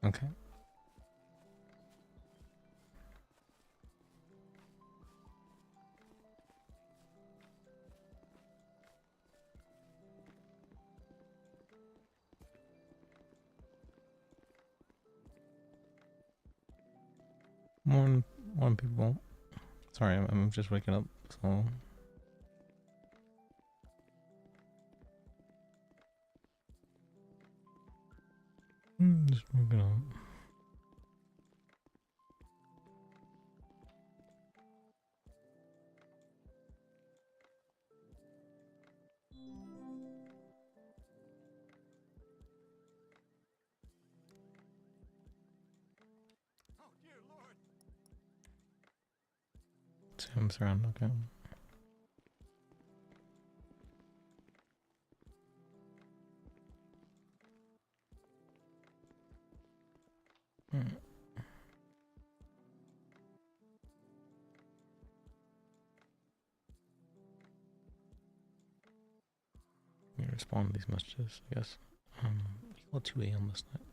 Okay. One people. Sorry, I'm just waking up, so. Just waking up. Sam's around, okay. Let me respond to these messages, I guess. Equal 2 a.m. this night.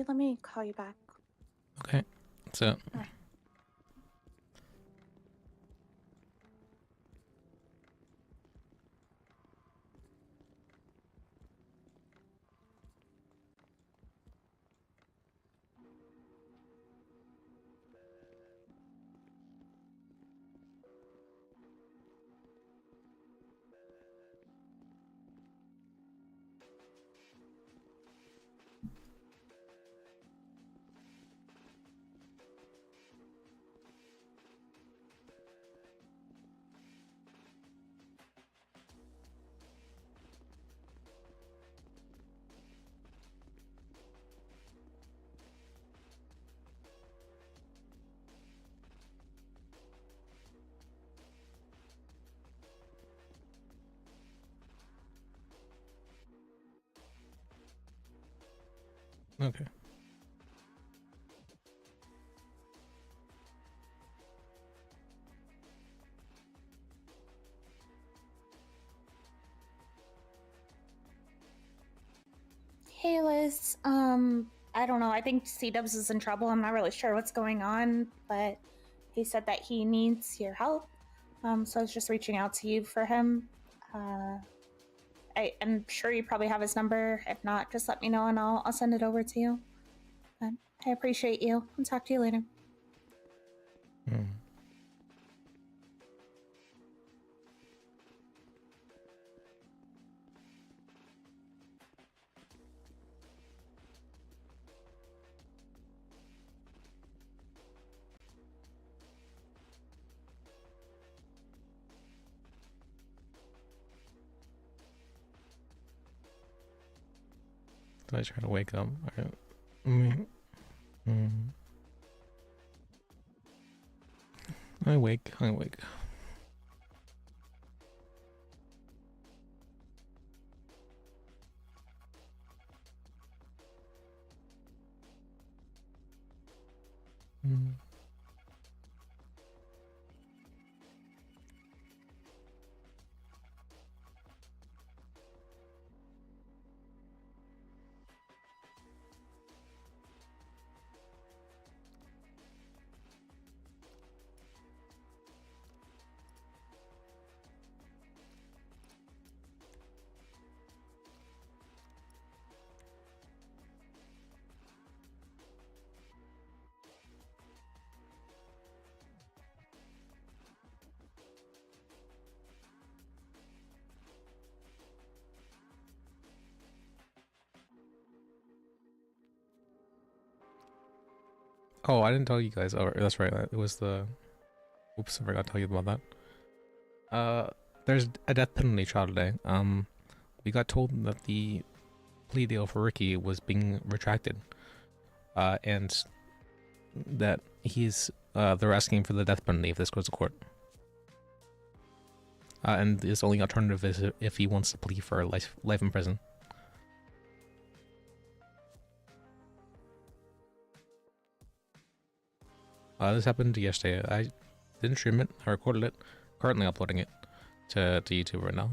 Let me call you back. Okay, that's it. All right. Okay. Hey, Liz. I don't know. I think C-Dubs is in trouble. I'm not really sure what's going on, but he said that he needs your help. So I was just reaching out to you for him. I'm sure you probably have his number. If not, just let me know and I'll send it over to you. But I appreciate you. I'll talk to you later. Did I try to wake up? I wake. Oh, I didn't tell you guys. Oh, that's right. It was the... Oops, I forgot to tell you about that. There's a death penalty trial today. We got told that the plea deal for Ricky was being retracted. And that they're asking for the death penalty if this goes to court. And his only alternative is if he wants to plea for life in prison. This happened yesterday. I didn't stream it. I recorded it. Currently uploading it to YouTube right now.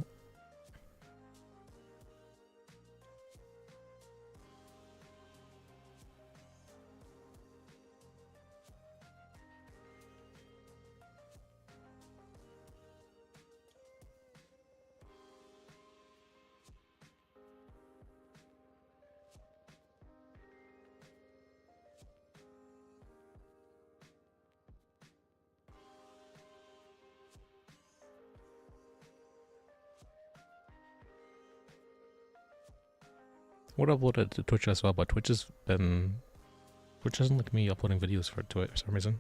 Would upload it to Twitch as well, but Twitch doesn't like me uploading videos to it for some reason.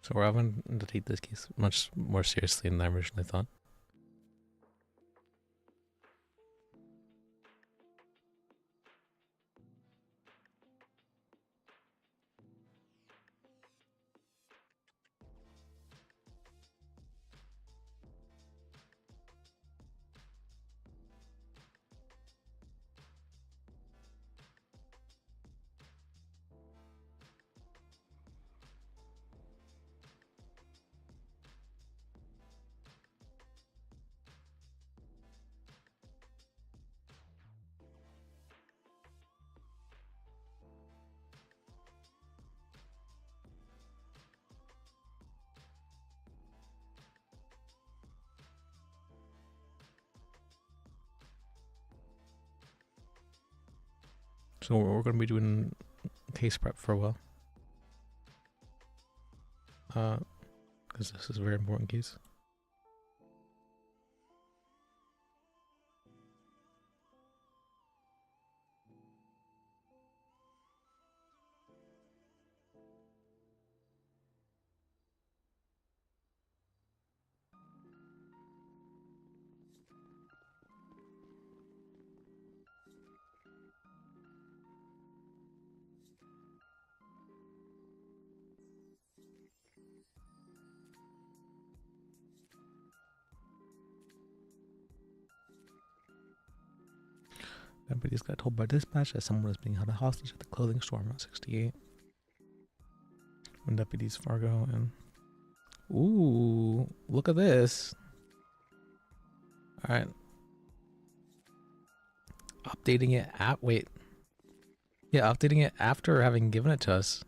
So we're having to take this case much more seriously than I originally thought. So we're going to be doing case prep for a while. Because this is a very important case. Everybody's got told by dispatch that someone was being held hostage at the clothing store on Route 68. When deputies Fargo and... Ooh, look at this. Alright. Updating it at... Wait. Yeah, updating it after having given it to us.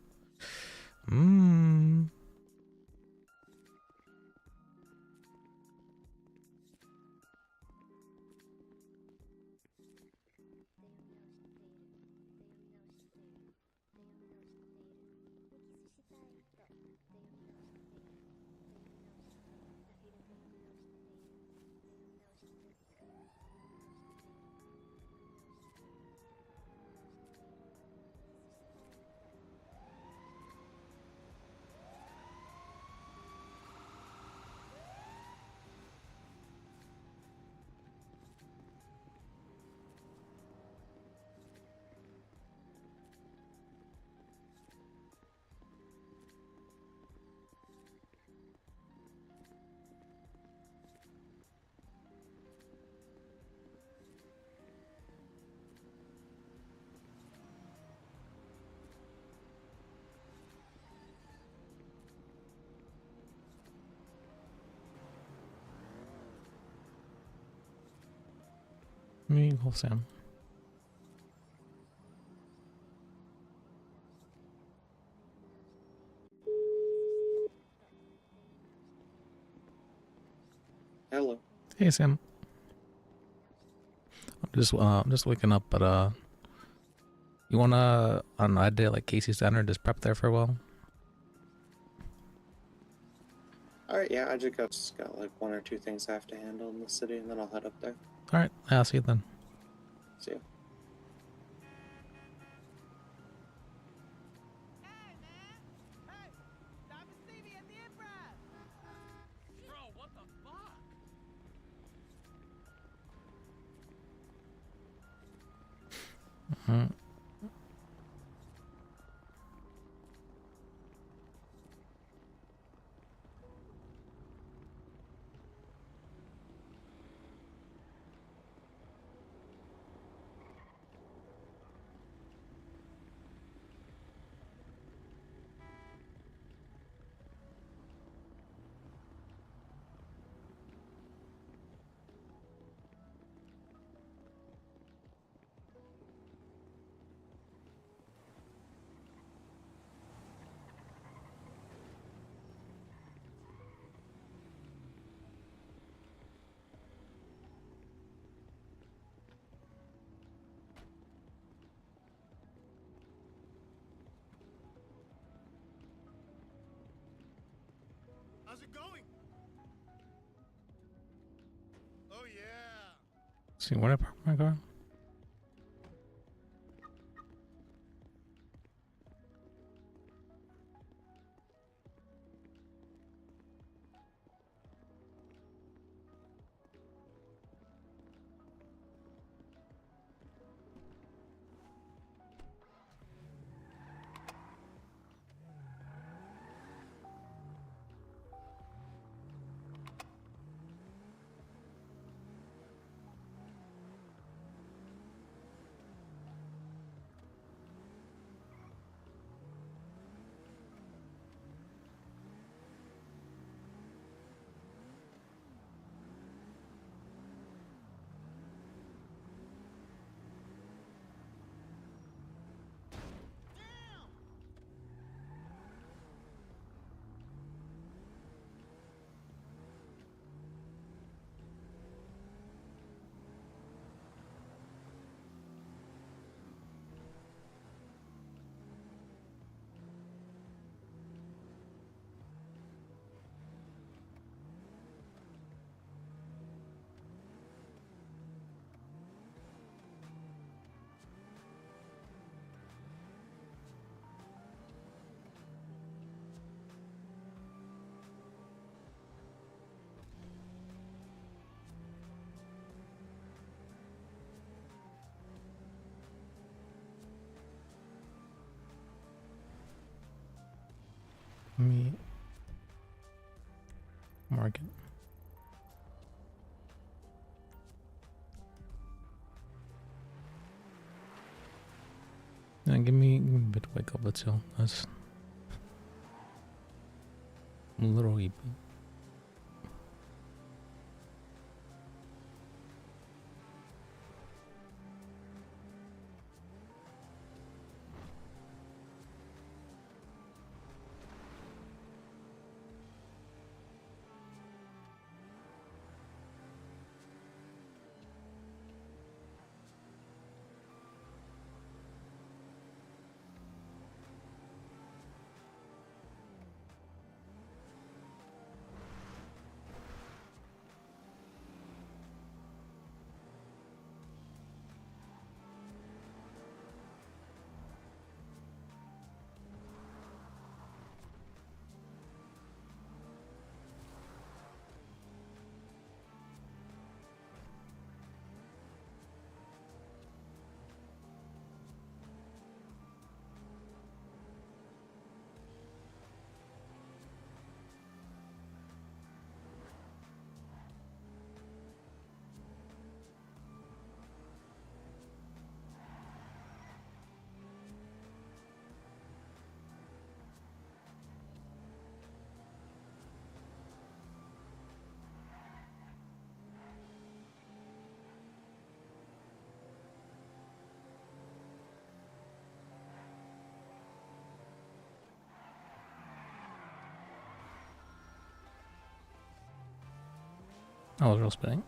Me, call Sam. Hello. Hey, Sam. I'm just waking up, but you wanna on a day like Casey Center, just prep there for a while. Alright, yeah, I just got like 1 or 2 things I have to handle in the city, and then I'll head up there. Alright, I'll see you then. See you. Mm-hmm. How's it going? Oh yeah. See where I park my car? Let me mark it. Yeah, give me a bit to wake up, let's chill. That's a little weepy. I was real spitting.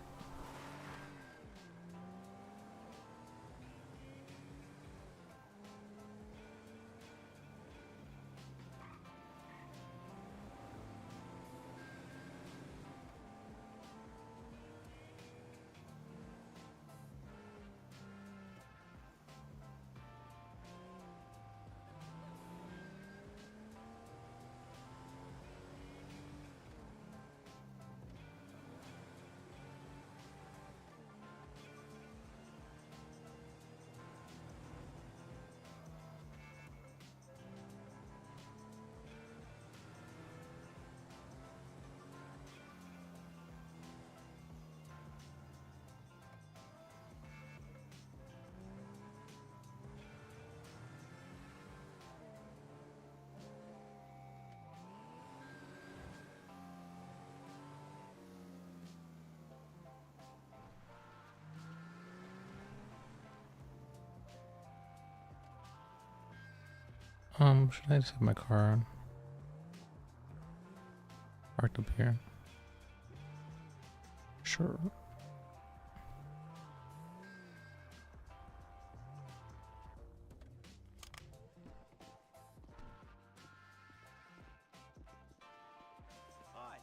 Should I just have my car parked up here? Sure. Hi.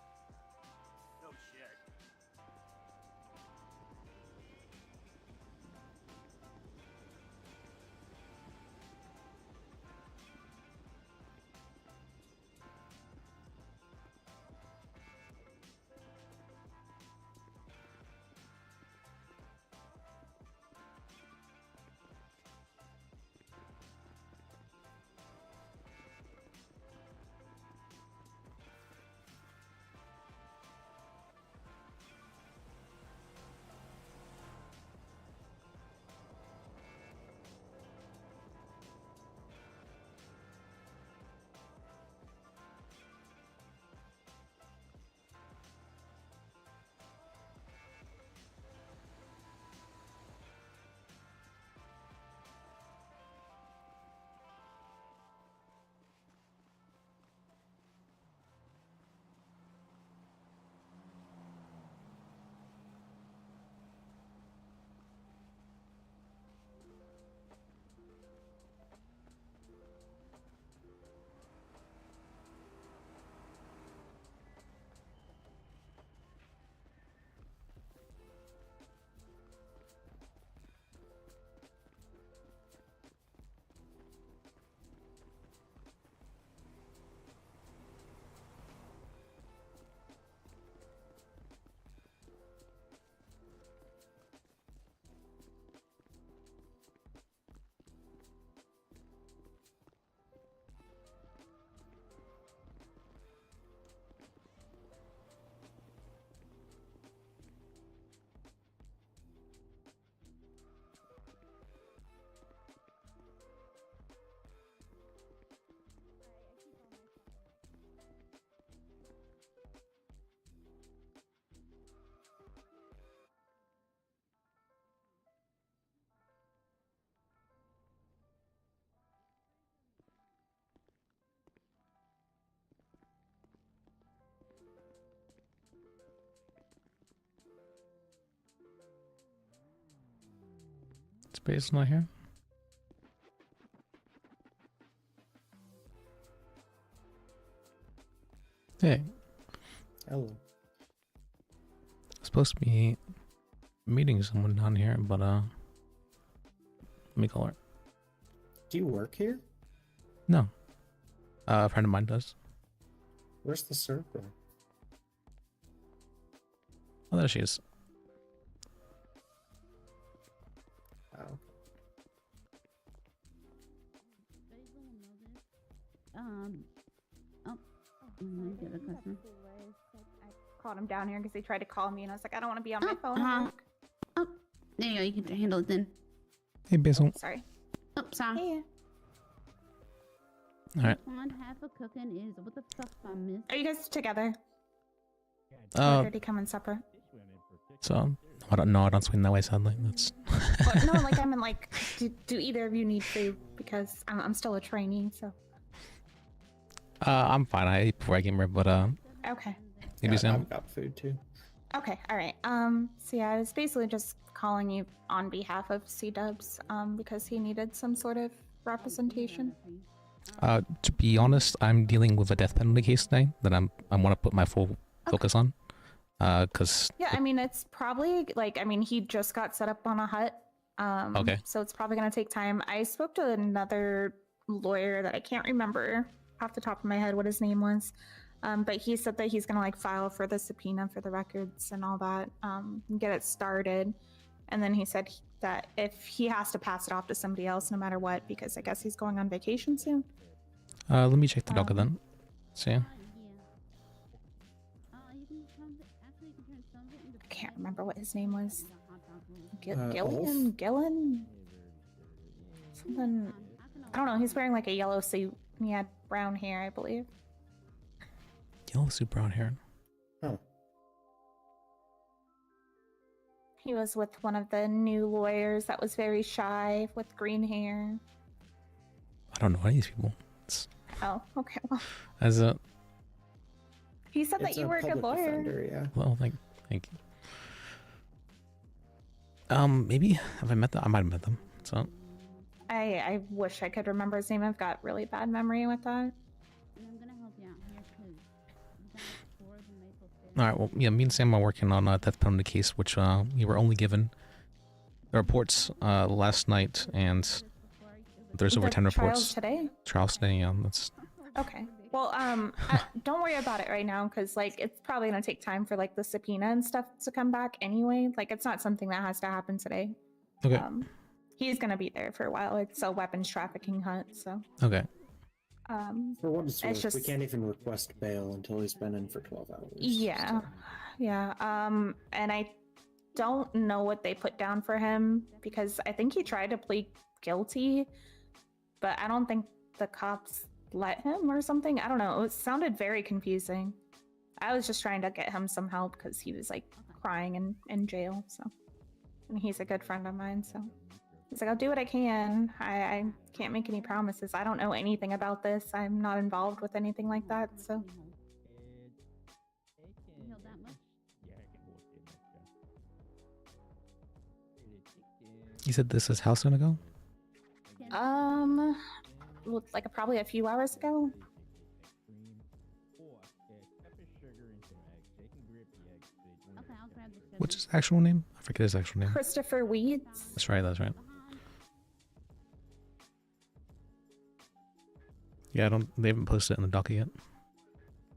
No shit. Space not here. Hey, Hello. supposed to be meeting someone down here, but let me call her. Do you work here? No, a friend of mine does. Where's the server? Oh, there she is. Oh. Let me get a customer. I called him down here because he tried to call me, and I was like, I don't want to be on my phone. Oh, there you go. You can handle it then. Hey, Basil. Sorry. Oh, sorry. Hey. All right. One half of cooking is what the fuck I missed. Are you guys together? Or did he come in separate? So I don't know. I don't swing that way. Sadly, that's. Well, no, like I mean, like, do either of you need food? Because I'm still a trainee, so. I'm fine. I ate before I came here, but Okay. maybe Yeah, Sam. I've got food too. Okay. All right. So yeah, I was basically just calling you on behalf of C-Dubs, because he needed some sort of representation. To be honest, I'm dealing with a death penalty case today that I want to put my full focus on. Cause Yeah, I mean, it's probably like, I mean, he just got set up on a hut. Okay. So it's probably gonna take time. I spoke to another lawyer that I can't remember off the top of my head what his name was. But he said that he's gonna like file for the subpoena for the records and all that, and get it started. And then he said that if he has to pass it off to somebody else, no matter what, because I guess he's going on vacation soon. let me check the docket then. See. Yeah. You can actually you can turn some of it into I can't remember what his name was. Ulf? Gillen? Something. I don't know. He's wearing like a yellow suit. He had brown hair, I believe. Yellow suit, brown hair. Oh. He was with one of the new lawyers that was very shy with green hair. I don't know any of these people. Oh, okay. Well, As a he said that It's you were a good public lawyer. defender, yeah. well, thank you. Maybe have I met them? I might have met them. So I wish I could remember his name. I've got really bad memory with that. And I'm gonna help you out here too. You got four of the maple stairs. all right. Well, yeah. Me and Sam are working on a death penalty case, which we were only given the reports last night, and there's over The 10 trials reports. today. Trials today. Yeah, that's Okay. Well, don't worry about it right now, because like it's probably gonna take time for like the subpoena and stuff to come back anyway. Like it's not something that has to happen today. okay. He's gonna be there for a while. It's a weapons trafficking hunt, so Okay. For what it's worth, we just- can't even request bail until he's been in for 12 hours. yeah, so- yeah. And I don't know what they put down for him because I think he tried to plead guilty, but I don't think the cops let him or something. I don't know. It sounded very confusing. I was just trying to get him some help because he was like crying in jail. So, and he's a good friend of mine. So he's like, I'll do what I can. I can't make any promises. I don't know anything about this. I'm not involved with anything like that. So You healed that much? You said this is how soon ago? well, like probably a few hours ago. Okay, I'll grab the sugar. What's his actual name? I forget his actual name. Christopher Weeds. That's right. That's right. Yeah, I don't. They haven't posted it in the docket yet.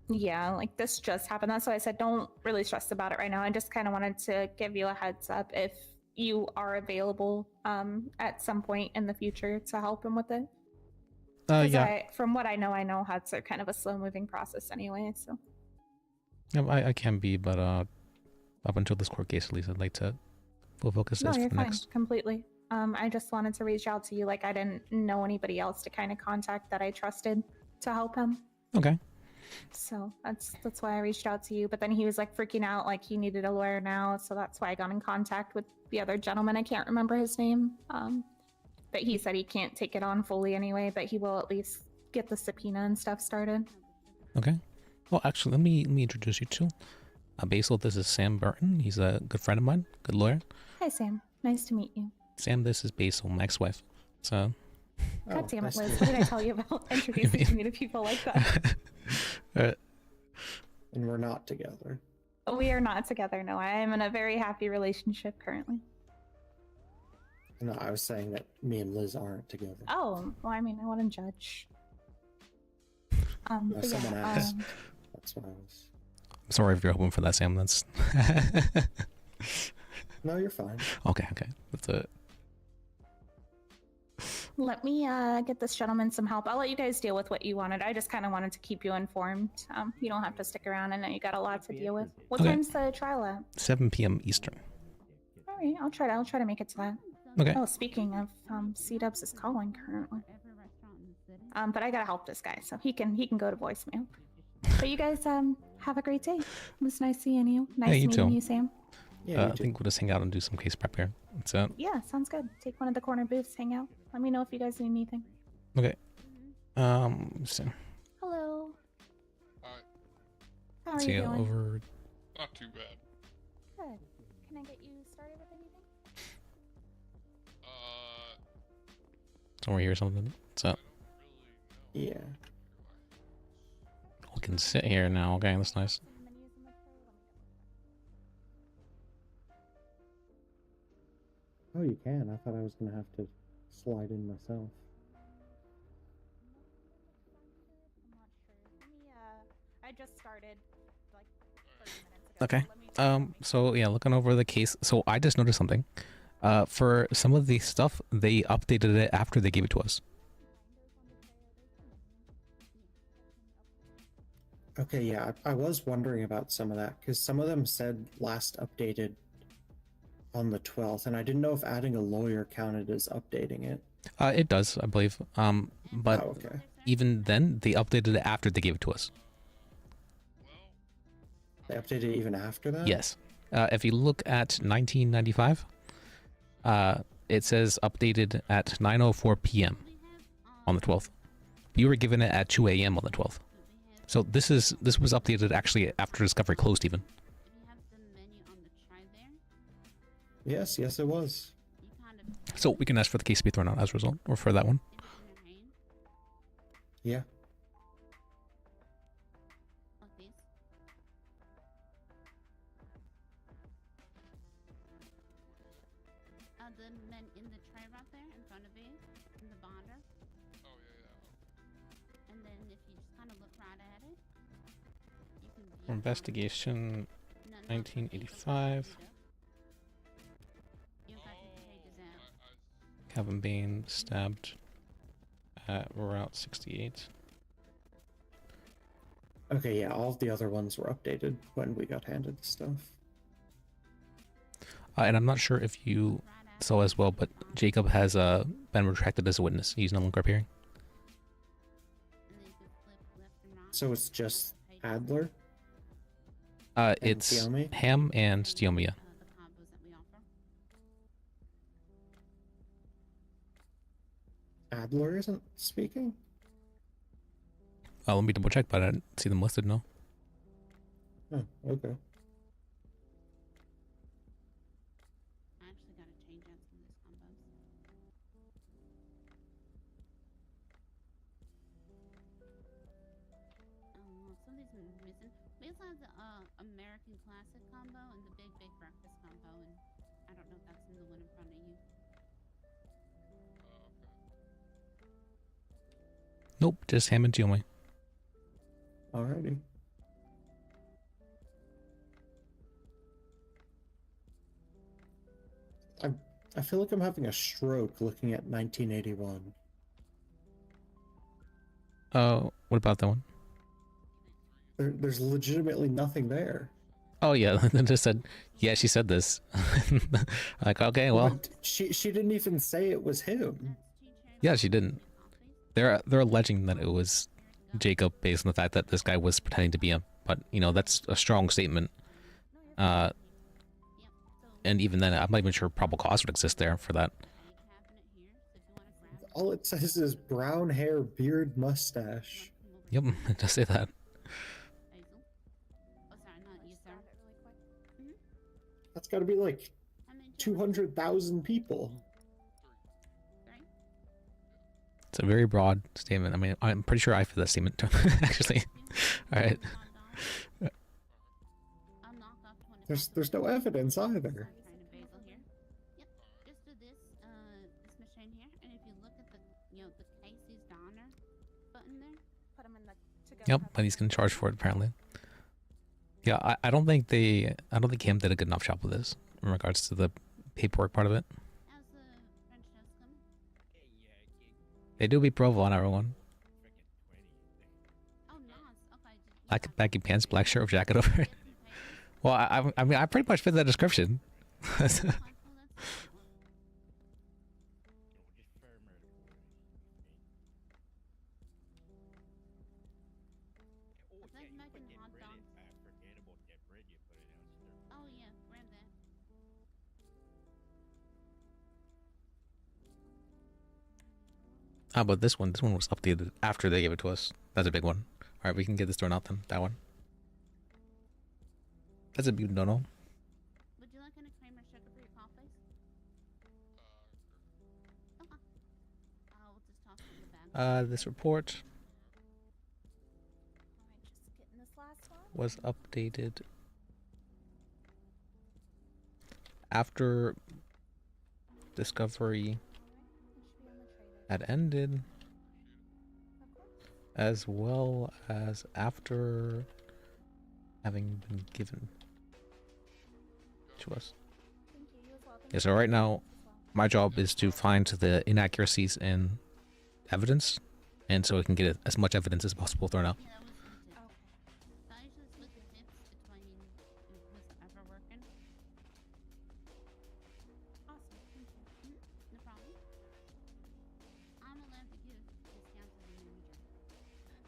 Yeah, like this just happened. That's why I said don't really stress about it right now. I just kind of wanted to give you a heads up if you are available at some point in the future to help him with it. 'Cause Yeah. from what I know HUDs are kind of a slow moving process anyway. So Yeah, I can be, but up until this court case, at least, I'd like to full focus no, this you're for fine, next. completely. I just wanted to reach out to you. Like I didn't know anybody else to kind of contact that I trusted to help him. Okay. So that's why I reached out to you. But then he was like freaking out, like he needed a lawyer now. So that's why I got in contact with the other gentleman. I can't remember his name. But he said he can't take it on fully anyway, but he will at least get the subpoena and stuff started. Okay. Well, actually, let me introduce you to Basil. This is Sam Burton. He's a good friend of mine, good lawyer. Hi, Sam. Nice to meet you. Sam, this is Basil, my ex-wife. So. God damn it, nice to Liz. meet What you. did I tell you about introducing me to people like that? And we're not together. We are not together, no. I am in a very happy relationship currently. No, I was saying that me and Liz aren't together. Oh, well, I mean, I wouldn't judge. No, But someone yeah, asked. That's what I was. I'm sorry if you're hoping for that, Sam. That's. No, you're fine. Okay. That's it. let me get this gentleman some help. I'll let you guys deal with what you wanted. I just kind of wanted to keep you informed. You don't have to stick around. I know you got a lot to deal with. What Okay. time's the trial at? 7 p.m. Eastern. All right, I'll try to make it to that. Okay. Oh, speaking of, C-Dubs is calling currently. Every restaurant in the city. But I gotta help this guy, so he can go to voicemail. But you guys, have a great day. It was nice seeing you. Nice you meeting too. you, Sam. Yeah, I you too. think we'll just hang out and do some case prep here. That's it. Yeah, sounds good. Take one of the corner booths, hang out. Let me know if you guys need anything. Okay. So, Hello. Hi. How are see you you doing? over. Not too bad. Good. Can I get you started with anything? Somewhere here or something. So Yeah. we can sit here now. Okay, that's nice. Oh, you can. I thought I was gonna have to slide in myself. I'm not sure. I just started like 30 minutes ago. Okay. so let me take So yeah, looking over the case. So I just noticed something. For some of the stuff, they updated it after they gave it to us. Okay, yeah, I was wondering about some of that because some of them said last updated on the 12th, and I didn't know if adding a lawyer counted as updating it. It does, I believe. But Oh, okay. even then, they updated it after they gave it to us. They updated it even after that? Yes. If you look at 1995, it says updated at 9:04 p.m. on the 12th. You were given it at 2 a.m. on the 12th. So this was updated actually after Discovery closed even. If you have the menu on the try there, Yes, it was. you kind of So we can ask for the case to be thrown out as a result, or for that one. if it's in your hand, Yeah. like this. The men in the tray right there in front of you, in the binder, Oh, yeah. and then if you just kind of look right at it, you can view Investigation No, no, 1985. You got the pages out. Kevin Bain stabbed at Route 68. Okay, yeah, all of the other ones were updated when we got handed the stuff. And I'm not sure if you saw as well, but Jacob has been retracted as a witness. He's no longer appearing. And then you can flip left and right. So it's just Adler? It's Xiaomi? Ham and Xiaomi. Yeah. The combos that we offer. Adler isn't speaking? Let me double check, but I didn't see them listed. No. Oh, okay. I actually gotta change out some of these combos. Some of these are missing. We also have the American Classic combo and the Big Breakfast combo, and I don't know if that's in the one in front of you. Nope, just Ham and Xiaomi. Alrighty. I feel like I'm having a stroke looking at 1981. What about that one? There's legitimately nothing there. Oh yeah, they just said, yeah, she said this. Like, okay, well, But she didn't even say it was him. yeah, she didn't. They're alleging that it was Jacob based on the fact that this guy was pretending to be him, but you know that's a strong statement. And even then, I'm not even sure probable cause would exist there for that. All it says is brown hair, beard, mustache. Yep, it does say that. Hazel? Oh, sorry, not you, sir. That's got to be like How many 200,000 people. Three? It's a very broad statement. I mean, I'm pretty sure I feel that statement too, actually. All right. I'll knock off 25. There's no evidence either. Trying to basil here. Yep. Just do this machine here, and if you look at the the Casey's Diner button there. Put him in the to-go Yep, cup. but he's getting charged for it apparently. Yeah, I don't think Cam did a good enough job with this in regards to the paperwork part of it. How's the French toast coming? They do beat Provo on everyone. Oh, nice. Okay. Black baggy pants, black shirt with jacket over it. Well, I mean, I pretty much fit that description. Oh yeah, grab that. But this one was updated after they gave it to us. That's a big one. All right, we can get this thrown out then. That one. That's a big no-no. Would you like any cream or sugar for your coffee? Okay. We'll just toss it in the bag. This report Alright, just getting this last one. was updated after Discovery It should be on the tray there. had ended, Of course. as well as after having been given to us. Thank you. You as well. Thank Yeah, you. so right now, As well. my job is to find the inaccuracies in evidence, and so we can get as much evidence as possible thrown out. Yeah, that was the tip. Okay. So I usually split the tips between who's ever working. Awesome. Thank you. No problem. I'm allowed to give discounts to the manager.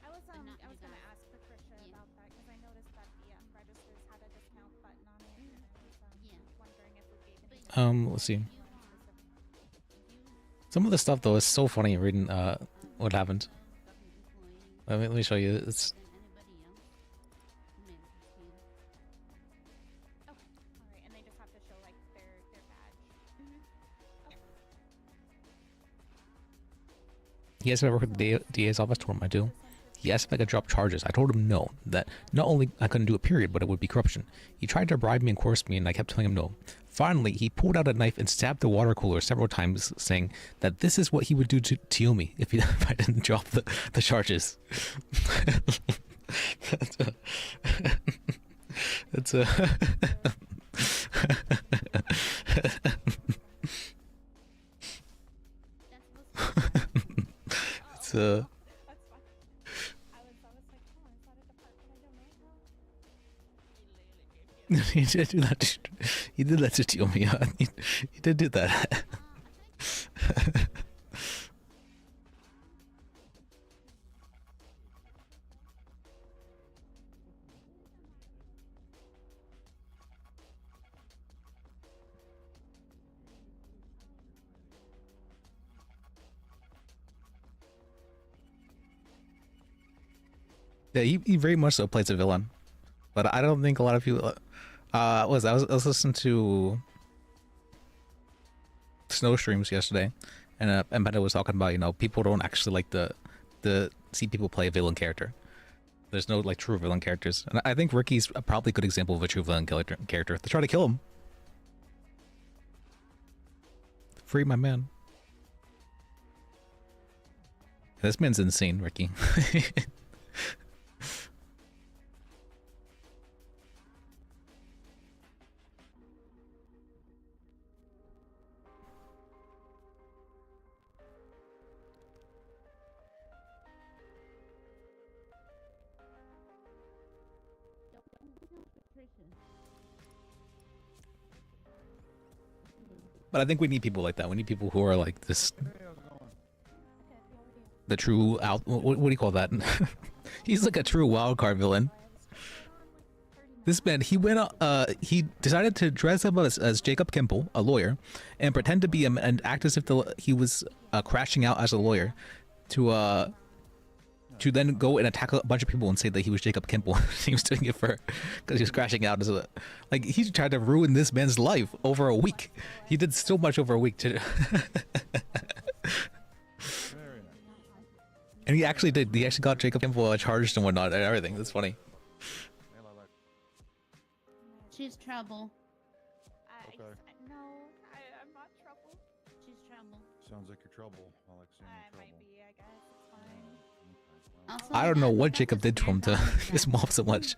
I was not I was you gonna guys. ask Patricia Yeah. about that because I noticed that the registers had a discount button on it, and I was Yeah. wondering if we gave any. Let's see. If you want, specific. if you Some of the stuff though is so funny reading what happened. doesn't Let me show you. It's Than anybody else who manages to. Okay. All right, and they just have to show like their badge. he asked if I work with the DA's office. Told him I do. He asked if I could drop charges. I told him no, that not only I couldn't do a period, but it would be corruption. He tried to bribe me and coerce me, and I kept telling him no. Finally, he pulled out a knife and stabbed the water cooler several times, saying that this is what he would do to Tiomi if, if I didn't drop the charges. That's a... It's a... That's fine. I was like, oh, is that a department I don't know? he did do that. He did that to Tiomi. He did do that. Yeah, he very much so plays a villain, but I don't think a lot of people. I was listening to Snow Streams yesterday, and Benda was talking about, you know, people don't actually like the see people play a villain character. There's no like true villain characters, and I think Ricky's probably a good example of a true villain character. They try to kill him. Free my man. This man's insane, Ricky. But I think we need people like that. We need people who are like this, the true out. What do you call that? He's like a true wild card villain. This man, he went. He decided to dress up as Jacob Kimple, a lawyer, and pretend to be him and act as if he was crashing out as a lawyer, to then go and attack a bunch of people and say that he was Jacob Kimple. He was doing it because he was crashing out as a, like, he tried to ruin this man's life over a week. He did so much over a week to. And he actually did. He actually got Jacob Kimble charged and whatnot and everything. That's funny. She's trouble. Okay. No, I'm not trouble. She's trouble. Sounds like you're trouble. I like seeing I you trouble. might be, I guess. It's fine. Also, I don't know what that's Jacob a did to him to spirit piss him box, off so much,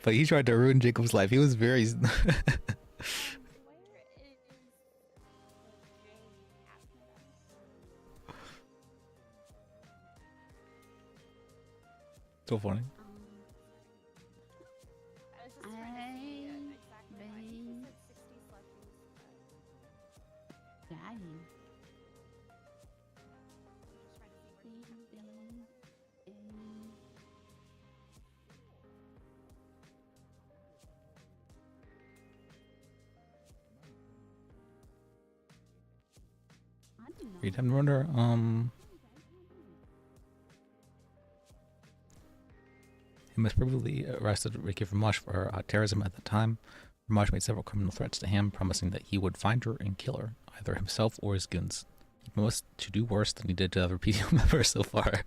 but he tried to ruin Jacob's life. He was very. Where is the J So funny. I was just trying to see exactly. I think he said 60 slushies. Daddy. I'm just trying to see where he kept the other one. I do not. Freedom Runner. He most probably arrested Ricky Vermosh for terrorism at the time. Vermosh made several criminal threats to him, promising that he would find her and kill her, either himself or his goons. He promised to do worse than he did to other PDO members so far,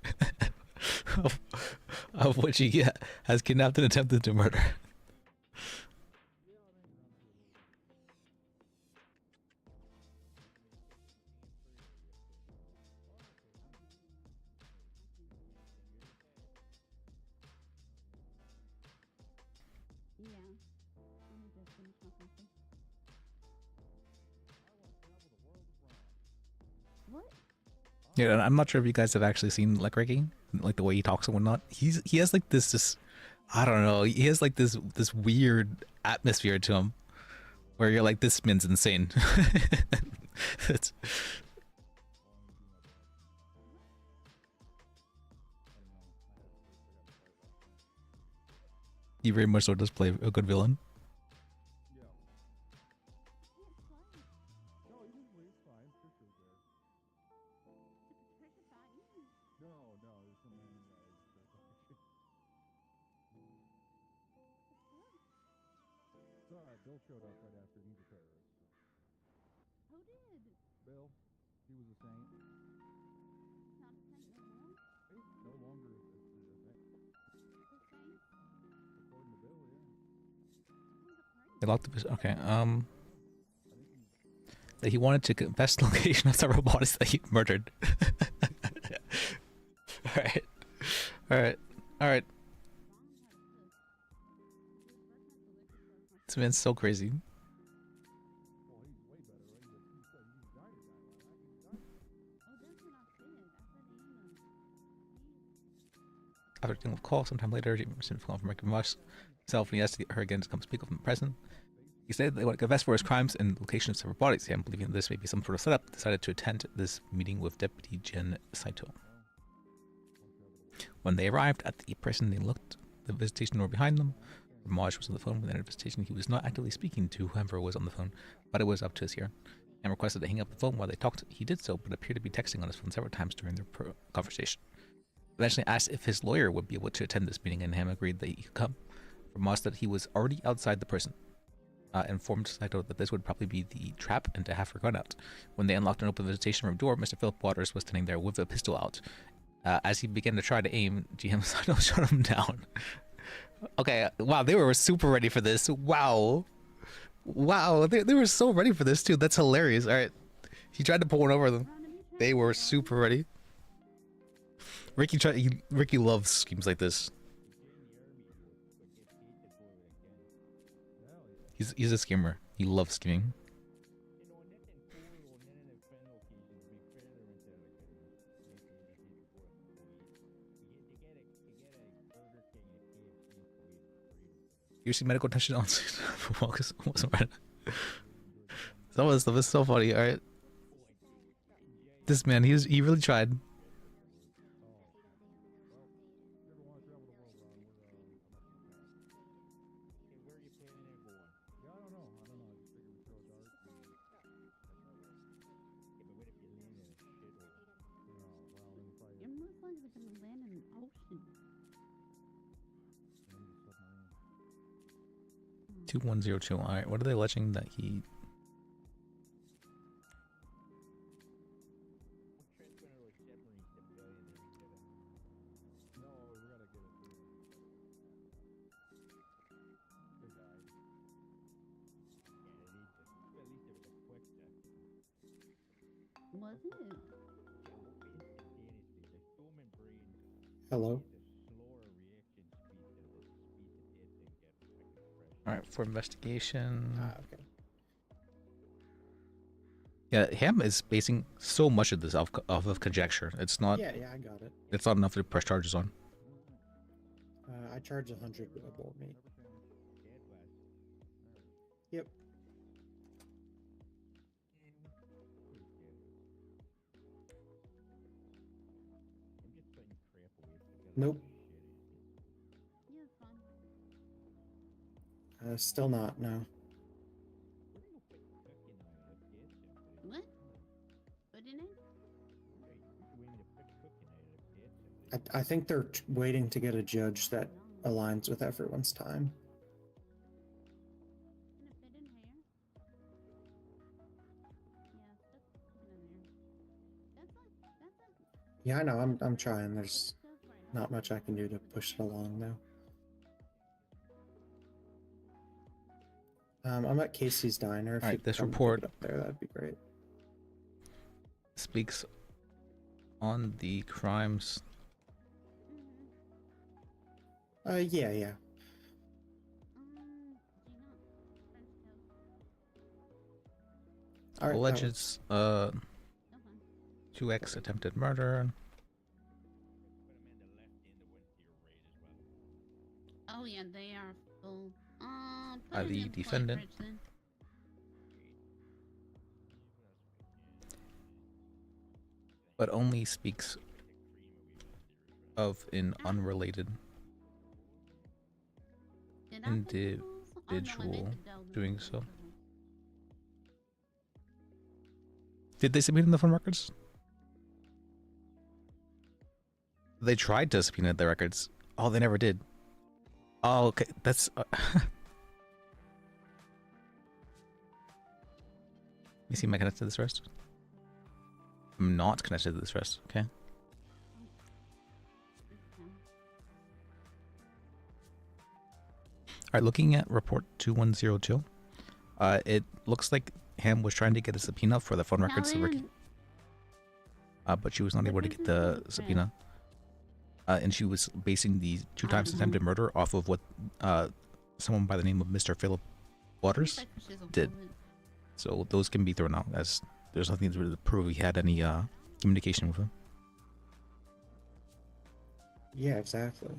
of which he has kidnapped and attempted to murder. Yeah. Let me just finish my coffee. What? Yeah, and I'm not sure if you guys have actually seen like Ricky, like the way he talks and whatnot. He has like this I don't know. He has like this weird atmosphere to him, where you're like, this man's insane. It's, he very much so does play a good villain. Bill showed up right after. He's a terrorist. Who did? Bill, he was a saint. Not a saint no more. He's no longer a saint. The saint? According to Bill, yeah. They locked the okay. That he wanted to confess the location of several bodies that he murdered. Alright. Alright. Alright. This man's so crazy. Well, he's way better, right? But he said he's a guy. After getting a call sometime later, Jim received a call from Ricky Moss himself, and he asked her again to come speak with him in person. He said they want to confess for his crimes and location of several bodies. Him believing this may be some sort of setup, decided to attend this meeting with Deputy Jen Saito. When they arrived at the prison, they looked the visitation door behind them. Ramaj was on the phone when they entered the visitation. He was not actively speaking to whoever was on the phone, but it was up to his ear, and requested to hang up the phone while they talked. He did so, but appeared to be texting on his phone several times during their conversation. Eventually asked if his lawyer would be able to attend this meeting, and Ham agreed that he could come. Ramaj said he was already outside the prison. Informed Saito that this would probably be the trap and to have her gun out. When they unlocked and opened the visitation room door, Mr. Philip Waters was standing there with a pistol out. As he began to try to aim, GM Saito shot him down. Okay, wow, they were super ready for this. Wow. Wow, they were so ready for this too. That's hilarious. Alright. He tried to pull one over them. They were super ready. Ricky loves schemes like this. He's a schemer. He loves scheming. You see medical attention on focus wasn't right. Some of this stuff is so funny. All right, this man, he really tried. You're most likely gonna land in an ocean. 2102. All right, what are they alleging that he? Was it? Hello? All right, for investigation. Okay. Yeah, Ham is basing so much of this off of conjecture. It's not. Yeah, I got it. It's not enough to press charges on. I charge 100 aboard me. Yep. Nope. Yeah, it's fine. Still not, no. What? What did it? I think they're waiting to get a judge that aligns with everyone's time. Can it fit in here? Yeah, that's in there. That's Yeah, I know. I'm trying. There's not much I can do to push it along now. I'm at Casey's Diner. If All right, you could this come report- pick it up there, that'd be great. Speaks on the crimes. Yeah. do you know French toast? All right. Alleges Okay. 2x attempted murder. Oh yeah, they are full. Put By it the in plate defendant. bridge then. But only speaks of an unrelated Did I put the rules? Oh, no, I meant individual the Delta doing rules. so. Did they subpoena the phone records? They tried to subpoena the records. Oh, they never did. Oh, okay. That's me see, am I connected to this rest? I'm not connected to this rest. Okay. Alright, looking at report 2102, it looks like Ham was trying to get a subpoena for the phone records of Ricky. But she was not able to get the subpoena. And she was basing the 2 times attempted murder off of what someone by the name of Mr. Philip Waters did. So those can be thrown out, as there's nothing to really prove he had any communication with him. Yeah, exactly.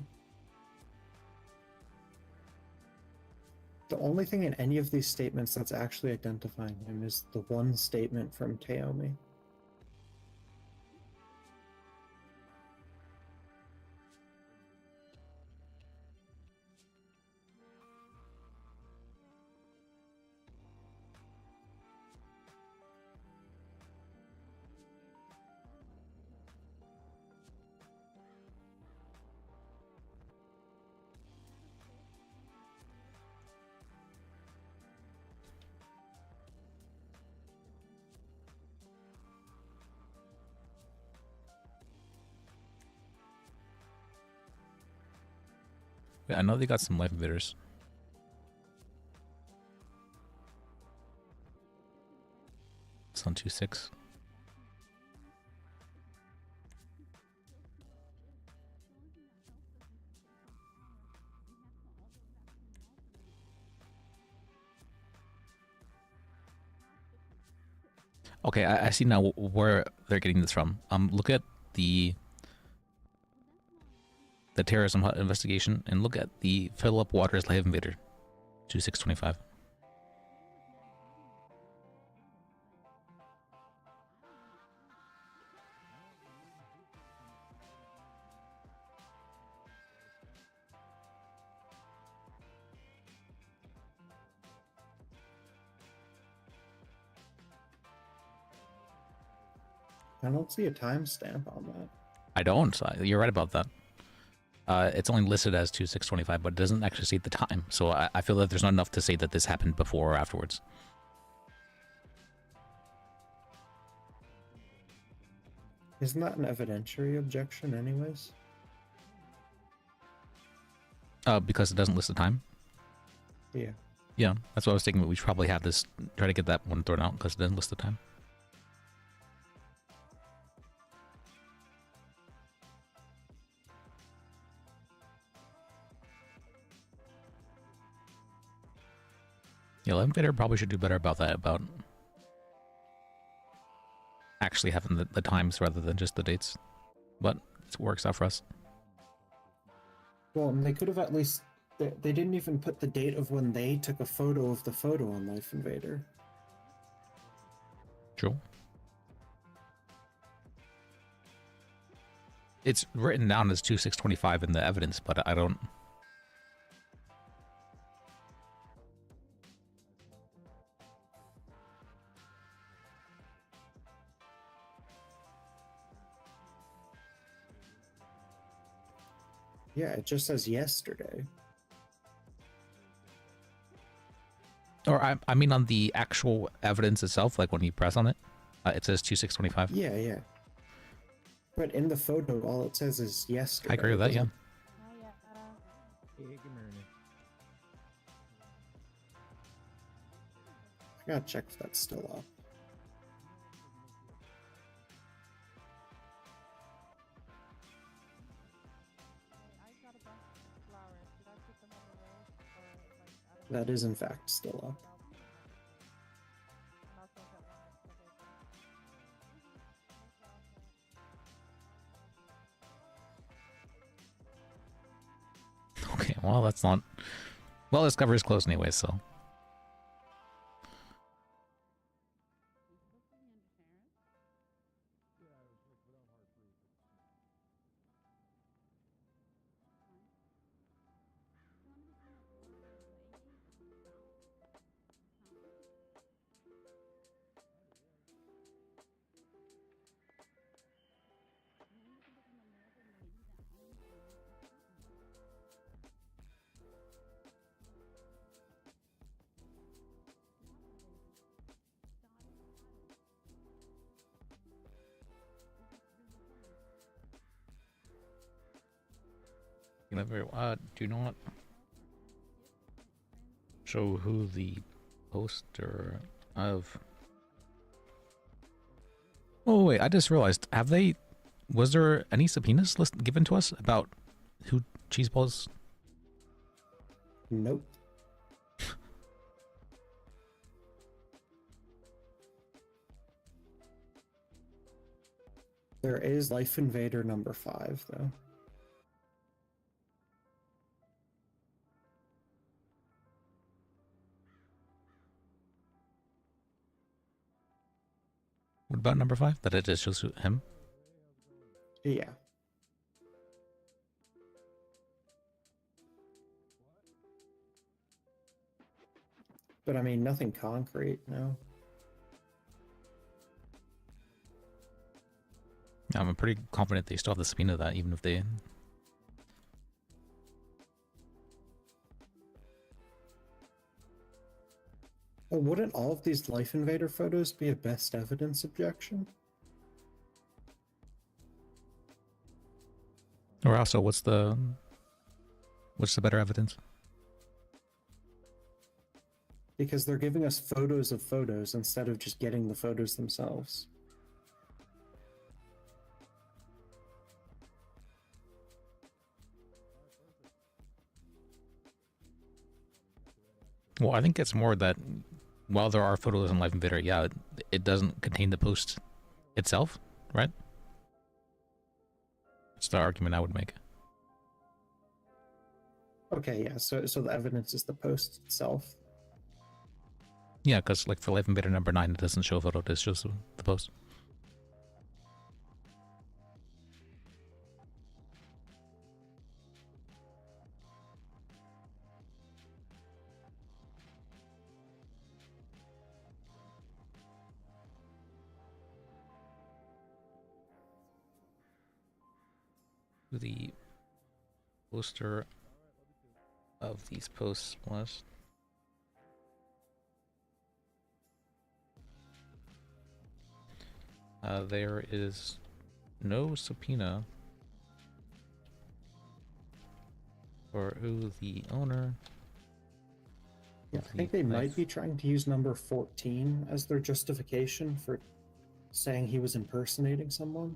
The only thing in any of these statements that's actually identifying him is the one statement from Taomi. Yeah, I know they got some life invaders. It's on 2-6. Okay, I see now where they're getting this from. Look at the terrorism investigation and look at the Philip Waters life invader, 2625. I don't see a timestamp on that. I don't. You're right about that. It's only listed as 2625, but it doesn't actually state the time. So I feel that there's not enough to say that this happened before or afterwards. Isn't that an evidentiary objection anyways? Because it doesn't list the time. Yeah. Yeah, that's what I was thinking. We should probably have this, try to get that one thrown out because it doesn't list the time. Yeah, life invader probably should do better about that, about actually having the times rather than just the dates. But it works out for us. Well, and they could have at least... They didn't even put the date of when they took a photo of the photo on Life Invader. True. It's written down as 2625 in the evidence, but I don't... Yeah, it just says yesterday. Or I mean on the actual evidence itself, like when you press on it, it says 2625. Yeah, yeah. But in the photo, all it says is yesterday. I agree with that, yeah. I gotta check if that's still up. That is in fact still up. Okay, well, that's not... Well, this cover is closed anyway, so... Whenever, do not show who the poster of. Oh wait, I just realized. Was there any subpoenas given to us about who Cheeseballs? Nope. There is Life Invader number 5, though. What about number 5? That it just shows him? Yeah. But I mean, nothing concrete, no. I'm pretty confident they still have the subpoena of that, even if they. Well, wouldn't all of these Life Invader photos be a best evidence objection? Or also, what's the better evidence? Because they're giving us photos of photos instead of just getting the photos themselves. Well, I think it's more that while there are photos in Live Invader, yeah, it doesn't contain the post itself, right? That's the argument I would make. Okay, yeah, so the evidence is the post itself. Yeah, because like for Live Invader number 9, it doesn't show a photo, it shows the post. The poster of these posts was. There is no subpoena for who the owner. Yeah, I think they might be trying to use number 14 as their justification for saying he was impersonating someone.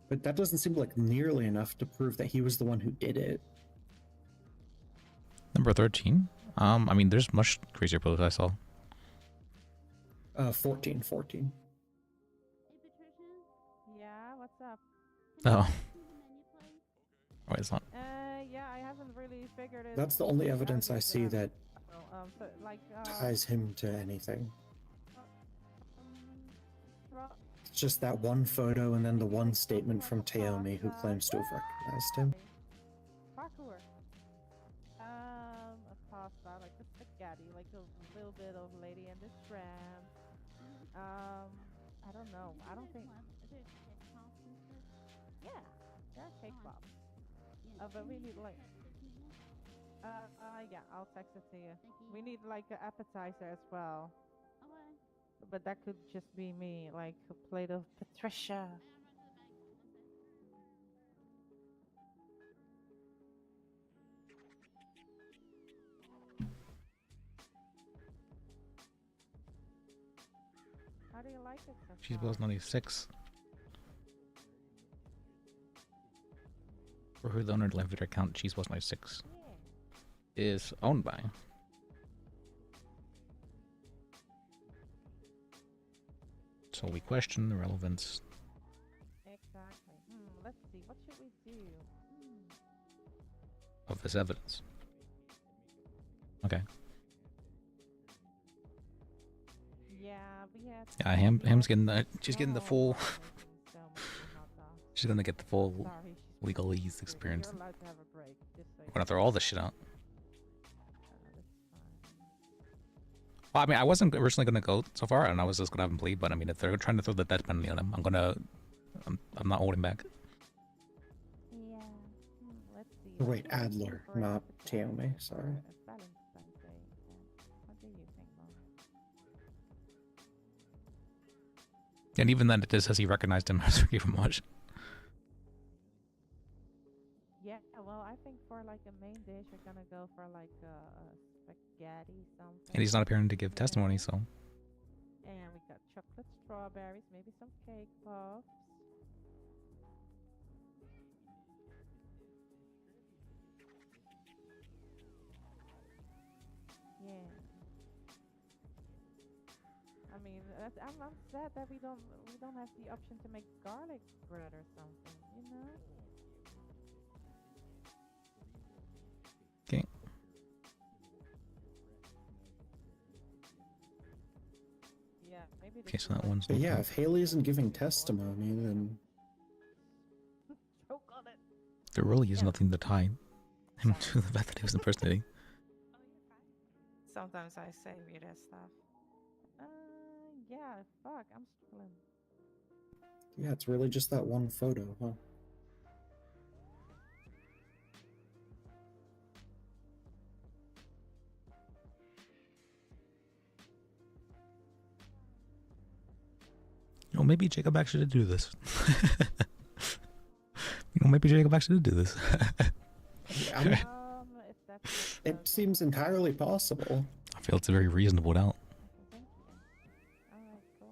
But that doesn't seem like nearly enough to prove that he was the one who did it. Number 13? I mean, there's much crazier posts I saw. 14. Hey, Patricia. Yeah, what's up? Oh. See the menu place? Oh, it's not. Yeah, I haven't really figured it. That's the only evidence I see that So, like, ties him to anything. Ro- It's just that one photo and then the one statement from Taomi who claims to have recognized him. Parkour. A pasta, like a spaghetti, like a little bit of Lady and the Tramp. I don't know. I don't think. Is there cake pops and stuff? Yeah, there are cake pops. Yeah, But can we you need like. text it to me? Yeah, I'll text it to you. Thank you. We need like an appetizer as well. Okay. But that could just be me, like a plate of Patricia. I am running to the bank. One sec. How do you like it so She's far? Bill's 96. For who the owner of the Live Invader account, Cheese was 96, Yeah. is owned by. So we question the relevance. Exactly. Let's see. What should we do? Of this evidence. Okay. Yeah, we had. Yeah, Ham's getting the. She's getting the full. So much hot dog. She's gonna get the full Sorry, she's legalese experience. You're allowed to have a break. Just so We're gonna throw all this shit out. that's fine. Well, I mean, I wasn't originally gonna go so far, and I was just gonna have him bleed. But I mean, if they're trying to throw the death penalty on him, I'm not holding back. Yeah. Let's see. Wait, What do you Adler, think for not appetizers Taomi, for sorry. Valentine's Day? What do you think, Mom? And even then, it just says he recognized him as Ricky from Watch. think for like a main dish, we're gonna go for like a spaghetti something. And he's not appearing to give testimony, Yeah. so And we got chocolate strawberries, maybe some cake puffs. Yeah. I mean, I'm sad that we don't have the option to make garlic bread or something, you know? okay. Yeah, maybe. Okay, so that one's But yeah, open. if Haley isn't giving testimony, then choke on it. There really is Yeah. nothing to tie him to the fact that he was impersonating. Sometimes I say weird ass stuff. Yeah, fuck, I'm struggling. yeah, it's really just that one photo, huh? You know, maybe Jacob actually did do this. You know, maybe Jacob actually did do this. I mean, If that's it seems entirely possible. I feel it's a very reasonable doubt. Thank you. Alright, cool.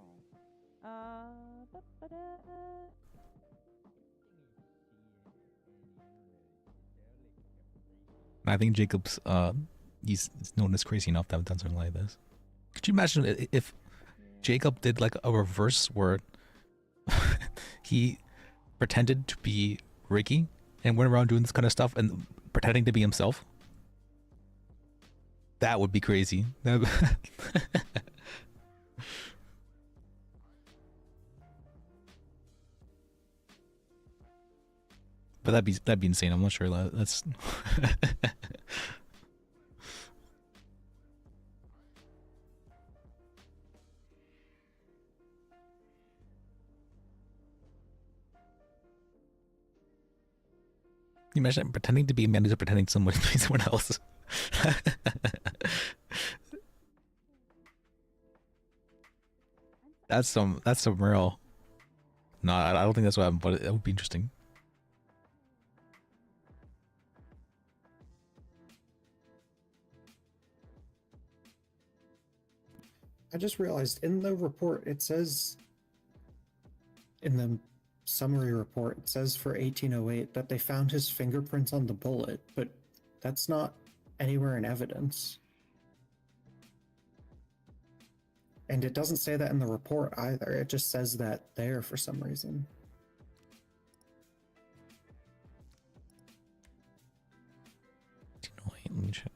And I think Jacob's he's known as crazy enough to have done something like this. Could you imagine if Jacob did like a reverse where he pretended to be Ricky and went around doing this kind of stuff and pretending to be himself? That would be crazy. But that'd be insane. I'm not sure. That's you imagine pretending to be a man who's pretending to be someone else. That's some real. No, I don't think that's what happened, but it would be interesting. I just realized in the report it says, in the summary report, it says for 1808 that they found his fingerprints on the bullet, but that's not anywhere in evidence. And it doesn't say that in the report either. It just says that there for some reason. Let me check.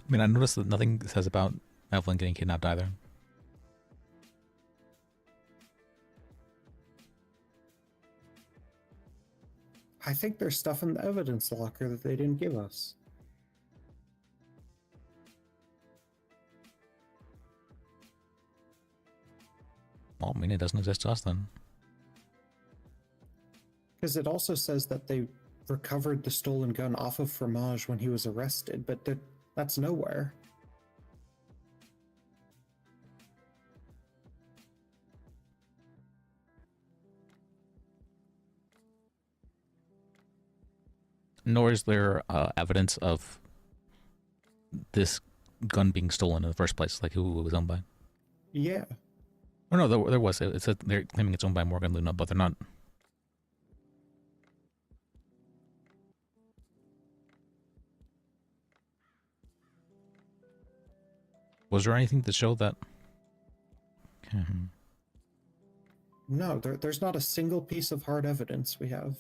I mean, I noticed that nothing says about Evelyn getting kidnapped either. I think there's stuff in the evidence locker that they didn't give us. Well, I mean, it doesn't exist to us then. Because it also says that they recovered the stolen gun off of Fromage when he was arrested, but that's nowhere. Nor is there evidence of this gun being stolen in the first place, like who it was owned by. Yeah. Oh no, there was. It said they're claiming it's owned by Morgan Luna, but they're not. Was there anything to show that? Okay. No, there's not a single piece of hard evidence we have.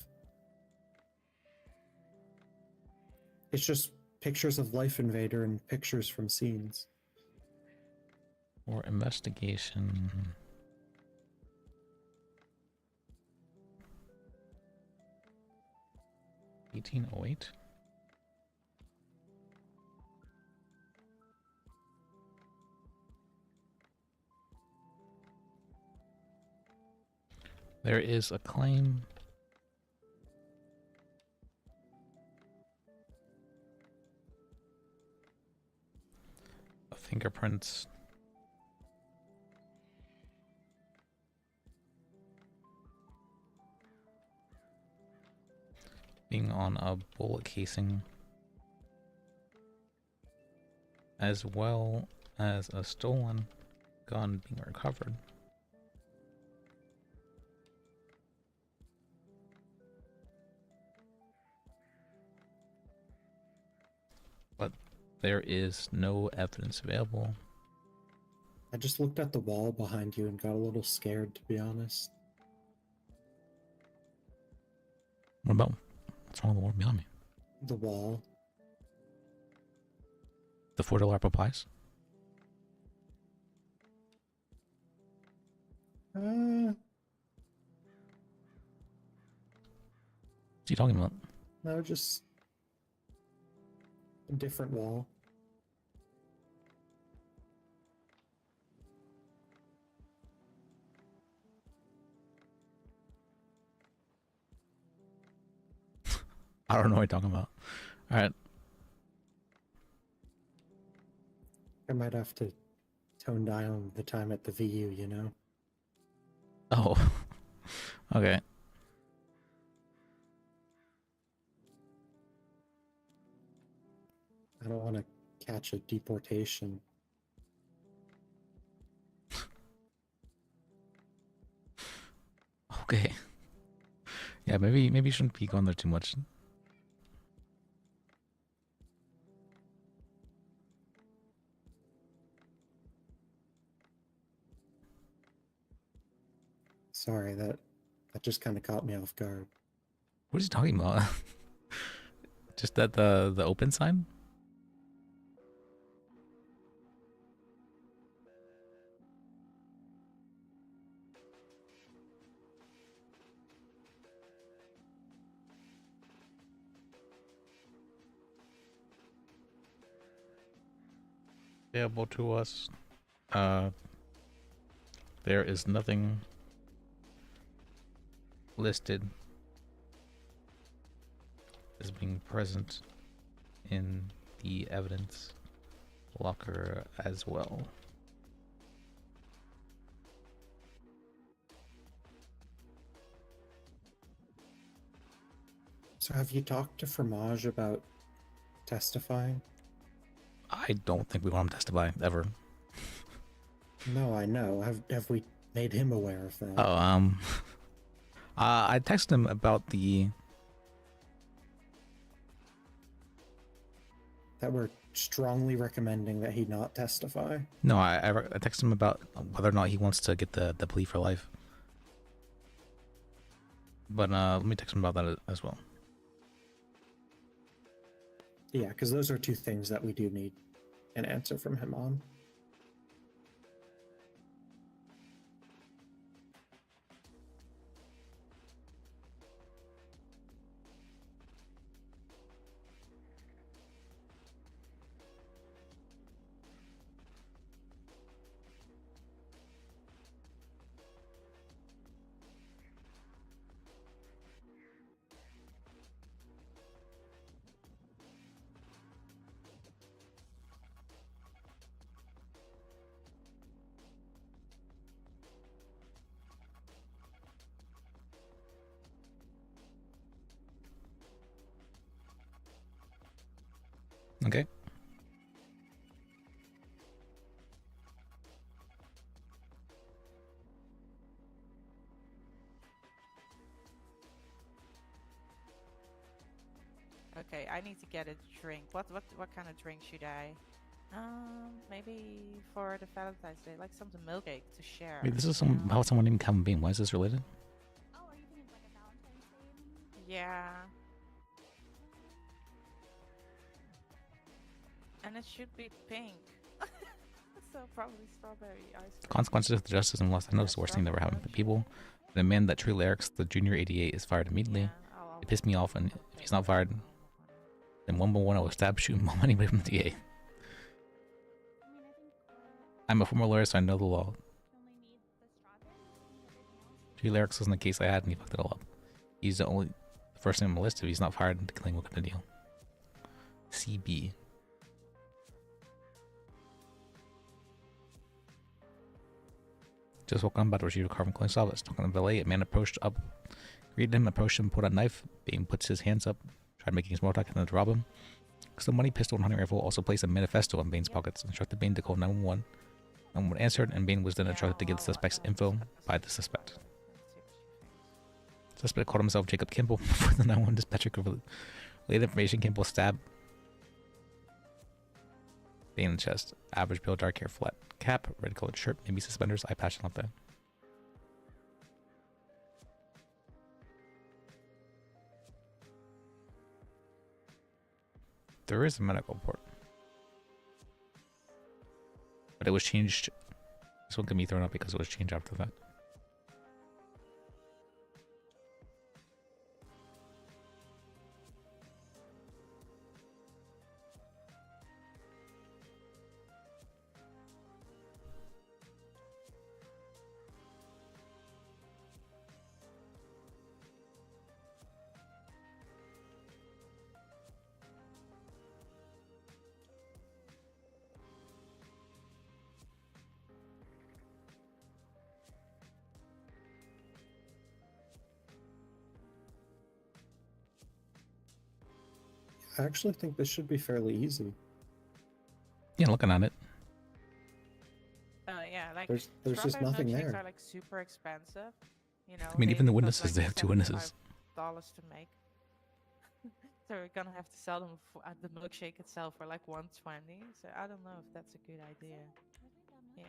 It's just pictures of Life Invader and pictures from scenes. Or investigation. 1808. There is a claim. Of fingerprints. Being on a bullet casing. As well as a stolen gun being recovered. But there is no evidence available. I just looked at the wall behind you and got a little scared, to be honest. What about? What's wrong with the wall behind me? The wall. The $4 applies? Uh, What's he talking about? no, just a different wall. I don't know what you're talking about. Alright. I might have to tone down the time at the VU, you know? Oh. Okay. I don't want to catch a deportation. Okay. Yeah, maybe you shouldn't be going there too much. Sorry, that just kind of caught me off guard. What is he talking about? Just that the open sign? Available to us. There is nothing listed as being present in the evidence locker as well. So have you talked to Fromage about testifying? I don't think we want him to testify ever. No, I know. Have we made him aware of that? Oh, I texted him about the That we're strongly recommending that he not testify? no, I texted him about whether or not he wants to get the plea for life. But let me text him about that as well. Yeah, because those are two things that we do need an answer from him on. Okay. Okay, I need to get a drink. What kind of drink should I? Maybe for the Valentine's Day, like something milkshake to share. Wait, this is you know? about someone named Calvin Bean. Why is this related? Oh, are you thinking of like a Valentine's Day? Yeah. And it should be pink. So probably strawberry ice The cream. consequences of the justice and Los Angeles is the worst thing that ever happened to people. The man that truly lyrics, the junior 88, is fired immediately. Yeah, I'll The pissed me off, and if he's not fired, then 111 I will stab, shoot, and anybody from the DA. I'm a former lawyer, so I know the law. G Lyrics wasn't the case I had, and he fucked it all up. He's the first name on the list. If he's not fired, the claim will continue. CB. Just woke up, about to receive a car from Clint Salvas. Talking to valet, a man approached up, greeted him, approached him, pulled out a knife. Bane puts his hands up, tried making small talk, and to rob him. So money, pistol, and hunting rifle also placed a manifesto in Bane's pockets, instructed Bane to call 911. 911 answered, and Bane was then instructed to give the suspect's info by the suspect. The suspect called himself Jacob Kimball. Before the 911 dispatcher could relay the information, Kimball stabbed Bane in the chest. Average build, dark hair, flat cap, red colored shirt, maybe suspenders, eye patch, not that. There is a medical report, but it was changed. This one can be thrown out because it was changed after that. I actually think this should be fairly easy. Yeah, looking at it. Yeah, like There's just strawberry nothing milkshakes there. are like super expensive. You know. I mean, even the cost, witnesses, like, they have two witnesses. $75 to make. So we're gonna have to sell them at the milkshake itself for like $120. So I don't know if that's a good idea. Yeah.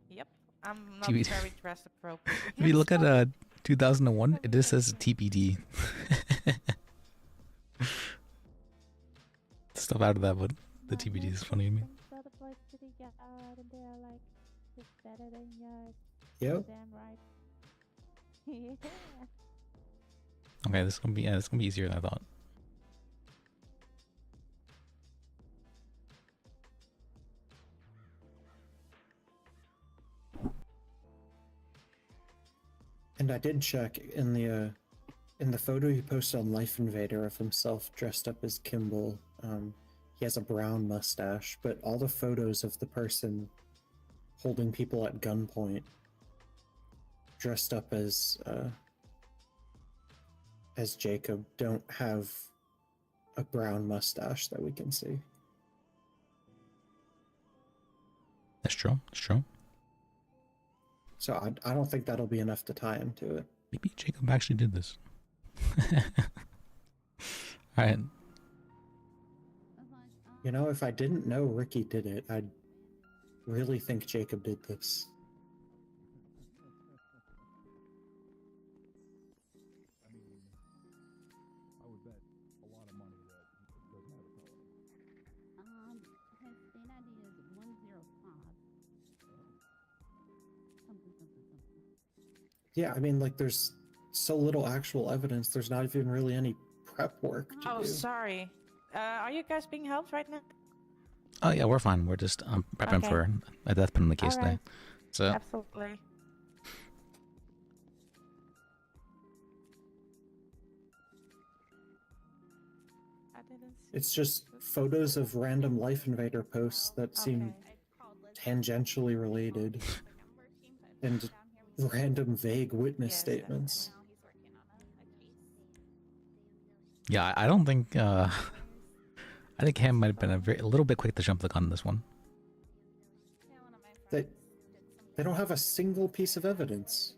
Yep. I'm not TBD. very dressed appropriate. If you look at 2001, it just says TBD. Stuff out of that, but the TBD is funny to me. Yep. Okay, this is gonna be easier than I thought. And I did check in the photo he posted on Life Invader of himself dressed up as Kimball. He has a brown mustache, but all the photos of the person holding people at gunpoint dressed up as Jacob don't have a brown mustache that we can see. That's true. That's true. So I don't think that'll be enough to tie him to it. Maybe Jacob actually did this. Alright. You know, if I didn't know Ricky did it, I'd really think Jacob did this. I mean, I would bet a lot of money that he doesn't have a color. His state ID is 105. Something. Yeah, I mean, like, there's so little actual evidence, there's not even really any prep work to Oh, do. sorry. Are you guys being helped right now? Oh yeah, we're fine. We're just prepping Okay. for a death penalty case today. Alright. So Absolutely. I didn't see It's just photos of random Life Invader posts that seem tangentially related and random vague witness Yes, statements. yeah, I don't think I think Ham might have been a little bit quick to jump the gun on this one. They don't have a single piece of evidence.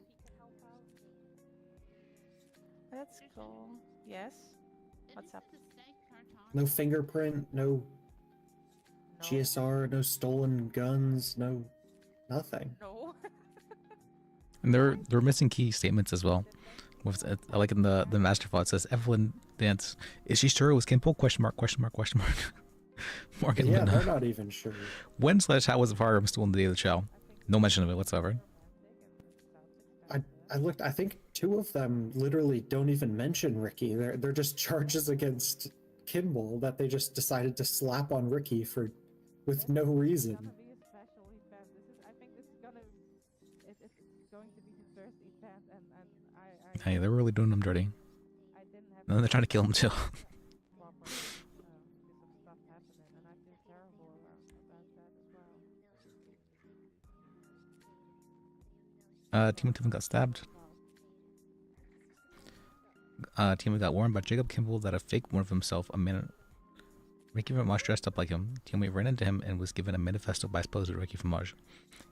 That's cool. Yes. What's up? No fingerprint, no No. GSR, no stolen guns, no nothing. No. And they're missing key statements as well. With like in the master file, it says Evelyn Dance. Is she sure it was Kimball? Question mark. Question mark. Question mark. Morgan. Yeah, Luna. they're not even sure. When / how was the firearm stolen the day of the trial? No mention of it whatsoever. I looked. I think 2 of them literally don't even mention Ricky. They're just charges against Kimball that they just decided to slap on Ricky for with no reason. It's gonna be a special event. I think this is gonna. It's going to be the first event, and I. Hey, they're really doing him dirty. I didn't have. And they're trying to kill him too. Proper, because of stuff happening, and I feel terrible about that as well. Timothy got stabbed. Timothy got warned by Jacob Kimball that a fake one of himself a minute. Ricky from Mosh dressed up like him. Timothy ran into him and was given a manifesto by supposed Ricky from Mosh.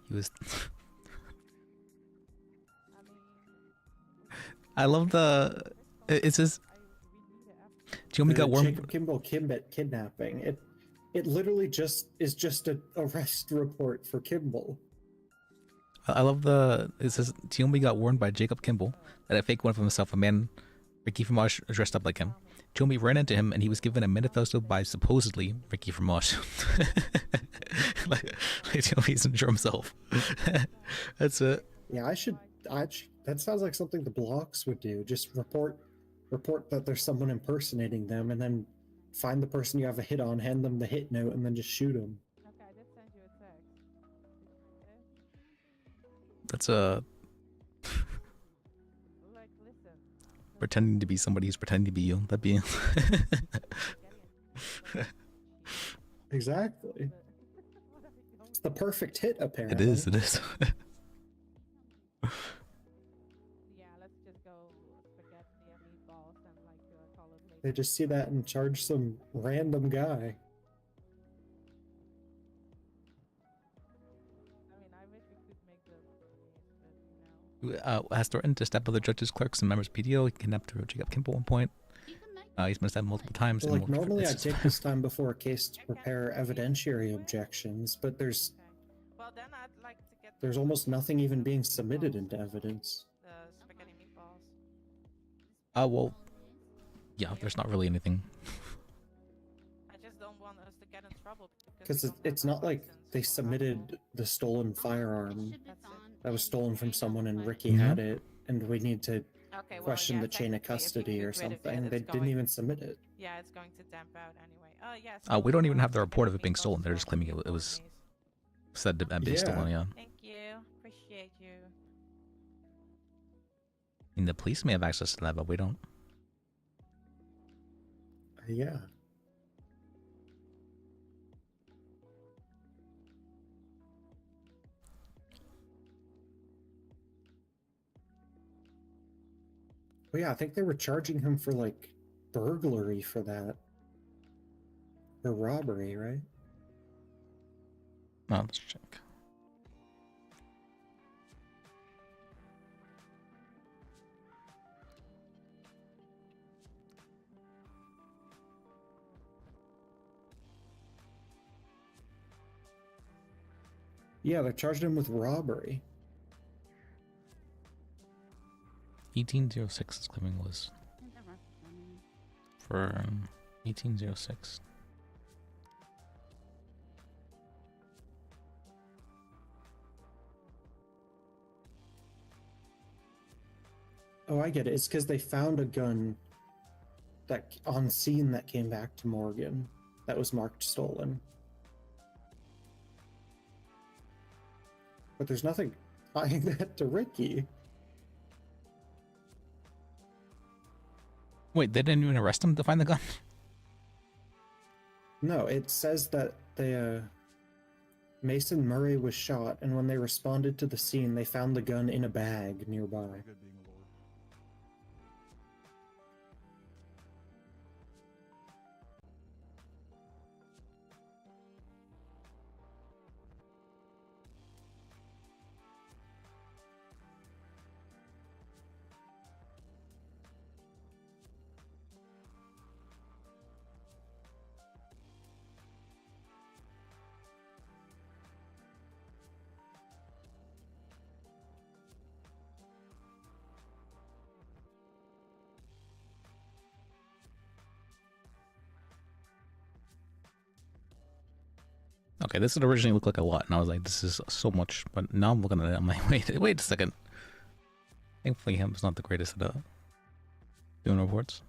He was. I love the. It says. Timothy got warned. Jacob Kimball kidnapping. It literally just is just an arrest report for Kimball. I love the. It says Timothy got warned by Jacob Kimball that a fake one of himself a man. Ricky from Mosh dressed up like him. Tomi ran into him and he was given a manifesto by supposedly Ricky from Mosh. like Tomi's unsure himself. That's it. Yeah, that sounds like something the blocks would do. Just report that there's someone impersonating them, and then find the person you have a hit on, hand them the hit note, and then just shoot them. Okay, I did send you a text. That's a. Like, listen. Pretending to be somebody who's pretending to be you. That'd be. Exactly. It's the perfect hit, apparently. It is. It is. Yeah, let's just go forget the meatballs and like call it later. They just see that and charge some random guy. I mean, I wish we could make the but you know. Has threatened to stab other judges, clerks, and members of PDO. He kidnapped through Jacob Kimball at one point. He's been stabbed multiple times. Well, and like will- normally I it's- take this time before a case to prepare evidentiary objections, but there's Okay. Well, then I'd like to get there's almost nothing even being submitted into evidence. the spaghetti meatballs. well, yeah. There's not really anything. I just don't want us to get in trouble Because we don't it's have a not like license they for submitted alcohol. the stolen firearm That's it. that was stolen from someone and Ricky Mhm. had it, and we need to Okay, well, question yeah, the chain of technically, if you custody get or rid of it, something. They it's didn't going- even submit it. Yeah, it's going to damp out anyway. Yes. We don't even have the spaghetti report of it being meatballs stolen. They're just for claiming it was Bolognese. said to be Yeah. stolen. Yeah. Thank you. Appreciate you. I mean, the police may have access to that, but we don't. Yeah. Well, yeah, I think they were charging him for like burglary for that. Or robbery, right? Oh, let's check. Yeah, they charged him with robbery. 1806 is claiming was for 1806. Oh, I get it. It's because they found a gun that on scene that came back to Morgan that was marked stolen. But there's nothing tying that to Ricky. Wait, they didn't even arrest him to find the gun? No, it says that Mason Murray was shot, and when they responded to the scene, they found the gun in a bag nearby. Good being a lord. Okay, this would originally look like a lot, and I was like, this is so much. But now I'm looking at it, I'm like, wait a second. Thankfully, him's not the greatest at doing reports.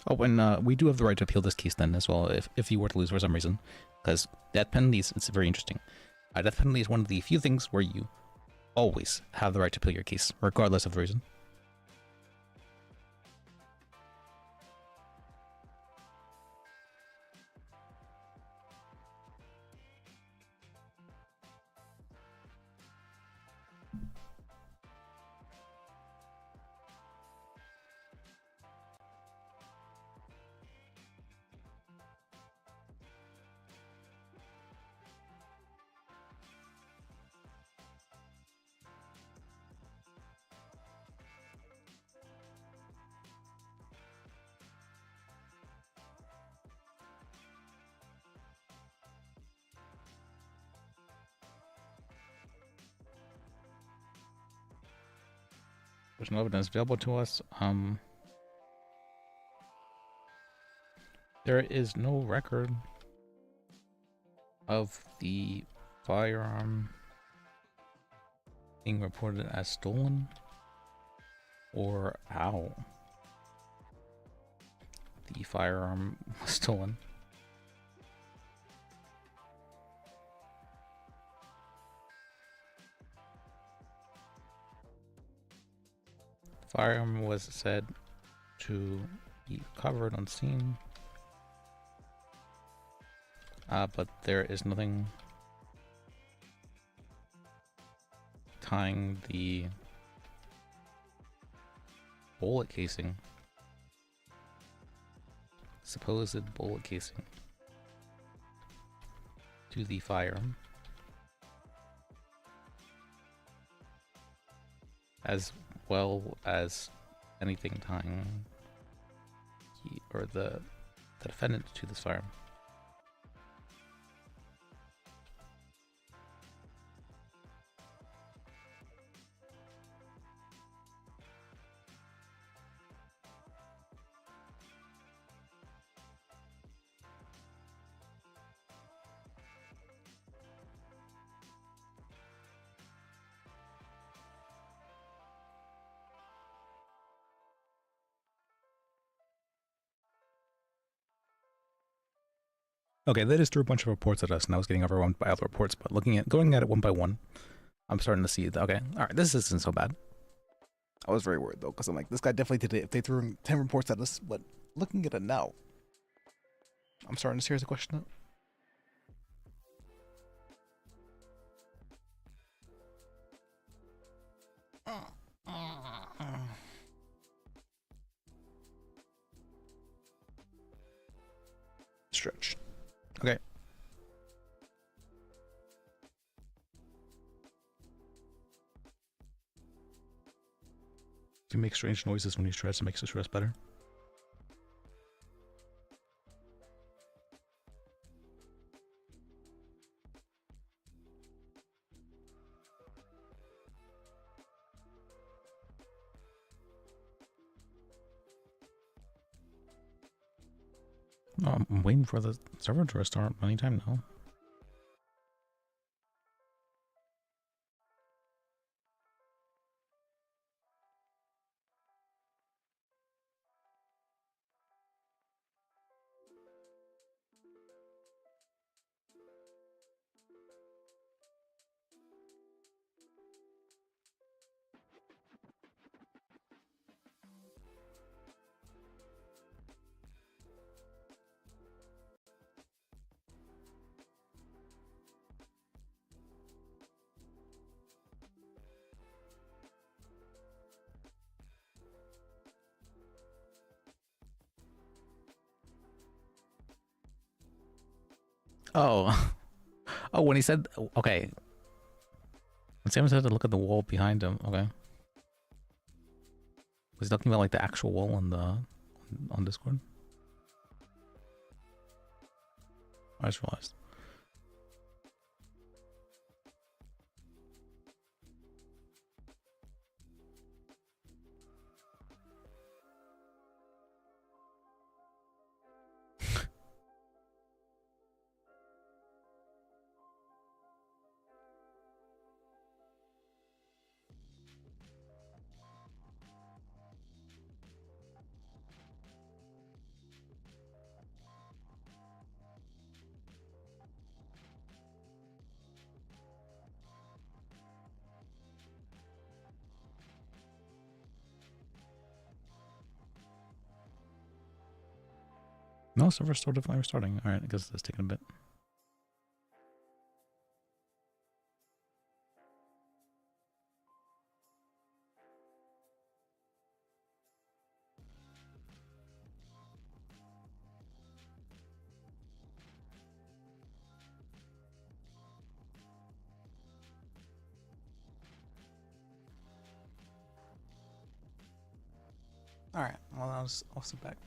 Oh, and we do have the right to appeal this case then as well, if you were to lose for some reason, because death penalties, it's very interesting. Death penalty is one of the few things where you always have the right to appeal your case, regardless of the reason. There's no evidence available to us. There is no record of the firearm being reported as stolen or how the firearm was stolen. The firearm was said to be covered on scene, but there is nothing tying the bullet casing, supposed bullet casing, to the firearm, as well as anything tying the defendant to this firearm. Okay, that is through a bunch of reports at us, and I was getting overwhelmed by other reports, but going at it one by one, I'm starting to see that, okay, alright, this isn't so bad. I was very worried though, because I'm like, this guy definitely did it if they threw 10 reports at us, but looking at it now, I'm starting to seriously question it. Stretch. Okay. If you make strange noises when you stress, it makes the stress better. Oh, I'm waiting for the server to restart anytime now. Oh. Oh, when he said, okay. When Sam said to look at the wall behind him, okay. Was he talking about like the actual wall on Discord? I just realized. No, server's still definitely restarting. Alright, I guess it's taking a bit. Alright, well, I'll sit back.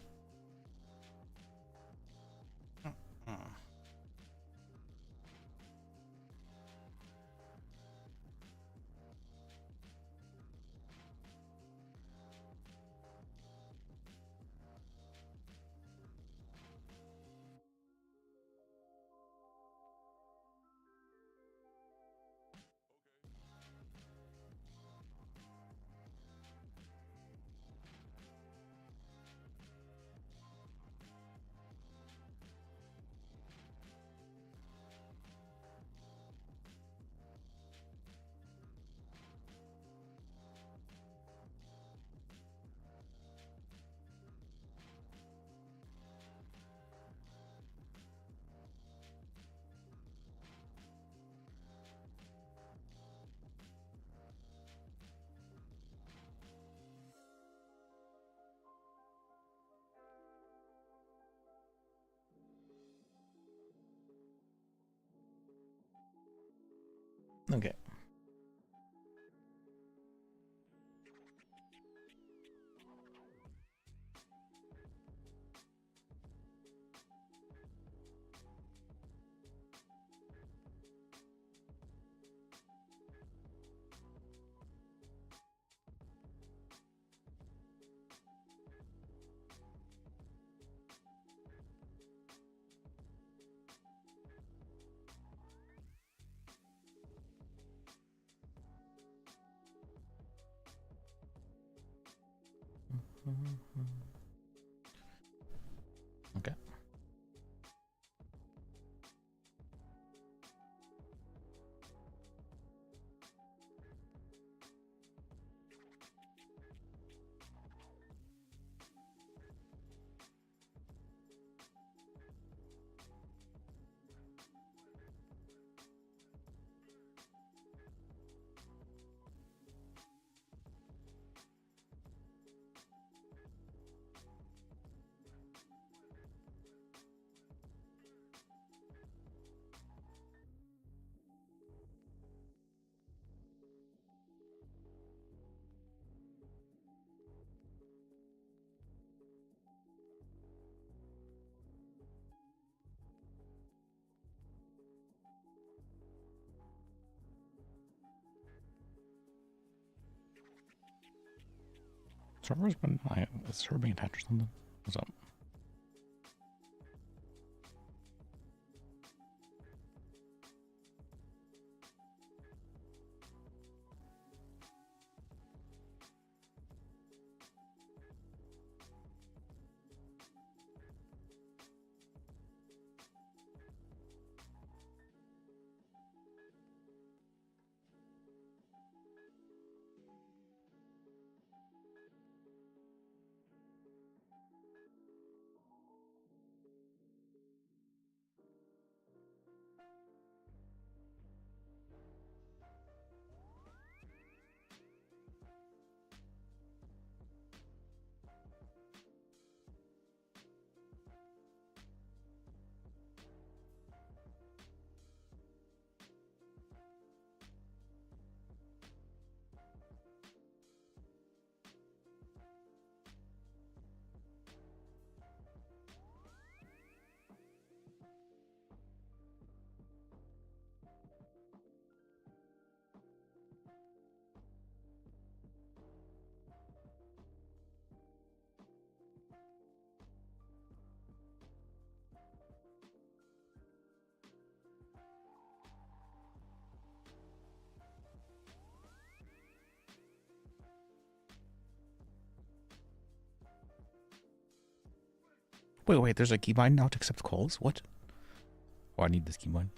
Okay. Okay. Server's been, is server being attached or something? What's up? Wait, there's a keybind now to accept calls? What? Oh, I need this keybind.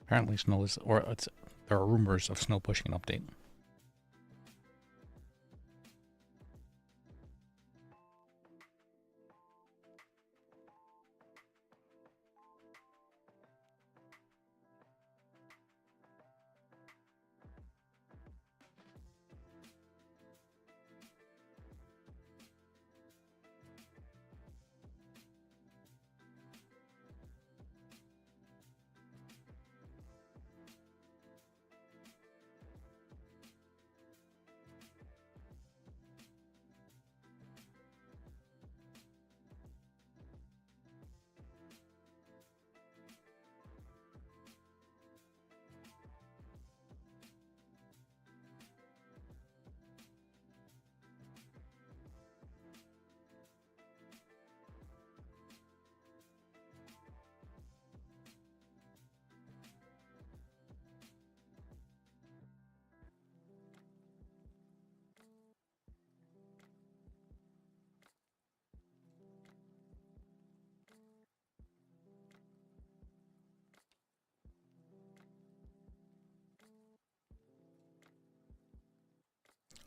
Apparently snow is, or it's, there are rumors of snow pushing an update.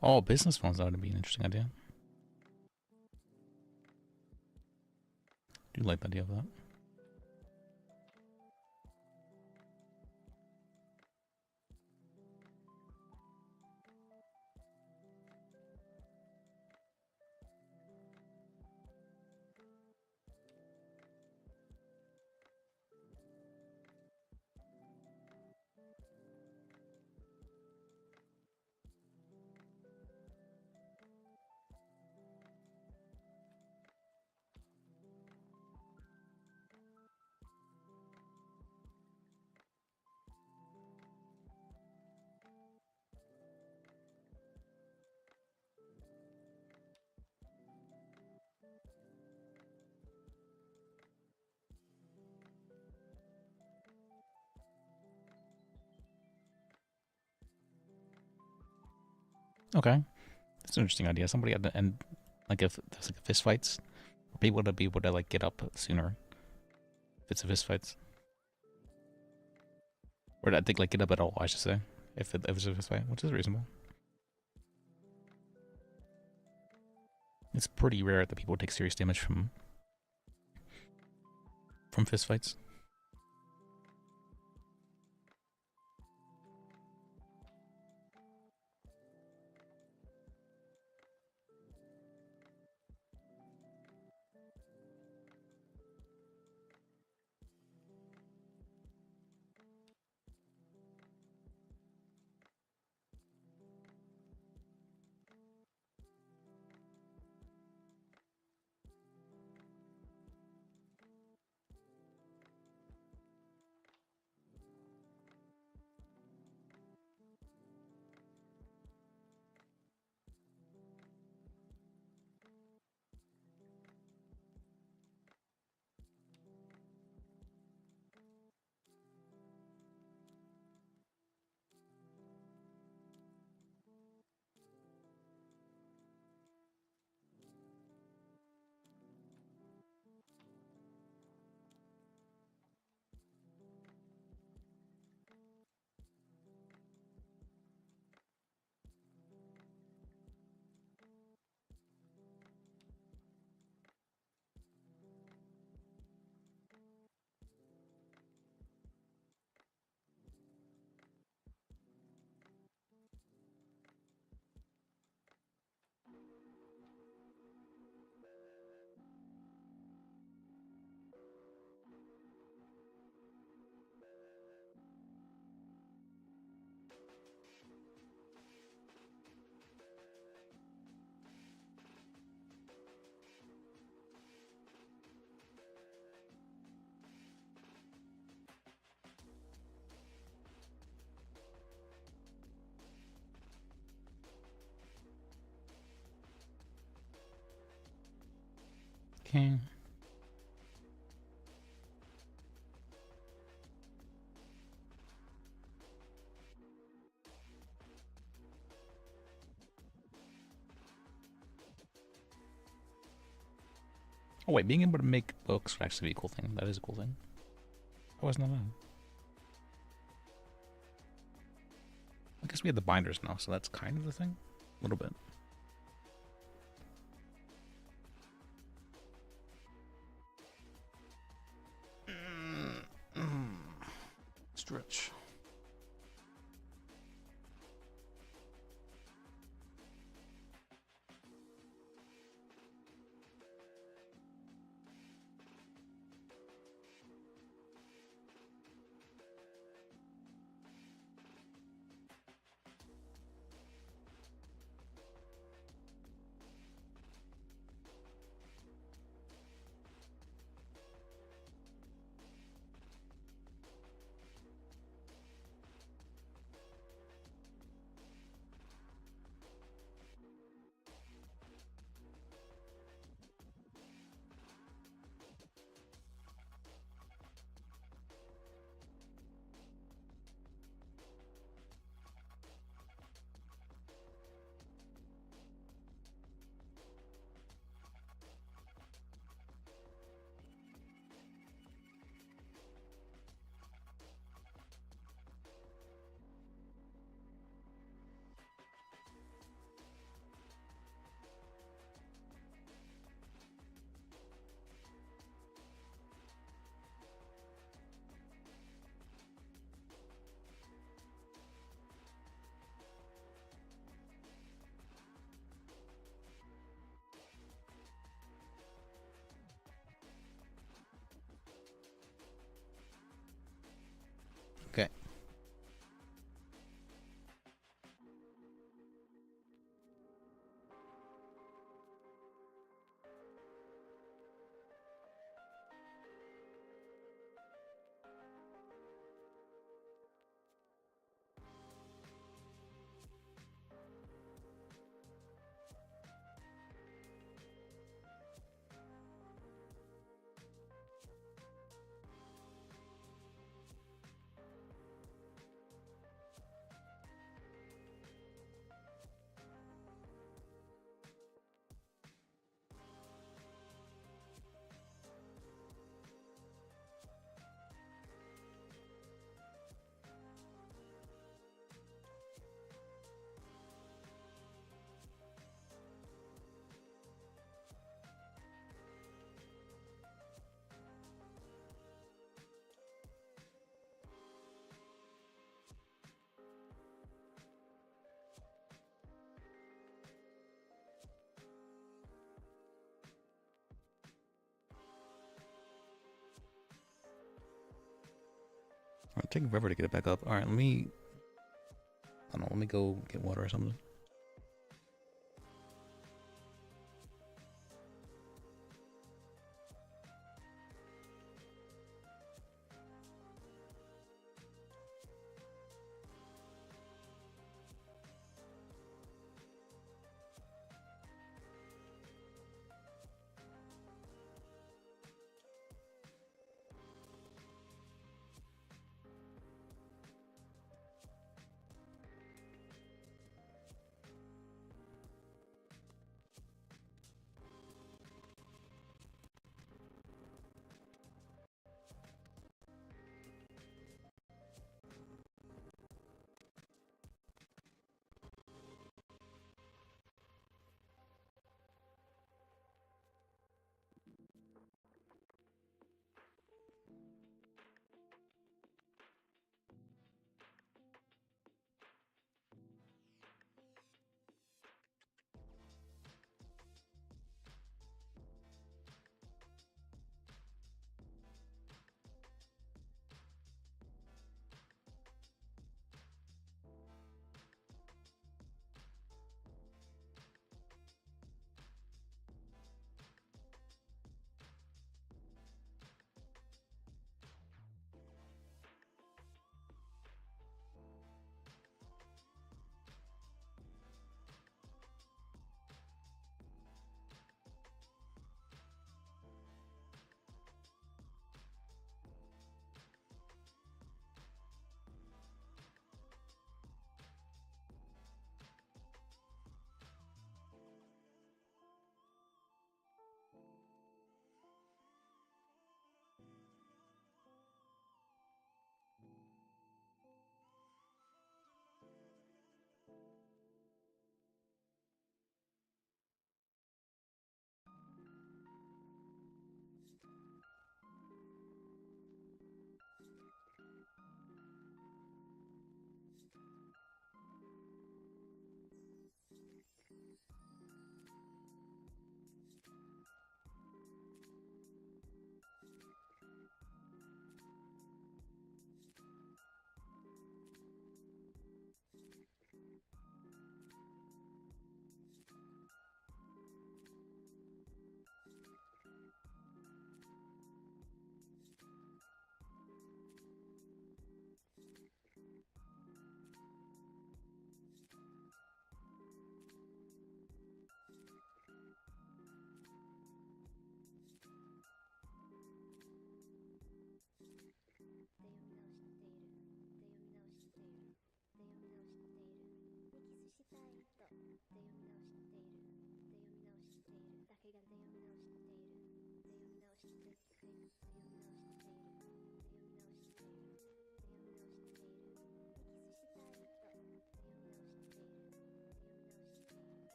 Oh, business phones, that would be an interesting idea. Do you like the idea of that? Okay, that's an interesting idea. Somebody at the end, like if there's like fist fights, people to be able to like get up sooner. If it's a fist fights, or I think like get up at all, I should say, if it's a fist fight, which is reasonable. It's pretty rare that people take serious damage from fist fights. Okay. Oh wait, being able to make books would actually be a cool thing. That is a cool thing. I wasn't know that. guess we have the binders now, so that's kind of the thing. A little bit. Stretch. Okay. It'll take forever to get it back up. Alright, let me... I don't know, let me go get water or something.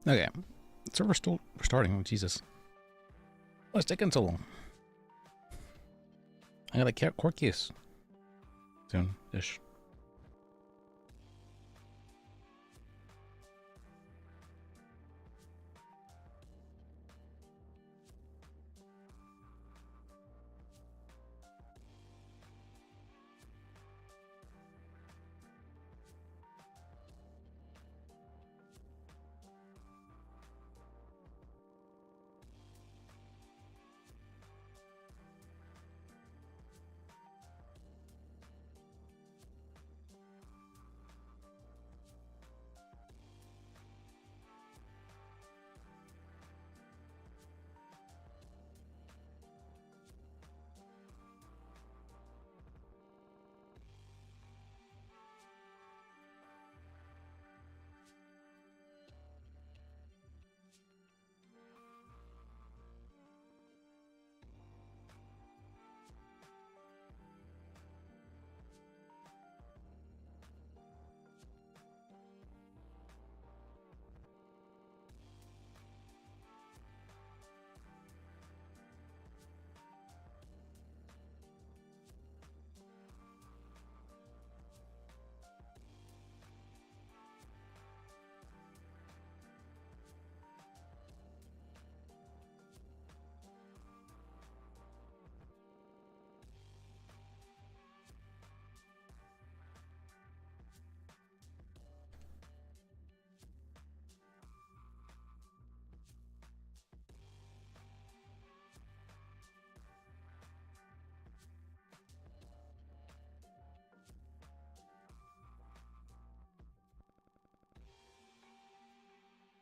Okay, so we're still starting. Jesus, what's taking so long? I got a court case soon-ish.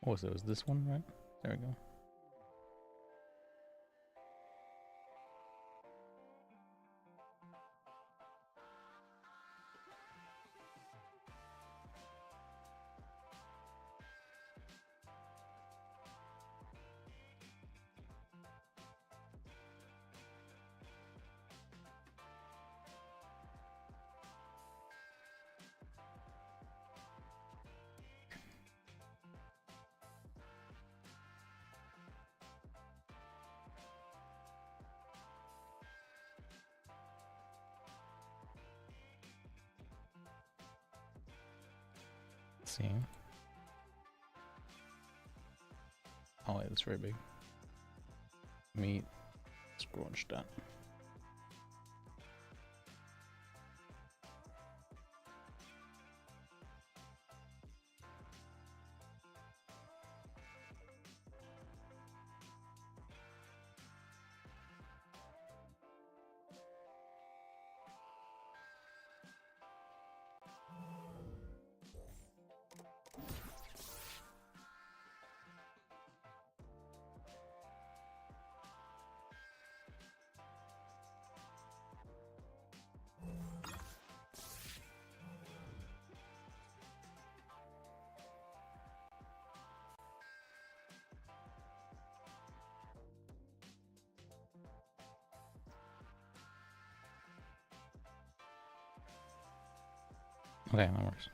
What was it? Was this one, right? There we go. Let's see. Oh wait, that's very big. Let me scrunch that. Okay, that works.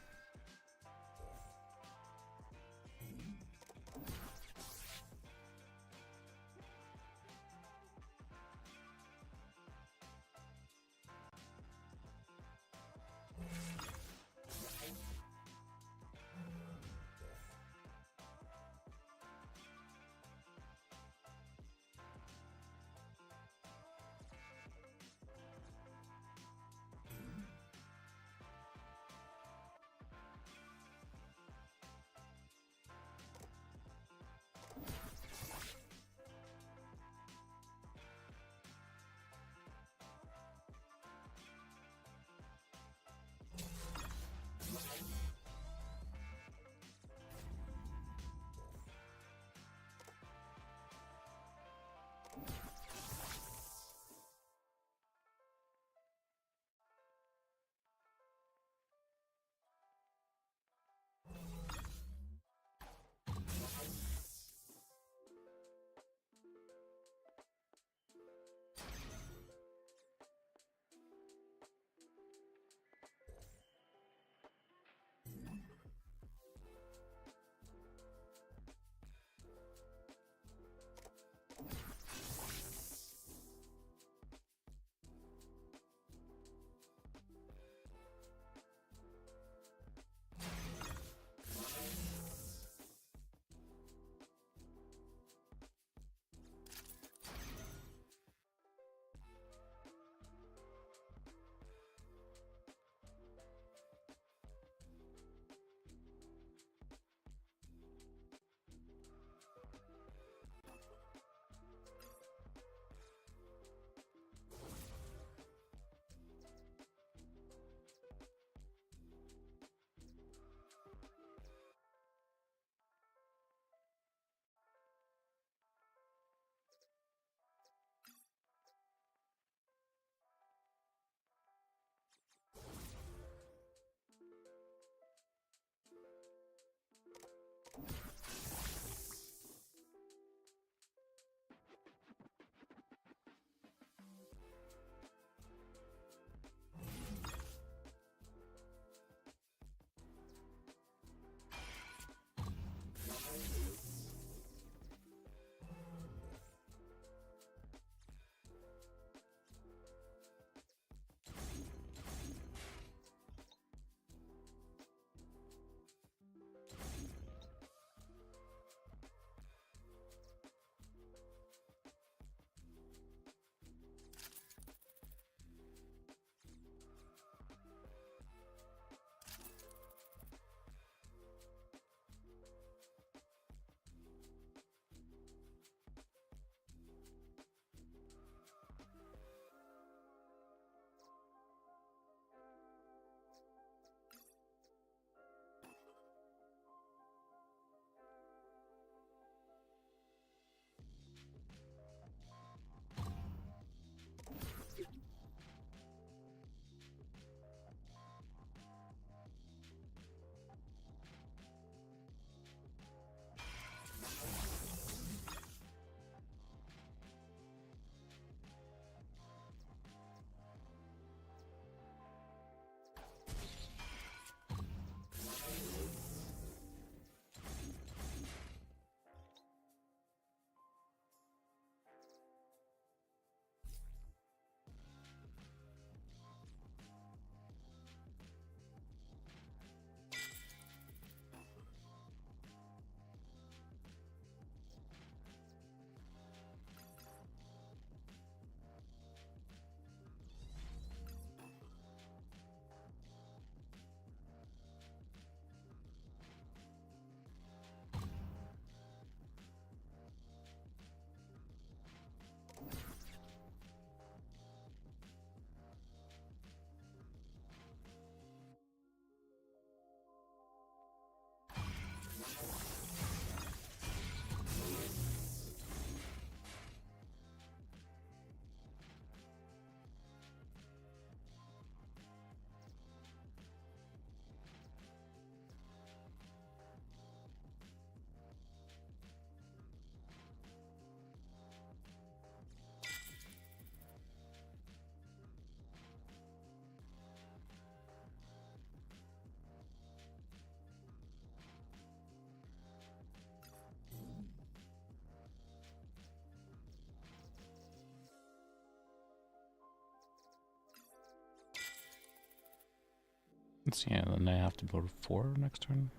Let's see, and then I have to go to 4 next turn.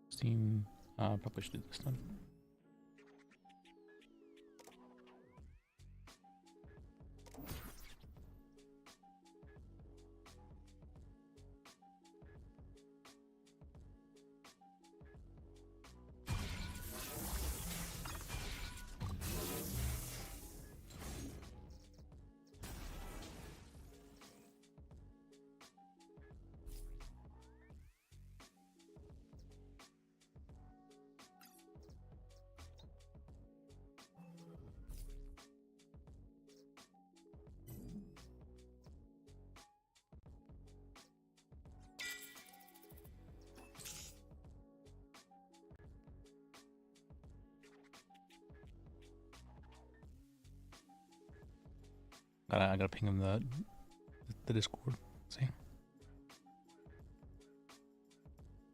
16. Probably should do this then. I gotta ping him the Discord. See?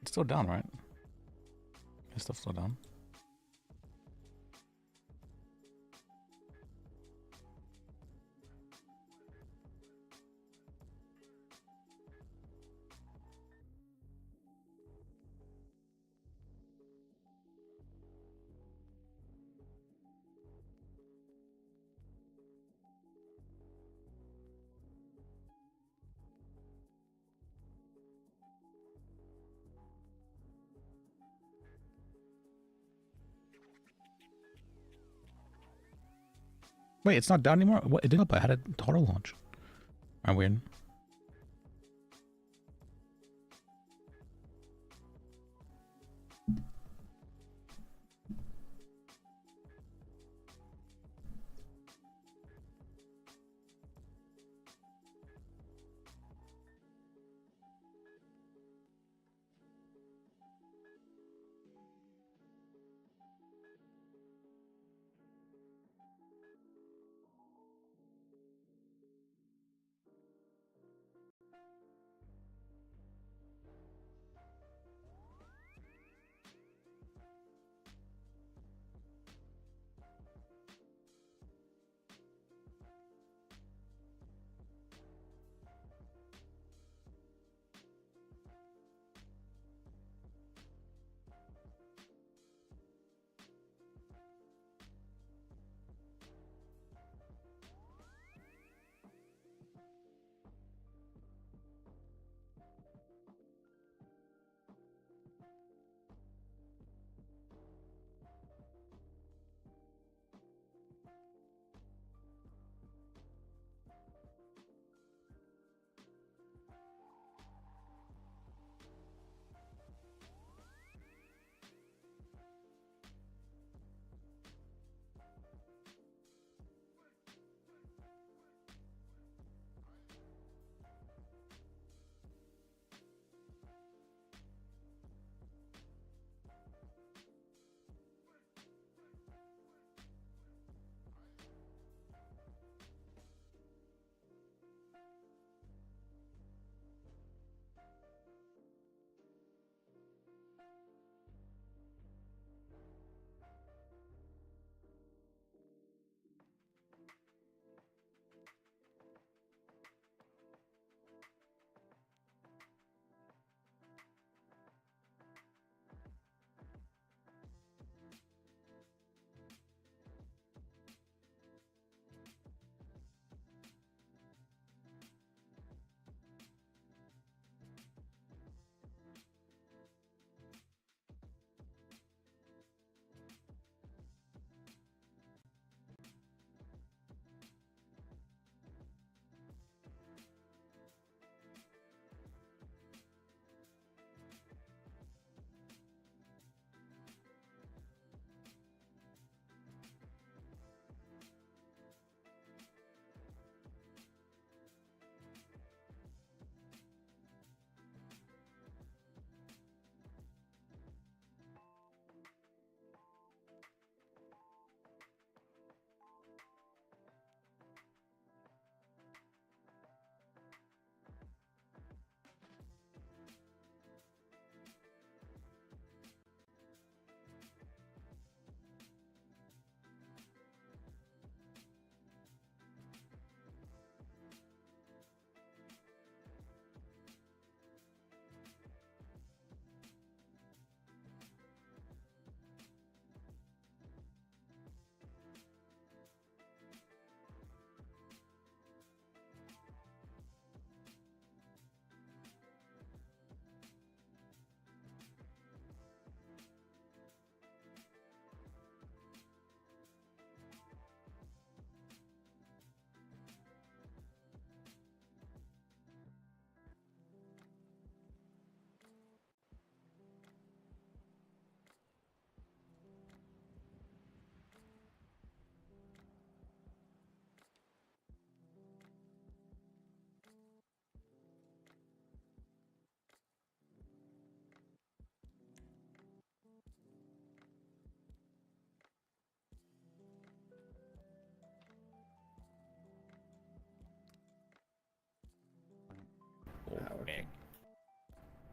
It's still down, right? His stuff's still down. Wait, it's not down anymore? What? It did up. I had it auto launch. Am I weird?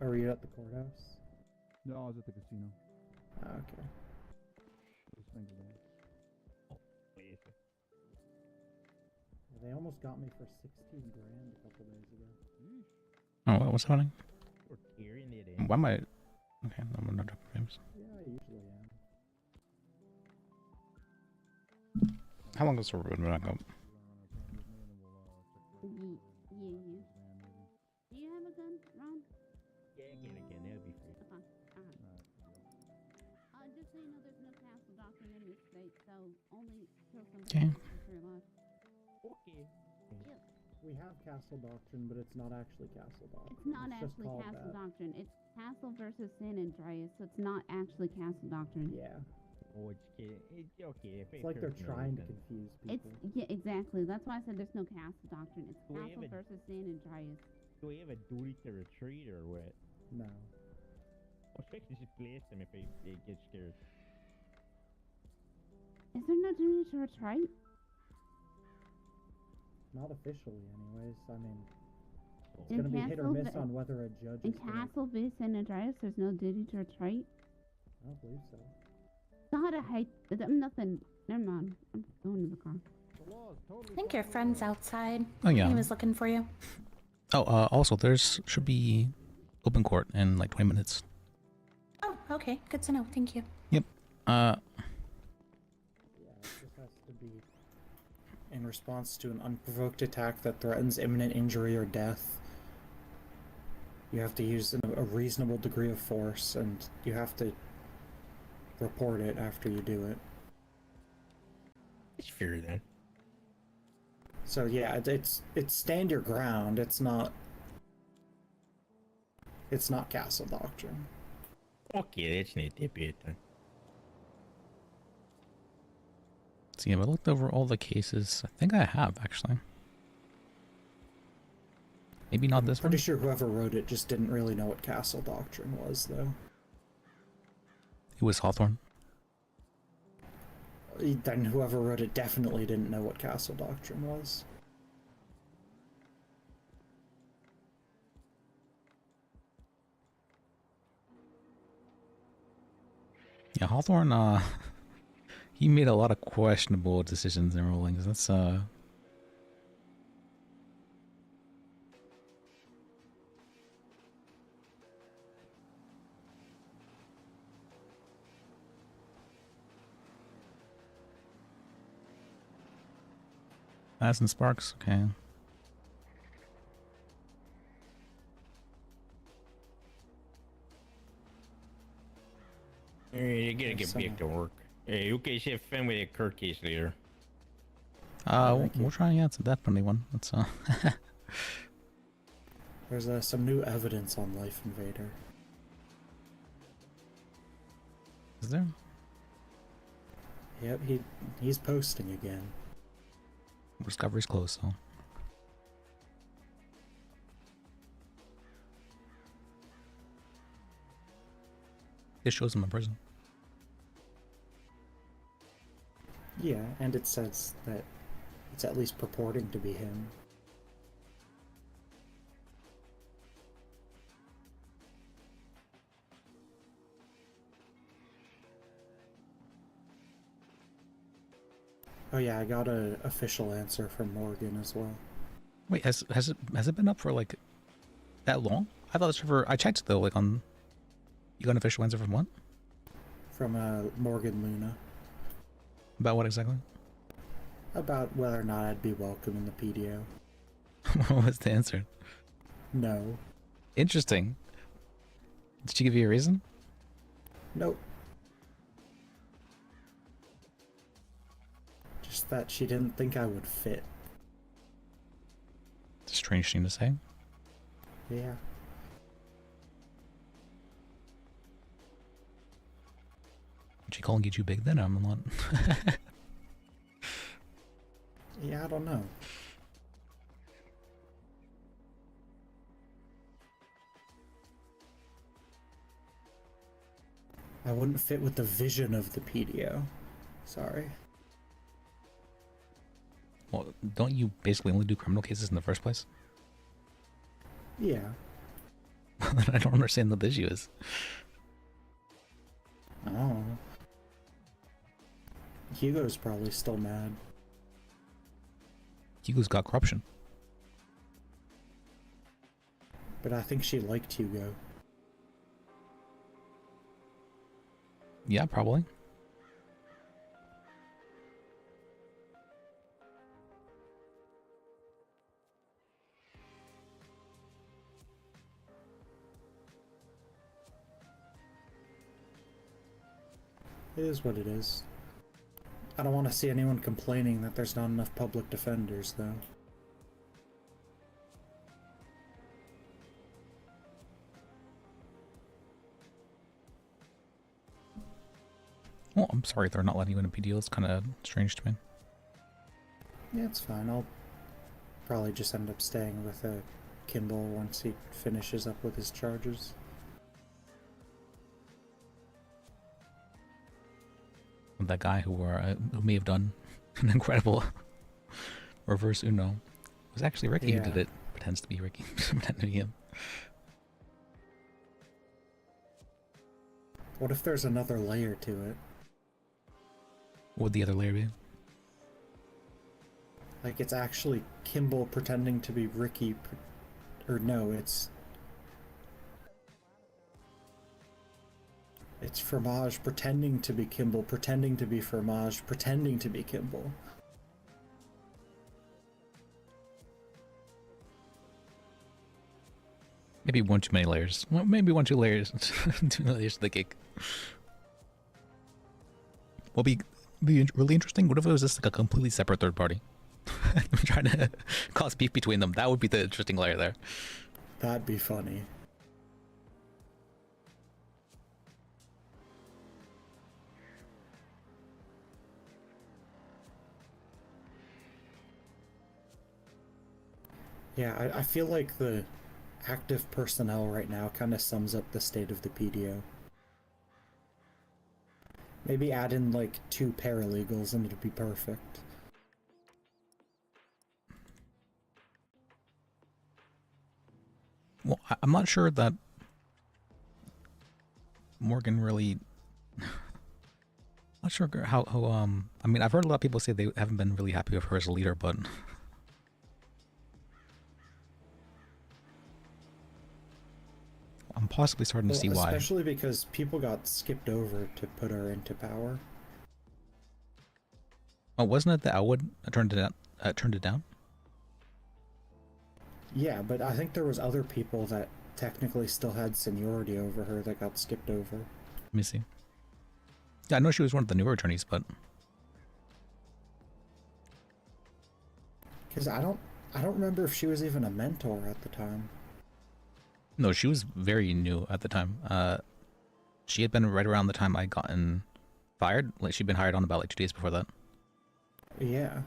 Are you at the courthouse? No, I was at the casino. Ah, okay. Those things are there. They almost got me for 16 grand a couple days ago. Oh, what's happening? We're tearing it in. Why am I? Okay, I'm not dropping frames. Yeah, I usually am. How long does the road back up? Yeah. Do you have a gun, Ron? Yeah, again, it'll be free. Okay. Just so you know, there's no castle doctrine in this state, so only kill somebody Okay. if you're alive. Okay. Yep. We have Castle Doctrine, but it's not actually Castle Doctrine. It's not just actually called castle that. doctrine. It's castle versus San Andreas, so it's not actually castle doctrine. Yeah. Oh, it's kidding. It's okay. It's like they're trying to confuse It's people. yeah, exactly. That's why I said there's no castle doctrine. It's Do we castle have a- versus San Andreas. Do we have a duty to retreat or what? No. I was just blast them if they get scared. Is there no duty to retreat? Not officially, anyways. I mean, it's In going to be hit or Castle miss Ve- on whether a judge In is gonna... Castle v. San Andreas, there's no duty to retreat. I don't believe so. God, I hate. I'm nothing. Never mind. I'm going to the car. I think your friend's outside. Oh yeah. He was looking for you. Oh, also should be open court in like 20 minutes. Oh, okay. Good to know. Thank you. Yep. Yeah, it just has to be in response to an unprovoked attack that threatens imminent injury or death. You have to use a reasonable degree of force, and you have to report it after you do it. It's fair then. So yeah, it's stand your ground. It's not Castle Doctrine. Okay, that's not that bad then. See, I looked over all the cases. I think I have actually. Maybe not this one. Pretty sure whoever wrote it just didn't really know what Castle Doctrine was, though. It was Hawthorne. Then whoever wrote it definitely didn't know what Castle Doctrine was. Yeah, Hawthorne. He made a lot of questionable decisions and rulings. That's Madison Sparks. Okay. Hey, you gotta get back to work. Hey, you guys have fun with that Kirk case later. We'll try. Yeah, it's a death penalty one. That's There's some new evidence on Life Invader. Is there? Yep, he's posting again. Discovery's close, so. It shows him in prison. Yeah, and it says that it's at least purporting to be him. Oh yeah, I got an official answer from Morgan as well. Wait, has it been up for like that long? I thought this I checked though, like on. You got an official answer from what? From Morgan Luna. About what exactly? About whether or not I'd be welcome in the PDO. What was the answer? No. Interesting. Did she give you a reason? Nope. Just that she didn't think I would fit. It's a strange thing to say. Yeah. Is she calling you too big then? I'm not. Yeah, I don't know. I wouldn't fit with the vision of the PDO. Sorry. Well, don't you basically only do criminal cases in the first place? Yeah. I don't understand what the issue is. Oh. Hugo's probably still mad. Hugo's got corruption. But I think she liked Hugo. Yeah, probably. It is what it is. I don't want to see anyone complaining that there's not enough public defenders, though. Well, I'm sorry they're not letting you in a PDO. It's kind of strange to me. Yeah, it's fine. I'll probably just end up staying with Kimball once he finishes up with his charges. That guy who may have done an incredible reverse Uno was actually Ricky who did it. Pretends to be Ricky. Pretends to be him. What if there's another layer to it? What would the other layer be? Like, it's actually Kimball pretending to be Ricky, or no, it's Fromage pretending to be Kimball, pretending to be Fromage, pretending to be Kimball. Maybe one too many layers. Well, maybe one too layers. Too many layers to the cake. What'll be really interesting? What if it was just like a completely separate third party? I'm trying to cause beef between them. That would be the interesting layer there. That'd be funny. Yeah, I feel like the active personnel right now kind of sums up the state of the PDO. Maybe add in like 2 paralegals and it'd be perfect. Well, I'm not sure that Morgan really... Not sure how I mean, I've heard a lot of people say they haven't been really happy with her as a leader, but... I'm possibly starting to see why. Especially because people got skipped over to put her into power. Oh, wasn't it that Elwood turned it down? Yeah, but I think there was other people that technically still had seniority over her that got skipped over. Let me see. Yeah, I know she was one of the newer attorneys, but... Because I don't remember if she was even a mentor at the time. No, she was very new at the time. She had been right around the time I gotten fired. Like, she'd been hired on about like 2 days before that. Yeah.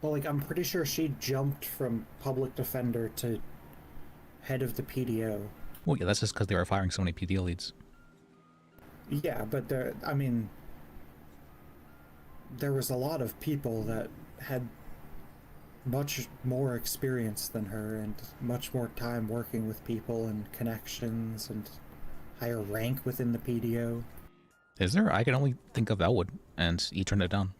Well, like, I'm pretty sure she jumped from public defender to head of the PDO. Well, yeah, that's just because they were firing so many PDO leads. Yeah, but I mean, there was a lot of people that had much more experience than her and much more time working with people and connections and higher rank within the PDO. Is there? I can only think of Elwood, and he turned it down.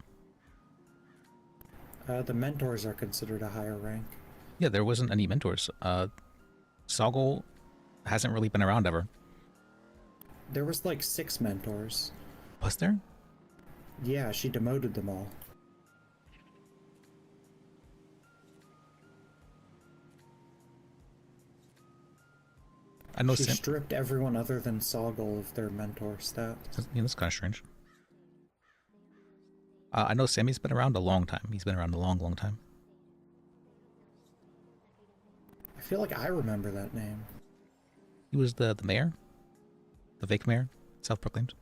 The mentors are considered a higher rank. Yeah, there wasn't any mentors. Soggle hasn't really been around ever. There was like 6 mentors. Was there? Yeah, she demoted them all. I know she stripped everyone other than Soggle of their mentor stats. Yeah, that's kind of strange. I know Sammy's been around a long time. He's been around a long, long time. I feel like I remember that name. He was the mayor? The fake mayor? Self-proclaimed?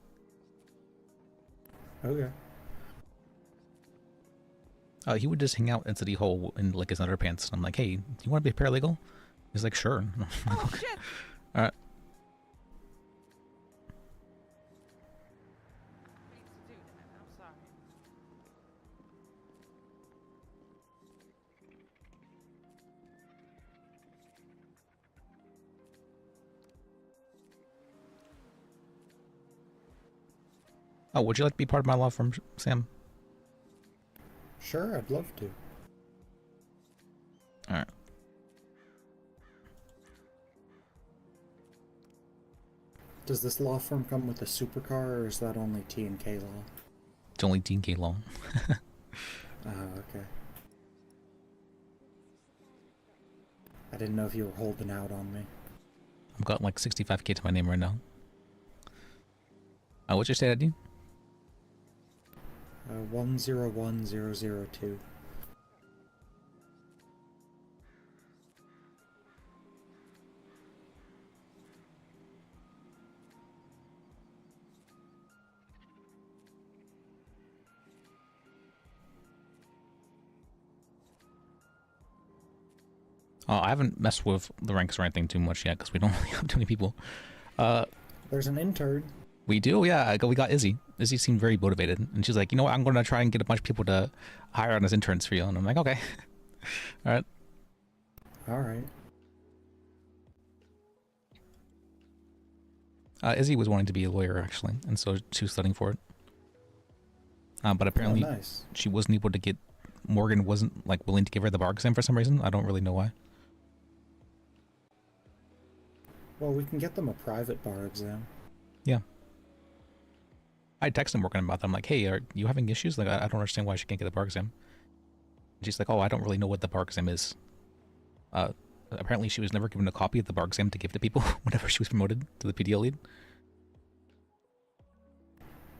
Okay. He would just hang out in City Hall in like his underpants. I'm like, hey, do you want to be a paralegal? He's like, sure. Oh shit! Alright. Oh, would you like to be part of my law firm, Sam? Sure, I'd love to. All right. Does this law firm come with a supercar, or is that only T&K law? It's only DK law. Oh, okay. I didn't know if you were holding out on me. I've got like 65k to my name right now. What's your state ID? 101002. I haven't messed with the ranks or anything too much yet because we don't really have too many people. There's an intern. We do, yeah. We got Izzy. Izzy seemed very motivated, and she's like, you know what? I'm going to try and get a bunch of people to hire on as interns for you. And I'm like, okay, all right. All right. Izzy was wanting to be a lawyer actually, and so she was studying for it. But apparently, nice. she wasn't able to get. Morgan wasn't like willing to give her the bar exam for some reason. I don't really know why. Well, we can get them a private bar exam. Yeah. I texted Morgan about that. I'm like, hey, are you having issues? Like, I don't understand why she can't get the bar exam. And she's like, oh, I don't really know what the bar exam is. Apparently she was never given a copy of the bar exam to give to people whenever she was promoted to the PDL lead.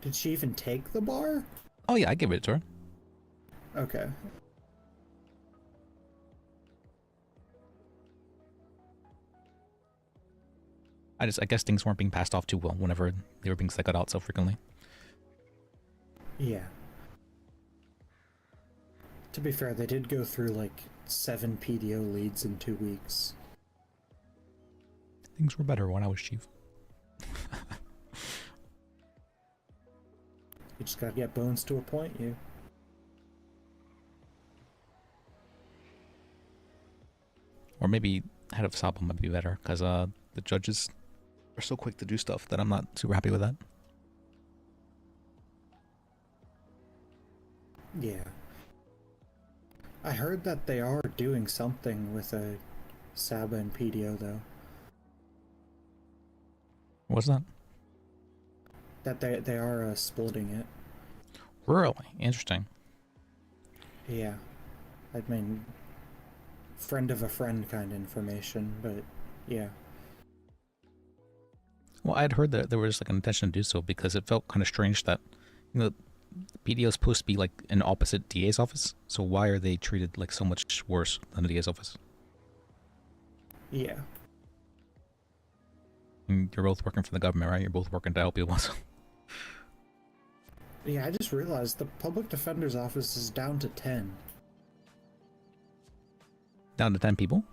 Did she even take the bar? Oh yeah, I gave it to her. Okay. I guess things weren't being passed off too well whenever they were being cycled out so frequently. Yeah. To be fair, they did go through like 7 PDO leads in 2 weeks. Things were better when I was chief. You just gotta get Bones to appoint you. Or maybe head of Saba might be better, because the judges are so quick to do stuff that I'm not super happy with that. Yeah. I heard that they are doing something with a Saba and PDO though. What's that? That they are splitting it. Really? Interesting. Yeah. I mean, friend of a friend kind of information, but yeah. Well, I'd heard that there was like an intention to do so because it felt kind of strange that, you know, PDO is supposed to be like an opposite DA's office, so why are they treated like so much worse than the DA's office? Yeah. And you're both working for the government, right? You're both working to help people. Yeah, I just realized the public defender's office is down to 10. Down to 10 people?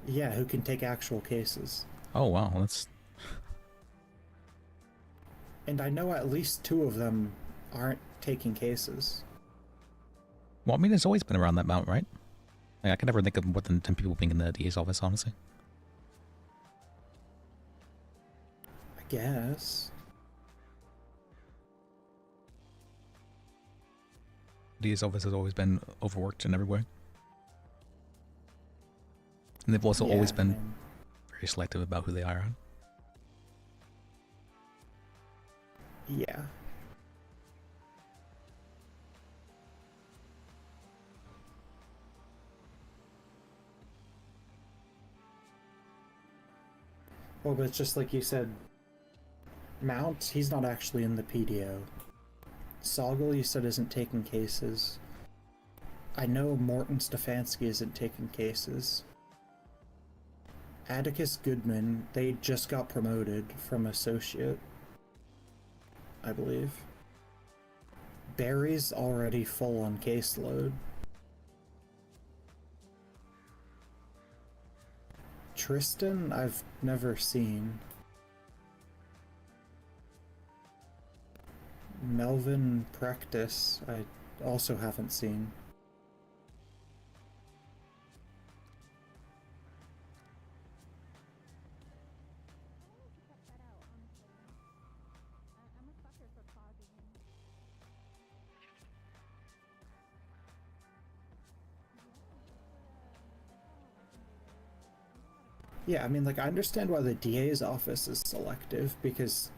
Yeah, who can take actual cases. Oh wow, that's... And I know at least 2 of them aren't taking cases. Well, I mean, it's always been around that amount, right? Like, I can never think of more than 10 people being in the DA's office, honestly. I guess. DA's office has always been overworked in every way. And they've also always been very selective about who they hire on. Yeah. Well, but it's just like you said, Mount, he's not actually in the PDO. Soggle, you said, isn't taking cases. I know Morton Stefanski isn't taking cases. Atticus Goodman, they just got promoted from associate, I believe. Barry's already full on caseload. Tristan, I've never seen. Melvin Practice, I also haven't seen. Yeah, I mean, like, I understand why the DA's office is selective, because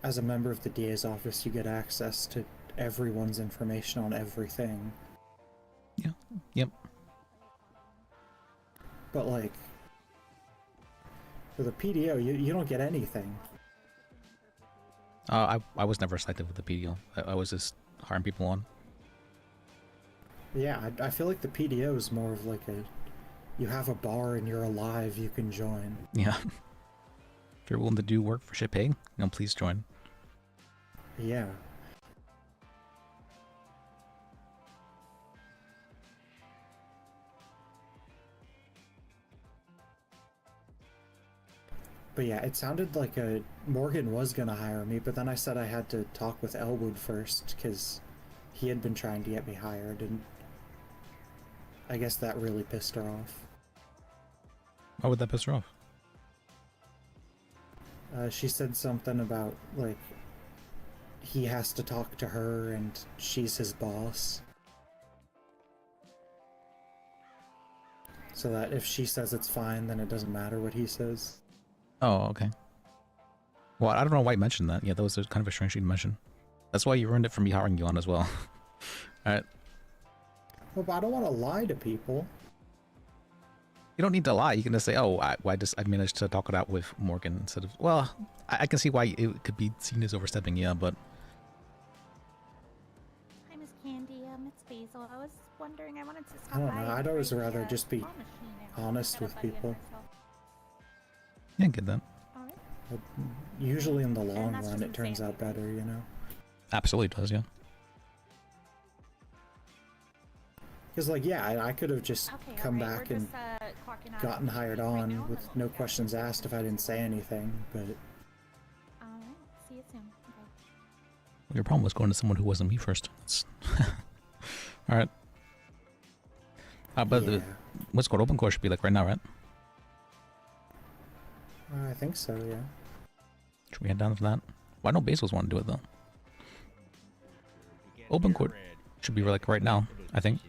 as a member of the DA's office, you get access to everyone's information on everything. Yeah. Yep. But, like, for the PDO, you don't get anything. I was never selective with the PDL. I was just hiring people on. Yeah, I feel like the PDO is more of like a, you have a bar and you're alive, you can join. Yeah. If you're willing to do work for shit pay, please join. Yeah. But yeah, it sounded like Morgan was gonna hire me, but then I said I had to talk with Elwood first, because he had been trying to get me hired, and I guess that really pissed her off. Why would that piss her off? She said something about, like, he has to talk to her and she's his boss. So that if she says it's fine, then it doesn't matter what he says. Oh, okay. Well, I don't know why you mentioned that. Yeah, that was kind of a strange thing to mention. That's why you ruined it for me hiring you on as well. Alright. Well, but I don't want to lie to people. You don't need to lie. You can just say, oh, I managed to talk it out with Morgan instead of... Well, I can see why it could be seen as overstepping, yeah, but... Hi, Miss Candy. It's Basil. I was wondering, I wanted to stop I don't by know. and I'd always try the, rather just be claw machine and honest get a with buddy of people. myself. Yeah, I get that. Alright. But usually in the long that's run, just it turns insanity, out better, you know? Absolutely does, yeah. Because, like, yeah, I could have just Okay, come alright, back we're and just, clocking out gotten hired right on now, with and then no we'll questions asked if I didn't say anything, but Alright, see you soon. Okay. Your problem was going to someone who wasn't me first. That's... Alright. But yeah, what's called open core should be like right now, right? I think so, yeah. Should we head down for that? Well, I know Basil's want to do it though. Open court should be like right now, I think.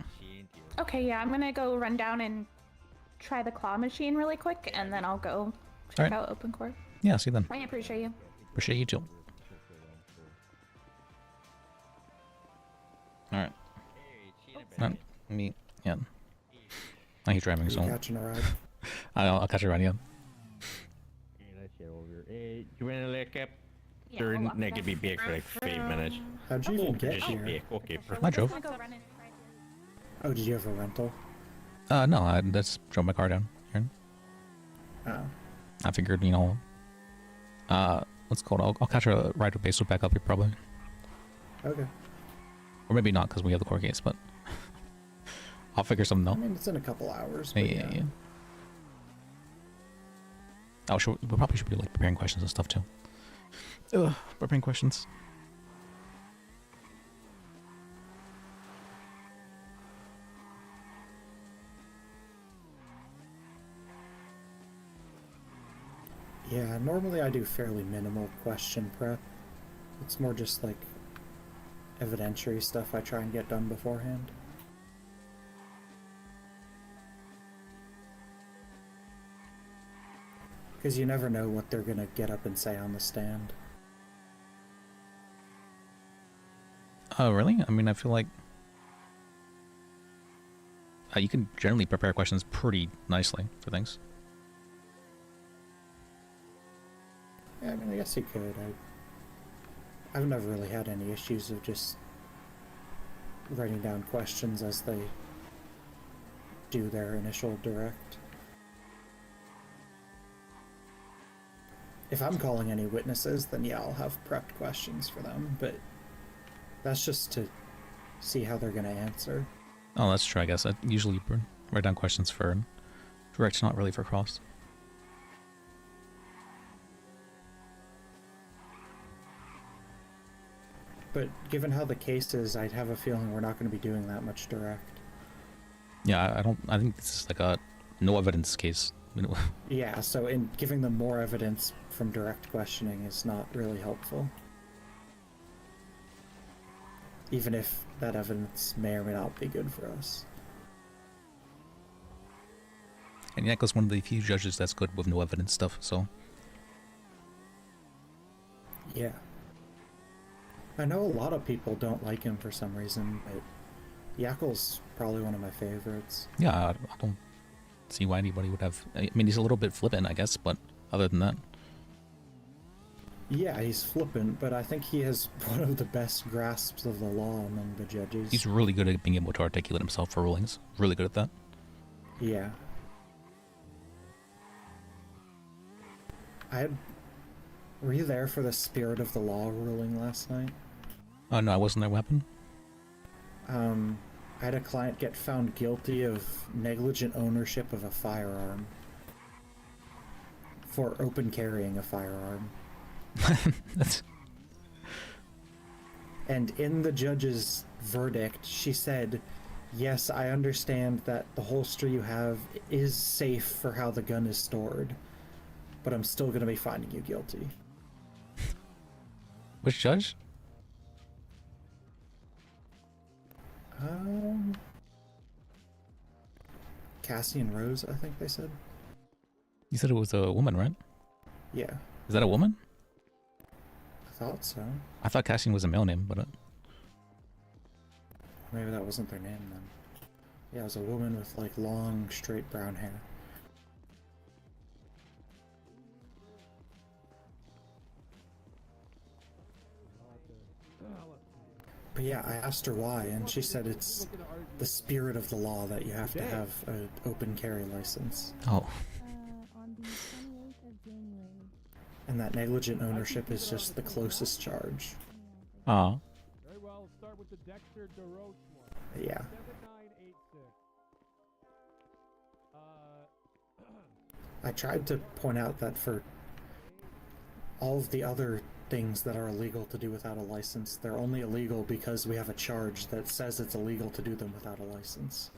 Okay, yeah, I'm gonna go run down and try the claw machine really quick, and then I'll go check Alright. out Open Core. Yeah, see you then. I appreciate you. Appreciate you too. Alright. Let me, yeah. I hate driving, Are you so catching a ride? I'll catch you around, yeah. You wanna look up? Yeah, They're hold on. not gonna be big for like 5 minutes. How'd you even get Just here? big, okay, I drove. I'm gonna go run and try to... Oh, did you have a rental? No, I just drove my car down here. Oh. I figured, what's it called? I'll catch a ride with Basil back up here probably. Okay. Or maybe not because we have the court case, but I'll figure something I out. mean, it's in a couple hours, Yeah, but yeah. Oh, sure. We probably should be like preparing questions and stuff too. Ugh, preparing questions. Yeah, normally I do fairly minimal question prep. It's more just like evidentiary stuff I try and get done beforehand. Because you never know what they're gonna get up and say on the stand. Oh, really? I mean, I feel like you can generally prepare questions pretty nicely for things. Yeah, I mean, I guess you could. I've never really had any issues of just writing down questions as they do their initial direct. If I'm calling any witnesses, then yeah, I'll have prepped questions for them, but that's just to see how they're going to answer. Oh, that's true, I guess. I usually write down questions for direct, not really for cross. But given how the case is, I'd have a feeling we're not going to be doing that much direct. Yeah, I think this is like a no evidence case. Yeah, so in giving them more evidence from direct questioning is not really helpful. Even if that evidence may or may not be good for us. And Yanko's one of the few judges that's good with no evidence stuff, so... Yeah. I know a lot of people don't like him for some reason, but Yakkel's probably one of my favorites. Yeah, I don't see why anybody would have... I mean, he's a little bit flippant, I guess, but other than that... Yeah, he's flippant, but I think he has one of the best grasps of the law among the judges. He's really good at being able to articulate himself for rulings. Really good at that. Yeah. Were you there for the Spirit of the Law ruling last night? Oh, no, I wasn't there, weapon. I had a client get found guilty of negligent ownership of a firearm. For open carrying a firearm. That's... And in the judge's verdict, she said, yes, I understand that the holster you have is safe for how the gun is stored, but I'm still going to be finding you guilty. Which judge? Cassian Rose, I think they said. You said it was a woman, right? Yeah, Is that a woman? I thought so. I thought Cassian was a male name, but... Maybe that wasn't their name then. Yeah, it was a woman with like long, straight brown hair. But yeah, I asked her why, and she said it's the spirit of the law that you have to have an open carry license. Oh. On the 28th of January. And that negligent ownership is just the closest charge. Aw. Very well, let's start with the Dexter DeRoche one. Yeah. 7986. I tried to point out that for all of the other things that are illegal to do without a license, they're only illegal because we have a charge that says it's illegal to do them without a license.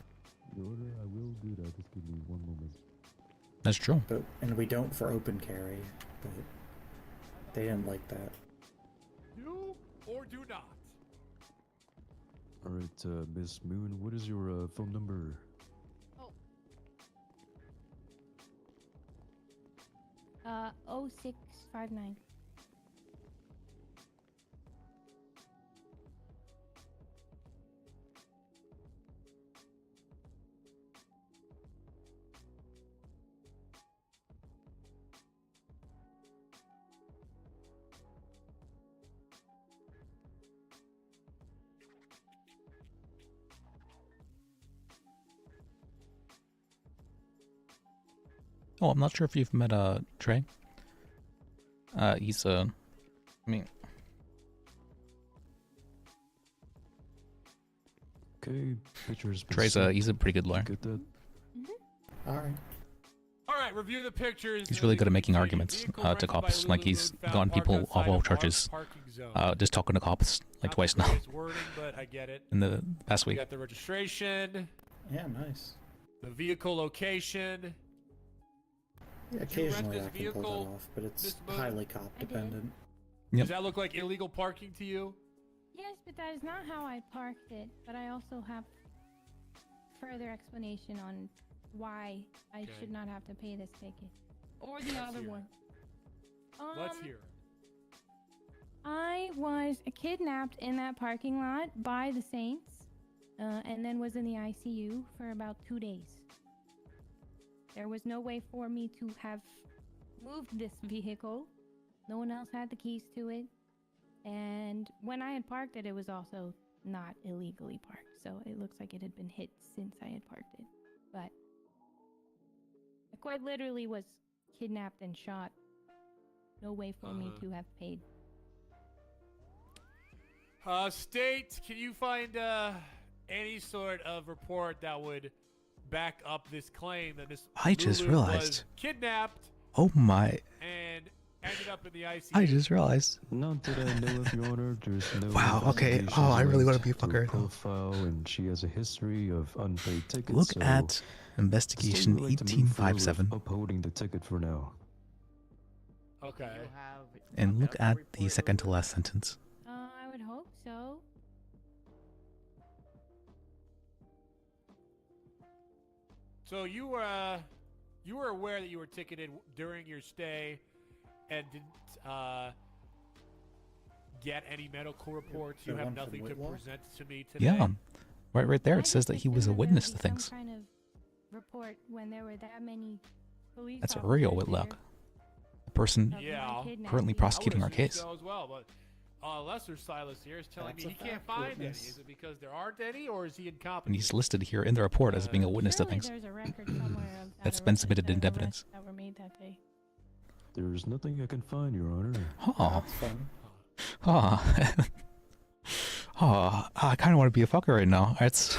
Your order, I will do that. Just give me one moment. That's true. And we don't for open carry, but they didn't like that. Do or do not? Alright, Miss Moon, what is your phone number? Oh. 0659. Oh, I'm not sure if you've met, Trey. He's, I mean... Okay, pictures. Trey's, he's a pretty good lawyer. Get that? Alright. Alright, review the pictures. He's really good at making arguments, to cops. Like, he's gotten people off all charges, just talking to cops, like, twice now. Wording, but I get it. In the past We week. got the registration, Yeah, nice. the vehicle location. Yeah, Did you rent occasionally this I can pull vehicle that off, but it's this month? highly cop dependent. Yep. Does that look like illegal parking to you? Yes, but that is not how I parked it. But I also have further explanation on why I Okay. should not have to pay this ticket. Or the other hear one. Let's hear it. I was kidnapped in that parking lot by the Saints, and then was in the ICU for about 2 days. There was no way for me to have moved this vehicle. No one else had the keys to it. And when I had parked it, it was also not illegally parked. So it looks like it had been hit since I had parked it. But I quite literally was kidnapped and shot. No way for me to have paid. State, can you find any sort of report that would back up this claim that Miss I just Lulu realized. was kidnapped Oh my... and ended up in the ICU? I just realized. Not that I know of, Your Honor. There's no Wow, okay. investigations Oh, I really wanna linked be a to fucker. Profile, and she has a history of unpaid tickets. Look so at the state investigation would like to move forward with 1857. upholding the ticket for now. Okay. And look at the second to last sentence. I would hope so. So you You were aware that you were ticketed during your stay and didn't get any medical reports. You The have one from nothing to Whitlaw? present to me today. Yeah. Right there. I It says just that he was a assumed there witness would to be things. Some kind of report when there were that many police That's officers Uriel Whitlock, there the person of my Yeah. kidnapping. currently prosecuting I our would assume case. so as well, but Lesser Silas here is telling That's me a he can't fact, find any. witness. Is it because there aren't any, or is he incompetent? And he's listed here in the report as being a witness to Surely things. there's a record somewhere of That's that been arrest- submitted in that evidence. arrests that were made that day. There's nothing I can find, Your Honor. Oh. That's fun. Oh. Oh, I kind of want to be a fucker right now. It's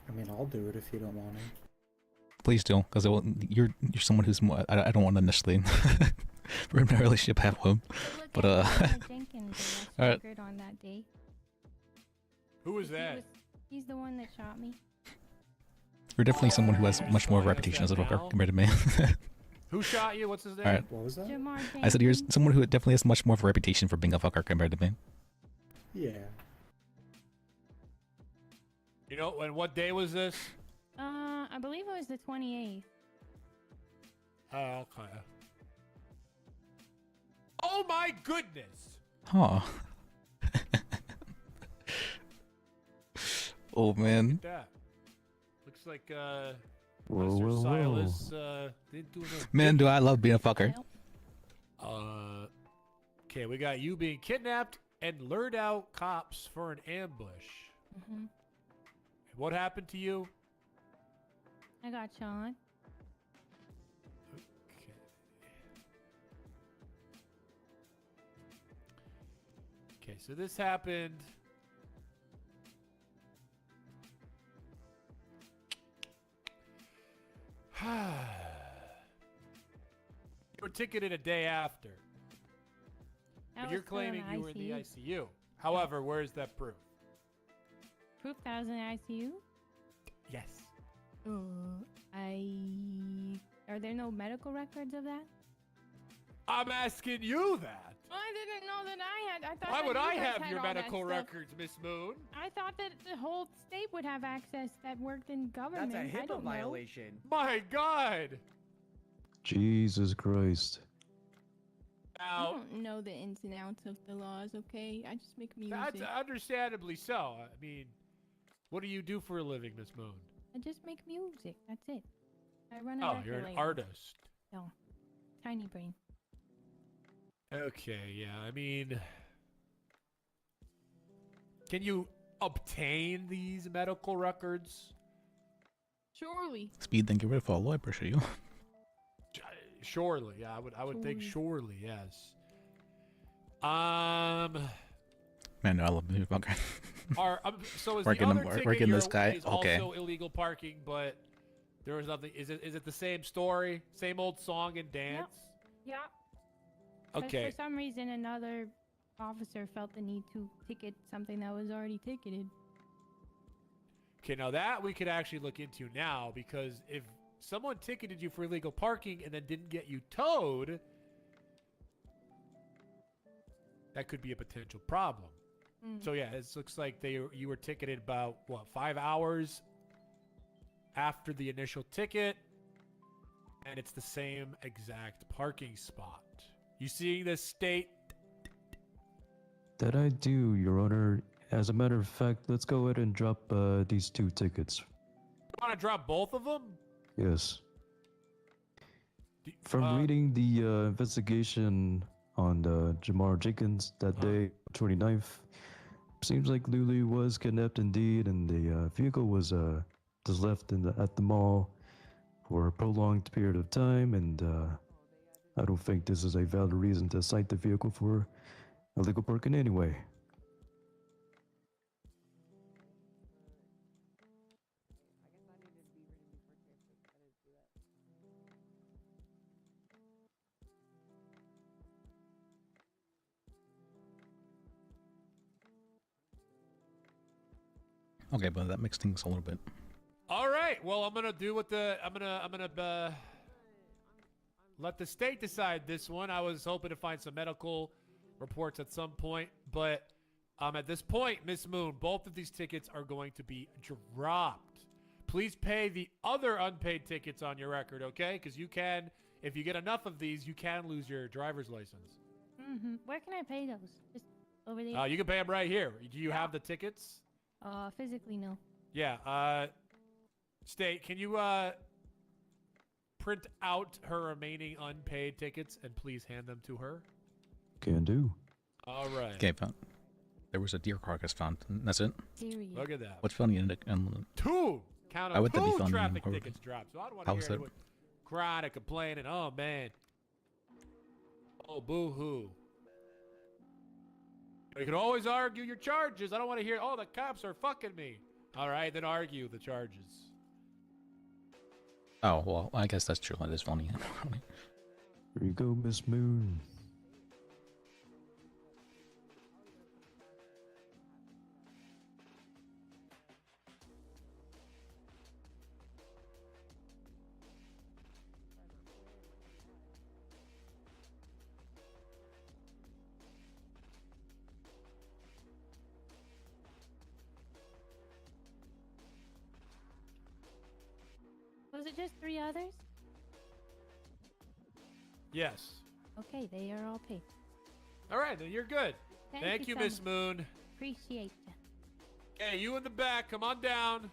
I mean, I'll do it if you don't want to. please do, because you're someone who's more, I don't want to initially ruin my relationship half home. Look But, at Jenkins arrest alright. record on that day. Who was He that? he's the one that shot me. You're definitely someone who has Yeah, much more of a so I guess reputation as a that fucker now- compared to me. Who shot you? What's his name? Alright. What was that? Jamar I said you're Jenkins. someone who definitely has much more of a reputation for being a fucker compared to me. Yeah. You know, and what day was this? I believe it was the 28th. Oh, okay. Oh my goodness! Huh. Oh man. Look at that. Looks like Whoa, Mr. whoa, whoa. Silas didn't do enough. Man, do I love being a fucker. Well, Okay, we got you being kidnapped and lured out cops for an ambush. hmm What happened to you? I got shot. Okay. Okay, so this happened. You were ticketed a day after, I but was you're still in claiming you were in the ICU. ICU. However, where is that proof? Proof that I was in ICU? Yes. Are there no medical records of that? I'm asking you that. I didn't know that I had. I thought. Why that would you I guys have had your all that medical stuff. records, Miss Moon? I thought that the whole state would have access that worked in government. That's a I HIPAA don't know. violation. My God. Jesus Christ. I Now, don't know the ins and outs of the laws. Okay, I just make music. that's understandably so. I mean, what do you do for a living, Miss Moon? I just make music. That's it. I run a Oh, record you're an label. artist. No, tiny brain. Okay, yeah. I mean, can you obtain these medical records? Surely. Speed, thank you for the follow. I appreciate you. Surely, yeah. I would think Surely. surely, yes. Man, no, I love being a fucker. So is We're the getting- other we're ticket getting this your- guy? is Okay. also illegal parking, but there was nothing. Is it the same story? Same old song and dance? Yeah. But Okay. for some reason, another officer felt the need to ticket something that was already ticketed. Okay, now that we could actually look into now, because if someone ticketed you for illegal parking and then didn't get you towed, that could be a potential problem. So yeah, it looks like you were ticketed about 5 hours after the initial ticket, and it's the same exact parking spot. You seeing this state? That I do, Your Honor. As a matter of fact, let's go ahead and drop these 2 tickets. You want to drop both of them? Yes. Do- From reading the investigation on Jamar Jenkins that day, 29th, seems like Lulu was kidnapped indeed, and the vehicle was just left at the mall for a prolonged period of time, and I don't think this is a valid reason to cite the vehicle for illegal parking anyway. Okay, but that makes things a little bit. All right. Well, I'm gonna do what I'm gonna let the state decide this one. I was hoping to find some medical reports at some point, but At this point, Miss Moon, both of these tickets are going to be dropped. Please pay the other unpaid tickets on your record, okay? Because you can, if you get enough of these, you can lose your driver's license. Mm-hmm. Where can I pay those? Just over there? You can pay them right here. Do you have the tickets? Physically, no. Yeah. State, can you print out her remaining unpaid tickets and please hand them to her? Can do. All right. Okay, found. There was a deer carcass found. And that's it. Serious. Look at that. What's funny in it? Two! Count Why on would that be two funny? traffic How- tickets dropped. So I don't want how to is hear that- anyone crying and complaining. Oh, man. Oh, boo-hoo. You can always argue your charges. I don't want to hear, oh, the cops are fucking me. All right, then argue the charges. Oh, well, I guess that's true. That is funny. Here you go, Miss Moon. Was it just 3 others? Yes. Okay, they are all paid. All right, then you're good. Thank you, so Miss much. Moon. Appreciate you. Okay, you in the back. Come on down.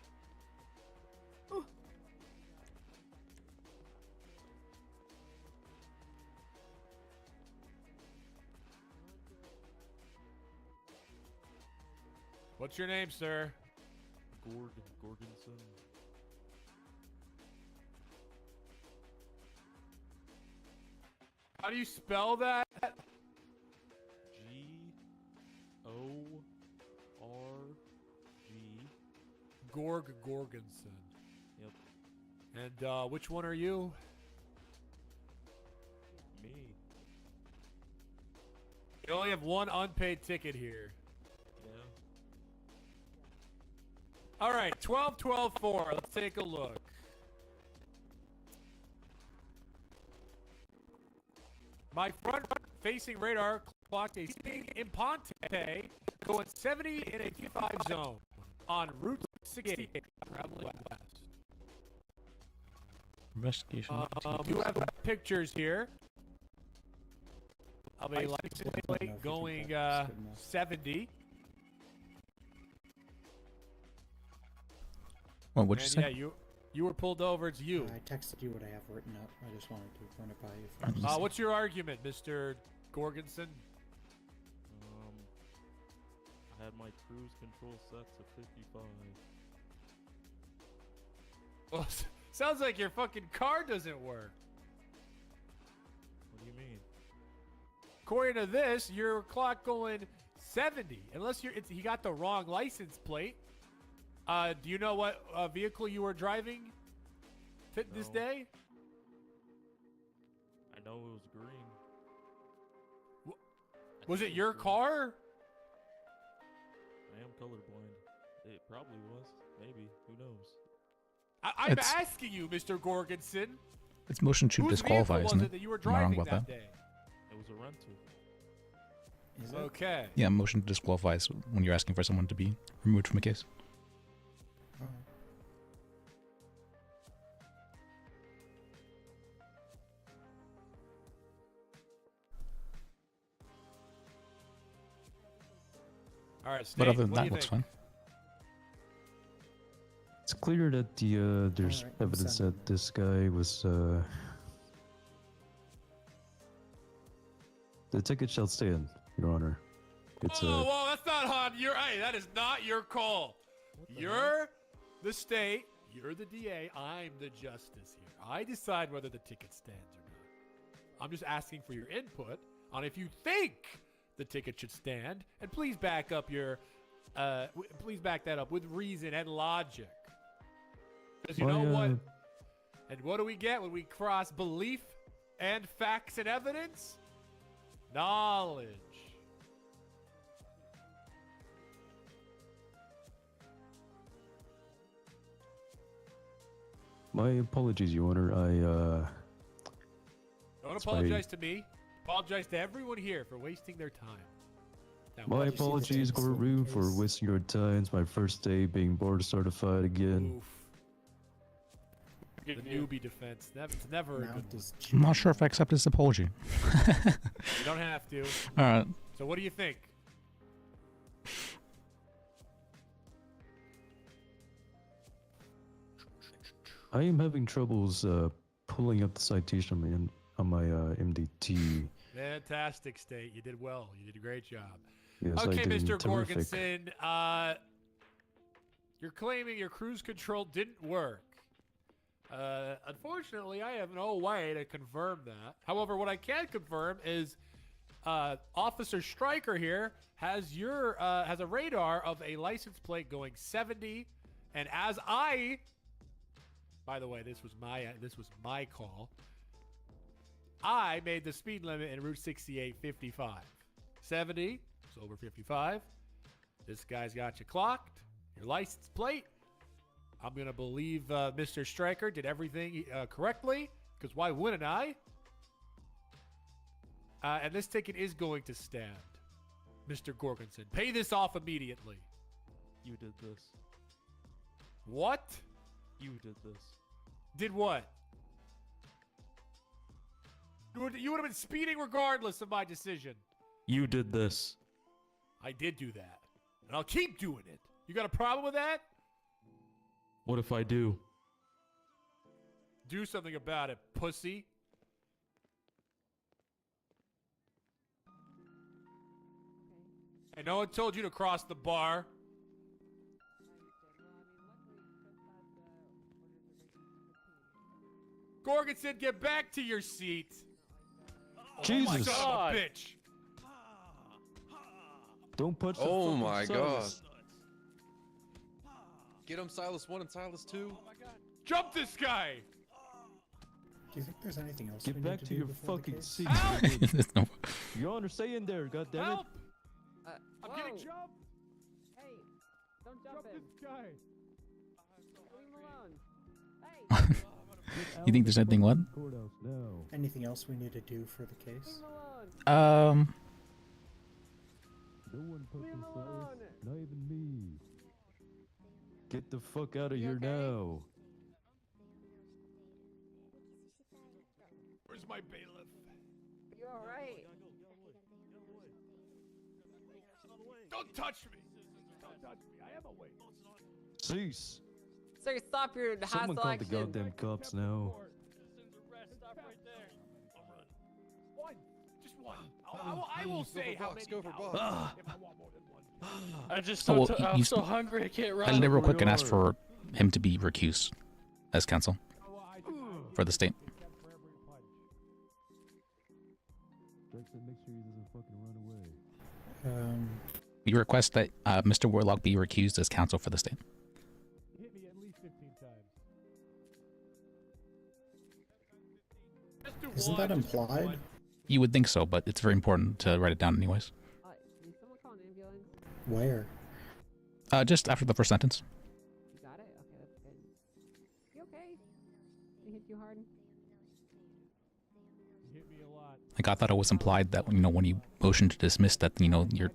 What's your name, sir? Gorgonson. How do you spell that? G-O-R-G. Gorgonson. Yep. And which one are you? Me. You only have one unpaid ticket here. Yeah. All right, 12-12-4. Let's take a look. My front-facing radar clocked a speeding Imponte going 70 in a T5 zone on Route 68, traveling west. Investigation. You have pictures here of a license plate going 70. What would you And say? yeah, you were pulled over. It's you. I texted you what I have written up. I just wanted to run it by you first. What's your argument, Mr. Gorgonson? I had my cruise control set to 55. Well, sounds like your fucking car doesn't work. What do you mean? According to this, your clock going 70. Unless he got the wrong license plate. Do you know what vehicle you were driving this No. day? I know it was green. Was think it your green. car? I am colorblind. It probably was. Maybe. Who knows? I'm It's- asking you, Mr. Gorgonson. It's motion to Whose disqualify, vehicle isn't was it? it that you were Am I wrong driving about that that? day? It was a rental. Is it? Okay. Yeah, motion to disqualify is when you're asking for someone to be removed from a case. Oh. All right, But State, other than what do that, you looks think? fine. It's clear that there's Alright, I'm evidence sending that this guy was the ticket shall stand, Your Honor. It's Whoa, that's not on your. Hey, that is not your call. You're the state. You're the DA. I'm the justice here. I decide whether the ticket stands or not. I'm just asking for your input on if you think the ticket should stand, and please back up your. Please back that up with reason and logic. Because you know what? And what do we get when we cross belief and facts and evidence? Knowledge. my apologies, Your Honor. Don't That's why- apologize to me. Apologize to everyone here for wasting their time. Now, My what- apologies, courtroom, for wasting your time. It's my first day being board certified again. Oof. The newbie defense. It's never a good one. I'm not sure if I accept his apology. You don't have to. Alright. So what do you think? I am having troubles pulling up the citation on my MDT. Fantastic, State. You did well. You did a great job. Yes, I Okay, did. Mr. Terrific. Gorgonson. You're claiming your cruise control didn't work. Unfortunately, I have no way to confirm that. However, what I can confirm is Officer Stryker here has a radar of a license plate going 70, and as by the way, this was my call. I made the speed limit in Route 68 55. 70, it's over 55. This guy's got you clocked. Your license plate. I'm going to believe Mr. Stryker did everything correctly, because why wouldn't I? And this ticket is going to stand. Mr. Gorgonson, pay this off immediately. You did this. What? You did this. Did what? You would have been speeding regardless of my decision. You did this. I did do that. And I'll keep doing it. You got a problem with that? What if I do? Do something about it, pussy. Hey, no one told you to cross the bar. Gorgonson, get back to your seat. Jesus. Oh, son of a bitch. Don't punch the Oh fucking my sun. god. Get him, Silas 1 and Silas 2. Jump this guy. Do you think there's anything else? Get we back need to do your before the fucking case? seat. Help! No. You don't stay in there, goddammit. Help! Uh, I'm getting whoa. jumped. Hey, don't jump Jump him. this guy. Leave him alone. You think there's anything what? Courthouse now. Anything else we need to do for the case? Leave him alone. No one Leave him fucking alone. Silas. Not even me. Get the fuck out of You here okay? now. Where's my bailiff? You alright? Don't touch me. Don't touch me. I have a weight. Cease. Sir, stop your Someone hostile call the action. goddamn cops now. One. Just one. I will say how many Go for now, Buck. if I want more than one. I just Oh, well, I'm you- so hungry I can't run. I did real quick and asked Lord. for him to be recused as counsel for the state. Jackson, make sure he doesn't fucking run away. We request that Mr. Warlock be recused as counsel for the state. Hit me at least 15 times. Just do Isn't one, that just do implied? one. You would think so, but it's very important to write it down anyways. Did someone call an ambulance? Where? Just after the first sentence. You got it? Okay, that's good. You okay? They hit you hard? You hit me a lot. Like I thought it was implied that when you motion to dismiss that you're I can defend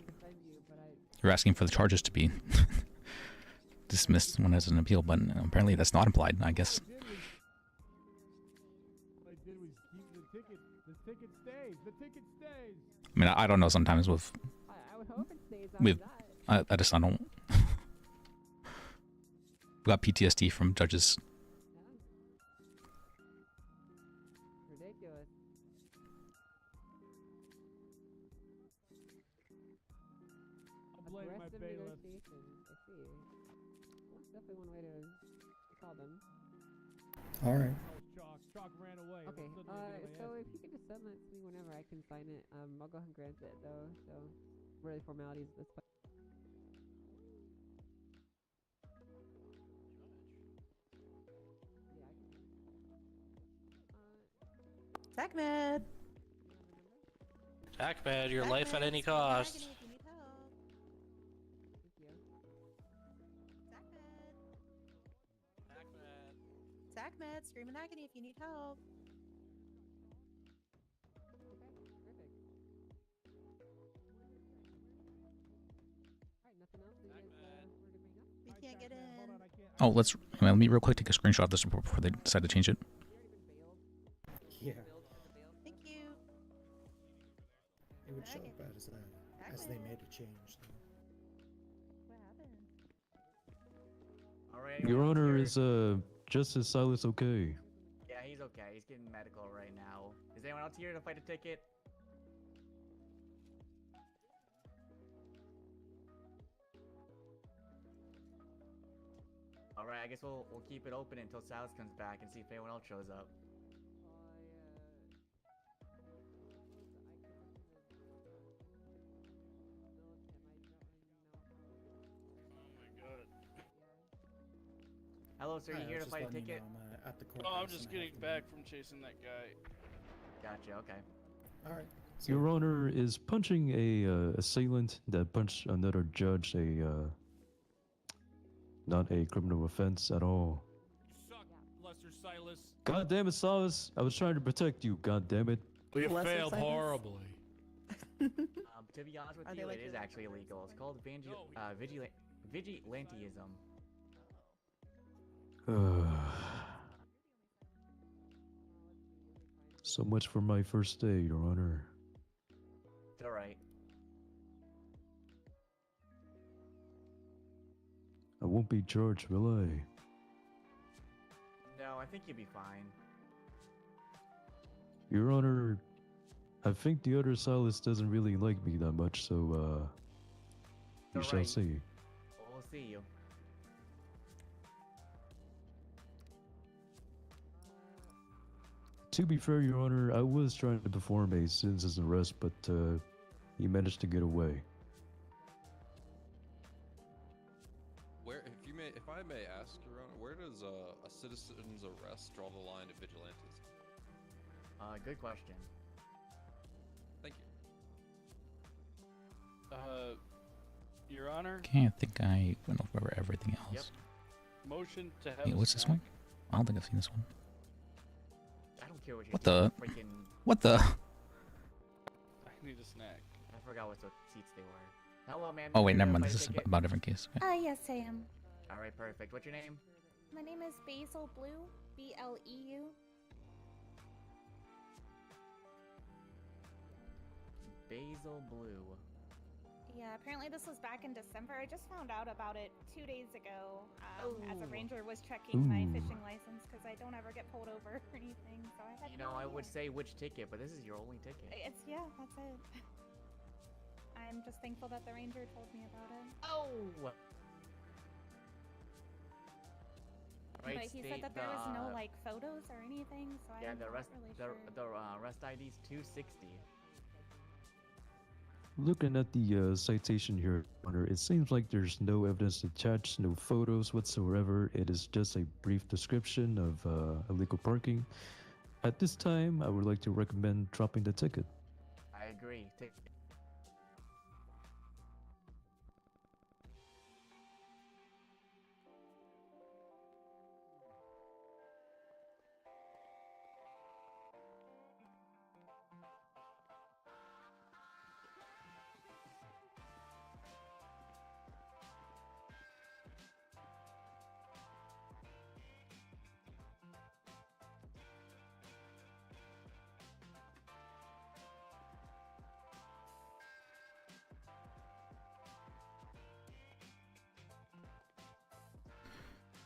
you, but you're asking for the charges to be dismissed when there's an appeal, but apparently that's not implied. I guess. What I did was keep the ticket. The ticket stays. The ticket stays. I mean, I don't know. Sometimes with I would hope it stays with that. I just I don't. We got PTSD from judges. Ridiculous. I'll blame my Aggressive bailiff. negotiations. I see. That's definitely one way to call them. All right. Chalk ran away. Okay, so if you could just send that to me whenever I can sign it, I'll go ahead and grant it though, so really formalities at this point. Zachmed. Ahmed, your life at any cost. Zachmed, scream in agony if you need help. can't get in. Oh, let me real quick take a screenshot of this report before they decide to change it. Yeah. Thank you. It would show up as they made a change. What happened? All right. Your anyone else Honor, here? is Justice Silas okay? Yeah, he's okay. He's getting medical right now. Is anyone else here to fight a ticket? All right. I guess we'll keep it open until Silas comes back and see if anyone else shows up. Hello, sir. You here to fight a ticket? At the Oh, I'm just getting back from chasing that guy. Gotcha. Okay. All right. Your Honor, is punching a assailant that punched another judge not a criminal offense at all? You suck, Lester Silas. God damn it, Silas! I was trying to protect you. God damn it! We Lester failed Silas? horribly. To be honest with Are they you, like it is really actually illegal. It's called vigilantism. So much for my first day, Your Honor. It's all right. I won't be charged, will I? No, I think you'll be fine. Your Honor, I think the other Silas doesn't really like me that much, so, we shall Alright. see. We'll see you. To be fair, Your Honor, I was trying to perform a citizen's arrest, but, he managed to get away. If I may ask, Your Honor, where does a citizen's arrest draw the line to vigilantism? Good question. Thank you. Your Honor, Okay, I think I went over everything else. motion to have. Wait, what's this one? I don't think I've seen this one. I don't care what you What the? freaking. What the? I need a snack. I forgot what seats they were. Hello, ma'am. Oh you wait, here never to mind. fight This a is ticket? about a different case. Okay. Yes, I am. All right, perfect. What's your name? My name is Basil Blue. BLEU. Basil Blue. Yeah, apparently this was back in December. I just found out about it 2 days ago as a ranger was checking my fishing license because I don't ever get pulled over or anything. So I had You know, I would say which ticket, but this is your only ticket. Yeah, that's it. I'm just thankful that the ranger told me about it. Oh! But he said that there was no like photos or anything, so Yeah, I'm the not rest really the sure. rest ID's 260. Looking at the citation here, Your Honor, it seems like there's no evidence attached, no photos whatsoever. It is just a brief description of illegal parking. At this time, I would like to recommend dropping the ticket. I agree.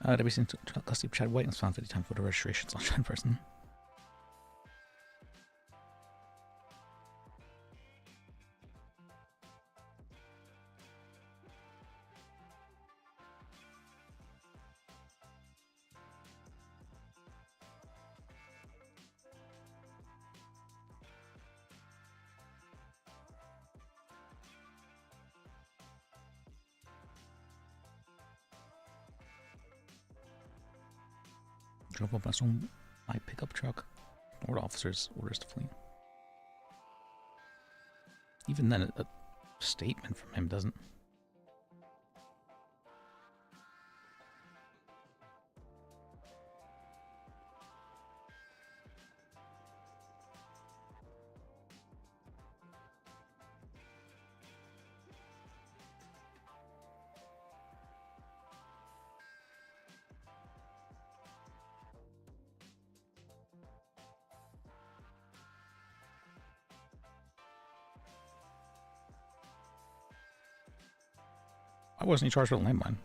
Did we send custody of Chad White and found 50 times for the registration / Chad person? Drove up my pickup truck. Or officers' orders to flee. Even then, a statement from him doesn't. Why wasn't he charged with a landmine?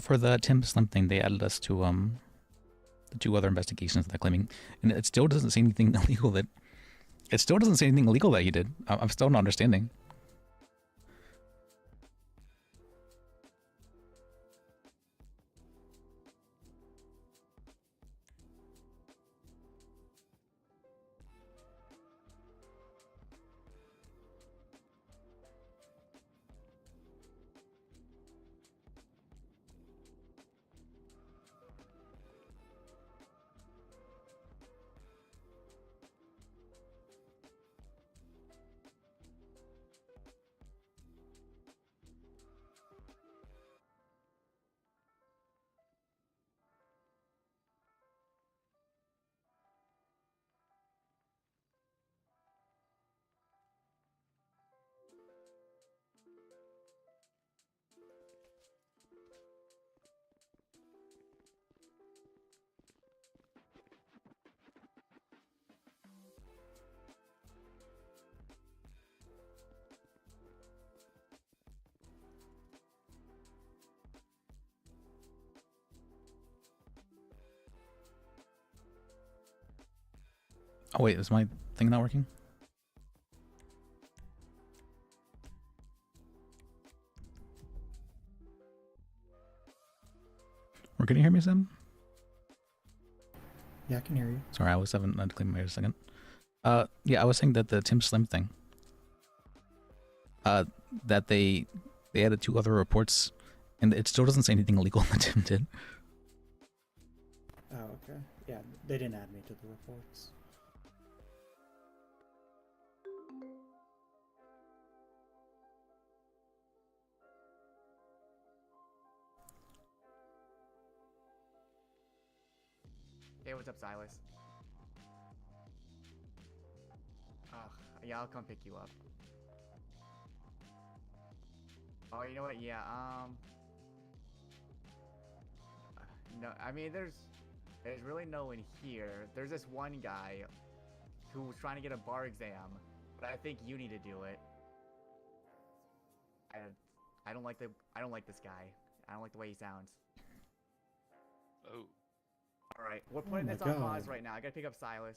For the Tim Slim thing, they added us to the 2 other investigations that they're claiming, and it still doesn't say anything illegal that. It still doesn't say anything illegal that he did. I'm still not understanding. Oh wait, is my thing not working? Or can you hear me, Sam? Yeah, I can hear you. Sorry, I had to clean my ears a second. Yeah, I was saying that the Tim Slim thing. That they added 2 other reports, and it still doesn't say anything illegal that Tim did. Oh, okay. Yeah, they didn't add me to the reports. Hey, what's up, Silas? Yeah, I'll come pick you up. Oh, you know what? Yeah, no, I mean, there's really no one here. There's this one guy who's trying to get a bar exam, but I think you need to do it. I don't like this guy. I don't like the way he sounds. Oh. Alright, we're putting this on pause right now. I gotta pick up Silas.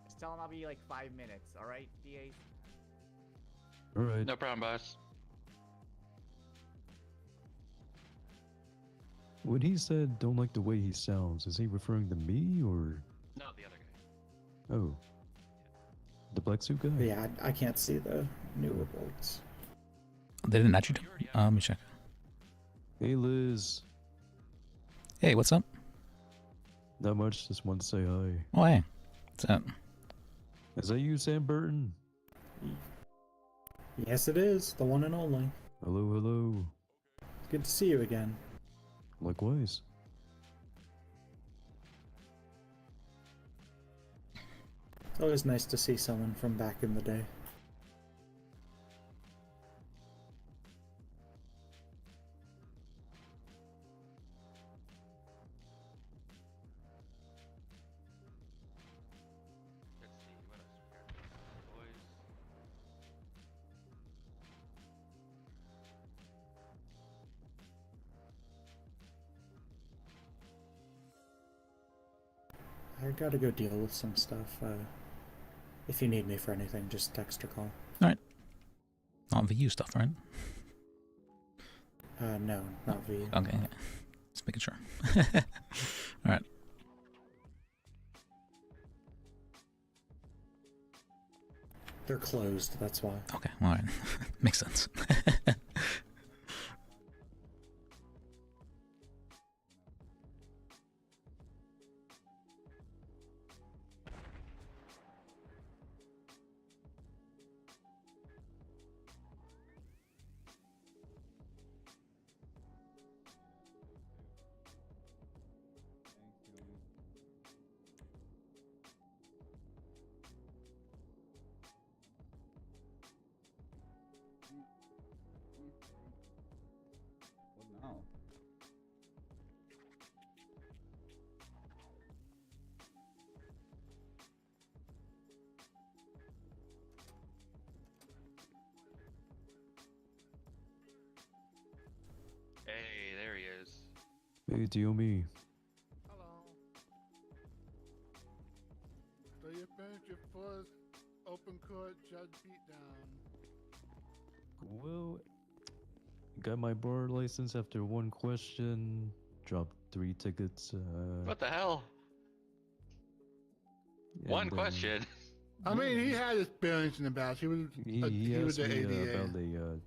Just tell him I'll be like 5 minutes, alright, DA? Alright. No problem, boss. When he said don't like the way he sounds, is he referring to me or? No, the other guy. Oh. The black suit guy? Yeah, I can't see the new reports. They didn't add you to? Let me check. Hey, Liz. Hey, what's up? Not much, just want to say hi. Oh, hey. What's up? Is that you, Sam Burton? Yes, it is. The one and only. Hello, hello. It's good to see you again. Likewise. It's always nice to see someone from back in the day. Let's see, what else we got? Boys. I gotta go deal with some stuff. If you need me for anything, just text or call. Alright. Not VU stuff, right? No, not VU. Okay, just making sure. Alright. They're closed, that's why. Okay, alright. Makes sense. Hey, there he is. Hey, Diomi. Hello. So you finished your first open court judge beatdown. Well, got my bar license after one question. Dropped 3 tickets. What the hell? One question. I mean, he had experience in the bass. He was He was asked the me ADA. about the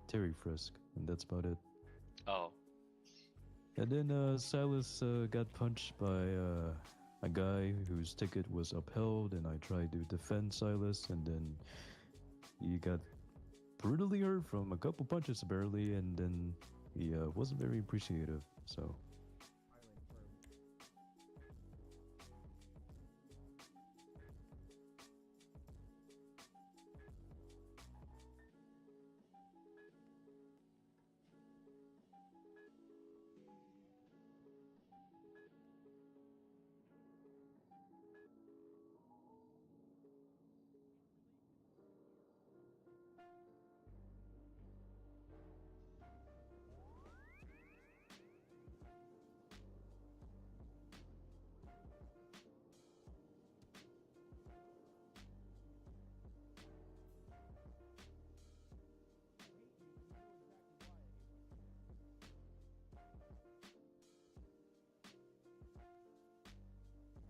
Terry frisk, and that's about it. Oh. And then Silas got punched by a guy whose ticket was upheld, and I tried to defend Silas, and then he got brutally hurt from a couple punches barely, and then he wasn't very appreciative, so...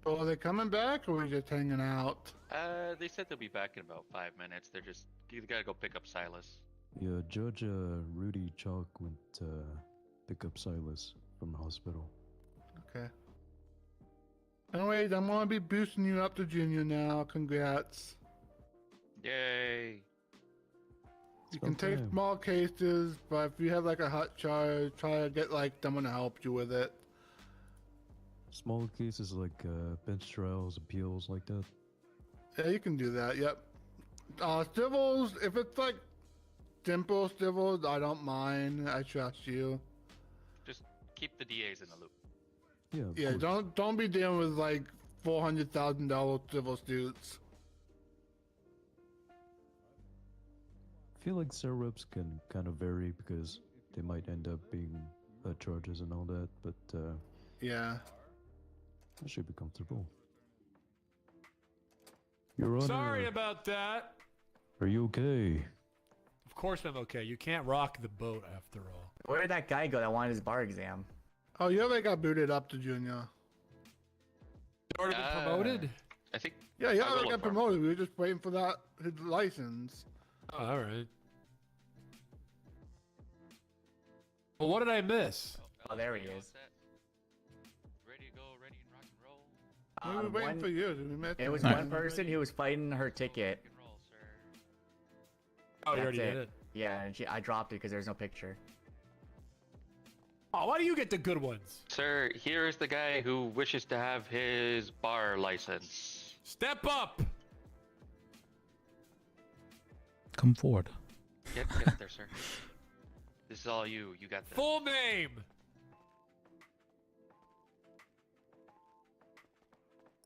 So are they coming back, or are we just hanging out? They said they'll be back in about 5 minutes. You gotta go pick up Silas. Yeah, Judge Rudy Chalk went to pick up Silas from the hospital. Okay. Anyways, I'm gonna be boosting you up to junior now. Congrats. Yay! You can take small cases, but if you have like a hot charge, try to get like someone to help you with it. Small cases like bench trials, appeals, like that. Yeah, you can do that. Yep. Civils, if it's like simple civils, I don't mind. I trust you. Just keep the DAs in the loop. Yeah. Yeah. Don't be dealing with like $400,000 civil suits. I feel like syrups can kind of vary because they might end up being charges and all that, but yeah, I should be comfortable. Your Honor, Sorry about that. are you okay? Of course I'm okay. You can't rock the boat after all. Where did that guy go that wanted his bar exam? Oh, you already got booted up to junior. You already been promoted? I think. Yeah, you already got promoted. We were just waiting for his license. Oh, all right. Well, what did I miss? Oh, there he is. Ready to go, ready and rock and roll. We were waiting for you. We met It was you. one person who was fighting her ticket. Oh, you That's already did it. Yeah, and I dropped it because there's no picture. Oh, why do you get the good ones? Sir, here is the guy who wishes to have his bar license. Step up! Come forward. Get up there, sir. This is all you. You got this. Full name!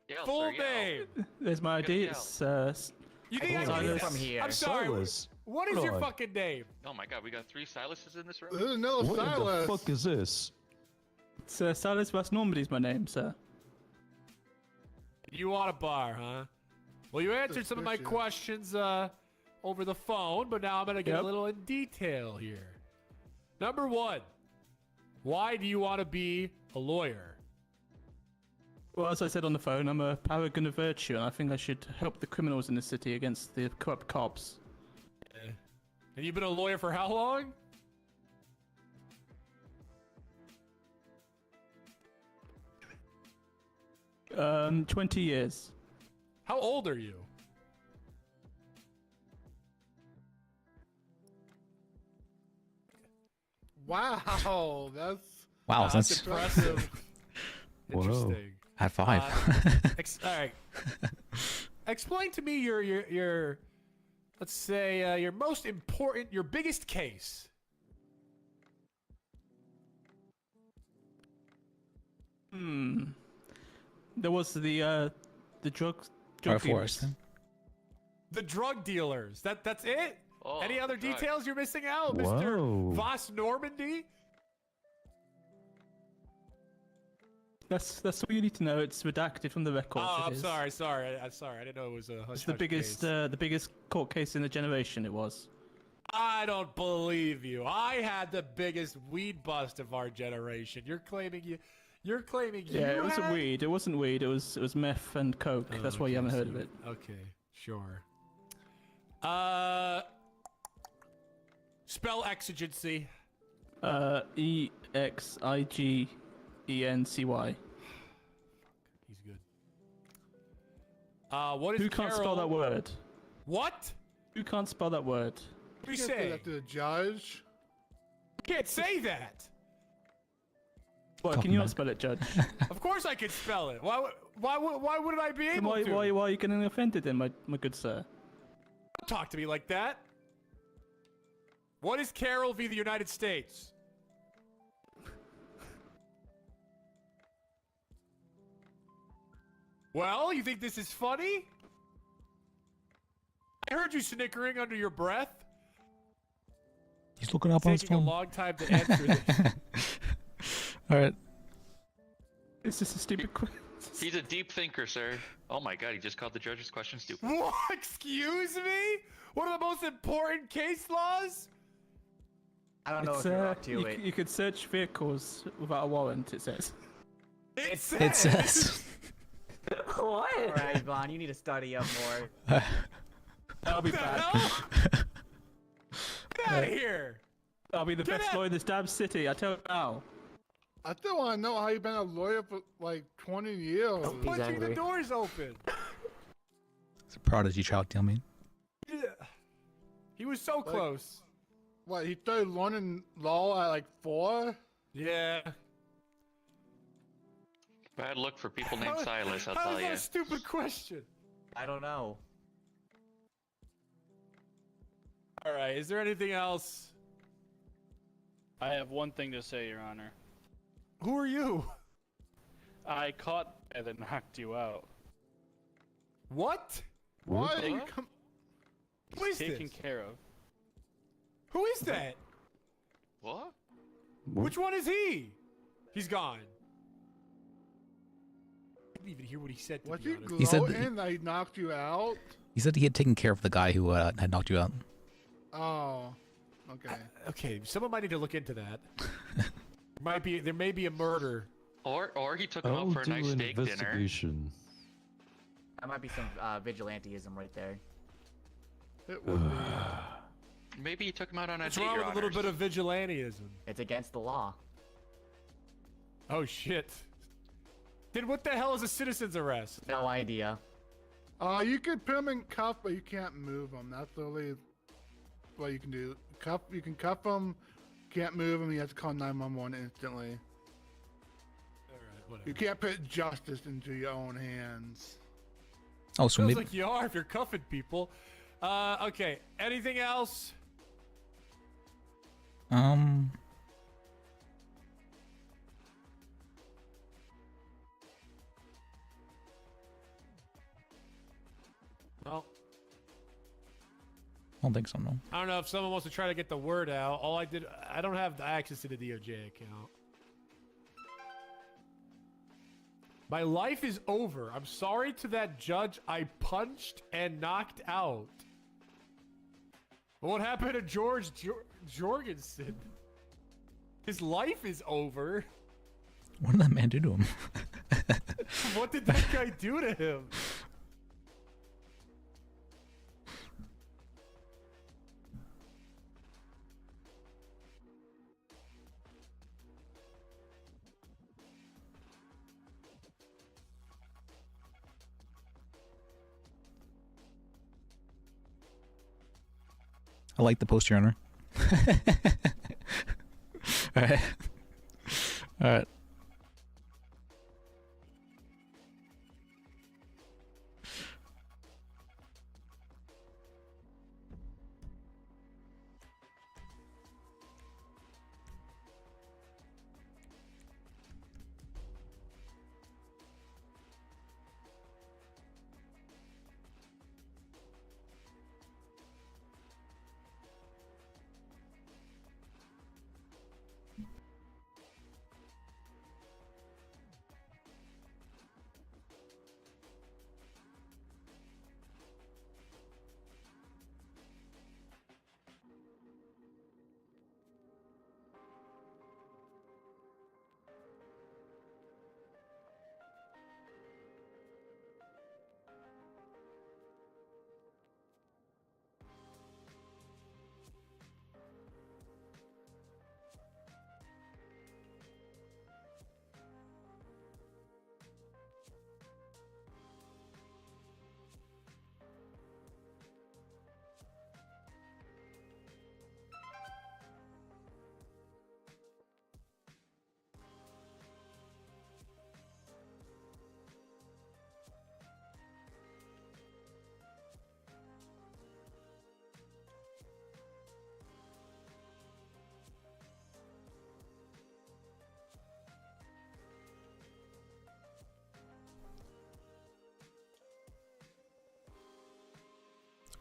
Yell, Full sir, yell. name! There's my ID. It's You think I can Silas. from here? I'm sorry. Silas. What is Hold your on. fucking name? Oh my god, we got 3 Silases in this room? There's no What Silas. the fuck is this? It's Silas Basnomedy is my name, sir. You want a bar, huh? Well, you answered some of my Suspicious. questions over the phone, but now I'm going to get a little in detail here. Number 1, why do you want to be a lawyer? Well, as I said on the phone, I'm a paragon of virtue, and I think I should help the criminals in the city against the corrupt cops. And you've been a lawyer for how long? Um, 20 years. How old are you? Wow, that's Wow, that's impressive. Whoa. Interesting. High five. All right. Explain to me your let's say your most important, your biggest case. There was the drug Forest. dealers. The drug dealers. That's it? Oh, Any other God. details you're missing out, Whoa. Mr. Voss Normandy? That's all you need to know. It's redacted from the records. Oh, it I'm is. sorry. I'm sorry. I didn't know it was a hush It's the biggest court case in the generation. It was. I don't believe you. I had the biggest weed bust of our generation. You're claiming You're claiming you Yeah, it wasn't had... weed. It wasn't weed. It was meth and coke. Oh, That's why you haven't heard of it. Okay, sure. Spell exigency. EXIGENCY. He's good. What is Who can't Carol... spell that word? What? Who can't spell that word? What do you can't say? do that to the judge. You can't say that. What, can you not spell it, Judge? Of course I can spell it. Why wouldn't I be able why, to? why are you getting offended then, my good sir? Don't talk to me like that. What is Carol v. the United States? Well, you think this is funny? I heard you snickering under your breath. He's looking up on his Taking a phone. long time to answer this. All right. Is this a stupid question? He's a deep thinker, sir. Oh my god, he just called the judge's question stupid. What? Excuse me? One of the most important case laws? I don't know It's, if you're up to you, it. you could search vehicles without a warrant, it says. It says. What? Alright, Vaughn, you need to study up more. I'll be What the back. hell? Get out of here! I'll be the Get best out. lawyer in this damn city, I tell you now. I still want to know how you've been a lawyer for like 20 years. Punching the doors open. It's a prodigy child, tell me. Yeah. He was so close. What, he started learning law at like 4? Yeah. Bad luck for people named Silas, I'll How tell is that you. a stupid question? I don't know. Alright, is there anything else? I have one thing to say, Your Honor. Who are you? I caught and then knocked you out. What? What? Taken- Who is taken this? care of. Who is that? What? Which one is he? He's gone. I didn't even hear what he said, to Was be he honest. He said gloating that he knocked you out? He said he had taken care of the guy who had knocked you out. Oh, okay. Okay, someone might need to look into that. There may be a murder. Or he took him I'll out for a do nice an steak dinner. investigation. That might be some vigilanteism right there. It would be. Maybe he took him out on a What's date, wrong Your with a little Honors. bit of vigilanteism? It's against the law. Oh shit. Then what the hell is a citizen's arrest? No idea. You could put him in cuff, but you can't move him. That's literally what you can do. You can cuff him, can't move him. You have to call 911 instantly. Alright, whatever. You can't put justice into your own hands. Oh, so Sounds maybe like you are if you're cuffing people. Okay. Anything else? Well, I don't think so. No. I don't know if someone wants to try to get the word out. I don't have the access to the DOJ account. My life is over. I'm sorry to that judge I punched and knocked out. What happened to George Jorgensen? His life is over. What did that man do to him? What did that guy do to him? I like the post, Your Honor. Alright. Alright.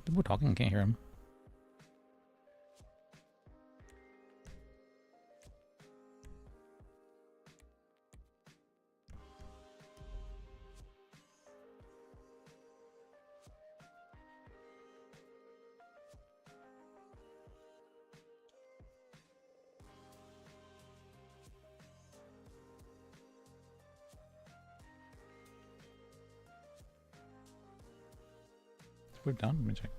People talking, can't hear him. We're done. Let me check.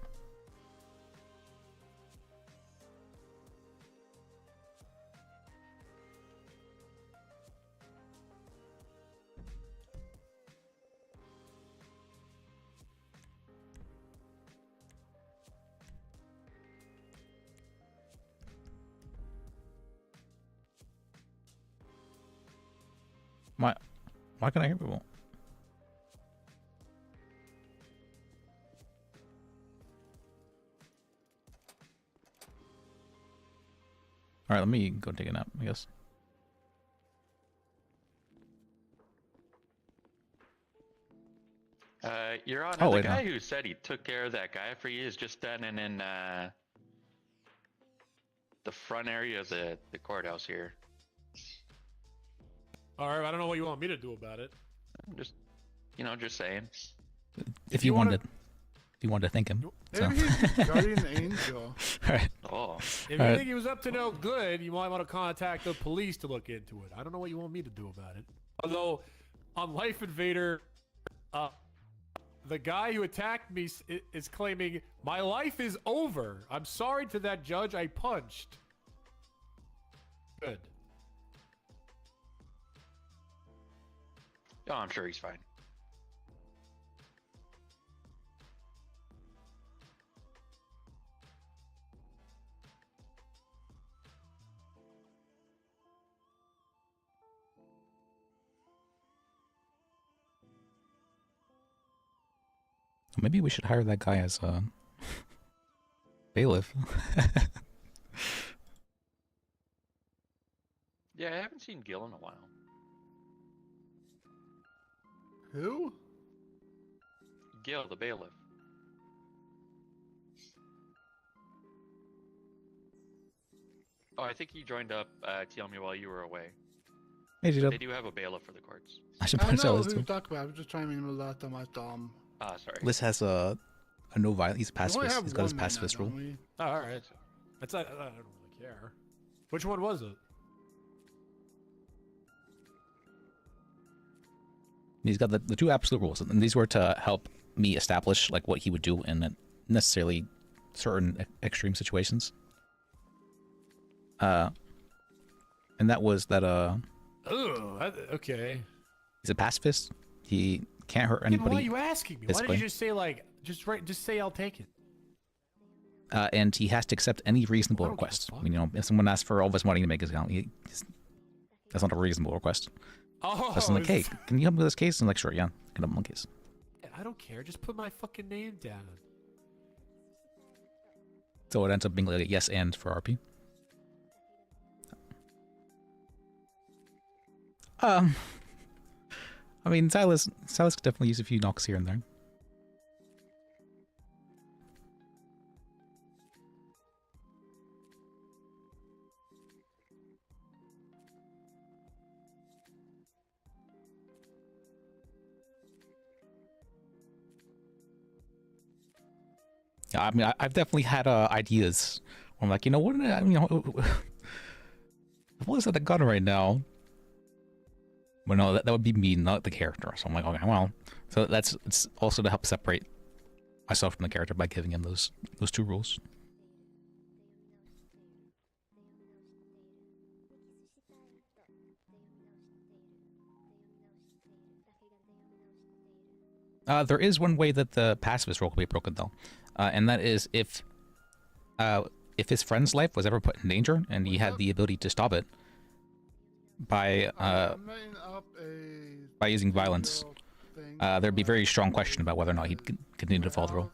Why can't I hear people? Alright, let me go take a nap, I guess. Your Honor, Oh, the wait, guy no. who said he took care of that guy for you is just standing in the front area of the courthouse here. All right, I don't know what you want me to do about it. Just, just saying. If you wanted to thank him. Maybe he's guardian angel. Alright. Oh. If you think he was up to no good, you might want to contact the police to look into it. I don't know what you want me to do about it. Although, on Life Invader, the guy who attacked me is claiming, my life is over. I'm sorry to that judge I punched. Good. Oh, I'm sure he's fine. Maybe we should hire that guy as a bailiff. Yeah, I haven't seen Gil in a while. Who? Gil, the bailiff. Oh, I think he joined up TLM while you were away. Hey, G-Dub. They do have a bailiff for the courts. I should I punch know Liz who too. you talk about. I was just trying to remember the last time I saw him. Ah, sorry. Liz has a no violence. He's a We only pacifist. have He's got his one right now, pacifist rule. don't we? Oh, all right. That's I don't really care. Which one was it? He's got the two absolute rules, and these were to help me establish like what he would do in necessarily certain extreme situations. And that was that Oh, okay. he's a pacifist. He can't hurt Then anybody. why are you asking me? Why physically. did you just say like just say I'll take it? And he has to accept any reasonable request. I mean, you know, if someone asks for all of his money to make his account, that's not a reasonable request. Oh, That's like, hey, can you help me with this case? I'm like, sure, yeah, I can help him with the case. I don't care. Just put my fucking name down. So it ends up being like a yes and for RP. I mean, Silas could definitely use a few knocks here and there. Yeah, I mean, I've definitely had ideas. Where I'm like, you know, wouldn't it, you know, what is that a gun right now? But no, that would be me, not the character. So I'm like, okay, well, so it's also to help separate myself from the character by giving him those two rules. There is one way that the pacifist rule can be broken, though, and that is if his friend's life was ever put in danger and he had the ability to stop it by using violence, there'd be very strong question about whether or not he'd continue to follow the rule.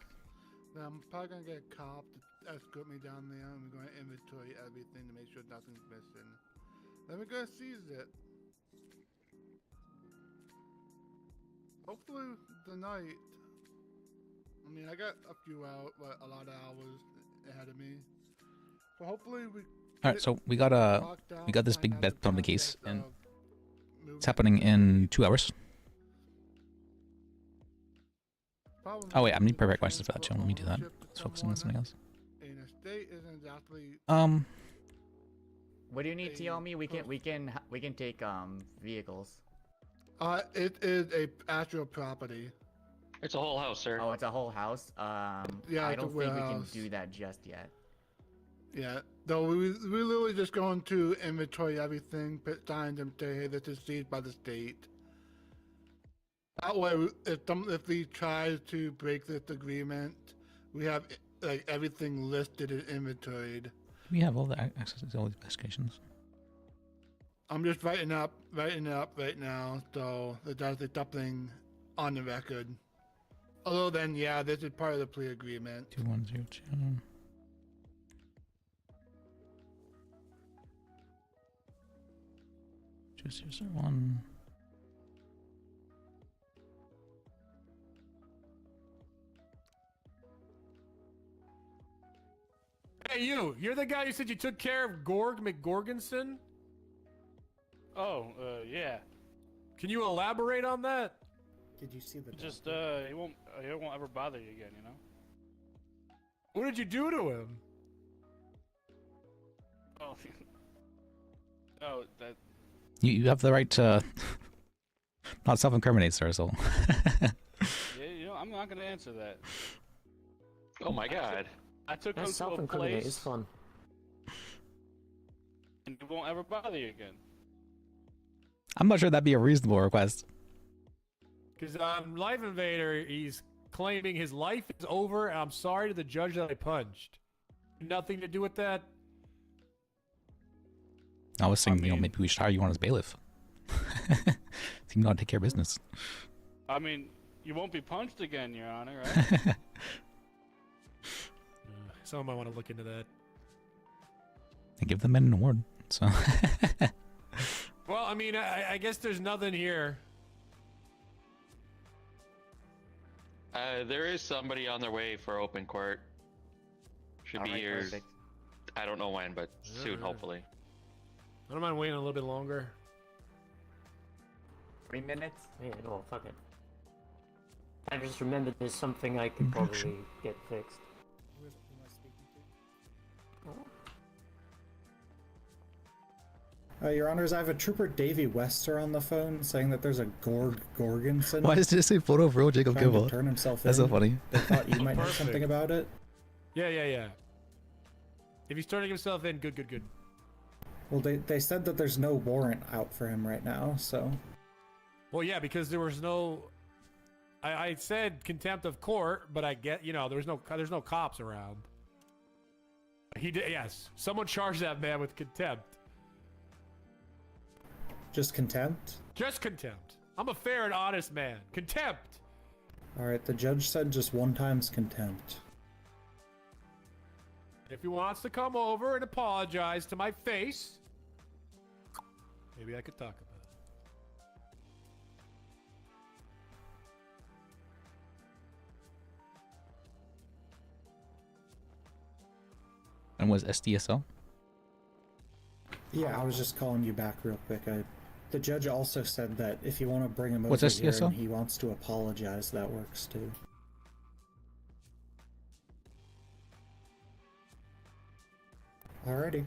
I'm probably gonna get a cop to escort me down there. I'm going to inventory everything to make sure nothing's missing. Then we're gonna seize it. Hopefully tonight. I mean, I got a a lot of hours ahead of me. So hopefully we. All right, so we got this big bet on the case, and it's happening in 2 hours. Oh wait, I need prepare questions for that too. Let me do that. Let's focus on something else. What do you need to tell me? We can take vehicles. It is a actual property. It's a whole house, sir. Oh, it's a whole house. Yeah, I it's a don't think we can warehouse. do that just yet. Yeah, though we're literally just going to inventory everything, put signs and say, hey, this is seized by the state. That way, if he tries to break this agreement, we have like everything listed and inventoried. We have all the access to all these investigations. I'm just writing up right now, so there's something on the record. Although then, yeah, this is part of the plea agreement. 2102. Just 1. Hey, you're the guy who said you took care of Gorg McGorgensen? Oh, yeah. Can you elaborate on that? Did you see the? Just he won't ever bother you again, you know. What did you do to him? Oh, oh, that. You have the right to not self-incriminate, sir. So. Yeah, you know, I'm not gonna answer that. Oh my god. I took him to a Self-incriminate place, is fun. and he won't ever bother you again. I'm not sure that'd be a reasonable request. Because Life Invader, he's claiming his life is over, and I'm sorry to the judge that I punched. Nothing to do with that. I was thinking, you know, maybe we should hire you on as bailiff. You know how to take care of business. I mean, you won't be punched again, Your Honor, right? Someone might want to look into that. And give the men an award. So. Well, I mean, I guess there's nothing here. There is somebody on their way for open court. Should be here. Perfect. I don't know when, but soon, hopefully. I don't mind waiting a little bit longer. 3 minutes? Yeah, no, fuck it. I just remembered there's something I could probably get fixed. Who am I speaking to? Your Honors, I have a Trooper Davy Wester on the phone saying that there's a Gorgonson. Why does it say photo of real Jacob trying to Gilbert? turn himself That's in. so funny. They thought you Oh, might know perfect. something about it. Yeah. If he's turning himself in, good. Well, they said that there's no warrant out for him right now, so... Well, yeah, because there was no... I said contempt of court, but I get, there's no cops around. He did, yes. Someone charged that man with contempt. Just contempt? Just contempt. I'm a fair and honest man. Contempt. Alright, the judge said just 1 time's contempt. If he wants to come over and apologize to my face, maybe I could talk about it. And was SDSL? Yeah, I was just calling you back real quick. The judge also said that if you want to bring him What's over here SDSL? and he wants to apologize, that works too. Alrighty.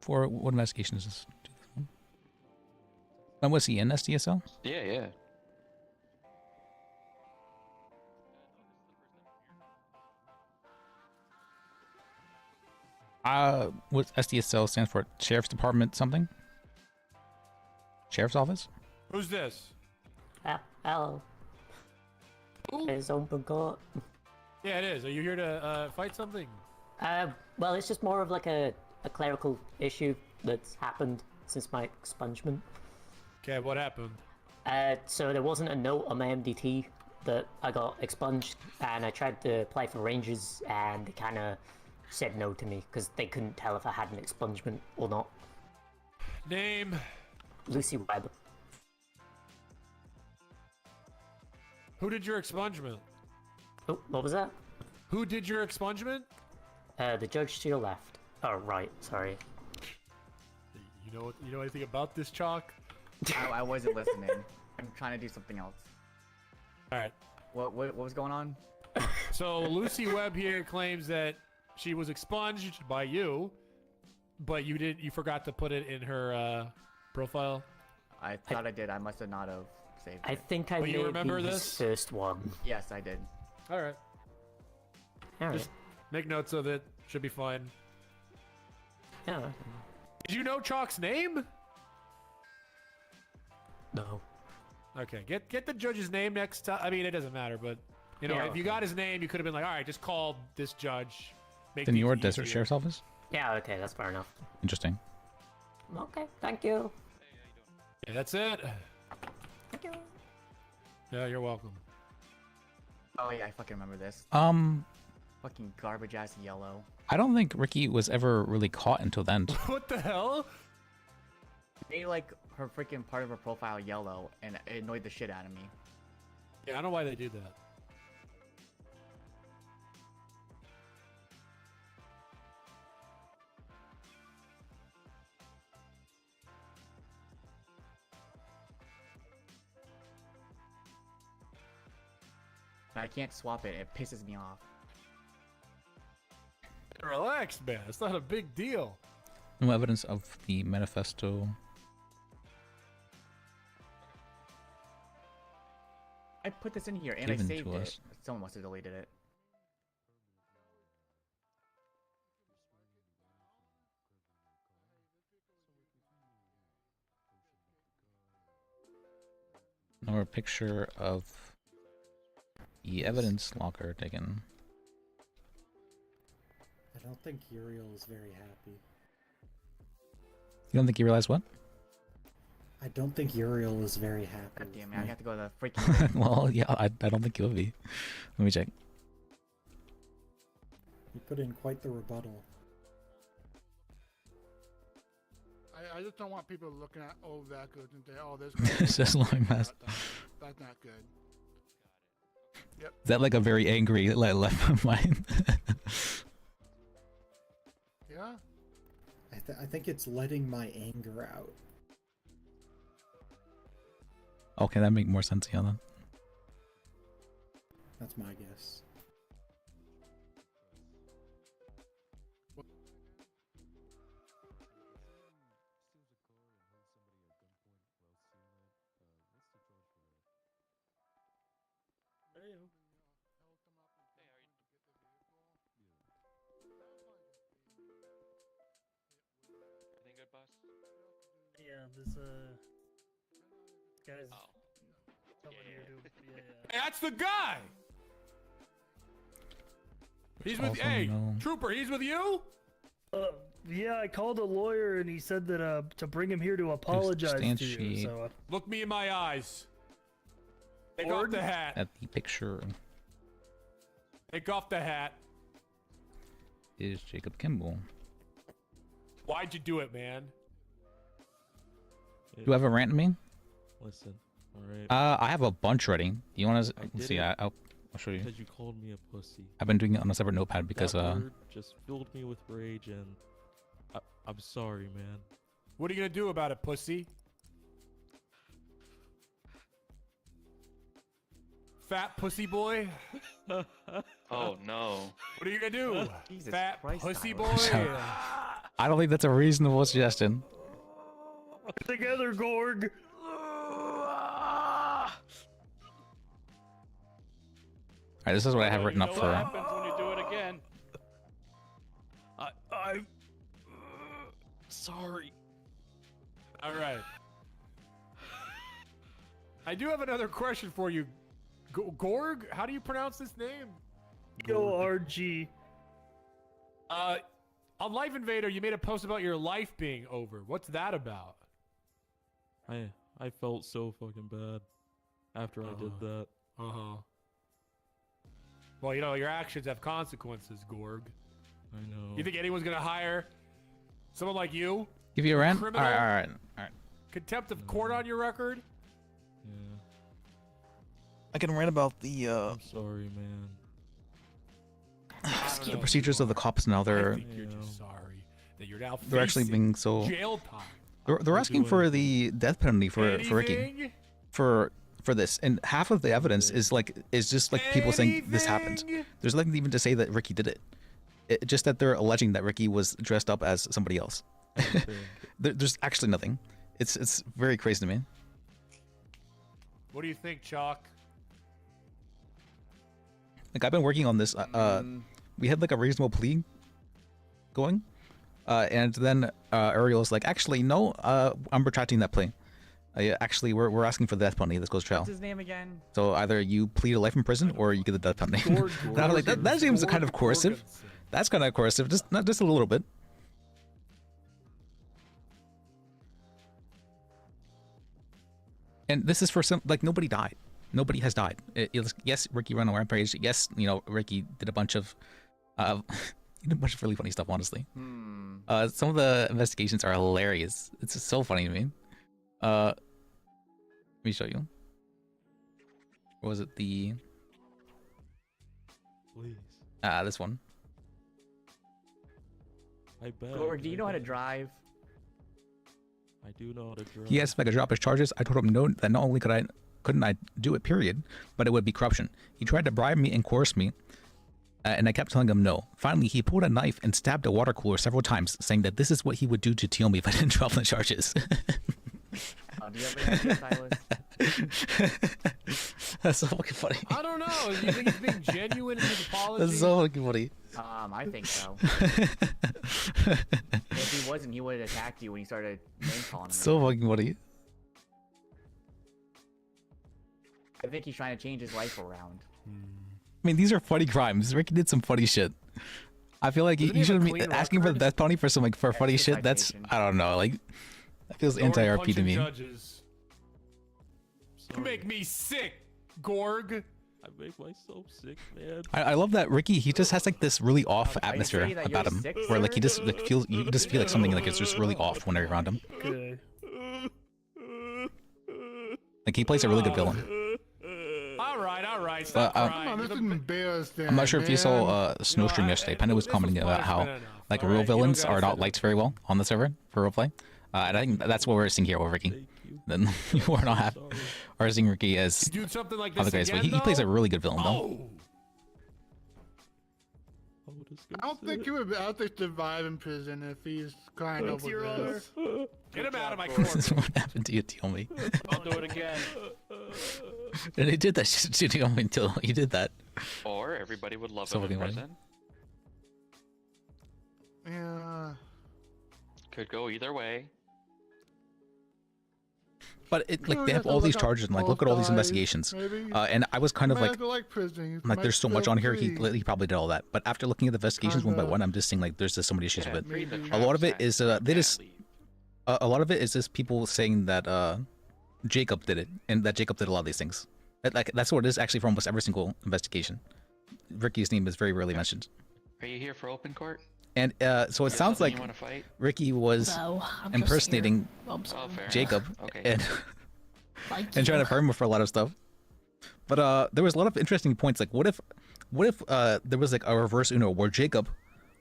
For what investigation is this? When was he in SDSL? Yeah. What SDSL stands for? Sheriff's Department something? Sheriff's Office? Who's this? Hello. It's open court. Yeah, it is. Are you here to fight something? Well, it's just more of like a clerical issue that's happened since my expungement. Okay, what happened? So there wasn't a note on my MDT that I got expunged, and I tried to apply for Rangers, and they kind of said no to me because they couldn't tell if I had an expungement or not. Name? Lucy Webb. Who did your expungement? Oh, what was that? Who did your expungement? The judge to your left. Oh, right. Sorry. You know anything about this, Chalk? I wasn't listening. I'm trying to do something else. All right. What was going on? So Lucy Webb here claims that she was expunged by you, but you forgot to put it in her profile. I thought I did. I must have not have saved it. I think I But you may remember be this? his first one. Yes, I did. All right. Just make notes of it. Should be fine. Yeah. Did you know Chalk's name? No. Okay, get the judge's name next time. I mean, it doesn't matter, but Yeah, if you got his name, you could have been like, all right, just call this judge. Make In things your Desert easier. Sheriff's Office? Yeah, okay, that's fair enough. Interesting. Okay, thank you. Yeah, that's it. Thank you. Yeah, you're welcome. Oh yeah, I fucking remember this. Fucking garbage ass yellow. I don't think Ricky was ever really caught until then. What the hell? They like her freaking part of her profile yellow, and it annoyed the shit out of me. Yeah, I don't know why they do that. And I can't swap it. It pisses me off. Relax, man. It's not a big deal. No evidence of the manifesto. I put this in here and Given I saved to it. us. Someone must have deleted it. Nor a picture of the evidence locker taken. I don't think Uriel is very happy. You don't think you realized what? I don't think Uriel is very happy. God damn with it, I me. have to go to the freaking... Well, yeah, I don't think you'll be. Let me check. You put in quite the rebuttal. I just don't want people looking at old records and say, oh, this It's just lying mask. That's not good. Yep. Is that like a very angry left mind? Yeah? I think it's letting my anger out. Okay, that make more sense, yeah. Then. That's my guess. Anything good, boss? Yeah, this guy's coming here to yeah. Hey, that's the guy. He's with Also, no. Trooper. He's with you. Yeah, I called a lawyer and he said that to bring him here to apologize to you. Substantiate. So Look me in my eyes. Take off the hat. At the picture Take off the hat. is Jacob Kimball. Why'd you do it, man? Do you have a rant to me? Listen, alright. I have a bunch ready. You want to did see? it I'll show you. Because you called me a pussy. I've been doing it on a separate notepad because that word just filled me with rage, and I'm sorry, man. What are you gonna do about it, pussy? Fat pussy boy. Oh no. What are you gonna do? Jesus Fat Christ, pussy boy. Tyler. I don't think that's a reasonable suggestion. together, Gorg. Alright, this is what I have Well, written you up know for. what happens when you do it again. I'm sorry. All right. I do have another question for you. Gorg? How do you pronounce this name? Gorg. On Life Invader, you made a post about your life being over. What's that about? I felt so fucking bad after I did that. Uh-huh. Well, you know, your actions have consequences, Gorg. I know. You think anyone's gonna hire someone like you? Give you a rant? Criminal? Alright. Contempt of court on your record? Yeah. I can rant about the I'm sorry, man. the procedures of the cops now. I They're think you're just sorry that you're now they're actually facing being so jail time. they're asking for the death penalty for Ricky Anything? for this, and half of the evidence is just like people saying this happened. There's nothing even to say that Ricky did it. Just that they're alleging that Ricky was dressed up as somebody else. There's actually nothing. It's very crazy to me. What do you think, Chalk? Like I've been working on this. We had like a reasonable plea going, and then Ariel's like, actually no, I'm retracting that plea. Actually, we're asking for the death penalty. This goes to trial. What's his name again? So either you plead a life in prison or you get the death penalty. And I'm like, that seems kind of coercive. That's kind of coercive, just a little bit. And this is for some, like, nobody died. Nobody has died. Yes, Ricky ran a rampage. Yes, you know, Ricky did a bunch of really funny stuff, honestly. Some of the investigations are hilarious. It's just so funny to me. Let me show you. What was it? The... Please. This one. I bet. Gorg, do you know how to drive? I do know how to drive. He asked if I could drop his charges. I told him no, that not only couldn't I do it, period, but it would be corruption. He tried to bribe me and coerce me, and I kept telling him no. Finally, he pulled a knife and stabbed a water cooler several times, saying that this is what he would do to Teal me if I didn't drop the charges. Do you have any idea, Silas? That's so fucking funny. I don't know. Do you think he's being genuine in his apology? That's so fucking funny. I think so. If he wasn't, he would have attacked you when you started name calling him. So fucking funny. I think he's trying to change his life around. I mean, these are funny crimes. Ricky did some funny shit. I feel like he should be asking for the death penalty for some for funny shit. That's, I don't know, like, that feels anti-RP to me. Judges. You make me sick, Gorg. I make myself sick, man. I love that Ricky, he just has like this really off atmosphere about him, where like he just like feels, you just feel like something like it's just really off when you're around him. Okay. Like he plays a really good villain. All right. Stop crying. This is embarrassing. I'm not sure if you saw Snowstream yesterday. Panda was commenting about how like real villains are not liked very well on the server for roleplay. And I think that's what we're seeing here with Ricky. Then you are not happy. Are seeing Ricky as Do something like other this guys, but again, he plays a though? really good villain though. I don't think he would. I don't think survive in prison if he's crying Thanks, over Your Honor. this. Get him out of my This is court. what happened to you, Tiomi. I'll do it again. And he did that shit to Tiomi until he did that. Or everybody would love So him in fucking prison. Yeah. Could go either way. But it, like No, they you have have to all these look up charges and like look at all these both investigations. sides, maybe. And I was kind of Might like, have to like prison. You like might there's so much feel on here. free. He probably did all that. But after looking at the investigations one by Kinda. one, I'm just saying like there's just so many issues with free the it. A lot of it traps, is they just a lot of it is just people saying that Jacob did it and that Jacob did a lot of these things. Like that's what it is actually for almost every single investigation. Ricky's name is very rarely mentioned. Are you here for open court? And so it Is there sounds something like you wanna fight? Ricky was No, I'm just impersonating here. Oh, fair Jacob enough. Okay. and Like and trying to firm him for a lot of stuff. But there was a lot of interesting points. Like, what if there was like a reverse Uno where Jacob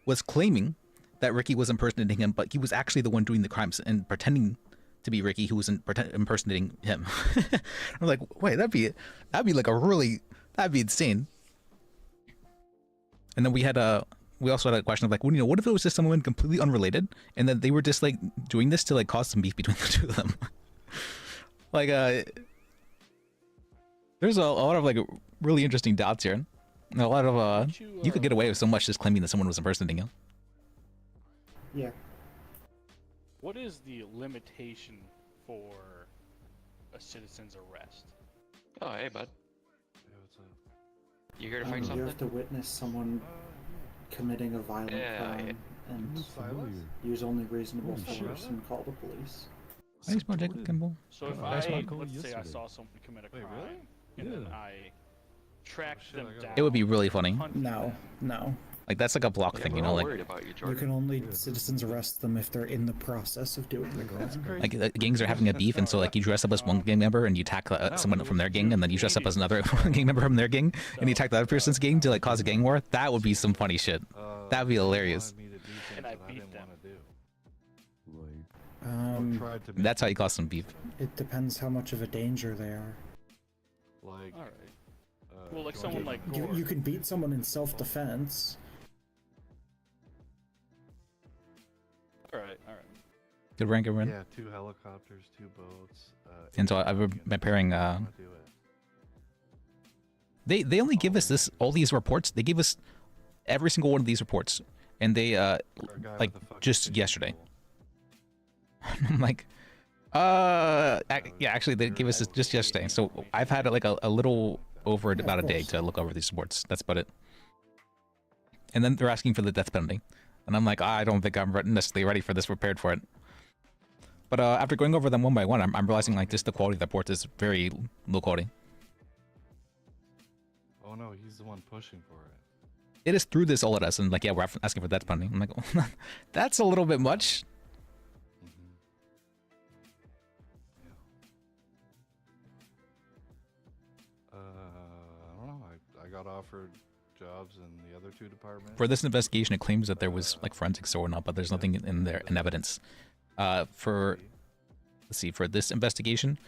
was claiming that Ricky was impersonating him, but he was actually the one doing the crimes and pretending to be Ricky, who was impersonating him. I'm like, wait, that'd be like that'd be insane. And then we also had a question of like, well, what if it was just someone completely unrelated, and then they were just like doing this to like cause some beef between the two of them. Like, there's a lot of like really interesting doubts here. And a lot of you could get away with so much just claiming that someone was impersonating you. Yeah. What is the limitation for a citizen's arrest? Oh, hey, bud. You here to fight You something? have to witness someone committing a violent crime and use only reasonable force and call the police. Thanks, Bajek, Kimball. So if Nice one. let's say I saw someone commit a crime, and then I tracked them down. It would be really funny. No. Like that's like a block thing, you know, like You can only citizens arrest them if they're in the process of doing the crime. like gangs are having a beef, and so like you dress up as one gang member and you attack someone from their gang, and then you dress up as another gang member from their gang, and you attack the other person's gang to like cause a gang war. That would be some funny shit. That'd be hilarious. And I beat them. That's how you cause some beef. It depends how much of a danger they are. Like, all right. Well, like someone like Gore. You can beat someone in self-defense. All right. Good rank, everyone. yeah, 2 helicopters, 2 boats. And so I've been pairing. They only give us all these reports. They gave us every single one of these reports, and they like just yesterday. I'm like, yeah, actually they gave us this just yesterday. So I've had like a little over about a day to look over these reports. That's about it. And then they're asking for the death penalty, and I'm like, I don't think I'm necessarily ready for this, prepared for it. But after going over them one by one, I'm realizing like just the quality of the reports is very low quality. Oh no, he's the one pushing for it. It is through this all at us, and like, yeah, we're asking for death penalty. I'm like, oh, that's a little bit much. I don't know. I got offered jobs in the other 2 departments. For this investigation, it claims that there was like forensics or not, but there's nothing in there in evidence. For let's see, for this investigation,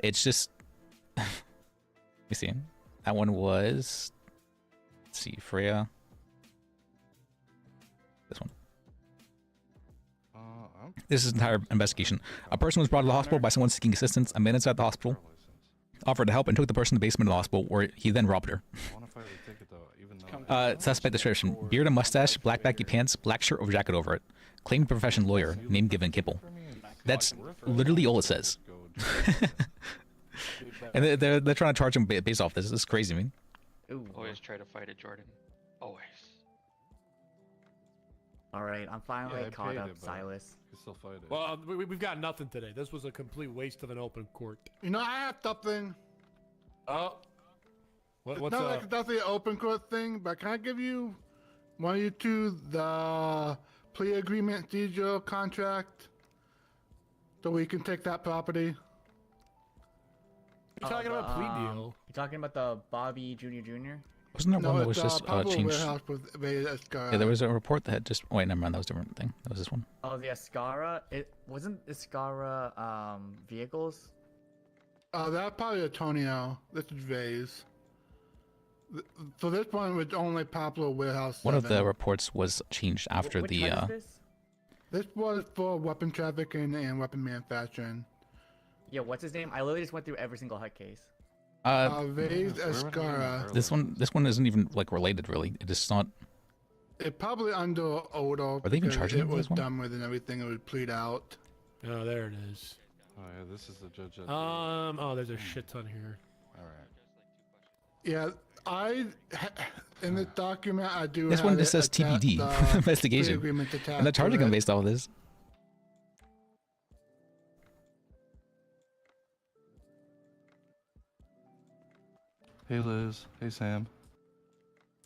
it's just let me see. That one was, let's see, Freya. This one. This is an entire investigation. A person was brought to the hospital by someone seeking assistance. A man inside the hospital offered to help and took the person to the basement of the hospital, where he then robbed her. Suspect description: beard and mustache, black baggy pants, black shirt or jacket over it. Claimed profession lawyer. Name given Kibble. That's literally all it says. And they're trying to charge him based off this. This is crazy, man. Always try to fight it, Jordan. Always. Alright, I'm finally I caught paid up, it, but Silas. You can still fight it. Well, we've got nothing today. This was a complete waste of an open court. You know, I have something. Oh. What's not up? like that's the open court thing, but can I give you one of you 2 the plea agreement deal contract so we can take that property? You're talking about plea deal. You're talking about the Bobby Jr. Wasn't there No, one that it's was just Pablo changed? Warehouse with Veda Escara. Yeah, there was a report that had just. Oh, wait, never mind. That was a different thing. That was this one. Oh, the Escara. It wasn't Escara vehicles. That's probably Antonio. This is Vase. So this one was only Pablo Warehouse 7. One of the reports was changed after Which the. one is this? This was for weapon trafficking and weapon manufacturing. Yeah, what's his name? I literally just went through every single HUD case. Vase Escara. This one isn't even like related really. It is not. It probably under Odo. Are they even because charging it him for was this one? done with and everything. It was plead out. Oh, there it is. Oh yeah, this is the judge. Oh, there's a shit ton here. All right. Yeah, in the document I do. This have one just says TBD investigation, agreement attached and they're charging to him it. based off of this. Hey Liz. Hey Sam.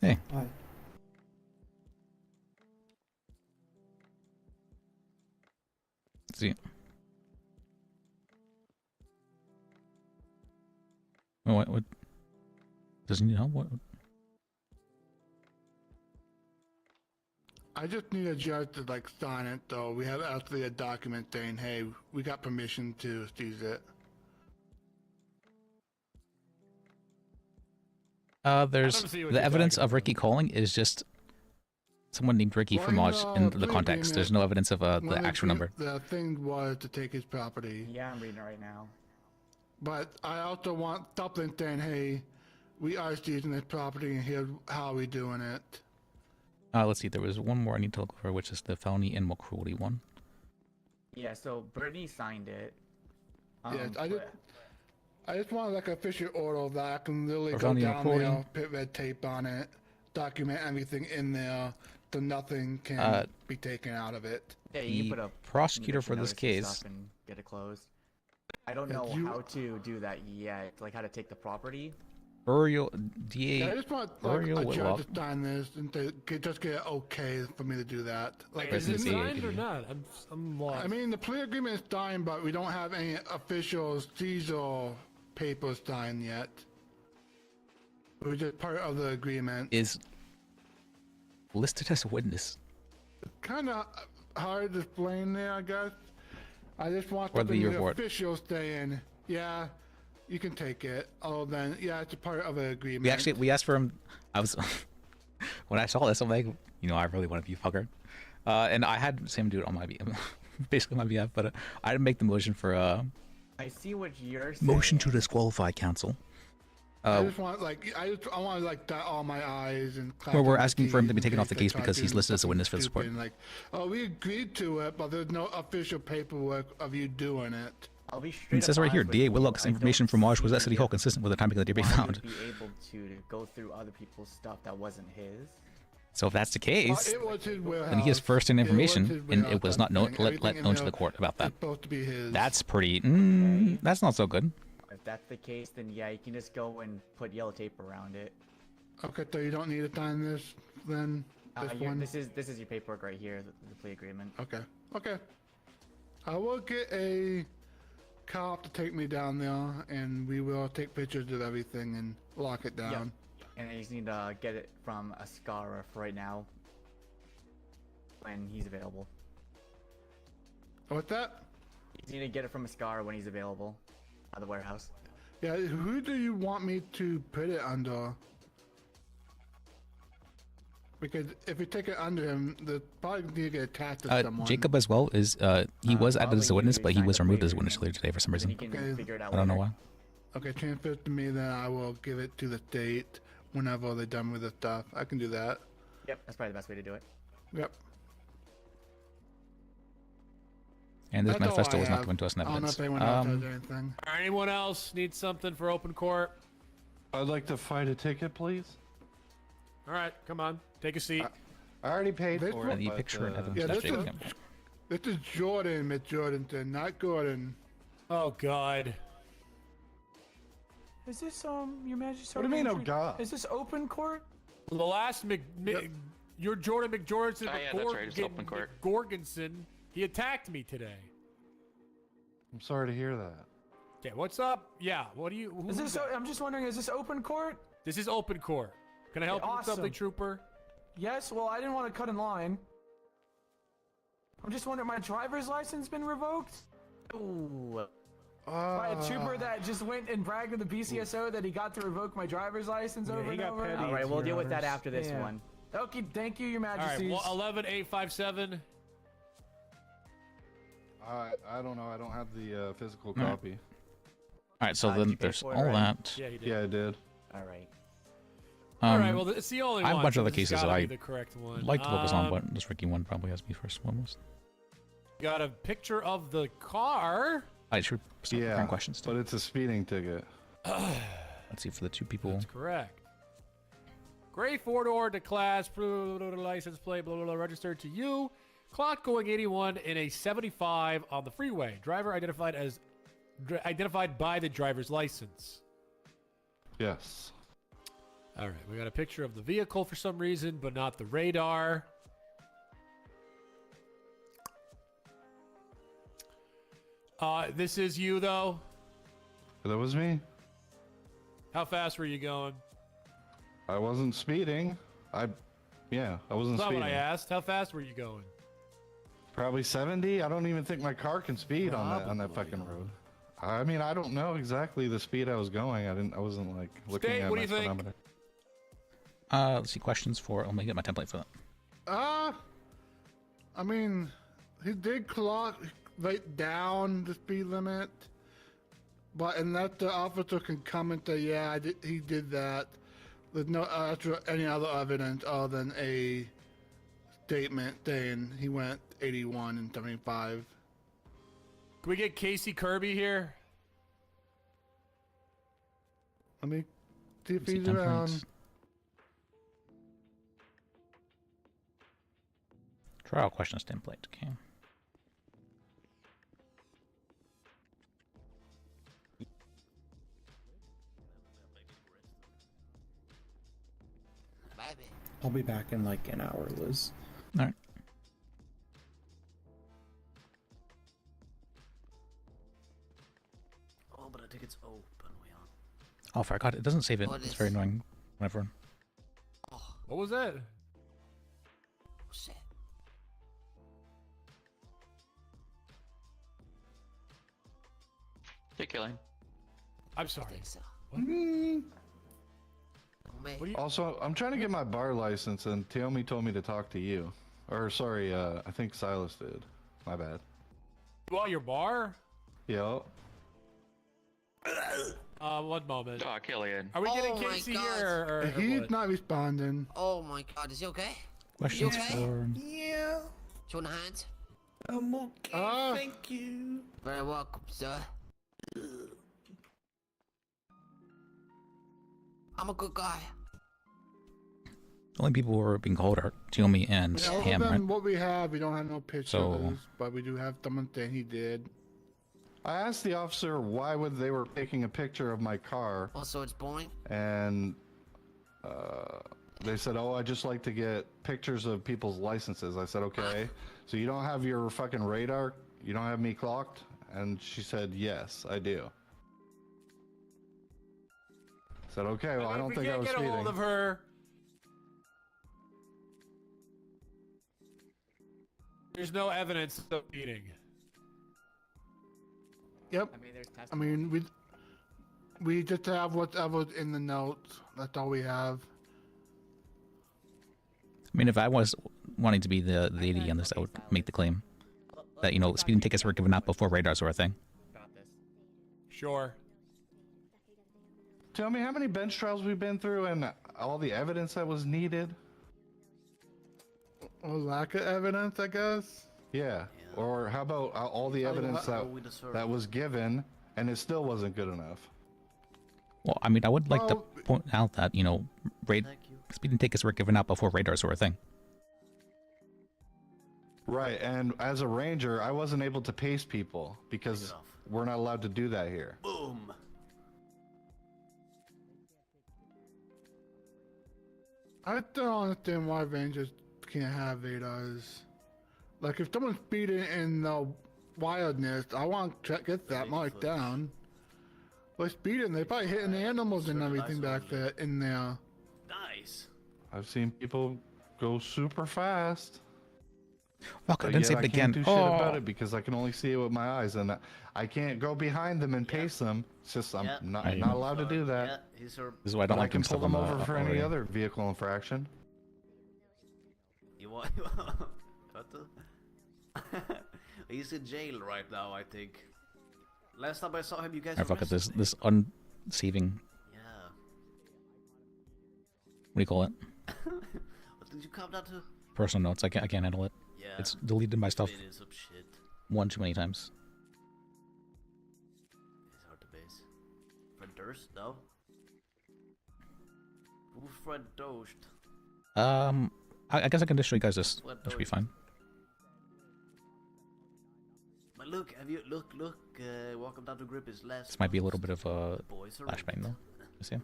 Hey. Hi. Let's see. Oh, what? Does he need help? What? I just need a judge to like sign it though. We have actually a document saying, "Hey, we got permission to seize it." There's see what the you're evidence talking of Ricky calling is just someone named Ricky Well, from Oz in the plea context. There's agreement, no evidence of the one actual the- number. The thing was to take his property. Yeah, I'm reading it right now. But I also want something saying, "Hey, we are seizing this property, and here's how we doing it." Let's see. There was one more I need to look for, which is the felony animal cruelty one. Yeah, so Brittany signed it. Yes, I but- just want like an official order that I can literally Or go felony down cruelty. there, put red tape on it, document everything in there, so nothing can be taken out of it. Yeah, you The can put a prosecutor eviction for this notice and case- stuff and get it closed. I don't Yeah, know you- how to do that yet, like how to take the property. Burial DA. Yeah, I just want like Burial a Whitlock. judge to sign this and to just get it okay for me to do that. Like, Is it Residency signed or AAPD. not? I'm lost. I mean, the plea agreement is signed, but we don't have any official seizure papers signed yet. It was just part of the agreement. Is listed as a witness. Kind of hard to explain there, I guess. I just want Or the something report. official saying, yeah, you can take it. Oh, then, yeah, it's a part of the agreement. We asked for him. I was when I saw this, I'm like, I really want to be fucker. And I had Sam do it on my basically my behalf, but I didn't make the motion for I see what you're saying. motion to disqualify counsel. I just want I want to like dot all my I's and cross Where we're all my asking for him to be T's in taken off the they case try because to he's do listed as a something witness for the stupid support. and like, oh, we agreed to it, but there's no official paperwork of you doing it. I'll be straight It says up right here, honest with DA you, Whitlock's I information don't from Marsh was see at City Hall consistent with the timing of the deer being why found. he'd be able to go through other people's stuff that wasn't his. So if that's the case, It was his warehouse. then he has first-hand It was information, his and warehouse, it was not everything. let Everything in known to there the court about that. is supposed to be his. That's pretty. That's not so good. If that's the case, then yeah, you can just go and put yellow tape around it. Okay, so you don't need to sign this then. This is your paperwork right here, the plea agreement. Okay. I will get a cop to take me down there, and we will take pictures of everything and lock it down. And then you just need to get it from Ascara for right now, when he's available. What's that? You just need to get it from Ascara when he's available, at the warehouse. Yeah, who do you want me to put it under? Because if we take it under him, the probably need to get attached to someone. Jacob as well is he was added as a witness, but he was removed as a witness anyway. earlier today for some reason. You can figure it out I don't know later. why. Okay, transfer it to me, then I will give it to the state whenever they're done with the stuff. I can do that. Yep, that's probably the best way to do it. Yep. And this That's all manifesto I was not have. given to us in I don't know evidence. if anyone else has anything. Anyone else need something for open court? I'd like to fight a ticket, please. All right, come on, take a seat. I already paid This for one- it. The but, picture and evidence Yeah, that this Jacob is, Campbell. this is Jordan, Miss Jordanton, not Gordon. Oh God. Is this Your Majesty? What do you mean, oh God? Is this open court? The last your Jordan McJorgensen Oh, yeah, that's right, it's open court. Gorgonson, he attacked me today. I'm sorry to hear that. Okay, what's up? Yeah, what do you? Is this? I'm just wondering. Is this open court? This is open court. Can I help you with Awesome. something, Trooper? Yes, well, I didn't want to cut in line. I'm just wondering, my driver's license been revoked? Ooh. By a trooper that just went and bragged to the BCSO that he got to revoke my driver's license over and over. All right, we'll deal with that after this one. Okay, thank you, Your All right, Majesty. well, 11857. I don't know. I don't have the physical Alright. copy. All right, so did then you pay there's for it all already? that. Yeah, you did. Yeah, I did. All right. All right, well, it's the only I have one. a bunch so of other this has cases that gotta I be the correct one. like to focus on, but this Ricky one probably has to be first almost. Got a picture of the car. I should start preparing questions. But it's a speeding ticket. Let's see for the two people. That's correct. Gray four-door to class, license plate, blah, blah, blah, registered to you. Clock going 81 in a 75 on the freeway. Driver identified by the driver's license. Yes. All right, we got a picture of the vehicle for some reason, but not the radar. This is you, though. That was me. How fast were you going? I wasn't speeding. I wasn't That's not speeding. what I asked. How fast were you going? Probably 70. I don't even think my car can speed on that fucking road. I mean, I don't know exactly the speed I was going. I wasn't like looking State, at what my do you think? speedometer. Let's see questions for. Let me get my template for that. I mean, he did clock right down the speed limit, but unless the officer can comment that, yeah, he did that, there's no any other evidence other than a statement saying he went 81 and 75. Can we get Casey Kirby here? Let me see if See he's around. templates. Trial questions template. Okay. I'll be back in like an hour, Liz. All right. Oh, but I think it's open. We are. Oh, I forgot. It doesn't save it. What It's is- very annoying. Whenever. What was that? Shit. Take your lane. I'm sorry. Also, I'm trying to get my bar license, and Taomi told me to talk to you. Or sorry, I think Silas did. My bad. You want your bar? Yo. 1 moment. Oh, Killian. Are we getting Oh my Casey God. here? Or He's what? not responding. Oh my God, is he okay? Questions You okay? for. Yeah. Do you want a hand? I'm okay, thank you. Very welcome, sir. I'm a good guy. The only people who are being called are Tiomi and Yeah, other Ham, than right? what we have, we don't have no pictures, So- but we do have someone saying he did. I asked the officer why would they were taking a picture of my car, Also, it's boring. and they said, "Oh, I just like to get pictures of people's licenses." I said, "Okay, so you don't have your fucking radar? You don't have me clocked?" And she said, "Yes, I do." I said, "Okay, well, I don't think I was get a speeding." hold of her. There's no evidence of speeding. Yep. I mean, we just have whatever's in the notes. That's all we have. I mean, if I was wanting to be the AD on this, I would make the claim that, you know, speeding tickets were given out before radars were a thing. Sure. Tell me how many bench trials we've been through and all the evidence that was needed. A lack of evidence, I guess. Yeah. Or how about all the evidence that was given and it still wasn't good enough? Well, I mean, I would like to Well, point out that, you know, speeding tickets were given out before radars were a thing. Right, and as a ranger, I wasn't able to pace people because we're not allowed to do that here. Boom. I don't understand why Rangers can't have radars. Like, if someone's speeding in the wildness, I want to get that marked down. But speeding, they probably hitting the animals and everything back there in there. Nice. base. I've seen people go super fast. Fuck, I But didn't save yet it I can't again. do shit about Oh. it because I can only see it with my eyes, and I can't go behind them and pace them. It's just I'm not allowed to do that. Yeah, he's her. This is why I don't But like I can doing pull stuff on them the over for any audio. other vehicle infraction. You want? What the? He's in jail right now, I think. Last time I saw him, you guys. I fuck it. This arrested this unsaving. Yeah. What do you call it? What did you come down to? Personal notes. I can't handle it. Yeah. It's deleted my stuff It is some shit. one too many times. It's hard to base. Fred Durst? No. Who's Fred Durst? I guess I can just show you guys this. What That should be Durst? fine. But look, have you look? Welcome down to Grip is last. This might be a little bit of a boys are flashbang though. You see?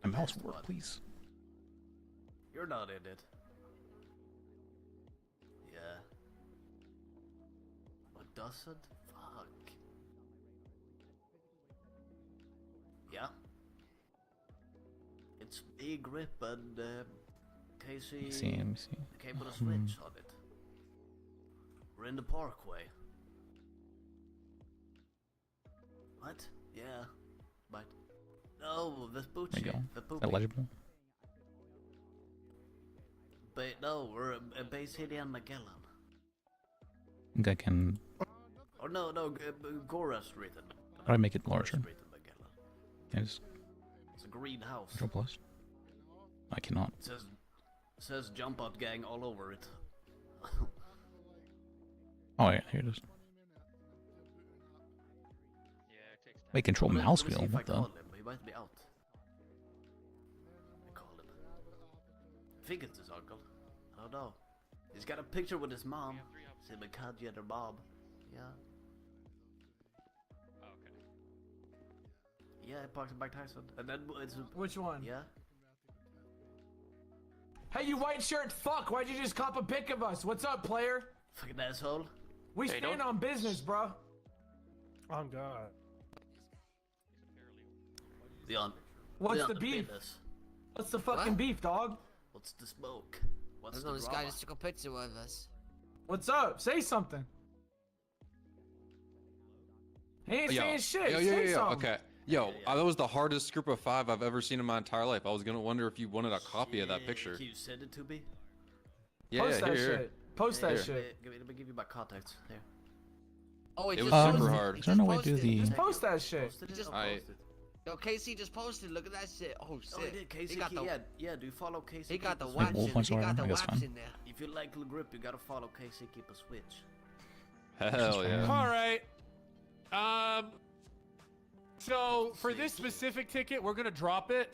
My mouse work, please. You're not in it. Yeah. What doesn't? Fuck. Yeah. It's me, Grip, and Casey. Let me see. Let me see. Came with a switch on it. We're in the parkway. What? Yeah. But no, Vespucci. There you go. Is Vespucci. that legible? But no, we're Bay City and Magellan. I think I can. Oh no, Gora Street. How do I make it Gora larger? Street in Magellan. Can I just It's a greenhouse. Control plus? I cannot. It says jump out gang all over it. Oh yeah, here it is. Wait, control mouse Let me see wheel. if I What the? call him. He might be out. I call him. I think it's his uncle. I don't know. He's got a picture with his mom. It's him and Kanji and her mom. Yeah. Yeah, I parked in Mike Tyson. And then it's Which one? Yeah. Hey, you white shirt fuck! Why'd you just cop a pic of us? What's up, player? Fucking asshole. We stand on business, bro. Oh God. Leon. What's Leon, the beef? business. What's the fucking beef, dog? What's the smoke? What's What's the This guy drama? just took a picture with us. What's up? Say something. He ain't saying shit. Say something. Okay. Yo, that was the hardest group of 5 I've ever seen in my entire life. I was gonna wonder if you wanted a copy of that picture. Can you send it to me? Yeah, Post that here, shit. here. Post that Here. shit. Let me give you my contacts. Here. Oh, It he was just super posted. hard. He Is there no just way to do posted. the? Just post that shit. Posted it? just I- Posted. Yo, Casey just posted. Look at that shit. Oh shit. Oh, he did. Casey, he got the. yeah. Do you follow Casey? He got the Keep a waps Wolf in. punch He got the I guess waps fine. in there. If you like the grip, you gotta follow Casey. Keep a switch. Hell yeah. All right. So for this specific ticket, we're gonna drop it.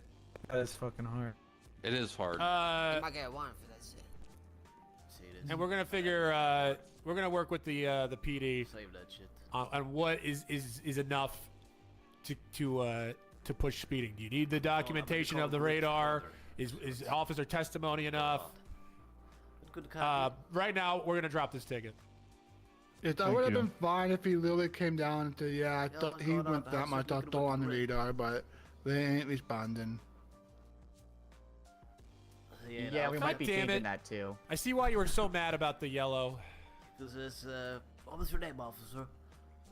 That is fucking hard. It is hard. He might get a warrant for that shit. See it is. And we're gonna figure. We're gonna work with the PD Save that shit. on what is enough to push speeding. Do you need the documentation of the radar? Is officer testimony enough? Good Right now, we're gonna drop this ticket. It Thank would have you. been fine if he literally came down and said, yeah, I thought he went that much, I thought on the radar, but they ain't responding. Yeah, we God might be damn changing it. that too. I see why you were so mad about the yellow. This is what was your name, officer?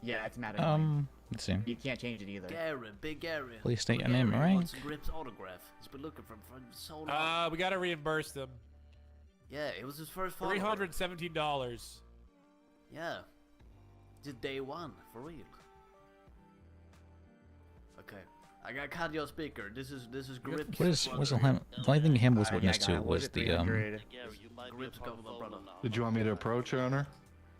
Yeah, it's mad annoying. Let's see. You can't change it either. Gary, Big Gary. Please state your Gary name, right? wants Grip's autograph. He's been looking for so long. We gotta reimburse them. Yeah, it was his first follower. $317. Yeah. Just day one, for real. Okay. I got Cardio speaker. This is Grip's. What is? What's the line? The only thing Ham was Yeah, witness I to got it. was the Grip's government brother. Did you want me to approach, Your Honor?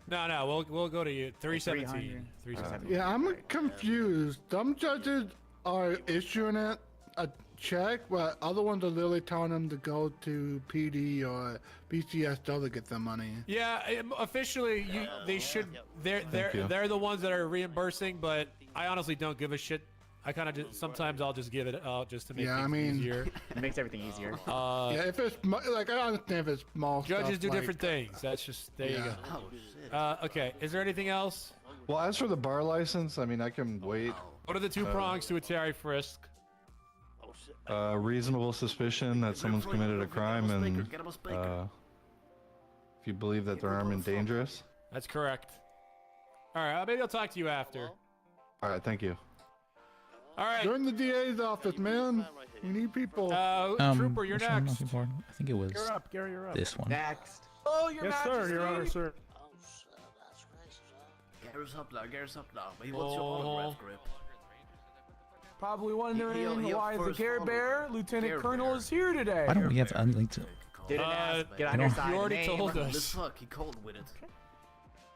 No, we'll go to you. 317. 317. Yeah, I'm confused. Some judges are issuing it a check, but other ones are literally telling them to go to PD or BCSW to get the money. Yeah, officially, they should. They're the ones that are reimbursing, but I honestly don't give a shit. I kind of just sometimes I'll just give it out just to make Yeah, I things mean- easier. It makes everything easier. Yeah, if it's like I understand if it's small Judges stuff, do like, different things. That's just there you Yeah. Oh, go. Okay, is there anything else? Well, as for the bar license, I mean, I can wait. What are the two prongs to a Terry frisk? reasonable suspicion that someone's committed a crime, and if you believe that they're armed and dangerous. That's correct. All right, maybe I'll talk to you after. All right, thank you. All right. Join the DA's office, man. We need people. Trooper, you're which one am I next. looking for? I think it was You're up, Gary. You're up. this one. Next. Oh, your Yes, sir, Your Honor, sir. Gary's up now. He wants your autograph, Grip. Probably wondering He why the first Care follower. Bear Lieutenant Care Colonel Bear. is here today. Why don't we have unlinked? Didn't ask. Get I on your don't- side. You already name. told As us. fuck, he called with it.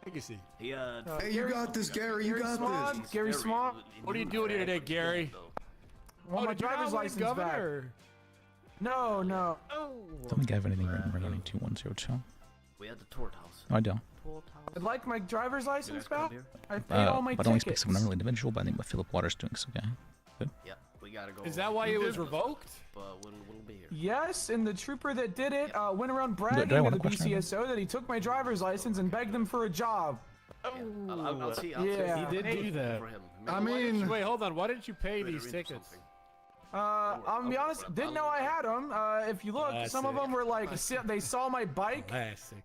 Legacy. He Hey, you got this, Gary. You got Smog, this. Gary Smog. What are you doing here today, Gary? Want my did you not driver's win license governor? back? No, no. Don't think I have anything written regarding 2102. We had the tort house. No, I don't. I'd like my driver's license back. I paid all my But only tickets. speaks of an unrelated individual by the name of Philip Waters doing so. Okay. Good. Yeah, we gotta go. Is that why it was revoked? But we'll be here. Yes, and the trooper that did it went around bragging do I to want the a question? BCSO that he took my driver's license and begged them for a job. I'll see. Yeah. He did do that. For him. I mean, Wait, hold on. Why didn't you pay these tickets? I'll be honest, didn't know I had them. If you look, some of them were like, they saw my bike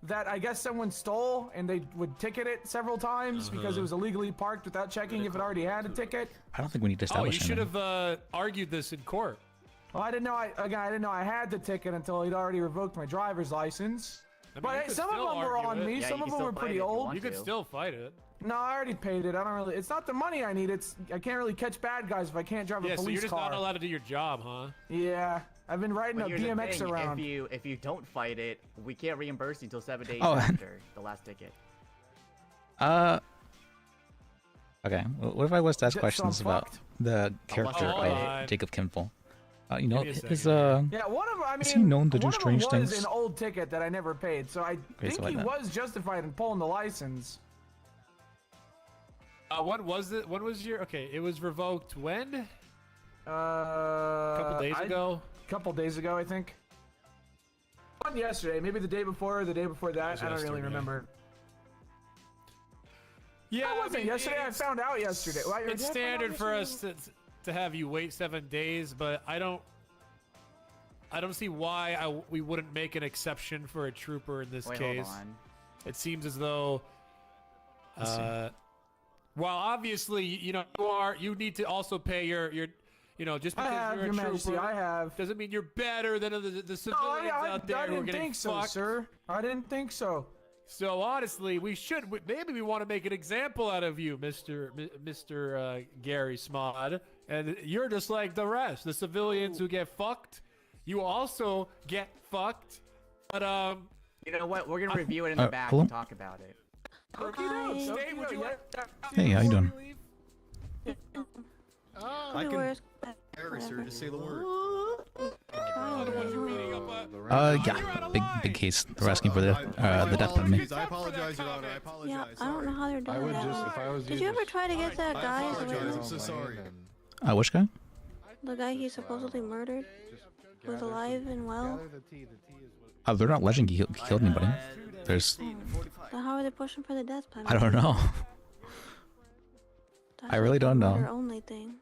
that I guess someone stole, and they would ticket it several times because it was illegally parked without checking if it already had a ticket. I don't think we need to Oh, establish you should anything. have argued this in court. Well, I didn't know. I didn't know I had the ticket until he'd already revoked my driver's license. I mean, But you hey, could some of still them were argue on it. me. Yeah, Some you of can them were still fight pretty it if you old. want You could to. still fight it. No, I already paid it. I don't really. It's not the money I need. I can't really catch bad guys if I can't drive a Yeah, so police you're just car. not allowed to do your job, huh? Yeah, I've been riding But a here's the BMX thing, around. If you don't fight it, we can't reimburse you until 7 days Oh. after the last ticket. Okay. What if I was to ask So I'm questions about fucked? the character hold of on. Jacob Kimball? You know, Give me a his second Yeah, one of them. I mean, is he known to do one of them strange was things? an old ticket that I never paid, so I Crazy think like he that. was justified in pulling the license. What was it? When was your? Okay, it was revoked when? A couple days ago. Couple days ago, I think. Not yesterday, maybe the day before or the day before that. I don't really yesterday. remember. Yeah, That wasn't yesterday. I found out yesterday. Well, It's did I find out standard for yesterday? us to have you wait 7 days, but I don't see why we wouldn't make an exception for a trooper in this Wait, case. hold on. It seems as though, while obviously you need to also pay your just I because have, you're a Your Majesty, trooper I have. doesn't mean you're better than the civilians out there I who are didn't getting think so, fucked. sir. I didn't think so. So honestly, maybe we want to make an example out of you, Mr. Gary Smod, and you're just like the rest, the civilians who get fucked. You also get fucked, but You know what? We're gonna review it in the back hello? and talk about it. Stay, would you like? Hey, how you doing? I can. Harry, sir, just say the word. Yeah, big case. They're asking for the death penalty. I apologize, Your Honor. I apologize. Yeah, I don't know how they're doing that. if I was Did you ever try to get that guy? I apologize. I'm so sorry. Which guy? The guy he supposedly murdered was alive and well. They're not alleging he killed anybody. There's, Then how are they pushing for the death penalty? I don't know. That's I really like a don't know. murder only thing.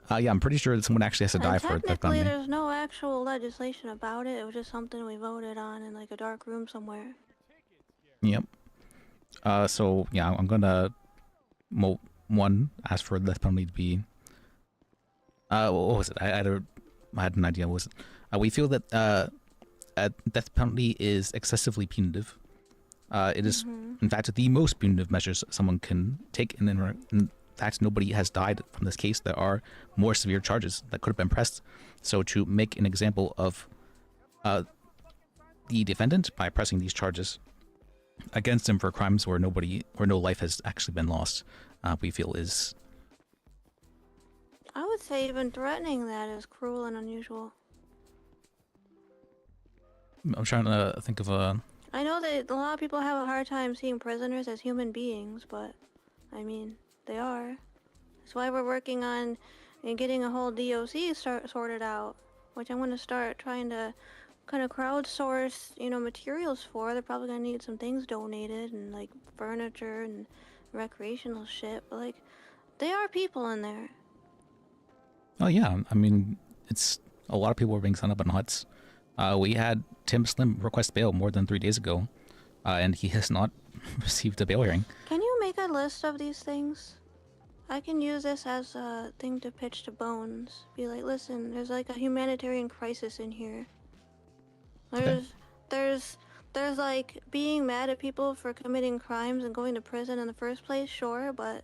Yeah, I'm pretty sure that someone actually has to die And for a death technically, penalty. there's no actual legislation about it. It was just something we voted on in like a dark room somewhere. Yep. So yeah, I'm gonna one ask for the death penalty to be. What was it? I had an idea. What was it? We feel that a death penalty is excessively punitive. It is, in fact, the most punitive measures someone can take, and in fact, nobody has died from this case. There are more severe charges that could have been pressed. So to make an example of the defendant by pressing these charges against him for crimes where no life has actually been lost, we feel is. I would say even threatening that is cruel and unusual. I'm trying to think of a. I know that a lot of people have a hard time seeing prisoners as human beings, but I mean, they are. That's why we're working on getting a whole DOC sorted out, which I'm going to start trying to kind of crowdsource, materials for. They're probably going to need some things donated and like furniture and recreational shit, but like, they are people in there. Oh yeah, I mean, it's A lot of people were being signed up on huts. We had Tim Slim request bail more than 3 days ago, and he has not received a bail hearing. Can you make a list of these things? I can use this as a thing to pitch to Bones. Be like, listen, there's like a humanitarian crisis in here. There's like being mad at people for committing crimes and going to prison in the first place, sure, but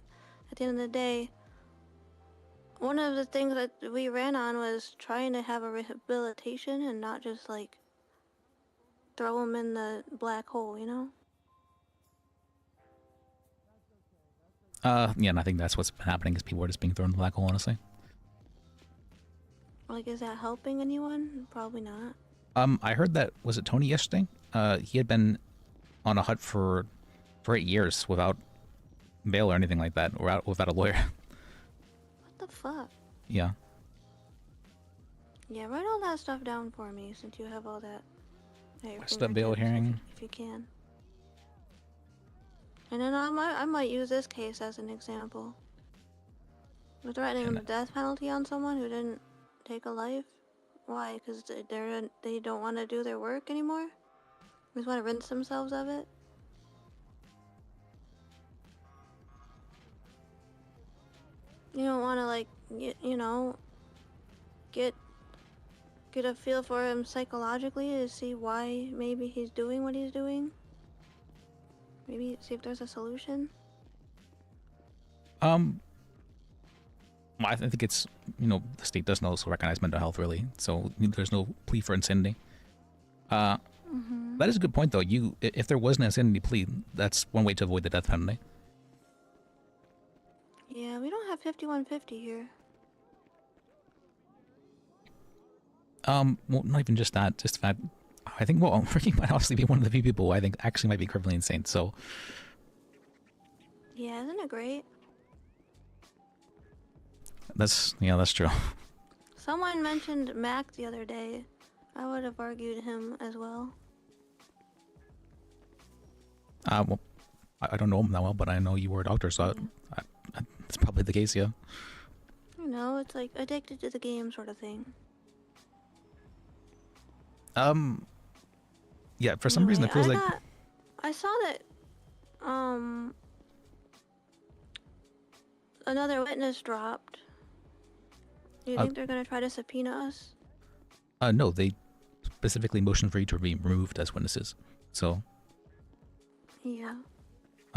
at the end of the day, one of the things that we ran on was trying to have a rehabilitation and not just like throw them in the black hole, you know? Yeah, and I think that's what's been happening is people are just being thrown in the black hole, honestly. Like, is that helping anyone? Probably not. I heard that, was it Tony yesterday? He had been on a hut for 8 years without bail or anything like that, or without a lawyer. What the fuck? Yeah. Yeah, write all that stuff down for me since you have all that. What's the bail hearing? If you can. And then I might use this case as an example. We're threatening the death penalty on someone who didn't take a life. Why? Because they don't want to do their work anymore? They just want to rinse themselves of it? You don't want to, like, you know, get a feel for him psychologically to see why maybe he's doing what he's doing? Maybe see if there's a solution? Well, I think it's, the state doesn't also recognize mental health, really, so there's no plea for insanity. That is a good point, though. If there was an insanity plea, that's one way to avoid the death penalty. Yeah, we don't have 5150 here. Well, not even just that, just the fact, I think, well, Ricky might honestly be one of the few people who I think actually might be criminally insane, so... Yeah, isn't it great? That's true. Someone mentioned Mac the other day. I would have argued him as well. Well, I don't know him that well, but I know you were a doctor, so it's probably the case, yeah. You know, it's like addicted to the game sort of thing. Yeah, for some reason it feels like... I saw that, another witness dropped. Do you think they're gonna try to subpoena us? No, they specifically motioned for you to be removed as witnesses, so... Yeah.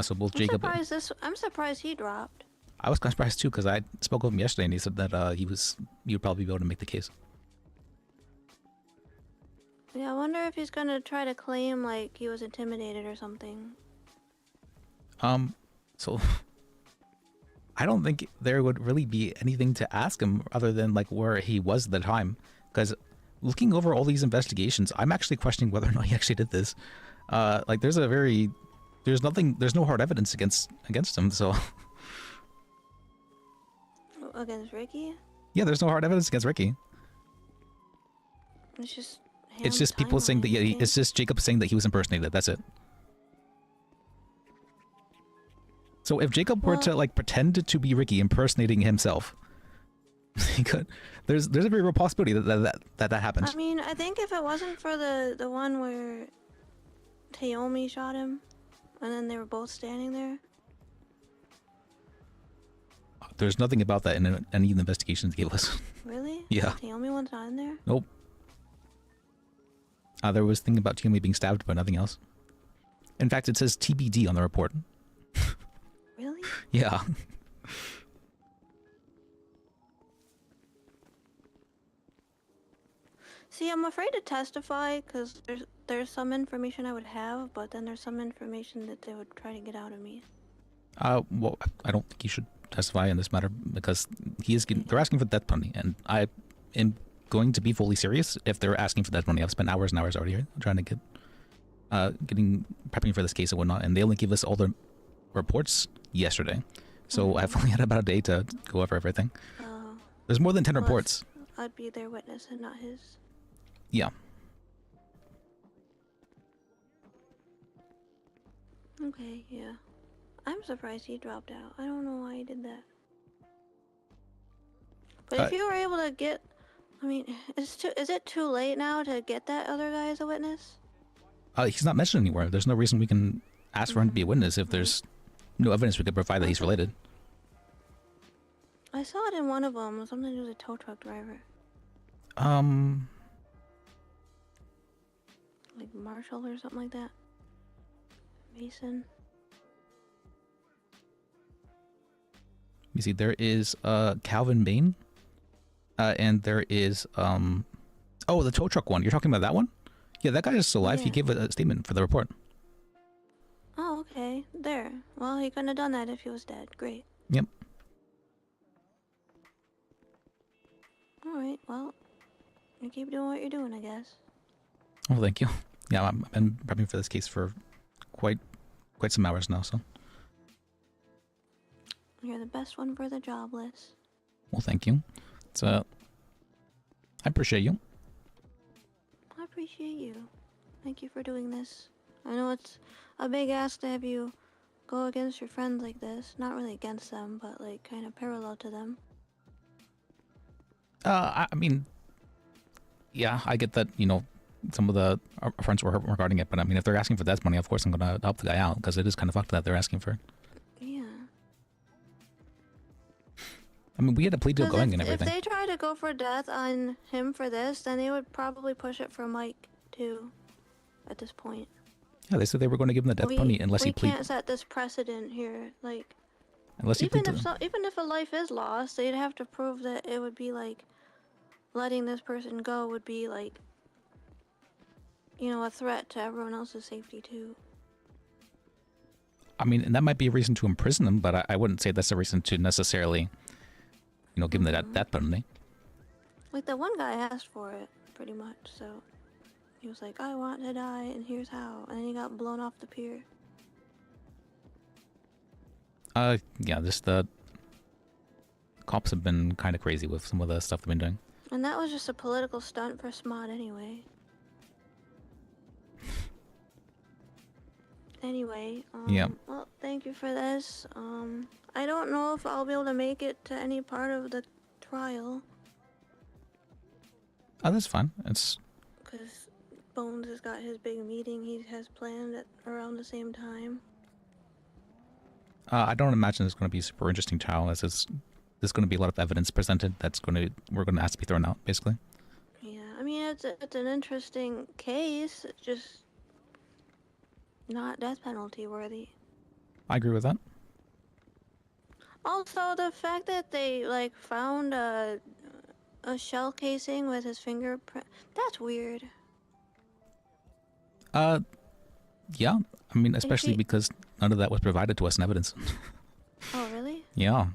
So both Jacob... I'm surprised he dropped. I was kind of surprised too, because I spoke with him yesterday and he said that you'd probably be able to make the case. Yeah, I wonder if he's gonna try to claim like he was intimidated or something. So I don't think there would really be anything to ask him other than like where he was at the time, because looking over all these investigations, I'm actually questioning whether or not he actually did this. Like there's no hard evidence against him, so. Against Ricky? Yeah, there's no hard evidence against Ricky. It's just people saying that, yeah, it's just Jacob saying that he was impersonated, that's it. So if Jacob were to like pretend to be Ricky impersonating himself, he could. There's a very real possibility that happens. I mean, I think if it wasn't for the one where Taomi shot him, and then they were both standing there. There's nothing about that in any of the investigations they gave us. Really? Yeah. Taomi one's not in there? Nope. There was a thing about Taomi being stabbed, but nothing else. In fact, it says TBD on the report. Really? Yeah. See, I'm afraid to testify because there's some information I would have, but then there's some information that they would try to get out of me. Well, I don't think you should testify in this matter because they're asking for death penalty, and I am going to be fully serious if they're asking for death penalty. I've spent hours and hours already here trying to prepping for this case and whatnot, and they only gave us all the reports yesterday, so I've only had about a day to go over everything. There's more than 10 reports. I'd be their witness and not his. Yeah. Okay, yeah. I'm surprised he dropped out. I don't know why he did that. But if you were able to get I mean, is it too late now to get that other guy as a witness? He's not mentioned anywhere. There's no reason we can ask for him to be a witness if there's no evidence we could provide that he's related. I saw it in one of them. Something to do with a tow truck driver. Like Marshall or something like that. Mason. You see, there is Calvin Bain, and there is oh, the tow truck one. You're talking about that one? Yeah, that guy is still alive. Yeah. He gave a statement for the report. Oh, okay. There. Well, he couldn't have done that if he was dead. Great. Yep. Alright, well, you keep doing what you're doing, I guess. Oh, thank you. Yeah, I've been prepping for this case for quite some hours now, so. You're the best one for the job, Liz. Well, thank you. It's I appreciate you. I appreciate you. Thank you for doing this. I know it's a big ask to have you go against your friends like this. Not really against them, but like kind of parallel to them. I mean, yeah, I get that, you know, some of our friends were hurt regarding it, but I mean, if they're asking for death money, of course I'm gonna help the guy out, because it is kind of fucked that they're asking for it. Yeah. I mean, we had a plea deal going and everything. If they try to go for death on him for this, then they would probably push it for Mike, too, at this point. Yeah, they said they were going to give him the death penalty unless he We pleaded. can't set this precedent here, like... Unless he even pleaded. even if a life is lost, they'd have to prove that it would be like... letting this person go would be like... you know, a threat to everyone else's safety, too. I mean, and that might be a reason to imprison him, but I wouldn't say that's a reason to necessarily, you know, give him the death penalty. Like, the one guy asked for it, pretty much, so... he was like, I want to die, and here's how. And then he got blown off the pier. Yeah, just the cops have been kind of crazy with some of the stuff they've been doing. And that was just a political stunt for SMOD anyway. Anyway, Yeah. well, thank you for this. I don't know if I'll be able to make it to any part of the trial. Oh, that's fine. It's Because Bones has got his big meeting he has planned at around the same time. I don't imagine it's going to be a super interesting trial, as there's going to be a lot of evidence presented we're going to ask to be thrown out, basically. Yeah, I mean, it's an interesting case. It's just not death penalty worthy. I agree with that. Also, the fact that they like found a shell casing with his fingerprint, that's weird. Yeah. I mean, especially because none of that was provided to us in evidence. Oh, really? Yeah.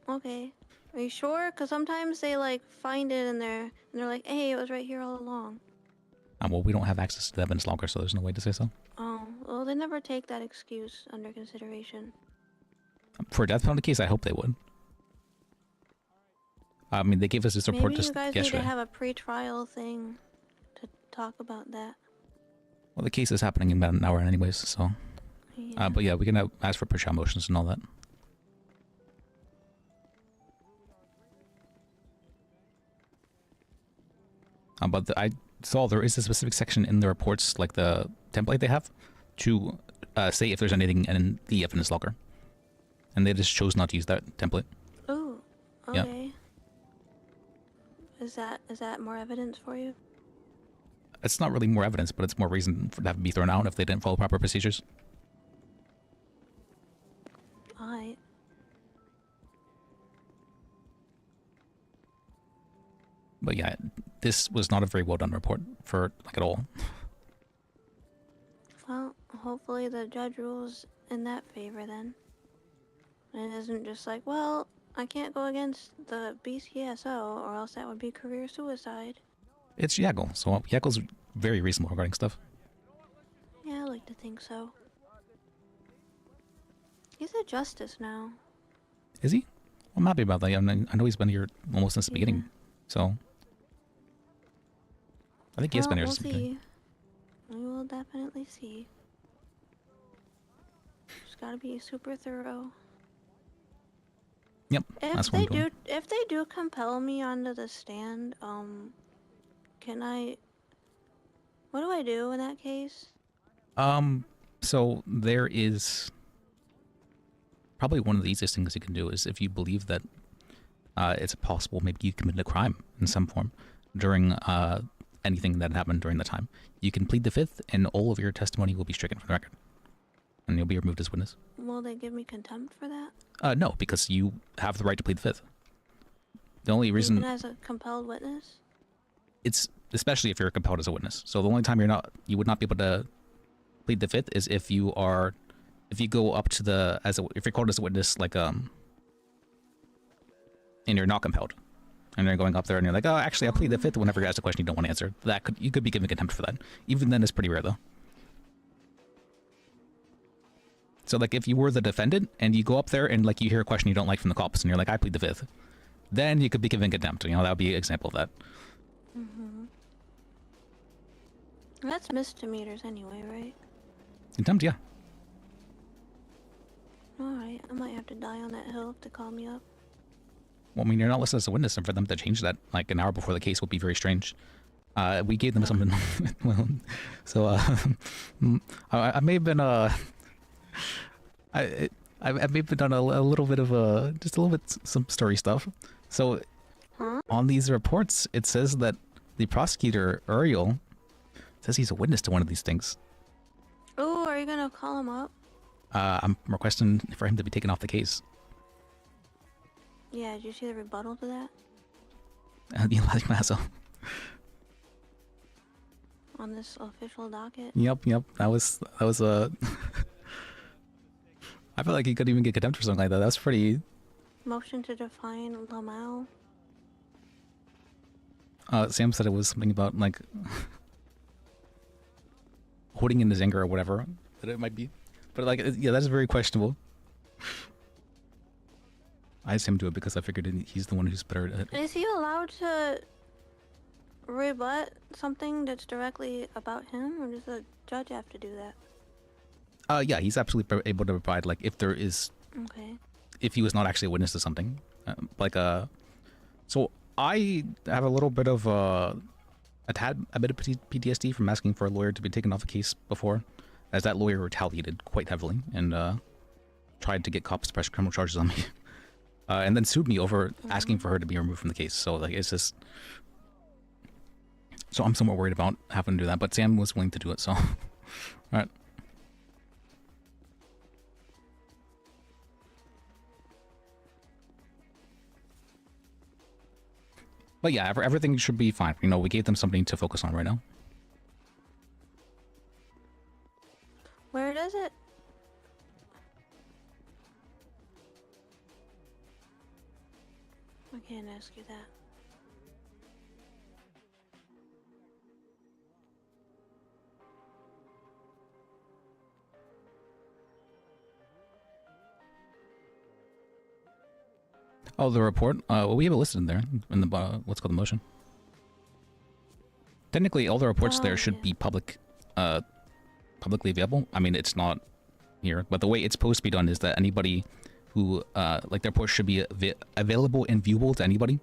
Okay. Are you sure? Because sometimes they like find it in there and they're like, hey, it was right here all along. Well, we don't have access to the evidence longer, so there's no way to say so. Oh, well, they never take that excuse under consideration. For a death penalty case, I hope they would. I mean, they gave us this report Maybe just you guys yesterday. need to have a pre-trial thing to talk about that. Well, the case is happening in about an hour anyways, so... Yeah. But yeah, we can ask for pre-trial motions and all that. But I saw there is a specific section in the reports, like the template they have, to say if there's anything in the evidence logger. And they just chose not to use that template. Ooh, Yeah. okay. Is that more evidence for you? It's not really more evidence, but it's more reason for that to be thrown out if they didn't follow proper procedures. Alright. But yeah, this was not a very well done report for like at all. Well, hopefully the judge rules in that favor then. And it isn't just like, well, I can't go against the BCSO or else that would be career suicide. It's Yagle, so Yagle's very reasonable regarding stuff. Yeah, I like to think so. He's a justice now. Is he? I'm happy about that. I mean, I know he's been here almost since the beginning, so I think he has been here We'll since the beginning. see. We will definitely see. Just gotta be super thorough. Yep, that's what I'm doing. If they do compel me onto the stand, can I? What do I do in that case? So there is probably one of the easiest things you can do is if you believe that it's possible maybe you committed a crime in some form during anything that happened during the time, you can plead the fifth, and all of your testimony will be stricken from the record, and you'll be removed as witness. Will they give me contempt for that? No, because you have the right to plead the fifth. The only reason Even as a compelled witness? it's especially if you're compelled as a witness. So the only time you would not be able to plead the fifth is if you go up to if you're called as a witness, like and you're not compelled, and you're going up there and you're like, oh, actually, I plead the fifth. Whenever you ask a question you don't want to answer, you could be given contempt for that. Even then, it's pretty rare though. So like if you were the defendant and you go up there and like you hear a question you don't like from the cops and you're like, I plead the fifth, then you could be given contempt. You know, that would be an example of that. That's misdemeanors anyway, right? Contempt, yeah. Alright, I might have to die on that hill if they call me up. Well, I mean, you're not listed as a witness, and for them to change that like an hour before the case would be very strange. We gave them something. Well, so I may have been I may have done a little bit of just a little bit some story stuff. So on these reports, it says that the prosecutor Uriel says he's a witness to one of these things. Oh, are you gonna call him up? I'm requesting for him to be taken off the case. Yeah, did you see the rebuttal to that? On this official docket? Yep. That was I feel like he couldn't even get contempt for something like that. That's pretty. Motion to define Lamau. Sam said it was something about like holding in his anger or whatever that it might be, but like yeah, that's very questionable. I asked him to do it because I figured he's the one who's better at it. Is he allowed to rebut something that's directly about him, or does the judge have to do that? Yeah, he's absolutely able to provide like if there is. Okay. If he was not actually a witness to something, so I have a little bit of a bit of PTSD from asking for a lawyer to be taken off a case before, as that lawyer retaliated quite heavily and tried to get cops to press criminal charges on me, and then sued me over asking for her to be removed from the case. So like it's just, so I'm somewhat worried about having to do that. But Sam was willing to do it, so all right. But yeah, everything should be fine. You know, we gave them something to focus on right now. Where does it? I can't ask you that. Oh, the report? Well, we have it listed in there, in the, what's called the motion. Technically, all the reports there should be publicly available. I mean, it's not here, but the way it's supposed to be done is that anybody who, like, their report should be available and viewable to anybody.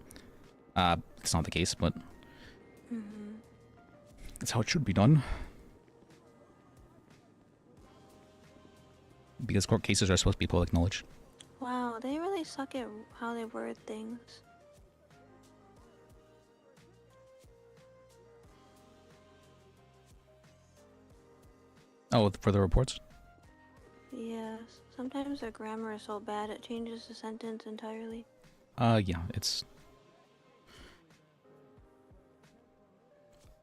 It's not the case, but that's how it should be done. Because court cases are supposed to be public knowledge. Wow, they really suck at how they word things. Oh, for the reports? Yes, sometimes their grammar is so bad it changes the sentence entirely. Yeah, it's...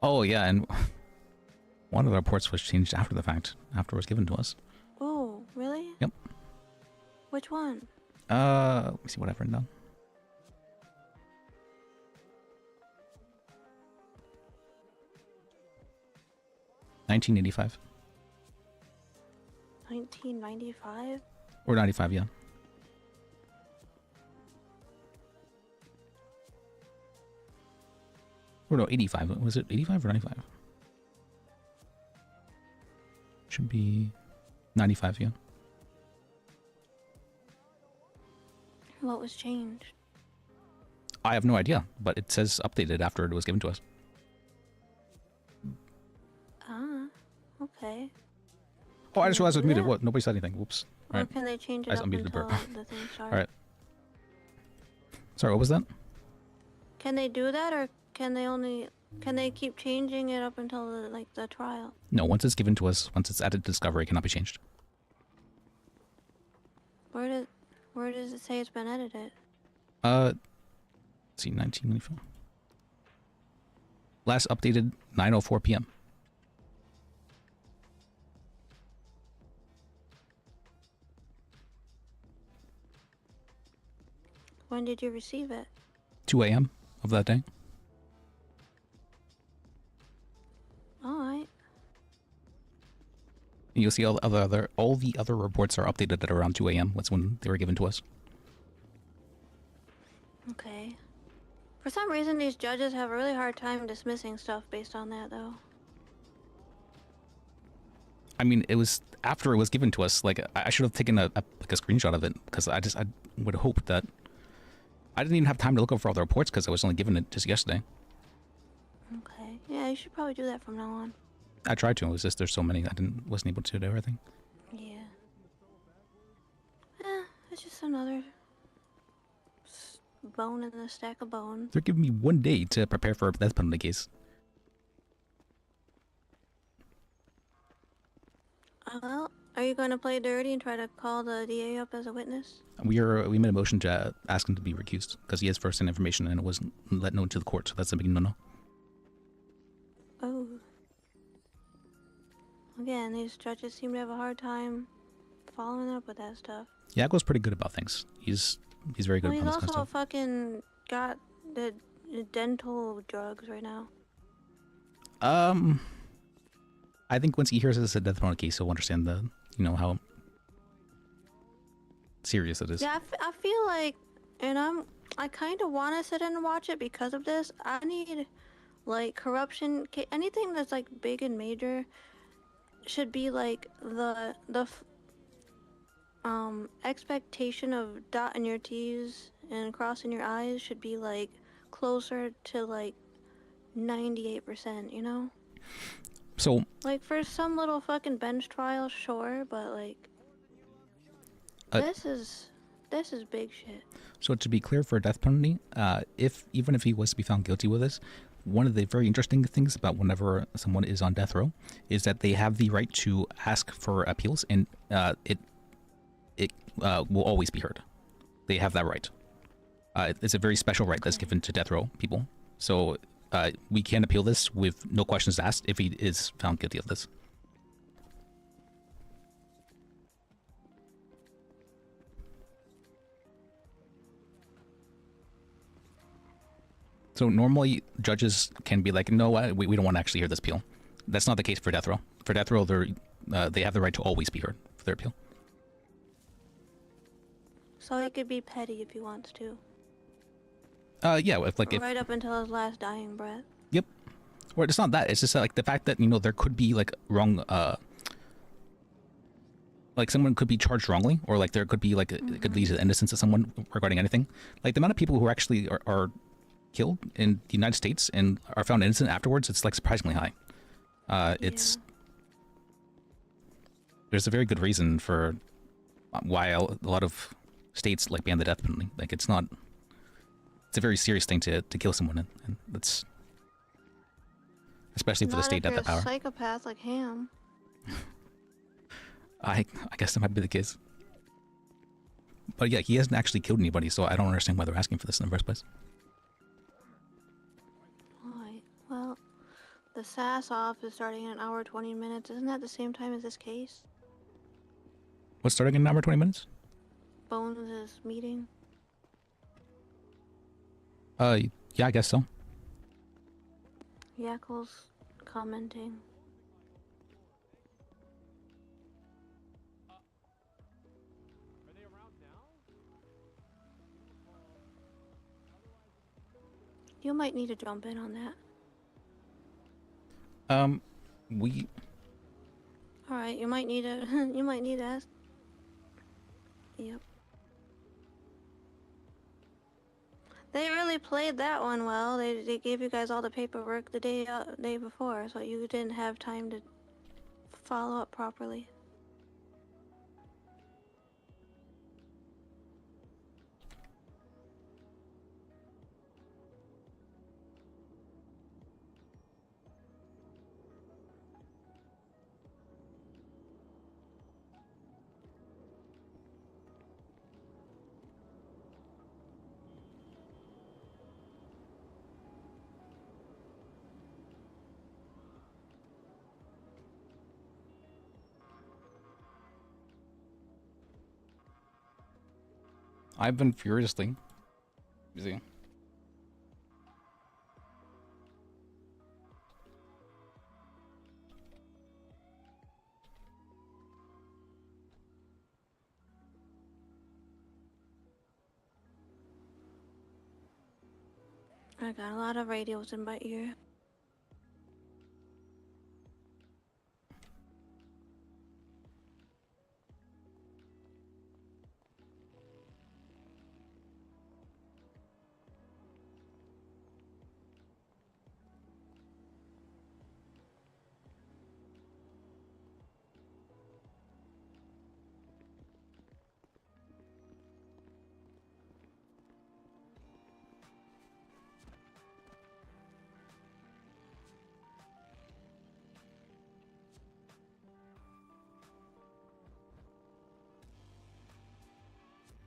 Oh, yeah, and one of the reports was changed after the fact, after it was given to us. Oh, really? Yep. Which one? Let me see what I've written down. $19.85. 1995? Or 95, yeah. Or no, 85. Was it 85 or 95? Should be 95, yeah. What was changed? I have no idea, but it says updated after it was given to us. Ah, okay. Oh, I just realized I was muted. that? What? Nobody said anything. Whoops. Or can they change it up until the thing starts? Alright. Sorry, what was that? Can they do that, or can they keep changing it up until the trial? No, once it's given to us, once it's added to Discovery, it cannot be changed. Where does it say it's been edited? Let's see, 1994. Last updated 9:04 p.m. When did you receive it? 2 a.m. of that day. Alright. You'll see all the other reports are updated at around 2 a.m. That's when they were given to us. Okay. For some reason, these judges have a really hard time dismissing stuff based on that, though. I mean, it was after it was given to us. Like, I should have taken a screenshot of it, because I would hope that I didn't even have time to look over all the reports because I was only given it just yesterday. Okay. Yeah, you should probably do that from now on. I tried to. It was just there's so many wasn't able to do everything. Yeah. It's just another bone in the stack of bones. They're giving me 1 day to prepare for a death penalty case. Well, are you going to play dirty and try to call the DA up as a witness? We made a motion to ask him to be recused because he has first-hand information and it wasn't let known to the court, so that's a big no-no. Oh. Again, these judges seem to have a hard time following up with that stuff. Yakko's pretty good about things. He's very good Well, about he's this kind also of stuff. fucking got the dental drugs right now. I think once he hears it's a death penalty case, he'll understand how serious it is. Yeah, I feel like, and I kind of want to sit in and watch it because of this. I need, like, corruption, anything that's, like, big and major should be, like, the expectation of dotting your T's and crossing your I's should be, like, closer to, like, 98%, you know? So, like, for some little fucking bench trial, sure, but, like, this is big shit. So to be clear, for a death penalty, even if he was to be found guilty with this, one of the very interesting things about whenever someone is on death row is that they have the right to ask for appeals, and it will always be heard. They have that right. It's a very special right that's given to death row people. So we can appeal this with no questions asked if he is found guilty of this. So normally judges can be like, no, we don't want to actually hear this appeal. That's not the case for death row. For death row, they have the right to always be heard for their appeal. So he could be petty if he wants to. Yeah, if right up until his last dying breath. Yep. Or it's not that. It's just like the fact that there could be like wrong. Like someone could be charged wrongly, or like there could be like it could lead to the innocence of someone regarding anything. Like the amount of people who actually are killed in the United States and are found innocent afterwards, it's like surprisingly high. It's there's a very good reason for why a lot of states like ban the death penalty. Like it's a very serious thing to kill someone, and that's especially for the state that the power. Not if you're a psychopath like Ham. I guess that might be the case. But yeah, he hasn't actually killed anybody, so I don't understand why they're asking for this in the first place. Alright, well, the SAS off is starting in an hour 20 minutes. Isn't that the same time as this case? What's starting in an hour 20 minutes? Bones' meeting. Yeah, I guess so. Yakkel's commenting. You might need to jump in on that. We. All right, you might need to. You might need to ask. Yep. They really played that one well. They gave you guys all the paperwork the day before, so you didn't have time to follow up properly. I've been furiously busy. I got a lot of radios in my ear.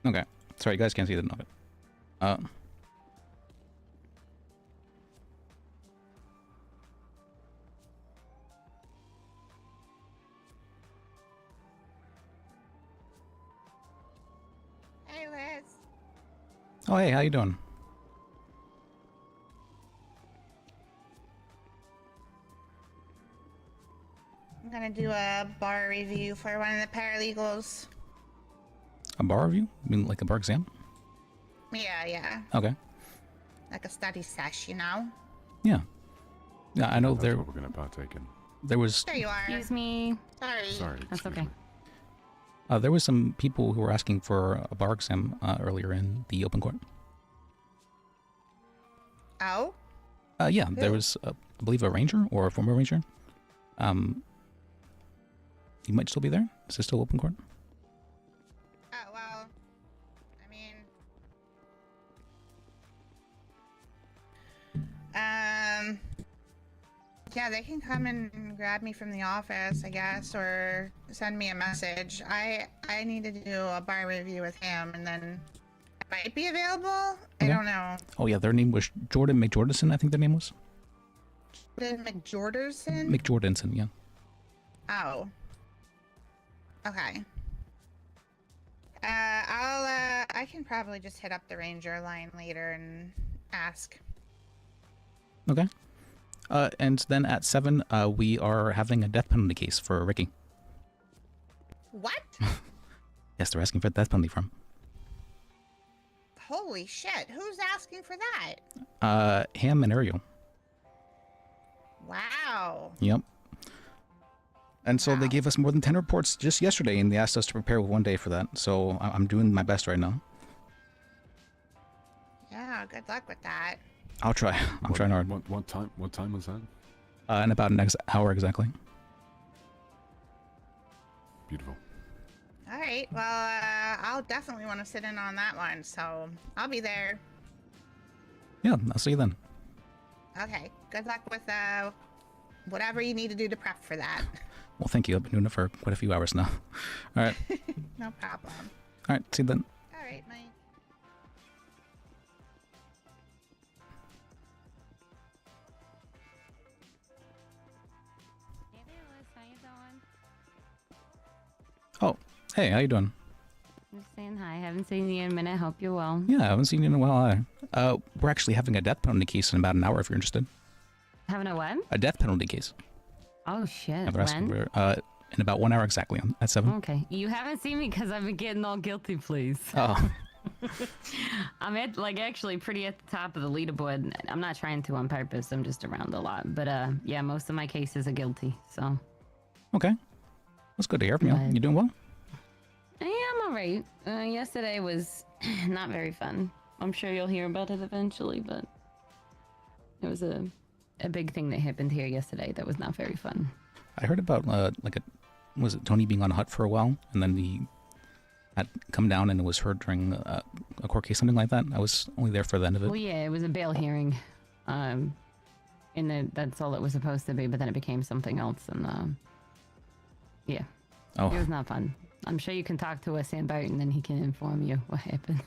Okay. Sorry, you guys can't see the of it. Hey, Liz. Oh, hey, how you doing? I'm gonna do a bar review for one of the paralegals. A bar review? You mean like a bar exam? Yeah. Okay. Like a study sesh, you know? Yeah. Yeah, I know That's what we're gonna partake in. there was There you are. Excuse me. Sorry. Sorry. That's okay. there was some people who were asking for a bar exam earlier in the open court. Oh? Yeah, there was I believe a ranger or a former ranger. You might still be there. Is it still open court? Oh, well, I mean... Yeah, they can come and grab me from the office, I guess, or send me a message. I need to do a bar review with him, and then I might be available? I don't know. Oh yeah, their name was Jordan McJordanson, I think their name was. Jordan McJordanson? McJordanson, yeah. Oh. Okay. I can probably just hit up the ranger line later and ask. Okay. And then at 7, we are having a death penalty case for Ricky. What? Yes, they're asking for a death penalty from. Holy shit, who's asking for that? Ham and Ariel. Wow. Yep. And so they gave us more than 10 reports just yesterday, and they asked us to prepare with 1 day for that. So I'm doing my best right now. Yeah, good luck with that. I'll try. I'm trying hard. What time was that? In about an hour exactly. Beautiful. All right, well, I'll definitely want to sit in on that one, so I'll be there. Yeah, I'll see you then. Okay, good luck with whatever you need to do to prep for that. Well, thank you. I've been doing it for quite a few hours now. All right. No problem. All right, see you then. All right, Mike. Hey there, Liz. How you doing? Oh, hey, how you doing? Just saying hi. Haven't seen you in a minute. Hope you're well. Yeah, I haven't seen you in a while either. We're actually having a death penalty case in about an hour if you're interested. Having a what? A death penalty case. Oh shit. Yeah, they're asking When? for, in about 1 hour exactly at 7. Okay. You haven't seen me because I've been getting all guilty pleas. Oh. I'm actually pretty at the top of the leaderboard. I'm not trying to on purpose. I'm just around a lot. But yeah, most of my cases are guilty. So. Okay. That's good to hear from you. You doing well? Yeah, I'm alright. Yesterday was not very fun. I'm sure you'll hear about it eventually, but it was a big thing that happened here yesterday that was not very fun. I heard about was it Tony being on hut for a while, and then he had come down and it was heard during a court case, something like that. I was only there for the end of it. Well, yeah, it was a bail hearing, and that's all it was supposed to be. But then it became something else, and yeah, it was not fun. I'm sure you can talk to Sam Barton, and he can inform you what happened.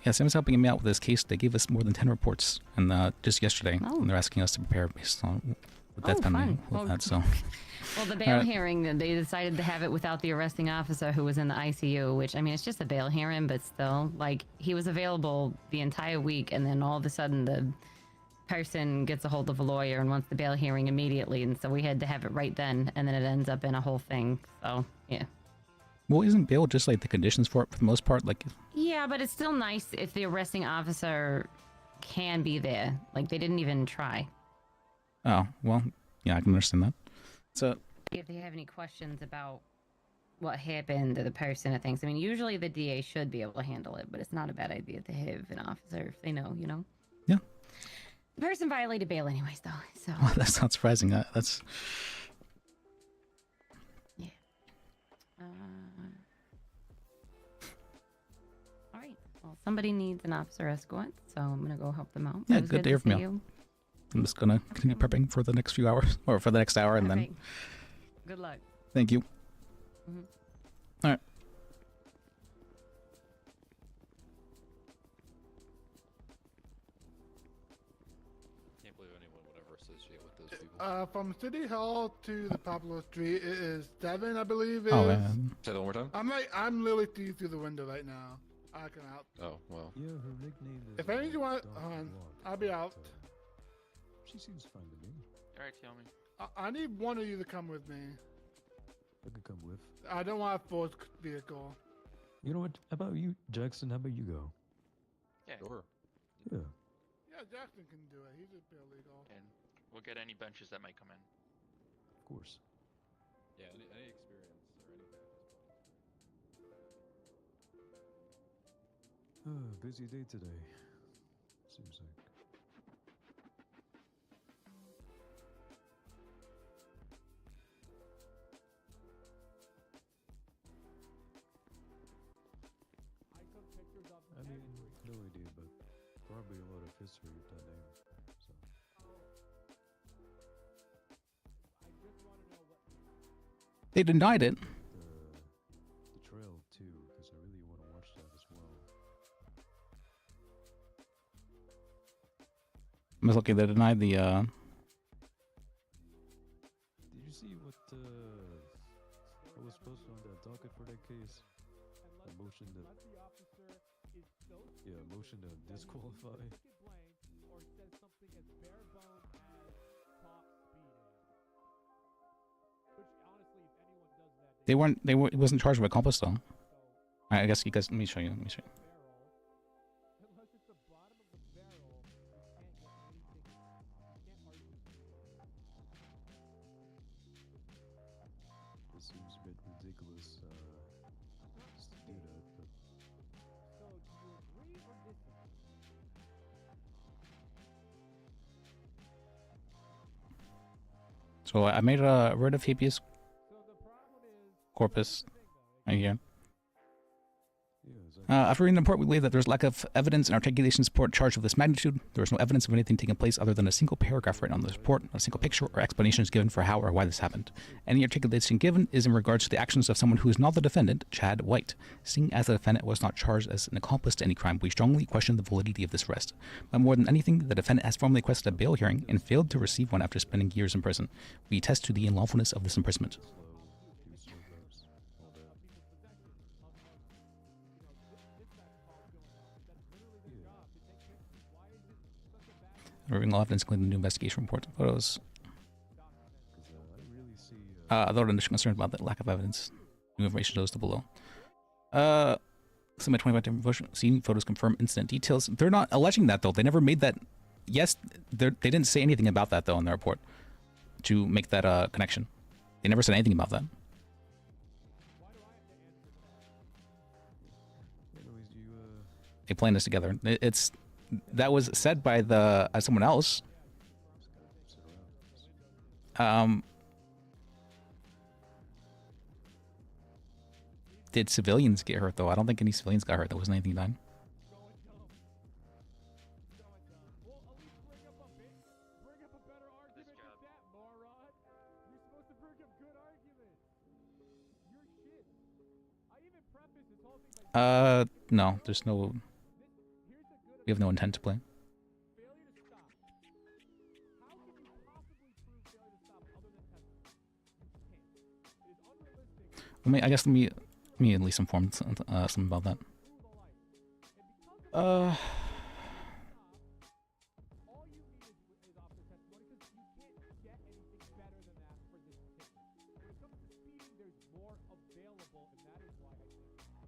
Yeah, Sam's helping me out with this case. They gave us more than 10 reports, and just yesterday, and they're asking us to prepare based on what that's pending with that. So, well, the bail hearing, they decided to have it without the arresting officer who was in the ICU. Which, I mean, it's just a bail hearing, but still, like, he was available the entire week, and then all of a sudden the person gets a hold of a lawyer and wants the bail hearing immediately, and so we had to have it right then, and then it ends up in a whole thing. So, yeah. Well, isn't bail just like the conditions for it for the most part? Like, Yeah, but it's still nice if the arresting officer can be there. Like, they didn't even try. oh, well, yeah, I can understand that. So, If they have any questions about what happened to the person or things, I mean, usually the DA should be able to handle it, but it's not a bad idea to have an officer if they know, you know? Yeah. The person violated bail anyways, though, so... well, that's not surprising. That's... All right. Well, somebody needs an officer escort, so I'm gonna go help them out. Yeah, It was good to hear from see you. I'm just gonna continue prepping for the next few hours, or for the next hour, and then... Good luck. Thank you. Mhm. All right. Can't believe anyone would ever associate with those people. From City Hall to the Poplar Street, it is 7, I believe. Oh, is. man. Say that one more time. I'm literally seeing through the window right now. I can out. Oh, well. Yeah, her nickname is. If anyone, I'll be out. She seems fine to me. Alright, tell me. I need one of you to come with me. I can come with. I don't want a forced vehicle. You know what? How about you, Jackson? How about you go? Yeah. Sure. Yeah. Yeah, Jackson can do it. He's a paralegal. And we'll get any benches that might come in. Of course. Yeah, any experience or anything at this point. Busy day today. Seems like. I mean, no idea, but probably a lot of history with that name. So. They denied it. The trail too, because I really want to watch that as well. I was looking, they denied the, Did you see what was posted on that docket for that case? A motion to... Yeah, motion to disqualify. They weren't, it wasn't charged with accomplice, though. I guess you guys, let me show you. This seems a bit ridiculous, just to do that, but... So I made a writ of habeas corpus right here. After reading the report, we believe that there's lack of evidence and articulation support charged of this magnitude. There is no evidence of anything taking place other than a single paragraph written on the report, not a single picture or explanations given for how or why this happened. Any articulation given is in regards to the actions of someone who is not the defendant, Chad White. Seeing as the defendant was not charged as an accomplice to any crime, we strongly question the validity of this arrest. But more than anything, the defendant has formally requested a bail hearing and failed to receive one after spending years in prison. We attest to the unlawfulness of this imprisonment. Reviewing all evidence, including the new investigation report and photos. Although initial concern about the lack of evidence, new information shows the below. Submit 25 different scene photos confirm incident details. They're not alleging that though. They never made that. Yes, they didn't say anything about that though in the report to make that connection. They never said anything about that. Anyways, playing this together. It's that was said by someone else. Did civilians get hurt though? I don't think any civilians got hurt. There wasn't anything done. No, there's no. We have no intent to play. I guess let me at least inform some about that.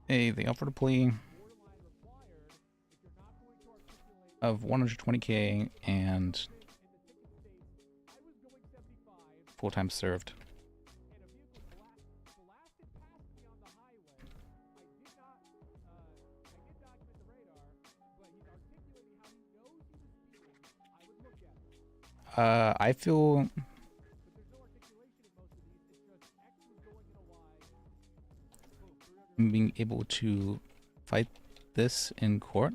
Hey, they offered a plea of 120K and full time served. I feel being able to fight this in court,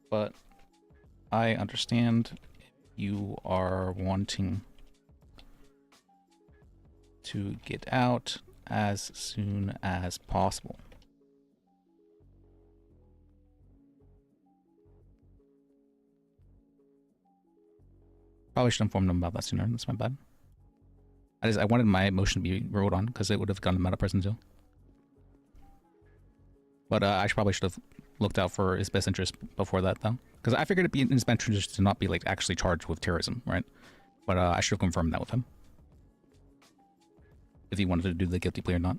but I understand if you are wanting to get out as soon as possible. Probably should inform them about that sooner. That's my bad. I wanted my motion to be ruled on because it would have gotten him out of prison too. But I probably should have looked out for his best interest before that though, because I figured it'd be in his best interest to not be like actually charged with terrorism, right? But I should have confirmed that with him if he wanted to do the guilty plea or not.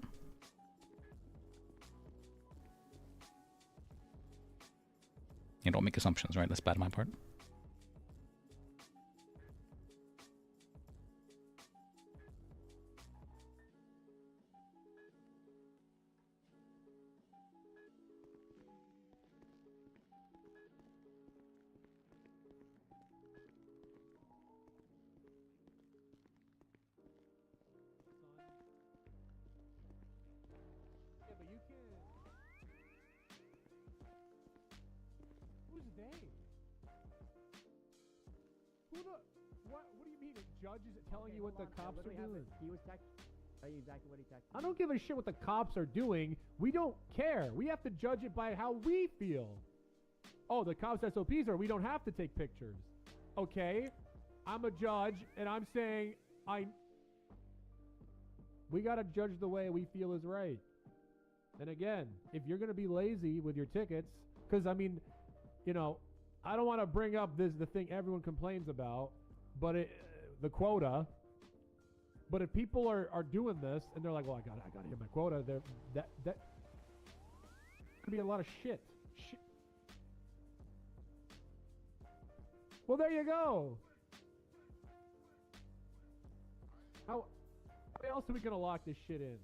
You don't make assumptions, right? That's bad on my part. Judge is telling you what the cops are doing. He was telling you exactly what he texted. I don't give a shit what the cops are doing. We don't care. We have to judge it by how we feel. Oh, the cops' SOPs are we don't have to take pictures. Okay, I'm a judge and I'm saying we gotta judge the way we feel is right. And again, if you're gonna be lazy with your tickets, because I mean, you know, I don't want to bring up the thing everyone complains about, but the quota. But if people are doing this and they're like, well, I gotta hit my quota, that could be a lot of shit. Well, there you go. How else are we gonna lock this shit in?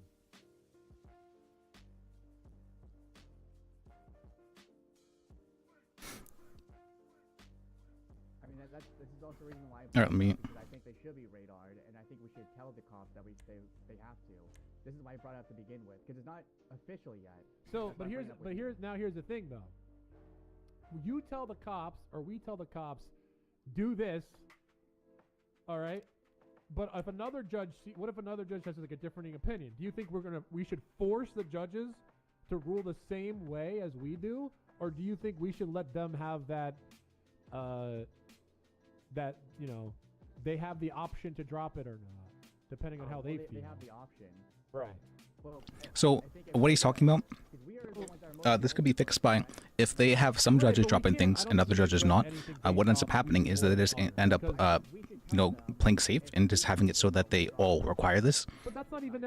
I mean, this is also the reason why All right, let me. I think they should be radared, and I think we should tell the cops that they have to. This is why I brought it up to begin with, because it's not official yet. So, but here's the thing though. You tell the cops, or we tell the cops, do this. All right. But if another judge, what if another judge has like a differing opinion? Do you think we should force the judges to rule the same way as we do, or do you think we should let them have that? That, you know, they have the option to drop it or not, depending on how they feel. They have the option. Right. Well, So what he's talking about, this could be fixed by if they have some judges dropping things and other judges not. What ends up happening is that they just end up, you know, playing safe and just having it so that they all require this.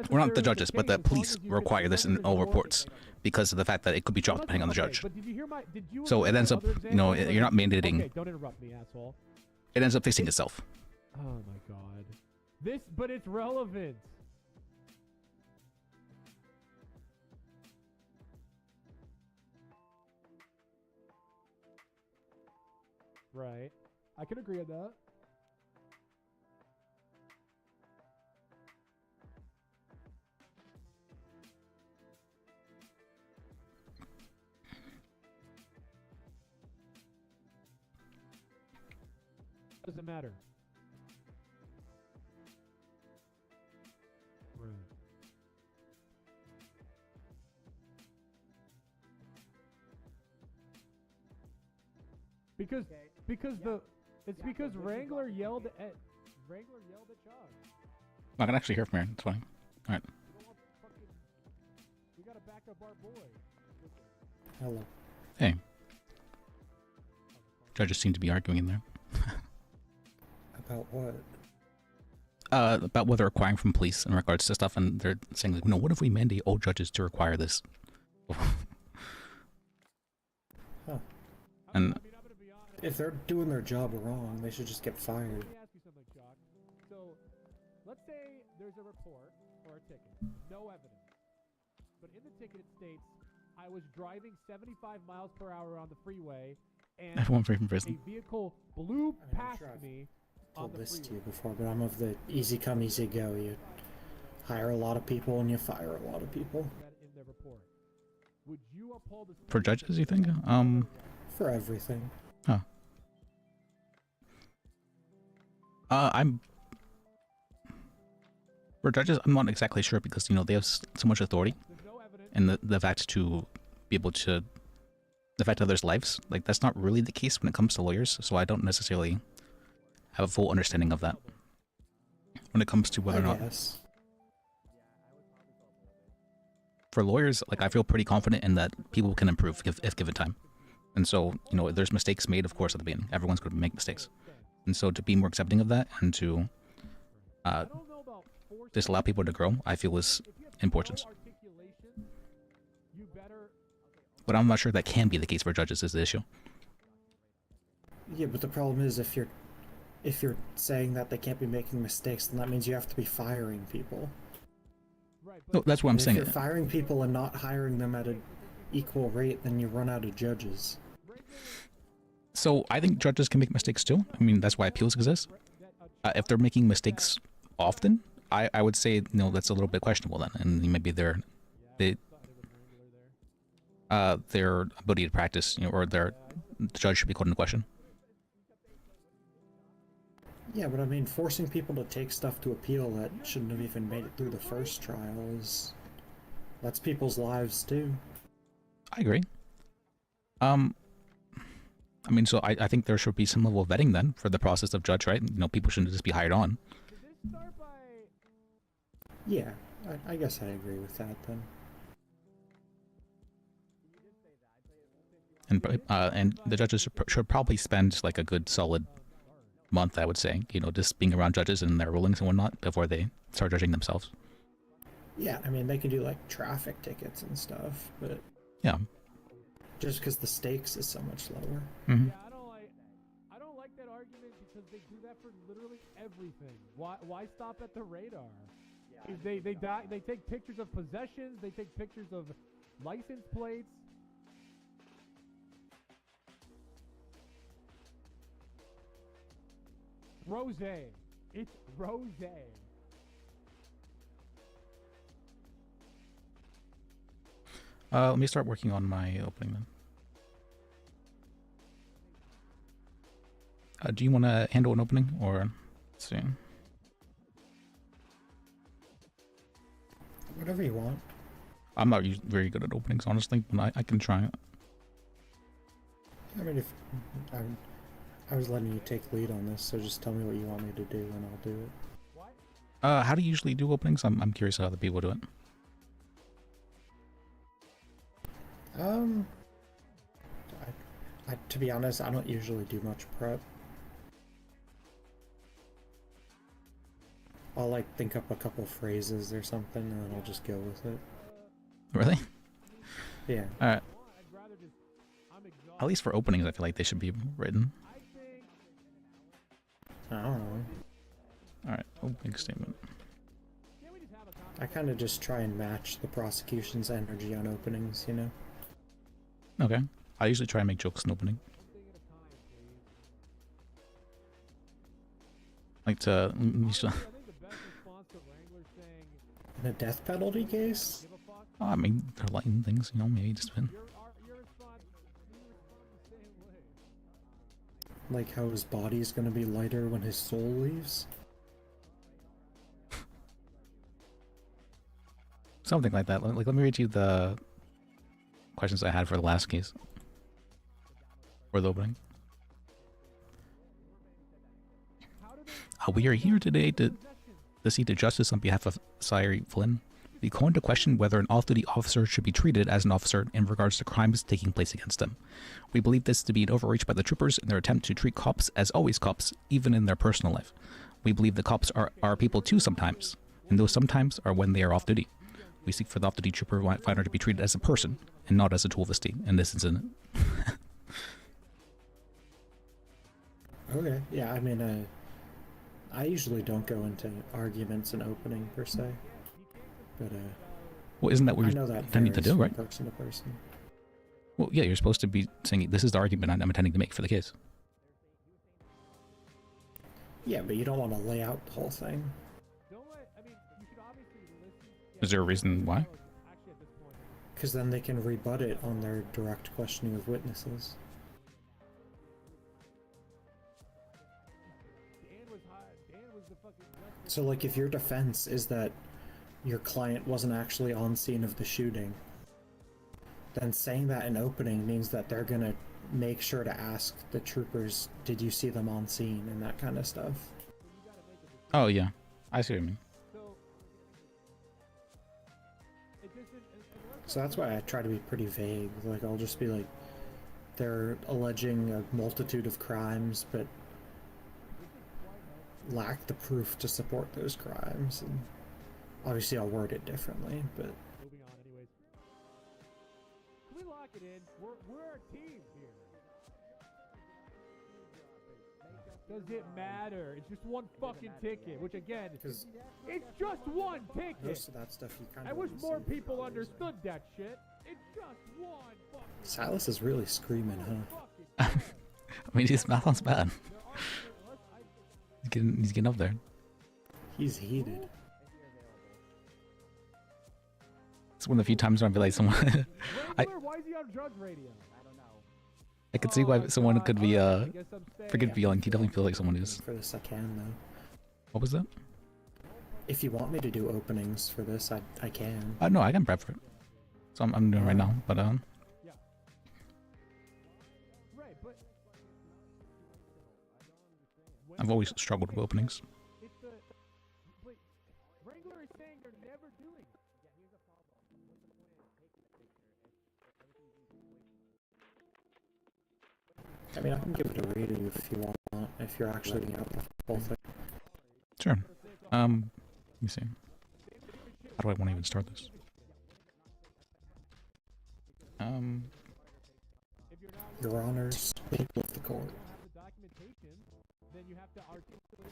Or not the judges, but the police require this in all reports because of the fact that it could be dropped depending on the judge. So it ends up, you know, you're not mandating. Okay, don't interrupt me, asshole. It ends up fixing itself. Oh my god. But it's relevant. Right. I can agree on that. Doesn't matter. Right. Because Wrangler yelled at Chog. I can actually hear from here. It's fine. All right. We gotta back up our boy. Hello. Hey. Judges seem to be arguing in there. About what? About what they're requiring from police in regards to stuff, and they're saying, like, no, what if we mandate all judges to require this? Huh. And If they're doing their job wrong, they should just get fired. Let me ask you something, Chog. So, let's say there's a report or a ticket, no evidence. But in the ticket it states, I was driving 75 miles per hour on the freeway, and Everyone free from prison. a vehicle blew past me on Told the this to freeway. you before, but I'm of the easy come, easy go. You hire a lot of people and you fire a lot of people. That in the report. Would you uphold the For judges, you think? For everything. Huh. I'm... For judges, I'm not exactly sure because, you know, they have so much authority. And the fact to be able to affect others' lives, like, that's not really the case when it comes to lawyers, so I don't necessarily have a full understanding of that. When it comes to whether or not... Yes. For lawyers, like, I feel pretty confident in that people can improve if given time. And so, you know, there's mistakes made, of course, at the beginning. Everyone's going to make mistakes. And so to be more accepting of that and to just allow people to grow, I feel is important. But I'm not sure that can be the case for judges is the issue. Yeah, but the problem is if you're saying that they can't be making mistakes, then that means you have to be firing people. No, that's what I'm saying. If you're firing people and not hiring them at an equal rate, then you run out of judges. So I think judges can make mistakes too. I mean, that's why appeals exist. If they're making mistakes often, I would say, you know, that's a little bit questionable then, and maybe their ability to practice, you know, or the judge should be called into question. Yeah, but I mean, forcing people to take stuff to appeal that shouldn't have even made it through the first trial that's people's lives too. I agree. I mean, so I think there should be some level of vetting then for the process of judge, right? You know, people shouldn't just be hired on. Yeah, I guess I agree with that then. And the judges should probably spend like a good solid month, I would say, you know, just being around judges and their rulings and whatnot before they start judging themselves. Yeah, I mean, they can do like traffic tickets and stuff, but yeah, just because the stakes is so much lower. Mm-hmm. Yeah, I don't like that argument because they do that for literally everything. Why stop at the radar? They take pictures of possessions, they take pictures of license plates. Rose. It's Rose. Let me start working on my opening then. Do you want to handle an opening, or let's see? Whatever you want. I'm not very good at openings, honestly, but I can try it. I mean, if I was letting you take lead on this, so just tell me what you want me to do, and I'll do it. How do you usually do openings? I'm curious how other people do it. To be honest, I don't usually do much prep. I'll like think up a couple phrases or something, and then I'll just go with it. Really? Yeah. Alright. At least for openings, I feel like they should be written. I don't know. Alright, opening statement. I kind of just try and match the prosecution's energy on openings, you know? Okay. I usually try and make jokes in opening. Like to. In a death penalty case? I mean, they're lighting things, you know, maybe just been. Like how his body's gonna be lighter when his soul leaves? Something like that. Like, let me read you the questions I had for the last case. For the opening. We are here today to seek justice on behalf of Sire Flynn. We call into question whether an off-duty officer should be treated as an officer in regards to crimes taking place against them. We believe this to be an overreach by the troopers in their attempt to treat cops as always cops, even in their personal life. We believe the cops are people too sometimes, and those sometimes are when they are off-duty. We seek for the off-duty trooper finder to be treated as a person, and not as a tool of the state, and this incident. Okay, yeah, I mean, I usually don't go into arguments in opening, per se. But, well, isn't that what you're intending to do, right? Person to person. Well, yeah, you're supposed to be saying, this is the argument I'm intending to make for the case. Yeah, but you don't want to lay out the whole thing. Is there a reason why? Because then they can rebut it on their direct questioning of witnesses. So, like, if your defense is that your client wasn't actually on scene of the shooting, then saying that in opening means that they're gonna make sure to ask the troopers, did you see them on scene, and that kind of stuff. Oh, yeah. I see what you mean. So that's why I try to be pretty vague. Like, I'll just be like, they're alleging a multitude of crimes, but lack the proof to support those crimes. And obviously I'll word it differently, but... Moving on anyways. Can we lock it in? We're a team here. Does it matter? It's just one fucking ticket, which again, it's just one ticket. Most of that stuff you kind of... I wish more people understood that shit. It's just one fucking... Silas is really screaming, huh? I mean, his mouth bad. He's getting up there. He's heated. It's one of the few times when I feel like someone... Why is he on drug radio? I don't know. I could see why someone could be freaking feeling. He definitely feels like someone is. For this I can, though. What was that? If you want me to do openings for this, I can. No, I can prep for it. So I'm doing it right now, but I've always struggled with openings. Wrangler is saying they're never doing it. I mean, I can give it a rating if you want, if you're actually getting out the whole thing. Sure. Let me see. How do I want to even start this? Your Honors, people of the court.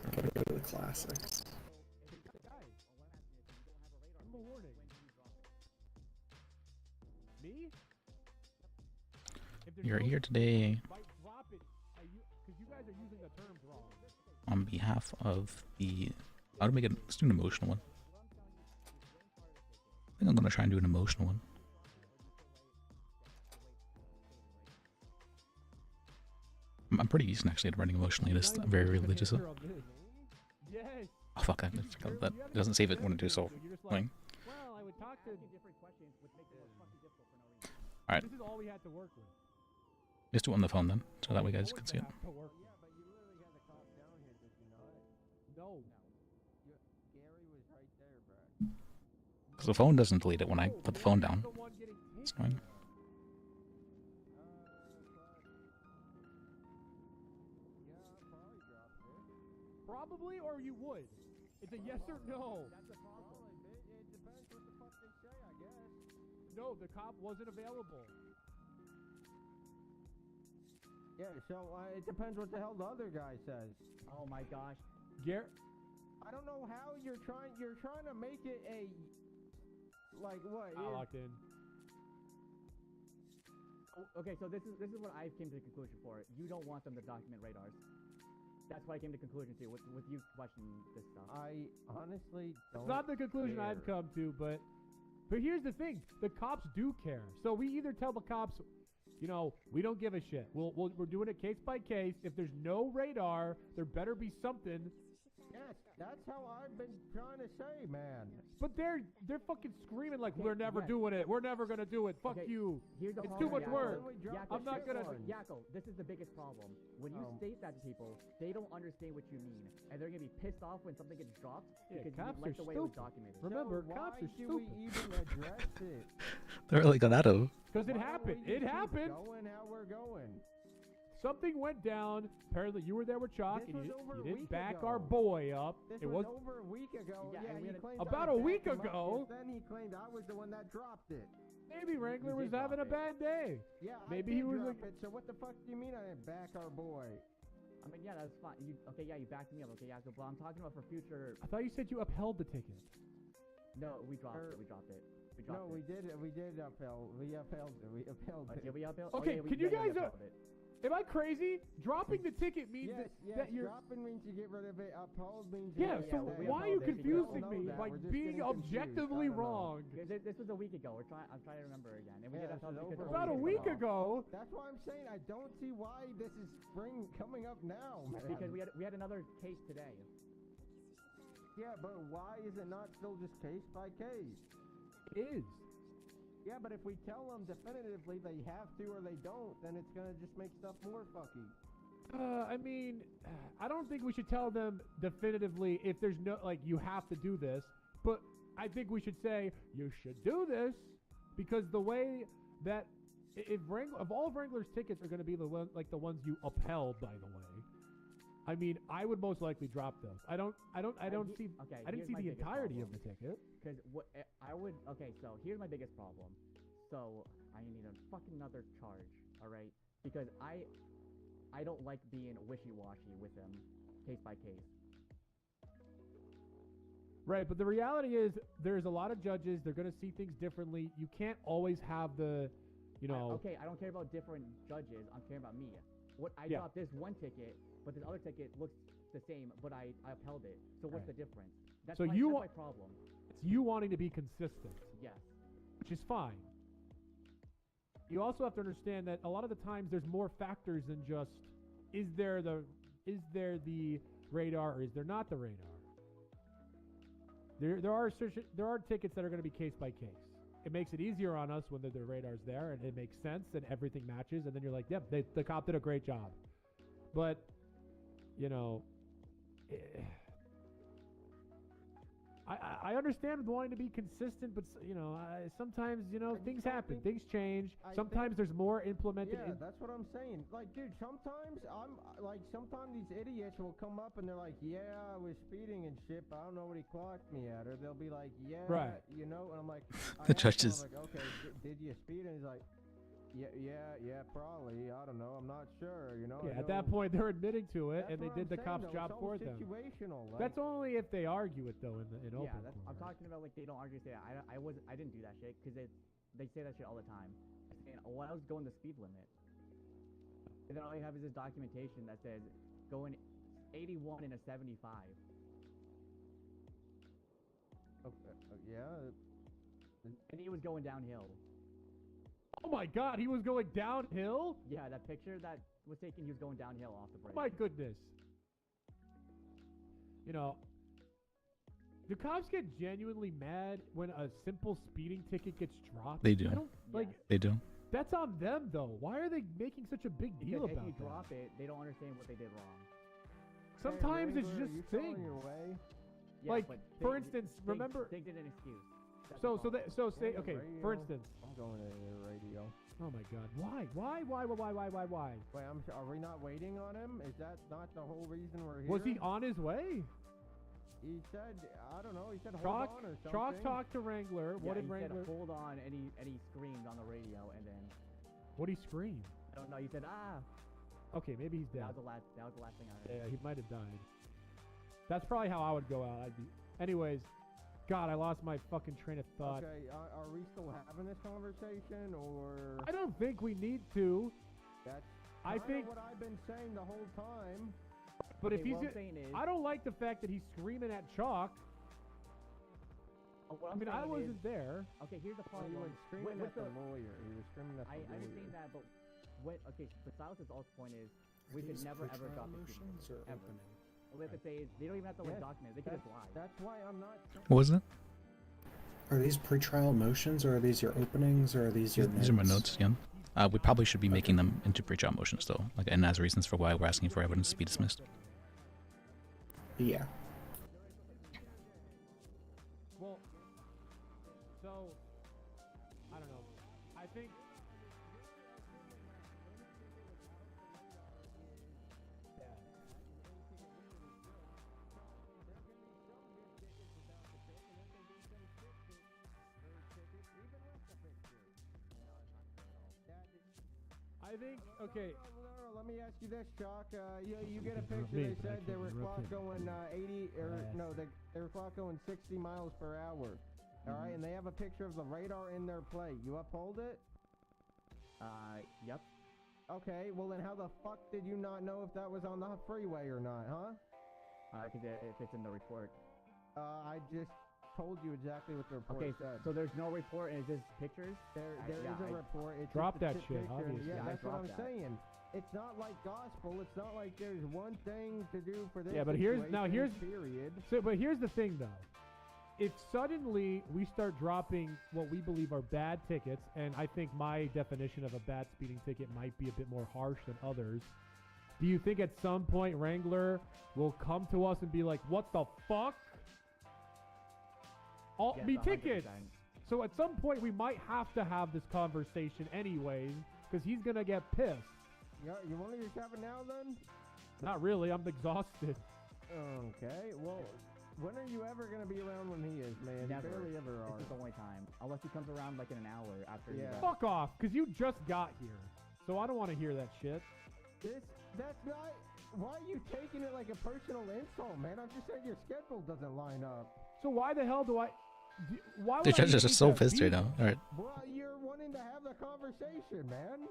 I'm gonna go to the classics. You're here today on behalf of the... How to make it... Let's do an emotional one. I think I'm gonna try and do an emotional one. I'm pretty decent actually at writing emotionally. Just very religious. Oh fuck! I forgot that. It doesn't save it when it do so. Annoying. All right. Let's do it on the phone then, so that way guys can see it. Because the phone doesn't delete it when I put the phone down. It's annoying. Probably, or you would. It's a yes or no. That's a problem. It depends what the fuck they say, I guess. No, the cop wasn't available. Yeah, so it depends what the hell the other guy says. Oh my gosh. I don't know how you're trying to make it a... Like what? I locked in. Okay, so this is what I came to the conclusion for. You don't want them to document radars. That's what I came to conclusion to with you questioning this stuff. I honestly don't. It's not the conclusion care. I've come to, but here's the thing: the cops do care. So we either tell the cops, you know, we don't give a shit. We're doing it case by case. If there's no radar, there better be something. Yes, that's how I've been trying to say, man. But they're fucking screaming like we're never doing it. We're never gonna do it. Fuck you. Here's the It's problem, too much Yakko. work. Yakko, I'm not gonna. Yakko, this is the biggest problem. When you state that to people, they don't understand what you mean, and they're gonna be pissed off when something gets dropped Yeah, because cops you like are the way it was stupid. documented. Remember, So cops are why do stupid. we even address it? They're really got at him. Because it Why don't happened. we It just keep happened. Going how we're going. Something went down. Apparently, you were there with Chalk, This and was you over a didn't week back ago. our boy up. This It was was over a week ago. Yeah, Yeah, and we he had a- claimed About I a week backed him up, ago. and then he claimed I was the one that dropped it. maybe Wrangler You was did having a drop it. bad day. Yeah, Maybe I he did was drop like- it. So what the fuck do you mean I didn't back our boy? I mean, yeah, that's fine. You backed me up. Okay, Yakko, but I'm talking about for future. I thought you said you upheld the ticket. No, we dropped it. We dropped it. We dropped No, it. we did upheld. We upheld it. We upheld it. Okay, we upheld. Okay, we can you guys? upheld it. Am I crazy? Dropping the ticket means Yes, that you're. dropping means you get rid of it. Uphold means Yeah, you so stay. why are you upheld it because- confusing Don't me know that. by We're just being getting confused. objectively I don't know. wrong? This was a week ago. I'm trying to remember again. And we Yeah, did this upheld is it because over About a week ago. That's why I'm saying I don't see why this is coming up now, man. Because we had another case today. Yeah, but why is it not still just case by case? It is. Yeah, but if we tell them definitively they have to or they don't, then it's gonna just make stuff more fucky. I mean, I don't think we should tell them definitively if there's no, like, you have to do this, but I think we should say you should do this because the way that if all of Wrangler's tickets are going to be the ones you upheld, by the way, I mean, I would most likely drop those. I didn't see the entirety of the ticket. Because what I would. Okay, so here's my biggest problem. So I need a fucking another charge. All right, because I don't like being wishy-washy with them, case by case. Right, but the reality is there's a lot of judges. They're going to see things differently. You can't always have the, you know. Okay, I don't care about different judges. I'm caring about me. I dropped this one ticket, but this other ticket looks the same, but I upheld it. So what's the difference? That's So my, you that's wa- my problem. It's you wanting to be consistent. Yes. Which is fine. You also have to understand that a lot of the times there's more factors than just is there the radar or is there not the radar. There are tickets that are going to be case by case. It makes it easier on us when the radar's there and it makes sense and everything matches and then you're like, yep, the cop did a great job. But you know, I understand wanting to be consistent, but you know, sometimes things happen, things change. Sometimes there's more implemented. Yeah, that's what I'm saying. Like, dude, sometimes sometimes these idiots will come up and they're like, yeah, I was speeding and shit, but I don't know what he clocked me at. Or they'll be like, yeah, Right. and I'm like, The judges. I'm like, okay, did you speed? And he's like, yeah, probably. I don't know. I'm not sure. Yeah, at that point they're admitting to it, That's and they what did I'm the saying, cop's though. job It's for all them. situational. Like, That's only if they argue it though in open Yeah, court. I'm talking about like they don't argue. Say I didn't do that shit because they say that shit all the time. And I was going the speed limit. And then all you have is this documentation that says going 81 in a 75. yeah. And he was going downhill. Oh my God, he was going downhill? Yeah, that picture that was taken, he was going downhill off the bridge. Oh my goodness. Do cops get genuinely mad when a simple speeding ticket gets dropped? They do. I don't, like, They do. That's on them though. Why are they making such a big deal Because about if you that? drop it, they don't understand what they did wrong. Sometimes it's Wrangler, just you still on things. your way? Yeah, Like, but for they- instance, they- remember. They did an excuse. That's So the problem. say Yeah, okay. radio. For instance. I'm going to the radio. Oh my God. Why? Wait, are we not waiting on him? Is that not the whole reason we're here? Was he on his way? He said, I don't know. He said hold Chalk on or something. Chalk talked to Wrangler. Yeah, What did he Wrangler? said hold on, and he screamed on the radio, and then What did he scream? I don't know. He said Okay, maybe he's dead. That was the last thing I heard. Yeah, he might have died. That's probably how I would go out. Anyways, God, I lost my fucking train of thought. Okay, are we still having this conversation, or? I don't think we need to. That's I kinda think, what I've been saying the whole time. But Okay, if he's, what I'm saying is, I don't like the fact that he's screaming at Chalk. what I I'm mean, I saying wasn't is- there. Okay, here's the problem. He was screaming with at the lawyer. He was screaming at the I lawyer. understand that, but okay, but Silas's also point is we could these never ever pretrial drop the motions speed or ever. opening? All we have to say is they don't even have to like Yes, document it. They can just lie. That's why I'm not. What was it? Are these pretrial motions, or are these your openings, or are these your These are my notes, yeah. We probably should be making them into pre-trial motions, though, like, and as reasons for why we're asking for evidence to be dismissed. Yeah. Well, so I don't know. I think. I think, okay. No, let me ask you this, Chalk. You get a picture. They said they were clock going 80, or no, they were clock going 60 miles per hour. All right, and they have a picture of the radar in their plate. You uphold it? Yep. Okay, well then how the fuck did you not know if that was on the freeway or not, huh? Because if it's in the report. I just told you exactly what the report said. So there's no report and it's just pictures? There is a report. It's Drop just a that shit, picture. obviously. Yeah, Yeah, that's what I'm saying. It's not like gospel. It's not like there's one thing to do for this. Yeah, but here's period. So, but here's the thing, though. If suddenly we start dropping what we believe are bad tickets, and I think my definition of a bad speeding ticket might be a bit more harsh than others, do you think at some point Wrangler will come to us and be like, "What the fuck? All Yes, me 100%. tickets." So at some point we might have to have this conversation anyways, because he's gonna get pissed. You want to just have it now then? Not really. I'm exhausted. Okay. Well, when are you ever gonna be around when he is, man? Never. You barely ever are. This is the only time. Unless he comes around like in an hour after you go. Fuck off, because you just got here. So I don't want to hear that shit. That's not. Why are you taking it like a personal insult, man? I'm just saying your schedule doesn't line up. So why the hell do I? Why would The I judge is even just so eat that pissed right beef? now. Alright. Well, you're wanting to have the conversation, man.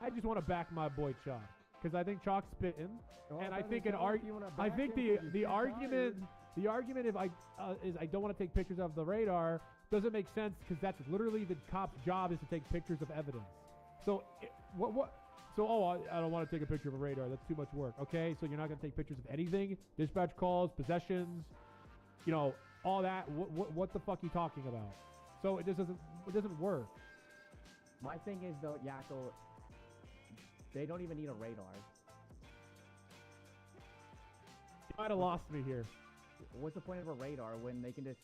I just want to back my boy Chalk, because I think Chalk's spitting, Well, and that I think doesn't an sound like you wanna I back think him 'cause he's the too argument tired. the argument if is I don't want to take pictures of the radar doesn't make sense, because that's literally the cop's job is to take pictures of evidence. So what? So I don't want to take a picture of a radar. That's too much work. Okay, so you're not going to take pictures of anything, dispatch calls, possessions, all that. What the fuck are you talking about? So it doesn't work. My thing is though, Yakko, they don't even need a radar. You might have lost me here. What's the point of a radar when they can just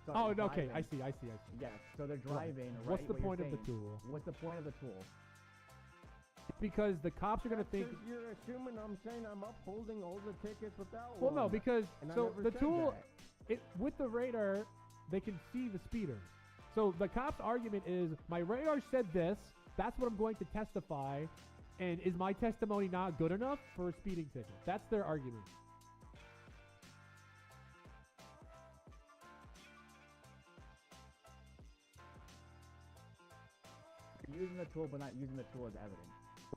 start Oh, okay. driving? I see. Yes, so they're driving. Right. What's the what you're point of the saying. tool? What's the point of the tool? Because the cops are going to think. You're assuming I'm saying I'm upholding all the tickets without Well, one. no, because And I so never the said tool, that. with the radar, they can see the speeder. So the cop's argument is, my radar said this. That's what I'm going to testify, and is my testimony not good enough for a speeding ticket? That's their argument. You're using the tool, but not using the tool as evidence.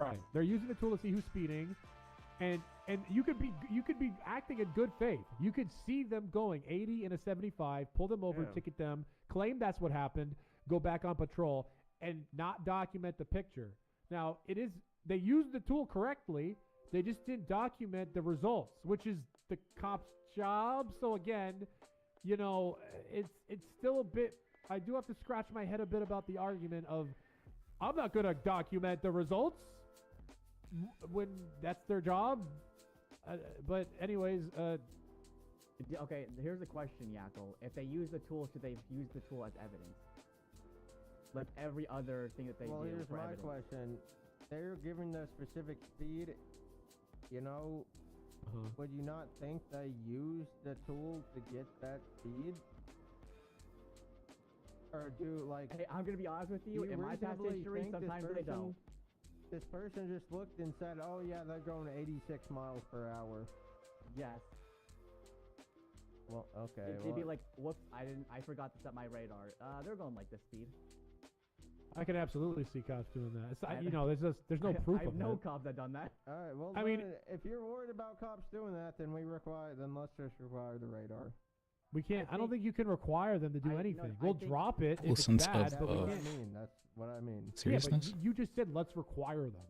Right. They're using the tool to see who's speeding, and you could be acting in good faith. You could see them going 80 and a 75, pull them over, ticket them, claim that's what happened, go back on patrol, and not document the picture. Now, they used the tool correctly. They just didn't document the results, which is the cop's job. So again, it's still a bit. I do have to scratch my head a bit about the argument of, I'm not going to document the results when that's their job. But anyways, okay, here's the question, Yakko. If they use the tool, should they use the tool as evidence? Like every other thing that they Well, do here's for my evidence. question. They're giving the specific speed, would you not think they used the tool to get that speed? Or Hey, I'm gonna be honest with you. do In my past reasonably history, think sometimes they don't. This person just looked and said, "Oh yeah, they're going 86 miles per hour." Yes. Well, okay. They'd be like, "Whoops, I forgot to set my radar. They're going like this speed." I can absolutely see cops doing that. It's, you know, there's no proof I have of no it. cops that done that. All right. Well, I mean, if you're worried about cops doing that, then let's just require the radar. We can't. I don't think you can require them to do anything. We'll drop it if it's Sense bad, of, but we That's what I can't. mean. That's what I mean. Seriousness? Yeah, but you just said let's require them.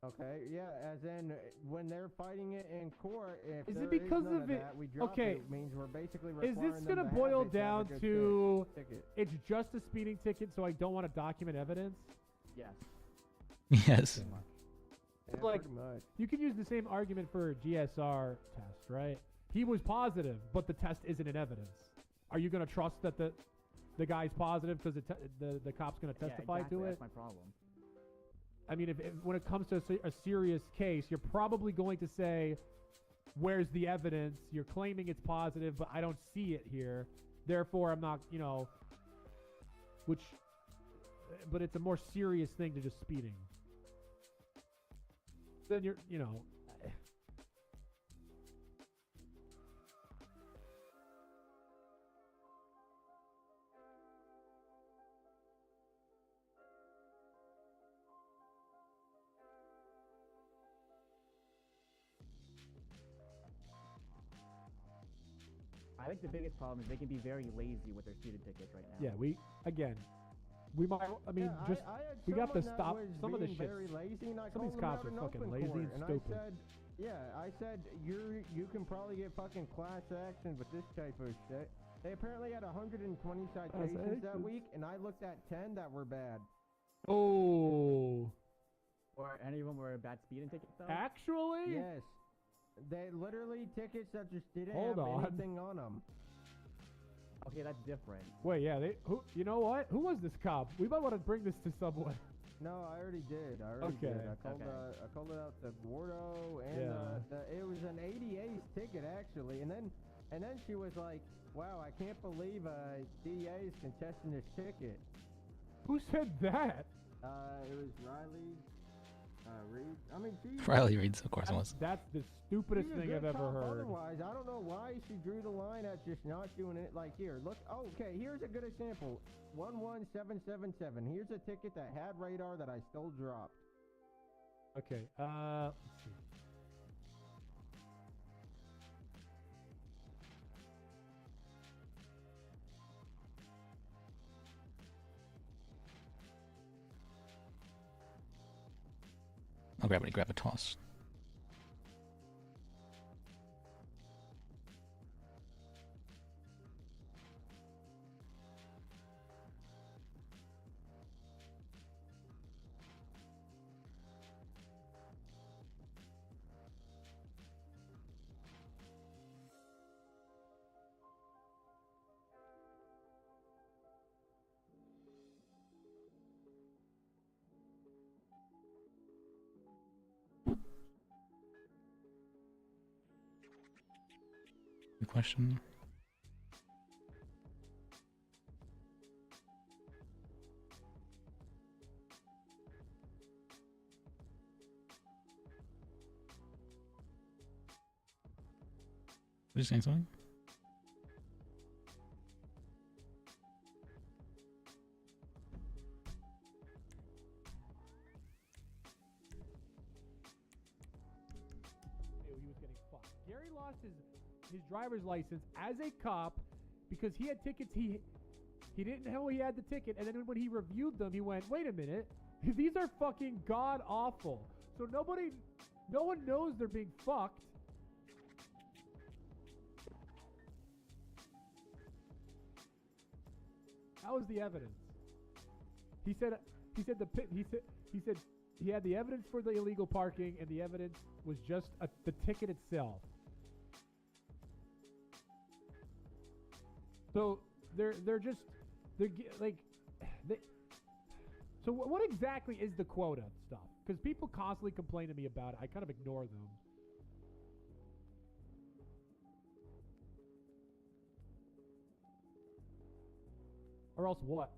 Okay, yeah, as in when they're fighting it in court, if Is there it because none of it? that, we drop Okay. It means we're basically Is requiring this them gonna to boil have it to have a down good to ticket. it's just a speeding ticket, so I don't want to document evidence? Yes. Yes. Yeah, Like, pretty much. you can use the same argument for a GSR test, right? He was positive, but the test isn't in evidence. Are you gonna trust that the guy's positive because the cop's gonna testify yeah, exactly. to it? That's my problem. I mean, if when it comes to a serious case, you're probably going to say, "Where's the evidence? You're claiming it's positive, but I don't see it here. Therefore, I'm not, you know." But it's a more serious thing to just speeding. Then you're, you know. I think the biggest problem is they can be very lazy with their speeding tickets right now. Yeah, we might. I mean, Yeah, just I had we got to someone that stop was some of this being shit. very lazy, and I Some of these called cops him are out in fucking open lazy court, and and stupid. I said you can probably get fucking class action with this type of shit. They apparently had 120 citations that week, and I looked at 10 that were bad. Oh. Or any of them were bad speeding tickets though? Actually? Yes. They literally tickets that just didn't Hold have on. anything on them. Okay, that's different. Wait, yeah, you know what? Who was this cop? We might want to bring this to someone. No, I already did. Okay. I called it out to Gordo, and it was an 88's ticket actually, and then she was like, "Wow, I can't believe DEA is contesting this ticket." Who said that? It was Riley Reed. I mean, Riley Reed's, of course it was. That's the stupidest she's a thing good I've ever cop heard. Otherwise, I don't know why she drew the line at just not doing it. Like here, look. Oh, okay, here's a good example. 11777. Here's a ticket that had radar that I still dropped. Okay. Let's see. I'll grab a toss. Good question. Was you saying something? He was getting fucked. Gary lost his driver's license as a cop because he had tickets he didn't know he had the ticket, and then when he reviewed them he went, wait a minute, these are fucking god awful, so no one knows they're being fucked. That was the evidence. He said he had the evidence for the illegal parking, and the evidence was just the ticket itself. So so what exactly is the quota stuff? Because people constantly complain to me about it. I kind of ignore them. Or else what?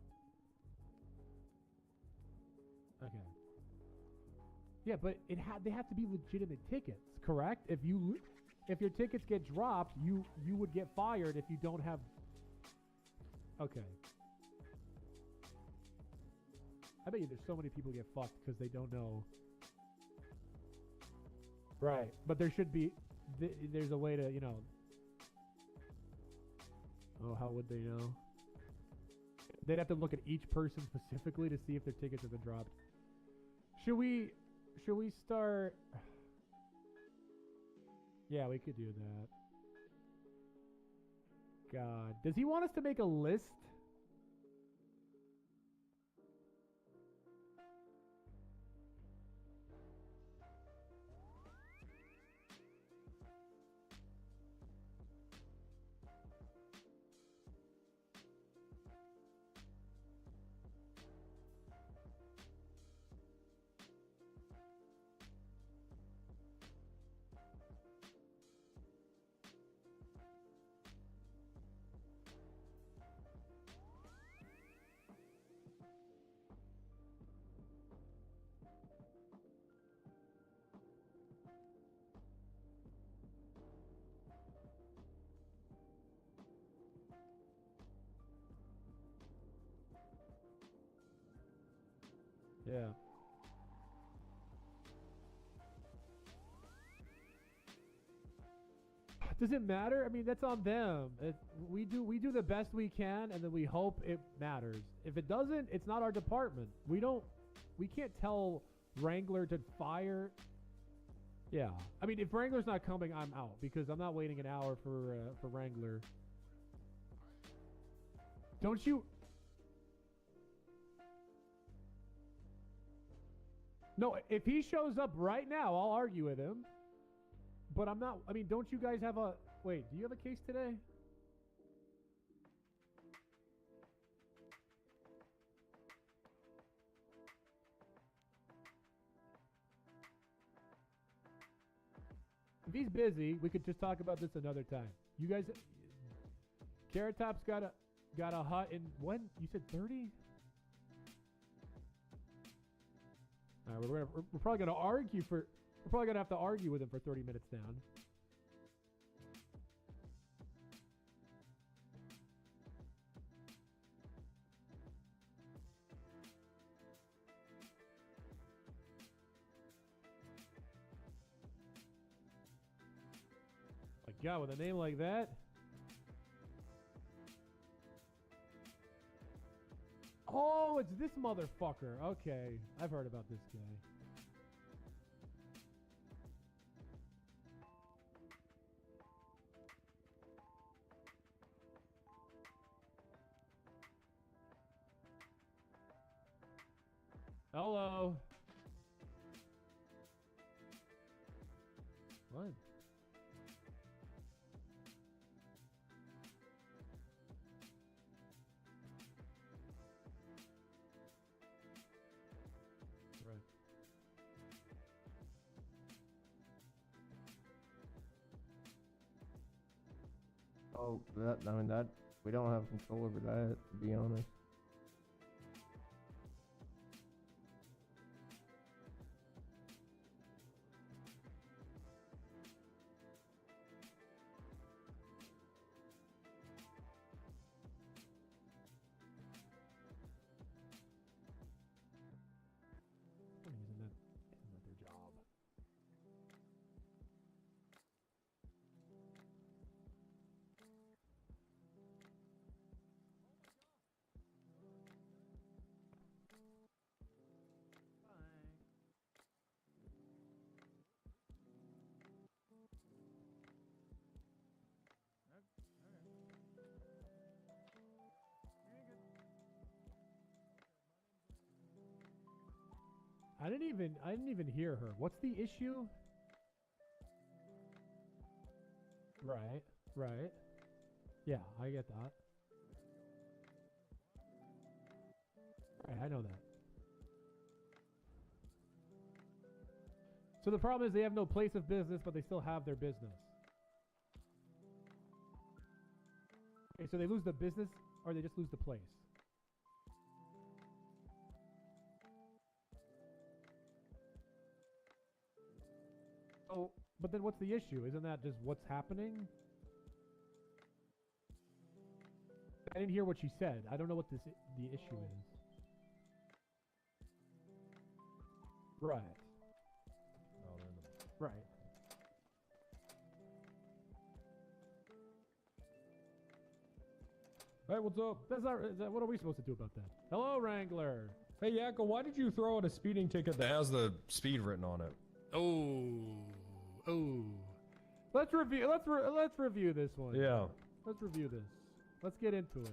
Okay. Yeah, but they have to be legitimate tickets, correct? If your tickets get dropped, you would get fired if you don't have. Okay. I bet you there's so many people get fucked because they don't know. Right, but there should be. There's a way to, you know. Oh, how would they know? They'd have to look at each person specifically to see if their tickets have been dropped. Should we start? Yeah, we could do that. God, does he want us to make a list? Yeah. Does it matter? I mean, that's on them. We do the best we can, and then we hope it matters. If it doesn't, it's not our department. We can't tell Wrangler to fire. Yeah. I mean, if Wrangler's not coming, I'm out because I'm not waiting an hour for Wrangler. Don't you? No, if he shows up right now, I'll argue with him. But I'm not. I mean, don't you guys have a... Wait, do you have a case today? If he's busy, we could just talk about this another time. You guys... Carrot Top's got a hut in... When? You said 30? Alright, we're probably gonna argue for... We're probably gonna have to argue with him for 30 minutes down. My God, with a name like that? Oh, it's this motherfucker. Okay, I've heard about this guy. Hello. What? Right. Oh, that we don't have control over that, to be honest. Isn't that their job? I didn't even hear her. What's the issue? Right, right. Yeah, I get that. Right, I know that. So the problem is they have no place of business, but they still have their business. Okay, so they lose the business, or they just lose the place? Oh, but then what's the issue? Isn't that just what's happening? I didn't hear what she said. I don't know what the issue is. Right. Oh, they're in the... Right. Hey, what's up? What are we supposed to do about that? Hello, Wrangler. Hey, Yakko, why did you throw out a speeding ticket that has the speed written on it? Oh. Let's review. Let's review this one. Yeah. Let's review this. Let's get into it.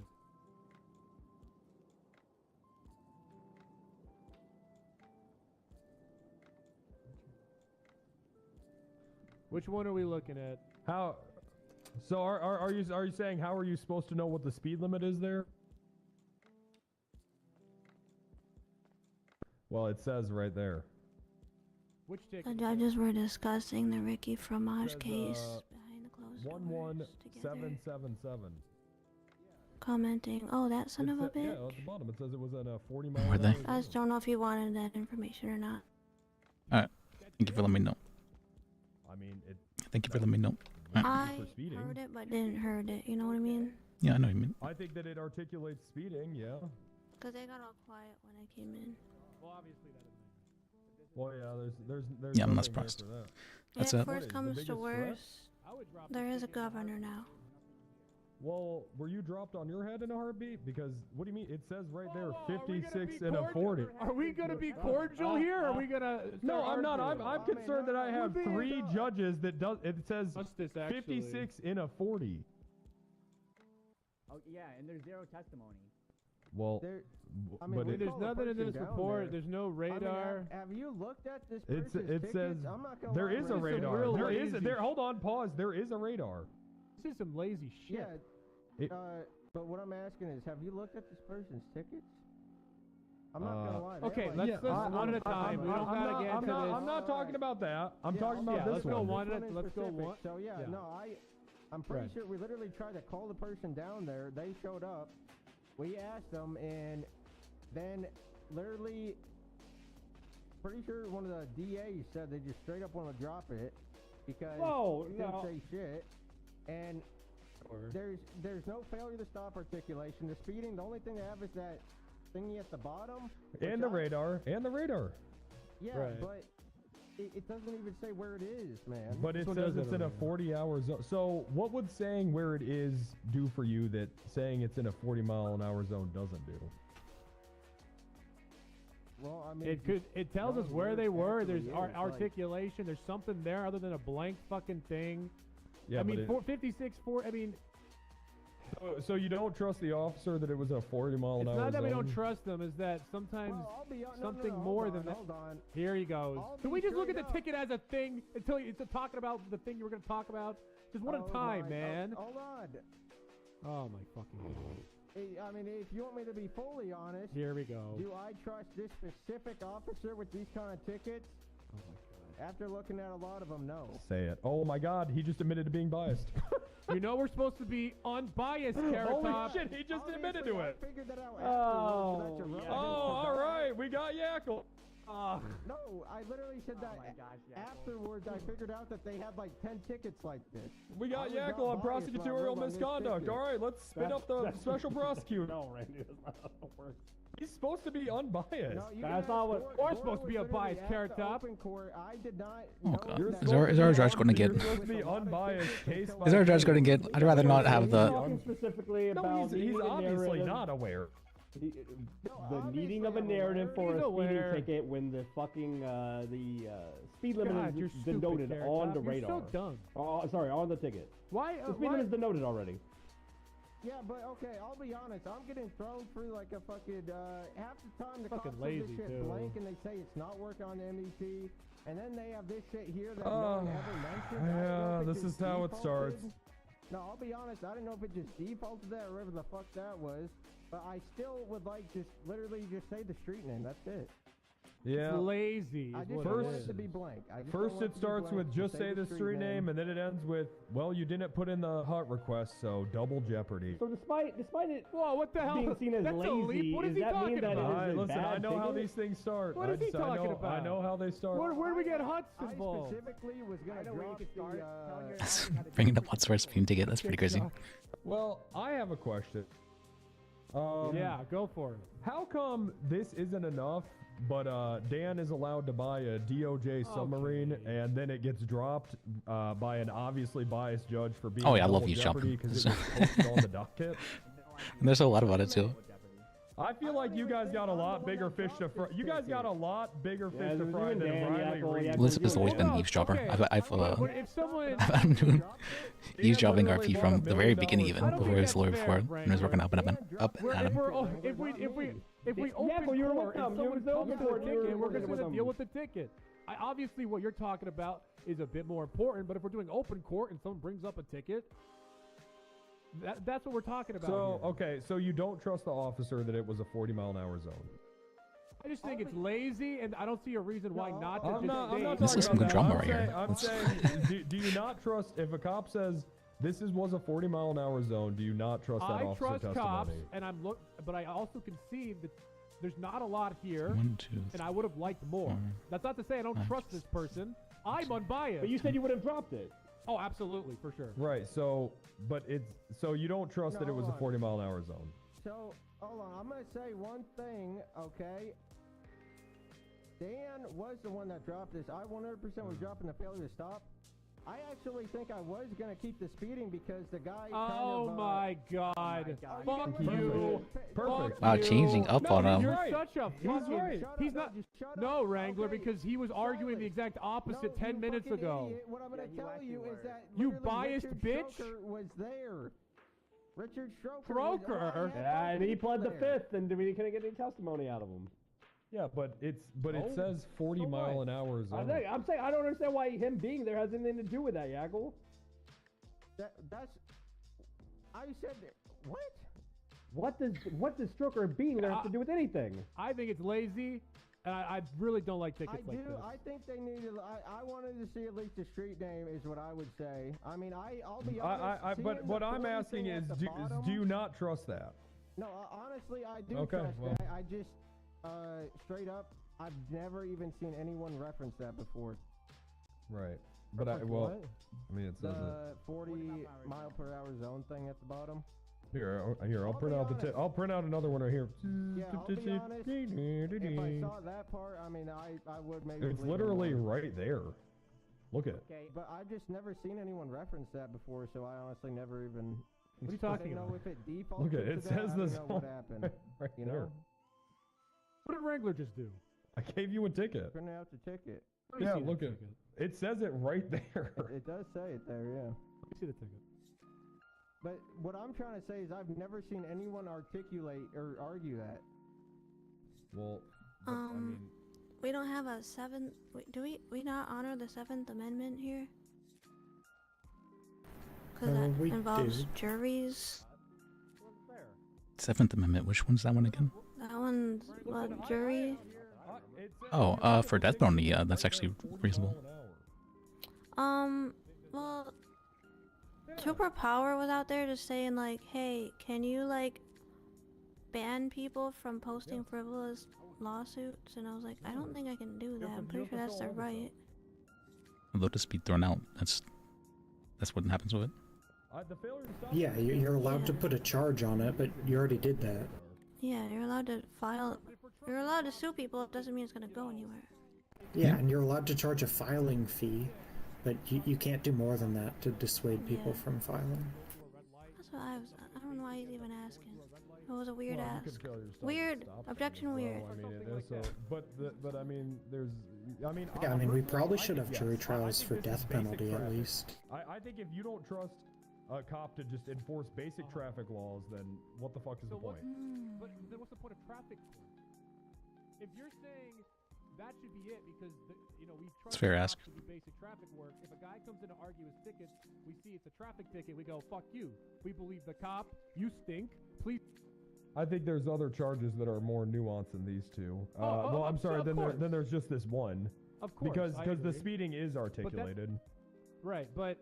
Which one are we looking at? How? So are you saying how are you supposed to know what the speed limit is there? Well, it says right there. Which ticket? The judges were discussing the Ricky Fromage case behind the closed doors together, 11777. commenting, "Oh, that son of a bitch." Yeah, at the bottom it says it was at a 40 mile. Were they? I just don't know if you wanted that information or not. All right. Thank you for letting me know. I mean, Thank you for letting me know. All right. I heard it, but didn't heard it. You know what I mean? Yeah, I know what you mean. I think that it articulates speeding. Yeah. Because they got all quiet when I came in. Well, obviously that isn't. Well, yeah. There's. Yeah, I'm not nothing there surprised. for that. That's If it. worse comes to worse, there is a governor now. Well, were you dropped on your head in a heartbeat? Because what do you mean? It says right there, Whoa, 56 and a 40. Are we gonna be cordial here? Are we gonna? No, I'm not. I'm concerned that I have We're being 3 judges that does. It says What's this actually? 56 in a 40. Oh yeah, and there's zero testimony. Well, I mean, but There's nothing in this report. There's no radar. Have you looked at this it person's says tickets? I'm not gonna there lie, is a Ray. radar. There is. There. Hold on. Pause. There is a radar. This is some lazy shit. Yeah. But what I'm asking is, have you looked at this person's tickets? I'm not gonna lie. Okay, let's one at a time. We don't gotta get into this. I'm not talking about that. I'm talking about let's this go one. Let's go one. So yeah, no, I'm pretty sure we literally tried to call the person down there. They showed up. We asked them, and then literally, pretty sure one of the DAs said they just straight up want to drop it because they didn't say shit. And there's no failure to stop articulation. The speeding, the only thing they have is that thingy at the bottom. And the radar. And the radar. Yeah, but it doesn't even say where it is, man. But it says it's in a 40-hour zone. So what would saying where it is do for you that saying it's in a 40-mile-an-hour zone doesn't do? Well, I mean, it tells us where they were. There's articulation. There's something there other than a blank fucking thing. Yeah, I mean, 56. I mean, so you don't trust the officer that it was a 40-mile-an-hour zone? it's not that we don't trust them. Is that sometimes something more than that. Hold on. Here he goes. Can we just look at the ticket as a thing until it's talking about the thing you were going to talk about? Just one at a time, man. Hold on. Oh my fucking God. I mean, if you want me to be fully honest, here we go. Do I trust this specific officer with these kind of tickets? Oh my God. After looking at a lot of them, no. Say it. Oh my God, he just admitted to being biased. You know we're supposed to be unbiased, Carrot Holy Top. shit, he just admitted to it. I figured that out Oh, all right, we got Yackle. No, I literally said that afterwards. I figured out that they had like 10 tickets like this. We got Yackle on prosecutorial misconduct. All right, let's spin up the special prosecutor. No, Randy, that's not how it works. He's supposed to be unbiased. No, that's not what we're supposed to be unbiased, Carrot Top. I did not. Oh God. Is our judge going to get? You're supposed to be unbiased. Case Is our judge going to get? I'd rather not have the. Talking specifically about No, he's obviously not aware. The needing of a narrative for a speeding ticket when the fucking the speed limit is denoted on the radar. You're so dumb. Oh, sorry, on the ticket. Why? The speed limit is denoted already. Yeah, but okay, I'll be honest. I'm getting thrown through like a fucking half the time the Fucking cops lazy, have this shit too. blank and they say it's not working on the MEP, and then they have this shit here that no one ever mentioned. I don't know if it this just is how it starts. defaulted. No, I'll be honest. I don't know if it just defaulted that or whatever the fuck that was, but I still would like just literally just say the street name. That's it. Yeah. It's lazy. I just want it to be blank. I just First don't want it to be starts blank. with just say the street name, and then it ends with, well, you didn't put in the hot request, so double jeopardy. So despite it Whoa, what the hell? being seen as That's a leap. lazy, What is does he that mean talking that about? it is a Listen, bad I know how ticket? these things start. What is he talking about? I know how they start. Where do we get Huts involved? I specifically was gonna drop the. That's bringing up what's first speeding ticket. That's pretty crazy. Well, I have a question. Yeah, go for it. How come this isn't enough but Dan is allowed to buy a DOJ submarine, and then it gets dropped by an obviously biased judge for being. Oh yeah, I love double eavesdropping. jeopardy because it was posted on the docket. And there's a lot about it too. I feel like you guys got a lot bigger fish to fry. You guys got a lot bigger fish to fry than Riley Reed. Elizabeth's always been an eavesdropper. I've if someone I'm doing eavesdropping RP from the very beginning, even before he was a lawyer before, when I was working up and if we open court and someone comes to the ticket, we're just going to deal with the ticket. Obviously, what you're talking about is a bit more important, but if we're doing open court and someone brings up a ticket, that's what we're talking about. So, here. okay, so you don't trust the officer that it was a 40-mile-an-hour zone? I just think it's lazy, and I don't see a reason why not to I'm not This is some talking good about drama that. right here. I'm saying, do you not trust, if a cop says this was a 40-mile-an-hour zone, do you not trust that officer trust testimony? cops, and but I also concede that there's not a lot here, 1, 2, and I would have liked more. 4, That's not to say I don't trust this person. I'm unbiased. But you said you would have dropped it. Oh, absolutely, for sure. Right, so you don't trust that it was a 40-mile-an-hour zone. So, hold on. I'm going to say one thing, okay? Dan was the one that dropped this. I 100% was dropping the failure to stop. I actually think I was going to keep the speeding because the guy my God. Fuck you. Perfect. Wow, changing up on him. You're such a fucking... right. He's not... No, Wrangler, because he was arguing the exact opposite 10 minutes ago. Idiot. What I'm going to tell you is that You literally biased Richard bitch. Stroker was there. Richard Stroker. Stroker? Yeah, and he pled the fifth, and we couldn't get any testimony out of him. Yeah, but it says 40-mile-an-hour zone. I'm saying I don't understand why him being there has anything to do with that, Yaggle. That's. I said what? What does Stroker being there have to do with anything? I think it's lazy, and I really don't like tickets like this. I think they needed. I wanted to see at least a street name, is what I would say. I mean, I'll be honest. But what I'm asking is, do you not trust that? No, honestly, I do Okay, trust well. that. I just, straight up, I've never even seen anyone reference that before. Right. But I mean, it says the 40-mile-per-hour zone thing at the bottom. Here, I'll print out I'll print out another one right here. Yeah, I'll be honest. If I saw that part, I mean, I would maybe. It's literally right there. Look at it. Okay, but I've just never seen anyone reference that before, so I honestly never even. What are you talking know about? If it defaults Look at it. It to that, says I don't this know what happened. right you there. know? What did Wrangler just do? I gave you a ticket. Print out the ticket. Yeah, look at it. It says it right there. It does say it there, yeah. Let me see the ticket. But what I'm trying to say is I've never seen anyone articulate or argue that. Well, but, I mean, we don't have a seventh. Do we not honor the 7th Amendment here? Because that we involves do. juries. 7th Amendment. Which one's that one again? That one's what, jury. Oh, for death penalty, yeah, that's actually reasonable. Well, Super Power was out there just saying like, hey, can you like ban people from posting frivolous lawsuits? And I was like, I don't think I can do that. I'm pretty sure that's their right. Although to be thrown out, that's what happens with it. Yeah, you're allowed to put a charge on it, but you already did that. Yeah, you're allowed to file. You're allowed to sue people. It doesn't mean it's gonna go anywhere. Yeah, and you're allowed to charge a filing fee, but you can't do more than that to dissuade people from filing. That's what I don't know why he's even asking. It was a weird ask. Weird. Objection weird. I mean, it is so, but I mean, there's, I mean. Yeah, I mean, we probably should have jury trials for death penalty at least. I think if you don't trust a cop to just enforce basic traffic laws, then what the fuck is the point? But then what's the point of traffic court? If you're saying that should be it because we trust It's fair ask. to do basic traffic work. If a guy comes in to argue his tickets, we see it's a traffic ticket, we go, fuck you. We believe the cop. You stink. Please. I think there's other charges that are more nuanced than these two. Well, I'm sorry. Then there's just this one. Of course. Because the speeding is articulated. Right, but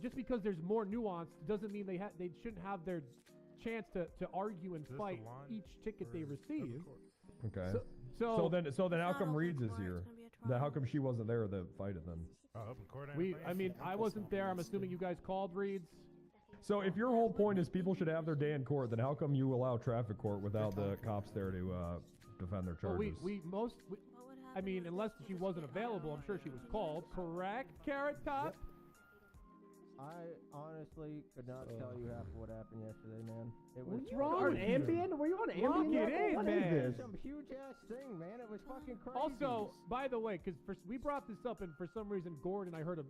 just because there's more nuance doesn't mean they shouldn't have their chance to argue and fight each ticket they receive. Okay. So then how come Reed's is here? How come she wasn't there to fight it then? I wasn't there. I'm assuming you guys called Reed's. So if your whole point is people should have their day in court, then how come you allow traffic court without the cops there to defend their Well, charges. I mean, unless she wasn't available, I'm sure she was called. Correct, Carrot Top? I honestly could not tell you half of what happened yesterday, man. It was What's wrong with you? Ambien? Were you on Ambien? Lock it in, What man. is this? Some huge ass thing, man. It was fucking crazy. Also, by the way, because we brought this up, and for some reason, Gordon, I heard him.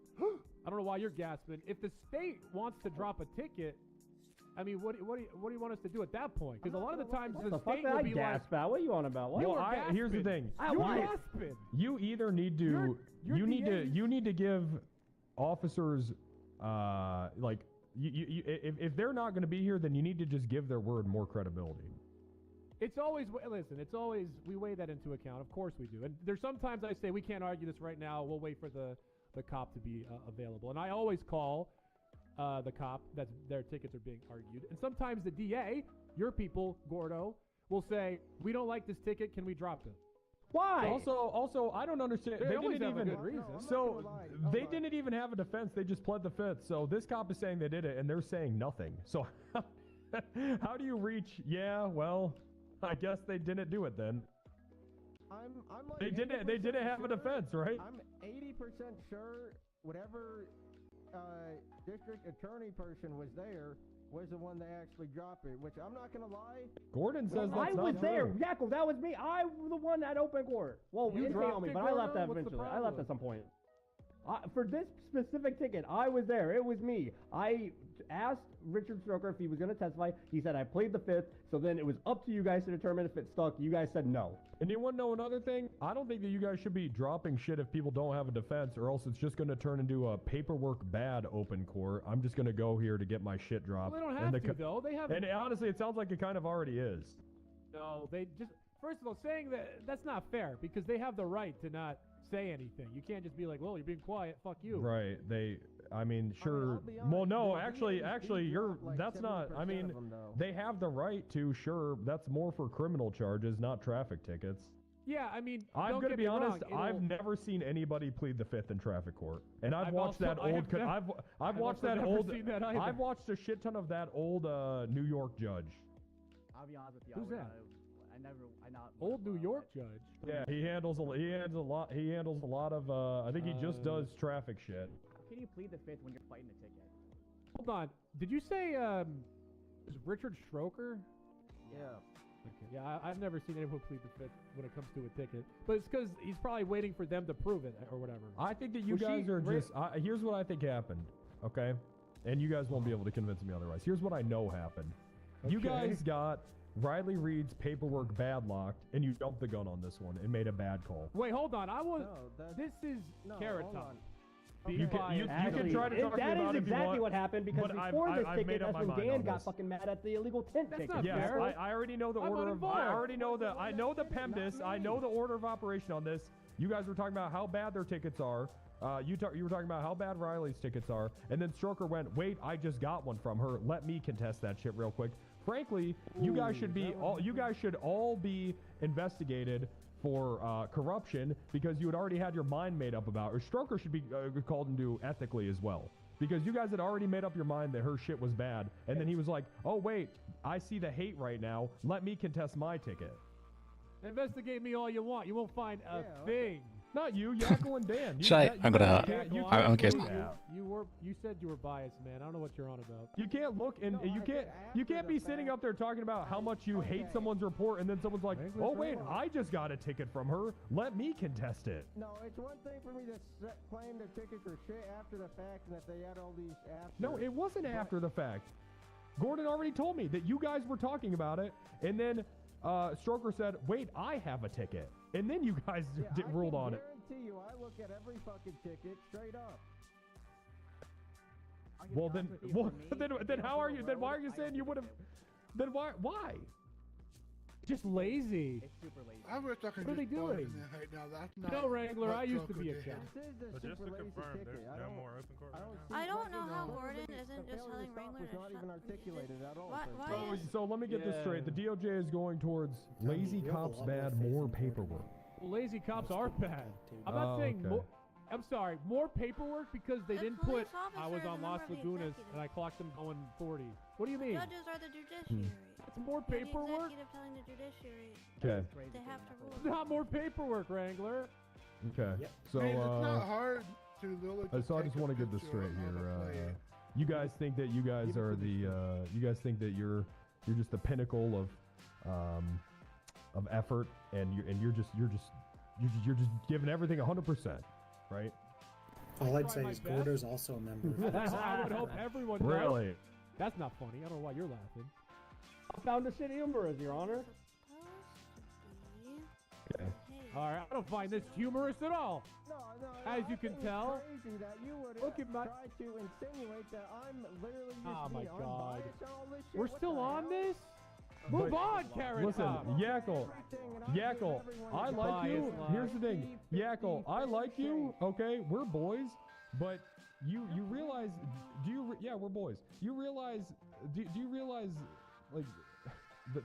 I don't know why you're gasping. If the state wants to drop a ticket, I mean, what do you want us to do at that point? Because a lot of the times the state will be like, What are you on about? What? Well, here's the thing. You're gasping. You either need to you need to give officers like if they're not going to be here, then you need to just give their word more credibility. It's always we weigh that into account. Of course we do. And there's sometimes I say we can't argue this right now. We'll wait for the cop to be available. And I always call the cop that their tickets are being argued. And sometimes the DA, your people, Gordo, will say, "We don't like this ticket. Can we drop it?" Why? Also, I don't understand. They always didn't have a even good reason. So they didn't even have a defense. They just pled the fifth. So this cop is saying they did it, and they're saying nothing. So how do you reach? Yeah, well, I guess they didn't do it then. I'm like They didn't have a defense, right? I'm 80% sure whatever district attorney person was there was the one that actually dropped it, which I'm not gonna lie. Gordon says that's I not was there. true. Jackal, that was me. I was the one that opened court. Well, You you dropped failed me, it, but I left Gordo? What's the eventually. I left problem? at some point. For this specific ticket, I was there. It was me. I asked Richard Stroker if he was going to testify. He said I played the fifth, so then it was up to you guys to determine if it stuck. You guys said no. And you want to know another thing? I don't think that you guys should be dropping shit if people don't have a defense, or else it's just going to turn into a paperwork bad open court. I'm just going to go here to get my shit dropped. Well, they don't have to, though. They have. And honestly, it sounds like it kind of already is. No, they just. First of all, saying that's not fair because they have the right to not say anything. You can't just be like, "Well, you're being quiet. Fuck you." Right. I mean, sure. Well, no, actually, that's not. I mean, they have the right to. Sure, that's more for criminal charges, not traffic tickets. Yeah, I mean, I'm don't gonna get be me honest. wrong, I've never seen anybody plead the fifth in traffic court, and I've watched also- that I old. have nev- I've watched also that never old. seen that either. I've watched a shit ton of that old New York judge. I'll be honest with you. Who's that? I not. Old New York judge. Yeah, he handles a lot of. I think he just does traffic shit. How can you plead the fifth when you're fighting a ticket? Hold on. Did you say is Richard Stroker? Yeah. Okay. Yeah, I've never seen anyone plead the fifth when it comes to a ticket. But it's because he's probably waiting for them to prove it or whatever. I think that you guys are just. Here's what I think happened, okay? And you guys won't be able to convince me otherwise. Here's what I know happened. You Okay. guys got Riley Reed's paperwork bad locked, and you dumped the gun on this one and made a bad call. Wait, hold on. This is Carrot Top. You can try to talk to me That about is it if you exactly want, what happened because but before this I've ticket, made up that's my when mind Dan on got this. fucking mad at the illegal tent ticket. not Yes, fair. I already know the I'm order of. uninvolved. I already know the. I know the PEMDAS. I know the order of operation on this. You guys were talking about how bad their tickets are. You were talking about how bad Riley's tickets are, and then Stroker went, "Wait, I just got one from her. Let me contest that shit real quick." Frankly, you guys should be all. You guys should all be investigated for corruption because you had already had your mind made up about. Or Stroker should be called into ethically as well. Because you guys had already made up your mind that her shit was bad, and then he was like, "Oh wait, I see the hate right now. Let me contest my ticket." Investigate me all you want. You won't find a thing. Not you, Yakko and Dan. I'm gonna. I'm okay. You said you were biased, man. I don't know what you're on about. You can't look and you can't be sitting up there talking about how much you hate someone's report, and then someone's like, "Oh wait, I just got a ticket from her. Let me contest it." No, it's one thing for me to claim the tickets were shit after the fact and that they had all these after. No, it wasn't after the fact. Gordon already told me that you guys were talking about it, and then Stroker said, "Wait, I have a ticket," and then you guys ruled on it. I guarantee you, I look at every fucking ticket straight up. Well then how are you? Then why are you saying you would have? Then why? Just lazy. It's super lazy. I wish I could What are they just pause doing? in there right now. That's You not know, Wrangler, what I used to Joker be a did. cop. This is the But just to super lazy confirm, ticket. there's no more open court right now. I don't know how Gordon isn't just telling Wrangler It's to not shut even articulated at all. Why is So let me get this straight. The DOJ is going towards lazy cops bad, more paperwork. Well, lazy cops are bad. I'm not saying okay. more. I'm sorry, more paperwork because they didn't put I was on Las member of the Lagunas and I clocked them going 40. What do you mean? Judges are the judiciary. That's more They're the paperwork? executive telling the judiciary. Okay. They have to rule. It's not more paperwork, Wrangler. Okay. So, Man, it's not hard to literally so I take just a want to get this picture straight of here. a plate. You guys think that you guys are the you guys think that you're just the pinnacle of effort, and you're just giving everything 100%, right? All I'd say is Gordo's also a member. I would hope everyone Really? does. That's not funny. I don't know why you're laughing. I found the shit humorous, Your Honor. Okay. All right, I don't find this humorous at all. No, As you can tell. Crazy that you would Look at my. try to insinuate that I'm literally just Oh my being God. unbiased and all this shit. We're What still the on hell? this? Move on, Carrot Listen, Top. Yackle, I like you. Here's the thing, Yackle, I like you. Okay, we're boys, but you realize? Yeah, we're boys. You realize? Do you realize like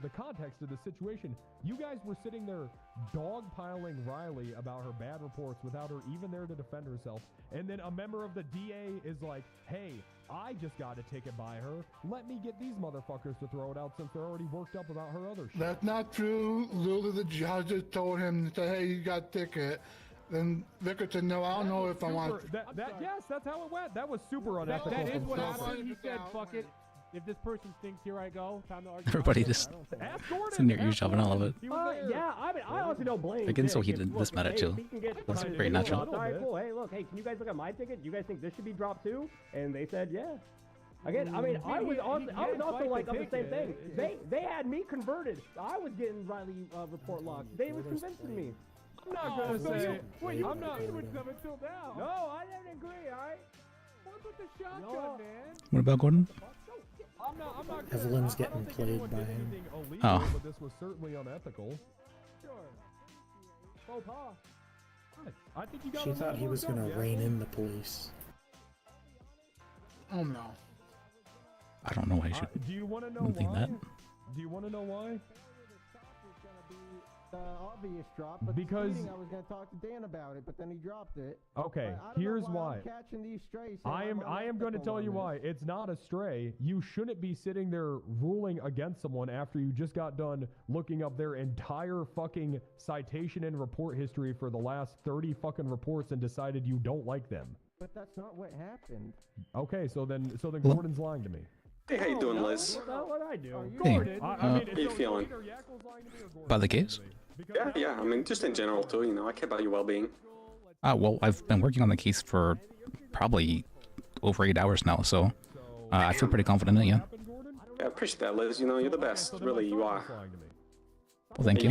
the context of the situation? You guys were sitting there dogpiling Riley about her bad reports without her even there to defend herself, and then a member of the DA is like, "Hey, I just got a ticket by her. Let me get these motherfuckers to throw it out since they're already worked up about her other shit." That's not true. Literally, the judges told him to say, "Hey, you got a ticket." Then Vicar said, "No, I don't know if I want." Yes, that's how it went. That was super unethical. That is what from happened. He said, "Fuck it. If this person stinks, here I go. Time to argue." Everybody just sitting there eavesdropping all of it. Yeah, I mean, I honestly don't blame. They're getting so Dick. heated Look, this matter hey, too. he can get That's his very ticket natural. dropped. All right, cool. Hey, look, hey, can you guys look at my ticket? You guys think this should be dropped too? And they said, yeah. Again, I mean, I was also like of the same thing. They had me converted. I was getting Riley report locked. They were convincing me. I'm not gonna say. Wait, you agreed with them until now. No, I didn't agree. All right. What's with the shotgun, man? What about Gordon? I'm not Evelyn's getting played by him. Illegal, but this was certainly unethical. Sure. Faux pas. I think you got. She thought he was gonna rein in the police. Oh no. I don't know why you should. Do you want to know think why? that. Do you want to know why? Obvious drop, but Because- the I was going to talk to Dan about it, but then he dropped it. Okay, But I don't know here's why. why. I'm catching these strays. I am going to tell you why. It's not a stray. You shouldn't be sitting there ruling against someone after you just got done looking up their entire fucking citation and report history for the last 30 fucking reports and decided you don't like them. But that's not what happened. Okay, so then Well- Gordon's lying to me. Hey, how you doing, Liz? What did I do? Hey, Gordon. How you feeling? About the case? Yeah, I mean, just in general too, you know, I care about your well-being. Well, I've been working on the case for probably over 8 hours now, so I feel pretty confident in it, yeah. Yeah, I appreciate that, Liz. You know, you're the best. Really, you are. Well, thank And you.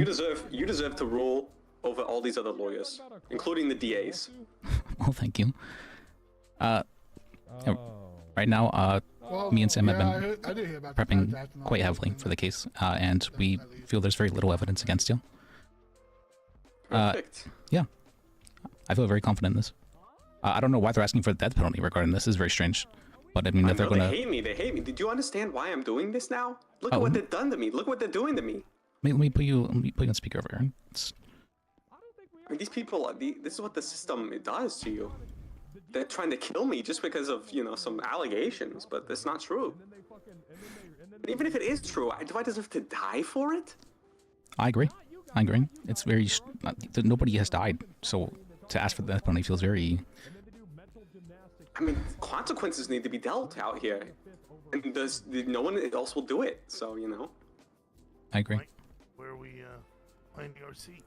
You deserve to rule over all these other lawyers, including the DAs. Well, thank you. Yeah, right now, me and Sam have been I did hear about the prepping transaction, all quite that. heavily for the case, and we feel there's very little evidence against you. Perfect. Yeah, I feel very confident in this. I don't know why they're asking for the death penalty regarding this. This is very strange. But I mean, if they're They gonna, hate me. They hate me. Did you understand why I'm doing this now? Look at Oh. what they've done to me. Look what they're doing to me. let me put you on speaker over here. I mean, these people, this is what the system does to you. They're trying to kill me just because of, you know, some allegations, but that's not true. And even if it is true, do I deserve to die for it? I agree. It's very nobody has died, so to ask for the death penalty feels very. I mean, consequences need to be dealt out here, and no one else will do it. So you know. I agree. Where we finding our seat?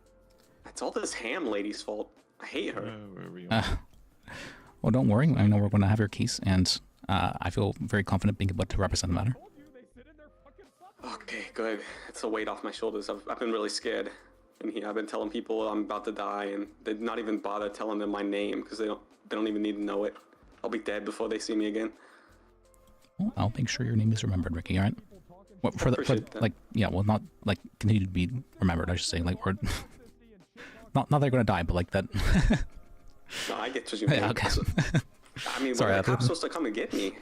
It's all this ham lady's fault. I hate her. Well, don't worry. I know we're going to have your case, and I feel very confident being able to represent the matter. Okay, good. It's a weight off my shoulders. I've been really scared in here. I've been telling people I'm about to die, and they'd not even bother telling them my name because they don't even need to know it. I'll be dead before they see me again. Well, I'll make sure your name is remembered, Ricky. All right. Well, for that. like, yeah, well, not like continue to be remembered. I should say, like, we're not they're going to die, but like that. No, I get what you mean. Yeah, okay. I mean, Sorry, when the cop's supposed to come and get me?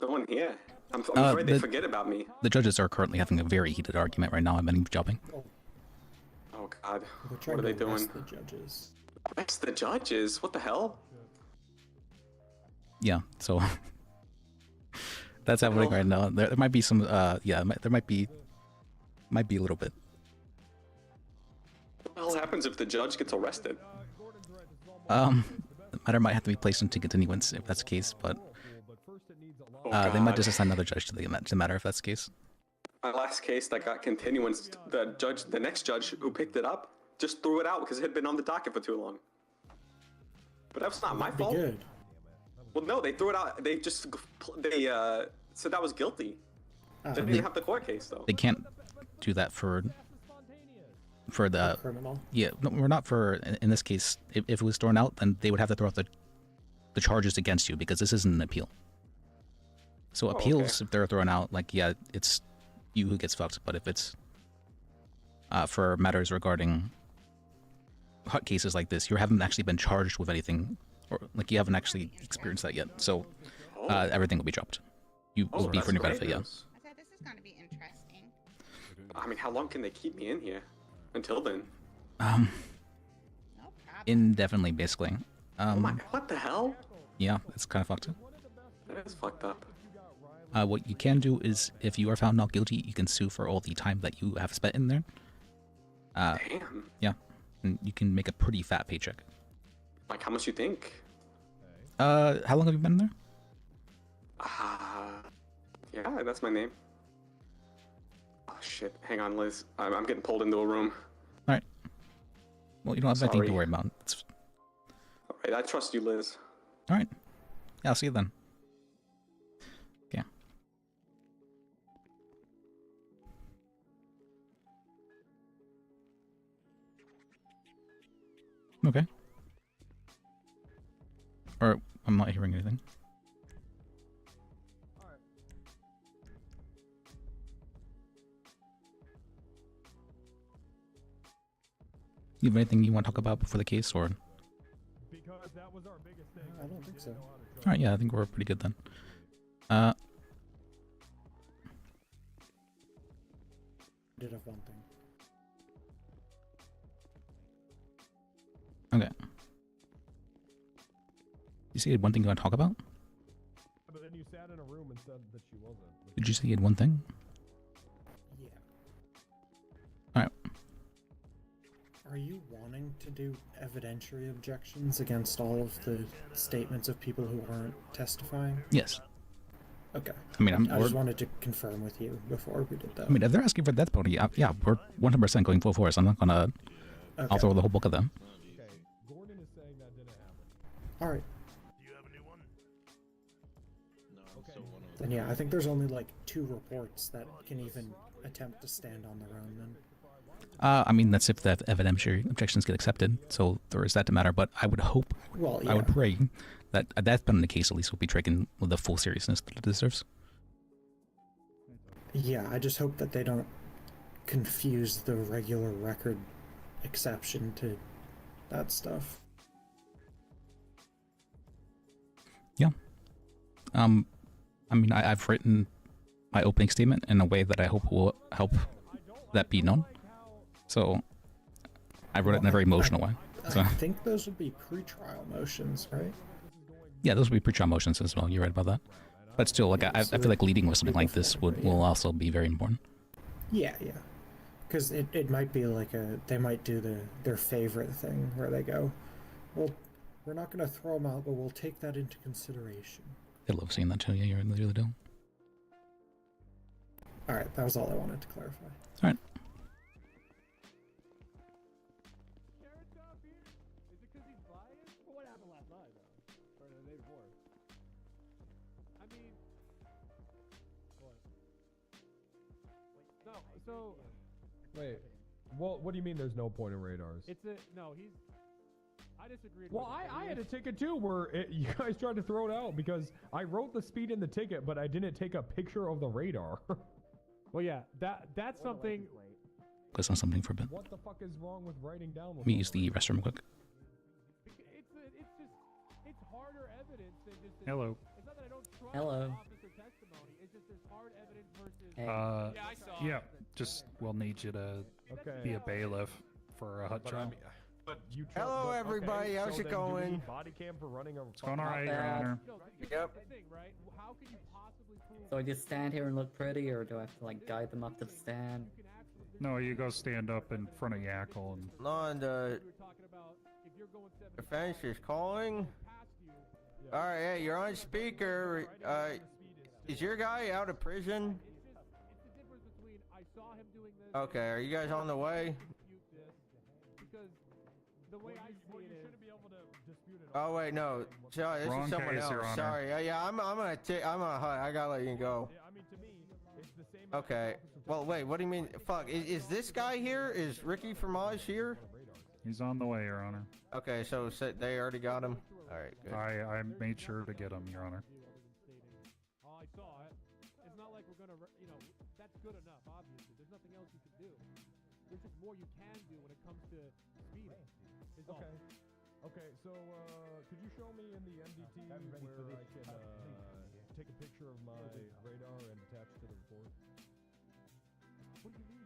No one here. I'm afraid they forget about me. The judges are currently having a very heated argument right now. I've been eavesdropping. Oh God, We're what trying are they to arrest doing? the judges. Arrest the judges? What the hell? Yeah, so that's happening right now. There might be some, yeah, there might be a little bit. What the hell happens if the judge gets arrested? The matter might have to be placed into continuance if that's the case, but they might just assign another judge to the matter if that's the case. My last case that got continuance, the next judge who picked it up, just threw it out because it had been on the docket for too long. But that was not my fault. Good. Well, no, they threw it out. They said that was guilty. They didn't They- even have the court case though. They can't do that for the criminal. Yeah, no, we're not for in this case. If it was thrown out, then they would have to throw out the charges against you because this isn't an appeal. So appeals, if they're thrown out, like yeah, it's you who gets fucked. But if it's for matters regarding hot cases like this, you haven't actually been charged with anything, or like you haven't actually experienced that yet. So everything will be dropped. You will be for new benefit. Yeah. I mean, how long can they keep me in here? Until then. Indefinitely, basically. Oh my, what the hell? Yeah, it's kind of fucked up. That is fucked up. What you can do is, if you are found not guilty, you can sue for all the time that you have spent in there. Damn. Yeah, and you can make a pretty fat paycheck. Like, how much you think? How long have you been there? Yeah, that's my name. Oh shit, hang on, Liz. I'm getting pulled into a room. Alright. Well, you don't have anything to worry about. It's... Alright, I trust you, Liz. Alright. Yeah, I'll see you then. Okay. Okay. Or, I'm not hearing anything. You have anything you want to talk about before the case, or? Because that was our biggest thing. I don't think so. Alright, yeah, I think we're pretty good then. Did have one thing. Okay. You say you had one thing you want to talk about? But then you sat in a room and said that she wasn't. Did you say you had one thing? Yeah. Alright. Are you wanting to do evidentiary objections against all of the statements of people who aren't testifying? Yes. Okay. I mean, I just wanted to confirm with you before we did that. I mean, if they're asking for death penalty, yeah, we're 100% going full force. I'm not gonna. Okay. I'll throw the whole book of them. Okay, Gordon is saying that didn't happen. All right. Do you have a new one? Okay. Then yeah, I think there's only like 2 reports that can even attempt to stand on their own then. I mean, that's if the evidentiary objections get accepted, so there is that to matter. But I would hope, Well, I would yeah. pray that a death penalty case at least will be taken with the full seriousness that it deserves. Yeah, I just hope that they don't confuse the regular record exception to that stuff. Yeah. I mean, I've written my opening statement in a way that I hope will help that be known. So I wrote it in a very emotional way. So I think those would be pre-trial motions, right? yeah, those would be pre-trial motions as well. You're right about that. But still, like I feel like leading with something like this will also be very important. Yeah, yeah. Because it might be like they might do their favorite thing where they go, well, we're not going to throw them out, but we'll take that into consideration. I love seeing that too. Yeah, you really do. All right, that was all I wanted to clarify. All right. What happened last night, though? Or the day before? I mean, what? No, so Wait, what do you mean there's no point in radars? it's no. He's. I disagreed. Well, with I had a ticket too where you guys tried to throw it out because I wrote the speed in the ticket, but I didn't take a picture of the radar. Well, yeah, that's something. Click on something for a bit. What the fuck is wrong with writing down? Let me use the restroom quick. It's harder evidence than just. Hello. It's not that I don't trust Hello. officer testimony. It's just there's hard evidence versus. Yeah, just we'll need you to be a bailiff for a hut job. Hello, everybody. How's it going? Body cam for running a. It's going all right, Your Honor. Yep. So I just stand here and look pretty, or do I have to like guide them up to the stand? No, you go stand up in front of Yackle and. On the defense is calling. All right, hey, you're on speaker. Is your guy out of prison? Okay, are you guys on the way? Oh wait, no. Sorry, this Wrong is someone case, else. Your Honor. Sorry. Yeah, I'm gonna I gotta let you go. Okay. Well, wait. What do you mean? Fuck. Is this guy here? Is Ricky Fromage here? He's on the way, Your Honor. Okay, so they already got him. All right. Good. I made sure to get him, Your Honor. Oh, I saw it. It's not like we're gonna, that's good enough. Obviously, there's nothing else you can do. There's just more you can do when it comes to speeding. Is all. Okay, so could you show me in the MDT where I can take a picture of my radar and attach it to the report? What do you mean?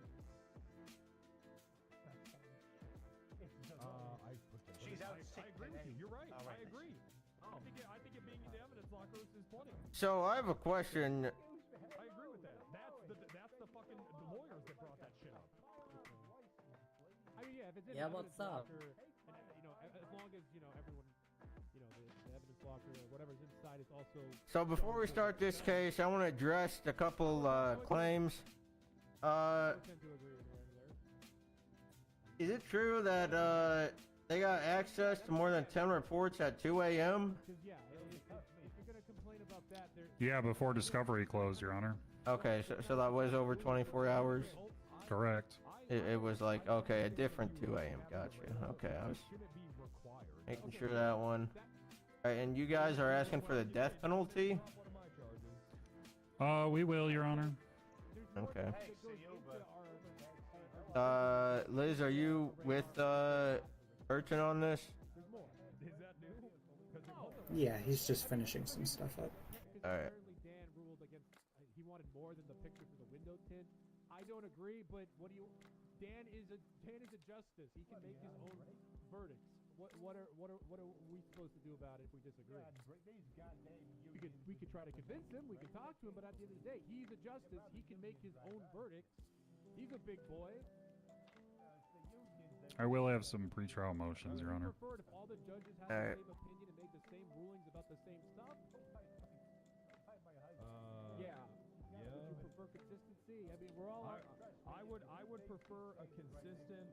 She's out sick. I agree with you. You're right. I agree. I think it being in the evidence locker is plenty. So I have a question. I agree with that. That's the fucking lawyers that brought that shit up. I mean, yeah, if it's in Yeah, the what's evidence up? locker, and, as long as everyone, the evidence locker or whatever's inside is also. So before we start this case, I want to address a couple claims. Is it true that they got access to more than 10 reports at 2 a.m.? Yeah, if you're gonna complain about that, Yeah, before discovery closed, Your Honor. Okay, so that was over 24 hours? Correct. It was like, okay, a different 2 a.m. Gotcha. Okay, I was making sure that one. Alright, and you guys are asking for the death penalty? We will, Your Honor. Okay. Liz, are you with Urchin on this? Yeah, he's just finishing some stuff up. Alright. Dan ruled against. He wanted more than the picture for the window tint. I don't agree, but what do you? Dan is a justice. He can make his own verdicts. What are we supposed to do about it if we disagree? We could try to convince him. We could talk to him, but at the end of the day, he's a justice. He can make his own verdicts. He's a big boy. I will have some pretrial motions, Your Honor. Preferred if all the judges had Alright. the same opinion and made the same rulings about the same stuff. Yeah. Would you prefer consistency? I mean, we're all. I would prefer a consistent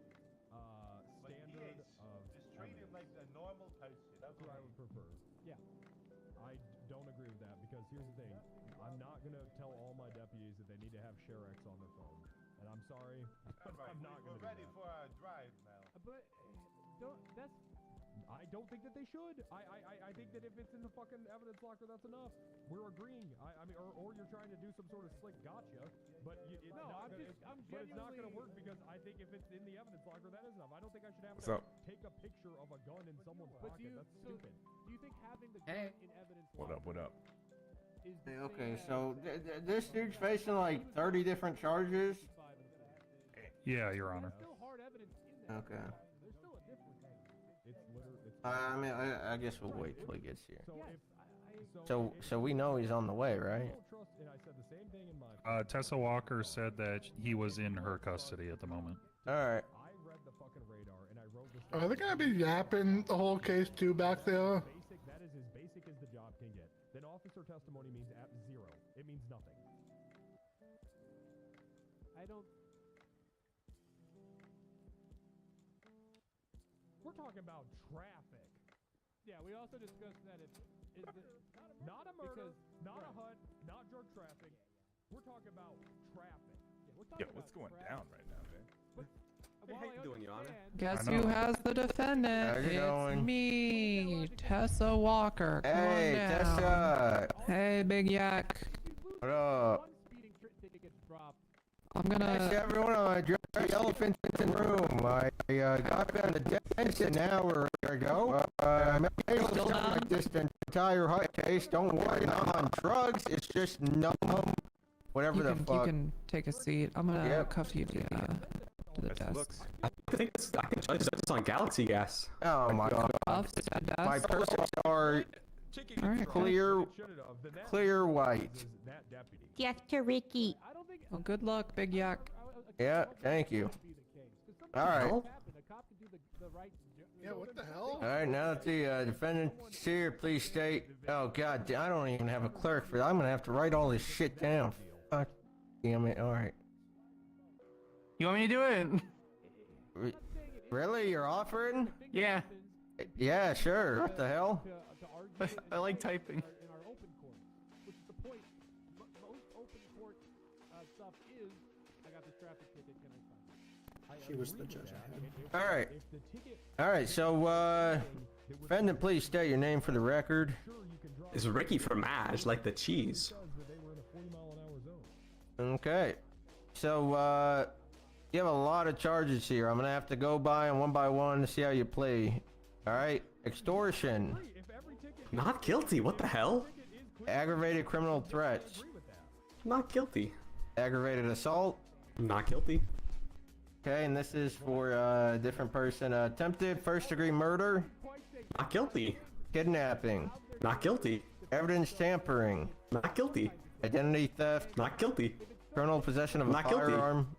standard of. Just treat it like a normal person. That's what I would prefer. Yeah. I don't agree with that because here's the thing. I'm not gonna tell all my deputies that they need to have ShareX on their phone, and I'm sorry, I'm not gonna. We're ready for our drive now. But that's. I don't think that they should. I think that if it's in the fucking evidence locker, that's enough. We're agreeing. I mean, or you're trying to do some sort of slick gotcha, but it's not gonna work because I think if it's in the evidence locker, that is enough. I don't think I should have to take a picture of a gun in someone's pocket. That's stupid. Do you think having the gun in evidence locker? What up? Okay, so this dude's facing like 30 different charges? Yeah, Your Honor. Still hard evidence in there. Okay. There's still a difference. I mean, I guess we'll wait till he gets here. Yes, So we know he's on the way, right? And I said the same thing in my. Tessa Walker said that he was in her custody at the moment. Alright. I read the fucking radar and I wrote this. Are they gonna be yapping the whole case too back there? That is as basic as the job can get. Then officer testimony means at zero. It means nothing. I don't. We're talking about traffic. Yeah, we also discussed that not a murder, not a HUD, not drug traffic. We're talking about traffic. Yo, what's going down right now, man? Hey, how you doing, Your Honor? Guess who has the defendant? How's it It's going? me, Tessa Walker. Come Hey, on down. Tessa! Hey, Big Yak. What up? I'm gonna. Hey, everyone, I dropped the elephant in the room. I got down the defense an hour ago. I'm able to like this entire hot case. Don't worry, I'm on drugs. It's just numb. Whatever You the can, fuck. you can take a seat. I'm gonna Yep. cuff you to the to the test. I can judge this on galaxy gas. Oh my god. My purses are clear white. Dr. Ricky. Well, good luck, Big Yak. Yeah, thank you. All right. Yeah, what the hell? All right, now that the defendant's here, please state. Oh god, I don't even have a clerk for that. I'm gonna have to write all this shit down. Fuck, damn it. All right. You want me to do it? Really? You're offering? Yeah. Yeah, sure. What the hell? I like typing. She was the judge I had. All right. All right. So, defendant, please state your name for the record. It's Ricky from Maj, like the cheese. Okay. So, you have a lot of charges here. I'm gonna have to go by them one by one to see how you play. All right. Extortion. Not guilty. What the hell? Aggravated criminal threats. Not guilty. Aggravated assault. Not guilty. Okay, and this is for a different person. Attempted first-degree murder. Not guilty. Kidnapping. Not guilty. Evidence tampering. Not guilty. Identity theft. Not guilty. Criminal possession of a Not guilty. firearm.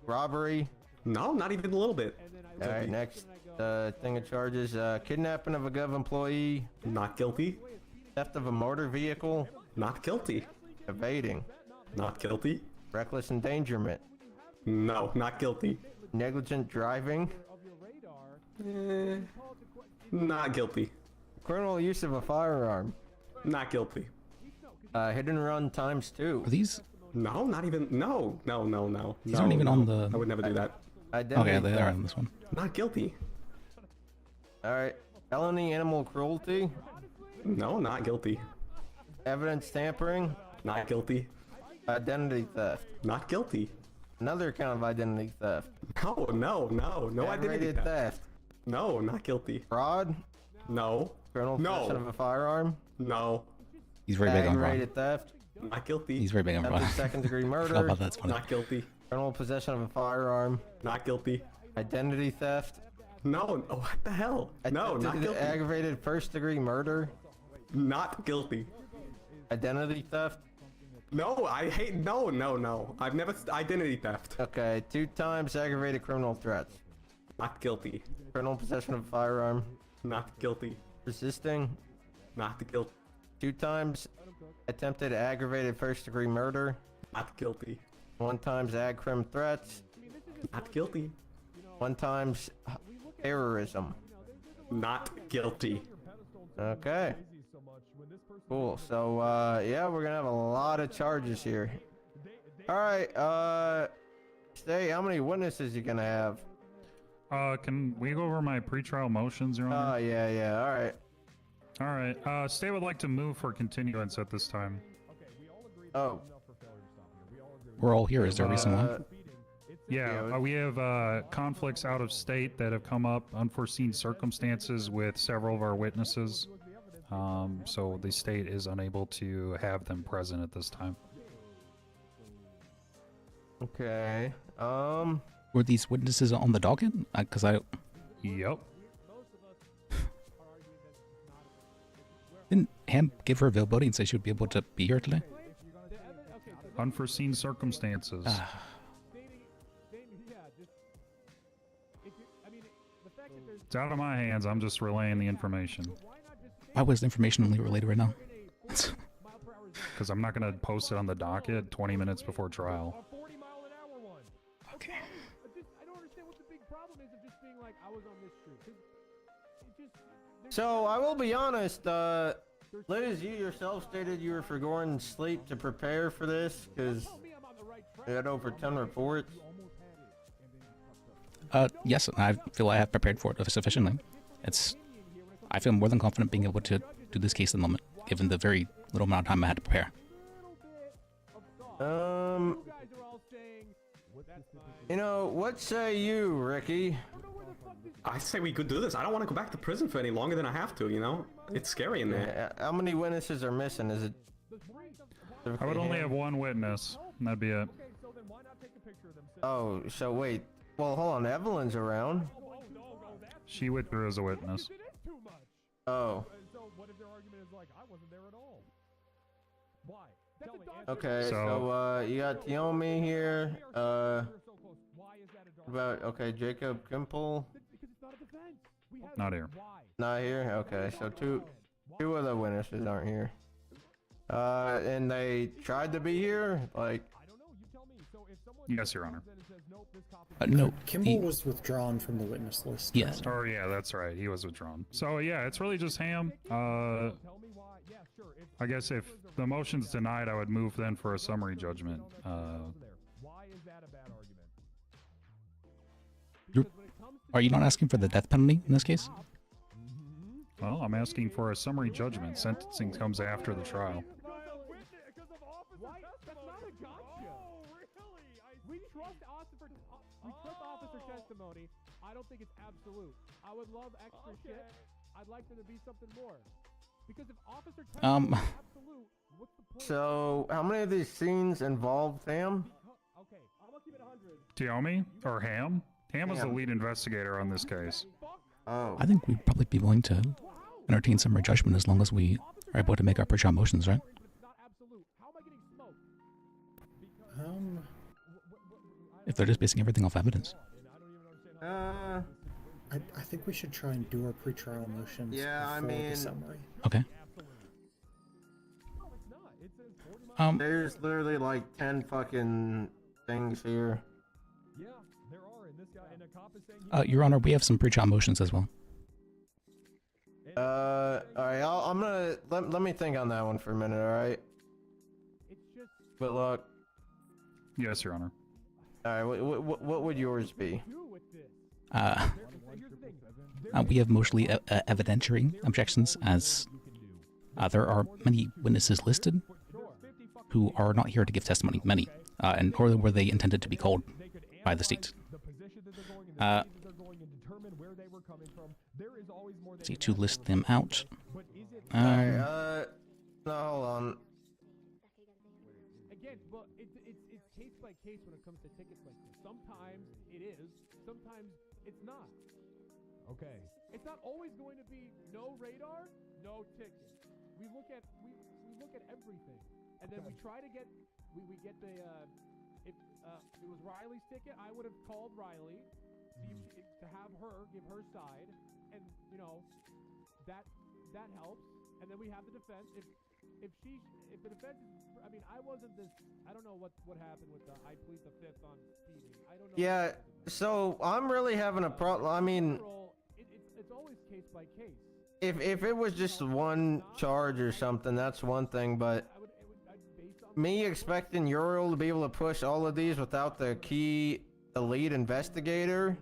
Robbery. No, not even a little bit. All right, next thing of charges. Kidnapping of a gov employee. Not guilty. Theft of a motor vehicle. Not guilty. Evading. Not guilty. Reckless endangerment. No, not guilty. Negligent driving. Not guilty. Criminal use of a firearm. Not guilty. Hit and run times 2. Are these? No, not even. No. These aren't even on the. I would never do that. Okay, they are on this one. Not guilty. All right. Felony animal cruelty. No, not guilty. Evidence tampering. Not guilty. Identity theft. Not guilty. Another count of identity theft. No identity Aggravated theft. No, not guilty. Fraud. No. Criminal possession of a firearm. No. He's very big on fraud. Aggravated theft. Not guilty. He's very big on fraud. Second-degree murder. How about that's funny. Not guilty. Criminal possession of a firearm. Not guilty. Identity theft. No. Oh, what the hell? No, not guilty. Aggravated first-degree murder. Not guilty. Identity theft. No, I hate. No. I've never identity theft. Okay, 2 times aggravated criminal threats. Not guilty. Criminal possession of a firearm. Not guilty. Resisting. Not guilty. 2 times attempted aggravated first-degree murder. Not guilty. 1 times ag crim threats. Not guilty. 1 times terrorism. Not guilty. Okay. Cool. So, yeah, we're gonna have a lot of charges here. All right. Stay. How many witnesses you gonna have? Can we go over my pretrial motions, Your Honor? Yeah. All right. All right. State would like to move for continuance at this time. Oh. We're all here. Is there a reason why? Yeah, we have conflicts out of state that have come up, unforeseen circumstances with several of our witnesses. So the state is unable to have them present at this time. Okay. Were these witnesses on the docket? Because Yep. Didn't Ham give her availability and say she would be able to be here today? Unforeseen circumstances. It's out of my hands. I'm just relaying the information. Why was the information only related right now? Because I'm not going to post it on the docket 20 minutes before trial. Okay. So I will be honest. Liz, you yourself stated you were foregoing sleep to prepare for this because you had over 10 reports. Yes, I feel I have prepared for it sufficiently. I feel more than confident being able to do this case at the moment, given the very little amount of time I had to prepare. You know, what say you, Ricky? I say we could do this. I don't want to go back to prison for any longer than I have to, you know? It's scary in there. How many witnesses are missing? Is it... I would only have 1 witness, and that'd be it. then why not take a picture of them? Oh, so wait. Well, hold on. Evelyn's around. She withdrew as a witness. It is too much. Oh. So what if their argument is like, I wasn't there at all? Why? Tell me. Okay, so you got Tiomi here. About okay, Jacob Kimple. Not here. Not here. Okay, so two other witnesses aren't here. And they tried to be here, like. Yes, Your Honor. No. Kimball was withdrawn from the witness list. Yes. Oh yeah, that's right. He was withdrawn. So yeah, it's really just Ham. I guess if the motion's denied, I would move then for a summary judgment. Are you not asking for the death penalty in this case? Well, I'm asking for a summary judgment. Sentencing comes after the trial. We trust officer testimony. I don't think it's absolute. I would love extra shit. I'd like there to be something more. Because if officer testimony is absolute, what's the point? So, how many of these scenes involve Sam? Okay, I'm gonna keep it 100. Tiomi or Ham? Ham is the lead investigator on this case. Oh. I think we'd probably be willing to entertain summary judgment as long as we are able to make our pre-trial motions, right? If they're just basing everything off evidence. I think we should try and do our pretrial motions before the summary. Okay. There's literally like 10 fucking things here. Yeah, there are, and this guy and a cop is saying Your Honor, we have some pre-trial motions as well. Alright, I'm gonna let me think on that one for a minute, alright? Good luck. Yes, Your Honor. Alright, what would yours be? We have mostly evidentiary objections, as there are many witnesses listed who are not here to give testimony, many, and nor were they intended to be called by the state. See, to list them out. No, hold on. Again, but it's case by case when it comes to tickets like this. Sometimes it is, sometimes it's not. Okay. It's not always going to be no radar, no ticket. We look at everything, and then we try to get we get the if it was Riley's ticket, I would have called Riley to have her give her side, and you know that helps. And then we have the defense. If the defense is, I mean, I don't know what happened with the I plead the fifth on speeding. I don't know. Yeah, so I'm really having a problem. I mean, it's always case by case. If it was just one charge or something, that's one thing, but me expecting Uriel to be able to push all of these without the lead investigator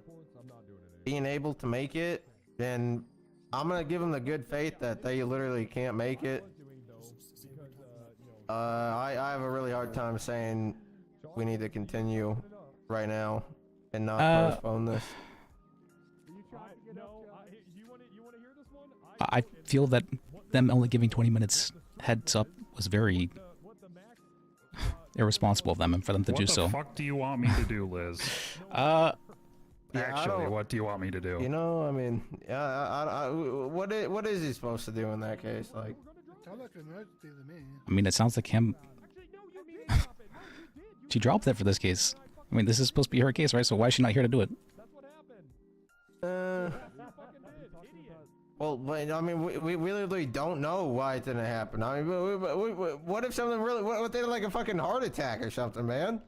being able to make it, then I'm gonna give them the good faith that they literally can't make it. I have a really hard time saying we need to continue right now and not postpone this. I feel that them only giving 20 minutes heads up was very irresponsible of them, and for them to do so. What the fuck do you want me to do, Liz? Actually, what do you want me to do? You know, I mean, what is he supposed to do in that case? Like, sounds like an emergency to me. I mean, it sounds like him. She dropped that for this case. I mean, this is supposed to be her case, right? So why is she not here to do it? Well, but, I mean, we literally don't know why it didn't happen. I mean, what if something really, what if they had like a fucking heart attack or something, man?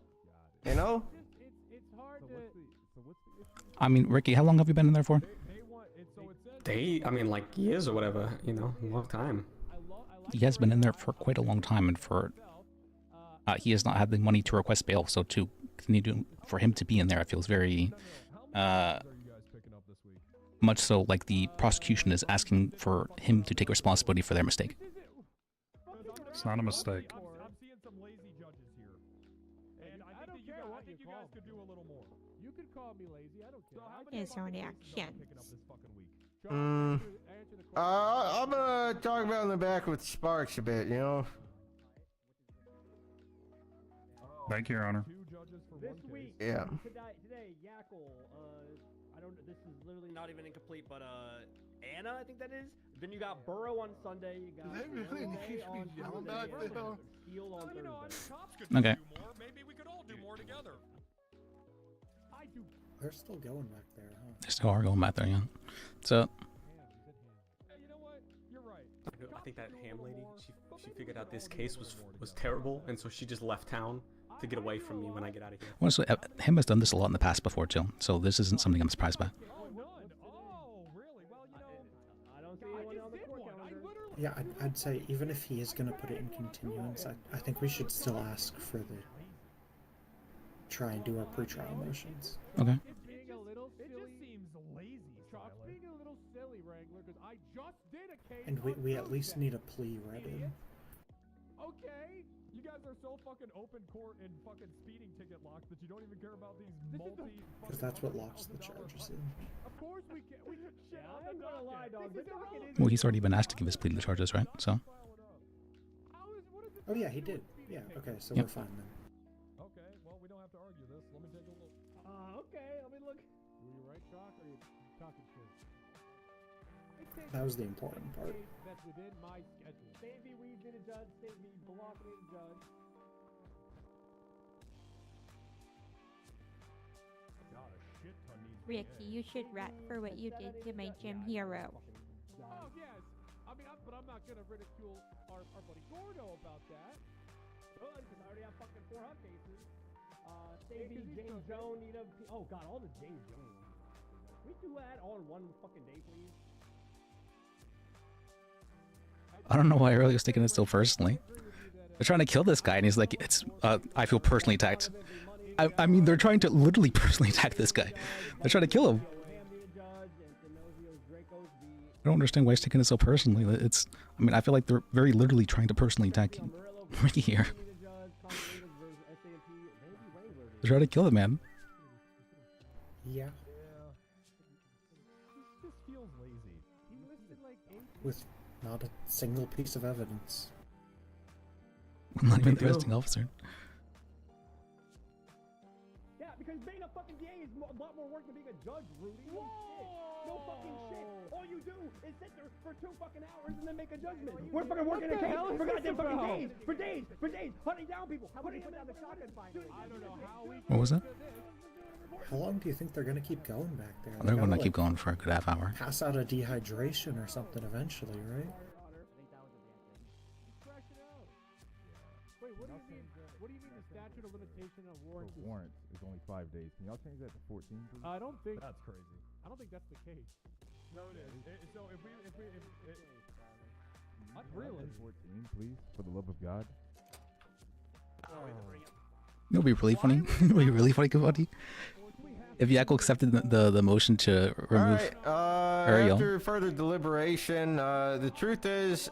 You know? I mean, Ricky, how long have you been in there for? I mean, like years or whatever, you know, a long time. He has been in there for quite a long time, and for he has not had the money to request bail, so to continue for him to be in there, I feel is very much so like the prosecution is asking for him to take responsibility for their mistake. It's not a mistake. I'm seeing some lazy judges here, and I think you guys could do a little more. You could call me lazy. I don't care. Is your reaction? I'm gonna talk about in the back with Sparks a bit, you know. Thank you, Your Honor. This week, Yeah. Today, Yackle, I don't. This is literally not even incomplete, but Anna, I think that is. Then you got Burrow on Sunday. You got Do they really Jose need to be on yelling Tuesday, back and there? Steele on Thursday. Okay. Maybe we could all do more together. They're still going back there, huh? They still are going back there, yeah. So, I think that ham lady, she figured out this case was terrible, and so she just left town to get away from me when I get out of here. honestly, him has done this a lot in the past before, too. So this isn't something I'm surprised by. Yeah, I'd say even if he is going to put it in continuance, I think we should still ask for the try and do our pre-trial motions. Okay. It just seems lazy, Chuck. Being a little silly, Wrangler, because I just did a case. And we at least need a plea read in. Okay, you guys are so fucking open court and fucking speeding ticket locked that you don't even care about these multi. Because that's what locks the charges in. Of course we can. We could shit on I'm the gonna lie, dog. This is irrelevant. Well, he's already been asked to give his plea to the charges, right? So, Oh yeah, he did. Yeah, okay, so Yep. we're fine then. Okay, well we don't have to argue this. Let me take a look. Okay, I mean, look. Were you right, Chuck, or are you talking shit? That was the important part. That's within my schedule. Save me, weed me to judge. Save me, block me to judge. God, a shit ton needs. Ricky, you should rat for what you did to my gym hero. Oh yes. I mean, but I'm not gonna ridicule our buddy Gordo about that. Good, because I already have fucking 4 hot cases. Savy, James Jones, Nina. Oh god, all the James Jones ones. Can we do that all in one fucking day, please? I don't know why Early was taking it so personally. They're trying to kill this guy, and he's like, "It's I feel personally attacked." I mean, they're trying to literally personally attack this guy. They're trying to kill him. I don't understand why he's taking it so personally. I mean, I feel like they're very literally trying to personally attack Ricky here. They're trying to kill the man. Yeah. This just feels lazy. He listed like 8. With not a single piece of evidence. Not even the arresting officer. Yeah, because being a fucking DA is a lot more work than being a judge, Rudy. No shit. No fucking shit. All you do is sit there for 2 fucking hours and then make a judgment. We're fucking working a case for goddamn fucking days. For days. Hunting down people. Hunting down the shotgun finder. I don't know how we. What was that? How long do you think they're gonna keep going back there? They're gonna keep going for a good half hour. Pass out a dehydration or something eventually, right? Wait, what do you mean? What do you mean the statute of limitation on warrants? For warrants is only 5 days. Can y'all change that to 14, please? I don't think That's crazy. I don't think that's the case. No, it is. So if Really? 14, please, for the love of God. It'll be really funny. It'll be really funny, buddy. If Yakko accepted the motion to remove Ariel. After further deliberation, the truth is,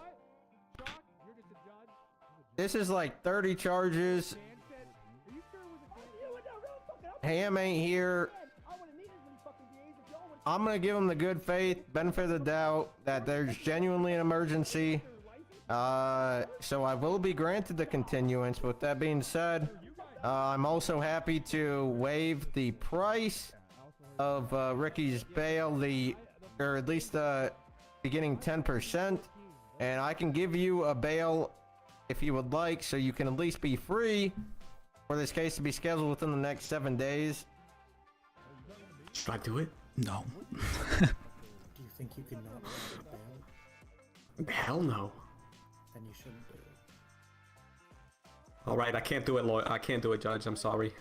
this is like 30 charges. Ham ain't here. I'm gonna give him the good faith, benefit of the doubt that there's genuinely an emergency. So I will be granted the continuance. With that being said, I'm also happy to waive the price of Ricky's bail, or at least beginning 10%, and I can give you a bail if you would like, so you can at least be free for this case to be scheduled within the next 7 days. Should I do it? No. Do you think you can not bail? Hell no. Then you shouldn't do it. All right, I can't do it, I can't do it, Judge. I'm sorry.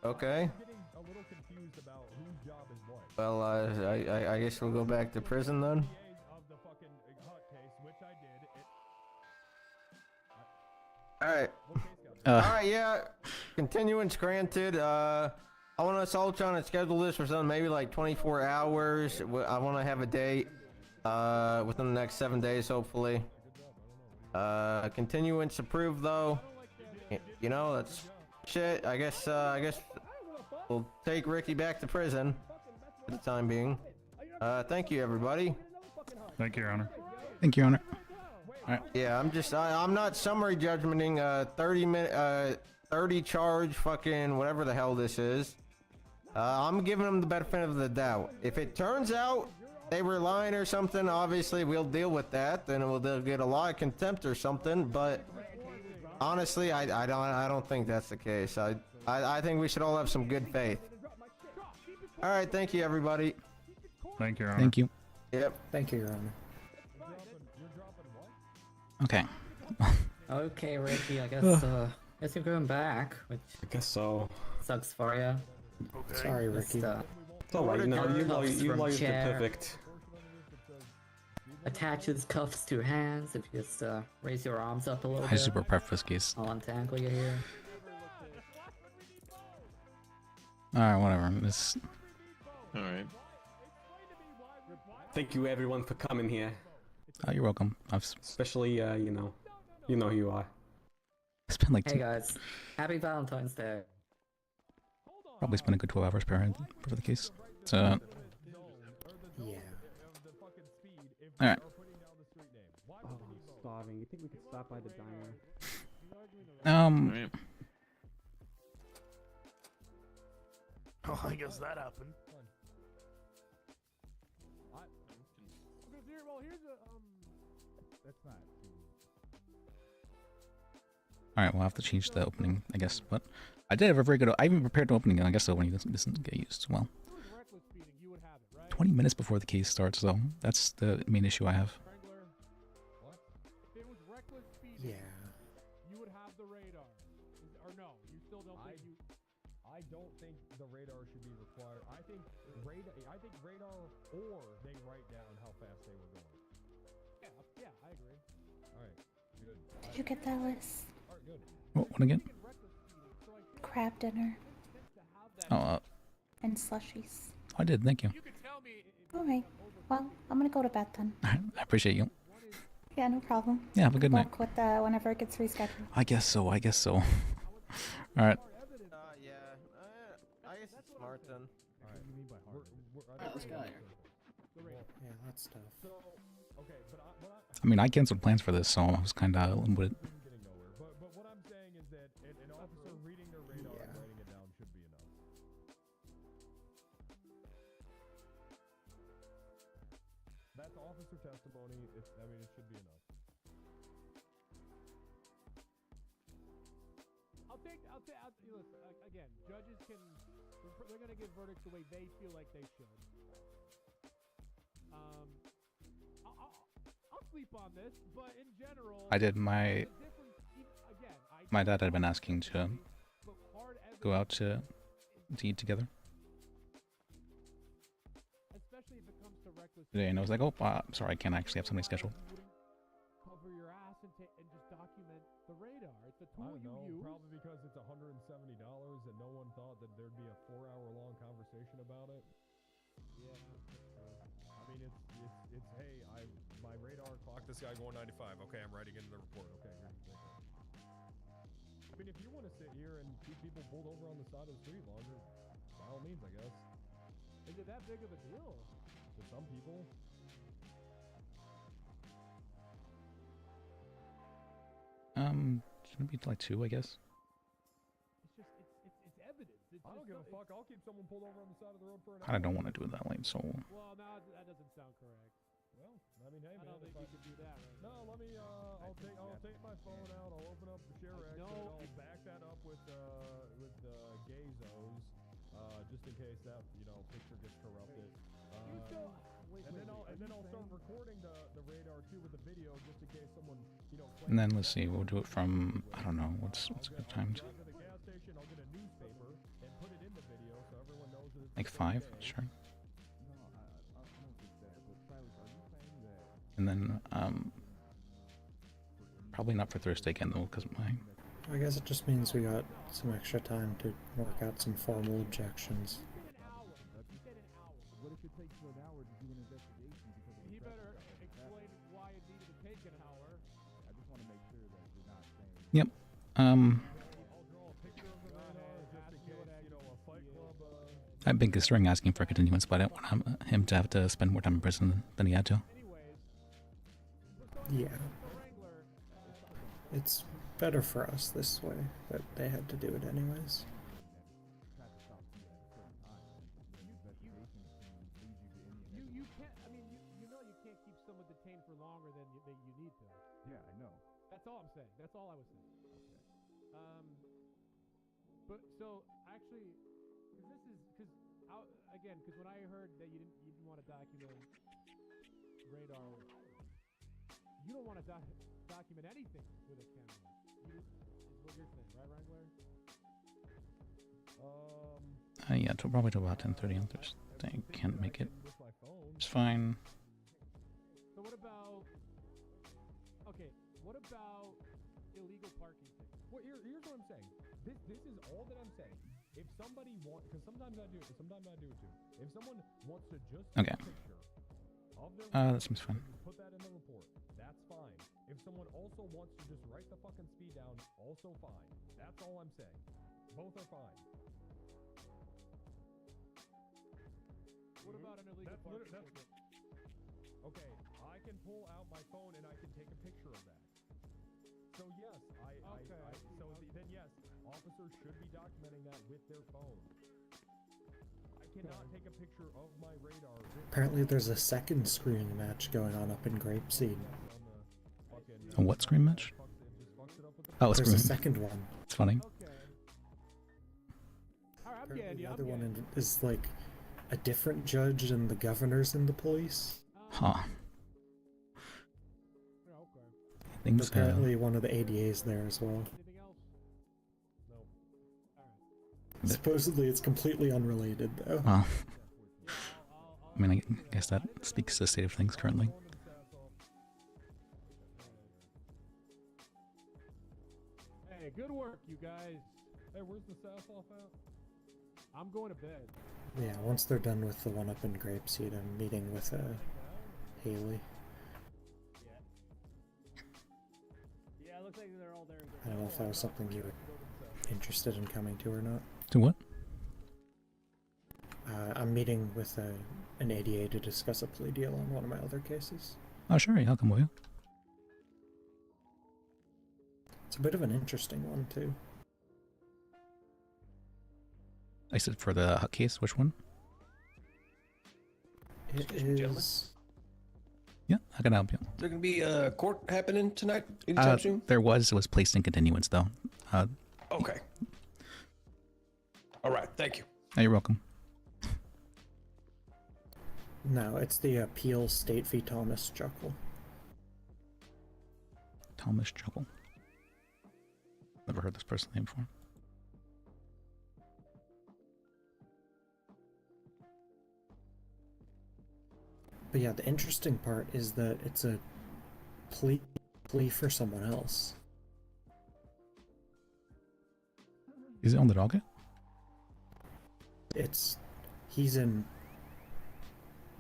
Okay. Well, I guess we'll go back to prison then. Alright. Alright, yeah. Continuance granted. I want us all trying to schedule this for something maybe like 24 hours. I want to have a date within the next 7 days, hopefully. Continuance approved, though. You know, that's shit. I guess we'll take Ricky back to prison for the time being. Thank you, everybody. Thank you, Your Honor. Thank you, Your Honor. All right. Yeah, I'm not summary judgmenting 30 30 charge fucking whatever the hell this is. I'm giving them the benefit of the doubt. If it turns out they were lying or something, obviously we'll deal with that. Then they'll get a lot of contempt or something. But honestly, I don't think that's the case. I think we should all have some good faith. All right, thank you, everybody. Thank you, Your Honor. Thank you. Yep. Thank you, Your Honor. Okay. Okay, Ricky, I guess guess you're going back, which I guess so. sucks for you. Okay. Sorry, Ricky. It's alright, no, you lawyers are perfect. Attaches cuffs to your hands if you just raise your arms up a little I bit. super prep for this case. I'll untangle you here. Alright, whatever. This. Alright. Thank you everyone for coming here. Oh, you're welcome. Especially, you know who you are. It's been like Hey guys, happy Valentine's Day. probably spent a good 12 hours preparing for the case. So. Yeah. Alright. Oh, I'm starving. You think we could stop by the diner? Oh, I guess that happened. Well, here's a that's not. Alright, we'll have to change the opening, I guess. But I did have a very good. I even prepared the opening, and I guess the opening doesn't get used. Well, 20 minutes before the case starts, though. That's the main issue I have. Yeah. You would have the radar. Or no, you still don't think you... I don't think the radar should be required. I think radar or they write down how fast they were going. Yeah, I agree. Alright, good. Did you get that list? Alright, good. What again? Crab dinner Oh, and slushies. I did. Thank you. Alright. Well, I'm gonna go to bed then. I appreciate you. Yeah, no problem. Yeah, have a good night. Luck with whenever it gets rescheduled. I guess so. I guess so. All right. Yeah. I guess it's smart then. This guy. Yeah, that's tough. I mean, I canceled plans for this, so I was kind of limited. But what I'm saying is that an officer reading their radar and writing it down should be enough. That's officer testimony. I mean, it should be enough. Listen, again, judges can, they're gonna give verdicts the way they feel like they should. I'll sleep on this, but in general, I did my dad had been asking to go out to eat together today, and I was like, oh, sorry, I can't actually have something scheduled. Cover your ass and just document the radar. It's a tool you use. Probably because it's $170 and no one thought that there'd be a 4-hour-long conversation about it. Yeah. I mean, it's hey, my radar clocked this guy going 95. Okay, I'm writing into the report. Okay, here's the ticket. I mean, if you want to sit here and keep people pulled over on the side of the street longer, by all means, I guess. Is it that big of a deal? To some people. Shouldn't it be like 2, I guess? It's just, it's evidence. I don't give a fuck. I'll keep someone pulled over on the side of the road for an I don't want to do it that late, so. Well, no, that doesn't sound correct. Well, I mean, hey, I man. don't think you could do that right No, let me, I'll take my phone out, I'll open up the ShareX, and I'll back that up with Gazos, just in case that, picture gets corrupted. And then I'll start recording the radar too with the video, just in case someone, And then let's see, we'll do it from, I don't know, what's a good time to. the gas station, I'll get a newspaper and put it in the video so everyone knows that it's Like 5, sure. And then, probably not for Thursday again though, because I guess it just means we got some extra time to work out some formal objections. What if it takes you an hour to do an investigation? He better explain why it needed to take an hour. I just want to make sure that you're not saying. Yep. I've been considering asking for a continuance, but I don't want him to have to spend more time in prison than he had to. Yeah. It's better for us this way, but they had to do it anyways. You can't. I mean, you know you can't keep someone detained for longer than you need to. Yeah, I know. That's all I'm saying. That's all I was saying. But so actually, because when I heard that you didn't want to document radar, you don't want to document anything with a camera. Is what you're saying, right, Wrangler? Yeah, probably till about 10:30 on Thursday. Can't make it. It's fine. So what about? Okay, what about illegal parking tickets? Well, here's what I'm saying. This is all that I'm saying. If somebody wants, because sometimes I do it, sometimes I do it too. If someone wants to just take a picture of their that seems fine. put that in the report, that's fine. If someone also wants to just write the fucking speed down, also fine. That's all I'm saying. Both are fine. What about an illegal parking ticket? Okay, I can pull out my phone and I can take a picture of that. So yes, then yes, officers should be documenting that with their phone. I cannot take a picture of my radar. Apparently there's a second screening match going on up in Grapeseed. A what screen match? Oh, a There's screen. a second one. It's funny. The other one is like a different judge and the governor's and the police. Huh. But apparently one of the ADA's there as well. Supposedly it's completely unrelated though. Oh. I mean, I guess that speaks to the state of things currently. Hey, good work, you guys. Hey, where's the sass off at? I'm going to bed. Yeah, once they're done with the one up in Grapeseed, I'm meeting with Haley. Yeah, it looks like they're all there. I don't know if that was something you were interested in coming to or not. To what? I'm meeting with an ADA to discuss a plea deal on one of my other cases. Oh, sure. Yeah, I'll come with you. It's a bit of an interesting one, too. I said for the case, which one? It is... Yeah, I can help you. Is there going to be a court happening tonight anytime soon? It was placed in continuance, though. Okay. All right, thank you. Oh, you're welcome. No, it's the Appeal State v. Thomas Chuckle. Thomas Chuckle. Never heard this person's name before. But yeah, the interesting part is that it's a plea for someone else. Is it on the docket? He's in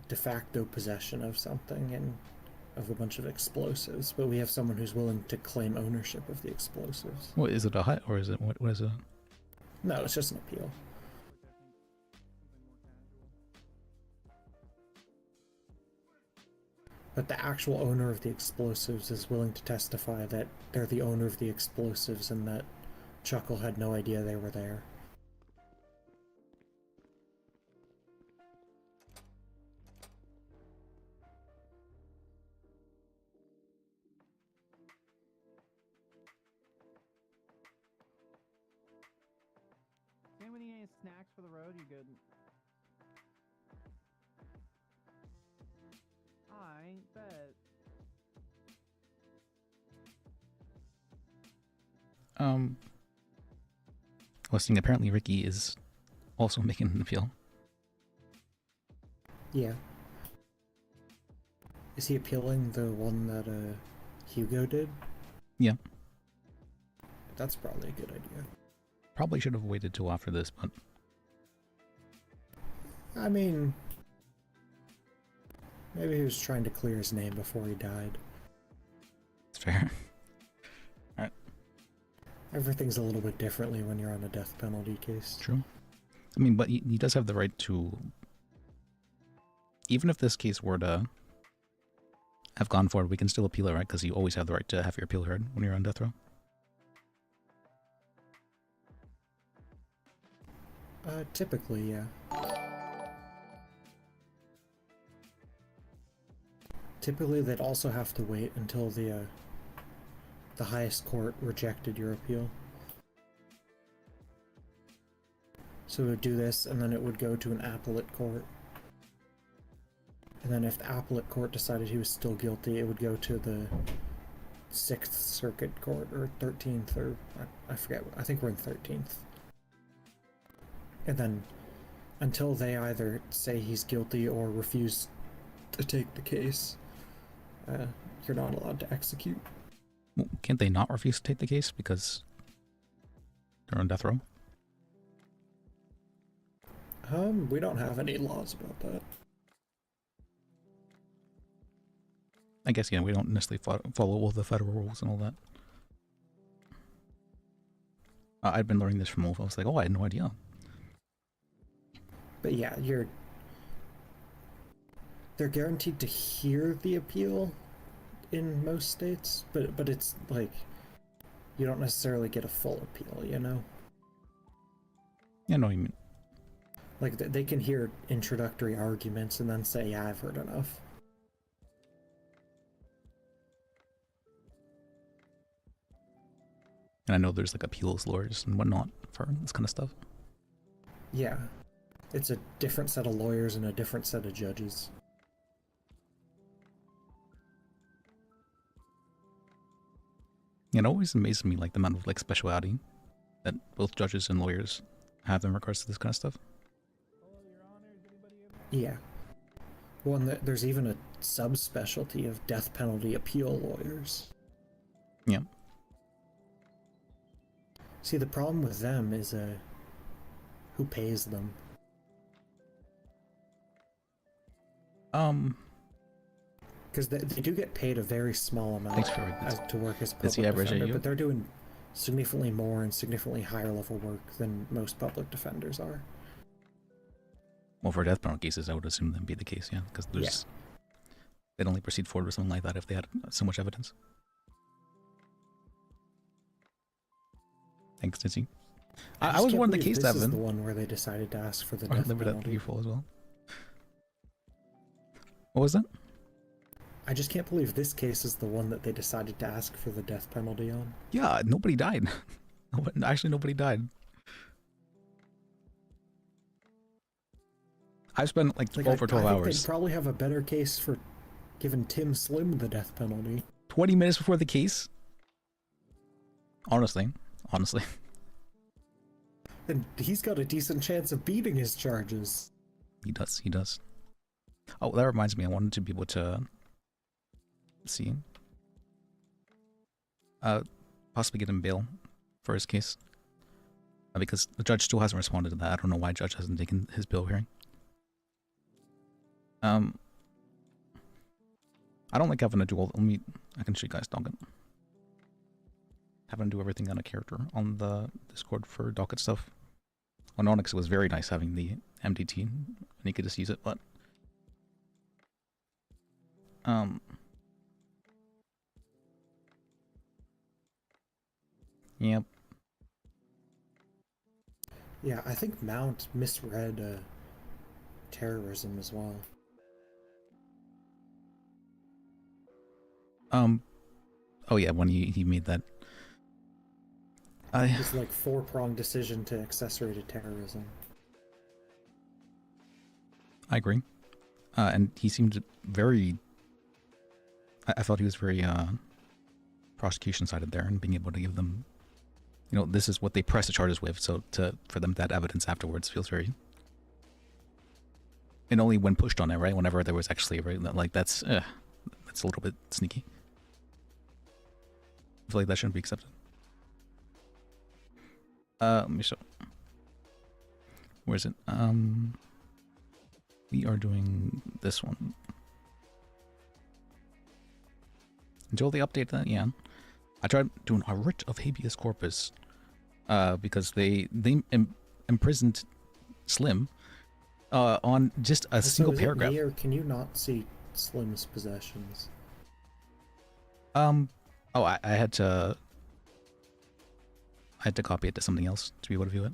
de facto possession of something and of a bunch of explosives, but we have someone who's willing to claim ownership of the explosives. What is it, a hut or is it what is it? No, it's just an appeal. But the actual owner of the explosives is willing to testify that they're the owner of the explosives and that Chuckle had no idea they were there. Anyone need any snacks for the road? You good? I bet. I was saying apparently Ricky is also making an appeal. Yeah. Is he appealing the one that Hugo did? Yeah. That's probably a good idea. Probably should have waited till after this, but I mean, maybe he was trying to clear his name before he died. it's fair. Alright. Everything's a little bit differently when you're on a death penalty case. True. I mean, but he does have the right to, even if this case were to have gone forward, we can still appeal it, right? Because you always have the right to have your appeal heard when you're on death row. Typically, yeah. Typically, they'd also have to wait until the highest court rejected your appeal. So it would do this, and then it would go to an appellate court. And then if the appellate court decided he was still guilty, it would go to the 6th Circuit Court, or 13th, or I forget, I think we're in 13th. And then, until they either say he's guilty or refuse to take the case, you're not allowed to execute. Well, can't they not refuse to take the case because they're on death row? We don't have any laws about that. I guess, yeah, we don't necessarily follow all the federal rules and all that. I've been learning this from Wolf. I was like, oh, I had no idea. But yeah, they're guaranteed to hear the appeal in most states, but it's like you don't necessarily get a full appeal, you know? Yeah, no, you mean. Like, they can hear introductory arguments and then say, yeah, I've heard enough. And I know there's like appeals lawyers and whatnot for this kind of stuff. Yeah. It's a different set of lawyers and a different set of judges. It always amazes me, like, the amount of, like, speciality that both judges and lawyers have in regards to this kind of stuff. Yeah. Well, and there's even a subspecialty of death penalty appeal lawyers. Yeah. See, the problem with them is who pays them. Because they do get paid a very small amount to work as public defender, but they're doing significantly more and significantly higher level work than most public defenders are. Well, for death penalty cases, I would assume that'd be the case, yeah, because there's they'd only proceed forward with something like that if they had so much evidence. Thanks, Dizzy. I was one of the cases, Evan. This is the one where they decided to ask for the death penalty. That beautiful as well. What was that? I just can't believe this case is the one that they decided to ask for the death penalty on. Yeah, nobody died. Actually, nobody died. I've spent like 12 or 12 I hours. think they'd probably have a better case for giving Tim Slim the death penalty. 20 minutes before the case? Honestly. And he's got a decent chance of beating his charges. He does. Oh, that reminds me, I wanted to be able to see. Possibly get him bail for his case. Because the judge still hasn't responded to that. I don't know why the judge hasn't taken his bail hearing. I don't like having to do all. I can show you guys docket. Having to do everything on a character on the Discord for docket stuff. On Onyx, it was very nice having the MDT, and you could just use it, but yep. Yeah, I think Mount misread terrorism as well. Oh yeah, when he made that. It's like four-pronged decision to accessory to terrorism. I agree. And he seemed very... I thought he was very prosecution-sided there and being able to give them... You know, this is what they press the charges with, so for them to have evidence afterwards feels very... And only when pushed on it, right? Whenever there was actually, right? Like, that's a little bit sneaky. I feel like that shouldn't be accepted. Let me show. Where is it? We are doing this one. Until they update that, yeah. I tried doing a writ of habeas corpus, because they imprisoned Slim, on just a single paragraph. Or can you not see Slim's possessions? Oh, I had to copy it to something else to be able to view it.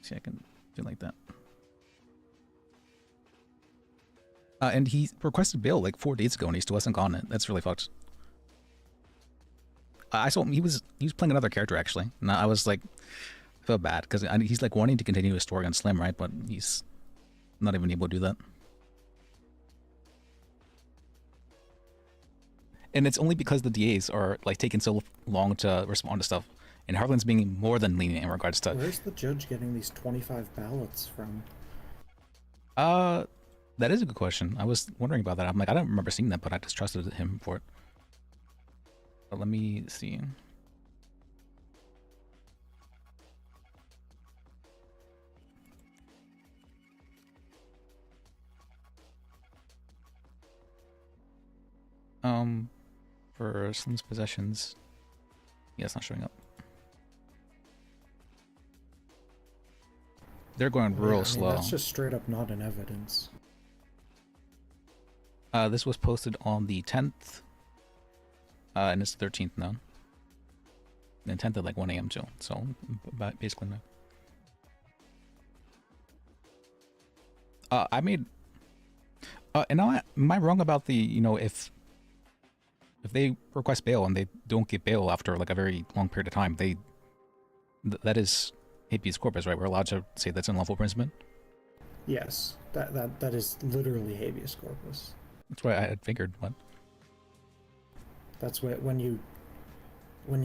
See, I can do it like that. And he requested bail like 4 days ago, and he still hasn't gotten it. That's really fucked. I saw him. He was playing another character actually, and I was like, I felt bad because he's like wanting to continue his story on Slim, right? But he's not even able to do that. And it's only because the DAs are like taking so long to respond to stuff, and Harlan's being more than lenient in regards to. Where's the judge getting these 25 ballots from? That is a good question. I was wondering about that. I'm like, I don't remember seeing that, but I just trusted him for it. But let me see. For Slim's possessions. Yeah, it's not showing up. They're going real slow. That's just straight up not in evidence. This was posted on the 10th. And it's the 13th now. And 10th at like 1 a.m. too. So basically no. I made. And now am I wrong about the, you know, if they request bail and they don't get bail after like a very long period of time, that is habeas corpus, right? We're allowed to say that's unlawful imprisonment. Yes, that is literally habeas corpus. That's what I had figured. What? That's what when you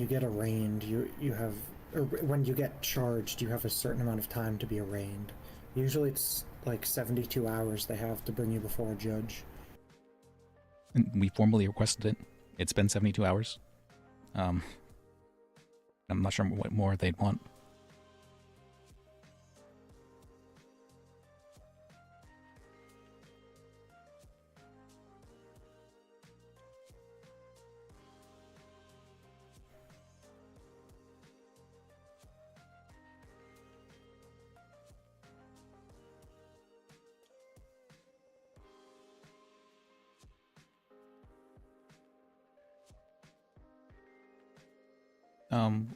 get arraigned, you have, or when you get charged, you have a certain amount of time to be arraigned. Usually it's like 72 hours they have to bring you before a judge. And we formally requested it. It's been 72 hours. I'm not sure what more they'd want.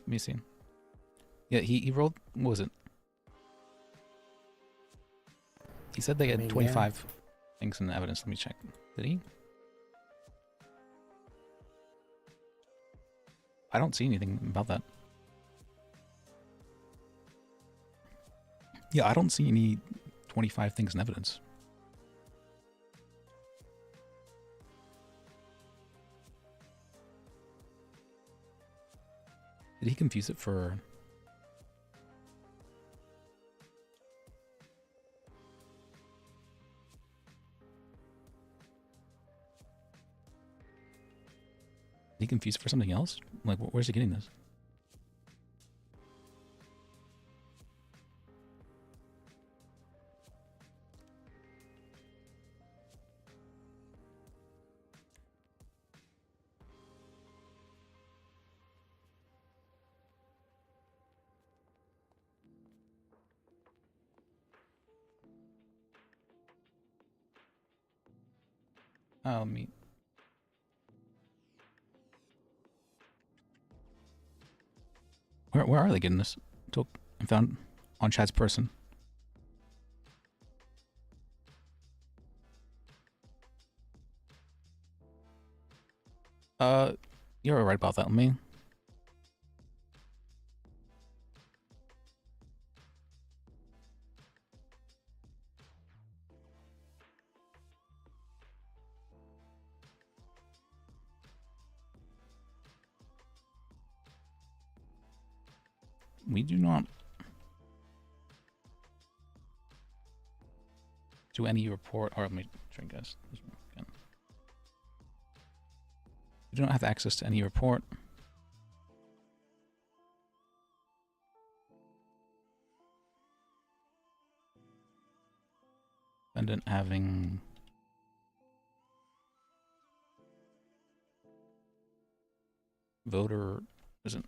Let me see. Yeah, he rolled, what was it? He said they had 25 things in the evidence. Let me check. Did he? I don't see anything about that. Yeah, I don't see any 25 things in evidence. Did he confuse it for... Did he confuse it for something else? Like, where's he getting this? Let me... Where are they getting this? Took and found on Chad's person. You're right about that, me. We do not do any report, or let me drink this again. We do not have access to any report. Defendant having voter isn't.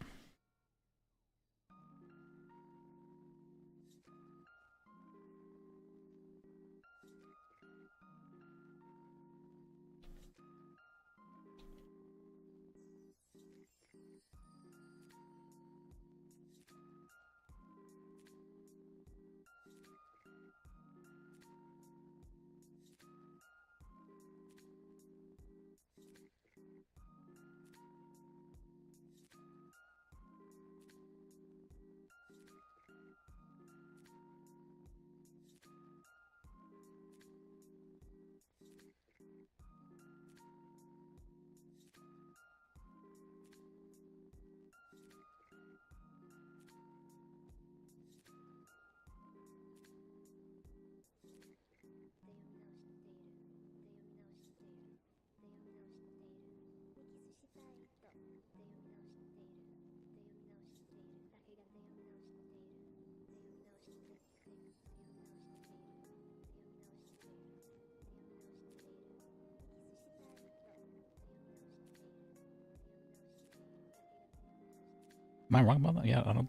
I wrong about that? Yeah, I don't.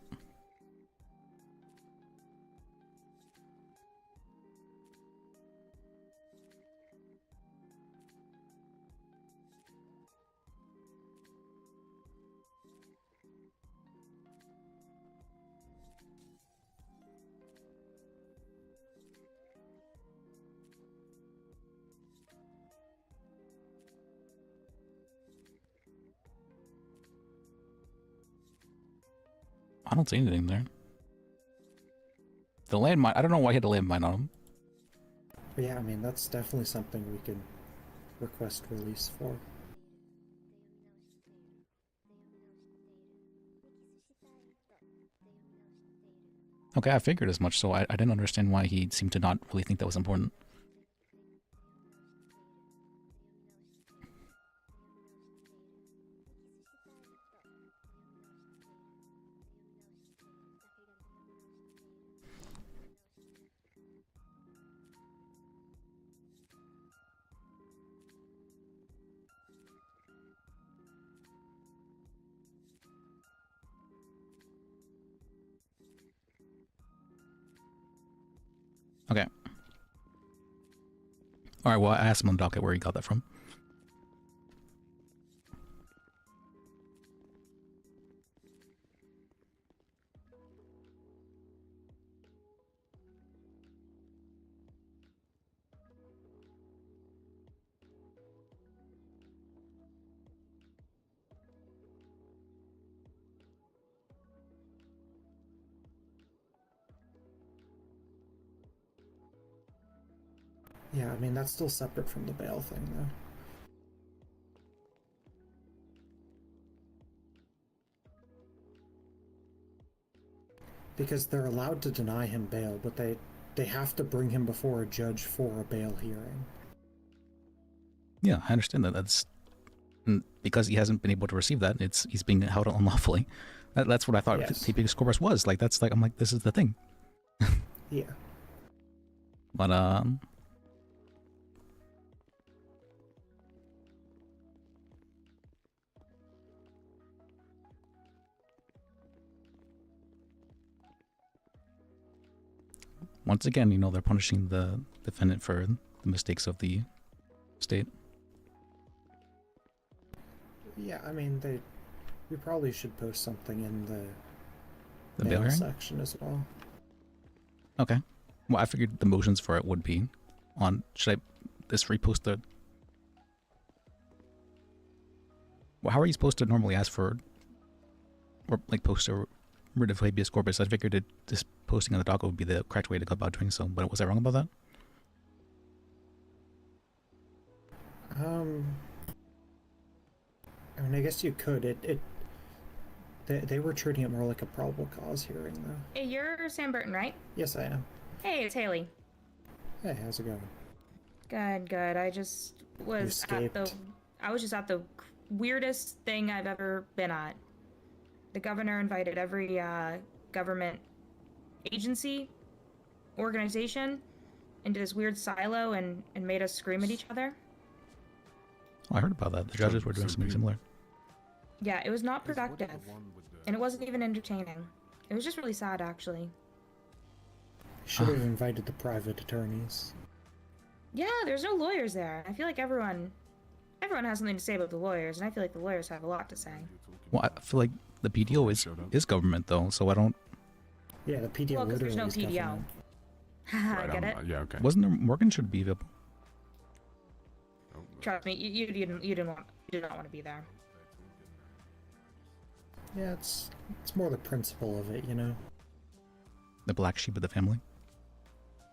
I don't see anything there. The landmine, I don't know why he had a landmine on him. But yeah, I mean, that's definitely something we can request release for. Okay, I figured as much, so I didn't understand why he seemed to not really think that was important. Okay. Alright, well, I asked him on the docket where he got that from. Yeah, I mean, that's still separate from the bail thing, though. Because they're allowed to deny him bail, but they have to bring him before a judge for a bail hearing. Yeah, I understand that. That's because he hasn't been able to receive that. He's being held unlawfully. That's what I thought habeas corpus was. Like that's like I'm like this is the thing. Yeah. But once again, you know, they're punishing the defendant for the mistakes of the state. Yeah, I mean, we probably should post something in the bail hearing section as well. Okay. Well, I figured the motions for it would be on. Should I just repost the? Well, how are you supposed to normally ask for, or like post a writ of habeas corpus? I figured it just posting on the docket would be the correct way to go about doing so. But was I wrong about that? I mean, I guess you could. They were treating it more like a probable cause hearing, though. Hey, you're Sam Burton, right? Yes, I am. Hey, it's Haley. Hey, how's it going? Good, good. I just was I was just at the weirdest thing I've ever been at. The governor invited every government agency, organization into this weird silo and made us scream at each other. Oh, I heard about that. The judges were doing something similar. Yeah, it was not productive. And it wasn't even entertaining. It was just really sad, actually. Should have invited the private attorneys. Yeah, there's no lawyers there. I feel like everyone has something to say about the lawyers, and I feel like the lawyers have a lot to say. Well, I feel like the PDO is government, though, so I don't... Yeah, the PDO well, because there's no literally is PDO. government. I get it. Yeah, okay. Wasn't there... Morgan should be available. Trust me, you did not want to be there. Yeah, it's more the principle of it, you know? The black sheep of the family.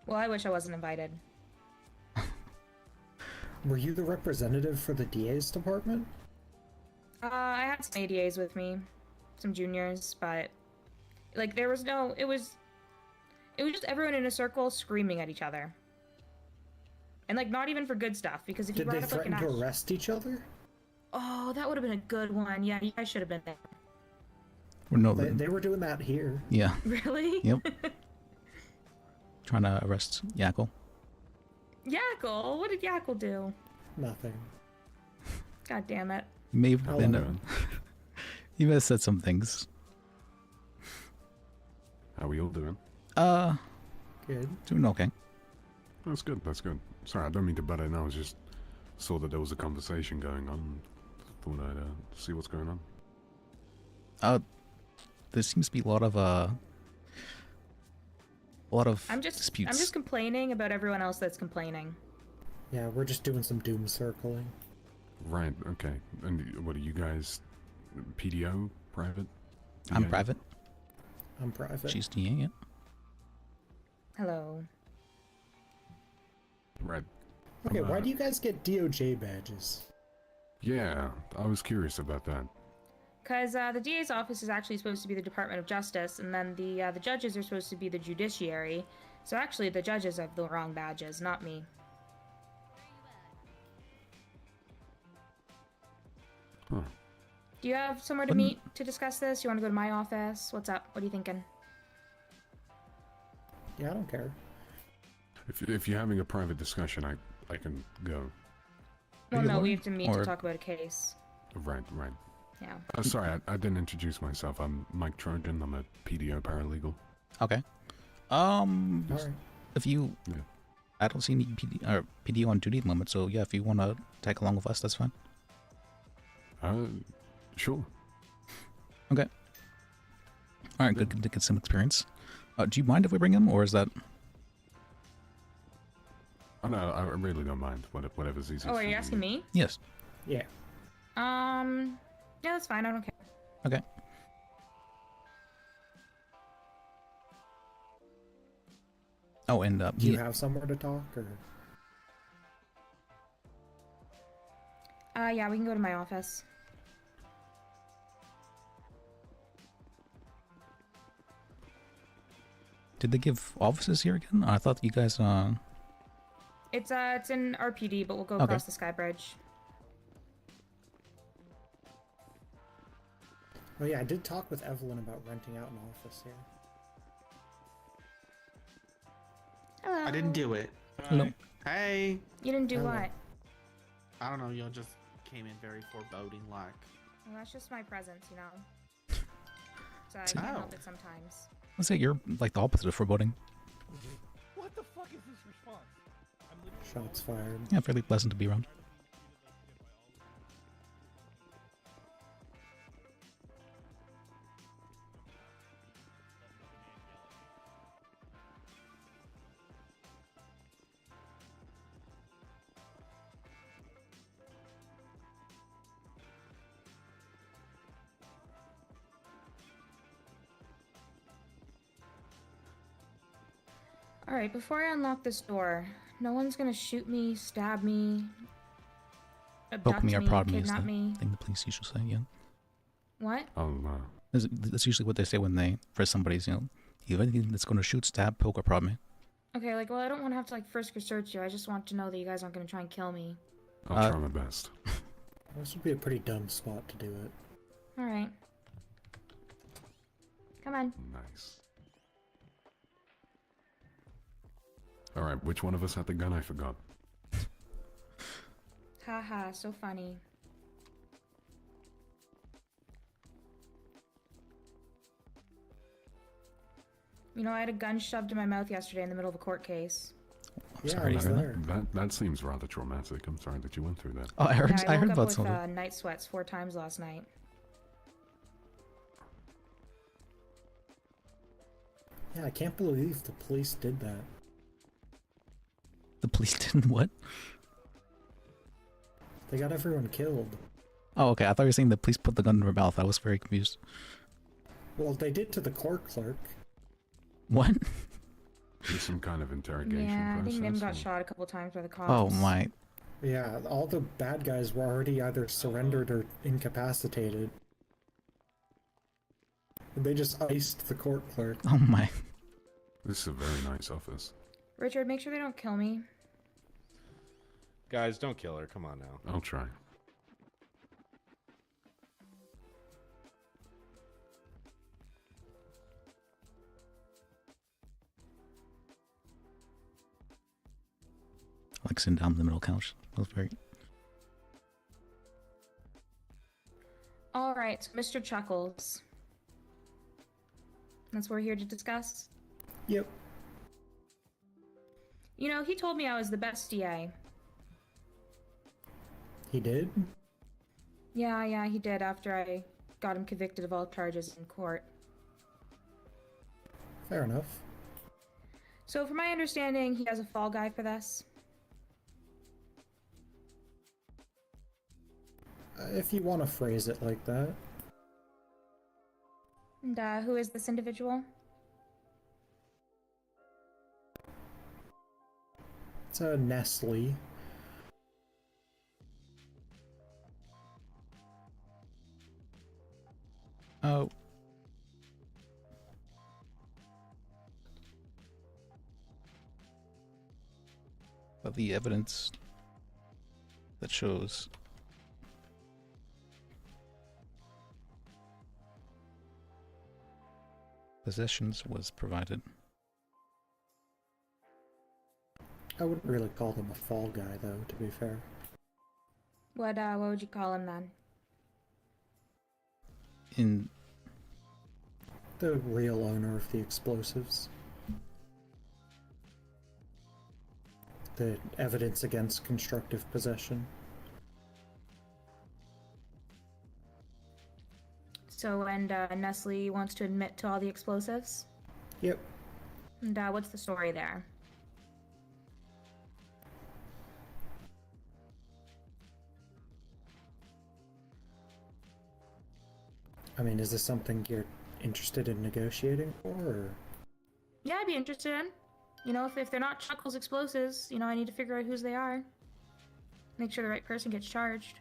Well, I wish I wasn't invited. Were you the representative for the DA's department? I had some ADAs with me, some juniors, but like there was no. It was just everyone in a circle screaming at each other, and like not even for good stuff. Because if you Did they brought up like threaten an to arrest each other? Oh, that would have been a good one. Yeah, you guys should have been there. Well, no, They were doing that here. Yeah. Really? Yep. Trying to arrest Yackle. Yackle? What did Yackle do? Nothing. God damn it. He may have said some things. How we all doing? Good. Doing okay. That's good. That's good. Sorry, I don't mean to butt in. I was just saw that there was a conversation going on. And thought I'd see what's going on. There seems to be a lot of disputes. I'm just complaining about everyone else that's complaining. Yeah, we're just doing some doom circling. Right. Okay. And what are you guys? PDO? Private? I'm DA? private. I'm private. She's DA, yeah. Hello. Right. Okay, why do you guys get DOJ badges? Yeah, I was curious about that. Because the DA's office is actually supposed to be the Department of Justice, and then the judges are supposed to be the judiciary. So actually, the judges have the wrong badges, not me. Huh. Do you have somewhere to meet to discuss this? You want to go to my office? What's up? What are you thinking? Yeah, I don't care. If you're having a private discussion, I can go. Well, no, we have to meet to talk about a case. Right. Yeah. Sorry, I didn't introduce myself. I'm Mike Trojan. I'm a PDO paralegal. Okay. If you, I don't see any PDO on duty at the moment, so yeah, if you want to tag along with us, that's fine. Sure. Okay. All right, good to get some experience. Do you mind if we bring him, or is that? Oh no, I really don't mind. Whatever's easiest. Oh, are you asking me? Yes. Yeah. Yeah, that's fine. I don't care. Okay. Oh, and do you have somewhere to talk, or? Yeah, we can go to my office. Did they give offices here again? I thought you guys It's in RPD, but we'll go Okay. across the sky bridge. Oh yeah, I did talk with Evelyn about renting out an office here. Hello. I didn't do it. Hello. Hey. You didn't do Hello. what? I don't know. Y'all just came in very foreboding like. Well, that's just my presence, you know. So I can't help it sometimes. let's say you're like the opposite of foreboding. What the fuck is this response? Shots fired. Yeah, fairly pleasant to be around. Alright, before I unlock this door, no one's gonna shoot me, stab me, abduct Poke me or prod me is the kidnap me. thing the police usually say, yeah. What? That's usually what they say when they frisk somebody's, you know, you have anything that's going to shoot, stab, poke, or prod me. Okay, like, well, I don't want to have to, like, frisk or search you. I just want to know that you guys aren't gonna try and kill me. I'll try my best. This would be a pretty dumb spot to do it. Alright. Come on. Nice. Alright, which one of us had the gun? I forgot. Haha, so funny. You know, I had a gun shoved in my mouth yesterday in the middle of a court case. Sorry to hear that. That seems rather traumatic. I'm sorry that you went through that. Oh, I heard. Yeah, I I heard woke about up with something. night sweats 4 times last night. Yeah, I can't believe the police did that. The police didn't what? They got everyone killed. Oh, okay. I thought you were saying the police put the gun in her mouth. I was very confused. Well, they did to the court clerk. What? There's some kind of interrogation Yeah, I think Nim got process. shot a couple times by the cops. Oh my. Yeah, all the bad guys were already either surrendered or incapacitated. They just iced the court clerk. Oh my. This is a very nice office. Richard, make sure they don't kill me. Guys, don't kill her. Come on now. I'll try. Like sitting down on the middle couch. That was very. Alright, Mr. Chuckles. That's what we're here to discuss? Yep. You know, he told me I was the best DA. He did? Yeah, he did after I got him convicted of all charges in court. Fair enough. So from my understanding, he has a fall guy for this. If you want to phrase it like that. And who is this individual? It's a Nestle. Oh. But the evidence that shows possessions was provided. I wouldn't really call him a fall guy, though, to be fair. What would you call him then? In the real owner of the explosives. The evidence against constructive possession. So, and Nestle wants to admit to all the explosives? Yep. And what's the story there? I mean, is this something you're interested in negotiating for, or? Yeah, I'd be interested in. You know, if they're not Chuckles explosives, you know, I need to figure out whose they are. Make sure the right person gets charged.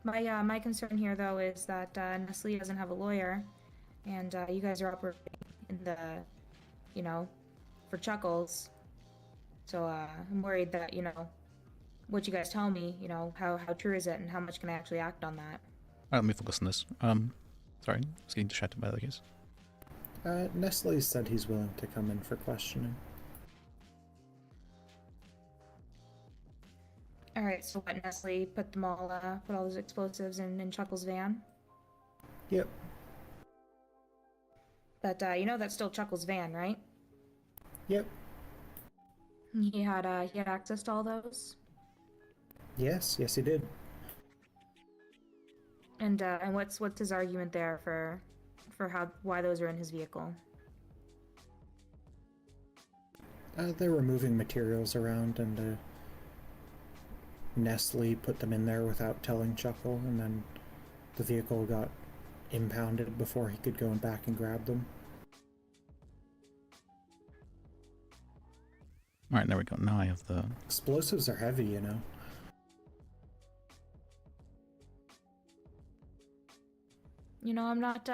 My concern here, though, is that Nestle doesn't have a lawyer, and you guys are operating in the, you know, for Chuckles. So I'm worried that, you know, what you guys tell me, you know, how true is it, and how much can I actually act on that? Alright, let me focus on this. Sorry, I was getting distracted by the other case. Nestle said he's willing to come in for questioning. Alright, so what, Nestle put all those explosives in Chuckles' van? Yep. But, you know that's still Chuckles' van, right? Yep. He had access to all those? Yes, he did. And what's his argument there for why those are in his vehicle? They were moving materials around, and Nestle put them in there without telling Chuckle, and then the vehicle got impounded before he could go back and grab them. Alright, there we go. Now I have the... Explosives are heavy, you know. You know, I'm not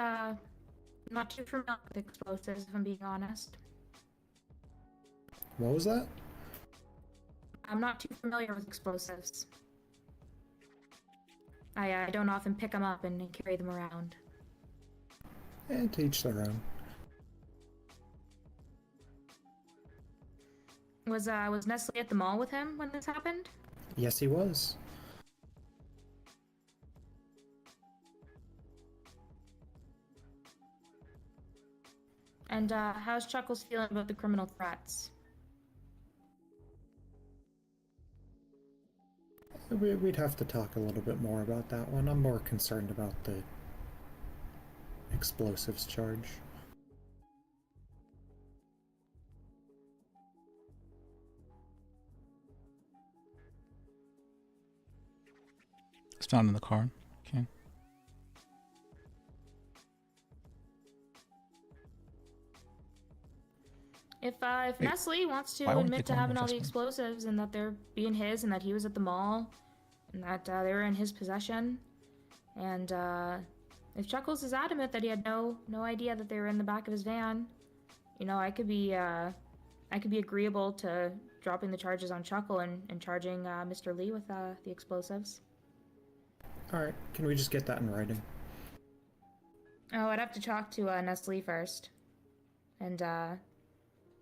too familiar with explosives, if I'm being honest. What was that? I'm not too familiar with explosives. I don't often pick them up and carry them around. And to each their own. Was Nestle at the mall with him when this happened? Yes, he was. And how's Chuckles feeling about the criminal threats? We'd have to talk a little bit more about that one. I'm more concerned about the explosives charge. It's found in the car. Okay. If Nestle wants to admit to having all the explosives and that they're being his and that he was at the mall and that they were in his possession, and if Chuckles is adamant that he had no idea that they were in the back of his van, you know, I could be agreeable to dropping the charges on Chuckle and charging Mr. Lee with the explosives. All right, can we just get that in writing? Oh, I'd have to talk to Nestle first, and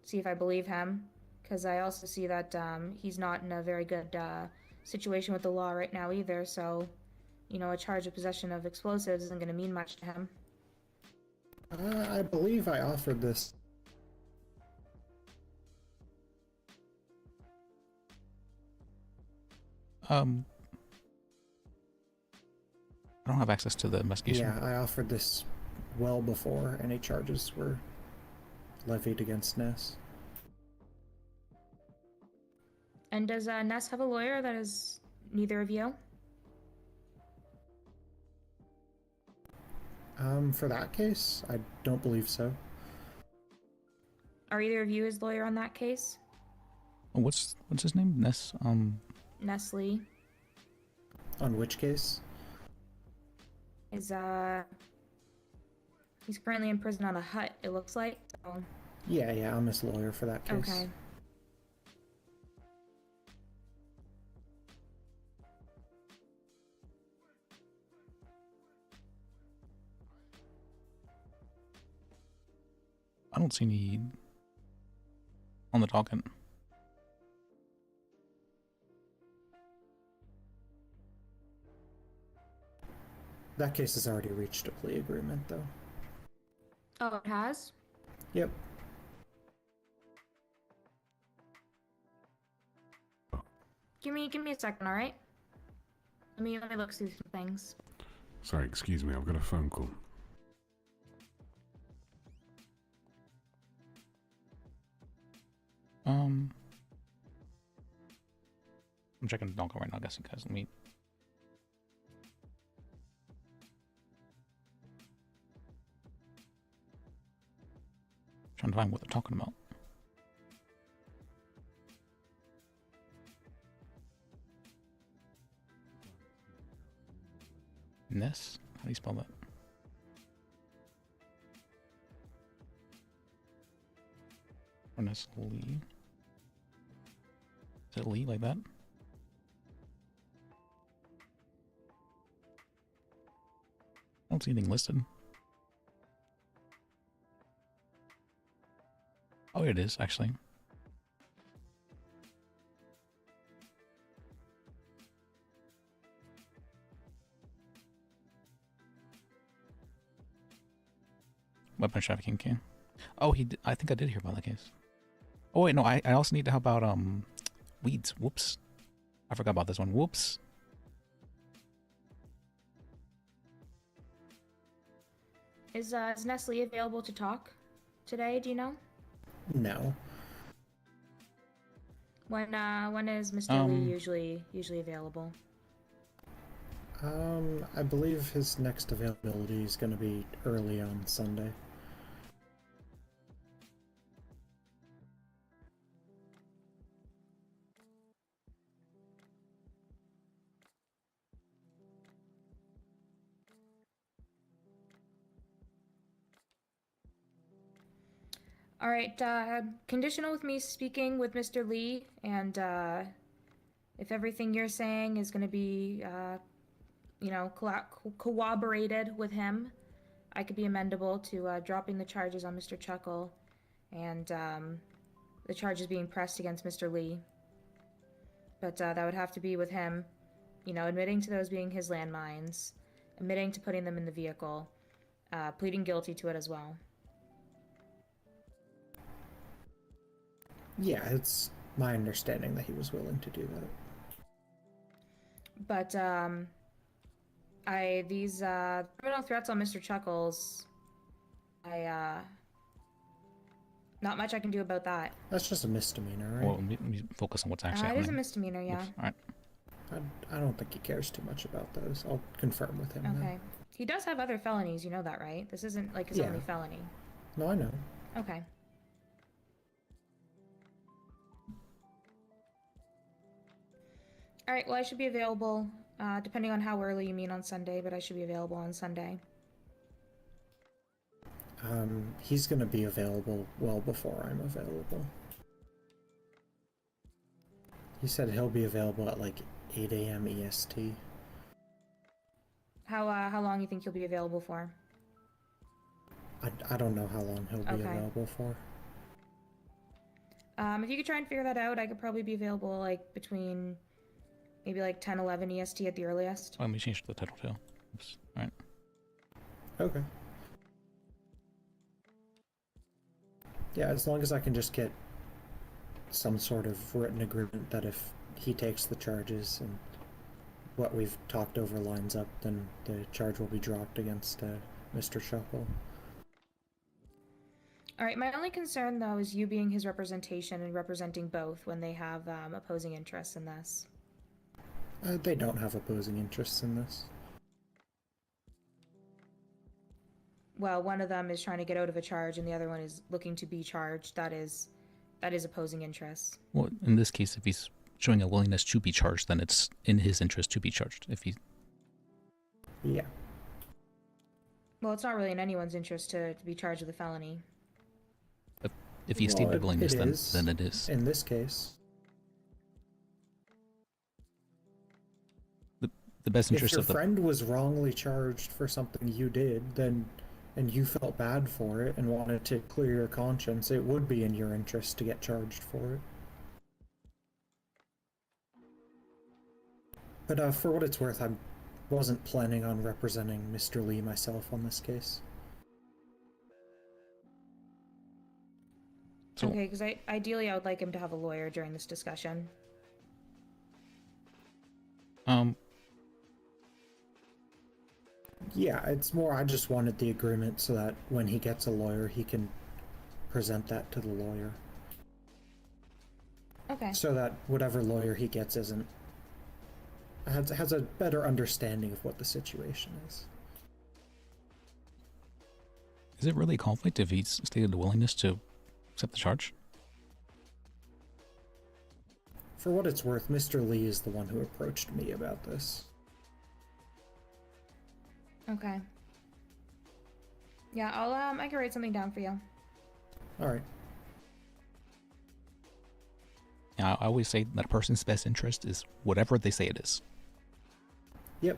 see if I believe him, because I also see that he's not in a very good situation with the law right now either, so, you know, a charge of possession of explosives isn't going to mean much to him. I believe I offered this. I don't have access to the investigation. Yeah, I offered this well before any charges were levied against Ness. And does Ness have a lawyer that is neither of you? For that case, I don't believe so. Are either of you his lawyer on that case? Oh, what's his name? Ness. Nestle On which case? is he's currently in prison on a hut, it looks like. So. Yeah, I'm his lawyer for that case. Okay. I don't see any on the docket. That case has already reached a plea agreement, though. Oh, it has? Yep. Give me a second, all right? Let me look through some things. Sorry, excuse me, I've got a phone call. I'm checking the docket right now, I guess, guys. Let me. Trying to find what they're talking about. Ness? How do you spell that? Or Ness Lee? Is it Lee like that? I don't see anything listed. Oh, it is, actually. Weapon trafficking king. Oh, I think I did hear about that case. Oh wait, no, I also need to help out weeds. Whoops. I forgot about this one. Whoops. Is Nestle available to talk today, do you know? No. When is Mr. Lee usually available? I believe his next availability is going to be early on Sunday. All right, conditional with me speaking with Mr. Lee, and if everything you're saying is going to be, you know, corroborated with him, I could be amendable to dropping the charges on Mr. Chuckle, and the charges being pressed against Mr. Lee. But that would have to be with him, you know, admitting to those being his landmines, admitting to putting them in the vehicle, pleading guilty to it as well. Yeah, it's my understanding that he was willing to do that. But these criminal threats on Mr. Chuckles, not much I can do about that. That's just a misdemeanor, right? Well, let me focus on what's actually It happening. is a misdemeanor, yeah. Oops. All right. I don't think he cares too much about those. I'll confirm with him. Okay. He does have other felonies, you know that, right? This isn't like his only felony. No, I know. Okay. All right, well, I should be available, depending on how early you mean on Sunday, but I should be available on Sunday. He's gonna be available well before I'm available. He said he'll be available at like 8 a.m. EST. How long you think you'll be available for? I don't know how long he'll be available for. If you could try and figure that out, I could probably be available like between maybe like 10, 11 EST at the earliest. Oh, let me change the title too. Oops. All right. Okay. Yeah, as long as I can just get some sort of written agreement that if he takes the charges and what we've talked over lines up, then the charge will be dropped against Mr. Shuckle. Alright, my only concern though is you being his representation and representing both when they have opposing interests in this. They don't have opposing interests in this. Well, one of them is trying to get out of a charge and the other one is looking to be charged. That is opposing interests. Well, in this case, if he's showing a willingness to be charged, then it's in his interest to be charged. If he... Yeah. Well, it's not really in anyone's interest to be charged with a felony. If he stated willingness, then it is. In this case. The best interest of the... If your friend was wrongly charged for something you did, then... and you felt bad for it and wanted to clear your conscience, it would be in your interest to get charged for it. But for what it's worth, I wasn't planning on representing Mr. Lee myself on this case. So, okay, because ideally I would like him to have a lawyer during this discussion. Yeah, it's more I just wanted the agreement so that when he gets a lawyer, he can present that to the lawyer. Okay. So that whatever lawyer he gets has a better understanding of what the situation is. Is it really a conflict if he's stated a willingness to accept the charge? For what it's worth, Mr. Lee is the one who approached me about this. Okay. Yeah, I can write something down for you. Alright. Yeah, I always say that a person's best interest is whatever they say it is. Yep.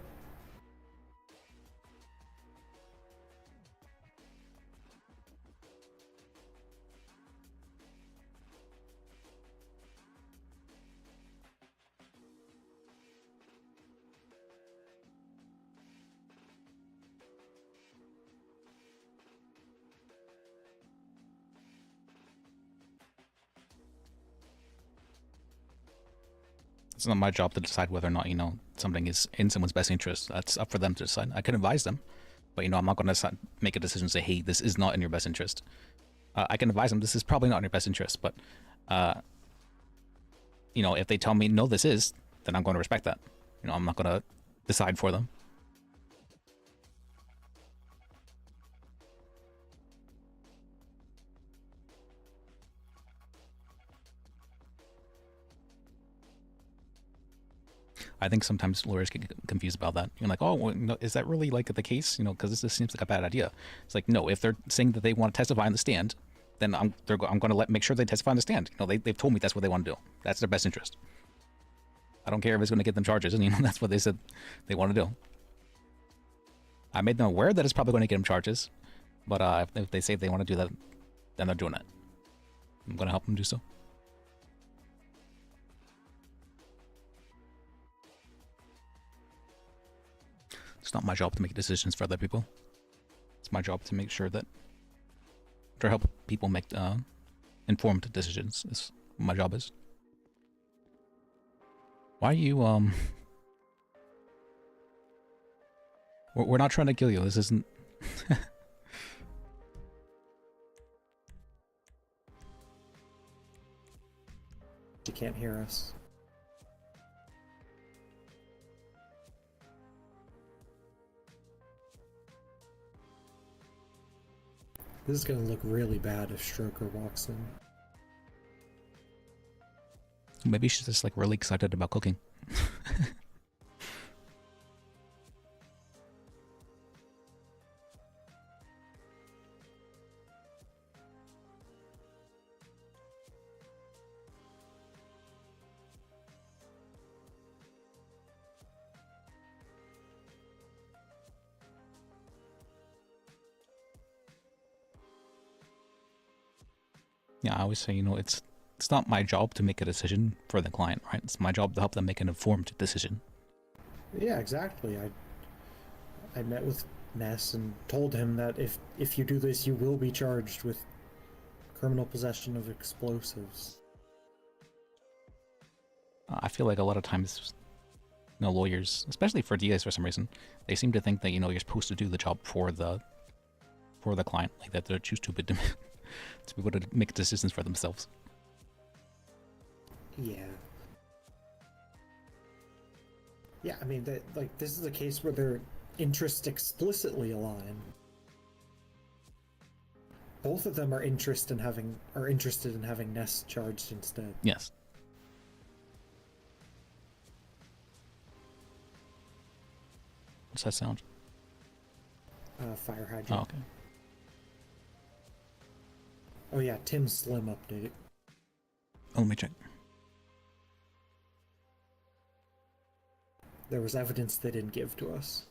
It's not my job to decide whether or not, something is in someone's best interest. That's up for them to decide. I can advise them, but, I'm not going to make a decision and say, hey, this is not in your best interest. I can advise them, this is probably not in your best interest, but, if they tell me, no, this is, then I'm going to respect that. I'm not going to decide for them. I think sometimes lawyers get confused about that. You're like, oh, well, no, is that really the case? Because this seems like a bad idea. It's like, no, if they're saying that they want to testify on the stand, then I'm going to make sure they testify on the stand. They've told me that's what they want to do. That's their best interest. I don't care if it's going to get them charges, and that's what they said they want to do. I made them aware that it's probably going to get them charges, but if they say they want to do that, then they're doing it. I'm going to help them do so. It's not my job to make decisions for other people. It's my job to make sure that, to help people make informed decisions. Is what my job is. Why are you We're not trying to kill you. This isn't. You can't hear us. This is gonna look really bad if Stroker walks in. Maybe she's just really excited about cooking. Yeah, I always say, it's not my job to make a decision for the client, right? It's my job to help them make an informed decision. Yeah, exactly. I met with Ness and told him that if you do this, you will be charged with criminal possession of explosives. I feel like a lot of times, lawyers, especially for DAs for some reason, they seem to think that, you're supposed to do the job for the client, like that they're too stupid to be able to make decisions for themselves. Yeah. Yeah, I mean, this is a case where their interests explicitly align. Both of them are interested in having Ness charged instead. Yes. What's that sound? Fire hydrant. Oh, okay. Oh yeah, Tim's Slim update. Oh, let me check. There was evidence they didn't give to us.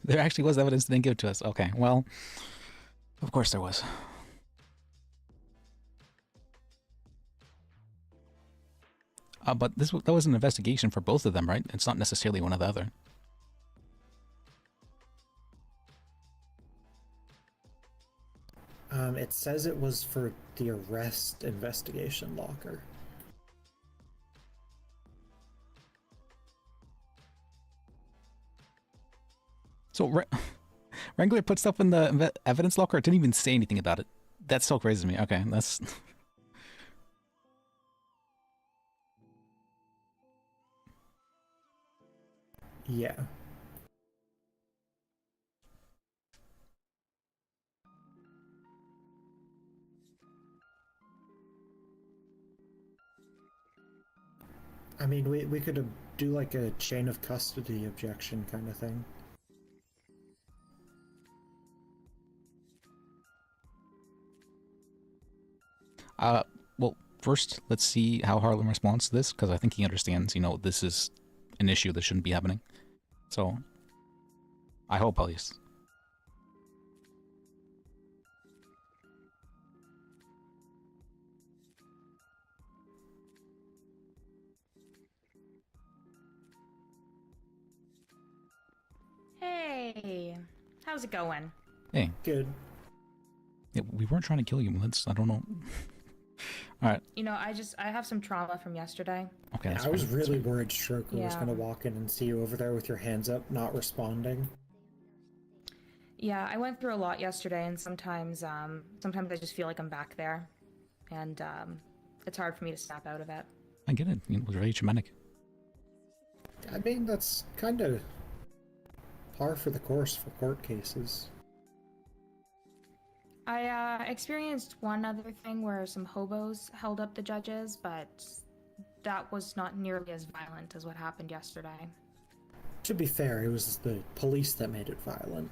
There actually was evidence they didn't give to us. Okay, well, of course there was. But that was an investigation for both of them, right? It's not necessarily one or the other. It says it was for the arrest investigation locker. So Wrangler put stuff in the evidence locker. Didn't even say anything about it. That still crazes me. Okay, that's. Yeah. I mean, we could do like a chain of custody objection kind of thing. Well, first, let's see how Harlem responds to this, because I think he understands, this is an issue that shouldn't be happening. So, I hope at least. Hey, how's it going? Hey. Good. Yeah, we weren't trying to kill you. I don't know. All right. I have some trauma from yesterday. Okay, I was really worried Stroker was Yeah. going to walk in and see you over there with your hands up, not responding. Yeah, I went through a lot yesterday, and sometimes I just feel like I'm back there, and it's hard for me to snap out of it. I get it. It was very traumatic. I mean, that's kind of par for the course for court cases. I experienced one other thing where some hobos held up the judges, but that was not nearly as violent as what happened yesterday. To be fair, it was the police that made it violent.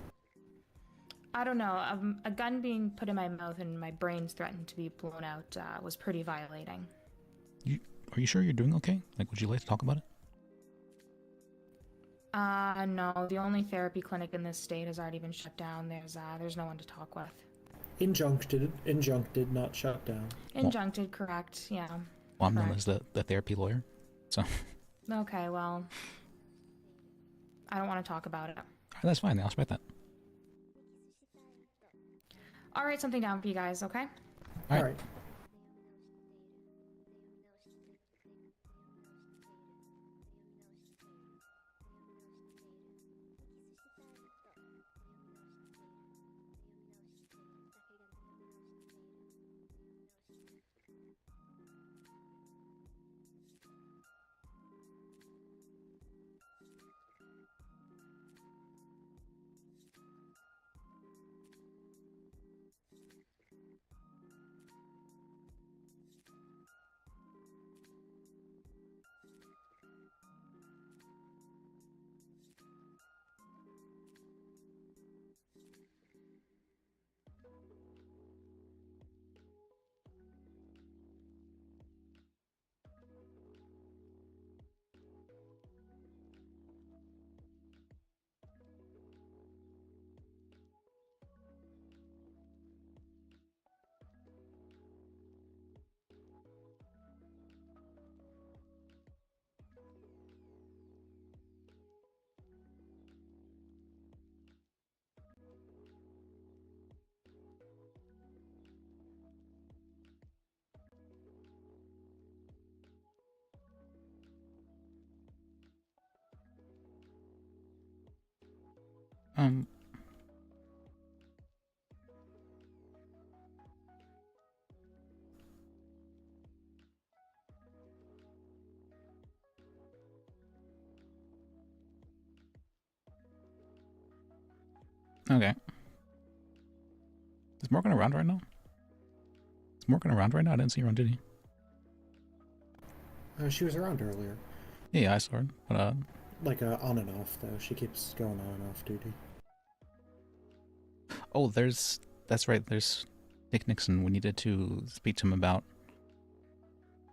I don't know, a gun being put in my mouth and my brains threatened to be blown out was pretty violating. Are you sure you're doing okay? Like, would you like to talk about it? No, the only therapy clinic in this state has already been shut down. There's no one to talk with. Injuncted, not shut down. Injuncted, correct, yeah. Well, I'm known as the therapy lawyer, so. Okay, well, I don't want to talk about it. That's fine, I'll respect that. I'll write something down for you guys, okay? All right. Okay. Is Morgan around right now? Is Morgan around right now? I didn't see her on duty. She was around earlier. Yeah, I saw her. But, like on and off though. She keeps going on and off duty. oh, that's right. There's Nick Nixon. We needed to speak to him about,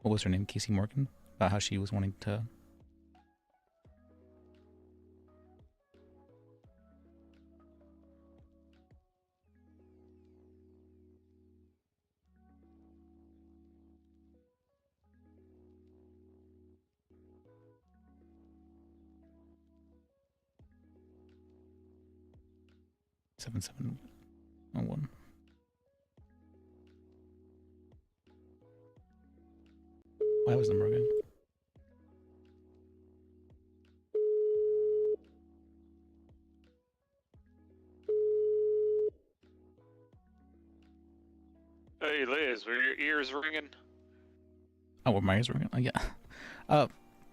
what was her name? Casey Morgan? About how she was wanting to. Seven 701. Why was the Morgan? Hey Liz, were your ears ringing? Oh, were my ears ringing? Yeah.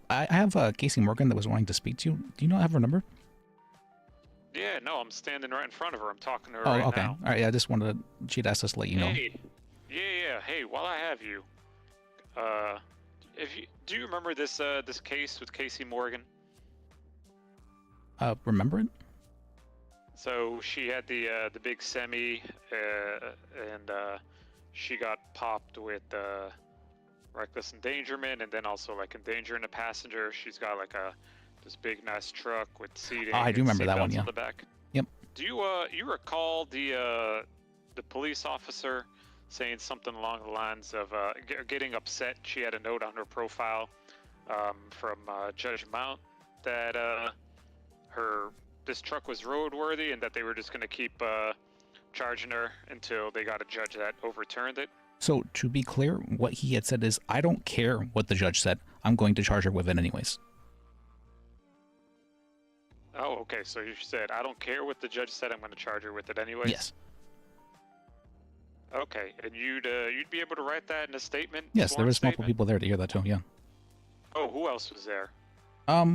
I have Casey Morgan that was wanting to speak to you. Do you not have her number? Yeah, no, I'm standing right in front of her. I'm talking to her Oh, right okay. now. All right. Yeah, I just wanted. She'd asked us to let you know. Hey, yeah. Hey, while I have you, do you remember this this case with Casey Morgan? Remember it? So she had the big semi, and she got popped with reckless endangerment, and then also like endangering a passenger. She's got like this big nice truck with seating. I do and remember that one. seatbelts Yeah. on the back. Yep. Do you recall the police officer saying something along the lines of getting upset? She had a note on her profile from Judge Mount that this truck was roadworthy and that they were just going to keep charging her until they got a judge that overturned it. So to be clear, what he had said is, I don't care what the judge said. I'm going to charge her with it anyways. Oh, okay. So you said, I don't care what the judge said. I'm going to charge her with it anyways. Yes. Okay, and you'd be able to write that in a statement? Yes, there sworn was multiple statement? people there to hear that too. Yeah. Oh, who else was there? Let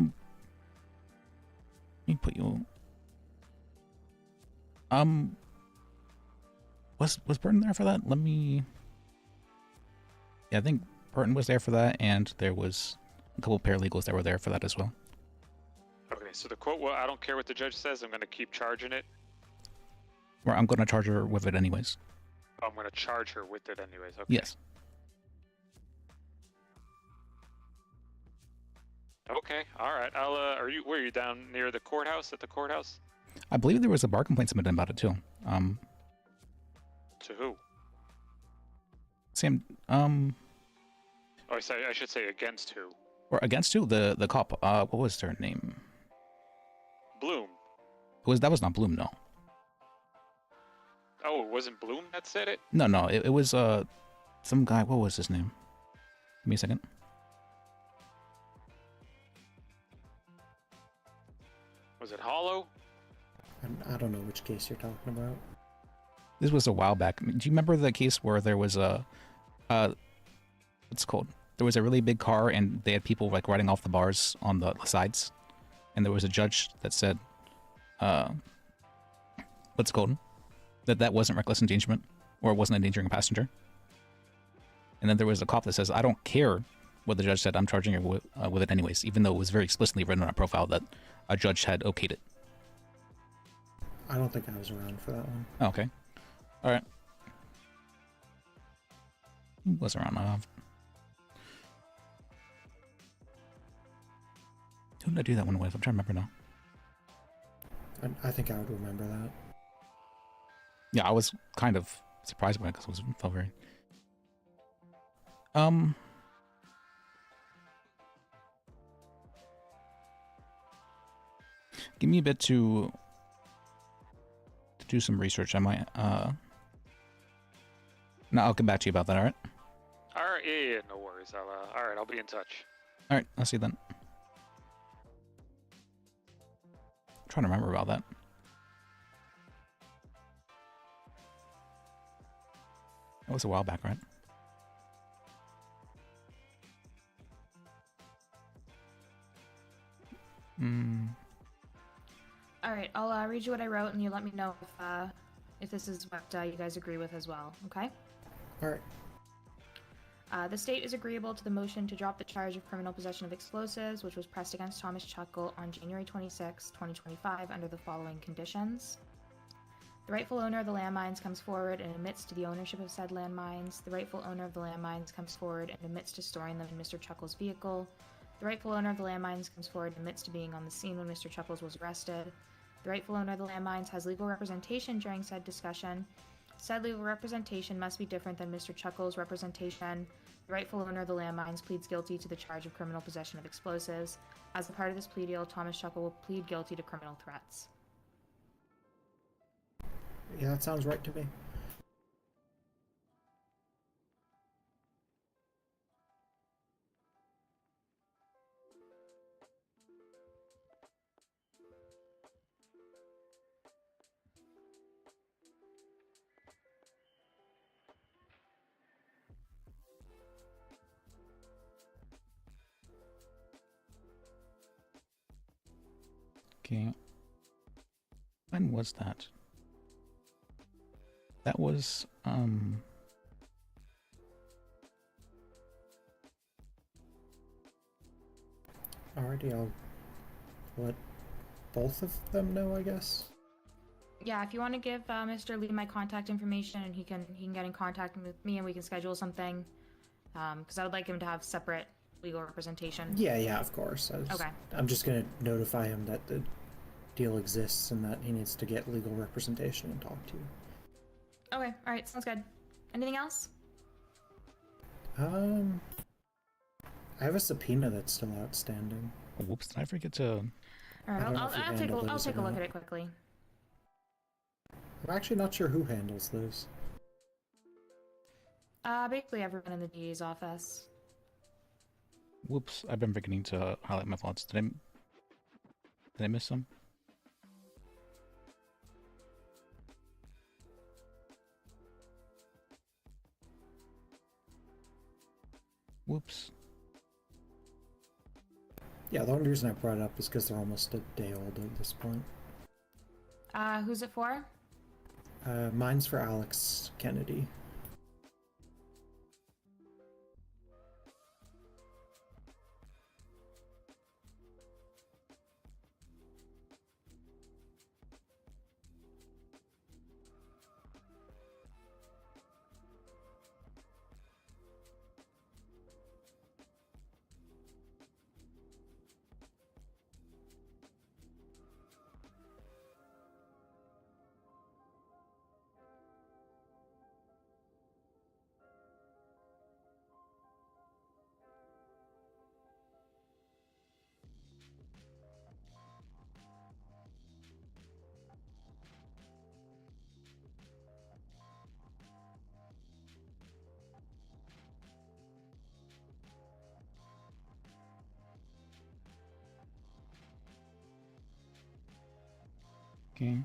me put you. Was Burton there for that? Let me. Yeah, I think Burton was there for that, and there was a couple paralegals that were there for that as well. Okay, so the quote, well, I don't care what the judge says, I'm going to keep charging it. Or I'm going to charge her with it anyways. I'm going to charge her with it anyways. Okay. Yes. Okay, all right. Were you down near the courthouse, at the courthouse? I believe there was a bar complaint submitted about it too. To who? Sam, Oh, I should say against who? or against who? The cop. What was her name? Bloom. That was not Bloom, no. Oh, it wasn't Bloom that said it? No, it was some guy. What was his name? Give me a second. Was it Hollow? I don't know which case you're talking about. This was a while back. Do you remember the case where there was what's it called? There was a really big car and they had people like riding off the bars on the sides, and there was a judge that said, what's it called? That wasn't reckless endangerment, or it wasn't endangering a passenger. And then there was a cop that says, I don't care what the judge said, I'm charging her with it anyways, even though it was very explicitly written on our profile that a judge had okayed it. I don't think I was around for that one. Oh, okay. Alright. Who was around? Who did I do that one with? I'm trying to remember now. I think I would remember that. Yeah, I was kind of surprised by it because it felt very... Give me a bit to do some research. I might, No, I'll get back to you about that, alright? Alright, yeah, no worries. Alright, I'll be in touch. Alright, I'll see you then. I'm trying to remember about that. That was a while back, right? Hmm. All right, I'll read you what I wrote, and you let me know if this is what you guys agree with as well. Okay. All right. The state is agreeable to the motion to drop the charge of criminal possession of explosives, which was pressed against Thomas Chuckle on January 26, 2025, under the following conditions. The rightful owner of the landmines comes forward and admits to the ownership of said landmines. The rightful owner of the landmines comes forward and admits to storing them in Mr. Chuckle's vehicle. The rightful owner of the landmines comes forward and admits to being on the scene when Mr. Chuckles was arrested. The rightful owner of the landmines has legal representation during said discussion. Said legal representation must be different than Mr. Chuckle's representation. The rightful owner of the landmines pleads guilty to the charge of criminal possession of explosives. As a part of this plea deal, Thomas Chuckle will plead guilty to criminal threats. Yeah, that sounds right to me. Okay. When was that? That was, Alrighty, I'll let both of them know, I guess. Yeah, if you want to give Mr. Lee my contact information, and he can get in contact with me, and we can schedule something. Because I would like him to have separate legal representation. Yeah, of course. Okay. I'm just gonna notify him that the deal exists and that he needs to get legal representation and talk to you. Okay, alright, sounds good. Anything else? I have a subpoena that's still outstanding. oh, whoops, did I forget to... Alright, I don't know I'll if you take handle a those or look not. at it quickly. I'm actually not sure who handles those. Basically everyone in the DA's office. Whoops, I've been forgetting to highlight my thoughts. Did I miss some? Whoops. Yeah, the only reason I brought it up is because they're almost a day old at this point. Who's it for? Mine's for Alex Kennedy. Okay.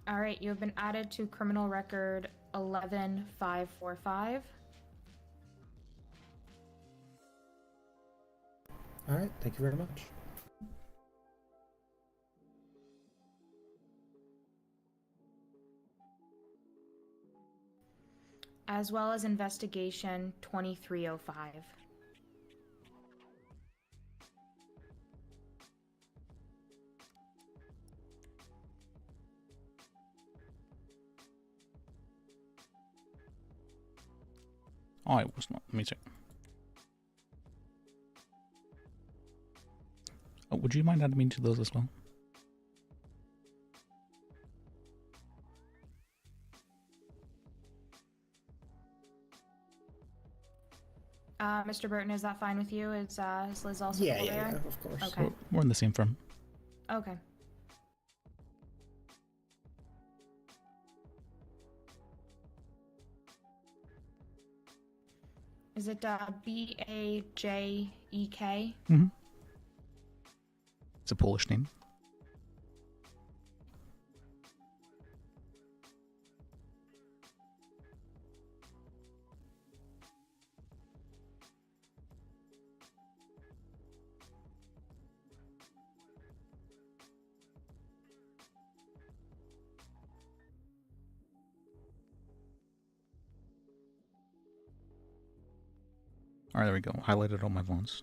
All right, you have been added to criminal record 11545. All right, thank you very much. As well as investigation 2305. Oh, I was not. Let me check. Oh, would you mind adding me to those as well? Mr. Burton, is that fine with you? Is Liz also Yeah, still yeah, there? of course. Okay. We're in the same firm. Okay. Is it B-A-J-E-K? Mm-hmm. It's a Polish name. Alright, there we go. Highlighted all my phones.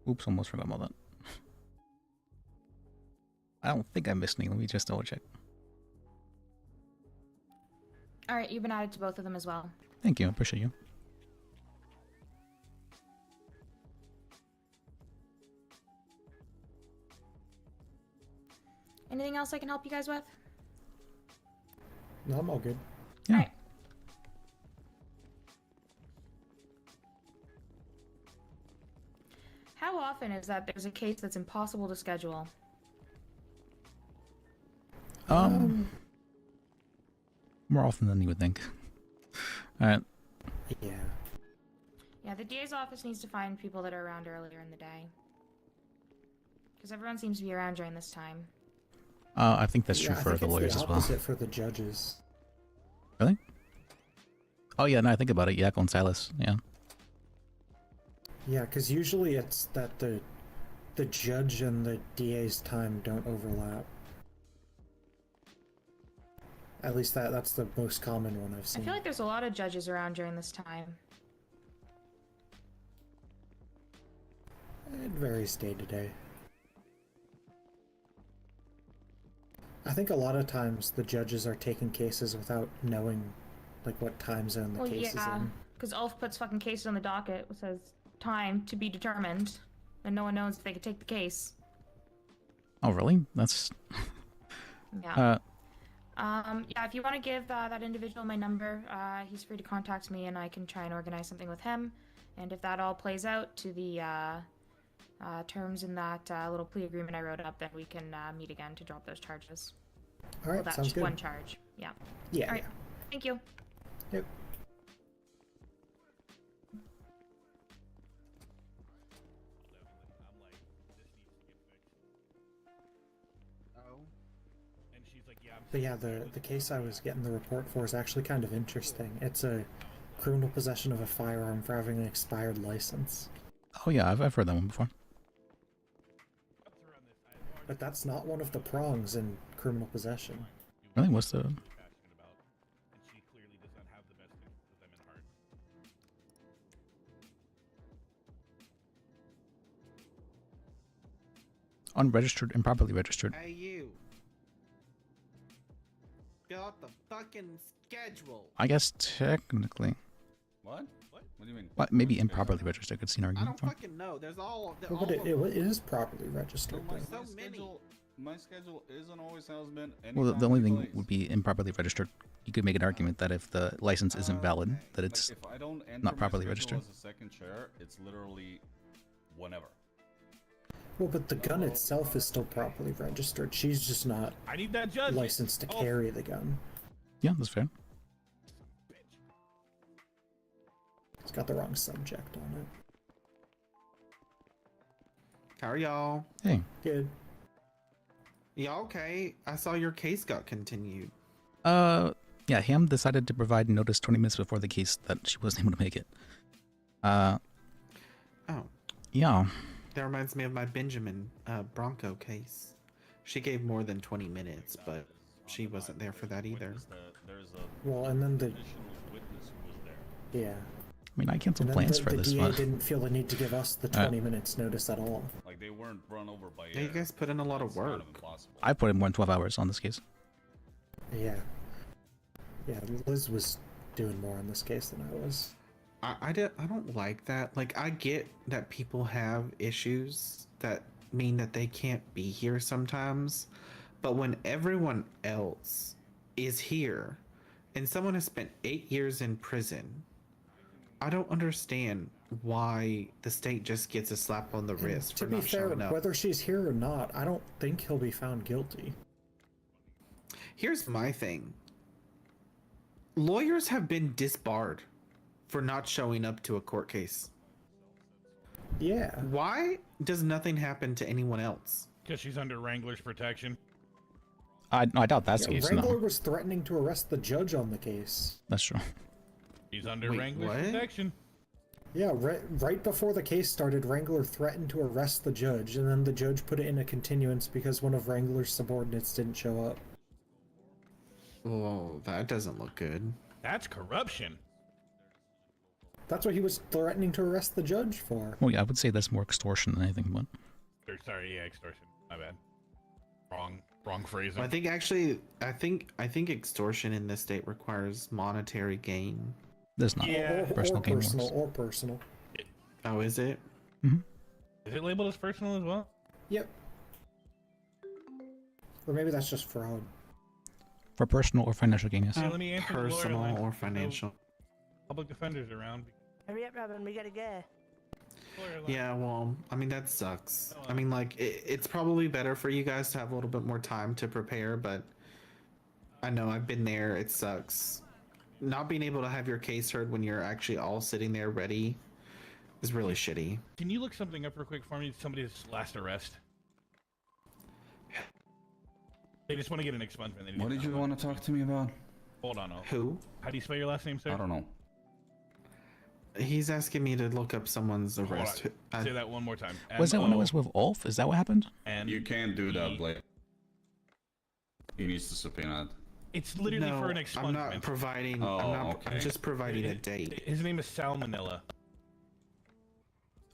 Oops, almost forgot about that. I don't think I missed any. Let me just double check. Alright, you've been added to both of them as well. Thank you. I appreciate you. Anything else I can help you guys with? No, I'm all good. Yeah. Alright. How often is that there's a case that's impossible to schedule? More often than you would think. Alright. Yeah. Yeah, the DA's office needs to find people that are around earlier in the day. Because everyone seems to be around during this time. I think that's true Yeah, I for think the it's lawyers the as well. opposite for the judges. Really? Oh yeah, no, I think about it. Yakko and Silas, yeah. Yeah, because usually it's that the judge and the DA's time don't overlap. At least that's the most common one I've I seen. feel like there's a lot of judges around during this time. It varies day to day. I think a lot of times the judges are taking cases without knowing, like, what time zone the case is in. because Ulf puts fucking cases on the docket, which says time to be determined, and no one knows if they could take the case. Oh really? That's Yeah. Yeah, if you want to give that individual my number, he's free to contact me and I can try and organize something with him. And if that all plays out to the terms in that little plea agreement I wrote up, then we can meet again to drop those charges. All right, well, that's sounds good. one charge. Yeah. Yeah. All right. Thank you. Yep. But yeah, the case I was getting the report for is actually kind of interesting. It's a criminal possession of a firearm for having an expired license. Oh yeah, I've heard that one before. But that's not one of the prongs in criminal possession. Really? What's the... Unregistered, improperly registered. Hey, you. Fill out the fucking schedule. I guess technically. What? What do you mean? But maybe improperly registered. Could see an I argument don't for. fucking know. There's all. Well, but it is properly registered. My schedule isn't always has been. Well, the only thing would be improperly registered. You could make an argument that if the license isn't valid, that it's Like if I don't enter not properly my schedule registered. as a second chair, it's literally whenever. Well, but the gun itself is still properly registered. She's just not I need that judge. licensed to carry the gun. Yeah, that's fair. It's got the wrong subject on it. How are y'all? Hey. Good. Yeah, okay. I saw your case got continued. Yeah, Ham decided to provide notice 20 minutes before the case that she wasn't able to make it. Oh. Yeah. That reminds me of my Benjamin Bronco case. She gave more than 20 minutes, but she wasn't there for that either. Well, and then the... Yeah. I mean, I canceled And then plans the, for the this DA one. didn't feel the need to give us the 20 minutes notice at all. Like they weren't run over by Yeah, you guys put in a lot of work. I put in more than 12 hours on this case. Yeah. Yeah, Liz was doing more on this case than I was. I don't like that. Like, I get that people have issues that mean that they can't be here sometimes, but when everyone else is here and someone has spent 8 years in prison, I don't understand why the state just gets a slap on the wrist To for be not fair, showing up. whether she's here or not, I don't think he'll be found guilty. Here's my thing. Lawyers have been disbarred for not showing up to a court case. Yeah. Why does nothing happen to anyone else? Because she's under Wrangler's protection. I doubt that's the case. Wrangler No, was threatening to arrest the judge on the case. that's true. He's under Wait, Wrangler's what? protection. Yeah, right before the case started, Wrangler threatened to arrest the judge, and then the judge put it in a continuance because one of Wrangler's subordinates didn't show up. Oh, that doesn't look good. That's corruption. That's what he was threatening to arrest the judge for. Well, yeah, I would say that's more extortion than anything, but... Or, sorry, yeah, extortion. My bad. Wrong phrasing. I think extortion in this state requires monetary gain. There's not. Yeah. Personal gain works. Or personal. Oh, is it? Is it labeled as personal as well? Yep. Or maybe that's just fraud. For personal or financial gain, yes. Hey, let me answer the lawyer Personal line. or financial. Public defenders around. Hurry up, Robin. We gotta go. Yeah, well, I mean, that sucks. I mean, like, it's probably better for you guys to have a little bit more time to prepare, but I know I've been there. It sucks. Not being able to have your case heard when you're actually all sitting there ready is really shitty. Can you look something up real quick for me? Somebody's last arrest. They just want to get an expungement. They What did you want to talk to me about? Hold on. Who? How do you spell your last name, sir? I don't know. He's asking me to look up someone's arrest. Say that one more time. Was that when I was with Ulf? Is that what happened? And you can't do that, Blake. He needs to subpoena it. It's literally for an expungement. I'm not providing. I'm just providing a date. His name is Salmonella.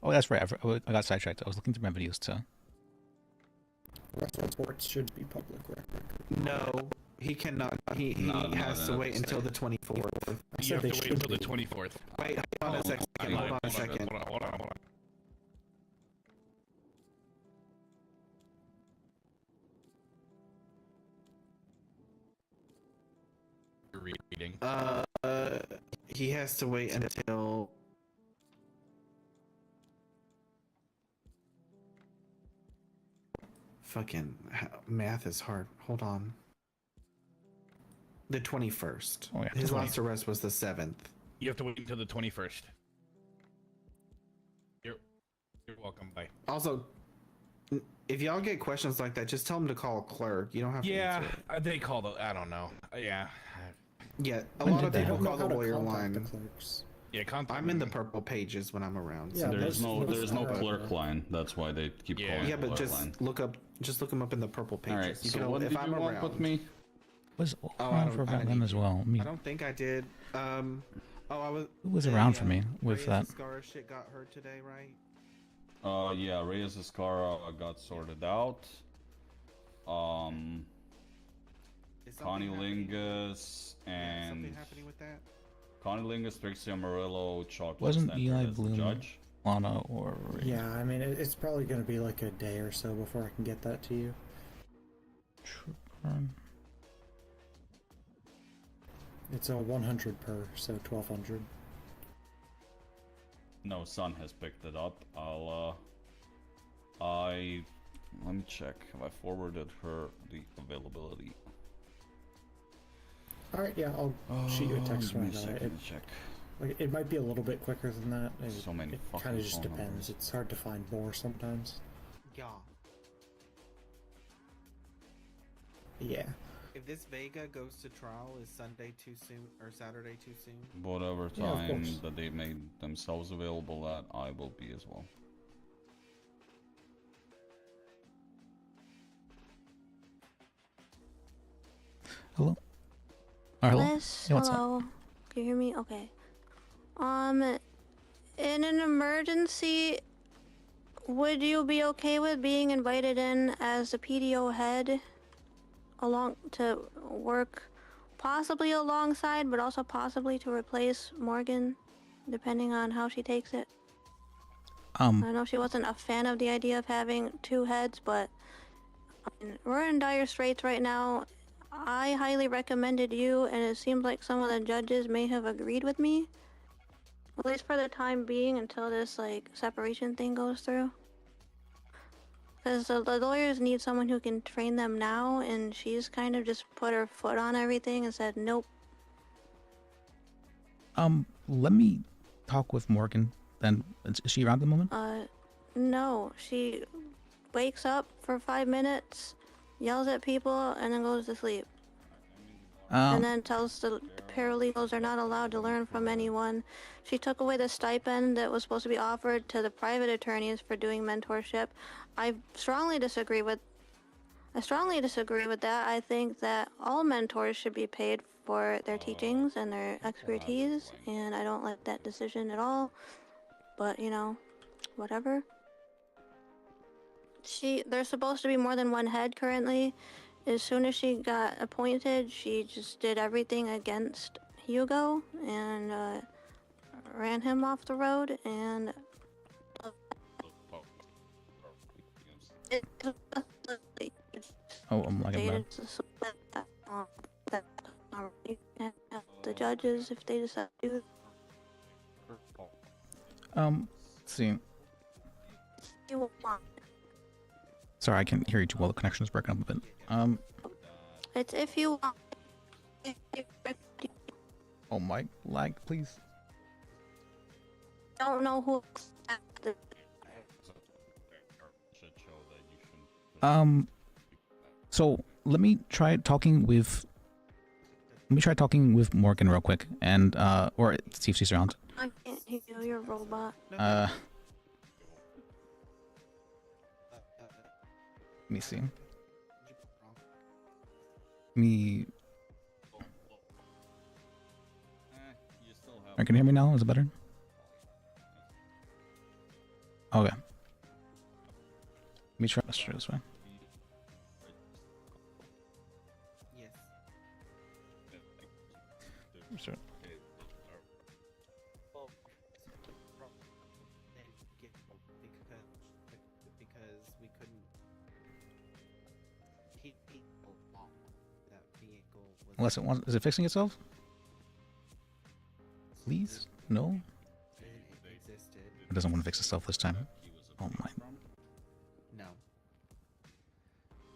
Oh, that's right. I got sidetracked. I was looking through my videos too. Arrest reports should be public record. No, he cannot. He has to wait until the 24th. You have to wait until the 24th. Wait, hold on a second. Hold on a second. Hold on. You're reading. He has to wait until. Fucking math is hard. Hold on. The 21st. Oh, yeah, His last arrest was the 7th. You have to wait until the 21st. You're welcome. Bye. Also, if y'all get questions like that, just tell them to call a clerk. You don't have to answer it. They call the. I don't know. Yeah. Yeah, a lot of people call the lawyer line. Yeah, I'm in the purple pages when I'm around. Yeah, there's no clerk line. That's why they keep calling. Yeah, it but clerk just line. look them up in the purple pages. All right. You So can, what if did I'm you want around. with me? Was Oh, around for about them as well. Me. I don't think I did. I was. Who was around for me with that? Scar shit got heard today, right? Yeah, Reyes Escara got sorted out. Connie Lingus and Something happening with that? Connie Lingus, Trixie Amarillo, Chocolate Wasn't entered Eli as the Bloom, judge. Lana, or Yeah, I mean, it's probably going to be like a day or so before I can get that to you. It's a 100 per, so 1200. No, Sun has picked it up. Let me check. Have I forwarded her the availability? All right, yeah, I'll shoot you a text give me when a I know it. second to check. Like, it might be a little bit quicker than that. So many It fucking kind of just phone depends. numbers. It's hard to find more sometimes. Yeah. Yeah. If this Vega goes to trial, is Sunday too soon or Saturday too soon? Whatever Yeah, of time course. that they made themselves available at, I will be as well. Hello? Hello? Liz, Yeah, what's up? hello. Can you hear me? Okay. In an emergency, would you be okay with being invited in as the PDO head along to work possibly alongside, but also possibly to replace Morgan, depending on how she takes it? I know she wasn't a fan of the idea of having two heads, but I mean, we're in dire straits right now. I highly recommended you, and it seems like some of the judges may have agreed with me. At least for the time being, until this, like, separation thing goes through. Because the lawyers need someone who can train them now, and she's kind of just put her foot on everything and said, nope. Let me talk with Morgan, then. Is she around at the moment? No. She wakes up for 5 minutes, yells at people, and then goes to sleep. And then tells the paralegals they're not allowed to learn from anyone. She took away the stipend that was supposed to be offered to the private attorneys for doing mentorship. I strongly disagree with that. I think that all mentors should be paid for their teachings and their expertise, and I don't like that decision at all. But, you know, whatever. There's supposed to be more than one head currently. As soon as she got appointed, she just did everything against Hugo and ran him off the road, and Oh, I'm lagging bad. The judges, if they decide to. Let's see. Sorry, I can't hear you too well. The connection is breaking up a bit. It's if you want. Oh my, lag, please. Don't know who. So let me try talking with Morgan real quick, and or see if she's around. I can't hear you. You're a robot. Let me see. Can you hear me now? Is it better? Okay. Let me try this way. Yes. Sure. Because we couldn't keep people on that vehicle. Unless it wants, is it fixing itself? Please? No? It doesn't want to fix itself this time. Oh my. No.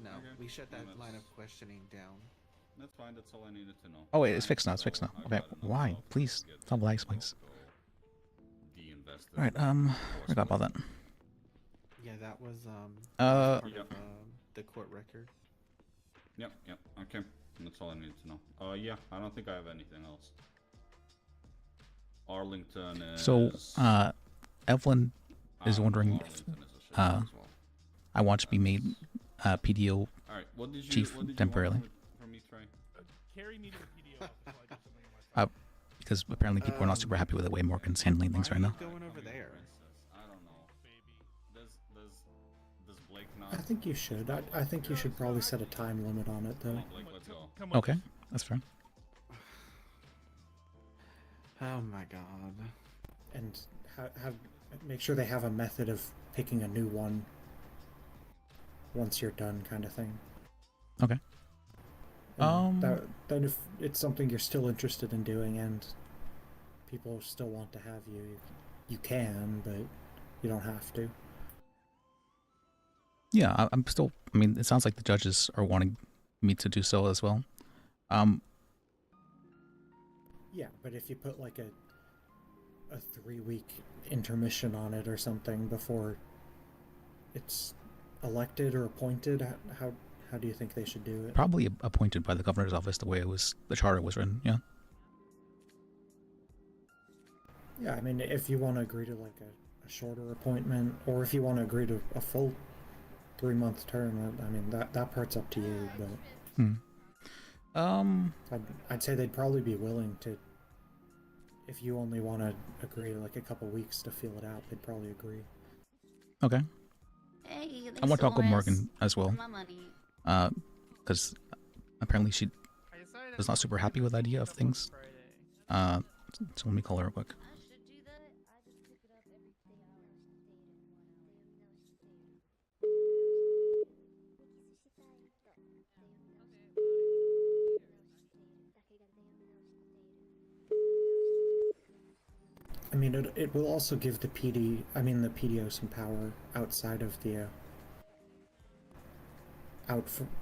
No, we shut that line of questioning down. That's fine, that's all I needed to know. Oh wait, it's fixed now, it's fixed now. Okay, why? Please, stop lags, please. Alright, forgot about that. Yeah, that was, part of, the court record. Yep, okay. That's all I needed to know. Yeah, I don't think I have anything else. Arlington is... So, Evelyn is wondering if, I want to be made, PDO chief temporarily. Because apparently people are not super happy with the way Morgan's handling things right now. Going over there. I don't know. Does Blake not... I think you should. I think you should probably set a time limit on it, though. Okay, that's fair. Oh my god. And make sure they have a method of picking a new one once you're done, kind of thing. Okay. Then if it's something you're still interested in doing and people still want to have you, you can, but you don't have to. Yeah, I'm still. I mean, it sounds like the judges are wanting me to do so as well. Yeah, but if you put like a 3-week intermission on it or something before it's elected or appointed, how How do you think they should do it? Probably appointed by the governor's office, the way it was, the charter was written. Yeah. Yeah, I mean, if you want to agree to like a shorter appointment, or if you want to agree to a full 3-month term, I mean that part's up to you. But I'd say they'd probably be willing to. If you only want to agree to like a couple weeks to feel it out, they'd probably agree. Okay. Hey, I want to talk with stole Morgan as well. my money. Because apparently she was not super happy with the idea of things. So let me call her real quick. I mean, it will also give the PDO some power outside of the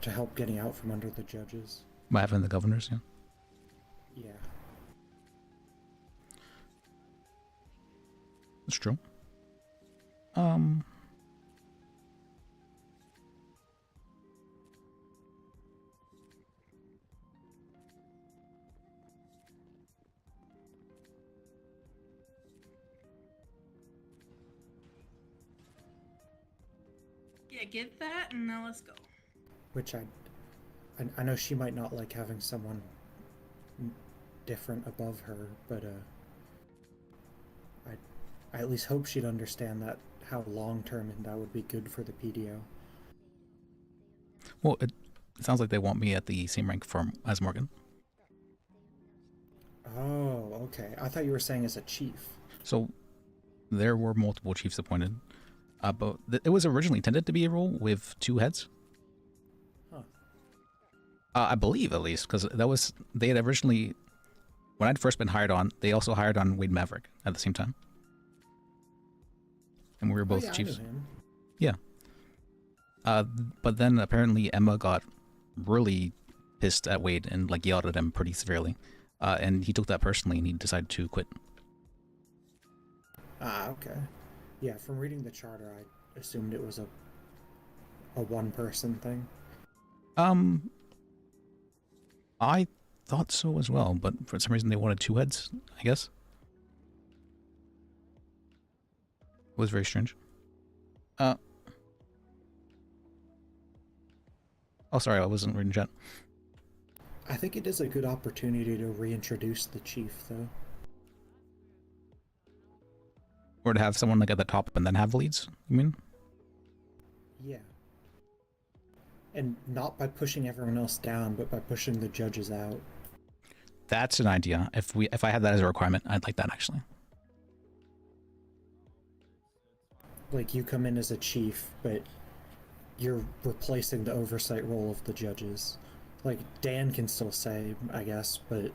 to help getting out from under the judges. By having the governors, yeah. Yeah. That's true. Yeah, get that, and now let's go. Which I know she might not like having someone different above her, but I at least hope she'd understand that how long term and that would be good for the PDO. Well, it sounds like they want me at the same rank as Morgan. Oh, okay. I thought you were saying as a chief. So there were multiple chiefs appointed, but it was originally intended to be a role with 2 heads. Huh. I believe, at least, because they had originally, when I'd first been hired on, they also hired on Wade Maverick at the same time. And we were both chiefs. I knew him. Yeah. But then apparently Emma got really pissed at Wade and like yelled at him pretty severely. And he took that personally and he decided to quit. Ah, okay. Yeah, from reading the charter, I assumed it was a one-person thing. I thought so as well, but for some reason they wanted 2 heads, I guess. It was very strange. Oh, sorry, I wasn't reading chat. I think it is a good opportunity to reintroduce the chief, though. Or to have someone like at the top and then have leads, you mean? Yeah. And not by pushing everyone else down, but by pushing the judges out. That's an idea. If I had that as a requirement, I'd like that actually. Like, you come in as a chief, but you're replacing the oversight role of the judges. Like, Dan can still stay, I guess, but...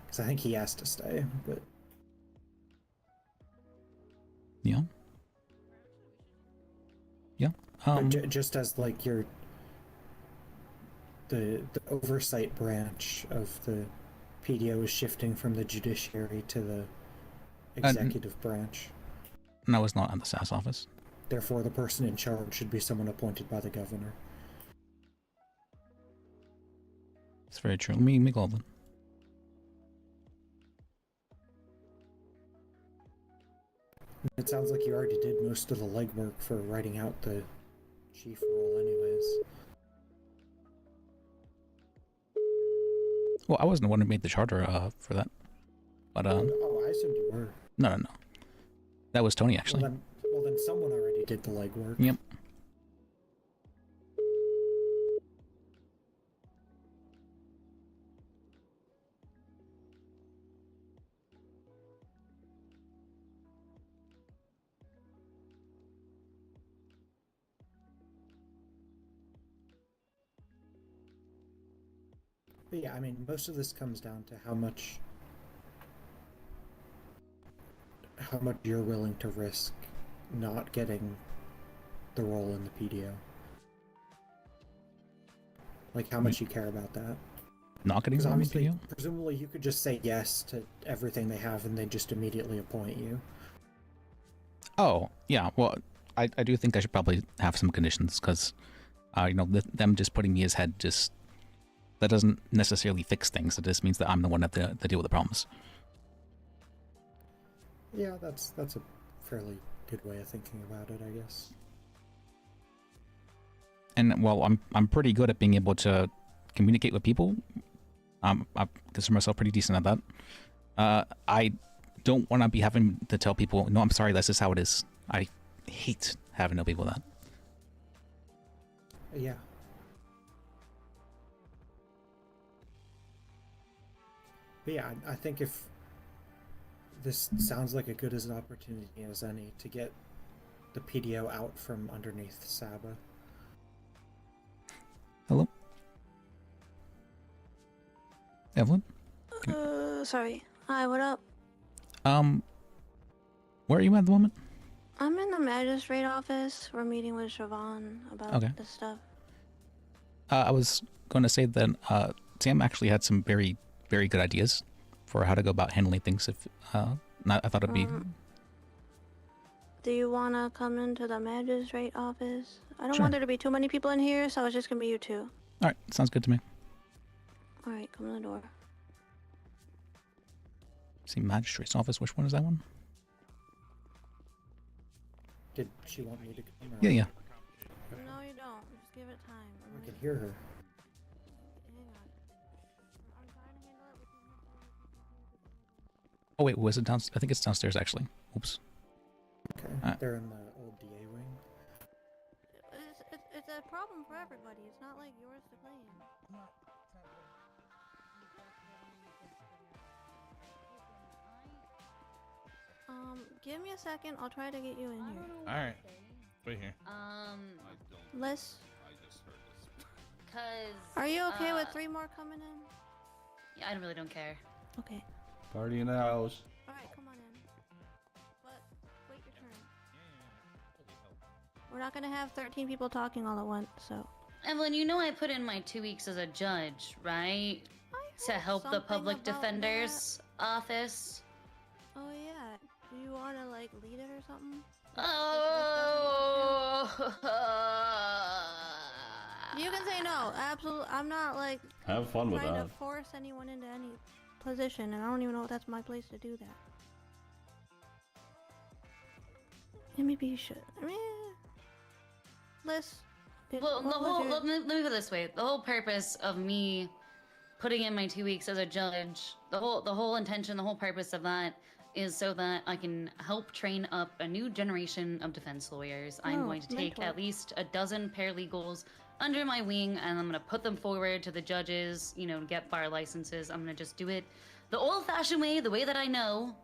Because I think he has to stay, but... Yeah. Yeah. But just as, like, you're... The oversight branch of the PDO is shifting from the judiciary to the executive branch. And I was not at the SAS office. Therefore, the person in charge should be someone appointed by the governor. It's very true. Let me call them. It sounds like you already did most of the legwork for writing out the chief role anyways. Well, I wasn't the one who made the charter for that. But Oh, I assumed you were. No. That was Tony actually. Well then someone already did the legwork. Yep. But yeah, I mean, most of this comes down to how much you're willing to risk not getting the role in the PDO. Like, how much you care about that. Not getting the role in the PDO? Presumably you could just say yes to everything they have and they just immediately appoint you. Oh, yeah. Well, I do think I should probably have some conditions, because You know, them just putting me as head just that doesn't necessarily fix things. It just means that I'm the one that have to deal with the problems. Yeah, that's a fairly good way of thinking about it, I guess. And well, I'm pretty good at being able to communicate with people. I consider myself pretty decent at that. I don't want to be having to tell people, no, I'm sorry, this is how it is. I hate having to tell people that. Yeah. But yeah, I think if this sounds like as good as an opportunity as any to get the PDO out from underneath Saba. Hello? Evelyn? Sorry. Hi, what up? Where are you at the moment? I'm in the magistrate office. We're meeting with Siobhan about this stuff. I was going to say that Sam actually had some very, very good ideas for how to go about handling things. If I thought it'd be. Do you want to come into the magistrate office? I don't Sure. want there to be too many people in here, so it's just gonna be you two. All right, sounds good to me. All right, come in the door. See, magistrate's office. Which one is that one? Did she want me to come? Yeah, yeah. No, you don't. Just give it time. I can hear her. Oh wait, was it down? I think it's downstairs actually. Oops. Okay. They're in the old DA wing. It's a problem for everybody. It's not like yours to claim. Give me a second. I'll try to get you in here. All right. Wait here. Let's. I just heard this. Cause. Are you okay with 3 more coming in? Yeah, I really don't care. Okay. Party in the house. All right, come on in. But wait your turn. We're not gonna have 13 people talking all at once, so. Evelyn, you know I put in my 2 weeks as a judge, right? To help the public defender's office. Oh yeah. Do you wanna like lead it or something? Oh. You can say no. Absolutely. I'm not like Have fun with trying that. to force anyone into any position, and I don't even know if that's my place to do that. And maybe you should. I mean, Liz. Well, let me put it this way: the whole purpose of me putting in my 2 weeks as a judge, the whole intention, the whole purpose of that is so that I can help train up a new generation of defense lawyers. I'm going to take mentor. at least a dozen paralegals under my wing, and I'm going to put them forward to the judges, you know, to get bar licenses. I'm going to just do it the old-fashioned way, the way that I know.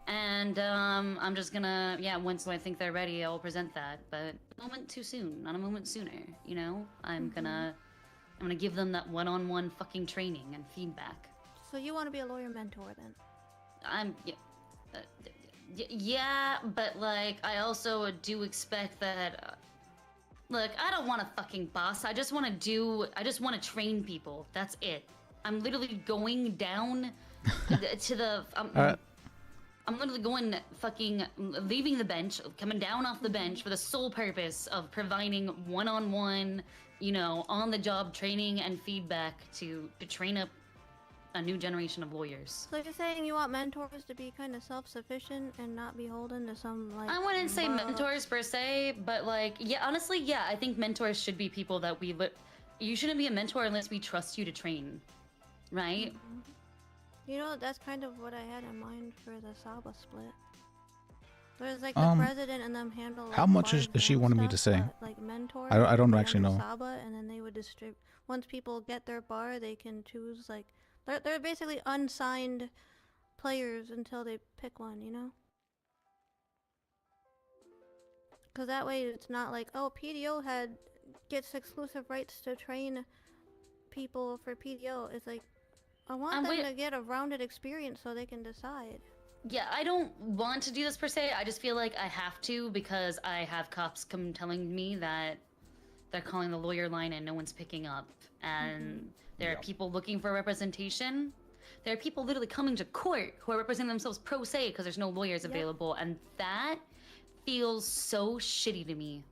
And I'm just gonna, once I think they're ready, I'll present that. But a moment too soon, not a moment sooner, you know? I'm gonna give them that one-on-one fucking training and feedback. So you want to be a lawyer mentor then? Yeah, but like, I also do expect that, look, I don't want a fucking boss. I just want to train people. That's it. I'm literally going down to the, I'm literally going fucking, leaving the bench, coming down off the bench for the sole purpose of providing one-on-one, you know, on-the-job training and feedback to train up a new generation of lawyers. So you're saying you want mentors to be kind of self-sufficient and not beholden to some, like... I wouldn't say mentors per se, but like, yeah, honestly, yeah, I think mentors should be people that you shouldn't be a mentor unless we trust you to train, right? You know, that's kind of what I had in mind for the Saba split. There's like the president and them handle. Like, how much is she wanting me to say? Like mentors. I don't would actually handle know. Saba, and then they would distribute. Once people get their bar, they can choose like they're basically unsigned players until they pick one. You know. Because that way it's not like, oh, PDO gets exclusive rights to train people for PDO. It's like, I want them to get a rounded experience so they can decide. Yeah, I don't want to do this per se. I just feel like I have to because I have cops come telling me that they're calling the lawyer line and no one's picking up. And there are people looking for representation. There are people literally coming to court who are representing themselves pro se because there's no lawyers available. And that feels so shitty to me.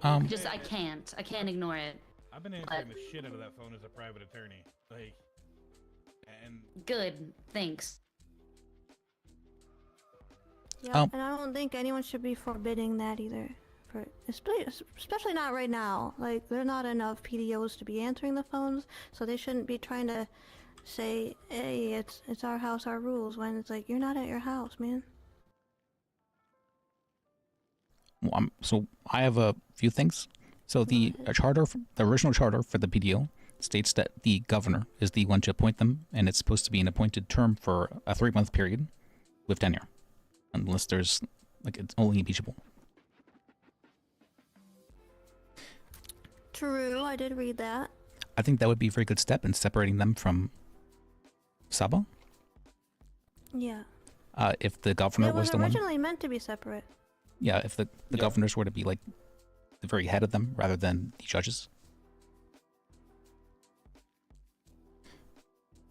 I can't. I can't ignore it. I've been answering the shit out of that phone as a private attorney. Like, and Good. Thanks. Yeah, and I don't think anyone should be forbidding that either. For especially not right now. Like, there are not enough PDOs to be answering the phones, so they shouldn't be trying to say, "Hey, it's our house, our rules," when it's like you're not at your house, man. Well, so I have a few things. So the the original charter for the PDO states that the governor is the one to appoint them, and it's supposed to be an appointed term for a 3-month period with tenure, unless there's it's only impeachable. True, I did read that. I think that would be a very good step in separating them from Saba. Yeah. If the governor It was was the one. originally meant to be separate. Yeah, if the governors were to be like the very head of them rather than the judges.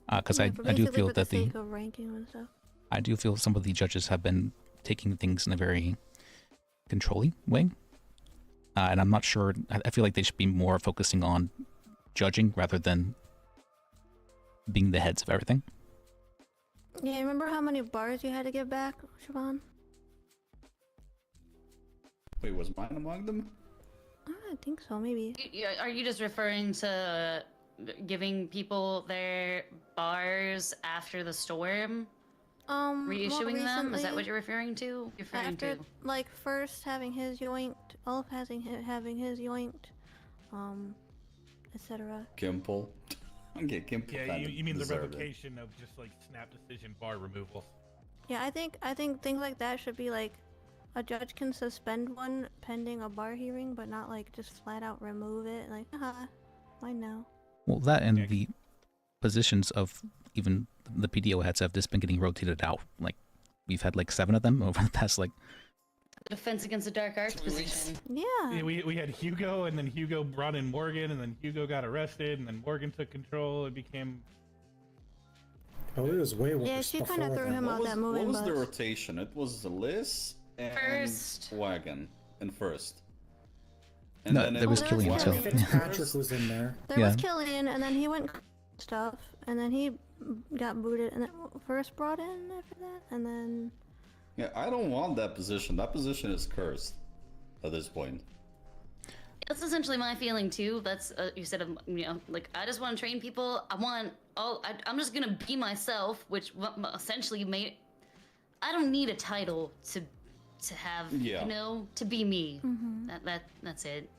Because I do feel that sake of ranking and stuff. I do feel some of the judges have been taking things in a very controlling way. And I'm not sure, I feel like they should be more focusing on judging rather than being the heads of everything. Yeah, remember how many bars you had to give back, Siobhan? Wait, was mine among them? I think so, maybe. Are you just referring to giving people their bars after the storm? Reissuing them? Is that what you're referring to? After, like, first having his yoinked, Olaf having his yoinked, etc. Gimple. Okay, Gimple. yeah, you mean the revocation of just like snap decision bar removals? Yeah, I think things like that should be like, a judge can suspend one pending a bar hearing, but not like just flat out remove it. Like, why no? Well, that and the positions of even the PDO heads have just been getting rotated out. Like, we've had like 7 of them over the past like. Defense against the dark arts position. Yeah. We had Hugo, and then Hugo brought in Morgan, and then Hugo got arrested, and then Morgan took control. It became. Oh, it was way worse. Yeah, she kind of threw him out that moving What was bus. the rotation? It was Liz and First. Wagon in first. And No, then there was Killian too. Fitzpatrick was in there. There was Killian, and then he went stuff, and then he got booted, and then first brought in after that, and then. Yeah, I don't want that position. That position is cursed at this point. That's essentially my feeling too. That's you said, like I just want to train people. I'm just gonna be myself, which essentially I don't need a title to have, to be me. Mm-hmm. That's it.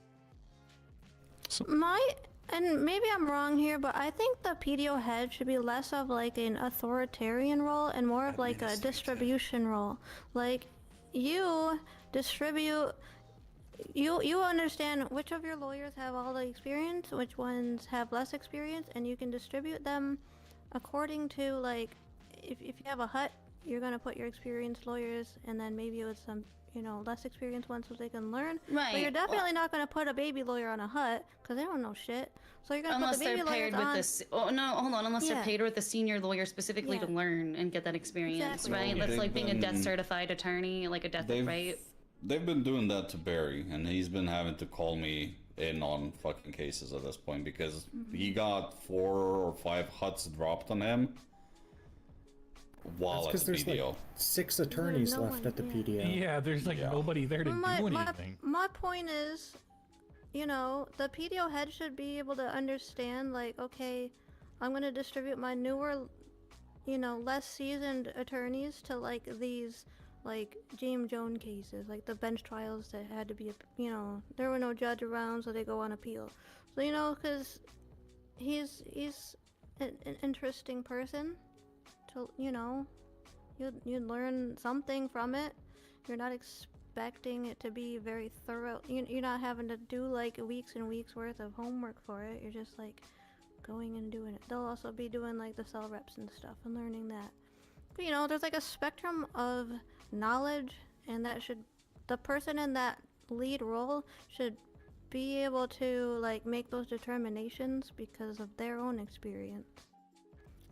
And maybe I'm wrong here, but I think the PDO head should be less of like an authoritarian role and more of like a distribution role. Like, you distribute, you understand which of your lawyers have all the experience, which ones have less experience, and you can distribute them according to, like, if you have a hut, you're gonna put your experienced lawyers, and then maybe with some less experienced ones so they can learn. Right. But you're definitely not going to put a baby lawyer on a hut because they don't know shit. So you're going to put the baby lawyers on. Unless they're paired with a senior lawyer specifically to learn and get that experience, right? That's like being a death certified attorney, like a death, right? They've been doing that to Barry, and he's been having to call me in on fucking cases at this point because he got 4 or 5 huts dropped on him. While That's because there's like 6 attorneys left at the PDO. Yeah, there's like nobody there to do anything. My point is, the PDO head should be able to understand, like, okay, I'm going to distribute my newer, less seasoned attorneys to, like, these, like, James Jones cases, like the bench trials that had to be, there were no judge around, so they go on appeal. So, because he's an interesting person. To, you'd learn something from it. You're not expecting it to be very thorough. You're not having to do like weeks and weeks worth of homework for it. You're just like going and doing it. They'll also be doing like the cell reps and stuff and learning that. But, there's like a spectrum of knowledge, and the person in that lead role should be able to like make those determinations because of their own experience.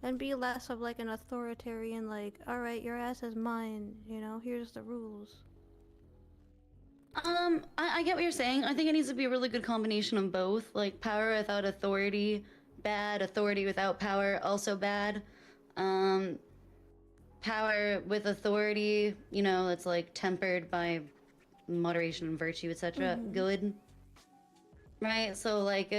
And be less of like an authoritarian, like, alright, your ass is mine, here's the rules. I get what you're saying. I think it needs to be a really good combination of both. Like, power without authority, bad. Authority without power, also bad. Power with authority, you know, it's like tempered by moderation and virtue, etc. Good. Right? So, like,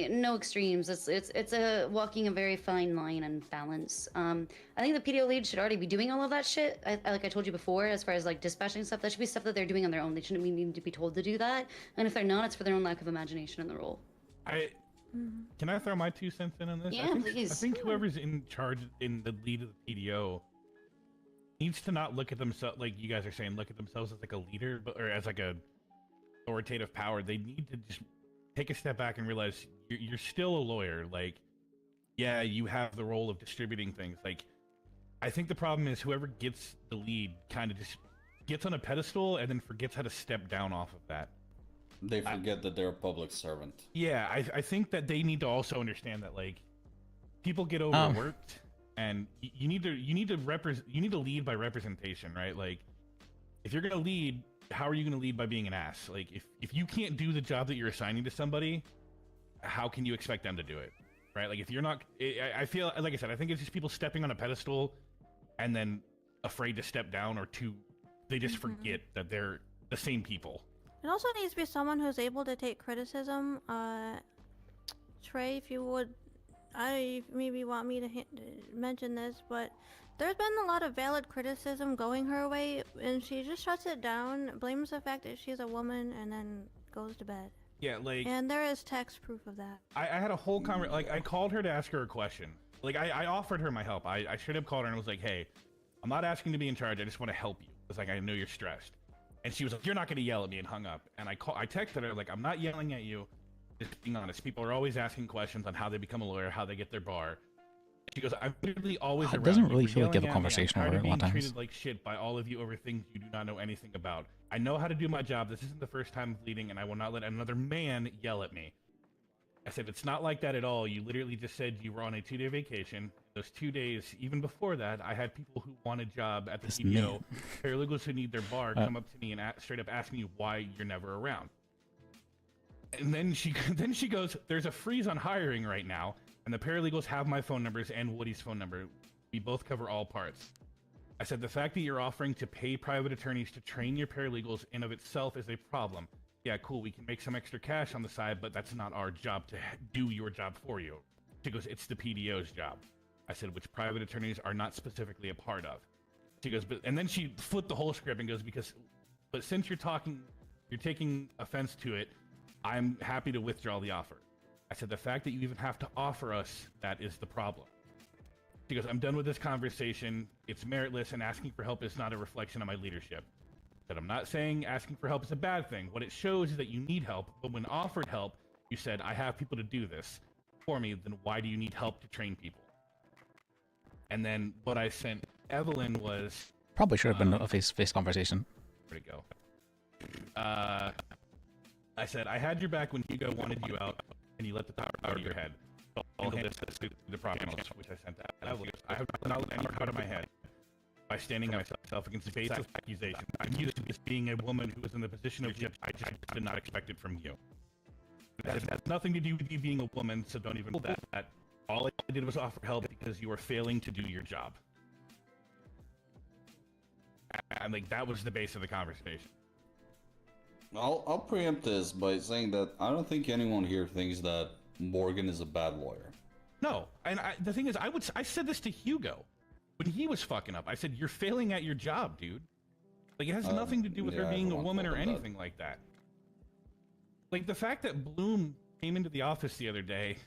no extremes. It's a walking a very fine line and balance. I think the PDO lead should already be doing all of that shit. Like I told you before, as far as like dispatching stuff, that should be stuff that they're doing on their own. They shouldn't be needing to be told to do that. And if they're not, it's for their own lack of imagination in the role. Can I throw my 2 cents in on this? Yeah, please. I think whoever's in charge, in the lead of the PDO, needs to not look at themselves, like you guys are saying, look at themselves as like a leader, but or as like a authoritative power. They need to just take a step back and realize you're still a lawyer. Like, yeah, you have the role of distributing things. Like, I think the problem is whoever gets the lead kind of just gets on a pedestal and then forgets how to step down off of that. They forget that they're a public servant. Yeah, I think that they need to also understand that, like, people get overworked, and you need to lead by representation, right? Like, if you're gonna lead, how are you gonna lead by being an ass? Like, if you can't do the job that you're assigning to somebody, how can you expect them to do it, right? Like, if you're not, I feel like I said, I think it's just people stepping on a pedestal and then afraid to step down, or they just forget that they're the same people. It also needs to be someone who's able to take criticism. Trey, if you would, I maybe want me to mention this, but there's been a lot of valid criticism going her way, and she just shuts it down, blames the fact that she's a woman, and then goes to bed. Yeah, like... And there is text proof of that. I had a whole like, I called her to ask her a question. Like, I offered her my help. I should have called her and was like, hey, I'm not asking to be in charge, I just want to help you. It's like, I know you're stressed. And she was like, you're not going to yell at me, and hung up. And I texted her, like, I'm not yelling at you. Just being honest. People are always asking questions on how they become a lawyer, how they get their bar. She goes, I'm literally always around. It doesn't really you feel like you have a yelling at me. conversation I'm over tired it of a lot being of times. treated like shit by all of you over things you do not know anything about. I know how to do my job. This isn't the first time of leading, and I will not let another man yell at me. I said, it's not like that at all. You literally just said you were on a 2-day vacation. Those 2 days, even before that, I had people who want a job at the PDO, paralegals who need their bar, come up to me and straight up ask me why you're never around. And then she goes, there's a freeze on hiring right now, and the paralegals have my phone numbers and Woody's phone number. We both cover all parts. I said, the fact that you're offering to pay private attorneys to train your paralegals in of itself is a problem. Yeah, cool, we can make some extra cash on the side, but that's not our job to do your job for you. She goes, it's the PDO's job. I said, which private attorneys are not specifically a part of. She goes, but, and then she flipped the whole script and goes, but since you're taking offense to it, I'm happy to withdraw the offer. I said, the fact that you even have to offer us that is the problem. She goes, I'm done with this conversation. It's meritless, and asking for help is not a reflection of my leadership. That I'm not saying asking for help is a bad thing. What it shows is that you need help, but when offered help, you said, I have people to do this for me, then why do you need help to train people? And then what I sent Evelyn was... Probably should have been a face-to-face conversation. Where'd it go? I said, I had your back when Hugo wanted you out, and you let the power out of your head. I'll handle this to the professionals, which I sent to Evelyn. I have not let any part out of my head by standing myself against baseless accusations. I'm used to just being a woman who was in the position of I just did not expect it from you. That has nothing to do with you being a woman, so don't even do that. All I did was offer help because you were failing to do your job. And like, that was the base of the conversation. I'll preempt this by saying that I don't think anyone here thinks that Morgan is a bad lawyer. No, and the thing is, I said this to Hugo when he was fucking up. I said, you're failing at your job, dude. Like, it has nothing to do with her being a woman or anything like that. Like, the fact that Bloom came into the office the other day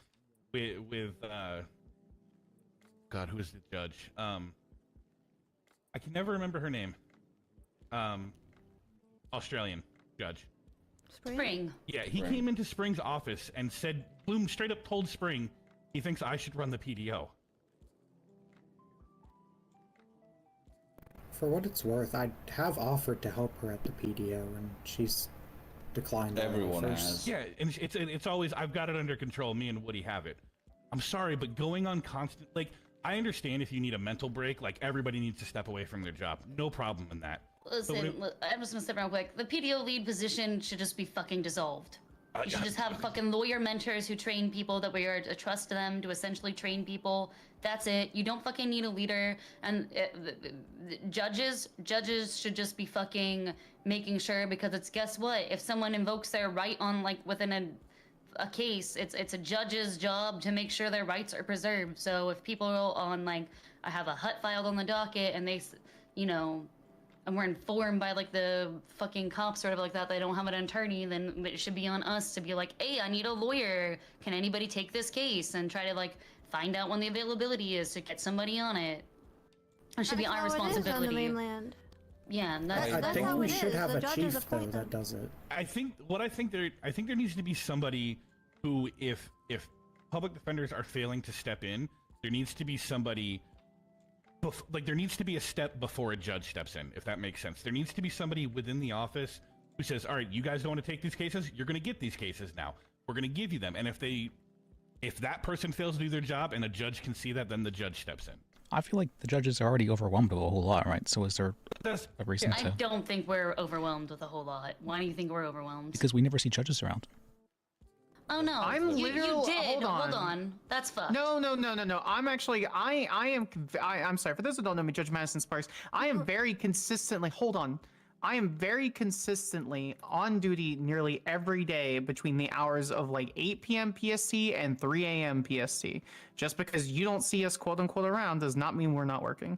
with God, who is the judge? I can never remember her name. Australian judge. Spring. Yeah, he came into Spring's office and said, Bloom straight up told Spring he thinks I should run the PDO. For what it's worth, I have offered to help her at the PDO, and she's declined. Everyone has. Yeah, and it's always, I've got it under control. Me and Woody have it. I'm sorry, but going on constant, like, I understand if you need a mental break, like, everybody needs to step away from their job. No problem in that. Listen, I'm just gonna step around quick. The PDO lead position should just be fucking dissolved. You should just have fucking lawyer mentors who train people that we are to trust them to essentially train people. That's it. You don't fucking need a leader. And judges should just be fucking making sure, because it's, guess what? If someone invokes their right on, like, within a case, it's a judge's job to make sure their rights are preserved. So if people are on, like, I have a hut filed on the docket and they, you know, and we're informed by, like, the fucking cops or whatever like that, they don't have an attorney, then it should be on us to be like, hey, I need a lawyer. Can anybody take this case? And try to, like, find out when the availability is to get somebody on it. It should be our responsibility. On the mainland. Yeah, I think we should have a chief though that does it. I think there needs to be somebody who, if public defenders are failing to step in, there needs to be somebody. Like, there needs to be a step before a judge steps in, if that makes sense. There needs to be somebody within the office who says, all right, you guys don't want to take these cases, you're going to get these cases now. We're going to give you them. And if that person fails to do their job and a judge can see that, then the judge steps in. I feel like the judges are already overwhelmed with a whole lot, right? So is there a reason to? I don't think we're overwhelmed with a whole lot. Why do you think we're overwhelmed? Because we never see judges around. Oh no, I'm you literal. did. Hold on. That's fucked. No. I'm actually. I'm sorry. For those who don't know me, Judge Madison Sparks. I am very consistently. Hold on. I am very consistently on duty nearly every day between the hours of like 8 p.m. PST and 3 a.m. PST. Just because you don't see us quote unquote around does not mean we're not working.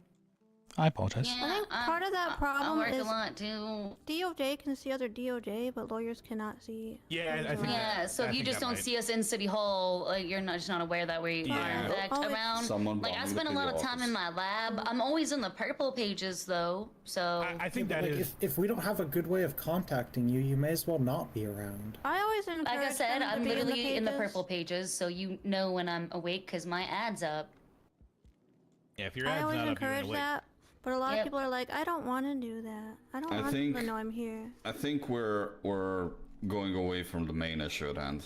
I apologize. Yeah, I think part of that problem I work is a lot too. DOJ can see other DOJ, but lawyers cannot see. Yeah, I think. Yeah, so if you just don't see us in City Hall, like, you're just not aware that we are in fact around. Like, I spend a lot of time in my lab. I'm always in the purple pages though, so. I think that like, is. If we don't have a good way of contacting you, you may as well not be around. I always encourage Like I said, them to I'm be literally in the pages. purple pages, so you know when I'm awake because my ad's up. Yeah, if your I ad's always not up, you're encourage gonna wait. that, but a lot of people are like, I don't want to do that. I don't want them to know I'm here. I think we're going away from the main issue at hand.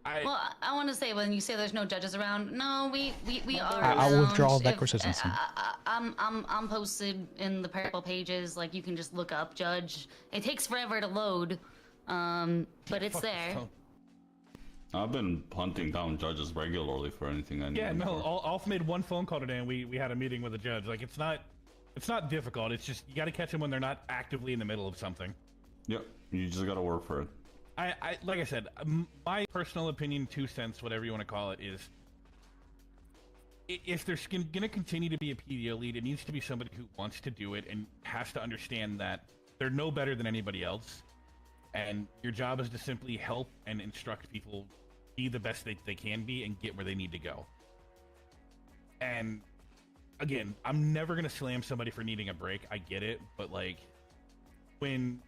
Well, I want to say, when you say there's no judges around, no, we are. I will withdraw all that If- criticism. I'm posted in the purple pages. Like, you can just look up judge. It takes forever to load, but it's there. I've been hunting down judges regularly for anything I need. Yeah, them no. for. Alf made one phone call today, and we had a meeting with a judge. Like, it's not difficult. It's just you got to catch them when they're not actively in the middle of something. Yep, you just got to work for it. I like I said, my personal opinion, 2 cents, whatever you want to call it, is if there's going to continue to be a PDO lead, it needs to be somebody who wants to do it and has to understand that they're no better than anybody else, and your job is to simply help and instruct people be the best they can be and get where they need to go. And again, I'm never going to slam somebody for needing a break. I get it, but like when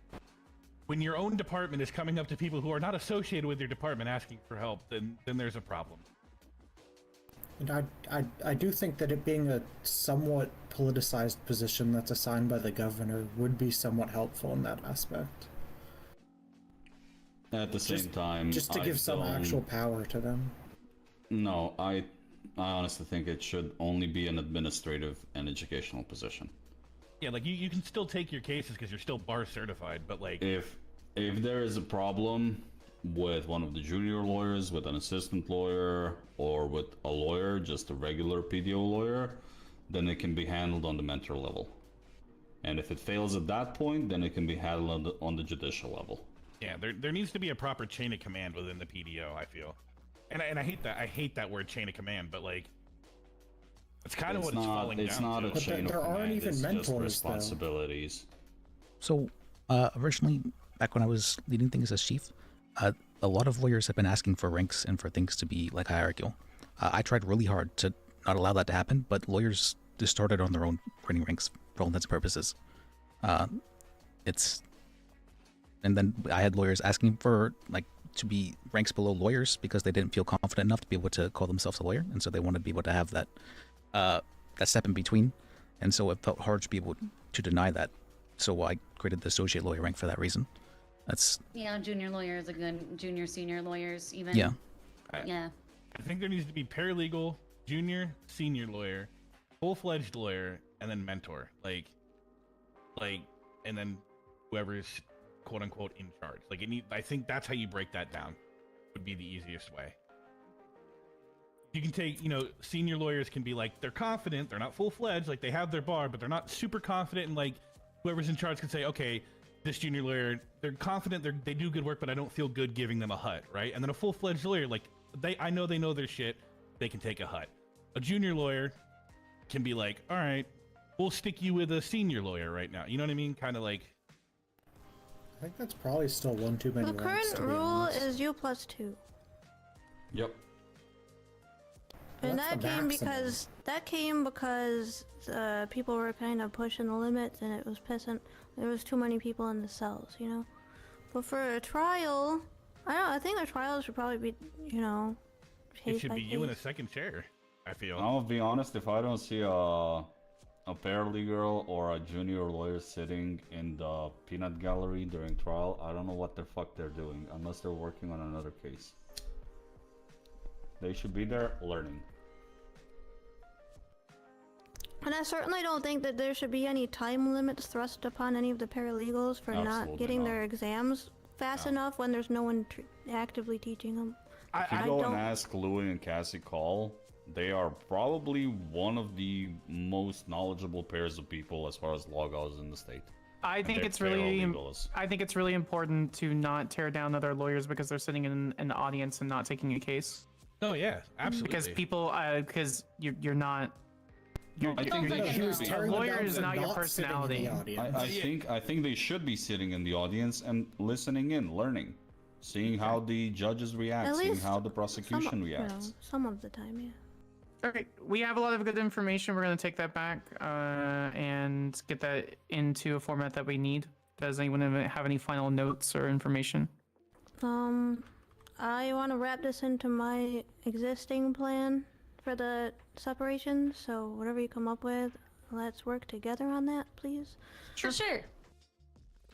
your own department is coming up to people who are not associated with your department asking for help, then there's a problem. And I do think that it being a somewhat politicized position that's assigned by the governor would be somewhat helpful in that aspect. At the same time, just to I give some don't- actual power to them. No, I honestly think it should only be an administrative and educational position. Yeah, like you can still take your cases because you're still bar certified, but like If there is a problem with one of the junior lawyers, with an assistant lawyer, or with a lawyer, just a regular PDO lawyer, then it can be handled on the mentor level. And if it fails at that point, then it can be handled on the judicial level. yeah, there needs to be a proper chain of command within the PDO. I feel, and I hate that word chain of command, but like it's kind of what it's falling down to. It's not a chain of command. It's just responsibilities. So, originally, back when I was leading things as chief, a lot of lawyers have been asking for ranks and for things to be like hierarchical. I tried really hard to not allow that to happen, but lawyers just started on their own creating ranks for all intents and purposes. And then I had lawyers asking for like to be ranks below lawyers because they didn't feel confident enough to be able to call themselves a lawyer, and so they wanted to be able to have that that step in between, and so it felt hard to be able to deny that. So I created the associate lawyer rank for that reason. That's Junior lawyers are good. Junior, senior lawyers, even. Yeah. Yeah. I think there needs to be paralegal, junior, senior lawyer, full-fledged lawyer, and then mentor. Like and then whoever's quote unquote in charge. Like I think that's how you break that down. Would be the easiest way. You can take, senior lawyers can be like, they're confident, they're not full-fledged, like they have their bar, but they're not super confident, and like whoever's in charge can say, okay, this junior lawyer, they're confident, they do good work, but I don't feel good giving them a hut, right? And then a full-fledged lawyer, like I know they know their shit, they can take a hut. A junior lawyer can be like, all right, we'll stick you with a senior lawyer right now. You know what I mean? Kind of like. I think that's probably still one too many. The current rule is U+2. Yep. And that came because people were kind of pushing the limits, and it was pissing. There was too many people in the cells, But for a trial, I think the trials should probably be, It should be you in a second chair, I feel. I'll be honest, if I don't see a paralegal or a junior lawyer sitting in the peanut gallery during trial, I don't know what the fuck they're doing, unless they're working on another case. They should be there learning. And I certainly don't think that there should be any time limits thrust upon any of the paralegals for not getting their exams fast enough when there's no one actively teaching them. If you go and ask Louis and Cassie Call, they are probably one of the most knowledgeable pairs of people as far as logos in the state. I think it's really important to not tear down other lawyers because they're sitting in an audience and not taking a case. Oh yeah, absolutely. Because people, because you're not. A lawyer is not your personality. I think they should be sitting in the audience and listening in, learning, seeing how the judges react, seeing how the prosecution reacts. Some of the time, yeah. Okay, we have a lot of good information. We're going to take that back and get that into a format that we need. Does anyone have any final notes or information? I want to wrap this into my existing plan for the separation, so whatever you come up with, let's work together on that, please. Sure.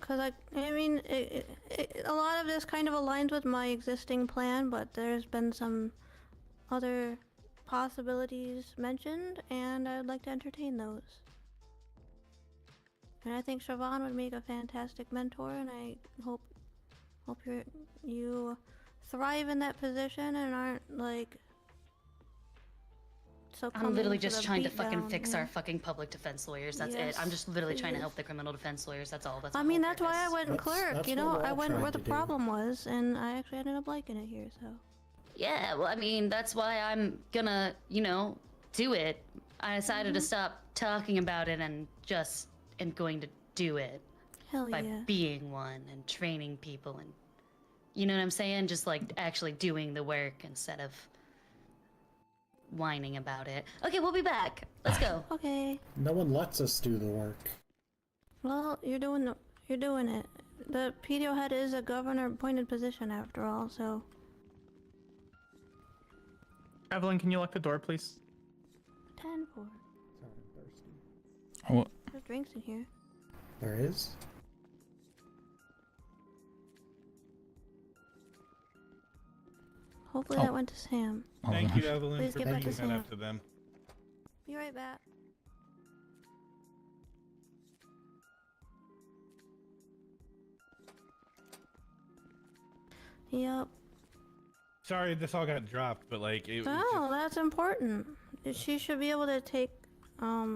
Because I mean, a lot of this kind of aligns with my existing plan, but there's been some other possibilities mentioned, and I'd like to entertain those. And I think Siobhan would make a fantastic mentor, and I hope you thrive in that position and aren't like. So I'm literally just trying to fucking fix our fucking public defense lawyers. That's it. I'm just literally trying to help the criminal defense lawyers. That's all. I mean, that's why I went clerk. I went where the problem was, and I actually ended up liking it here. So. Yeah, well, I mean, that's why I'm gonna, do it. I decided to stop talking about it and going to do it. Hell by yeah. being one and training people and, you know what I'm saying? Just like actually doing the work instead of whining about it. Okay, we'll be back. Let's go. Okay. No one lets us do the work. Well, you're doing it. The PDO head is a governor-appointed position after all, so. Evelyn, can you lock the door, please? 10-4. Sorry, I'm thirsty. Oh. There's drinks in here. There is? Hopefully that went to Sam. Thank you, Evelyn, Please for get back to picking that Sam. up to them. Be right back. Yep. Sorry, this all got dropped, but like it. No, that's important. She should be able to take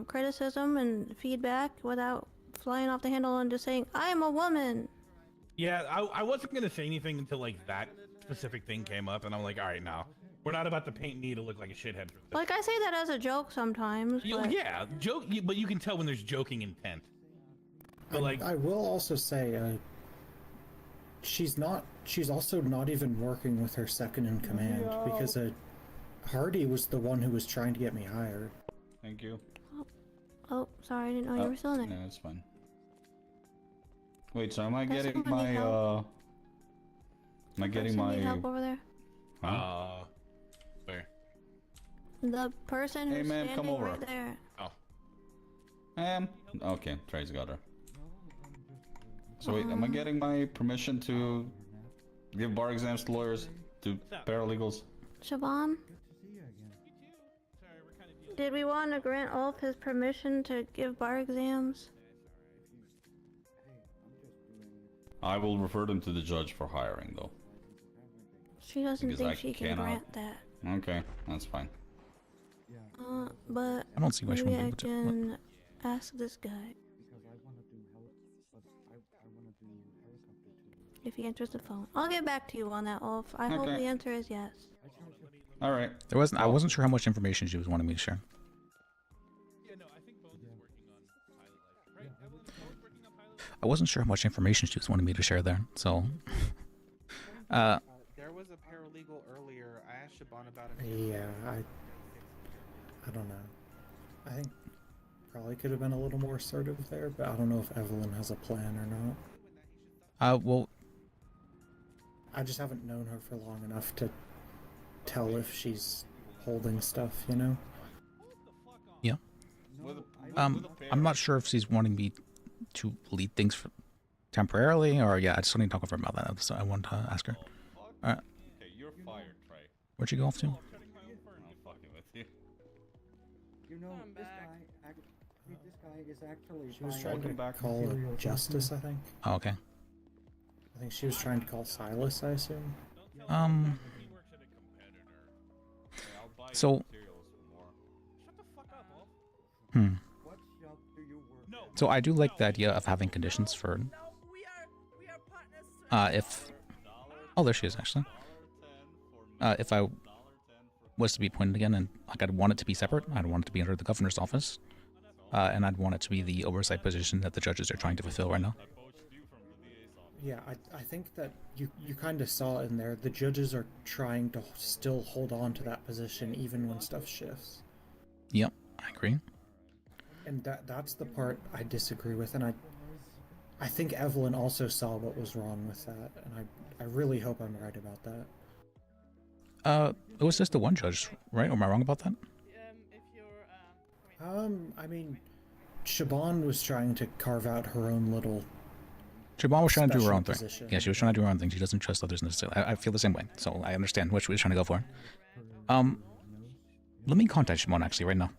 criticism and feedback without flying off the handle and just saying, "I'm a woman." Yeah, I wasn't gonna say anything until like that specific thing came up, and I'm like, all right, now we're not about to paint me to look like a shithead. Like I say that as a joke sometimes. But... Yeah, joke, but you can tell when there's joking intent. But like, I will also say, she's also not even working with her second in command because Hardy was the one who was trying to get me hired. Thank you. Oh, sorry, I didn't know you were still in there. No, it's fine. Wait, so am I Does getting someone need my help? Am I getting Person my? need help over there? Where? The person who's Hey, ma'am, come standing over. right there. Oh. Okay, Trey's got her. So wait, am I getting my permission to give bar exams to lawyers, to paralegals? Siobhan? Did we want to grant Ulf his permission to give bar exams? I will refer them to the judge for hiring, though. She doesn't Because think I she can cannot- grant that. Okay, that's fine. But I don't see why she maybe wouldn't be I able to. can ask this guy if he answers the phone. I'll get back to you on that, Ulf. I hope Okay. the answer is yes. All right. I wasn't sure how much information she was wanting me to share. I wasn't sure how much information she was wanting me to share there, so. There was a paralegal earlier. I asked Siobhan about it. Yeah, I don't know. I think probably could have been a little more assertive there, but I don't know if Evelyn has a plan or not. Well, I just haven't known her for long enough to tell if she's holding stuff, you know? Yeah. I'm not sure if she's wanting me to lead things temporarily, or yeah, I just want to talk with her about that. So I wanted to ask her. Alright. Okay, you're fired, Trey. Where'd you go off to? I'm fucking with you. You know, this guy is actually. She was trying to call justice, I think. Oh, okay. I think she was trying to call Silas, I assume. So. So I do like the idea of having conditions for. If. Oh, there she is, actually. If I was to be appointed again, and like I'd want it to be separate, I'd want it to be under the governor's office, and I'd want it to be the oversight position that the judges are trying to fulfill right now. Yeah, I think that you kind of saw in there, the judges are trying to still hold on to that position even when stuff shifts. Yep, I agree. And that's the part I disagree with, and I think Evelyn also saw what was wrong with that, and I really hope I'm right about that. It was just the one judge, right? Or am I wrong about that? I mean, Siobhan was trying to carve out her own little. Siobhan was trying to do her own thing. position. Yeah, she was trying to do her own thing. She doesn't trust others necessarily. I feel the same way, so I understand what she was trying to go for. Let me contact Siobhan actually right now.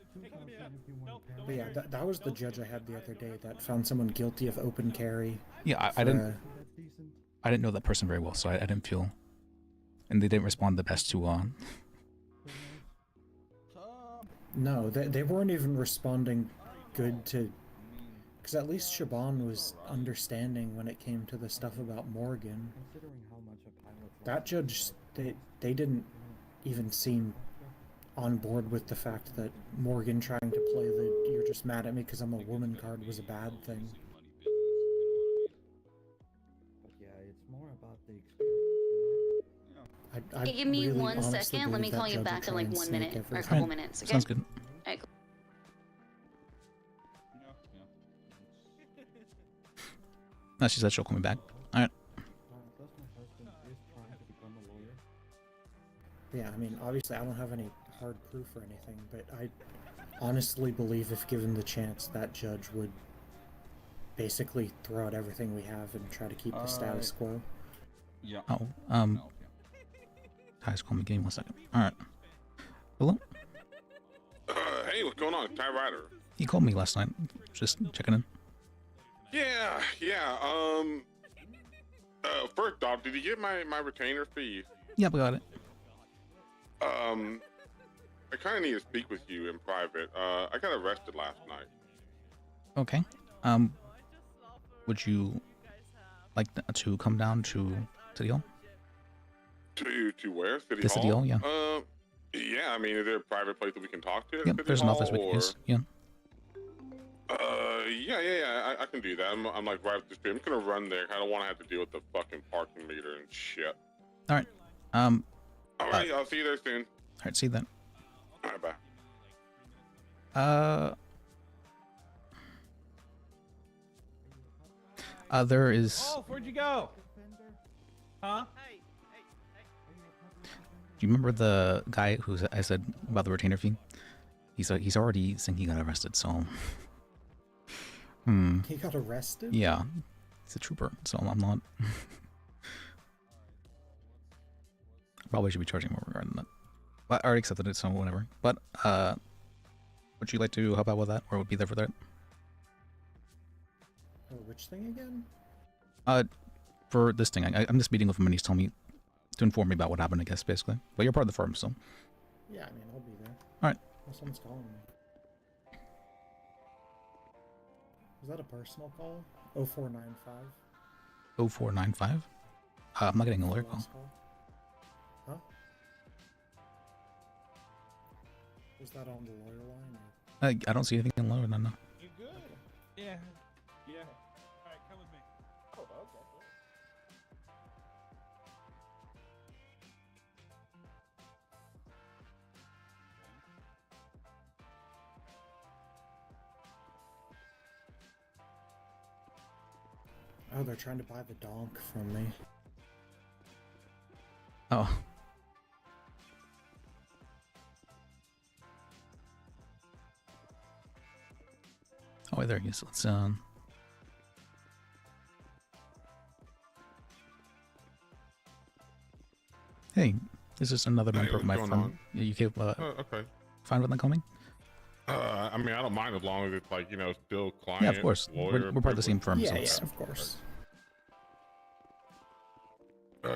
But yeah, that was the judge I had the other day that found someone guilty of open carry. Yeah, I didn't know that person very well, so I didn't feel, and they didn't respond the best to. No, they weren't even responding good to. Because at least Siobhan was understanding when it came to the stuff about Morgan. That judge, they didn't even seem on board with the fact that Morgan trying to play the "you're just mad at me because I'm a woman" card was a bad thing. Yeah, it's more about the experience. I Give me really 1 honestly second. Let me believe call that you judge back in will like try 1 and minute sneak or a everything. couple minutes. Okay. Sounds good. Alright, cool. No, she said she'll call me back. All right. Yeah, I mean, obviously I don't have any hard proof or anything, but I honestly believe if given the chance, that judge would basically throw out everything we have and try to keep the status quo. Yeah. Oh, Ty's calling me. Give me 1 second. All right. Hello? Hey, what's going on? Ty Ryder. He called me last night. Just checking in. Yeah. First off, did you get my retainer fee? Yeah, we got it. I kind of need to speak with you in private. I got arrested last night. Okay. Would you like to come down to City Hall? To where? City The Hall? City Hall, yeah. Yeah, I mean, is there a private place that we can talk to? at Yep, City there's an Hall, office we can or- use. Yeah. Yeah, I can do that. I'm like right up the street. I'm just gonna run there. I don't want to have to deal with the fucking parking meter and shit. All right. All right, I'll see you there soon. All right, see you then. All right, bye. There is. Oh, where'd you go? Huh? Do you remember the guy who I said about the retainer fee? He's already saying he got arrested. So. He got arrested? Yeah, he's a trooper. So I'm not. Probably should be charging more regarding that. But I already accepted it, so whatever. But would you like to help out with that, or would be there for that? Oh, which thing again? for this thing, I'm just meeting with him and he's telling me to inform me about what happened, I guess, basically. But you're part of the firm, so. Yeah, I mean, I'll be there. Alright. Well, someone's calling me. Is that a personal call? 0495? 0495? I'm not getting a lawyer call. Huh? Was that on the lawyer line? Or? I don't see anything in lawyer, no. You good? Yeah. Yeah. All right, come with me. Oh, okay. Oh, they're trying to buy the donk from me. Oh. Oh, wait, there he is. Let's, Hey, this is another member of my firm. You okay, okay. Fine with them coming? I mean, I don't mind as long as it's like, you know, still client. Yeah, of course. Lawyer, we're part of the same firm, Yeah, so yeah, it's... of course.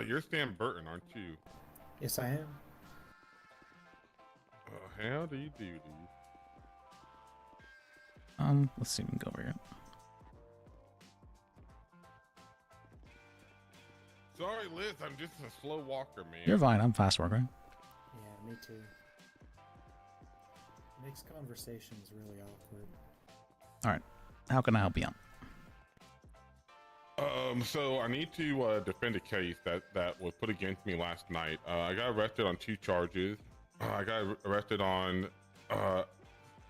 You're Stan Burton, aren't you? Yes, I am. How do you do, dude? Let's see if we can go over here. Sorry, Liz, I'm just a slow walker, man. You're fine, I'm fast worker. Yeah, me too. Makes conversations really awkward. Alright, how can I help you out? So I need to defend a case that was put against me last night. I got arrested on 2 charges. I got arrested on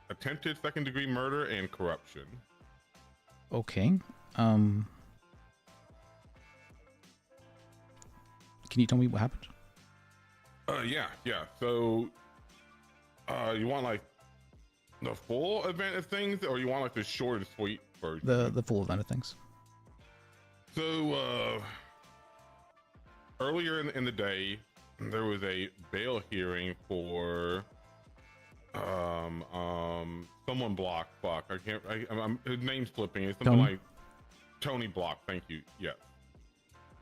attempted second-degree murder and corruption. Okay, can you tell me what happened? Yeah. So, you want like the full event of things, or you want like the short and sweet version? The full event of things. So, earlier in the day, there was a bail hearing for someone Block. I can't. His name's flipping. It's something Tony? like Tony Block. Thank you. Yes.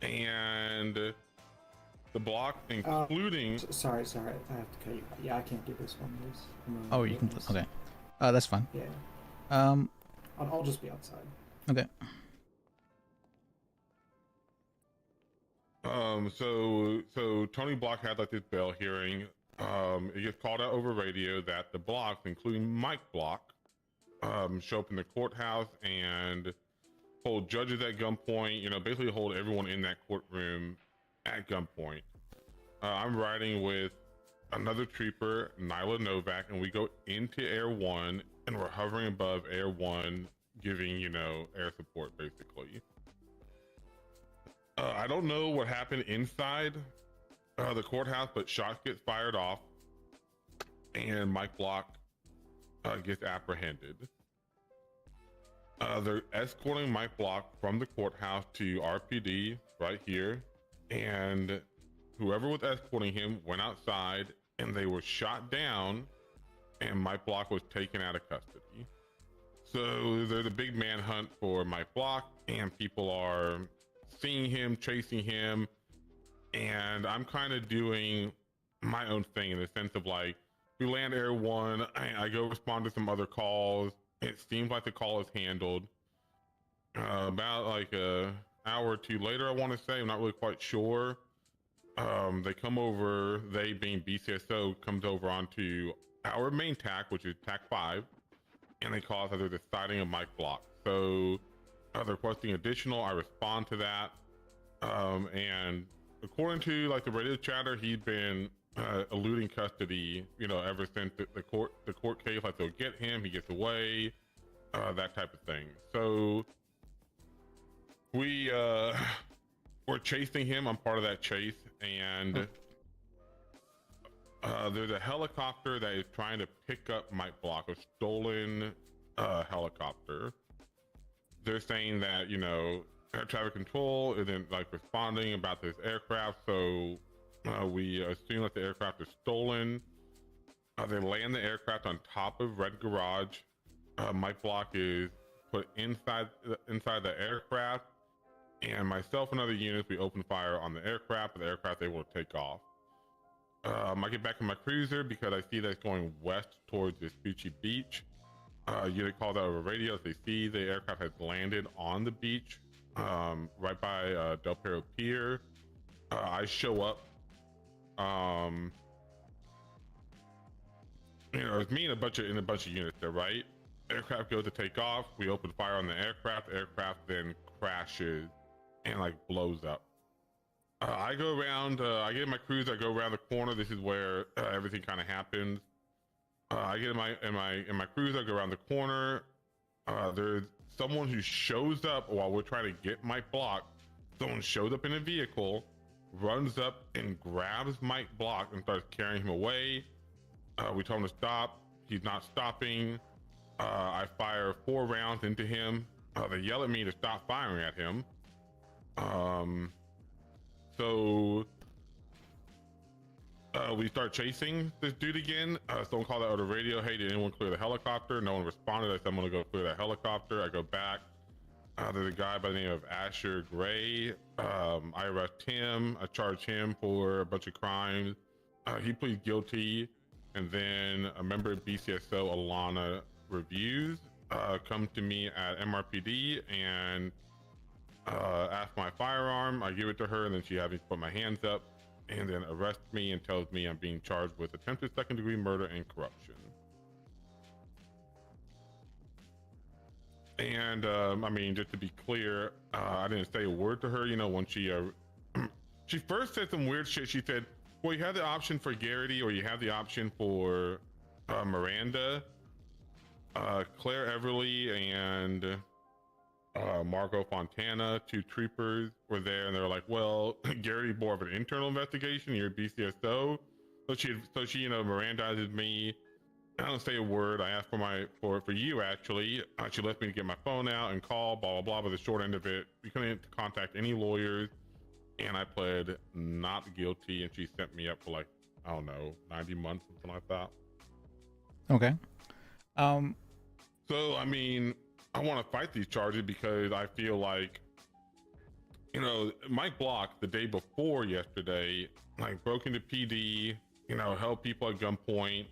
And the Block, including. Sorry. I have to cut you. Yeah, I can't do this one, Liz. Oh, you can. Okay. That's fine. Yeah. I'll just be outside. Okay. So Tony Block had like this bail hearing. It gets called out over radio that the Blocks, including Mike Block, show up in the courthouse and hold judges at gunpoint. You know, basically hold everyone in that courtroom at gunpoint. I'm riding with another trooper, Nyla Novak, and we go into Air 1, and we're hovering above Air 1, giving, you know, air support, basically. I don't know what happened inside the courthouse, but shots get fired off, and Mike Block gets apprehended. They're escorting Mike Block from the courthouse to RPD right here, and whoever was escorting him went outside, and they were shot down, and Mike Block was taken out of custody. So there's a big manhunt for Mike Block, and people are seeing him, chasing him, and I'm kind of doing my own thing in the sense of like, we land Air 1, I go respond to some other calls. It seems like the call is handled. About like a hour or two later, I want to say, I'm not really quite sure. They come over, they being BCSO, comes over onto our main TAC, which is TAC 5, and they call us that there's a sighting of Mike Block. So they're requesting additional, I respond to that. And according to like the radio chatter, he'd been eluding custody, you know, ever since the court case, like they'll get him, he gets away, that type of thing. So we're chasing him. I'm part of that chase, and there's a helicopter that is trying to pick up Mike Block, a stolen helicopter. They're saying that, you know, air traffic control isn't like responding about this aircraft, so we assume that the aircraft is stolen. They land the aircraft on top of Red Garage. Mike Block is put inside the aircraft, and myself and other units, we opened fire on the aircraft, but the aircraft able to take off. I get back in my cruiser because I see that it's going west towards this beachy beach. Unit called out over radio. They see the aircraft has landed on the beach, right by Del Perro Pier. I show up. It's me and a bunch of units there, right? Aircraft goes to take off. We open fire on the aircraft. The aircraft then crashes and like blows up. I go around. I get in my cruiser. I go around the corner. This is where everything kind of happens. I get in my cruiser. I go around the corner. There's someone who shows up while we're trying to get Mike Block. Someone shows up in a vehicle, runs up and grabs Mike Block and starts carrying him away. We tell him to stop. He's not stopping. I fire 4 rounds into him. They yell at me to stop firing at him. So we start chasing this dude again. Someone called out over the radio, hey, did anyone clear the helicopter? No one responded. I said, I'm gonna go clear that helicopter. I go back. There's a guy by the name of Asher Gray. I arrest him. I charge him for a bunch of crimes. He pleads guilty. And then a member of BCSO, Alana Reviews, come to me at MRPD and ask my firearm. I give it to her, and then she has me put my hands up and then arrest me and tells me I'm being charged with attempted second-degree murder and corruption. And I mean, just to be clear, I didn't say a word to her. When she she first said some weird shit. She said, well, you have the option for Garrity or you have the option for Miranda. Claire Everly and Margot Fontana, 2 troopers, were there, and they were like, well, Garrity's more of an internal investigation, you're BCSO. So she Mirandizes me. I don't say a word. I asked for you, actually. She left me to get my phone out and call, blah, blah, blah. But the short end of it, we couldn't contact any lawyers. And I pled not guilty, and she sent me up for like, I don't know, 90 months, something like that. Okay. So, I mean, I want to fight these charges because I feel like, Mike Block, the day before yesterday, like broke into PD, held people at gunpoint,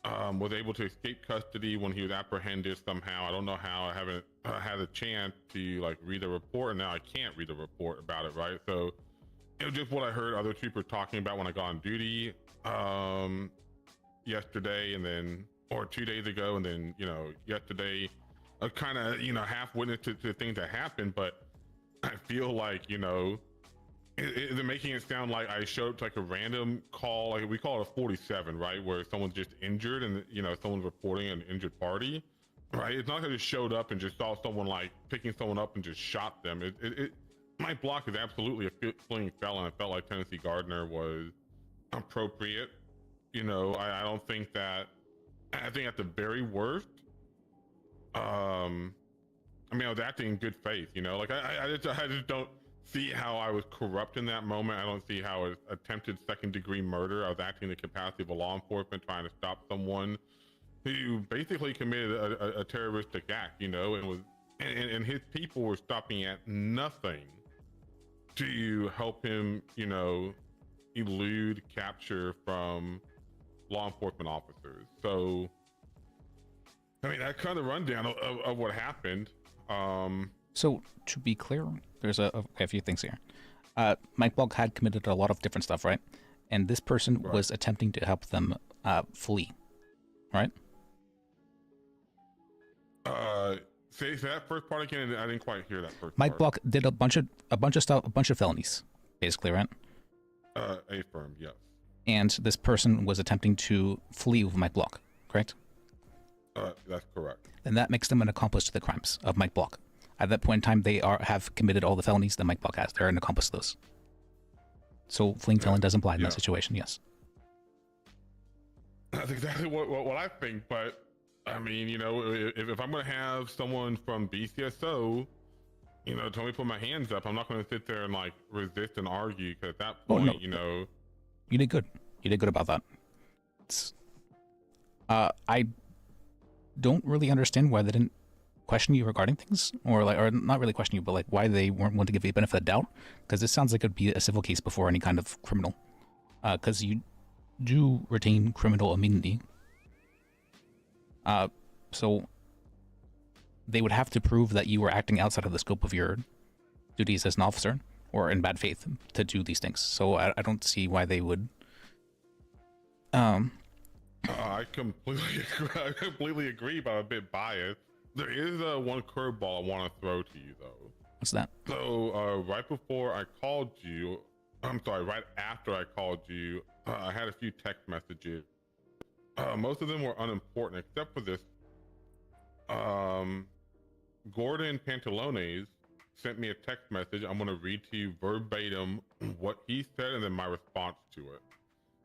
was able to escape custody when he was apprehended somehow. I don't know how. I haven't had a chance to like read the report, and now I can't read the report about it, right? So it was just what I heard other troopers talking about when I got on duty yesterday, and then, or 2 days ago, and then, yesterday, I kind of, half witness to things that happened, but I feel like, they're making it sound like I showed up to like a random call, like we call it a 47, right? Where someone's just injured and, someone's reporting an injured party, right? It's not like I just showed up and just saw someone like picking someone up and just shot them. My block is absolutely a fleeing felon. I felt like Tennessee Gardner was appropriate. I don't think that, I think at the very worst, I was acting in good faith, like I just don't see how I was corrupt in that moment. I don't see how it was attempted second-degree murder. I was acting in the capacity of a law enforcement trying to stop someone who basically committed a terroristic act, and his people were stopping at nothing to help him, elude capture from law enforcement officers. So, I mean, that kind of rundown of what happened. So to be clear, there's a few things here. Mike Block had committed a lot of different stuff, right? And this person was attempting to help them flee, right? Say that first part again. I didn't quite hear that first Mike part. Block did a bunch of stuff, a bunch of felonies, basically, right? Affirmed, yes. And this person was attempting to flee with Mike Block, correct? That's correct. And that makes them an accomplice to the crimes of Mike Block. At that point in time, they have committed all the felonies that Mike Block has. They're an accomplice to those. So fleeing felon doesn't apply in that situation, yes. That's exactly what I think, but I mean, if I'm going to have someone from BCSO, tell me to put my hands up, I'm not going to sit there and like resist and argue, because at that point, You did good. You did good about that. I don't really understand why they didn't question you regarding things, or like, or not really question you, but like why they weren't willing to give you the benefit of the doubt, because this sounds like it'd be a civil case before any kind of criminal, because you do retain criminal immunity. So they would have to prove that you were acting outside of the scope of your duties as an officer or in bad faith to do these things. So I don't see why they would. I completely agree, but I'm a bit biased. There is one curveball I want to throw to you, though. What's that? So right before I called you, I'm sorry, right after I called you, I had a few text messages. Most of them were unimportant, except for this. Gordon Pantalones sent me a text message. I'm going to read to you verbatim what he said and then my response to it.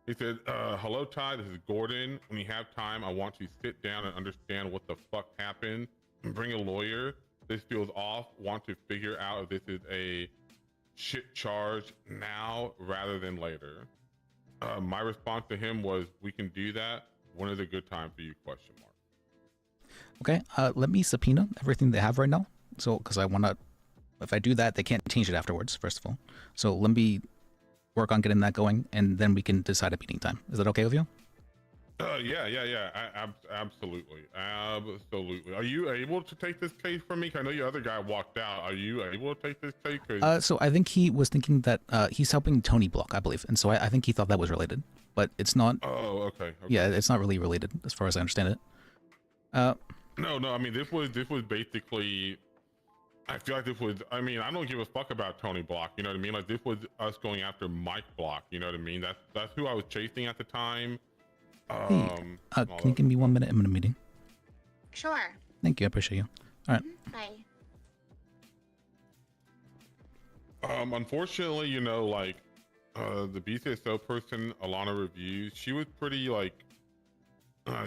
He said, hello, Ty, this is Gordon. When you have time, I want to sit down and understand what the fuck happened. Bring a lawyer. This feels off. Want to figure out if this is a shit charge now rather than later. My response to him was, we can do that. When is a good time for you, question mark. Okay, let me subpoena everything they have right now. So, because I want to, if I do that, they can't change it afterwards, first of all. So let me work on getting that going, and then we can decide a meeting time. Is that okay with you? Yeah. Absolutely. Are you able to take this case from me? 'Cause I know your other guy walked out. Are you able to take this case? So I think he was thinking that he's helping Tony Block, I believe, and so I think he thought that was related, but it's not. Oh, okay. Yeah, it's not really related as far as I understand it. No. I mean, this was basically. I feel like this was. I mean, I don't give a fuck about Tony Block. You know what I mean? Like this was us going after Mike Block. You know what I mean? That's who I was chasing at the time. Can you give me 1 minute? I'm in a meeting. Sure. Thank you. I appreciate you. All right. Bye. Unfortunately, you know, like the BCSO person, Alana Reviews, she was pretty like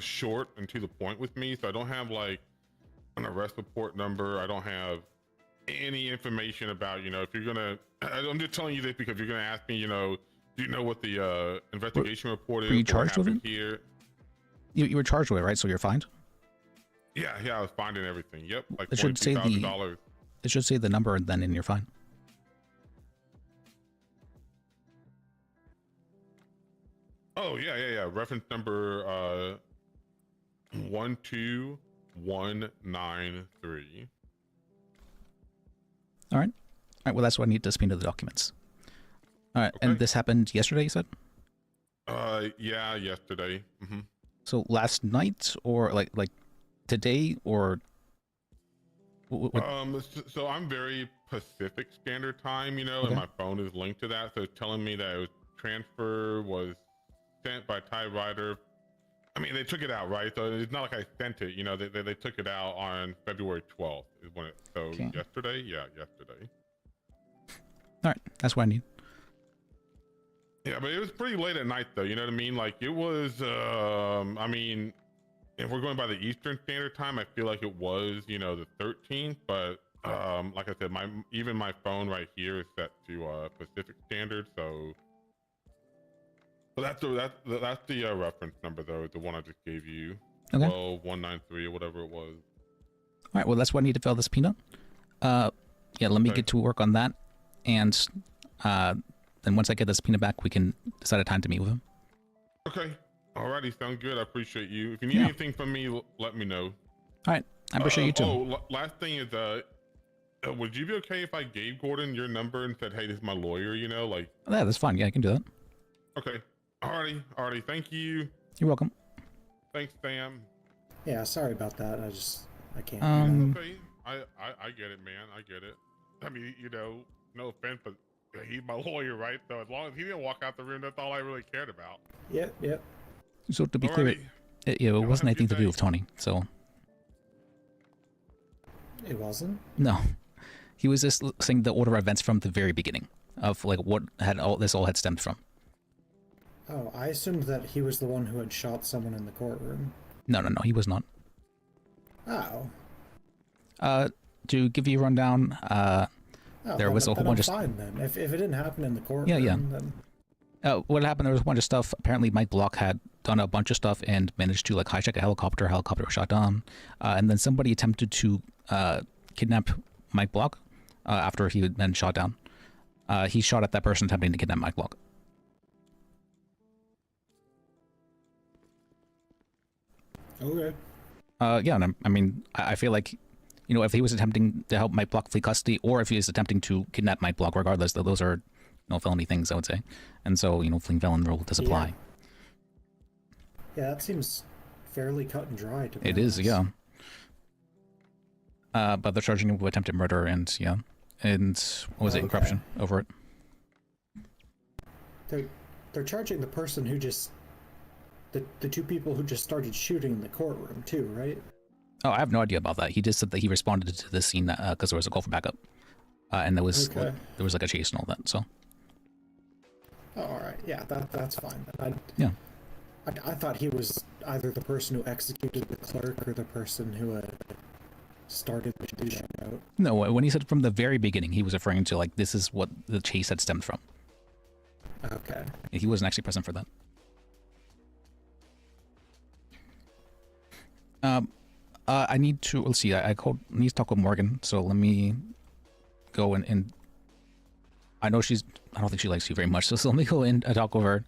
short and to the point with me, so I don't have like an arrest report number. I don't have any information about, you know, if you're gonna. I'm just telling you this because you're gonna ask me, you know, do you know what the investigation report is? Were you charged with it? Here? You were charged with it, right? So you're fined. Yeah, I was fined and everything. Yep, like It should say $42,000. It should say the number and then in your fine. Oh yeah. Reference number 12193. All right. Well, that's what I need to subpoena the documents. All right. Okay. And this happened yesterday, you said? Yeah, yesterday. Mm-hmm. So last night, or like today, or? So I'm very Pacific Standard Time, you know, okay. And my phone is linked to that, so it's telling me that transfer was sent by Ty Ryder. I mean, they took it out, right? So it's not like I sent it, you know. They took it out on February 12th is when it. So okay. Yesterday, yeah, yesterday. All right, that's what I need. Yeah, but it was pretty late at night, though. You know what I mean? Like it was. I mean, if we're going by the Eastern Standard Time, I feel like it was, you know, the 13th. But like I said, even my phone right here is set to Pacific Standard, so. Well, that's the reference number, though, the one I just gave you. Okay. 193 or whatever it was. All right. Well, that's what I need to fill this peanut. Yeah. Let me get to work on that, and then once I get this peanut back, we can decide a time to meet with him. Okay. Alrighty. Sounds good. I appreciate you. If you need anything from me, let me know. All right. I appreciate you too. Last thing is, would you be okay if I gave Gordon your number and said, "Hey, this is my lawyer," you know, like? Yeah, that's fine. Yeah, I can do that. Okay. Alrighty. Thank you. You're welcome. Thanks, Sam. Yeah, sorry about that. I can't. Okay. I get it, man. I get it. I mean, you know, no offense, but he's my lawyer, right? So as long as he didn't walk out the room, that's all I really cared about. Yep. So to be clear, it wasn't anything to do with Tony. So. It wasn't? No, he was just saying the order of events from the very beginning of like what this all had stemmed from. Oh, I assumed that he was the one who had shot someone in the courtroom. No, he was not. Oh. To give you a rundown, there was a whole bunch of. Fine then. If it didn't happen in the courtroom, yeah. Then... What happened? There was a bunch of stuff. Apparently, Mike Block had done a bunch of stuff and managed to like hijack a helicopter. Helicopter was shot down, and then somebody attempted to kidnap Mike Block after he had been shot down. He shot at that person attempting to kidnap Mike Block. Okay. Yeah, and I mean, I feel like, you know, if he was attempting to help Mike Block flee custody, or if he is attempting to kidnap Mike Block, regardless, those are no felony things, I would say. And so, you know, fleeing felon rule does apply. Yeah, that seems fairly cut and dry. To be It is, honest. yeah. But they're charging him with attempted murder and, yeah. And what was it, corruption over it. They're charging the person who just... The two people who just started shooting in the courtroom, too, right? Oh, I have no idea about that. He just said that he responded to this scene because there was a call for backup. And there was Okay. there was like a chase and all that, so... Oh, all right. Yeah, that's fine. Yeah. I thought he was either the person who executed the clerk or the person who started the shootout. No, when he said from the very beginning, he was referring to, like, this is what the chase had stemmed from. Okay. He wasn't actually present for that. I need to, let's see, I need to talk with Morgan, so let me go and I know I don't think she likes you very much, so let me go in and talk with her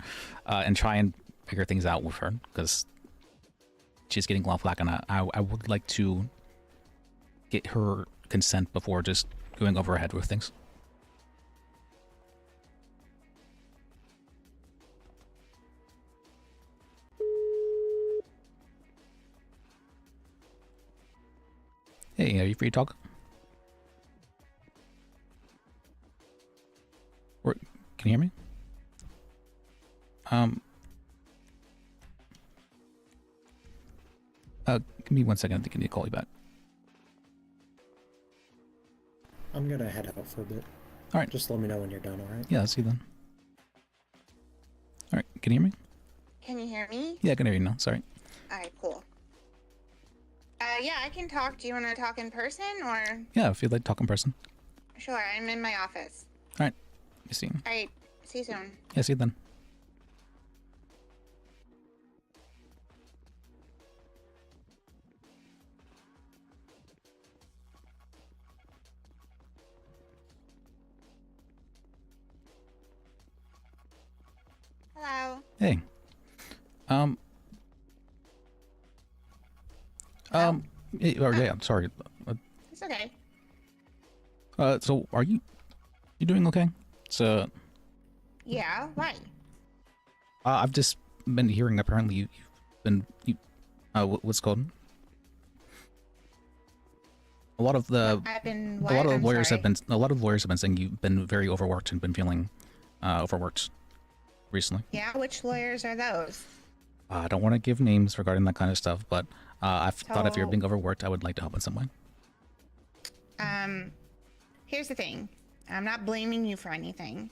and try and figure things out with her, because she's getting a lot of flack, and I would like to get her consent before just going over her head with things. Hey, are you free to talk? Or can you hear me? Give me 1 second. I think I need to call you back. I'm gonna head out for a bit. All right. Just let me know when you're done, all right? Yeah, let's see then. All right, can you hear me? Can you hear me? Yeah, I can hear you now. Sorry. Alright, cool. Yeah, I can talk. Do you want to talk in person or? Yeah, if you'd like to talk in person. Sure, I'm in my office. All right. You see. Alright, see you soon. Yeah, see you then. Hello. Hey. Yeah, I'm sorry. It's okay. So are you doing okay? So, Yeah, why? I've just been hearing apparently you've been, what's it called? A lot of the, I've been a what? lot of I'm lawyers sorry. a lot of lawyers have been saying you've been very overworked and been feeling, overworked recently. Yeah, which lawyers are those? I don't want to give names regarding that kind of stuff, but I thought if you're So- being overworked, I would like to help in some way. Here's the thing. I'm not blaming you for anything,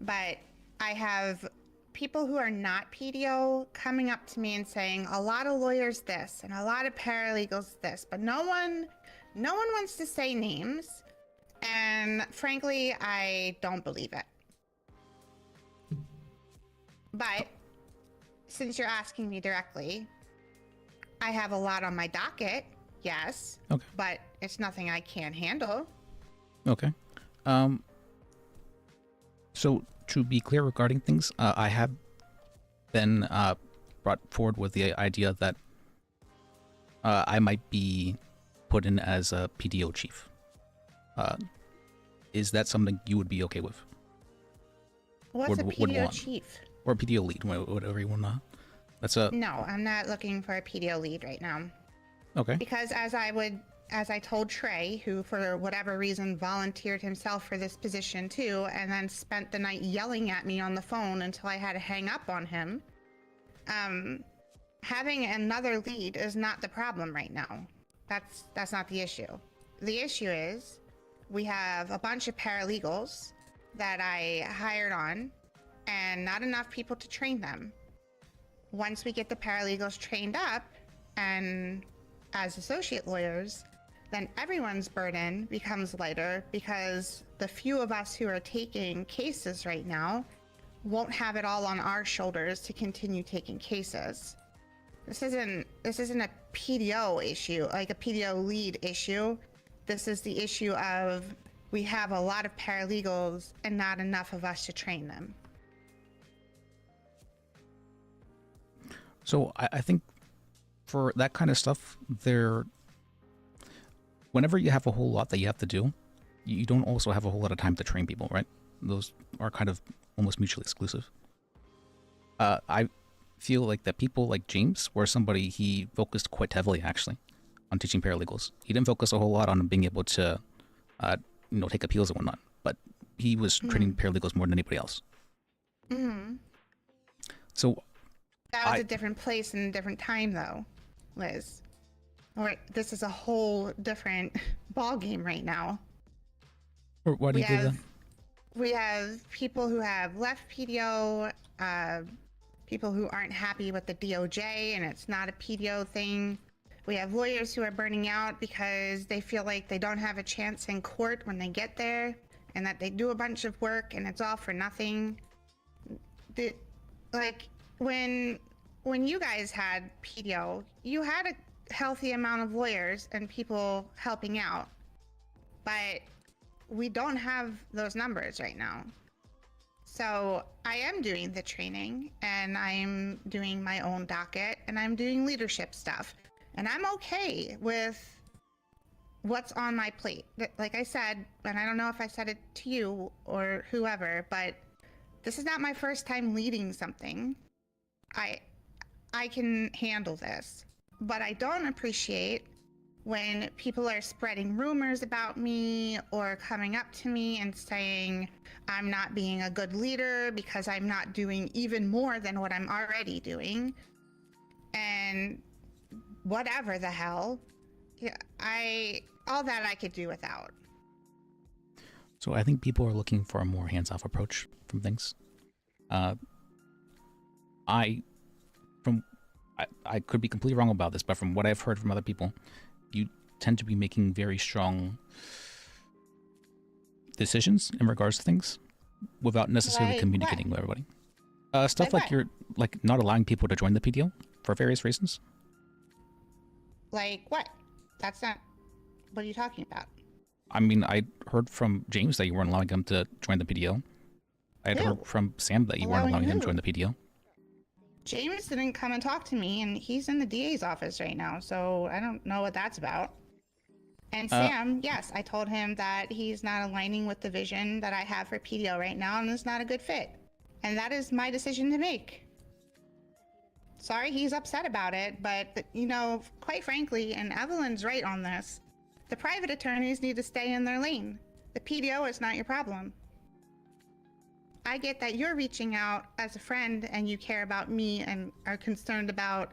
but I have people who are not PDO coming up to me and saying a lot of lawyers this and a lot of paralegals this, but no one wants to say names, and frankly, I don't believe it. But since you're asking me directly, I have a lot on my docket, yes. Okay. But it's nothing I can't handle. Okay. So to be clear regarding things, I have been brought forward with the idea that I might be put in as a PDO chief. Is that something you would be okay with? What's a Would PDO want? chief? Or a PDO lead, whatever you want to. That's a... No, I'm not looking for a PDO lead right now. Okay. Because as I told Trey, who for whatever reason volunteered himself for this position too, and then spent the night yelling at me on the phone until I had to hang up on him, having another lead is not the problem right now. That's not the issue. The issue is we have a bunch of paralegals that I hired on and not enough people to train them. Once we get the paralegals trained up and as associate lawyers, then everyone's burden becomes lighter because the few of us who are taking cases right now, won't have it all on our shoulders to continue taking cases. This isn't a PDO issue, like a PDO lead issue. This is the issue of we have a lot of paralegals and not enough of us to train them. So I think for that kind of stuff, whenever you have a whole lot that you have to do, you don't also have a whole lot of time to train people, right? Those are kind of almost mutually exclusive. I feel like that people like James, where somebody, he focused quite heavily actually on teaching paralegals. He didn't focus a whole lot on being able to, take appeals and whatnot, but he was training paralegals more than anybody else. Mm-hmm. So that was a different place and a different time, though, Liz. Or this is a whole different ball game right now. Why do you do that? We have people who have left PDO, people who aren't happy with the DOJ and it's not a PDO thing. We have lawyers who are burning out because they feel like they don't have a chance in court when they get there and that they do a bunch of work and it's all for nothing. When you guys had PDO, you had a healthy amount of lawyers and people helping out, but we don't have those numbers right now. So I am doing the training and I'm doing my own docket and I'm doing leadership stuff. And I'm okay with what's on my plate. Like I said, and I don't know if I said it to you or whoever, but this is not my first time leading something. I can handle this. But I don't appreciate when people are spreading rumors about me or coming up to me and saying I'm not being a good leader because I'm not doing even more than what I'm already doing. And whatever the hell, all that I could do without. So I think people are looking for a more hands-off approach from things. I could be completely wrong about this, but from what I've heard from other people, you tend to be making very strong decisions in regards to things without necessarily communicating with everybody. Stuff like you're not allowing people to join the PDO for various reasons. Like what? That's not. What are you talking about? I mean, I heard from James that you weren't allowing him to join the PDO. I had heard from Sam that you weren't allowing him to join the PDO. James didn't come and talk to me, and he's in the DA's office right now, so I don't know what that's about. And Sam, yes, I told him that he's not aligning with the vision that I have for PDO right now, and it's not a good fit. And that is my decision to make. Sorry he's upset about it, but, quite frankly, and Evelyn's right on this, the private attorneys need to stay in their lane. The PDO is not your problem. I get that you're reaching out as a friend and you care about me and are concerned about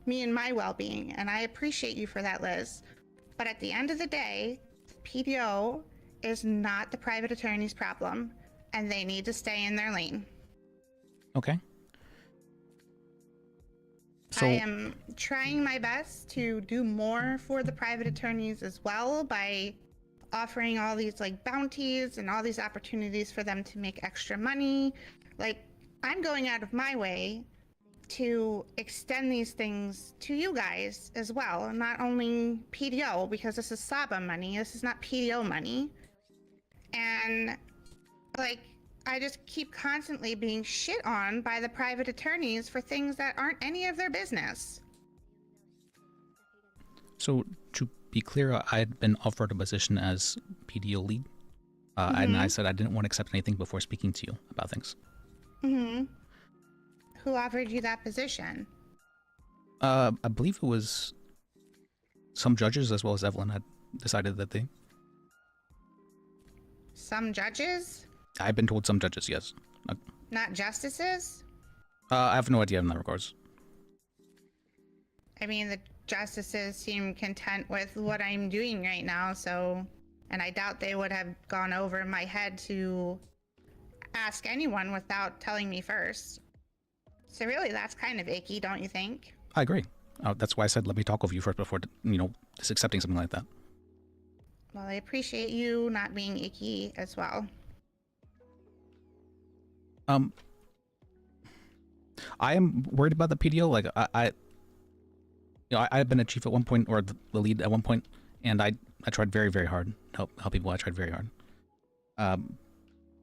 me and my well-being, and I appreciate you for that, Liz. But at the end of the day, PDO is not the private attorney's problem, and they need to stay in their lane. Okay. So, I am trying my best to do more for the private attorneys as well by offering all these bounties and all these opportunities for them to make extra money. I'm going out of my way to extend these things to you guys as well, not only PDO, because this is Saba money, this is not PDO money. And I just keep constantly being shit on by the private attorneys for things that aren't any of their business. So to be clear, I had been offered a position as PDO lead, and I said I didn't want to accept anything before speaking to you about things. Mm-hmm. Who offered you that position? I believe it was some judges as well as Evelyn had decided that they... Some judges? I've been told some judges, yes. Not justices? I have no idea in that regards. I mean, the justices seem content with what I'm doing right now, and I doubt they would have gone over my head to ask anyone without telling me first. So really, that's kind of icky, don't you think? I agree. That's why I said let me talk with you first before, just accepting something like that. Well, I appreciate you not being icky as well. I am worried about the PDO. Like I've been a chief at one point, or the lead at one point, and I tried very, very hard to help people. I tried very hard.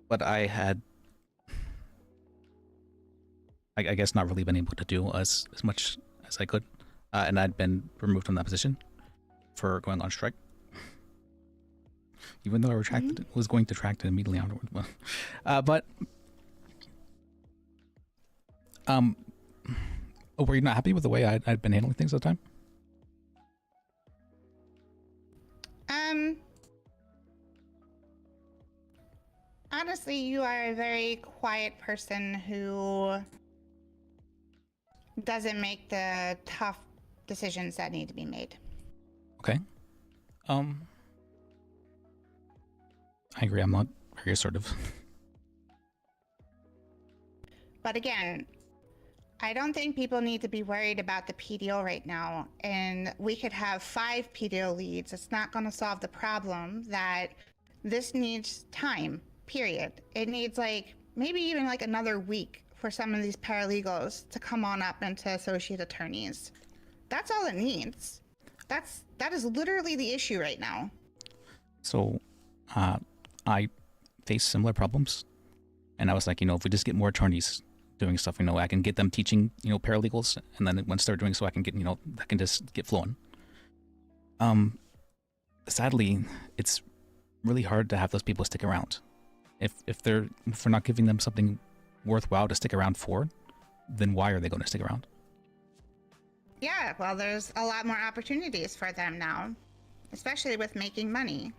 But I had, I guess, not really been able to do as much as I could, and I'd been removed from that position for going on strike. Even though I was going to retract it immediately afterwards. Were you not happy with the way I'd been handling things at the time? Honestly, you are a very quiet person who doesn't make the tough decisions that need to be made. Okay. I agree. I'm not very assertive. But again, I don't think people need to be worried about the PDO right now. And we could have 5 PDO leads. It's not going to solve the problem. That this needs time, period. It needs maybe even another week for some of these paralegals to come on up into associate attorneys. That's all it needs. That is literally the issue right now. So, I face similar problems, and I was like, if we just get more attorneys doing stuff, I can get them teaching, paralegals, and then once they're doing so, I can get, that can just get flowing. Sadly, it's really hard to have those people stick around. If we're not giving them something worthwhile to stick around for, then why are they going to stick around? Yeah, well, there's a lot more opportunities for them now, especially with making money.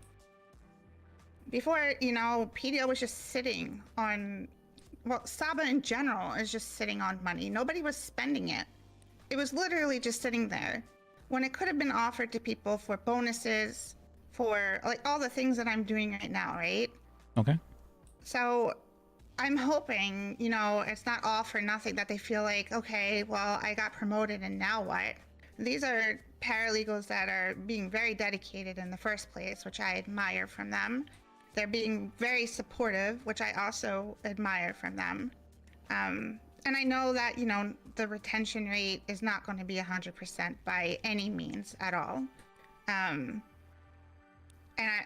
Before, PDO was just sitting on, Saba in general is just sitting on money. Nobody was spending it. It was literally just sitting there when it could have been offered to people for bonuses, for all the things that I'm doing right now, right? Okay. So I'm hoping, it's not all for nothing, that they feel like, okay, well, I got promoted and now what? These are paralegals that are being very dedicated in the first place, which I admire from them. They're being very supportive, which I also admire from them. And I know that, the retention rate is not going to be 100% by any means at all. And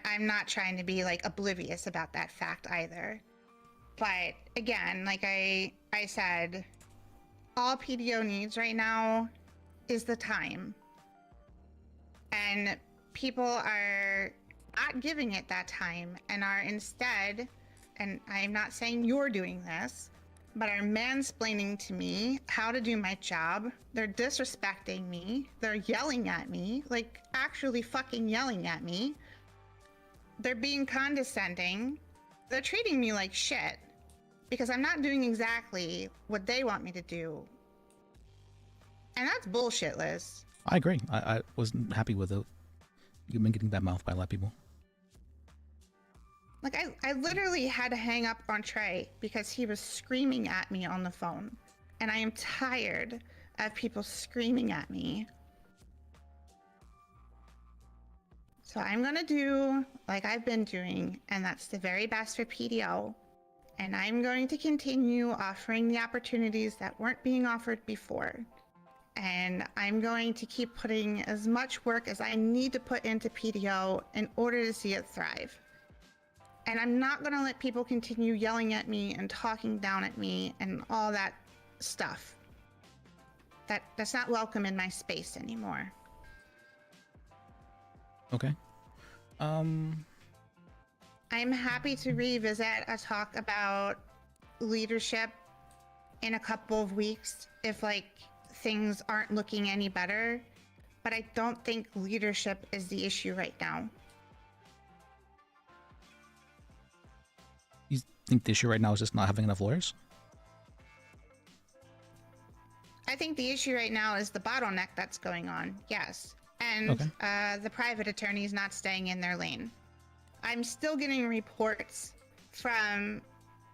I'm not trying to be oblivious about that fact either. But again, like I said, all PDO needs right now is the time. And people are not giving it that time and are instead, and I'm not saying you're doing this, but are mansplaining to me how to do my job. They're disrespecting me. They're yelling at me, actually fucking yelling at me. They're being condescending. They're treating me like shit because I'm not doing exactly what they want me to do. And that's bullshit, Liz. I agree. I wasn't happy with it. You've been getting that mouth by a lot of people. I literally had to hang up on Trey because he was screaming at me on the phone. And I am tired of people screaming at me. So I'm going to do like I've been doing, and that's the very best for PDO. And I'm going to continue offering the opportunities that weren't being offered before. And I'm going to keep putting as much work as I need to put into PDO in order to see it thrive. And I'm not going to let people continue yelling at me and talking down at me and all that stuff. That's not welcome in my space anymore. Okay. I'm happy to revisit a talk about leadership in a couple of weeks if things aren't looking any better, but I don't think leadership is the issue right now. You think the issue right now is just not having enough lawyers? I think the issue right now is the bottleneck that's going on, yes. And the private attorneys not staying in their lane. I'm still getting reports from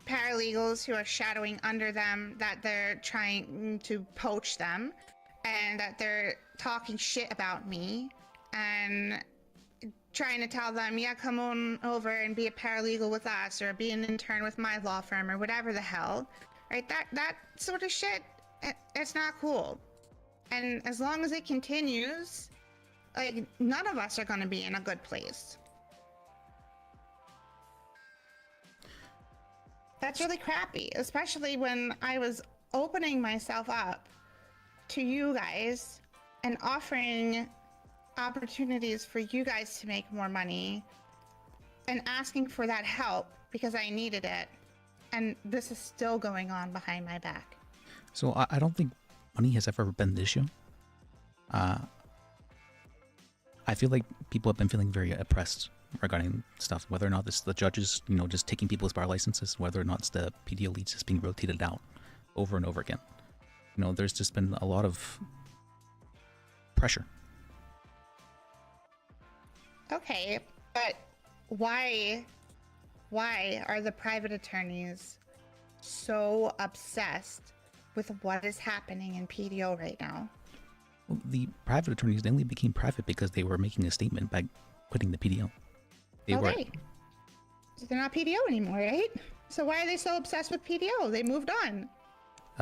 paralegals who are shadowing under them that they're trying to poach them and that they're talking shit about me and trying to tell them, yeah, come on over and be a paralegal with us or be an intern with my law firm or whatever the hell, right? That sort of shit It's not cool. And as long as it continues, like, none of us are going to be in a good place. That's really crappy, especially when I was opening myself up to you guys and offering opportunities for you guys to make more money and asking for that help because I needed it. And this is still going on behind my back. So I don't think money has ever been the issue. I feel like people have been feeling very oppressed regarding stuff, whether or not it's the judges, you know, just taking people's bar licenses, whether or not it's the PDO leads just being rotated out over and over again. You know, there's just been a lot of pressure. Okay, but why are the private attorneys so obsessed with what is happening in PDO right now? Well, the private attorneys, they only became private because they were making a statement by quitting the PDO. Okay. So they're not PDO anymore, right? So why are they so obsessed with PDO? They moved on.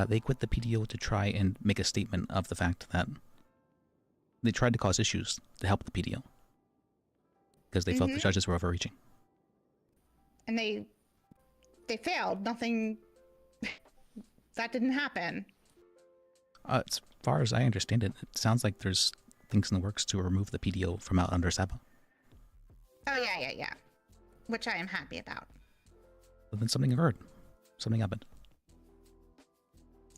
They quit the PDO to try and make a statement of the fact that they tried to cause issues to help the PDO because they felt the judges were overreaching. And they failed. Nothing. That didn't happen. As far as I understand it, it sounds like there's things in the works to remove the PDO from out under Saba. Oh, yeah. Which I am happy about. But then something occurred. Something happened.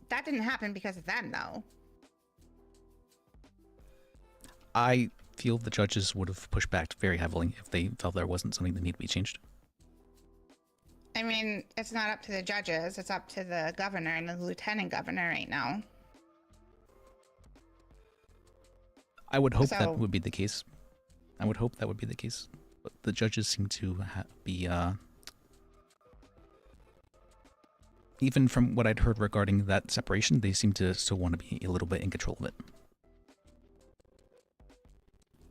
That didn't happen because of them, though. I feel the judges would have pushed back very heavily if they felt there wasn't something that needed to be changed. I mean, it's not up to the judges. It's up to the governor and the lieutenant governor right now. I would hope that would be the case. I would hope that would be the case. But the judges seem to be, even from what I'd heard regarding that separation, they seem to still want to be a little bit in control of it.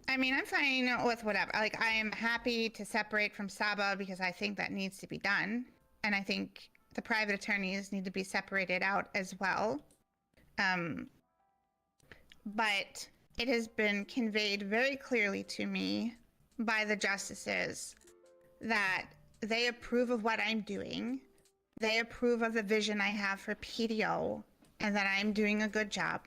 I mean, I'm fine with whatever. Like, I am happy to separate from Saba because I think that needs to be done. And I think the private attorneys need to be separated out as well. But it has been conveyed very clearly to me by the justices that they approve of what I'm doing. They approve of the vision I have for PDO and that I'm doing a good job.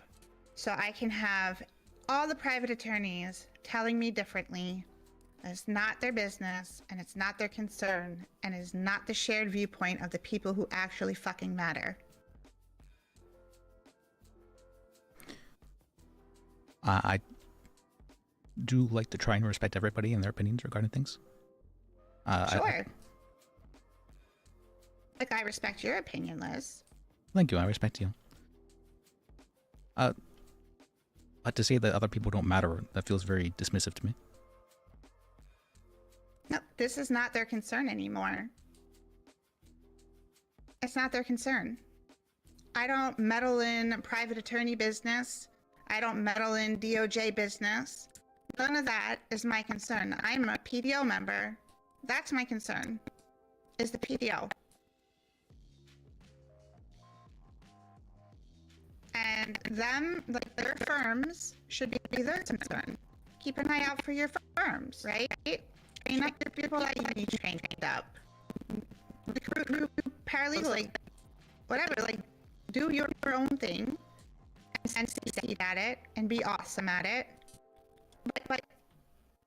So I can have all the private attorneys telling me differently. It's not their business and it's not their concern and is not the shared viewpoint of the people who actually fucking matter. I do like to try and respect everybody and their opinions regarding things. Sure. Like, I respect your opinion, Liz. Thank you, I respect you. But to say that other people don't matter, that feels very dismissive to me. No, this is not their concern anymore. It's not their concern. I don't meddle in private attorney business. I don't meddle in DOJ business. None of that is my concern. I'm a PDO member. That's my concern, is the PDO. And them, like, their firms should be their concern. Keep an eye out for your firms, right? Train up your people that you need trained up. Recruit paralegal, like, whatever, like, do your own thing and succeed at it and be awesome at it. But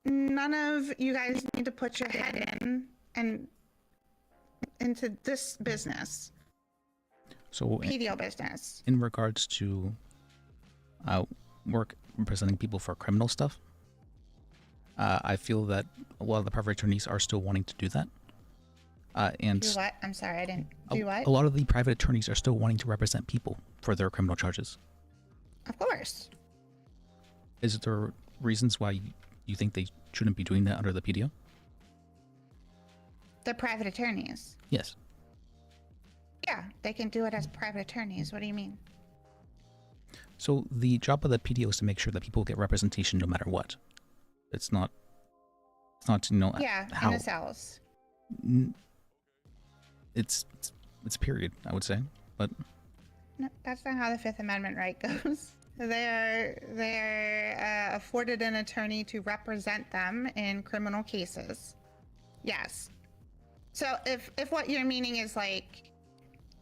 none of you guys need to put your head in and into this business. So PDO business. In regards to work representing people for criminal stuff, I feel that a lot of the private attorneys are still wanting to do that. And Do what? I'm sorry, I didn't do what? A lot of the private attorneys are still wanting to represent people for their criminal charges. Of course. Is there reasons why you think they shouldn't be doing that under the PDO? The private attorneys. Yes. Yeah, they can do it as private attorneys. What do you mean? So the job of the PDO is to make sure that people get representation no matter what. It's not to know Yeah, how. in the cells. It's period, I would say, but No, that's not how the Fifth Amendment right goes. They're afforded an attorney to represent them in criminal cases. Yes. So if what you're meaning is like,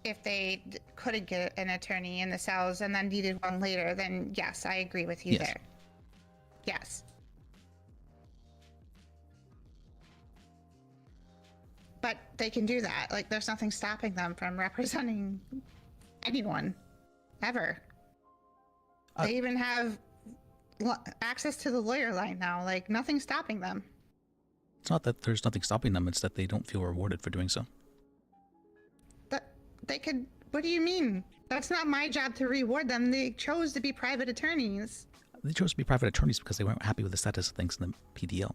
if they couldn't get an attorney in the cells and then needed one later, then yes, I agree with you there. Yes. But they can do that. Like, there's nothing stopping them from representing anyone, ever. They even have access to the lawyer line now. Like, nothing's stopping them. It's not that there's nothing stopping them, it's that they don't feel rewarded for doing so. They could. What do you mean? That's not my job to reward them. They chose to be private attorneys. They chose to be private attorneys because they weren't happy with the status of things in the PDL.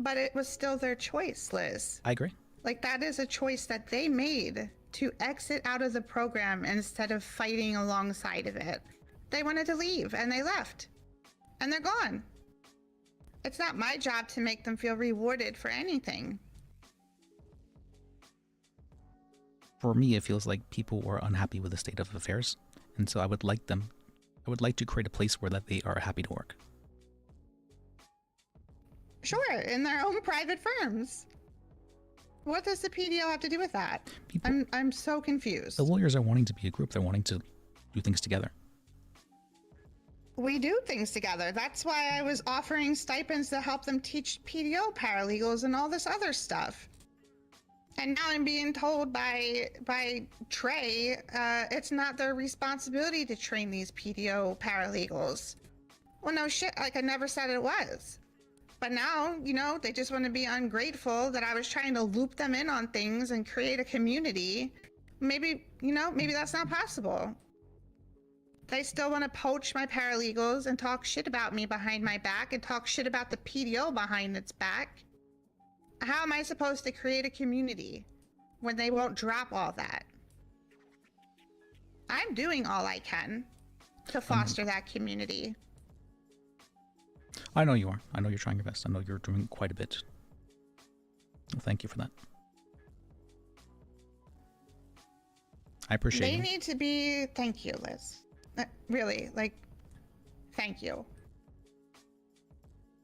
But it was still their choice, Liz. I agree. Like, that is a choice that they made to exit out of the program instead of fighting alongside of it. They wanted to leave, and they left. And they're gone. It's not my job to make them feel rewarded for anything. For me, it feels like people were unhappy with the state of affairs, and so I would like to create a place where that they are happy to work. Sure, in their own private firms. What does the PDO have to do with that? I'm so confused. The lawyers are wanting to be a group. They're wanting to do things together. We do things together. That's why I was offering stipends to help them teach PDO paralegals and all this other stuff. And now I'm being told by Trey, it's not their responsibility to train these PDO paralegals. Well, no shit, like, I never said it was. But now, you know, they just want to be ungrateful that I was trying to loop them in on things and create a community. Maybe, you know, maybe that's not possible. They still want to poach my paralegals and talk shit about me behind my back and talk shit about the PDO behind its back. How am I supposed to create a community when they won't drop all that? I'm doing all I can to foster that community. I know you are. I know you're trying your best. I know you're doing quite a bit. Well, thank you for that. I appreciate it. They need to be... Thank you, Liz. Really, like, thank you.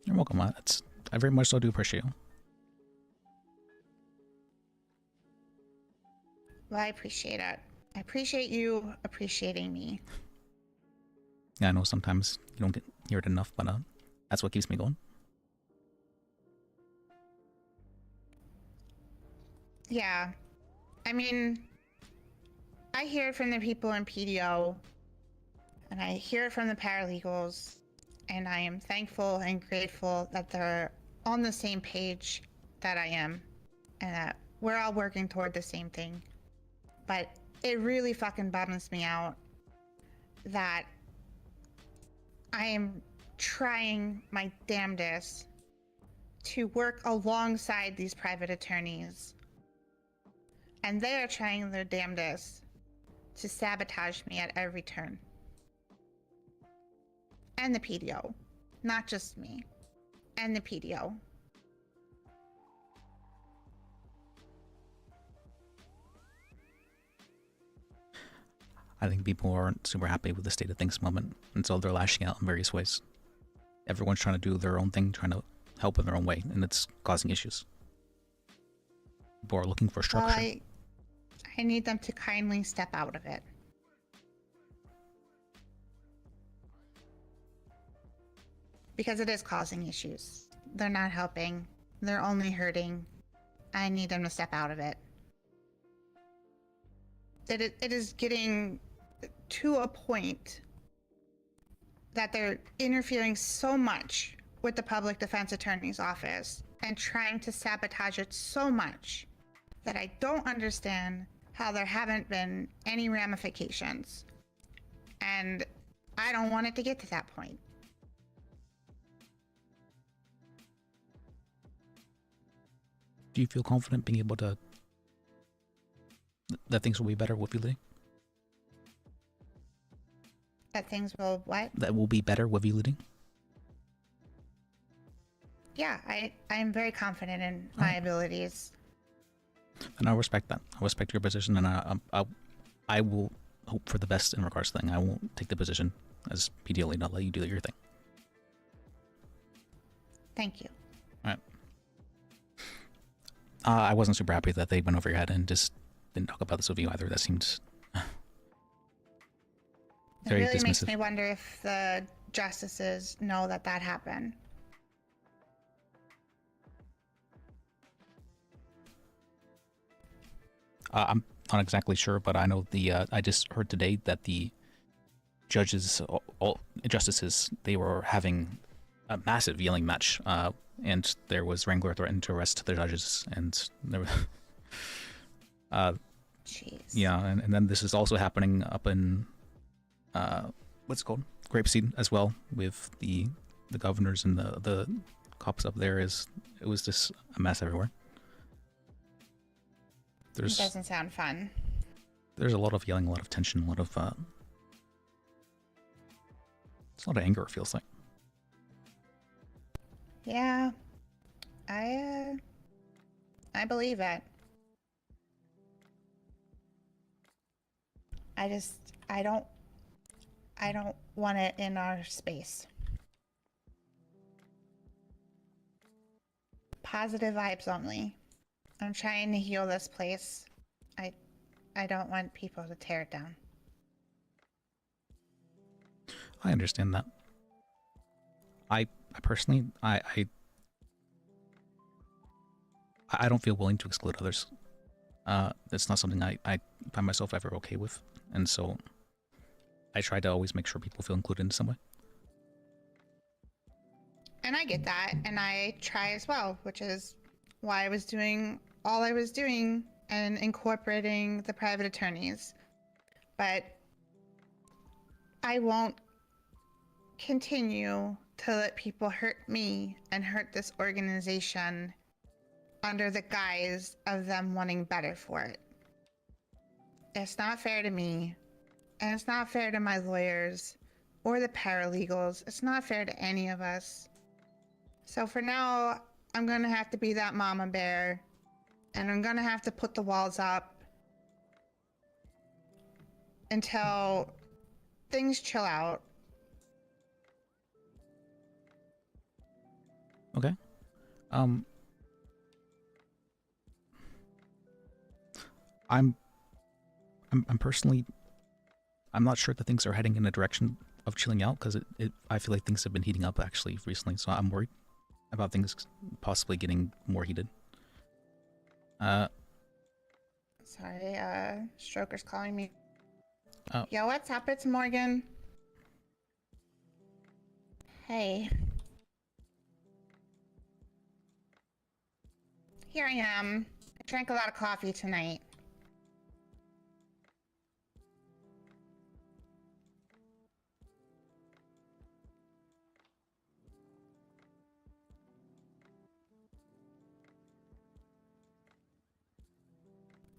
You're welcome. I very much so do appreciate you. Well, I appreciate it. I appreciate you appreciating me. Yeah, I know sometimes you don't hear it enough, but that's what keeps me going. Yeah. I mean, I hear it from the people in PDO, and I hear it from the paralegals, and I am thankful and grateful that they're on the same page that I am, and that we're all working toward the same thing. But it really fucking bums me out that I am trying my damnedest to work alongside these private attorneys, and they are trying their damnedest to sabotage me at every turn. And the PDO, not just me, and the PDO. I think people aren't super happy with the state of things at the moment, and so they're lashing out in various ways. Everyone's trying to do their own thing, trying to help in their own way, and it's causing issues. People are looking for structure. Well, I need them to kindly step out of it. Because it is causing issues. They're not helping. They're only hurting. I need them to step out of it. It is getting to a point that they're interfering so much with the public defense attorney's office and trying to sabotage it so much that I don't understand how there haven't been any ramifications. And I don't want it to get to that point. Do you feel confident being able to... that things will be better with you leading? That things will what? That will be better with you leading? Yeah, I'm very confident in my abilities. And I respect that. I respect your position, and I will hope for the best in regards to thing. I won't take the position as PDO lead. I'll let you do your thing. Thank you. All right. I wasn't super happy that they went over your head and just didn't talk about this with you either. That seemed very it really dismissive. makes me wonder if the justices know that happened. I'm not exactly sure, but I know I just heard today that the judges, all justices, they were having a massive yelling match, and there was Wrangler threatened to arrest the judges, and there was, Jeez. Yeah, and then this is also happening up in, what's it called? Grapeseed as well, with the governors and the cops up there. It was just a mess everywhere. It doesn't sound fun. There's a lot of yelling, a lot of tension, a lot of it's a lot of anger, it feels like. Yeah, I believe it. I don't want it in our space. Positive vibes only. I'm trying to heal this place. I don't want people to tear it down. I understand that. I personally, I don't feel willing to exclude others. That's not something I find myself ever okay with, and so I try to always make sure people feel included in some way. And I get that, and I try as well, which is why I was doing all I was doing and incorporating the private attorneys. But I won't continue to let people hurt me and hurt this organization under the guise of them wanting better for it. It's not fair to me, and it's not fair to my lawyers or the paralegals. It's not fair to any of us. So for now, I'm gonna have to be that mama bear, and I'm gonna have to put the walls up until things chill out. Okay. I'm personally, I'm not sure that things are heading in a direction of chilling out, because I feel like things have been heating up actually recently, so I'm worried about things possibly getting more heated. Sorry, Stroker's calling me. Oh. Yo, what's up? It's Morgan. Hey. Here I am. I drank a lot of coffee tonight.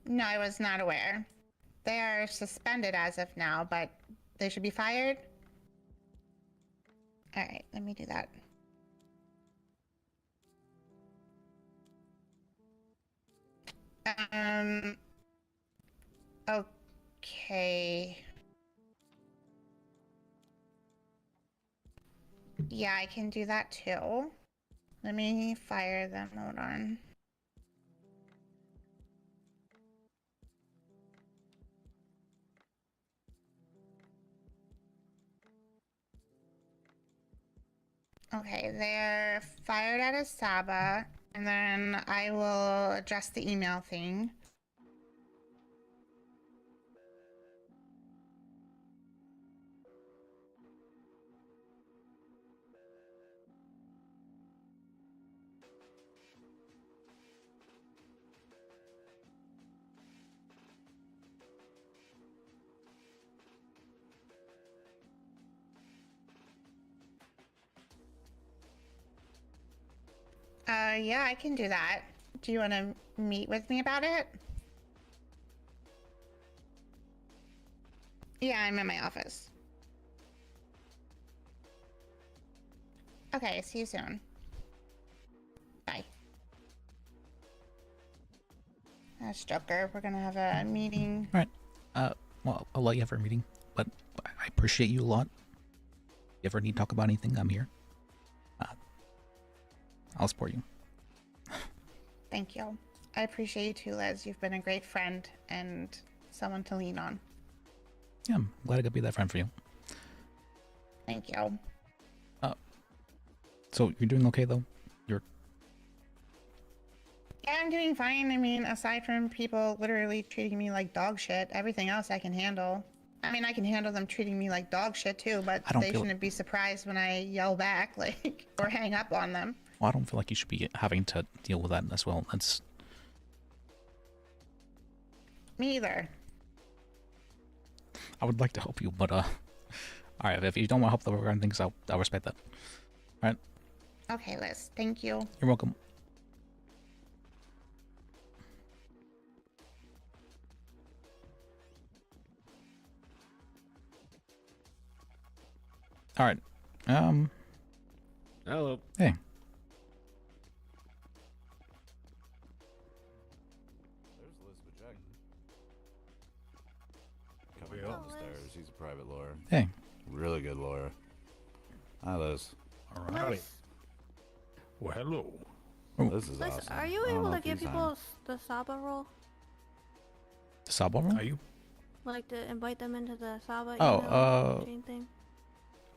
No, I was not aware. They are suspended as of now, but they should be fired? Alright, let me do that. Okay. Yeah, I can do that too. Let me fire them. Hold on. Okay, they're fired at Asaba, and then I will address the email thing. Yeah, I can do that. Do you want to meet with me about it? Yeah, I'm in my office. Okay, see you soon. Bye. Joker, we're gonna have a meeting. Alright. Well, I'll let you have our meeting, but I appreciate you a lot. If you ever need to talk about anything, I'm here. I'll support you. Thank you. I appreciate you too, Liz. You've been a great friend and someone to lean on. Yeah, I'm glad I could be that friend for you. Thank you. So you're doing okay though? Yeah, I'm doing fine. I mean, aside from people literally treating me like dog shit, everything else I can handle. I mean, I can handle them treating me like dog shit too, but they shouldn't be surprised when I yell back, like, or hang up on them. Well, I don't feel like you should be having to deal with that as well. That's... Me either. I would like to help you, but alright, if you don't want to help the program things, I'll respect that. Alright? Okay, Liz. Thank you. You're welcome. Alright. Hello. Hey. There's Liz Bajek. Coming down the stairs. He's a private lawyer. Hey. Really good lawyer. Hi, Liz. All right. Well, hello. This is Liz, awesome. are you I don't able know to if give he's people on. the Saba role? The Saba room? Are you? Like to invite them into the Saba Oh, email chain thing?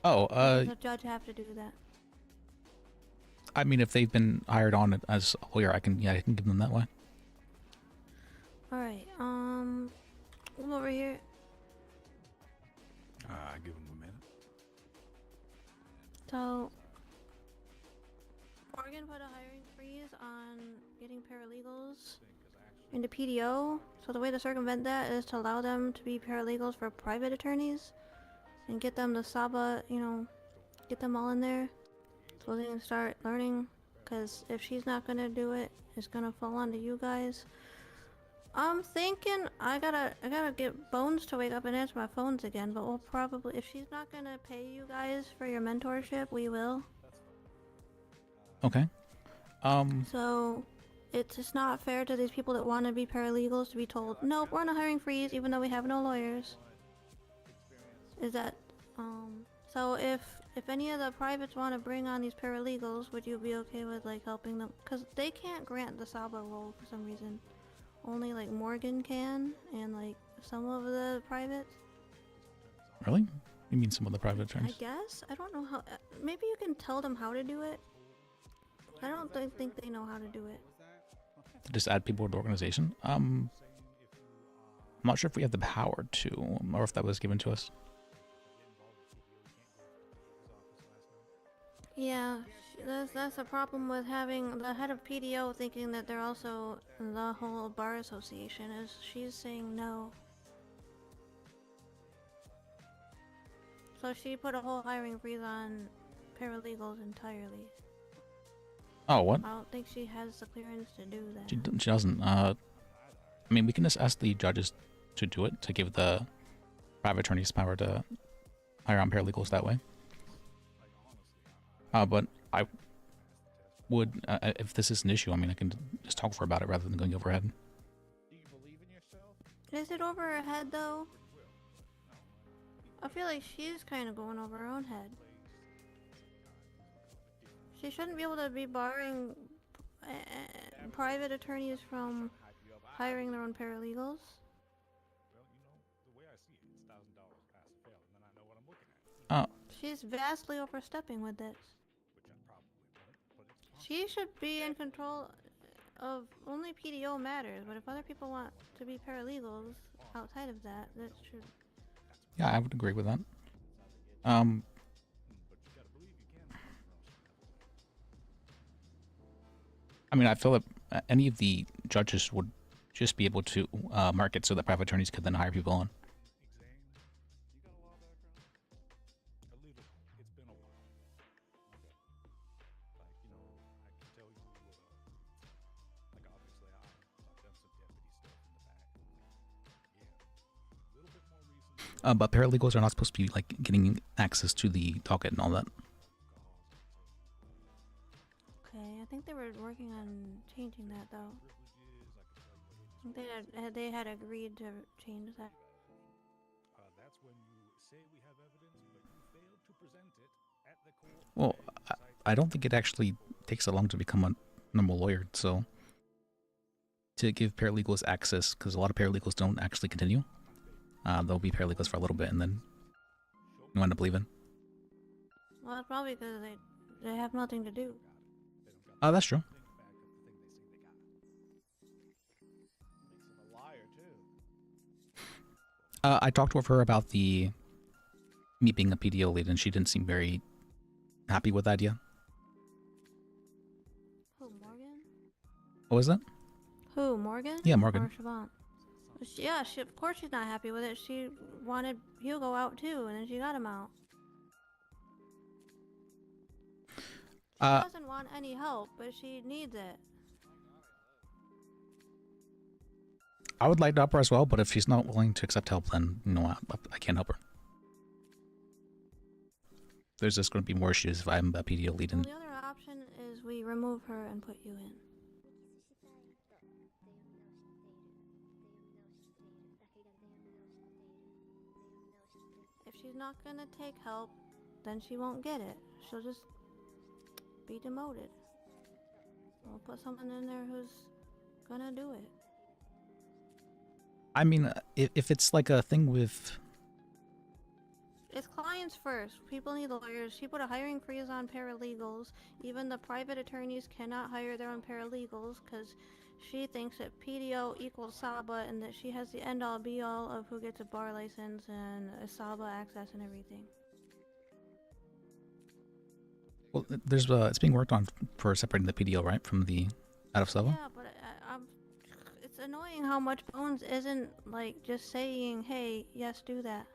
Oh, Does the judge have to do that? I mean, if they've been hired on as a lawyer, I can give them that way. Alright, I'm over here. Give him a minute. So, Morgan put a hiring freeze on getting paralegals into PDO. So the way to circumvent that is to allow them to be paralegals for private attorneys and get them the Saba, get them all in there so they can start learning. Because if she's not gonna do it, it's gonna fall onto you guys. I'm thinking I gotta get Bones to wake up and answer my phones again, but we'll probably, if she's not gonna pay you guys for your mentorship, we will. Okay. So it's just not fair to these people that want to be paralegals to be told, nope, we're on a hiring freeze even though we have no lawyers. Is that, so if any of the privates want to bring on these paralegals, would you be okay with, like, helping them? Because they can't grant the Saba role for some reason. Only, like, Morgan can, and, like, some of the privates. Really? You mean some of the private I attorneys? guess? I don't know how, maybe you can tell them how to do it. I don't think they know how to do it. To just add people to the organization? I'm not sure if we have the power to, or if that was given to us. Yeah, that's a problem with having the head of PDO thinking that they're also the whole bar association, is she's saying no. So she put a whole hiring freeze on paralegals entirely. Oh, what? I don't think she has the clearance to do that. She doesn't. I mean, we can just ask the judges to do it, to give the private attorneys power to hire on paralegals that way. But I would, if this is an issue, I mean, I can just talk for about it rather than going over her head. Is it over her head, though? I feel like she's kind of going over her own head. She shouldn't be able to be barring private attorneys from hiring their own paralegals. She's vastly overstepping with this. She should be in control of only PDO matters, but if other people want to be paralegals outside of that, that should... Yeah, I would agree with that. I mean, I feel that any of the judges would just be able to mark it so that private attorneys could then hire people on. But paralegals are not supposed to be, like, getting access to the docket and all that. Okay, I think they were working on changing that, though. I think they had agreed to change that. Well, I don't think it actually takes that long to become a normal lawyer, so to give paralegals access, because a lot of paralegals don't actually continue. They'll be paralegals for a little bit and then you end up leaving. Well, it's probably because they have nothing to do. Oh, that's true. I talked with her about me being a PDO lead, and she didn't seem very happy with the idea. Who, Morgan? What was that? Who, Morgan? Yeah, Morgan. Or Siobhan? Yeah, of course she's not happy with it. She wanted Hugo out too, and then she got him out. She doesn't want any help, but she needs it. I would like to help her as well, but if she's not willing to accept help, then, you know, I can't help her. There's just going to be more issues if I'm a PDO lead. Well, And the other option is we remove her and put you in. If she's not gonna take help, then she won't get it. She'll just be demoted. We'll put someone in there who's gonna do it. I mean, if it's like a thing with... It's clients first. People need lawyers. She put a hiring freeze on paralegals. Even the private attorneys cannot hire their own paralegals because she thinks that PDO equals SABA and that she has the end-all be-all of who gets a bar license and a SABA access and everything. Well, there's it's being worked on for separating the PDO, right, from the out of SABA? Yeah, but it's annoying how much Bones isn't like just saying, "Hey, yes, do that."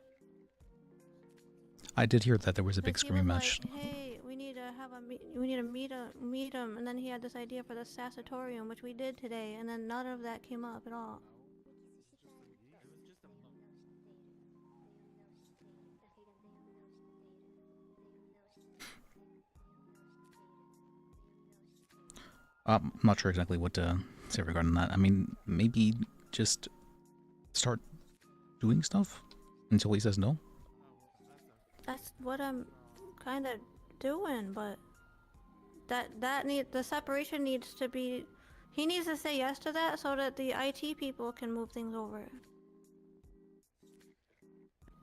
I did hear that there was a big He screaming was match. like, "Hey, we need to have we need to meet him," and then he had this idea for the Sassatorium, which we did today, and then none of that came up at all. I'm not sure exactly what to say regarding that. I mean, maybe just start doing stuff until he says no. That's what I'm kind of doing, but the separation needs to be. He needs to say yes to that so that the IT people can move things over.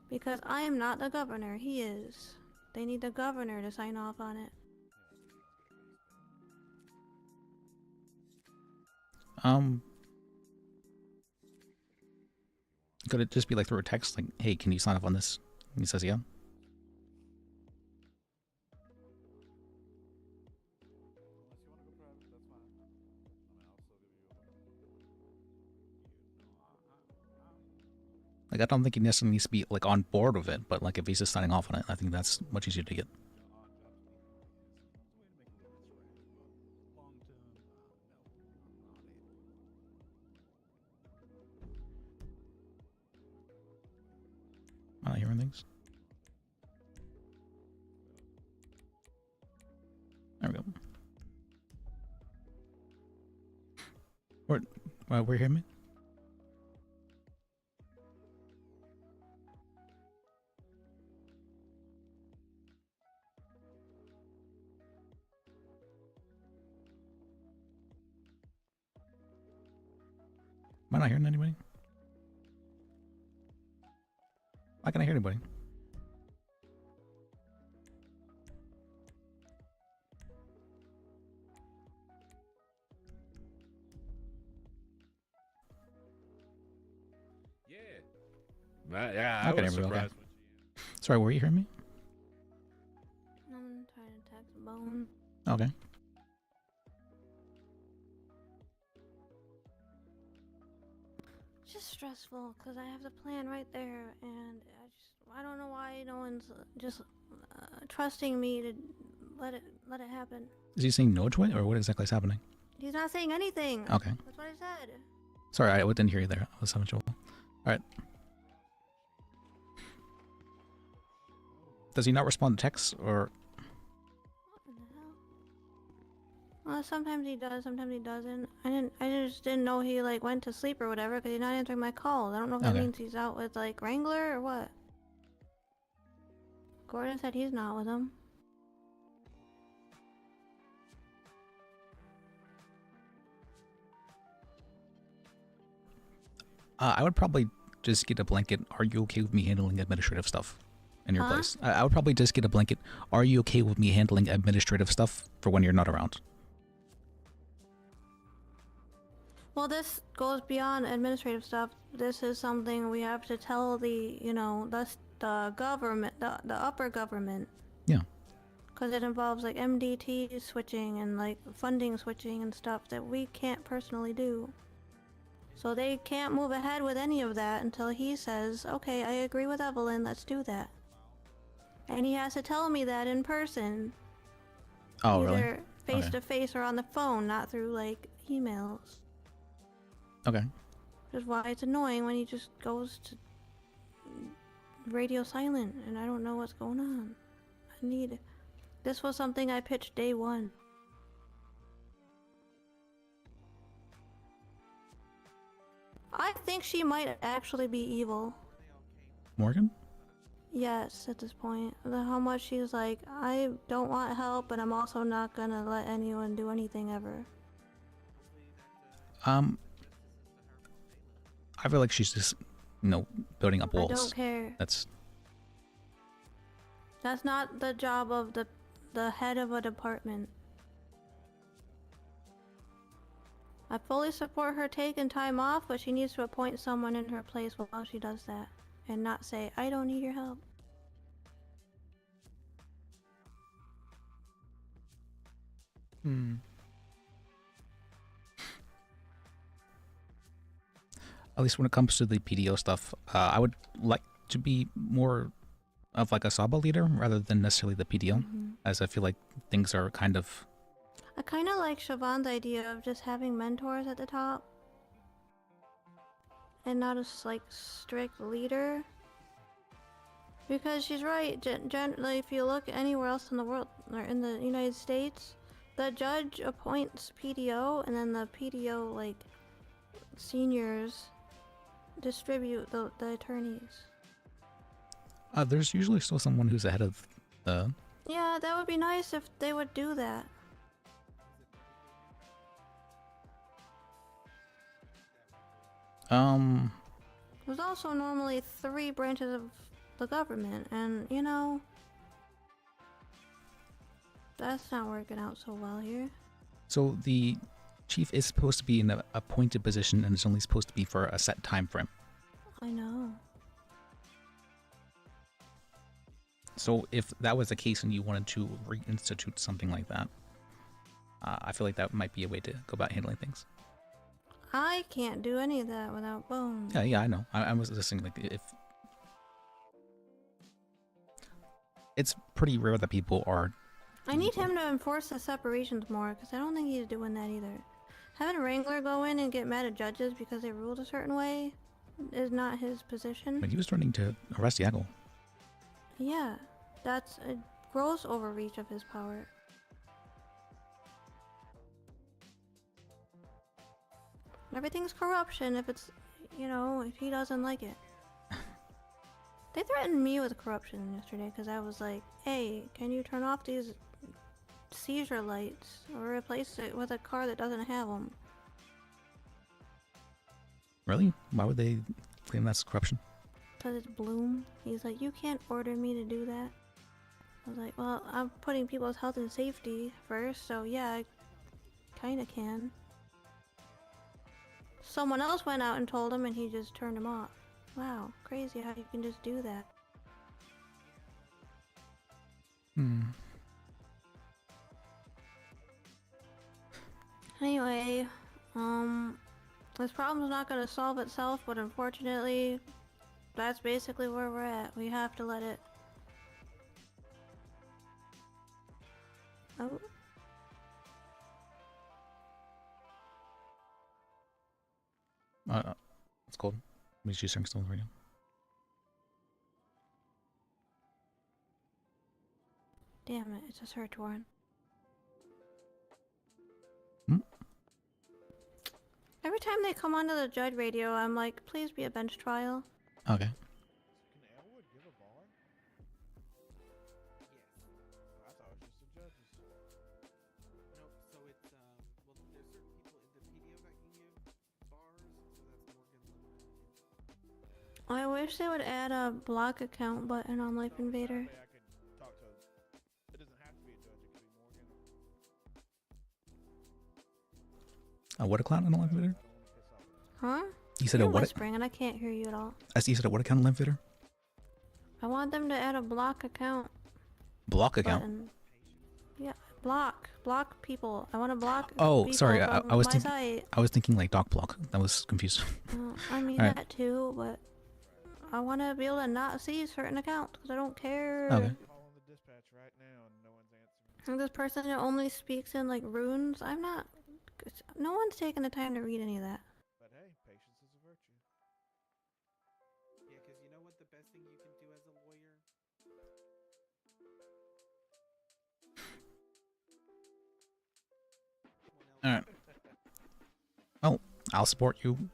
Because I am not the governor, he is. They need the governor to sign off on it. Could it just be like through a text, like, "Hey, can you sign off on this?" And he says, "Yeah." Like, I don't think he necessarily needs to be like on board with it, but like if he's just signing off on it, I think that's much easier to get. Am I not hearing things? There we go. Where you hearing me? Am I not hearing anybody? Why can't I hear anybody? Yeah, I Okay, was everybody, okay. surprised. Sorry, were you hearing me? I'm trying to text Bone. Okay. It's just stressful because I have the plan right there, and I don't know why no one's just trusting me to let it happen. Is he saying no to it, or what exactly is happening? He's not saying anything. Okay. That's what I said. Sorry, I didn't hear you there. I was having trouble. Alright. Does he not respond to texts, or... Well, sometimes he does, sometimes he doesn't. I just didn't know he like went to sleep or whatever because he's not answering my calls. I don't know if that means he's out with like Wrangler or what. Gordon said he's not with him. I would probably just get a blanket. Are you okay with me handling administrative stuff in your Huh? place? I would probably just get a blanket. Are you okay with me handling administrative stuff for when you're not around? Well, this goes beyond administrative stuff. This is something we have to tell the, the government, the upper government. Yeah. Because it involves like MDT switching and like funding switching and stuff that we can't personally do. So they can't move ahead with any of that until he says, okay, I agree with Evelyn, let's do that. And he has to tell me that in person. Oh, really? Either face to face or on the phone, not through like emails. Okay. Which is why it's annoying when he just goes to radio silent and I don't know what's going on. This was something I pitched day one. I think she might actually be evil. Morgan? Yes, at this point. How much she's like, I don't want help, but I'm also not gonna let anyone do anything ever. I feel like she's just, building up walls. I don't care. That's not the job of the head of a department. I fully support her taking time off, but she needs to appoint someone in her place while she does that. And not say, I don't need your help. At least when it comes to the PDO stuff, I would like to be more of like a Saba leader rather than necessarily the PDO, as I feel like things are kind of... I kind of like Siobhan's idea of just having mentors at the top. And not a like strict leader. Because she's right, generally if you look anywhere else in the world, or in the United States, the judge appoints PDO and then the PDO, like, seniors distribute the attorneys. There's usually still someone who's ahead of the... Yeah, that would be nice if they would do that. There's also normally 3 branches of the government, and that's not working out so well here. So the chief is supposed to be in an appointed position and it's only supposed to be for a set time frame. I know. So if that was the case and you wanted to reinstitute something like that, I feel like that might be a way to go about handling things. I can't do any of that without Bones. Yeah, I know. I was just saying, like, if... It's pretty rare that people are... I need him to enforce the separations more, because I don't think he's doing that either. Having Wrangler go in and get mad at judges because they ruled a certain way is not his position. But he was threatening to arrest Yago. Yeah, that's a gross overreach of his power. Everything's corruption if it's, if he doesn't like it. They threatened me with corruption yesterday because I was like, hey, can you turn off these seizure lights or replace it with a car that doesn't have them? Really? Why would they claim that's corruption? Because it's Bloom. He's like, you can't order me to do that. I was like, well, I'm putting people's health and safety first, so yeah, I kind of can. Someone else went out and told him and he just turned him off. Wow, crazy how you can just do that. Anyway, this problem's not gonna solve itself, but unfortunately, that's basically where we're at. We have to let it... Oh. It's cold. Let me see still on the radio. Damn it, it's a search warrant. Every time they come onto the judge radio, I'm like, please be a bench trial. Okay. I wish they would add a block account button on Life Invader. What account on Life Invader? Huh? You said You're a what? whispering and I can't hear you at all. You said a what account on Life Invader? I want them to add a block account. Block account? Button. Yeah, block people. I want to block. Oh, people sorry. from I was my thinking. site. I was thinking like doc block. I was confused. I mean Alright. that too, but I want to be able to not see certain accounts because I don't care. Okay. Like this person who only speaks in like runes. I'm not. No one's taking the time to read any of that. But hey, patience is a virtue. Yeah, because you know what the best thing you can do as a lawyer? Alright. Oh, I'll support you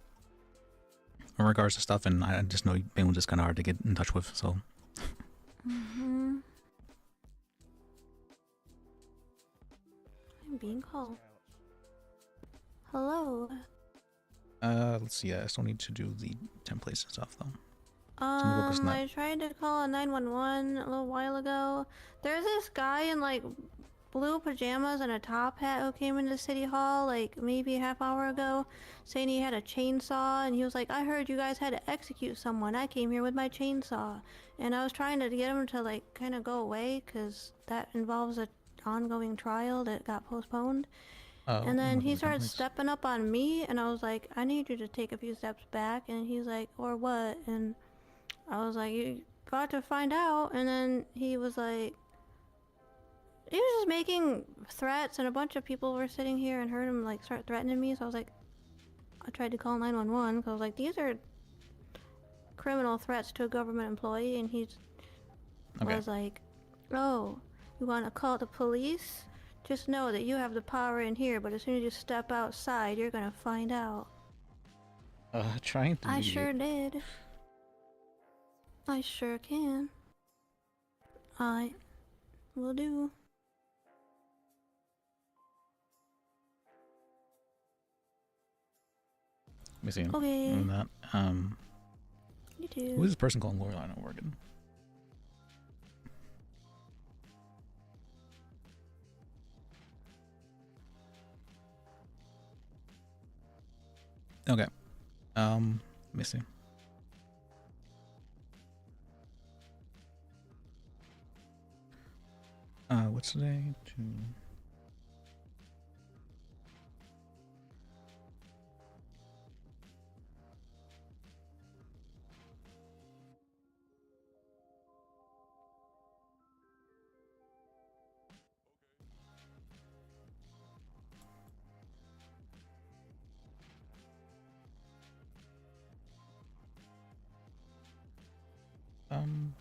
in regards to stuff, and I just know Bing's just kind of hard to get in touch with, so. I'm being called. Hello. Let's see. I still need to do the templates and stuff, though. So maybe we'll just not- I tried to call a 911 a little while ago. There's this guy in like blue pajamas and a top hat who came into City Hall like maybe a half hour ago saying he had a chainsaw, and he was like, I heard you guys had to execute someone. I came here with my chainsaw. And I was trying to get him to like kind of go away because that involves a ongoing trial that got postponed. Oh, And then he okay, started templates. stepping up on me, and I was like, I need you to take a few steps back. And he's like, or what? And I was like, you got to find out. And then he was like, he was just making threats, and a bunch of people were sitting here and heard him like start threatening me. So I was like, I tried to call 911 because I was like, these are criminal threats to a government employee. And he was like, oh, you want to call the police? Just know that you have the power in here, but as soon as you step outside, you're gonna find out. Trying to. I sure did. I sure can. I will do. Let me see. Okay. On that. You do. Who is this person calling Loreline Oregon? Okay. Let me see. What's today?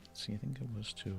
Let's see, I think it was to.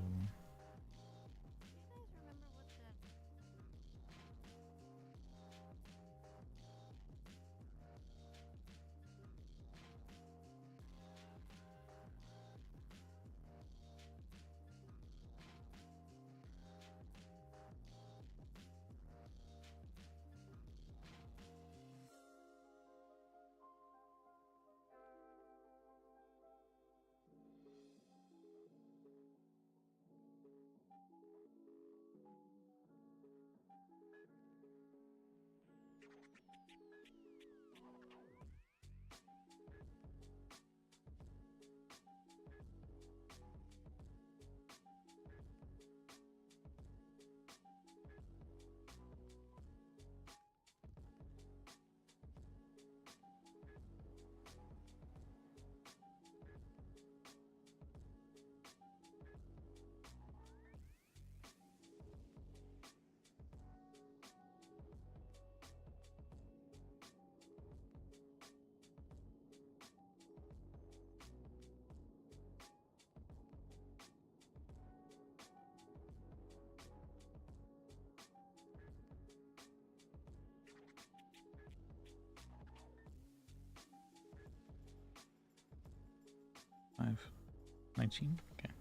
Five, 19? Okay.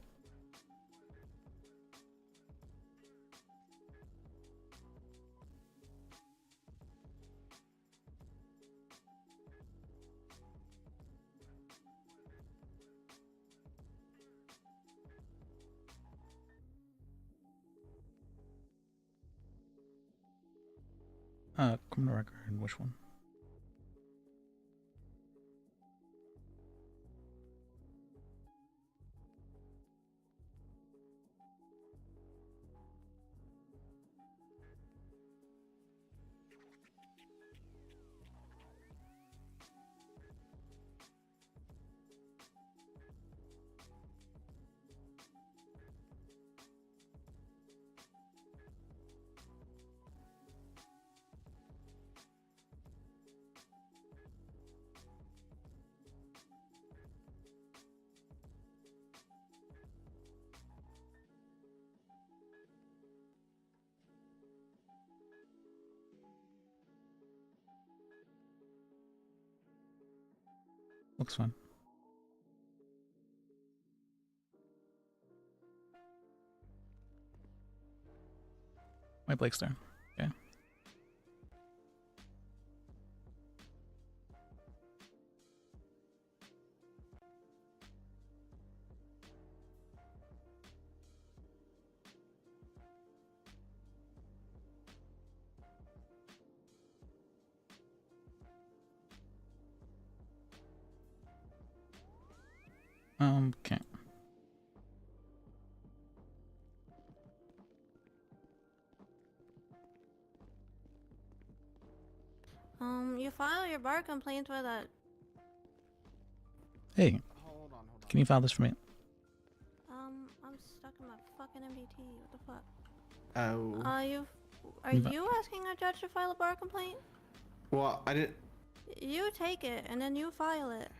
Criminal record. Which one? Looks fun. My Blake's there. Okay. Okay. You file your bar complaint with a. Hey. Can you file this for me? I'm stuck in my fucking MBT. What the fuck? Oh. Are you asking a judge to file a bar complaint? Well, I didn't. You take it and then you file it.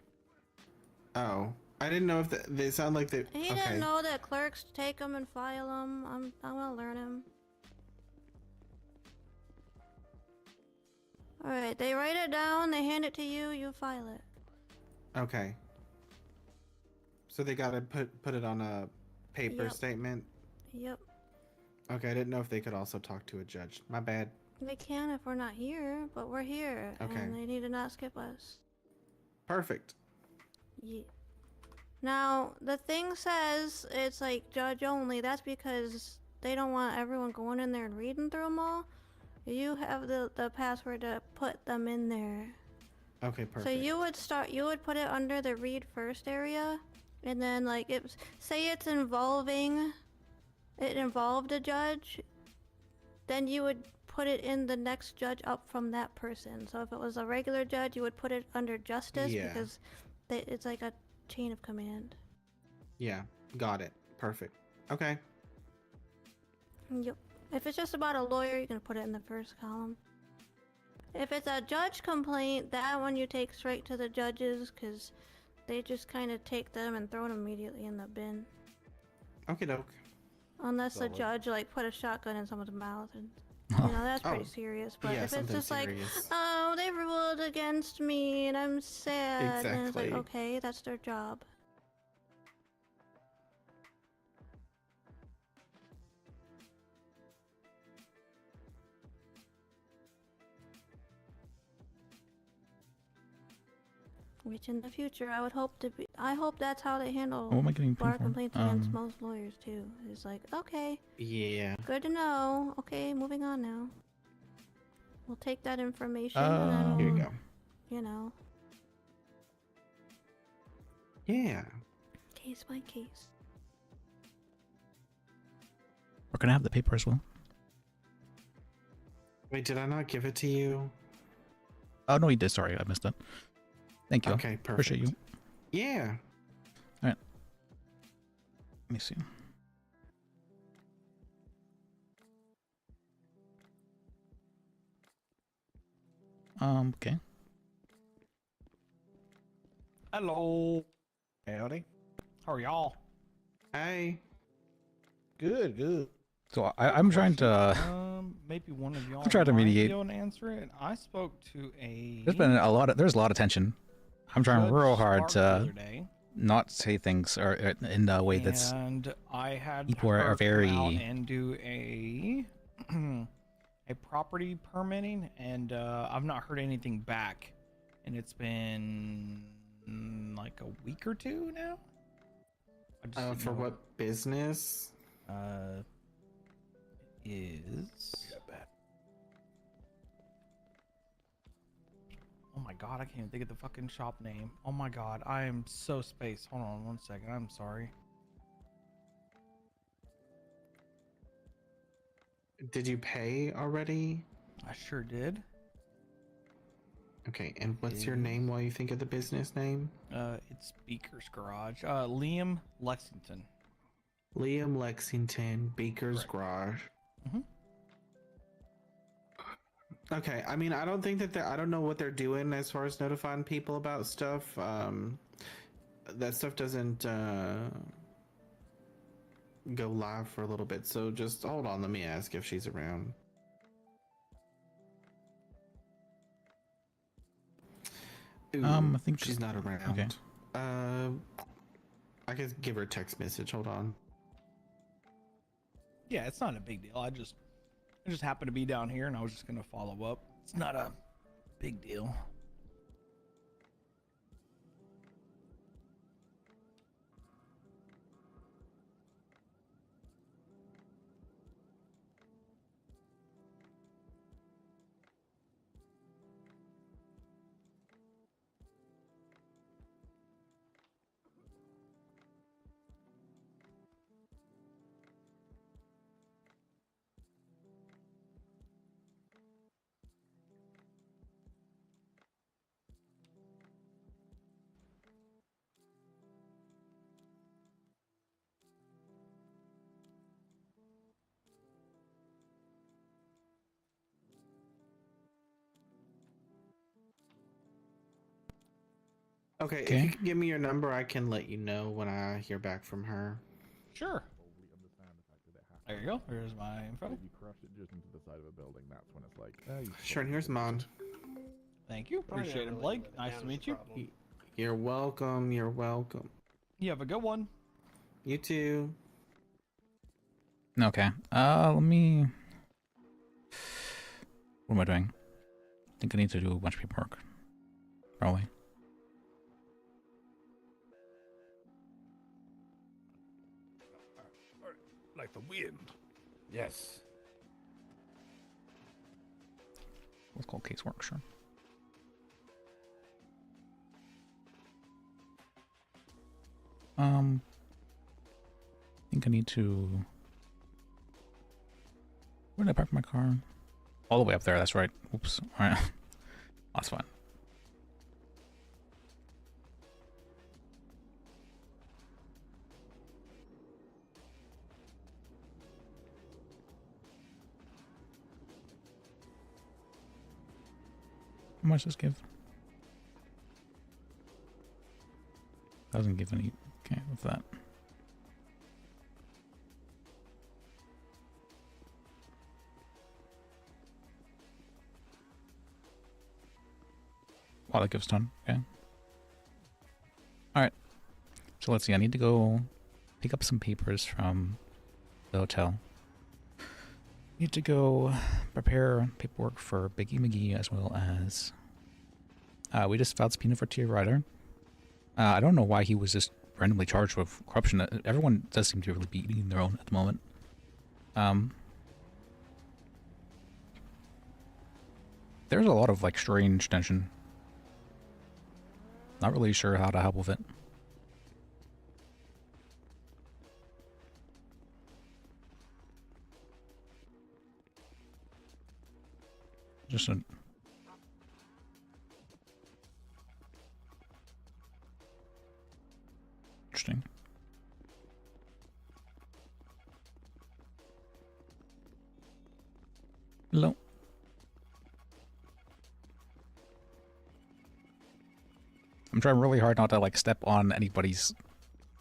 Oh, I didn't know if they sound like they. He didn't know that clerks take them and file them. I'm gonna learn him. All right, they write it down, they hand it to you, you file it. Okay. So they gotta put it on a paper Yep. statement. Yep. Okay, I didn't know if they could also talk to a judge. My bad. They can if we're not here, but we're here, Okay. and they need to not skip us. Perfect. Yeah. Now, the thing says it's like judge only. That's because they don't want everyone going in there and reading through them all. You have the password to put them in there. Okay, perfect. So you would put it under the read first area, and then like say it involved a judge, then you would put it in the next judge up from that person. So if it was a regular judge, you would put it under justice Yeah. because it's like a chain of command. Yeah, got it. Perfect. Okay. Yep. If it's just about a lawyer, you can put it in the first column. If it's a judge complaint, that one you take straight to the judges because they just kind of take them and throw them immediately in the bin. Okay, doke. Unless the Solid. judge like put a shotgun in someone's mouth and you know that's pretty serious. But Yeah, if it's something just serious. like, oh, they ruled against me and I'm sad, and it's like, Exactly. okay, that's their job. Which in the future I would hope to be. I hope that's how they handle What am I getting bar paid for? complaints against most lawyers too. It's like, okay, Yeah. good to know. Okay, moving on now. We'll take that information and then Here you we'll, go. you know, Yeah. case by case. We're gonna have the paper as well. Wait, did I not give it to you? Oh no, you did. Sorry, I missed it. Thank you. Okay, perfect. Appreciate you. Yeah. All right. Let me see. Okay. Hello. Howdy. How are y'all? Hey. Good, good. So I'm trying to. Maybe one of y'all I'm trying to might be mediate. able to answer it. I spoke to a. There's been a lot of. There's a lot of tension. I'm trying Judge real hard Stark the to other day, not say things or in a way that's. and I had people her are come very. out and do a a property permitting, and I've not heard anything back, and it's been like a week or two now. I just didn't For know what business? Is god, I can't even think of the fucking shop name. Oh my god, I am so spaced. Hold on 1 second. I'm sorry. Did you pay already? I sure did. Okay, and what's your name while you think of the business name? It's Beaker's Garage. Liam Lexington. Liam Lexington, Beaker's Garage. Mhm. Okay, I mean, I don't think that I don't know what they're doing as far as notifying people about stuff. That stuff doesn't go live for a little bit, so just hold on. Let me ask if she's around. Ooh, I think she's not around. Okay. I can give her a text message. Hold on. Yeah, it's not a big deal. I just happened to be down here, and I was just gonna follow up. It's not a big deal. Okay, if Okay. you can give me your number, I can let you know when I hear back from her. Sure. There you go. Here's my info. If you crush it just into the side of a building, that's when it's like, Sure, and here's mine. Thank you. Appreciate it, Blake. Nice to meet you. You're welcome. You're welcome. You have a good one. You too. Okay. Let me. What am I doing? I think I need to do a bunch of paperwork. Probably. like the wind. Yes. Let's call casework, sure. I think I need to. Where did I park my car? All the way up there, that's right. Oops. Alright. That's fine. How much does this give? Doesn't give any. Okay, with that. Wow, that gives a ton. Okay. Alright. So let's see. I need to go pick up some papers from the hotel. Need to go prepare paperwork for Biggie McGee as well as we just filed subpoena for Tia Ryder. I don't know why he was just randomly charged with corruption. Everyone does seem to really be eating their own at the moment. There's a lot of like strange tension. Not really sure how to help with it. Just a interesting. Hello. I'm trying really hard not to like step on anybody's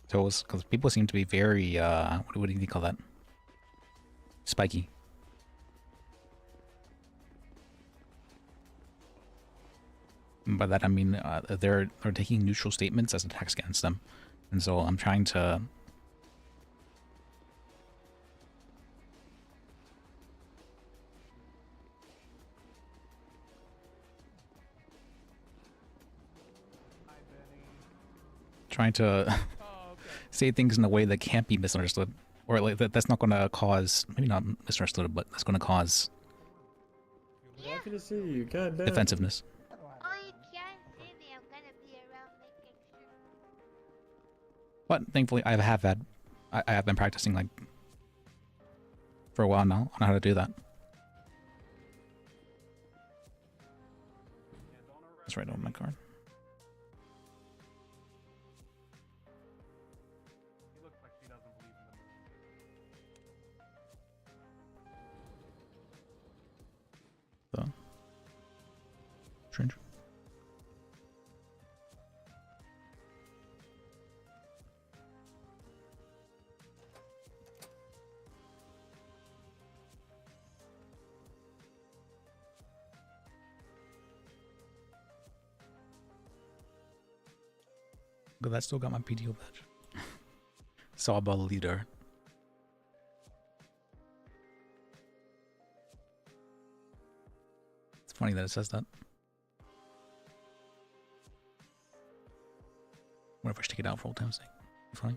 toes because people seem to be very what do you call that? Spiky. By that I mean they're taking neutral statements as attacks against them, and so I'm trying to. Say things in a way that can't be misunderstood, or like that's not going to cause, maybe not misunderstood, but that's going to cause Happy to see you. God damn. defensiveness. Oi, Kian. But thankfully, I have been practicing like for a while now on how to do that. Let's write on my card. So, strange. But I still got my PDO badge. Sawball leader. It's funny that it says that. What if I should take it out for old time's sake? Funny.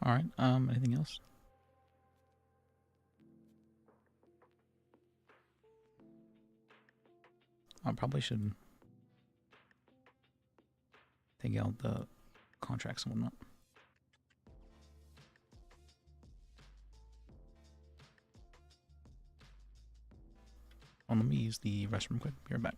All right. Anything else? I probably should take out the contracts and whatnot. Let me use the restroom quick. Be right back.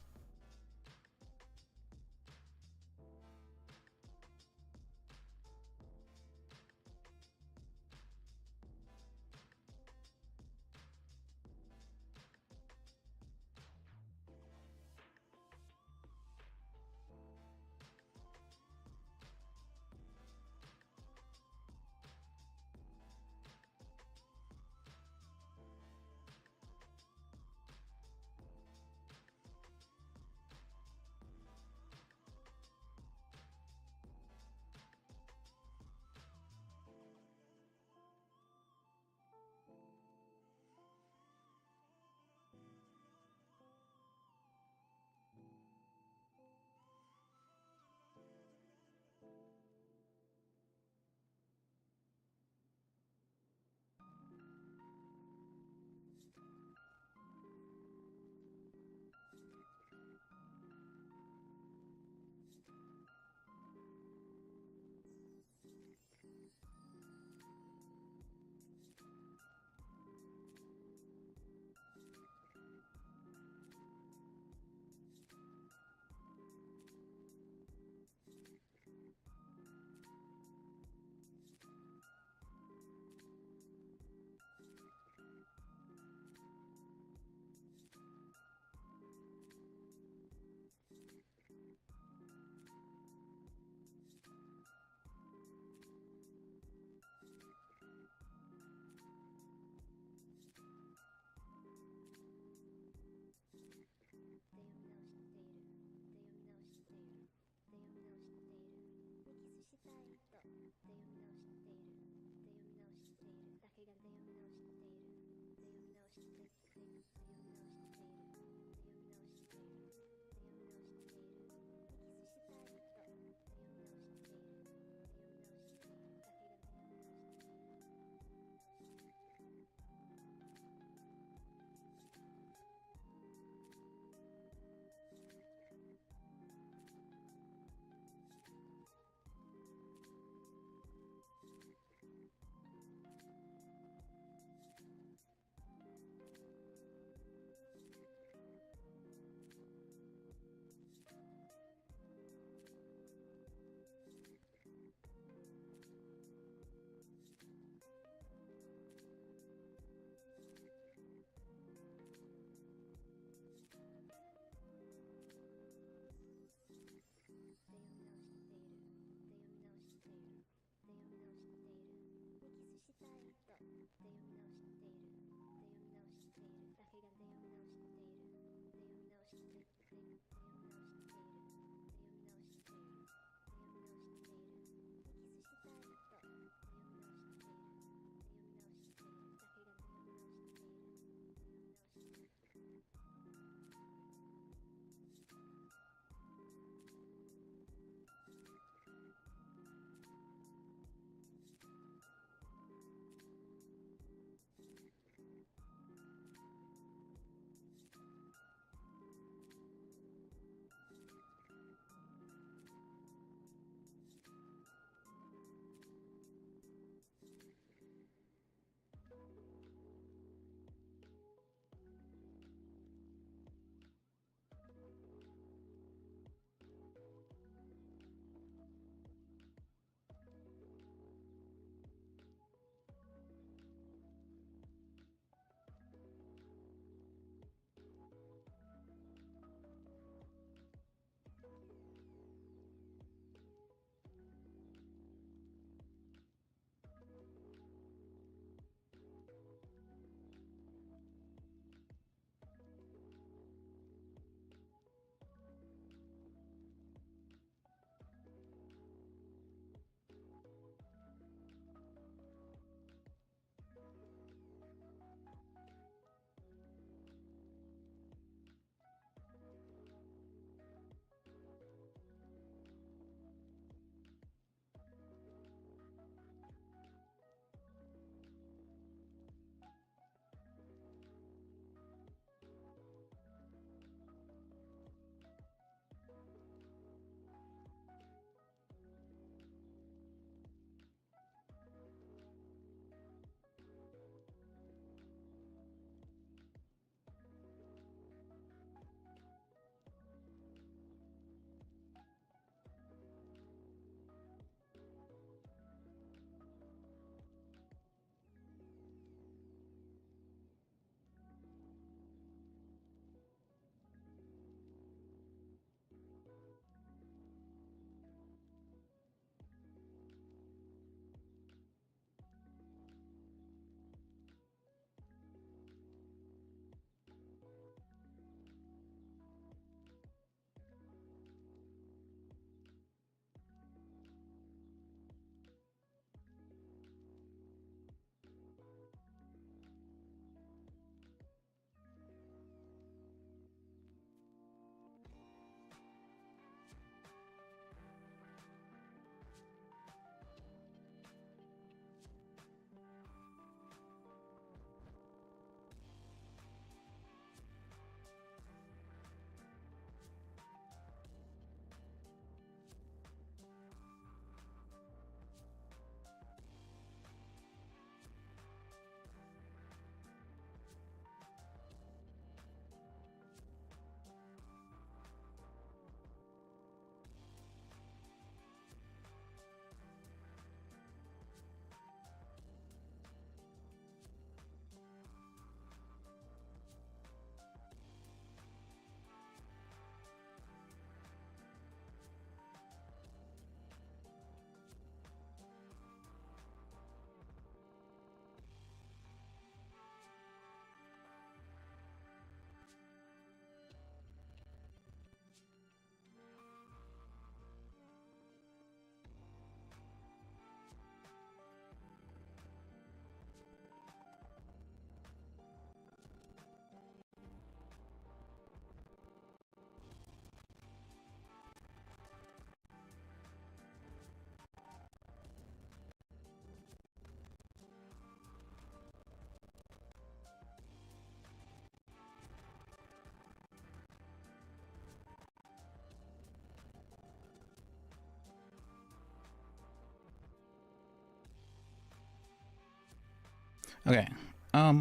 Okay. All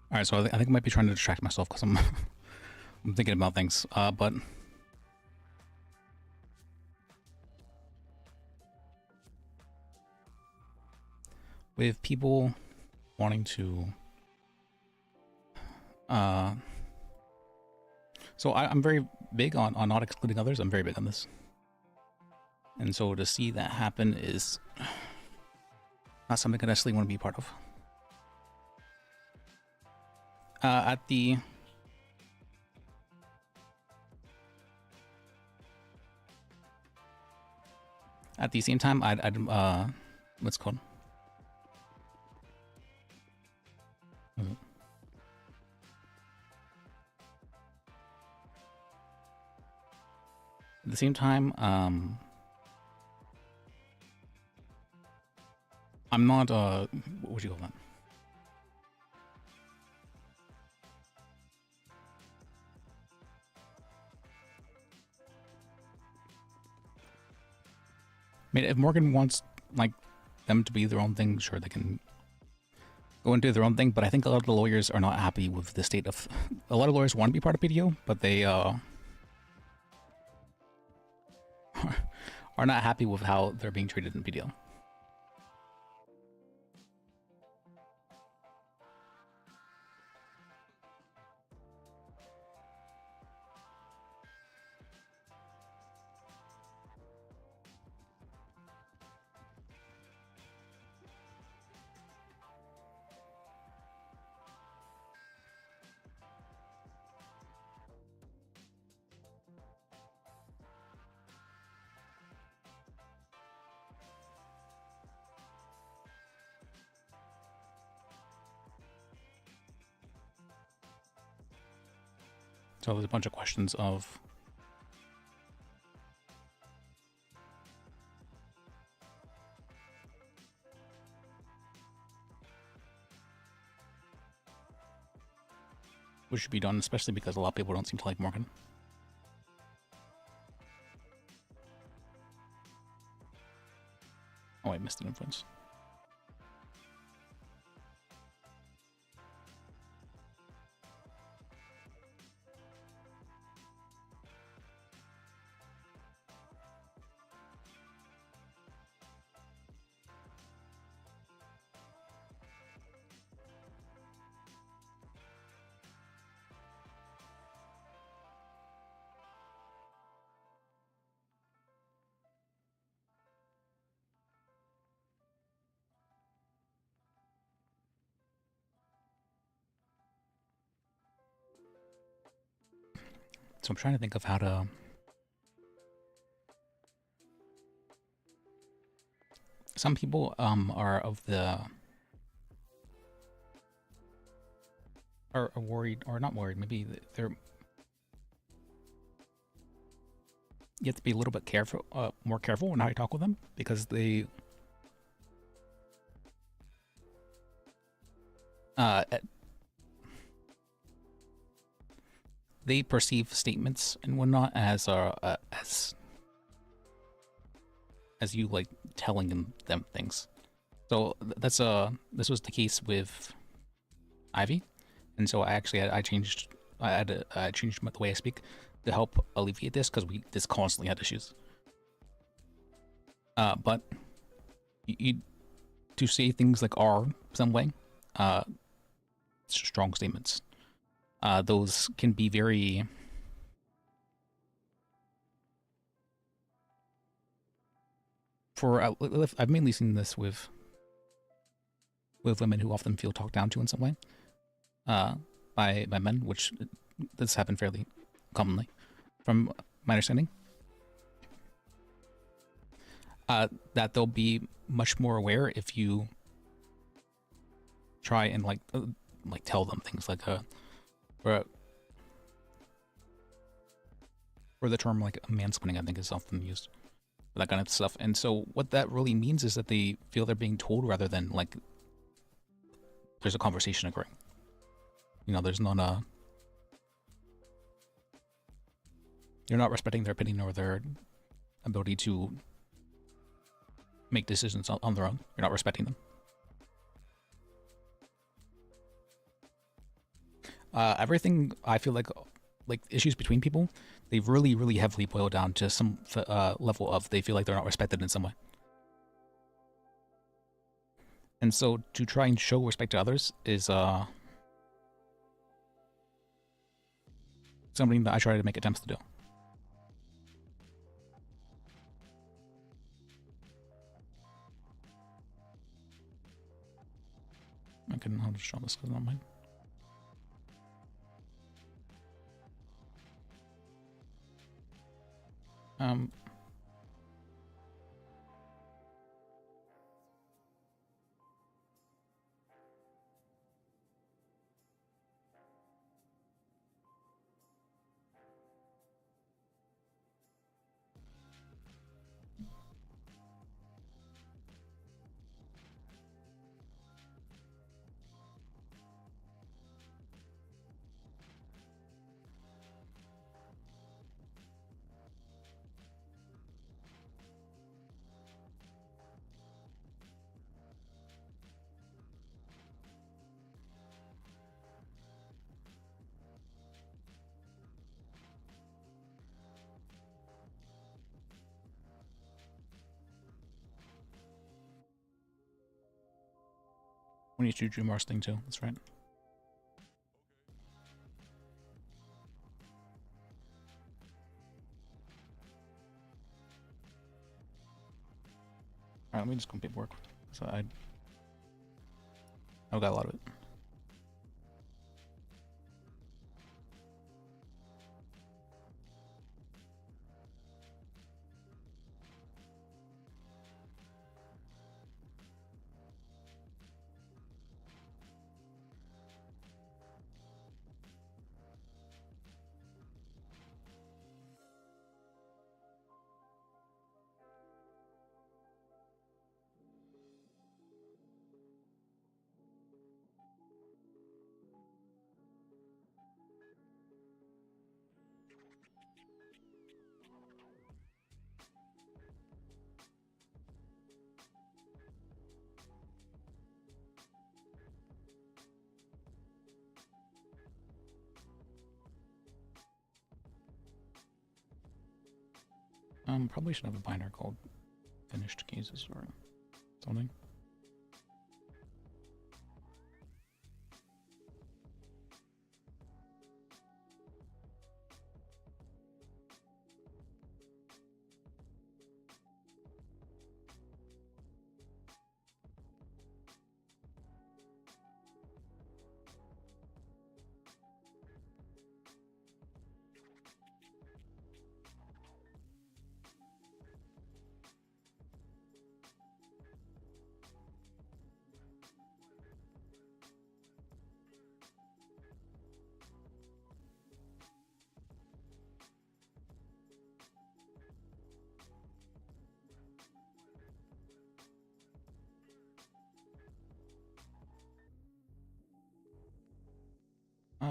right. So I think I might be trying to distract myself because I'm I'm thinking about things. But with people wanting to, so I'm very big on not excluding others. I'm very big on this. And so to see that happen is not something I necessarily want to be part of. At the same time, I'd what's it called? At the same time, I'm not, what would you call that? I mean, if Morgan wants, like, them to be their own thing, sure, they can go and do their own thing, but I think a lot of the lawyers are not happy with the state of... A lot of lawyers want to be part of PDO, but they, are not happy with how they're being treated in PDO. So there's a bunch of questions of what should be done, especially because a lot of people don't seem to like Morgan. Oh, I missed an influence. So I'm trying to think of how to... Some people are of the... are worried, or not worried, maybe they're... You have to be a little bit careful, more careful in how you talk with them, because they... they perceive statements and whatnot as you like telling them things. So that's this was the case with Ivy, and so I changed the way I speak to help alleviate this, because we just constantly had issues. But you to say things like "are" some way, strong statements. Those can be very... I've mainly seen this with women who often feel talked down to in some way by men, which this happen fairly commonly, from my understanding. That they'll be much more aware if you try and like tell them things like or the term like mansplaining, I think, is often used for that kind of stuff. And so what that really means is that they feel they're being told rather than like there's a conversation occurring. You know, there's not a... You're not respecting their opinion or their ability to make decisions on their own. You're not respecting them. Everything, I feel like issues between people, they really, really heavily boil down to some level of they feel like they're not respected in some way. And so to try and show respect to others is something that I try to make attempts to do. I'll just show this because I don't mind. We need to do Drew Mars thing too. That's right. Alright, let me just complete work. So I've got a lot of it. Probably should have a binder called finished cases or something.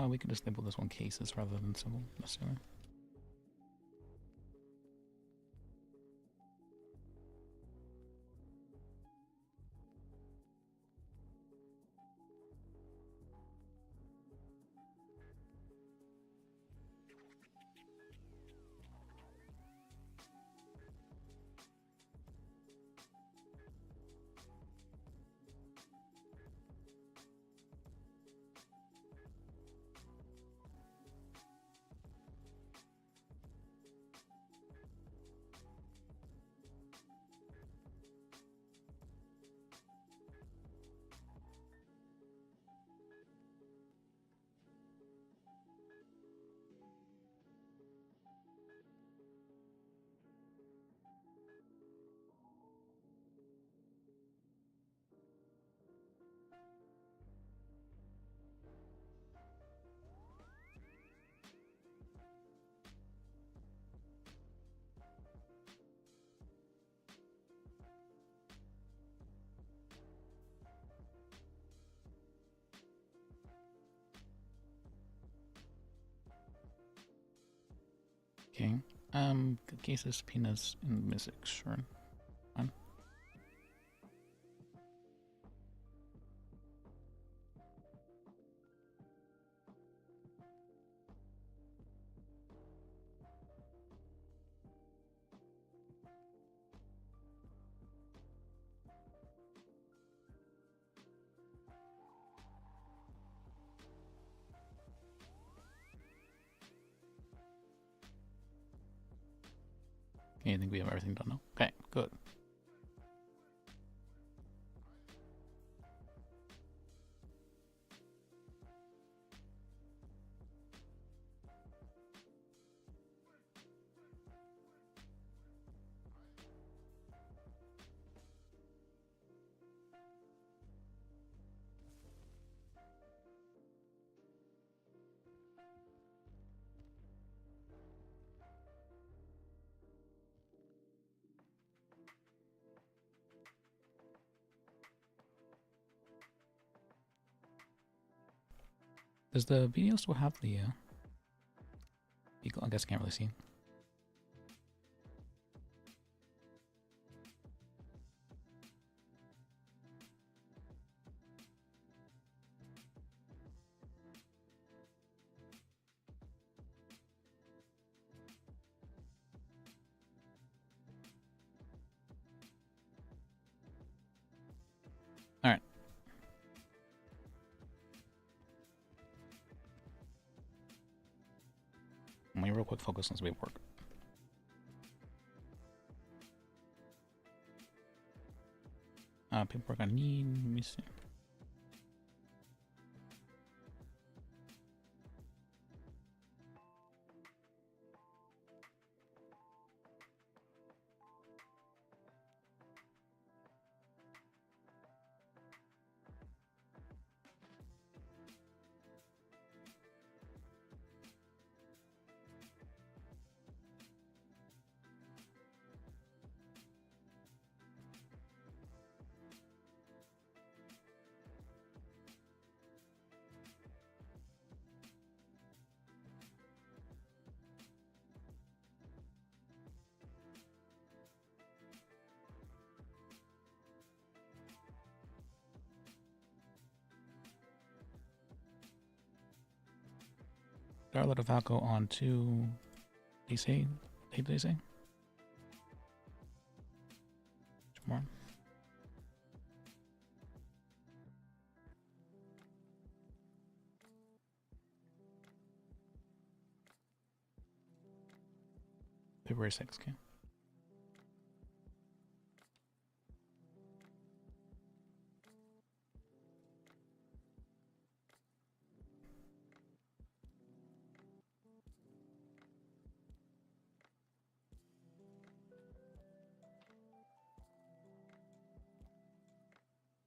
We can just label this one cases rather than civil, necessarily. Okay. Good cases, subpoenas, and music, sure. Fine. Okay, I think we have everything done now. Okay, good. Does the video still have the eagle? I guess I can't really see. All right. Let me real quick focus on some paperwork. Paperwork I need. Let me see. Scarlet of Valco on to DC. Date they say? Tomorrow. February 6th, okay.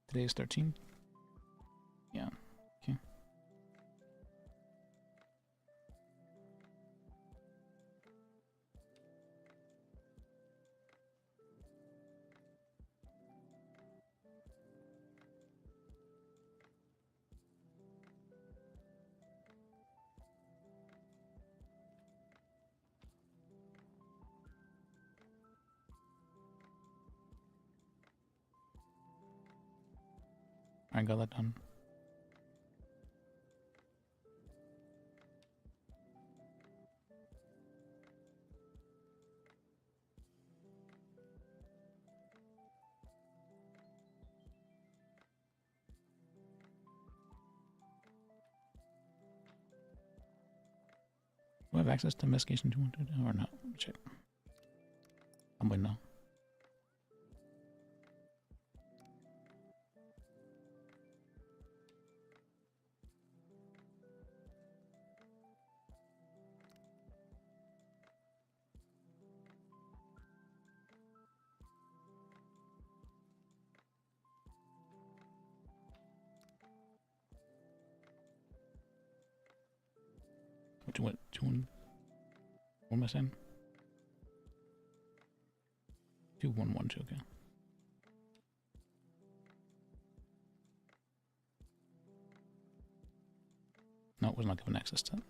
Today is 13. Yeah. Okay. I got that done. Do I have access to investigation 212 or not? Check. I'm waiting now. What am I saying? 2112, okay. No, it was not given access to it.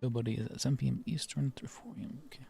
Availability is at 7 p.m. Eastern through 4 a.m. Okay.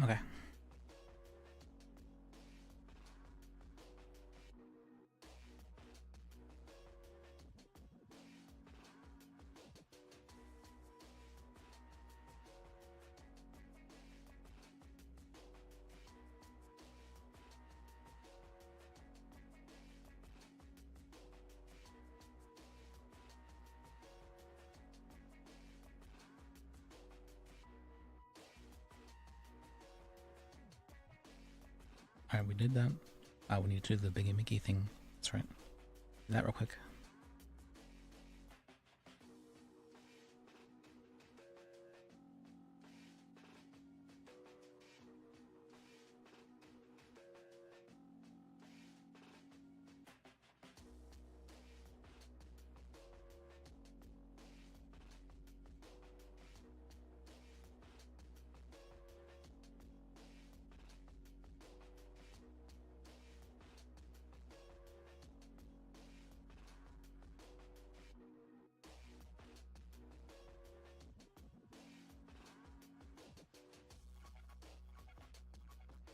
Okay. Alright, we did that. We need to do the Biggie Mickey thing. That's right. Do that real quick.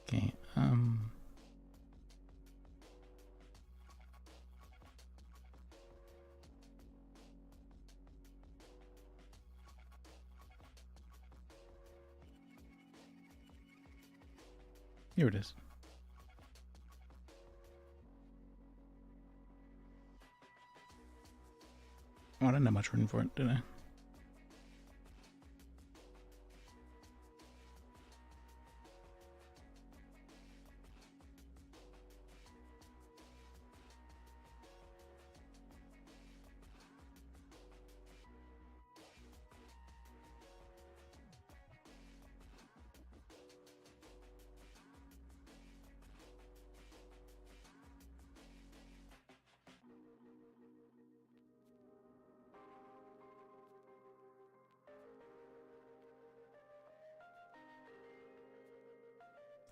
Okay, here it is. Oh, I didn't have much room for it, did I?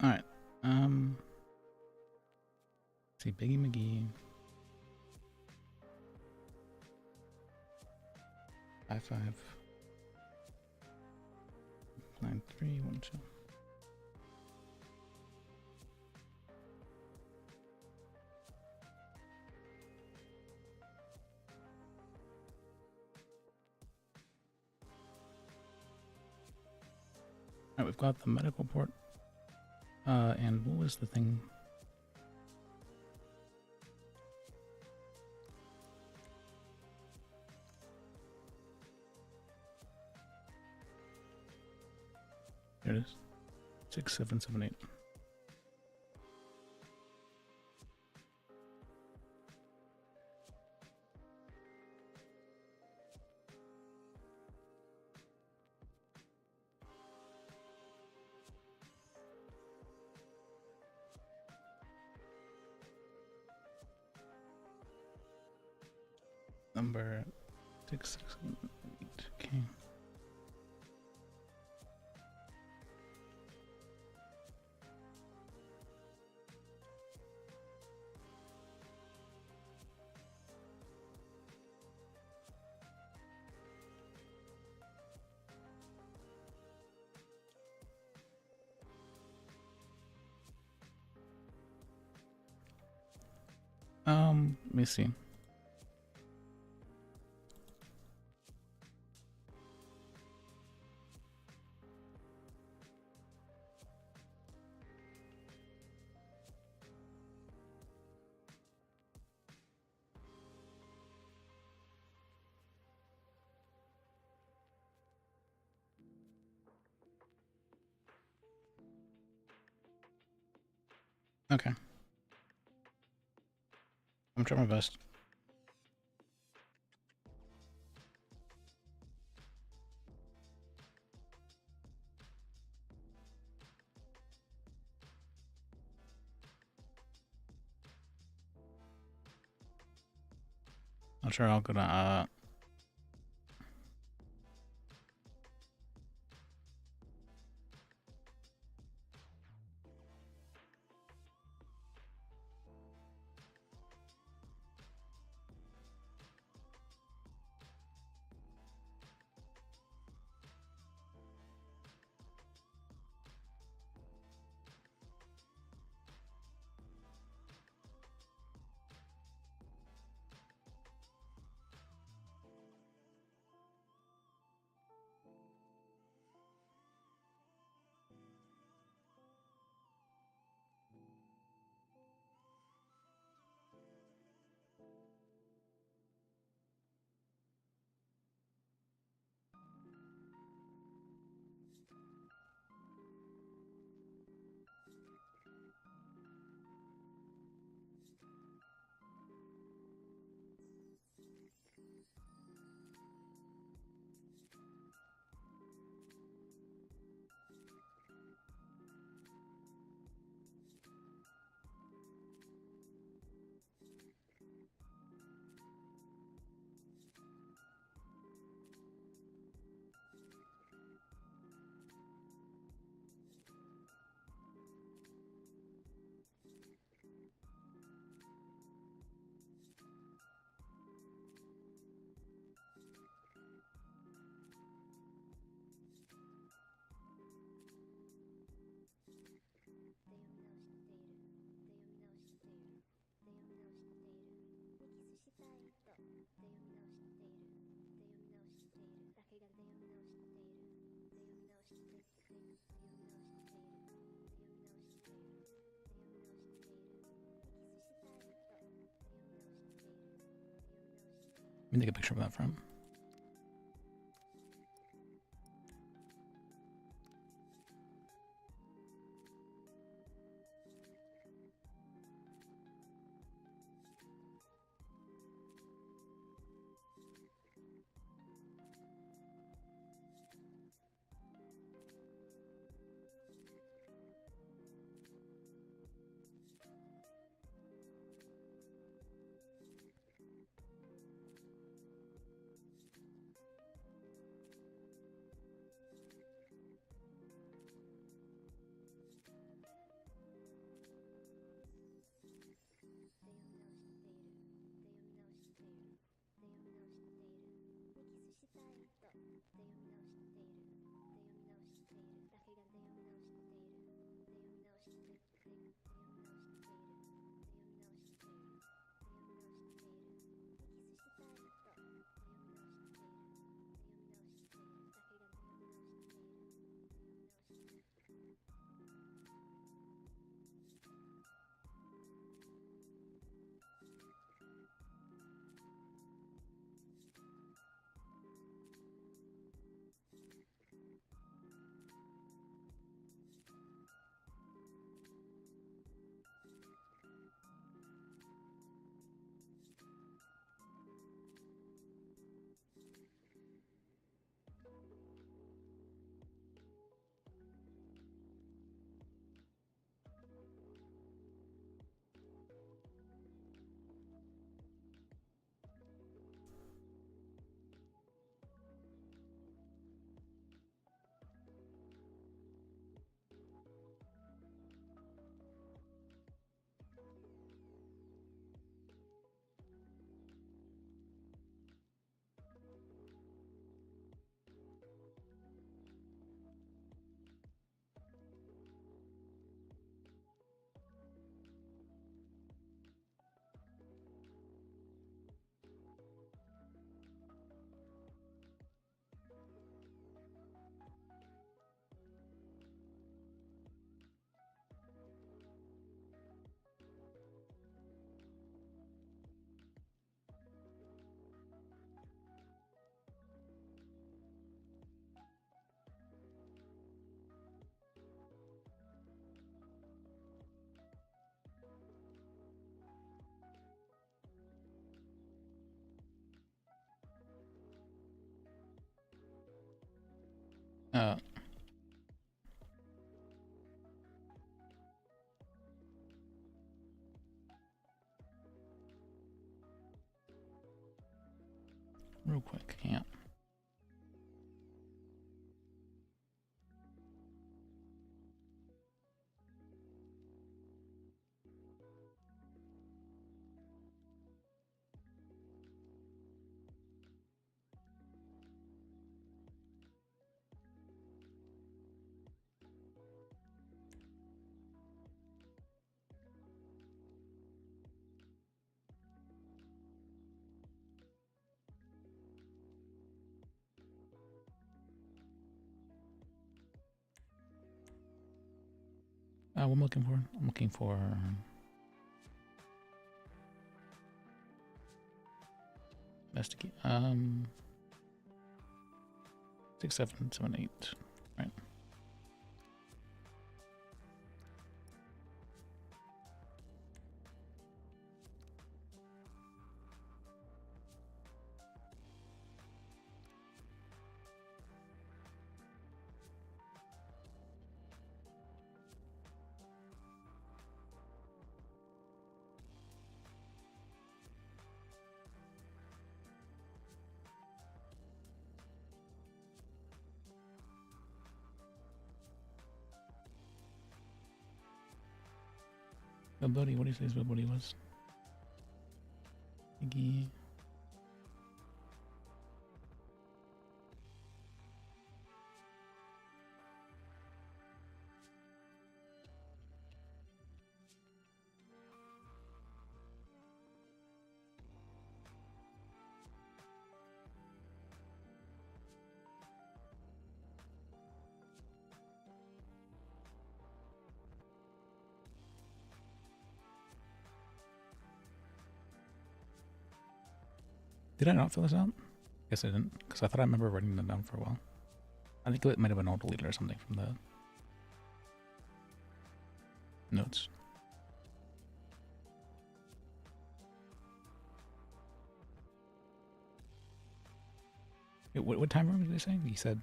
Alright, let's see, Biggie McGee. 5-5. 9-3-1-2. Alright, we've got the medical port. And what was the thing? There it is. 6, 7, 7, 8. Number 6, 6, 7, 8. Okay. Let me see. Okay. I'm trying my best. Not sure how gonna Let me take a picture of that front. Uh, real quick, can't. What am I looking for? I'm looking for investigate. 6, 7, 7, 8. Right. Buddy, what do you say his buddy was? Iggy. Did I not fill this out? Guess I didn't, because I thought I remember writing them down for a while. I think it might have been all deleted or something from the notes. Wait, what time room did they say? He said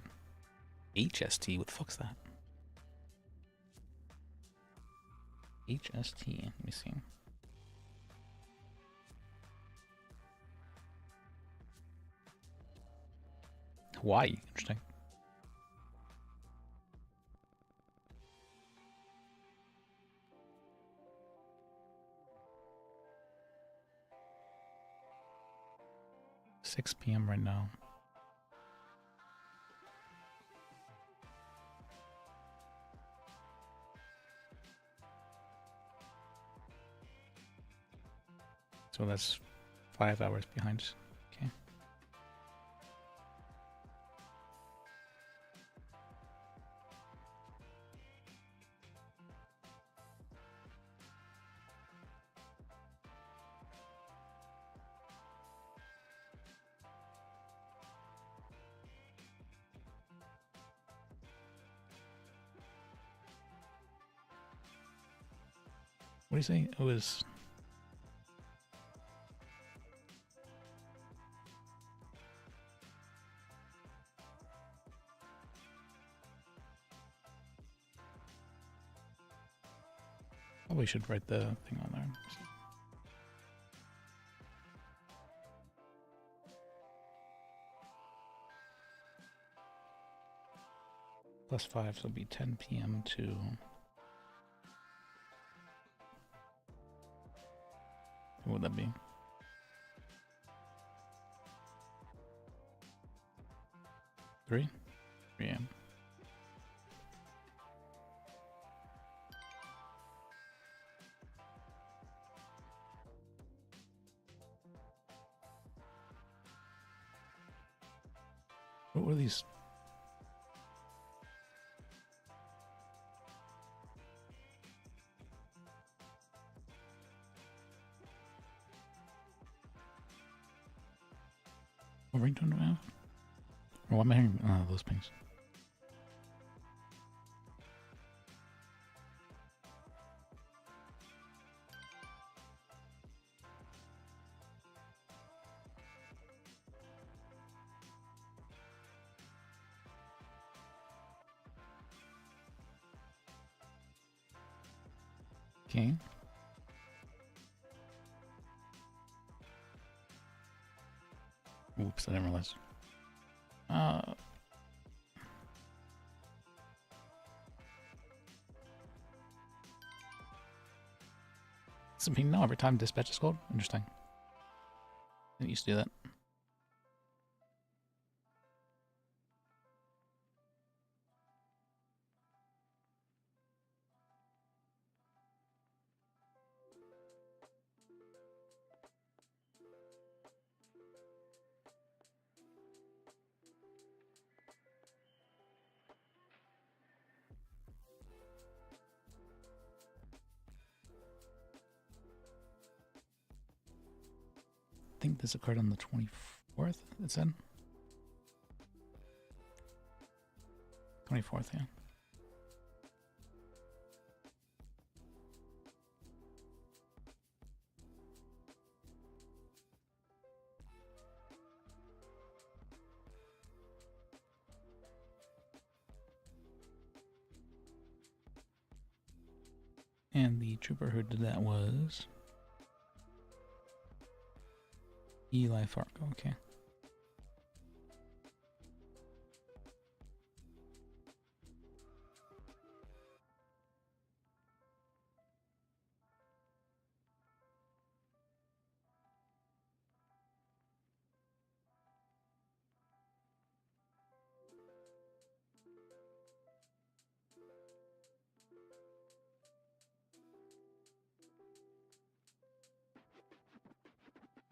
HST. What the fuck's that? HST. Let me see. Hawaii. Interesting. $6 p.m. right now. So that's 5 hours behind. Okay. What do you say? It was... Probably should write the thing on there. Plus 5, so it'll be 10 p.m. to... What would that be? 3 a.m. What were these? What ringtone do I have? Or why am I hearing those pings? Okay. Oops, I didn't realize. Something now every time dispatch is called? Interesting. Didn't used to do that. I think this occurred on the 24th, it said. 24th, yeah. And the trooper who did that was Eli Fargo, okay.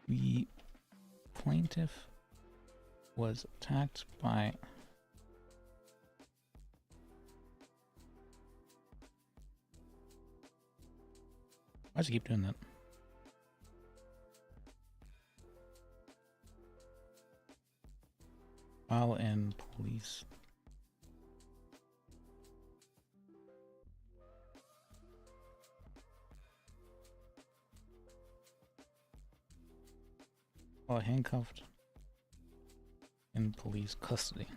The plaintiff was attacked by why does he keep doing that? While in police. While handcuffed in police custody.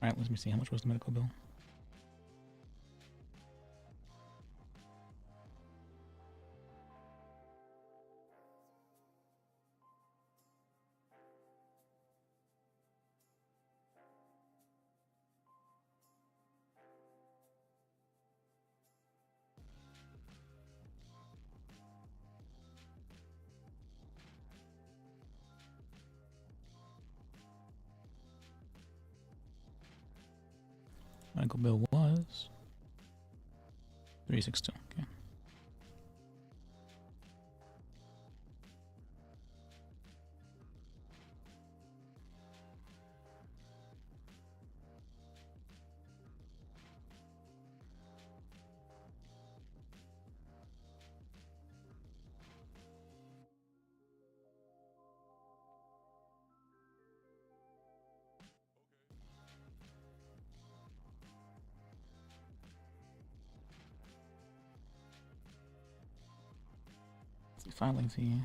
Alright, let me see. How much was the medical bill? Medical bill was 362. Okay. Filing fee.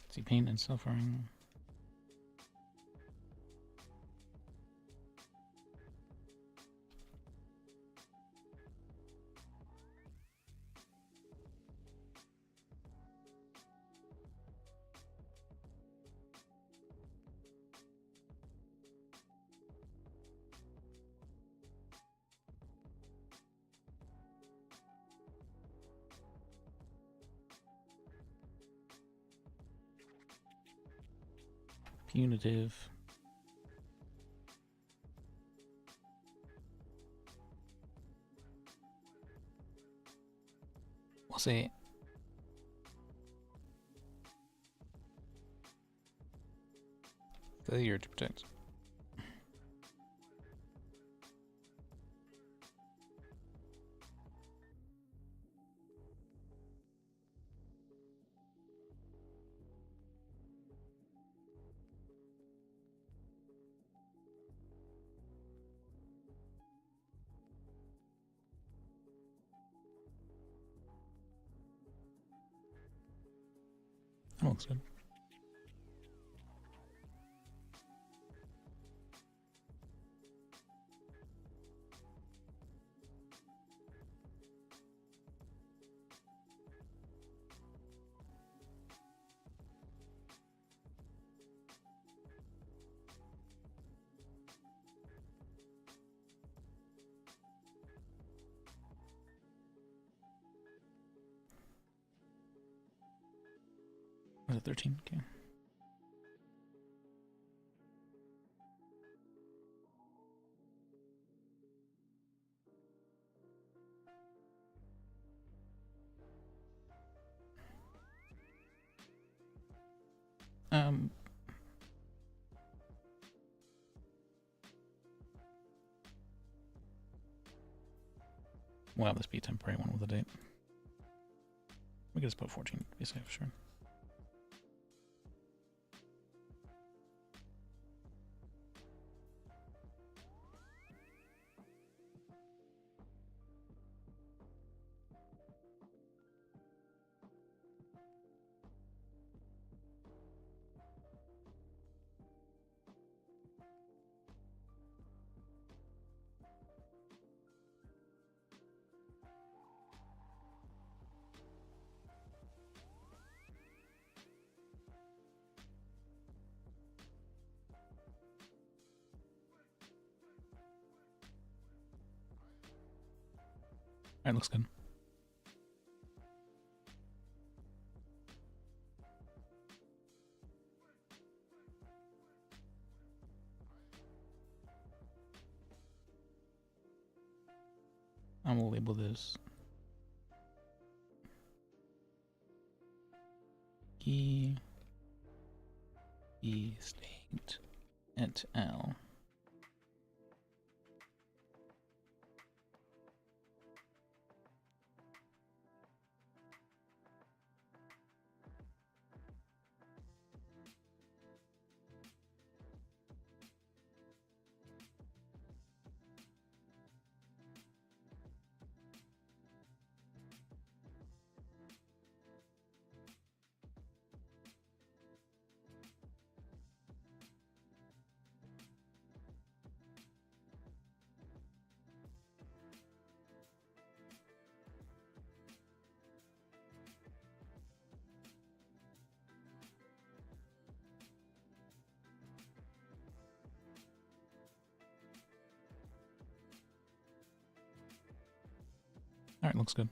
See pain and suffering. Punitive. We'll say failure to protect. That looks good. Was it 13? Okay. We'll have this be a temporary one with a date. We can just put 14 to be safe, sure. Alright, looks good. I'm gonna label this E State et al. Alright, looks good.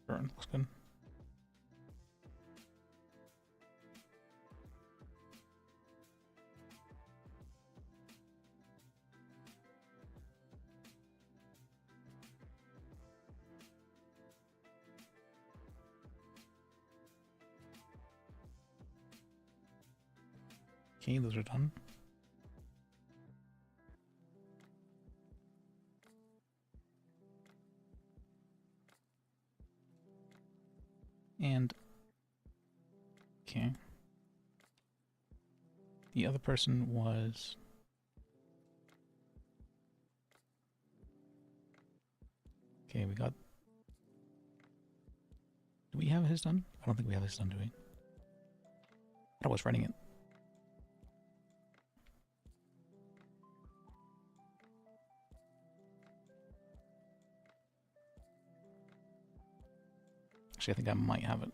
Burn, looks good. Okay, those are done. And okay, the other person was okay. We got. Do we have his done? I don't think we have his done, do we? I was writing it. Actually, I think I might have it.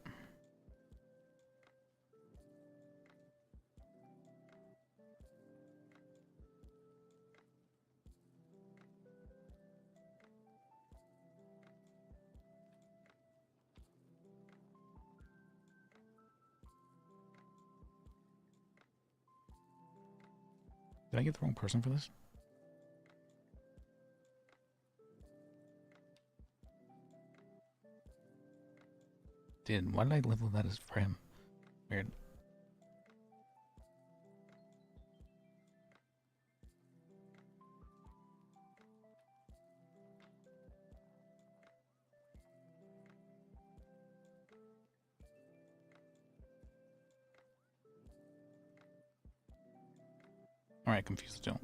Did I get the wrong person for this? Why did I label that as for him? Weird. Alright, confused still.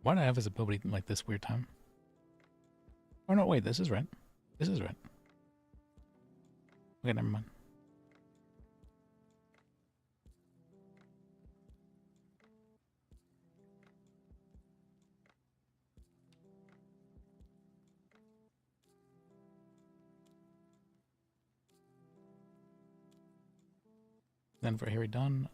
Why do I have visibility like this weird time? Oh no, wait, this is right. This is right. Okay, never mind. Then for Harry Dunn,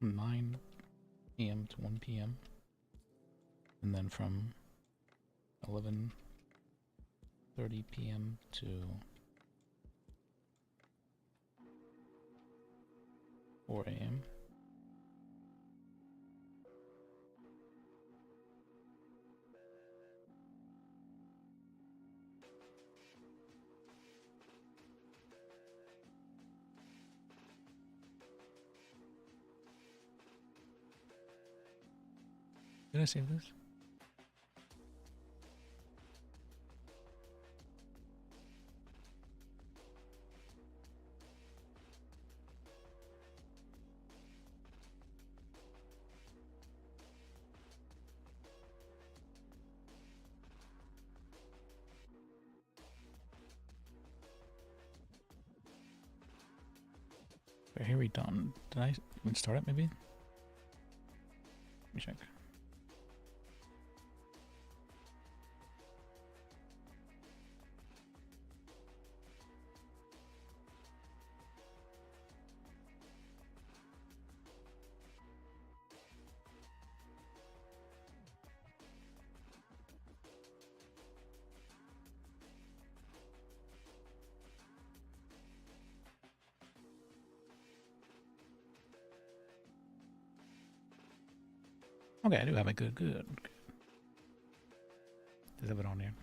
9 p.m. to 1 p.m. and then from 11:30 p.m. to 4 a.m. Did I save this? For Harry Dunn, did I even start it maybe? Let me check. Okay, I do have it. Good. Does have it on there?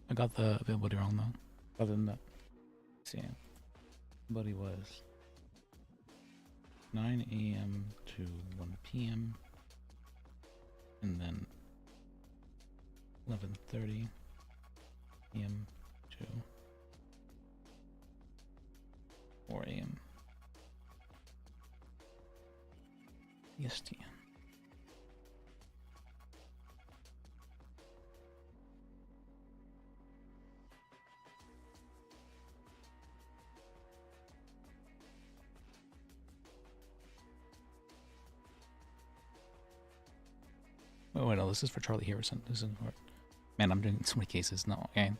I got the availability wrong though. Other than that, let's see, availability was 9 a.m. to 1 p.m. and then 11:30 p.m. to 4 a.m. EST. Oh wait, no, this is for Charlie Harrison. This is for... Man, I'm doing so many cases. No, okay.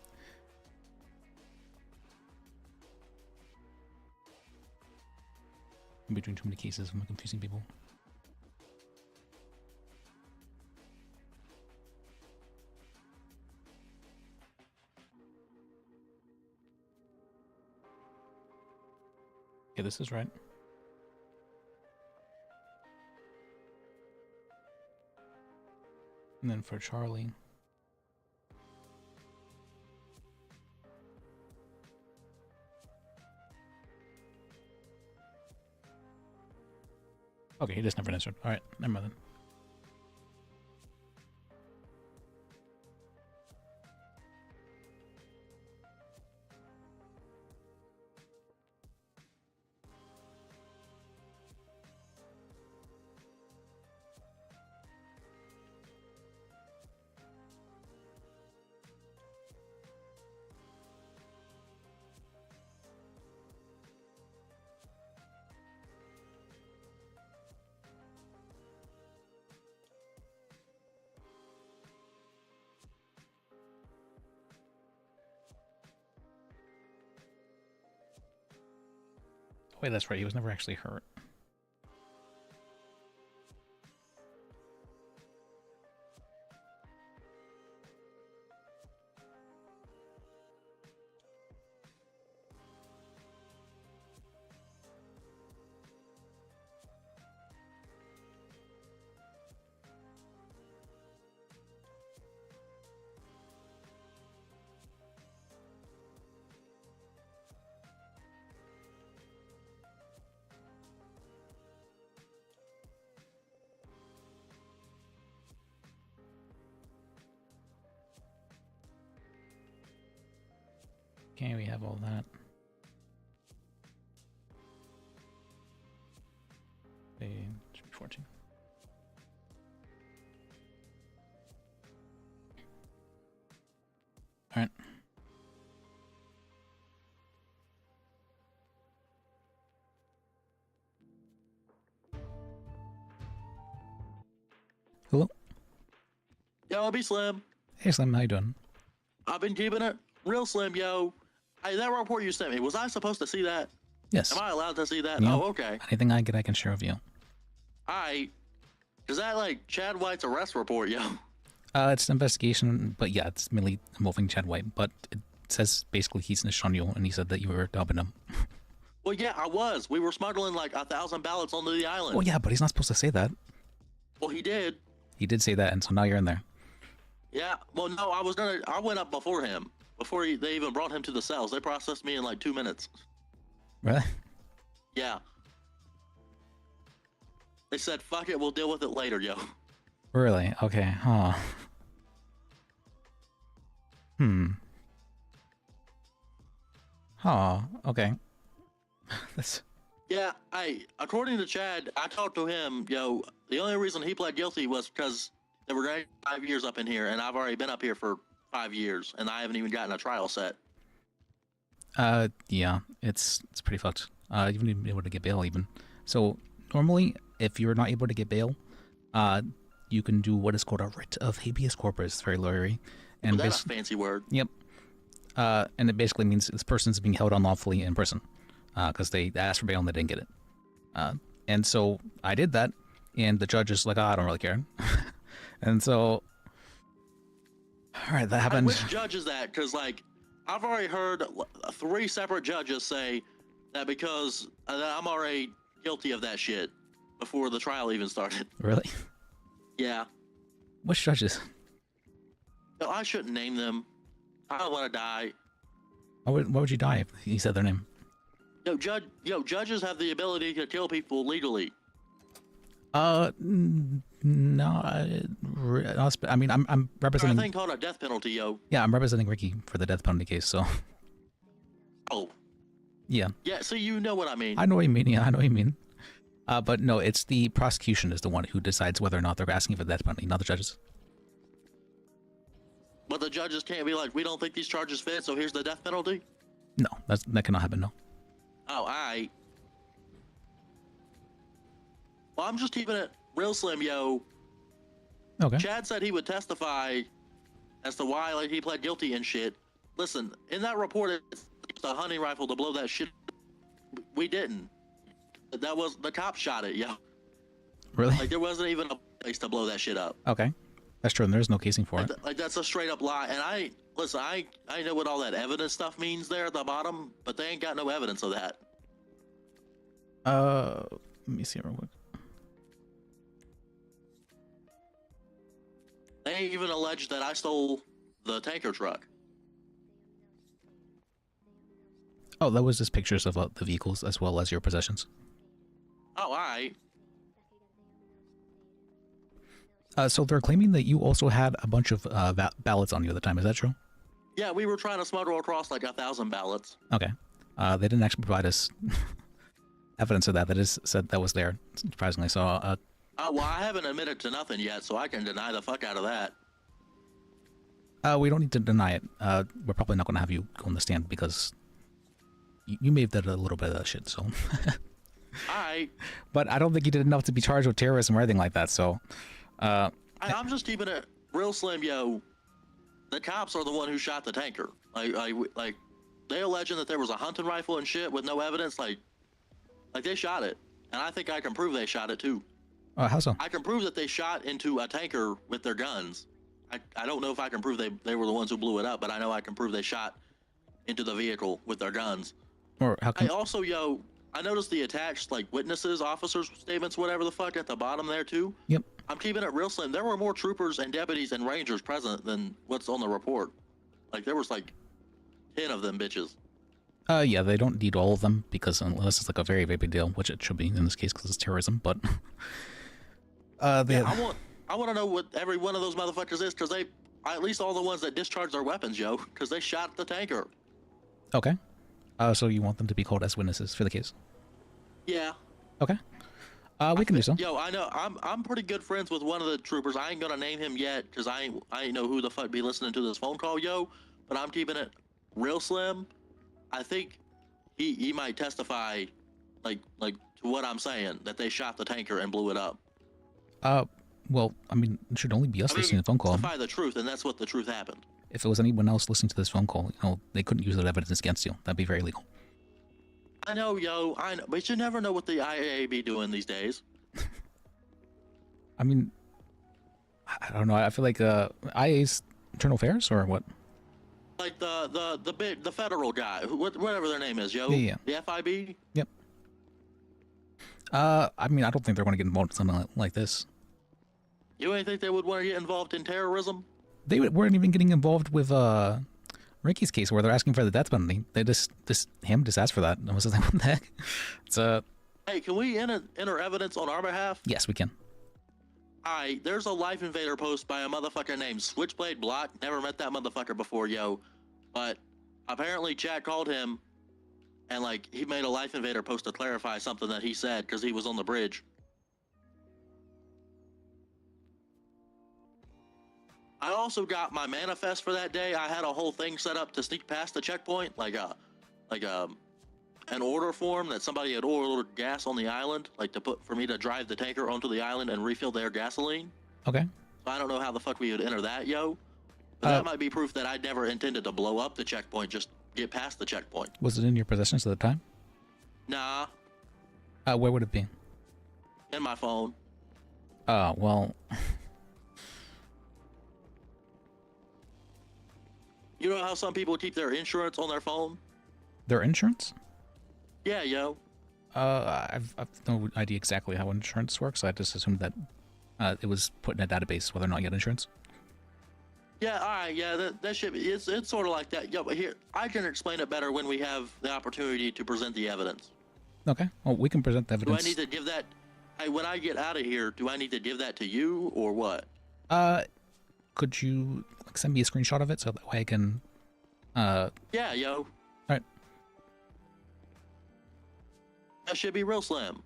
I'm doing too many cases. I'm confusing people. Okay, this is right. And then for Charlie, okay, he just never answered. All right, never mind then. Wait, that's right. He was never actually hurt. Okay, we have all that. They should be 14. All right. Hello. Yo, I'll be Slim. Hey Slim, how you doing? I've been keeping it real slim, yo. Hey, that report you sent me, was I supposed to see that? Yes. Am I allowed to see that? Yeah. Oh, okay. Anything I get, I can share with you. Alright. Is that like Chad White's arrest report, yo? It's an investigation, but yeah, it's mainly involving Chad White. But it says basically he snitched on you, and he said that you were dubbing him. Well, yeah, I was. We were smuggling like 1,000 ballots onto the island. Oh yeah, but he's not supposed to say that. Well, he did. He did say that, and so now you're in there. Yeah. Well, no, I went up before him. Before they even brought him to the cells. They processed me in like 2 minutes. Really? Yeah. They said, fuck it, we'll deal with it later, yo. Really? Okay. Huh. Huh. Okay. That's. Yeah, according to Chad, I talked to him, yo, the only reason he pled guilty was because they were going 5 years up in here, and I've already been up here for 5 years, and I haven't even gotten a trial set. Yeah, it's pretty fucked. You haven't even been able to get bail even. So normally, if you're not able to get bail, you can do what is called a writ of habeas corpus. It's very lawyery. And That's a fancy word. Yep. And it basically means this person's being held unlawfully in prison, because they asked for bail and they didn't get it. And so I did that, and the judge is like, oh, I don't really care. And so, all right, that happened. Which judge is that? Because, like, I've already heard 3 separate judges say that because I'm already guilty of that shit before the trial even started. Really? Yeah. Which judges? No, I shouldn't name them. I don't want to die. Why would you die if he said their name? Judges have the ability to kill people legally. No, I mean, I'm representing. There's a thing called a death penalty, yo. Yeah, I'm representing Ricky for the death penalty case, so. Oh. Yeah. Yeah, so you know what I mean. I know what you mean. Yeah, I know what you mean. But no, it's the prosecution is the one who decides whether or not they're asking for the death penalty, not the judges. But the judges can't be like, we don't think these charges fit, so here's the death penalty? No, that cannot happen. No. Oh, alright. Well, I'm just keeping it real slim, yo. Okay. Chad said he would testify as to why, like, he pled guilty and shit. Listen, in that report, it's a hunting rifle to blow that shit. We didn't. That was the cops shot it, yo. Really? Like, there wasn't even a place to blow that shit up. Okay, that's true, and there's no casing for Like, it. like that's a straight up lie. And I know what all that evidence stuff means there at the bottom, but they ain't got no evidence of that. Let me see real quick. They ain't even alleged that I stole the tanker truck. Oh, that was just pictures of the vehicles as well as your possessions. Oh, alright. So they're claiming that you also had a bunch of ballots on you at the time. Is that true? Yeah, we were trying to smuggle across like 1,000 ballots. Okay. They didn't actually provide us evidence of that. That is said that was there, surprisingly. So. Well, I haven't admitted to nothing yet, so I can deny the fuck out of that. We don't need to deny it. We're probably not going to have you go on the stand because you may have done a little bit of that shit. So. Alright. But I don't think you did enough to be charged with terrorism or anything like that. So. I'm just keeping it real slim, yo. The cops are the one who shot the tanker. Like they alleging that there was a hunting rifle and shit with no evidence. Like they shot it, and I think I can prove they shot it too. How so? I can prove that they shot into a tanker with their guns. I don't know if I can prove they were the ones who blew it up, but I know I can prove they shot into the vehicle with their guns. Or how come? I also, yo, I noticed the attached like witnesses, officers' statements, whatever the fuck, at the bottom there too. Yep. I'm keeping it real slim. There were more troopers and deputies and rangers present than what's on the report. Like there was like 10 of them bitches. Yeah, they don't need all of them because unless it's like a very, very big deal, which it should be in this case because it's terrorism. But yeah, I want to know what every one of those motherfuckers is because at least all the ones that discharged their weapons, yo, because they shot the tanker. Okay. So you want them to be called as witnesses for the case? Yeah. Okay. We can do so. Yo, I know. I'm pretty good friends with one of the troopers. I ain't gonna name him yet because I ain't know who the fuck be listening to this phone call, yo. But I'm keeping it real slim. I think he might testify, like to what I'm saying, that they shot the tanker and blew it up. Well, I mean, it should only be us listening to the phone call. Testify the truth, and that's what the truth happened. If it was anyone else listening to this phone call, you know, they couldn't use that evidence against you. That'd be very illegal. I know, yo. I know, but you never know what the IAA be doing these days. I mean, I don't know. I feel like IA's Internal Affairs or what? Like the federal guy, whatever their name is, yo. Yeah. The FIB. Yep. I mean, I don't think they're going to get involved in something like this. You ain't think they would want to get involved in terrorism? They weren't even getting involved with Ricky's case where they're asking for the death penalty. They just asked for that. I was like, what the heck? It's Hey, can we enter evidence on our behalf? Yes, we can. Alright, there's a Life Invader post by a motherfucker named Switchblade Block. Never met that motherfucker before, yo. But apparently Chad called him and like he made a Life Invader post to clarify something that he said because he was on the bridge. I also got my manifest for that day. I had a whole thing set up to sneak past the checkpoint, like an order form that somebody had ordered gas on the island, like for me to drive the tanker onto the island and refill their gasoline. Okay. So I don't know how the fuck we would enter that, yo. But that might be proof that I never intended to blow up the checkpoint, just get past the checkpoint. Was it in your possessions at the time? Nah. Where would it be? In my phone. Well. You know how some people keep their insurance on their phone? Their insurance? Yeah, yo. I've no idea exactly how insurance works. I just assumed that it was put in a database whether or not you had insurance. Yeah, all right, yeah, that shit, it's sort of like that. Yeah, but here, I can explain it better when we have the opportunity to present the evidence. Okay, well, we can present the evidence. Do I need to give that, when I get out of here, do I need to give that to you or what? Could you send me a screenshot of it so that way I can, Yeah, yo. All right. That should be real slim.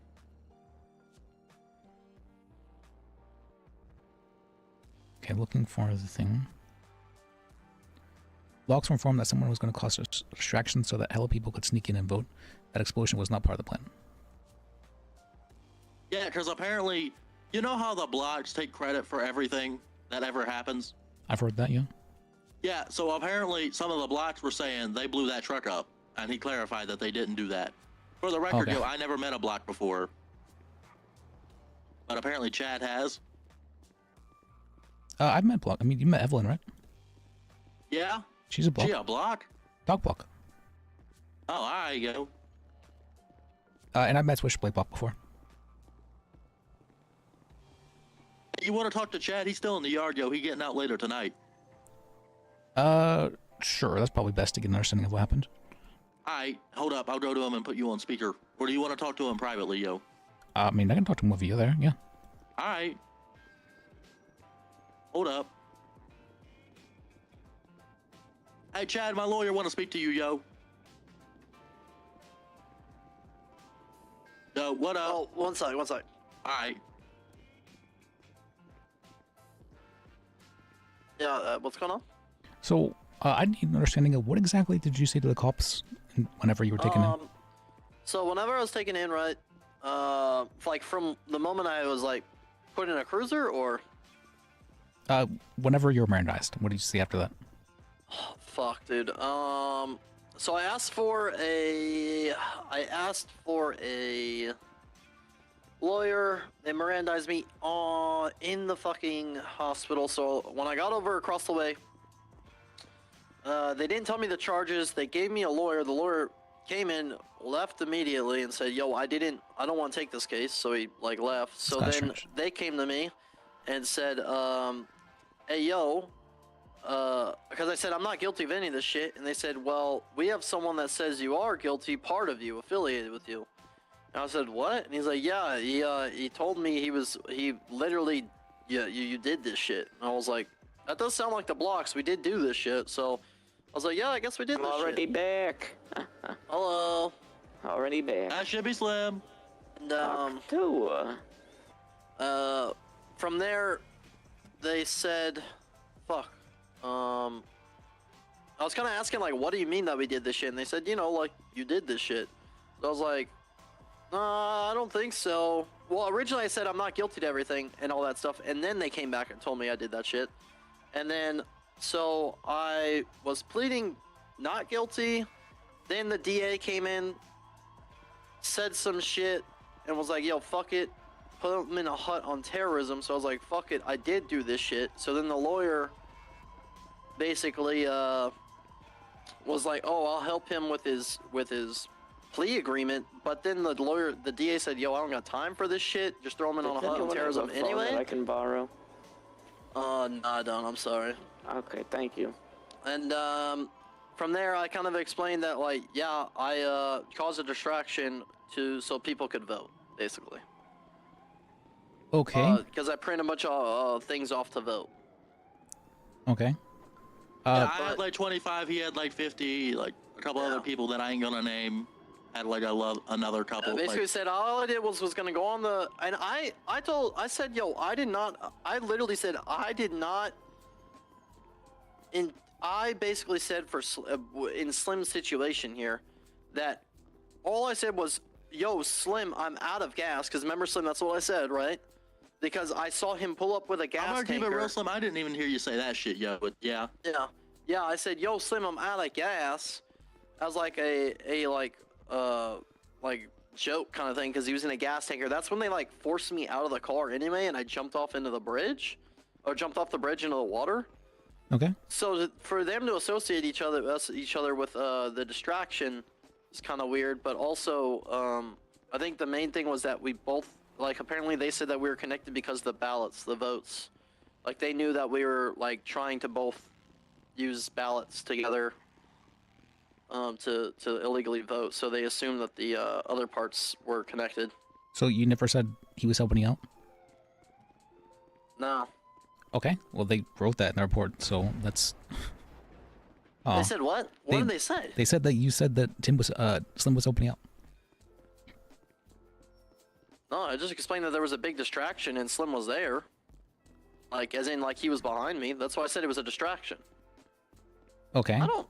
Okay, looking for the thing. Logs were informed that someone was going to cause a distraction so that hella people could sneak in and vote. That explosion was not part of the plan. Yeah, because apparently, you know how the blocks take credit for everything that ever happens? I've heard that, yeah. Yeah, so apparently some of the blocks were saying they blew that truck up, and he clarified that they didn't do that. For the record, Okay. yo, I never met a block before. But apparently Chad has. I've met Block. I mean, you met Evelyn, right? Yeah? She's a Block. She a block? Dog Block. Oh, all right, yo. And I've met Switchblade Block before. You want to talk to Chad? He's still in the yard, yo. He getting out later tonight. Sure. That's probably best to get an understanding of what happened. All right, hold up. I'll go to him and put you on speaker. Or do you want to talk to him privately, yo? I mean, I can talk to him with you there, yeah. All right. Hold up. Hey, Chad, my lawyer want to speak to you, yo. Yo, what up? Oh, one sec. All right. Yeah, what's going on? So, I need an understanding of what exactly did you say to the cops whenever you were taken in? So whenever I was taken in, right, like from the moment I was like put in a cruiser, or Whenever you were Mirandized, what did you say after that? oh, fuck, dude. So I asked for a lawyer. They Mirandized me in the fucking hospital. So when I got over across the way, they didn't tell me the charges. They gave me a lawyer. The lawyer came in, left immediately, and said, "Yo, I don't want to take this case." So he like left. So That's then strange. they came to me and said, "Hey, yo," because I said I'm not guilty of any of this shit, and they said, "Well, we have someone that says you are guilty, part of you, affiliated with you." And I said, "What?" And he's like, "Yeah, he told me he literally, yeah, you did this shit." And I was like, "That does sound like the blocks. We did do this shit." So was like, yeah, I guess we did I'm this already shit. back. Hello. Already back. That should be Slim. And, from there, they said, fuck. I was kind of asking, like, what do you mean that we did this shit? And they said, you know, like, you did this shit. So I was like, I don't think so. Well, originally I said I'm not guilty to everything and all that stuff. And then they came back and told me I did that shit. And then, so I was pleading not guilty. Then the DA came in, said some shit, and was like, yo, fuck it. Put him in a hut on terrorism. So I was like, fuck it, I did do this shit. So then the lawyer basically was like, oh, I'll help him with his plea agreement. But then the DA said, yo, I don't got time for this shit. Just throw him in on a hut on terrorism anyway. That I can borrow. No, I don't. I'm sorry. Okay, thank you. And from there, I kind of explained that, like, yeah, I caused a distraction so people could vote, basically. Okay. Because I printed a bunch of things off to vote. Okay. Yeah, I had like 25. He had like 50. Like a couple other people that I ain't gonna name had like another couple. Basically like, said all I did was gonna go on the, and I said, yo, I literally said I did not. I basically said in Slim's situation here, that all I said was, yo, Slim, I'm out of gas. Because remember, Slim, that's what I said, right? Because I saw him pull up with a gas tanker. I'm gonna keep it real, Slim. I didn't even hear you say that shit, yo. But yeah. Yeah. I said, yo, Slim, I'm out of gas. That was like a joke kind of thing, because he was in a gas tanker. That's when they like forced me out of the car anyway, and I jumped off into the bridge, or jumped off the bridge into the water. Okay. So for them to associate each other with the distraction is kind of weird. But also, I think the main thing was that we both, like, apparently they said that we were connected because of the ballots, the votes. Like, they knew that we were like trying to both use ballots together to illegally vote. So they assumed that the other parts were connected. So you never said he was helping you out? No. Okay. Well, they wrote that in the report, so that's. They said what? What did they say? They said that you said that Slim was helping you out. No, I just explained that there was a big distraction and Slim was there. Like, as in, like, he was behind me. That's why I said it was a distraction. Okay. Hang on.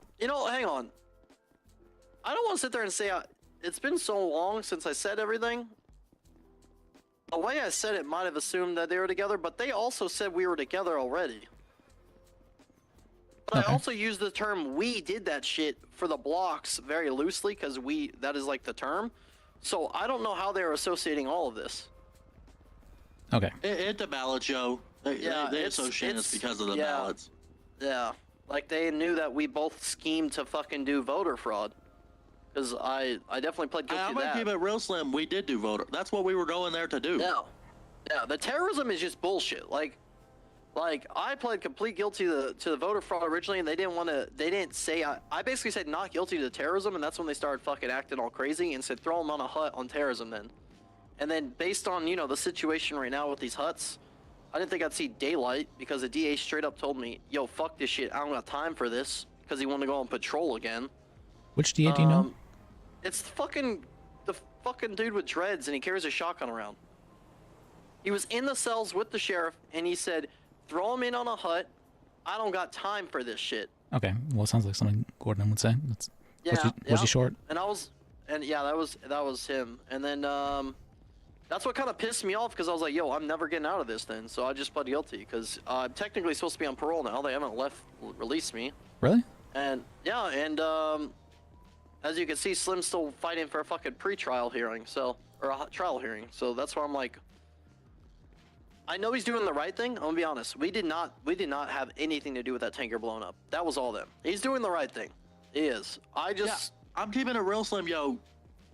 I don't want to sit there and say it's been so long since I said everything. The way I said it might have assumed that they were together, but they also said we were together already. But I also used the term "we did that shit" for the blocks very loosely, because that is like the term. So I don't know how they're associating all of this. Okay. It's the ballots, yo. They associate us because of the ballots. Yeah, like they knew that we both schemed to fucking do voter fraud. Because I definitely pled guilty to that. I'm gonna keep it real, Slim. We did do voter. That's what we were going there to do. Yeah. The terrorism is just bullshit. Like I pled complete guilty to the voter fraud originally, and they didn't say. I basically said not guilty to terrorism, and that's when they started fucking acting all crazy and said throw them on a hut on terrorism then. And then based on the situation right now with these huts, I didn't think I'd see daylight, because the DA straight up told me, yo, fuck this shit. I don't got time for this, because he wanted to go on patrol again. Which DA do you know? It's the fucking dude with dreads, and he carries a shotgun around. He was in the cells with the sheriff, and he said, throw him in on a hut. I don't got time for this shit. Okay. Well, it sounds like something Gordon would say. Was he short? And that was him. And then that's what kind of pissed me off, because I was like, yo, I'm never getting out of this then. So I just pled guilty, because I'm technically supposed to be on parole now. They haven't released me. Really? And yeah, and as you can see, Slim's still fighting for a fucking pre-trial hearing, or a trial hearing. So that's why I'm like, I know he's doing the right thing. I'm gonna be honest. We did not have anything to do with that tanker blowing up. That was all them. He's doing the right thing. He is. I'm keeping it real, Slim, yo.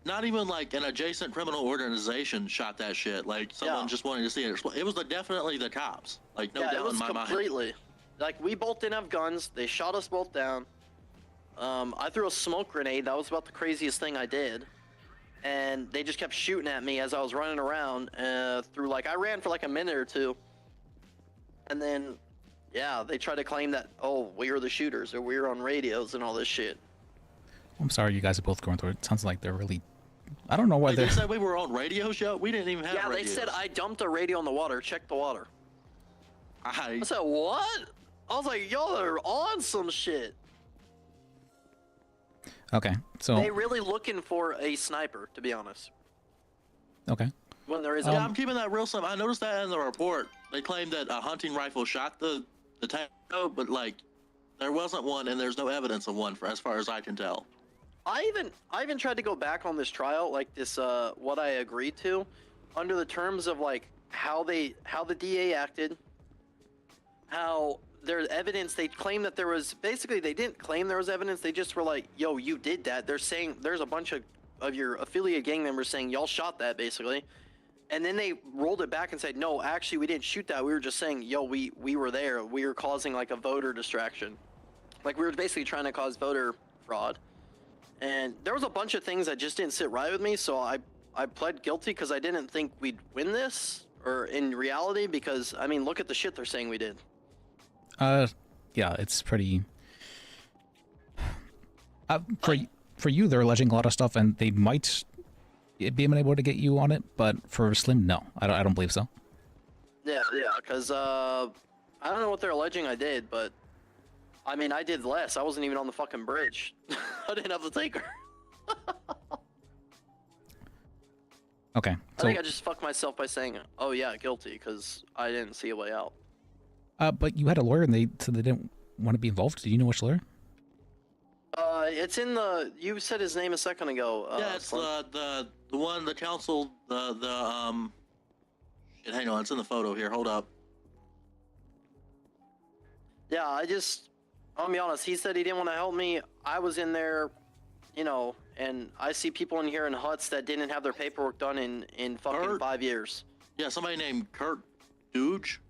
Not even like an adjacent criminal organization shot that shit. Like someone just wanted to see it explode. It was definitely the cops. Like no doubt in my mind. Completely. Like we both didn't have guns. They shot us both down. I threw a smoke grenade. That was about the craziest thing I did. And they just kept shooting at me as I was running around I ran for like a minute or two. And then Yeah, they try to claim that, oh, we were the shooters, or we were on radios and all this shit. I'm sorry you guys are both going through it. It sounds like they're really... I don't know why They they're... said we were on radios, yo. We didn't even have Yeah, radios. they said I dumped a radio in the water. Check the water. I said, what? I was like, y'all are on some shit. Okay, so... They really looking for a sniper, to be honest. Okay. When there is Yeah, I'm keeping that real slim. I noticed that in the report. They claimed that a hunting rifle shot the tango, but like there wasn't one, and there's no evidence of one, for as far as I can tell. I even tried to go back on this trial, like this, what I agreed to, under the terms of like how the DA acted, how there's evidence. They claim that there was, basically they didn't claim there was evidence. They just were like, yo, you did that. They're saying there's a bunch of your affiliate gang members saying y'all shot that, basically. And then they rolled it back and said, no, actually we didn't shoot that. We were just saying, yo, we were there. We were causing like a voter distraction. Like we were basically trying to cause voter fraud. And there was a bunch of things that just didn't sit right with me. So I pled guilty because I didn't think we'd win this, or in reality, because I mean, look at the shit they're saying we did. Yeah, it's pretty... for you, they're alleging a lot of stuff, and they might be able to get you on it, but for Slim, no. I don't believe so. Yeah, because I don't know what they're alleging I did, but I mean, I did less. I wasn't even on the fucking bridge. I didn't have the tanker. Okay. I think I just fucked myself by saying, oh yeah, guilty, because I didn't see a way out. But you had a lawyer, and they said they didn't want to be involved. Do you know which lawyer? It's in the. You said his name a second ago. Yeah, it's the one, the council, shit, hang on, it's in the photo here. Hold up. Yeah, I'll be honest. He said he didn't want to help me. I was in there, you know, and I see people in here in huts that didn't have their paperwork done in fucking 5 years. Yeah, somebody named Kurt Doge.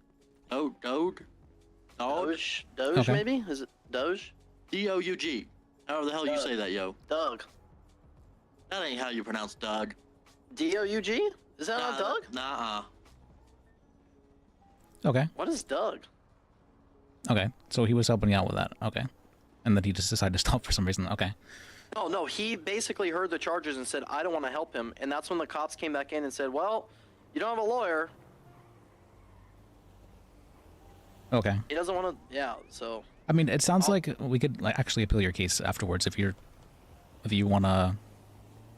Doge, okay. Maybe? Is it Doge? D-O-U-G. However the hell you say that, yo. Doug. That ain't how you pronounce Doug. D-O-U-G? Is that not Doug? Nah. Okay. What is Doug? Okay, so he was helping you out with that. Okay. And then he just decided to stop for some reason. Okay. No, he basically heard the charges and said, I don't want to help him. And that's when the cops came back in and said, well, you don't have a lawyer. Okay. He doesn't want to, yeah, so. I mean, it sounds like we could actually appeal your case afterwards if you want to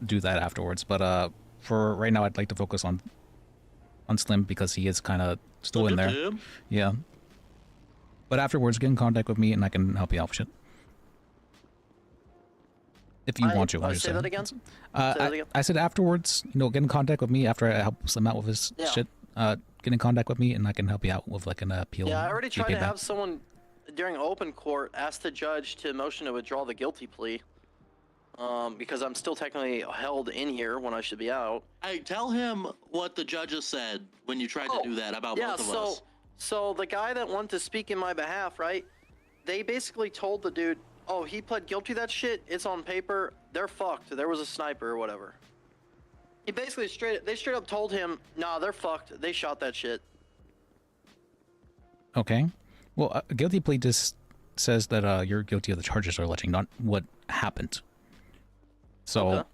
do that afterwards. But for right now, I'd like to focus on Slim because he is kind of still in there. Yeah. But afterwards, get in contact with me and I can help you out with shit. If you want to. Say that again? I said afterwards, get in contact with me after I help Slim out with his shit. Get in contact with me and I can help you out with like an appeal. Yeah, I already tried to have someone during open court ask the judge to motion to withdraw the guilty plea. Because I'm still technically held in here when I should be out. Hey, tell him what the judges said when you tried to do that about both of us. So the guy that wanted to speak in my behalf, right? They basically told the dude, oh, he pled guilty to that shit. It's on paper. They're fucked. There was a sniper or whatever. He basically they straight up told him, nah, they're fucked. They shot that shit. Okay. Well, a guilty plea just says that you're guilty of the charges they're alleging, not what happened. So,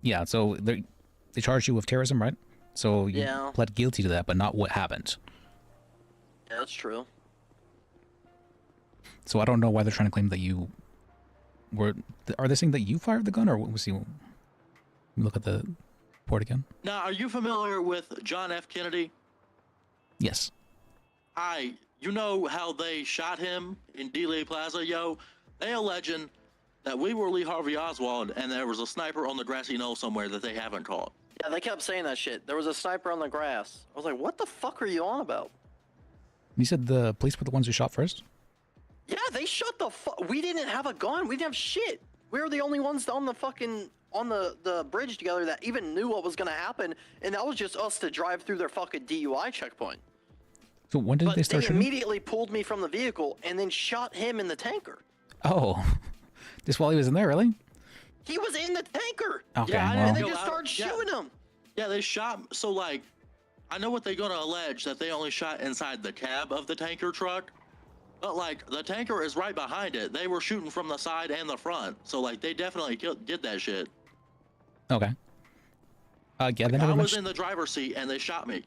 yeah, so they charged you with terrorism, right? So you pled guilty to that, but not what happened. Yeah, that's true. So I don't know why they're trying to claim that you were... Are they saying that you fired the gun, or what was he... Look at the report again. Now, are you familiar with John F. Kennedy? Yes. You know how they shot him in Dealey Plaza, yo? They alleging that we were Lee Harvey Oswald and there was a sniper on the grassy knoll somewhere that they haven't caught. Yeah, they kept saying that shit. There was a sniper on the grass. I was like, what the fuck are you on about? You said the police were the ones who shot first? Yeah, they shot the fuck. We didn't have a gun. We didn't have shit. We were the only ones on the fucking... on the bridge together that even knew what was going to happen, and that was just us to drive through their fucking DUI checkpoint. So when did they start shooting? They immediately pulled me from the vehicle and then shot him in the tanker. Oh, just while he was in there, really? He was in the tanker. Okay, yeah, well. and they just started shooting him. Yeah, they shot, so like, I know what they're going to allege, that they only shot inside the cab of the tanker truck, But like the tanker is right behind it. They were shooting from the side and the front, so like they definitely did that shit. Okay. Yeah, they I never was mentioned. in the driver's seat and they shot me.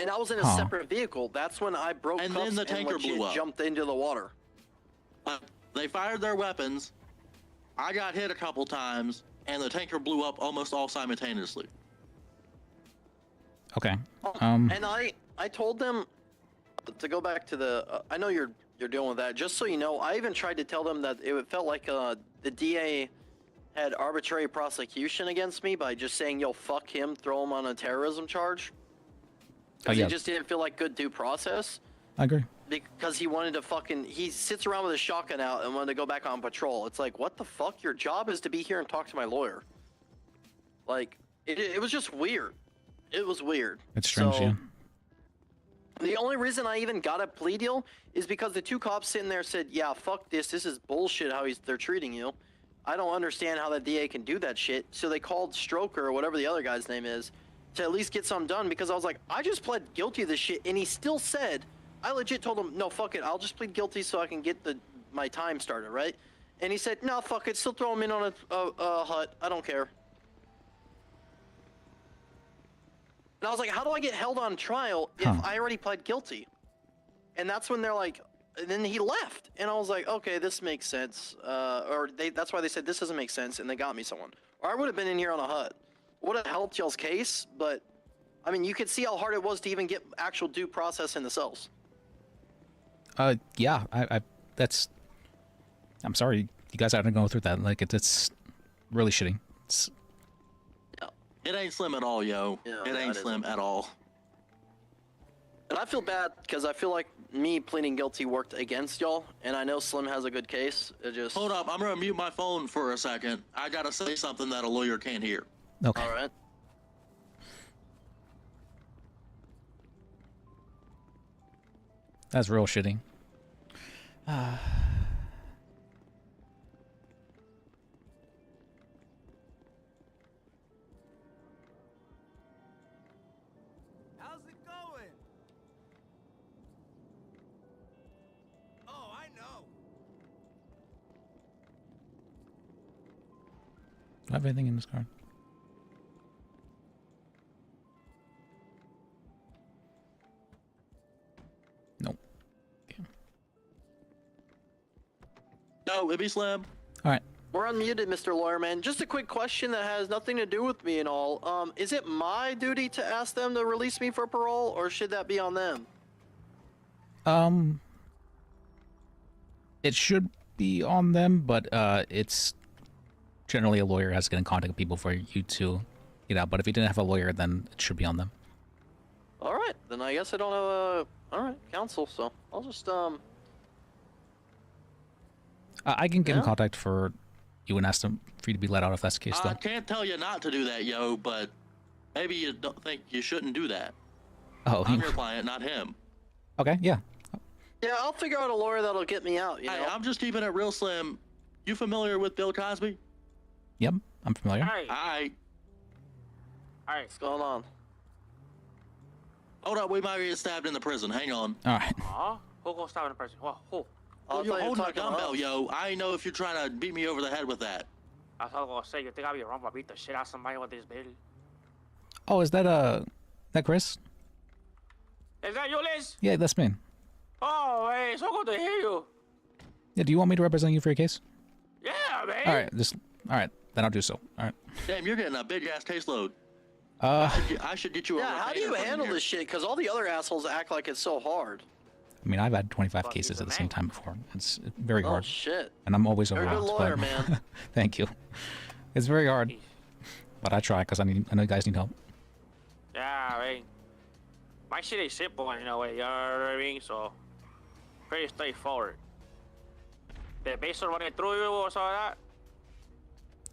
And I was in a Huh. separate vehicle. That's when I broke And cuffs then the and tanker legit blew up. jumped into the water. They fired their weapons. I got hit a couple times, and the tanker blew up almost all simultaneously. Okay. And I told them to go back to the. I know you're dealing with that. Just so you know, I even tried to tell them that it felt like the DA had arbitrary prosecution against me by just saying, "Yo, fuck him, throw him on a terrorism charge." Because yeah. it just didn't feel like good due process. I agree. Because he wanted to he sits around with a shotgun out and wanted to go back on patrol. It's like, what the fuck? Your job is to be here and talk to my lawyer. Like, it was just weird. It was weird. It's strange, yeah. The only reason I even got a plea deal is because the two cops sitting there said, yeah, fuck this. This is bullshit how they're treating you. I don't understand how the DA can do that shit. So they called Stroker, or whatever the other guy's name is, to at least get something done, because I was like, I just pled guilty to this shit, and he still said, I legit told him, no, fuck it, I'll just plead guilty so I can get my time started, right? And he said, no, fuck it, still throw him in on a hut, I don't care. And I was like, how do I get held on trial if I already pled guilty? And that's when they're like, and then he left, and I was like, okay, this makes sense. That's why they said this doesn't make sense, and they got me someone. Or I would have been in here on a hut. Would have helped y'all's case, but I mean, you could see how hard it was to even get actual due process in the cells. Yeah, I'm sorry you guys had to go through that. Like, it's really shitty. It ain't slim at all, yo. Yeah, it ain't slim at all. And I feel bad because I feel like me pleading guilty worked against y'all, and I know Slim has a good case. It just Hold up, I'm gonna mute my phone for a second. I gotta say something that a lawyer can't hear. Okay. All right. That's real shitty. How's it going? Oh, I know. Do I have anything in this card? Nope. No, it'd be slim. All right. We're unmuted, Mr. Lawyer Man. Just a quick question that has nothing to do with me and all. Is it my duty to ask them to release me for parole, or should that be on them? It should be on them, but it's generally a lawyer has to get in contact with people for you to get out. But if you didn't have a lawyer, then it should be on them. All right, then I guess I don't have a counsel, so I'll just I can get in contact for you and ask them for you to be let out if that's the case, I though. can't tell you not to do that, yo, but maybe you don't think you shouldn't do that. Oh, I'm your client, not him. Okay, yeah. Yeah, I'll figure out a lawyer that'll get me out. You Hey, know? I'm just keeping it real slim. You familiar with Bill Cosby? Yep, I'm familiar. Alright. Alright. What's going on? Hold up, we might get stabbed in the prison. Hang on. All right. Who gonna stab in the person? Who? Oh, you're holding a dumbbell, yo. I ain't know if you're trying to beat me over the head with that. I was gonna say, you think I'd be wrong if I beat the shit out of somebody with this bill? Oh, is that Chris? Is that you, Liz? Yeah, that's me. Oh, hey, so good to hear you. Yeah, do you want me to represent you for your case? Yeah, man. All right, then I'll do so. All right. Damn, you're getting a big ass caseload. I should get you a Yeah, how do you handle this shit? Because all the other assholes act like it's so hard. I mean, I've had 25 cases at the same time before. It's very hard. Oh, shit. And I'm always You're a overwhelmed. good lawyer, but- man. Thank you. It's very hard, but I try because I know you guys need help. Yeah, I mean, my shit is simple in a way, you know what I mean? So, pretty straightforward. The Basil running through you or something like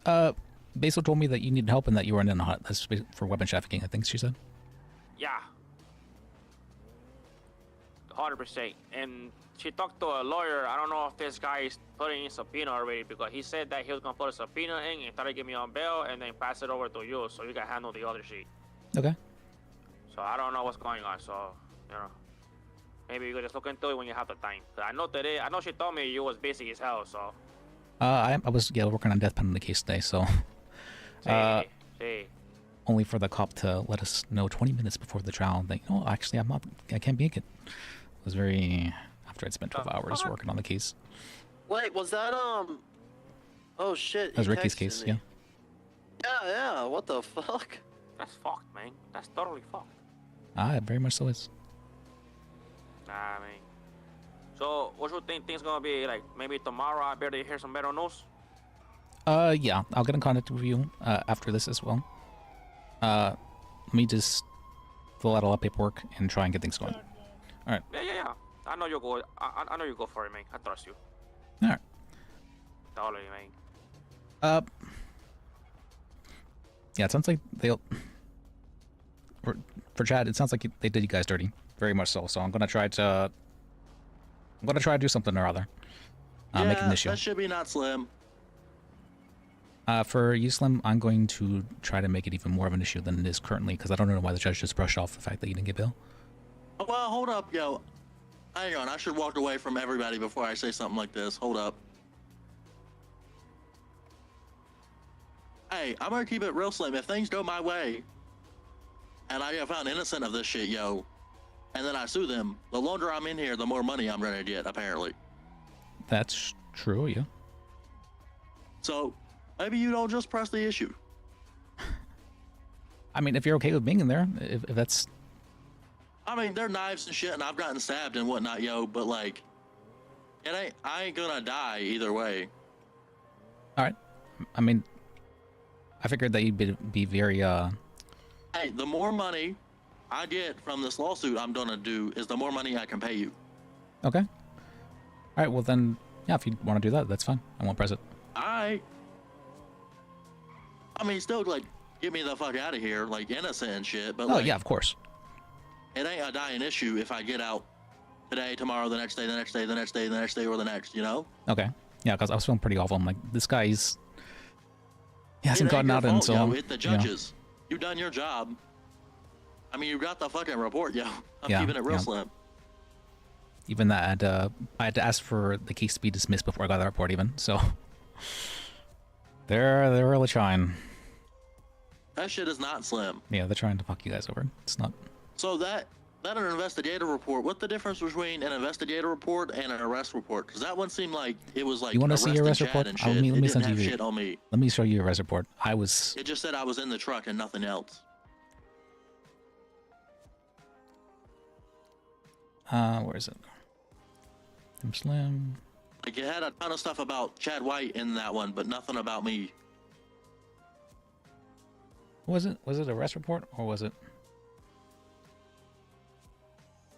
that? Basil told me that you needed help and that you were in a hut. That's for weapon trafficking, I think she said. Yeah. 100%. And she talked to a lawyer. I don't know if this guy is putting in subpoena already, because he said that he was gonna put a subpoena in and try to get me on bail and then pass it over to you so you can handle the other shit. Okay. So I don't know what's going on, so, you know. Maybe you could just look into it when you have the time. 'Cause I know today, I know she told me you was busy as hell, so. I was working on death penalty case today, so. See. Only for the cop to let us know 20 minutes before the trial that, you know, actually I can't make it. It was very, after I'd spent 12 hours working on the case. Wait, was that Oh shit. That was he Ricky's texted case, me. yeah. Yeah. What the fuck? That's fucked, man. That's totally fucked. It very much so is. Nah, man. So, what you think things gonna be like? Maybe tomorrow I'll be able to hear some better news? Yeah, I'll get in contact with you after this as well. Let me just fill out a lot of paperwork and try and get things going. All right. Yeah. I know you'll go. I know you go for it, man. I trust you. All right. Totally, man. Yeah, it sounds like they'll. For Chad, it sounds like they did you guys dirty, very much so. So I'm gonna try to do something or other. Make it an issue. That should be not Slim. For you, Slim, I'm going to try to make it even more of an issue than it is currently, because I don't know why the judge just brushed off the fact that you didn't get bail. Well, hold up, yo. Hang on, I should walk away from everybody before I say something like this. Hold up. Hey, I'm gonna keep it real, Slim. If things go my way, and I get found innocent of this shit, yo, and then I sue them, the longer I'm in here, the more money I'm gonna get, apparently. That's true, yeah. So, maybe you don't just press the issue. I mean, if you're okay with being in there, if that's... I mean, they're knives and shit, and I've gotten stabbed and whatnot, yo, but, like, I ain't gonna die either way. Alright. I mean, I figured that you'd be very, Hey, the more money I get from this lawsuit I'm gonna do is the more money I can pay you. Okay. Alright, well then, yeah, if you want to do that, that's fine. I won't press it. I mean, still, like, get me the fuck out of here, like, innocent and shit, but, like, yeah, of course. It ain't a dying issue if I get out today, tomorrow, the next day, the next day, the next day, the next day, or the next, you know? Okay. Yeah, because I was feeling pretty awful. I'm like, this guy's... He hasn't gotten out until... Yo, hit the judges. You done your job. I mean, you got the fucking report, yo. I'm keeping it real slim. Even that, I had to ask for the case to be dismissed before I got the report even, so... They're really trying. That shit is not slim. Yeah, they're trying to fuck you guys over. It's not... So that an investigative report, what's the difference between an investigative report and an arrest report? Because that one seemed like it was like you want to see your arrest report? Let me send you shit on me. Let me show you your arrest report. It just said I was in the truck and nothing else. Where is it? I'm Slim. Like, it had a ton of stuff about Chad White in that one, but nothing about me. Was it arrest report or was it?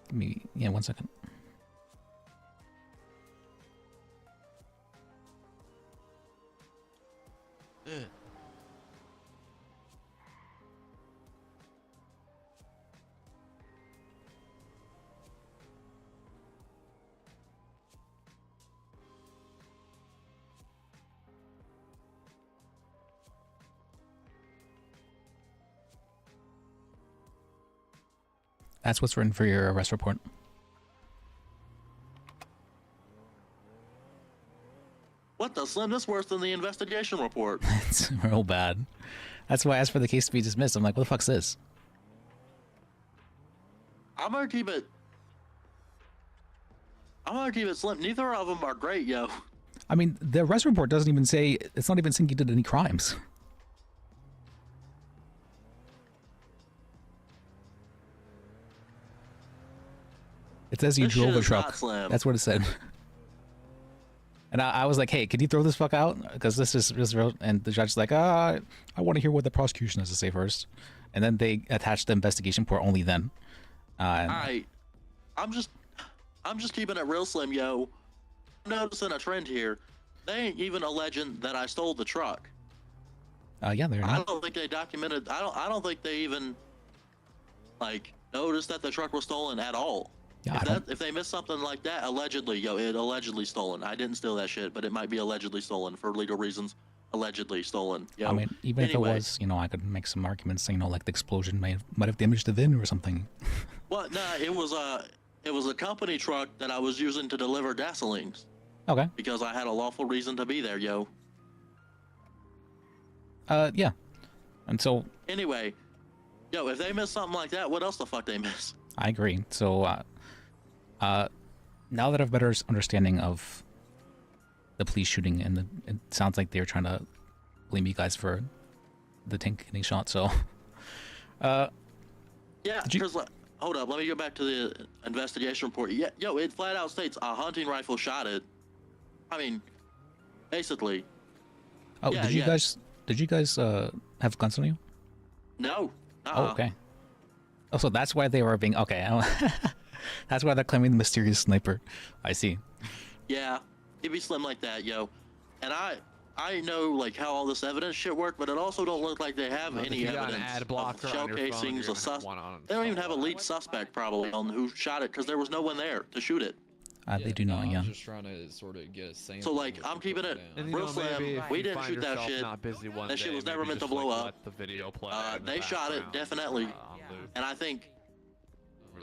Give me 1 second. That's what's written for your arrest report. What the Slim? That's worse than the investigation report. It's real bad. That's why I asked for the case to be dismissed. I'm like, what the fuck's this? I'm gonna keep it slim. Neither of them are great, yo. I mean, the arrest report doesn't even say, it's not even saying you did any crimes. It says you drove a truck. That's what it said. And I was like, hey, can you throw this fuck out? Because this is real. And the judge's like, I want to hear what the prosecution has to say first. And then they attached the investigation report only then. I'm just keeping it real slim, yo. I'm noticing a trend here. They ain't even alleging that I stole the truck. Yeah, they're not. I don't think they documented. I don't think they even like noticed that the truck was stolen at all. Yeah, if they missed something like that, allegedly, yo, it allegedly stolen. I didn't steal that shit, but it might be allegedly stolen for legal reasons. Allegedly stolen. Yo. I mean, even if it was, I could make some arguments, like the explosion might have damaged the VIN or something. Well, nah, it was it was a company truck that I was using to deliver gasoline. Okay. Because I had a lawful reason to be there, yo. Yeah. And so Anyway, yo, if they miss something like that, what else the fuck they miss? I agree. So, now that I have a better understanding of the police shooting, and it sounds like they're trying to blame you guys for the tank getting shot. So, Yeah, because hold up, let me go back to the investigation report. Yeah, yo, it flat out states a hunting rifle shot it. I mean, basically. oh, Yeah, did you yeah. guys have guns on you? No. Oh, okay. Oh, so that's why they were being okay. That's why they're claiming the mysterious sniper. I see. Yeah, it'd be slim like that, yo. And I know like how all this evidence shit work, but it also don't look like they have Well, if any you got an evidence ad of blocker shell on your phone, casings, you're a gonna have sus. one on They don't even have a lead suspect probably on who shot it because there was no one there to shoot it. They do not, I yeah. was just trying to sort of get a sample. So like I'm keeping it And, you real know, slim. maybe if We you didn't find shoot that yourself shit. not busy one That shit day, was never maybe meant to just, blow like, up. let the video play in the They shot it background, definitely, on loop. and I think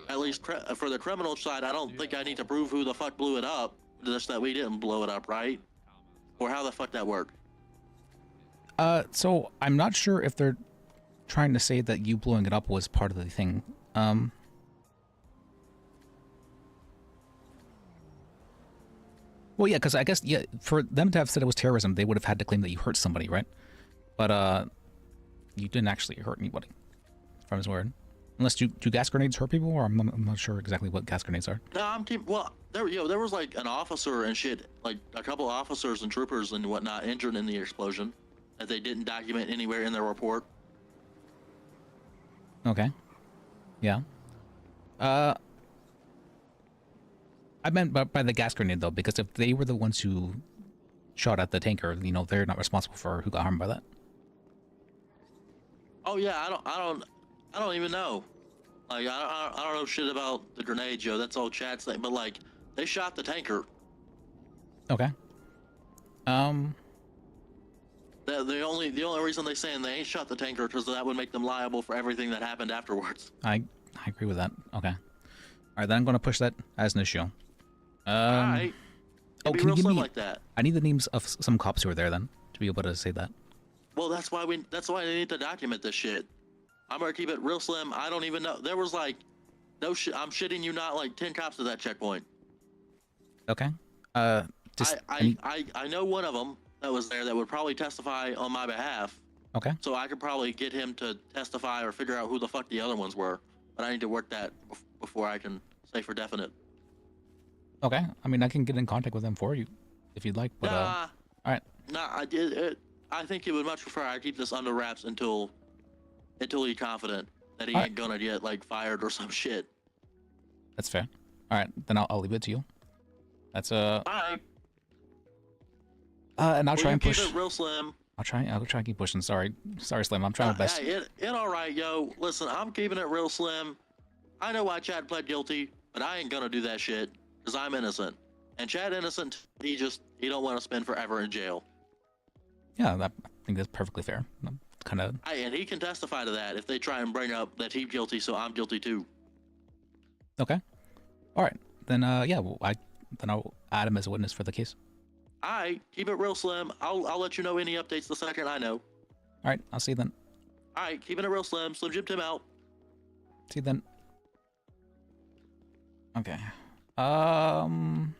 at least for the criminal side, I don't think I need to prove who the fuck blew it up. Just that we didn't blow it up, right? Or how the fuck that worked? So I'm not sure if they're trying to say that you blowing it up was part of the thing. Well, yeah, because I guess, yeah, for them to have said it was terrorism, they would have had to claim that you hurt somebody, right? But, you didn't actually hurt anybody, from his word. Unless, do gas grenades hurt people, or I'm not sure exactly what gas grenades are. No, well, there was like an officer and shit, like a couple officers and troopers and whatnot injured in the explosion that they didn't document anywhere in their report. Okay. Yeah. I meant by the gas grenade, though, because if they were the ones who shot at the tanker, you know, they're not responsible for who got harmed by that. Oh yeah, I don't even know. Like I don't know shit about the grenade, Joe. That's all Chad's thing. But like, they shot the tanker. Okay. The only reason they saying they ain't shot the tanker because that would make them liable for everything that happened afterwards. I agree with that. Okay. All right, then I'm going to push that as an issue. Alright. Oh, Be can you real give slim me? like that. I need the names of some cops who were there then to be able to say that. Well, that's why they need to document this shit. I'm gonna keep it real slim. I don't even know. There was like, no shit. I'm shitting you not, like 10 cops at that checkpoint. Okay. Just I know one of them that was there that would probably testify on my behalf. Okay. So I could probably get him to testify or figure out who the fuck the other ones were. But I need to work that before I can say for definite. Okay. I mean, I can get in contact with them for you if you'd like. But all right. Nah, I think he would much prefer I keep this under wraps until he's confident that he ain't gonna get like fired or some shit. That's fair. All right, then I'll leave it to you. That's Alright. And I'll try and keep push. it real slim. I'll try and keep pushing. Sorry, Slim. I'm trying my best. Hey, it all right, yo. Listen, I'm keeping it real slim. I know why Chad pled guilty, but I ain't gonna do that shit because I'm innocent. And Chad innocent, he don't want to spend forever in jail. Yeah, I think that's perfectly fair. Kind of. And he can testify to that if they try and bring up that he's guilty, so I'm guilty too. Okay. All right. Then yeah, well, I'll add him as a witness for the case. Alright, keep it real slim. I'll let you know any updates the second I know. All right, I'll see you then. Alright, keeping it real slim. Slim Jim Tim out. See you then. Okay. Siobhan,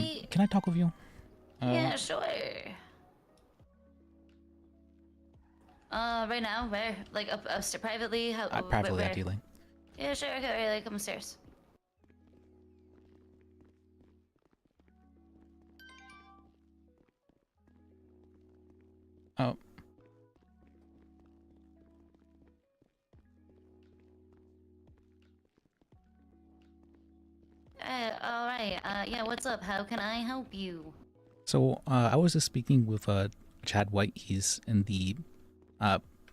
Hey. can I talk with you? Yeah, sure. Right now, where? Like upstairs, privately? How? Privately, where? ideally. Yeah, sure. Okay, like come upstairs. Oh. All right. Yeah. What's up? How can I help you? So, I was just speaking with Chad White. He's in the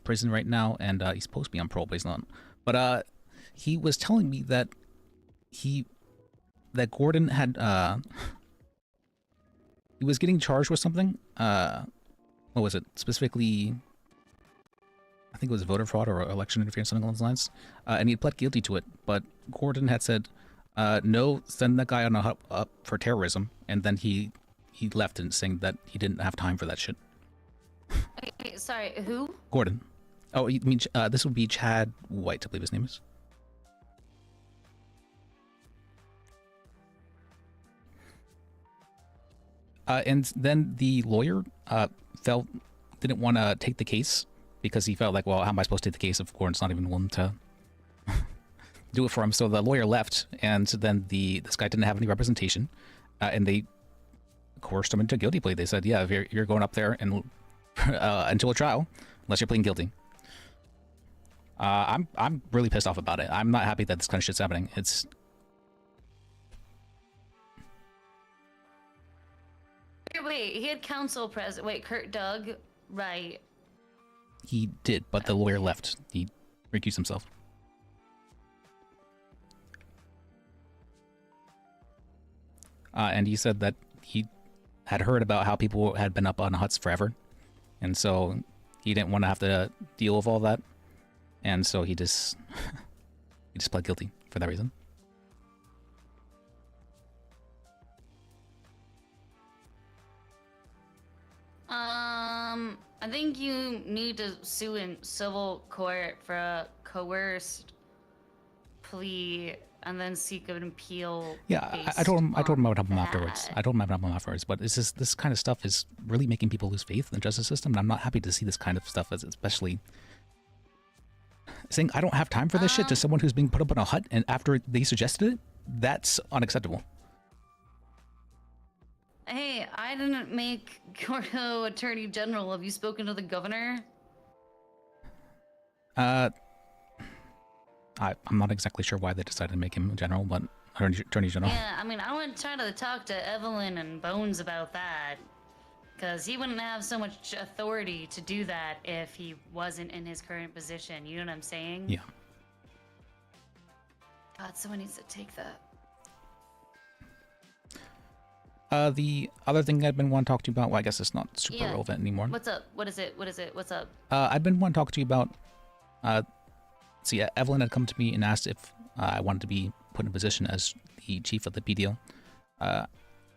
prison right now, and he's supposed to be on parole, but he's not. But he was telling me that that Gordon had he was getting charged with something. What was it specifically? I think it was voter fraud or election interference, something along those lines. And he had pled guilty to it, but Gordon had said, no, send that guy on a up for terrorism, and then he left and saying that he didn't have time for that shit. Wait, sorry, who? Gordon. Oh, you mean this would be Chad White, I believe his name is. And then the lawyer didn't want to take the case because he felt like, well, how am I supposed to take the case if Gordon's not even willing to do it for him? So the lawyer left, and then this guy didn't have any representation, and they coerced him into a guilty plea. They said, yeah, if you're going up there and until a trial, unless you're pleading guilty. I'm really pissed off about it. I'm not happy that this kind of shit's happening. It's Wait, he had counsel present. Wait, Kurt Doug, right? He did, but the lawyer left. He recused himself. And he said that he had heard about how people had been up on huts forever, and so he didn't want to have to deal with all that, and so he just pled guilty for that reason. I think you need to sue in civil court for a coerced plea and then seek an appeal. Yeah, I told him I would help him afterwards. I told him I would help him afterwards, but it's just this kind of stuff is really making people lose faith in the justice system, and I'm not happy to see this kind of stuff, as especially saying I don't have time for this shit to someone who's being put up in a hut, and after they suggested it, that's unacceptable. Hey, I didn't make Gordo Attorney General. Have you spoken to the governor? I'm not exactly sure why they decided to make him general, but Attorney General. Yeah, I mean, I want to try to talk to Evelyn and Bones about that, because he wouldn't have so much authority to do that if he wasn't in his current position. You know what I'm saying? Yeah. God, someone needs to take that. The other thing I've been wanting to talk to you about, well, I guess it's not super relevant anymore. What's up? What is it? What is it? What's up? I've been wanting to talk to you about, Evelyn had come to me and asked if I wanted to be put in a position as the chief of the PDO.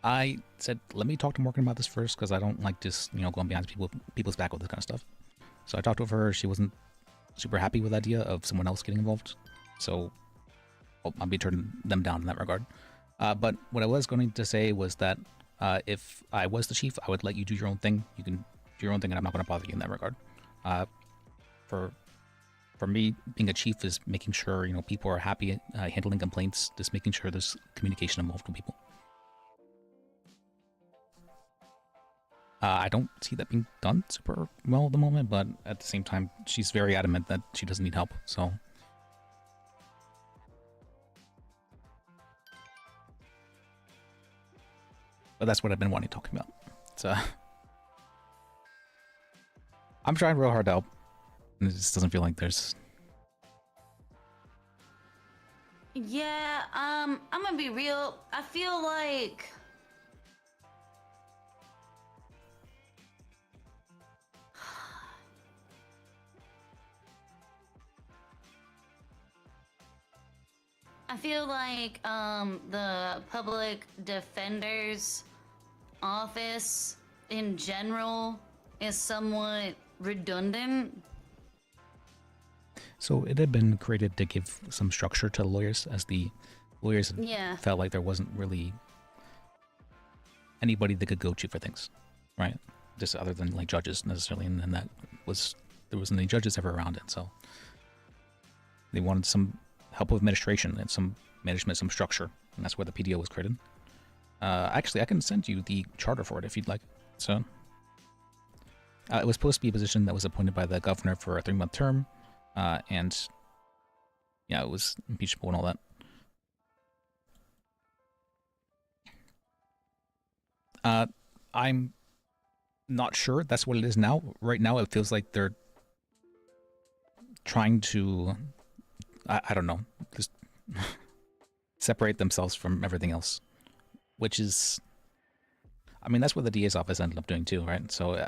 I said, let me talk to Morgan about this first, because I don't like just, going behind people's back with this kind of stuff. So I talked with her. She wasn't super happy with the idea of someone else getting involved. So I'll be turning them down in that regard. But what I was going to say was that if I was the chief, I would let you do your own thing. You can do your own thing, and I'm not going to bother you in that regard. For me, being a chief is making sure people are happy, handling complaints, just making sure there's communication among multiple people. I don't see that being done super well at the moment, but at the same time, she's very adamant that she doesn't need help. So. But that's what I've been wanting to talk about. So I'm trying real hard to help, and it just doesn't feel like there's. Yeah, I'm gonna be real. I feel like the public defender's office in general is somewhat redundant. So it had been created to give some structure to the lawyers, as the lawyers felt like there wasn't really anybody they could go to for things, right? Just other than like judges necessarily, and then there wasn't any judges ever around it, so they wanted some help with administration and some management, some structure, and that's where the PDO was created. Actually, I can send you the charter for it if you'd like. So it was supposed to be a position that was appointed by the governor for a 3-month term, and yeah, it was impeachable and all that. I'm not sure that's what it is now. Right now, it feels like they're trying to, I don't know, just separate themselves from everything else, which is, I mean, that's what the DA's office ended up doing too, right? So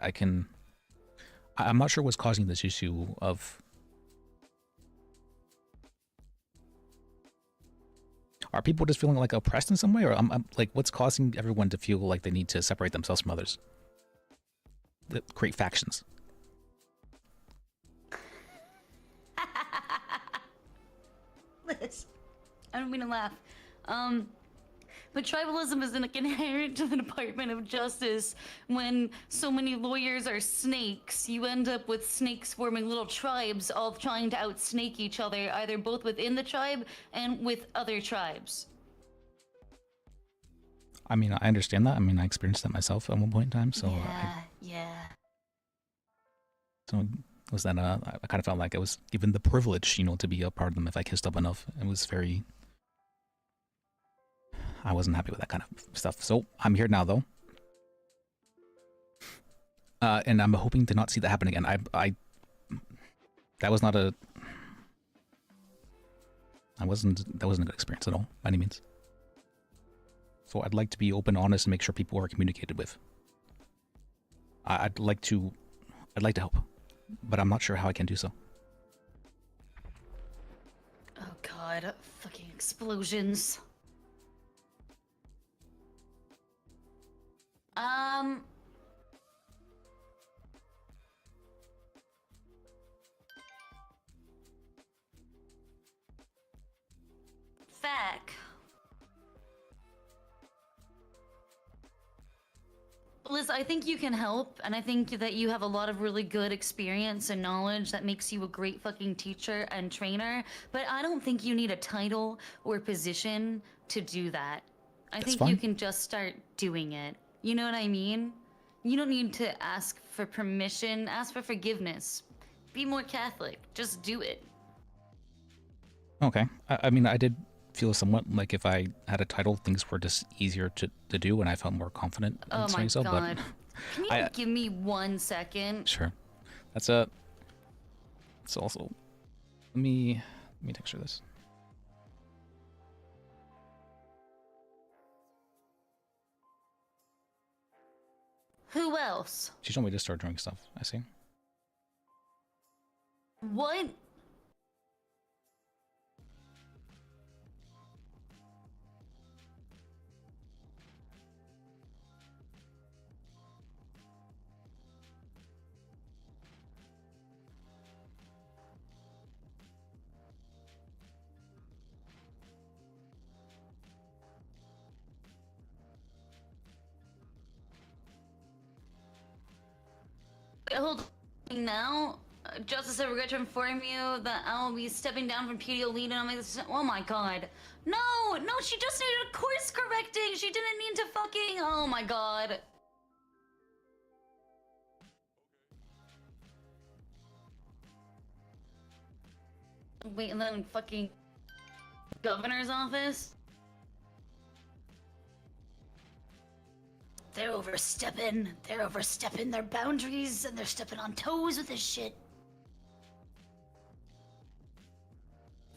I'm not sure what's causing this issue of. Are people just feeling like oppressed in some way, or I'm like, what's causing everyone to feel like they need to separate themselves from others? Create factions. Liz, I don't mean to laugh. But tribalism is inherent to the Department of Justice. When so many lawyers are snakes, you end up with snakes forming little tribes, all trying to outsnake each other, either both within the tribe and with other tribes. I mean, I understand that. I mean, I experienced that myself at one point in time. So Yeah. So was that I kind of felt like I was given the privilege, to be a part of them if I kissed up enough. It was very. I wasn't happy with that kind of stuff. So I'm here now, though. And I'm hoping to not see that happen again. That was not a. That wasn't a good experience at all, by any means. So I'd like to be open, honest, and make sure people are communicated with. I'd like to help, but I'm not sure how I can do so. Oh god, fucking explosions. Fac. Liz, I think you can help, and I think that you have a lot of really good experience and knowledge that makes you a great fucking teacher and trainer, but I don't think you need a title or position to do that. I think you can just start doing it. You know what I mean? You don't need to ask for permission, ask for forgiveness. Be more Catholic. Just do it. Okay. I mean, I did feel somewhat like if I had a title, things were just easier to do, and I felt more confident in saying so. God. But Can you give me 1 second? Sure. It's also. Let me texture this. Who else? She told me to start doing stuff. I see. What? Hold on now. Justice, I regret to inform you that I will be stepping down from PDO lead and I'll make this. Oh my god. No, she just needed a course correcting. She didn't need to fucking. Oh my god. Wait, and then fucking governor's office? They're overstepping their boundaries, and they're stepping on toes with this shit.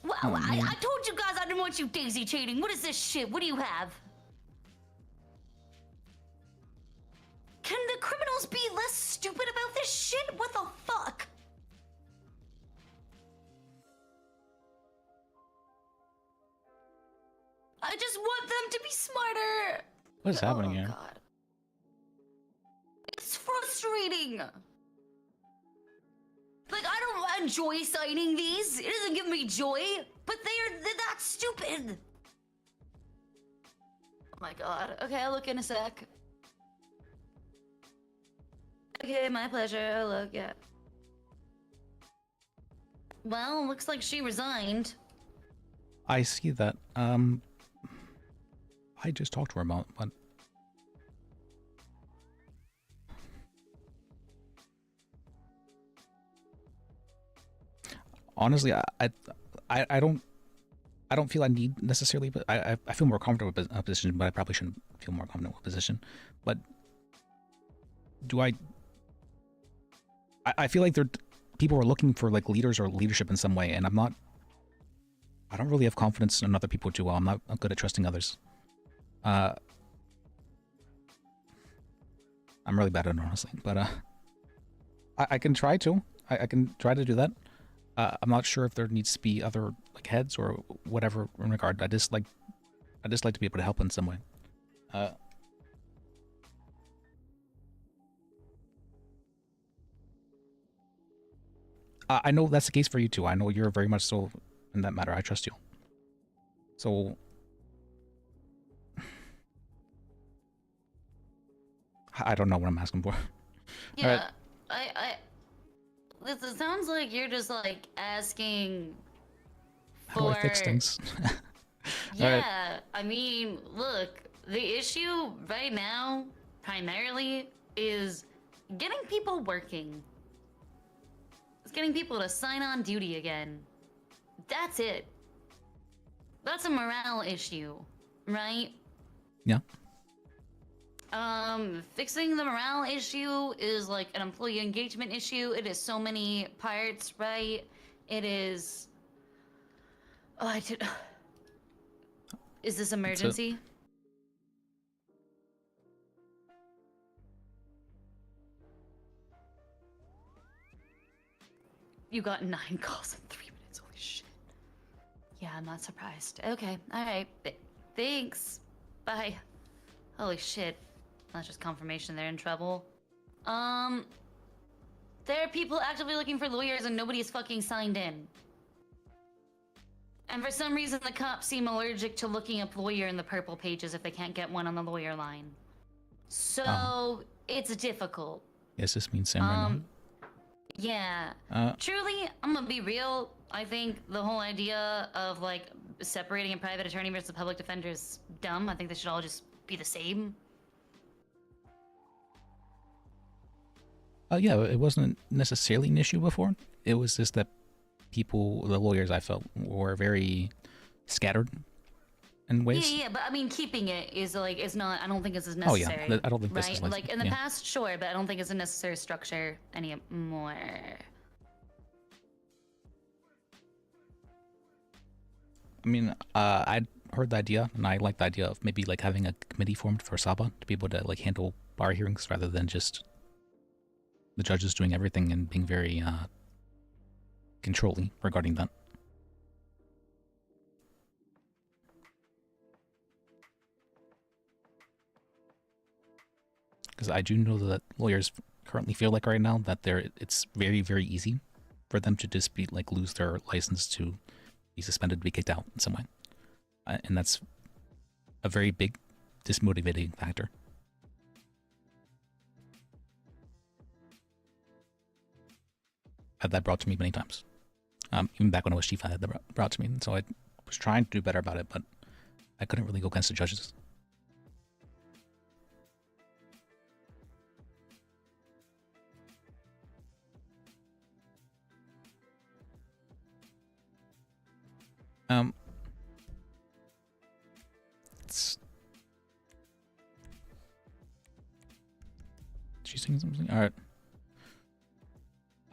Wow, I told you guys I didn't want you daisy chaining. What is this shit? What do you have? Can the criminals be less stupid about this shit? What the fuck? I just want them to be smarter. What is happening here? God. It's frustrating. Like, I don't enjoy signing these. It doesn't give me joy, but they're that stupid. Oh my god. Okay, I'll look in a sec. Okay, my pleasure. I'll look, yeah. Well, looks like she resigned. I see that. I just talked to her about what. Honestly, I don't feel I need necessarily, but I feel more comfortable with a position, but I probably shouldn't feel more confident with a position. But do I feel like people are looking for like leaders or leadership in some way, and I don't really have confidence in other people too well. I'm not good at trusting others. I'm really bad at it, honestly, but I can try to. I can try to do that. I'm not sure if there needs to be other like heads or whatever in regard. I just like to be able to help in some way. I know that's the case for you too. I know you're very much so in that matter. I trust you. So I don't know what I'm asking for. Yeah, it sounds like you're just like asking How do I fix things? Yeah, I mean, look, the issue right now primarily is getting people working. It's getting people to sign on duty again. That's it. That's a morale issue, right? Yeah. Fixing the morale issue is like an employee engagement issue. It is so many parts, right? It is. Oh, I did. Is this emergency? You got 9 calls in 3 minutes. Holy shit. Yeah, I'm not surprised. Okay, alright. Thanks. Bye. Holy shit. That's just confirmation they're in trouble. There are people actively looking for lawyers and nobody's fucking signed in. And for some reason, the cops seem allergic to looking up lawyer in the purple pages if they can't get one on the lawyer line. So, it's difficult. Yes, this means Sam right now. Yeah. Truly, I'm gonna be real. I think the whole idea of like separating a private attorney versus a public defender is dumb. I think they should all just be the same. Yeah, it wasn't necessarily an issue before. It was just that people, the lawyers I felt, were very scattered in ways. Yeah, but I mean, keeping it is like, it's not, I don't think it's as Oh, yeah. necessary. I don't think this right? is like in the yeah. past, sure, but I don't think it's a necessary structure anymore. I mean, I'd heard the idea, and I like the idea of maybe like having a committee formed for Saba to be able to like handle bar hearings rather than just the judges doing everything and being very controlling regarding that. Because I do know that lawyers currently feel like right now that it's very, very easy for them to just be like lose their license, to be suspended, to be kicked out in some way. And that's a very big dismotivating factor. Had that brought to me many times. Even back when I was chief, I had that brought to me. And so I was trying to do better about it, but I couldn't really go against the judges. She's saying something? Alright.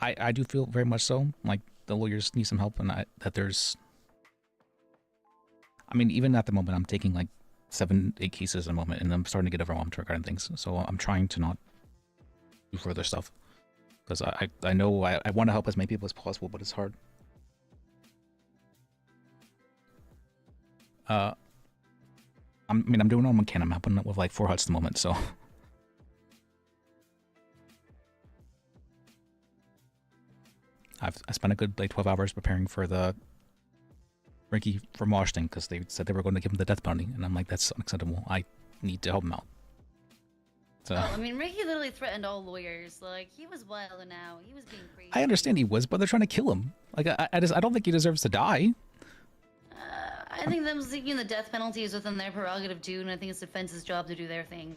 I do feel very much so, like, the lawyers need some help, and that there's... I mean, even at the moment, I'm taking, like, 7-8 cases a moment, and I'm starting to get overwhelmed regarding things, so I'm trying to not do further stuff. Because I know I want to help as many people as possible, but it's hard. I mean, I'm doing all I can. I'm helping with, like, 4 huts at the moment, so... I spent a good like 12 hours preparing for the Ricky from Washington because they said they were going to give him the death penalty, and I'm like, that's unacceptable. I need to help him out. So Oh, I mean, Ricky literally threatened all lawyers. Like, he was wilding out. He was being crazy. I understand he was, but they're trying to kill him. Like, I don't think he deserves to die. I think them seeking the death penalty is within their prerogative too, and I think it's the defense's job to do their thing.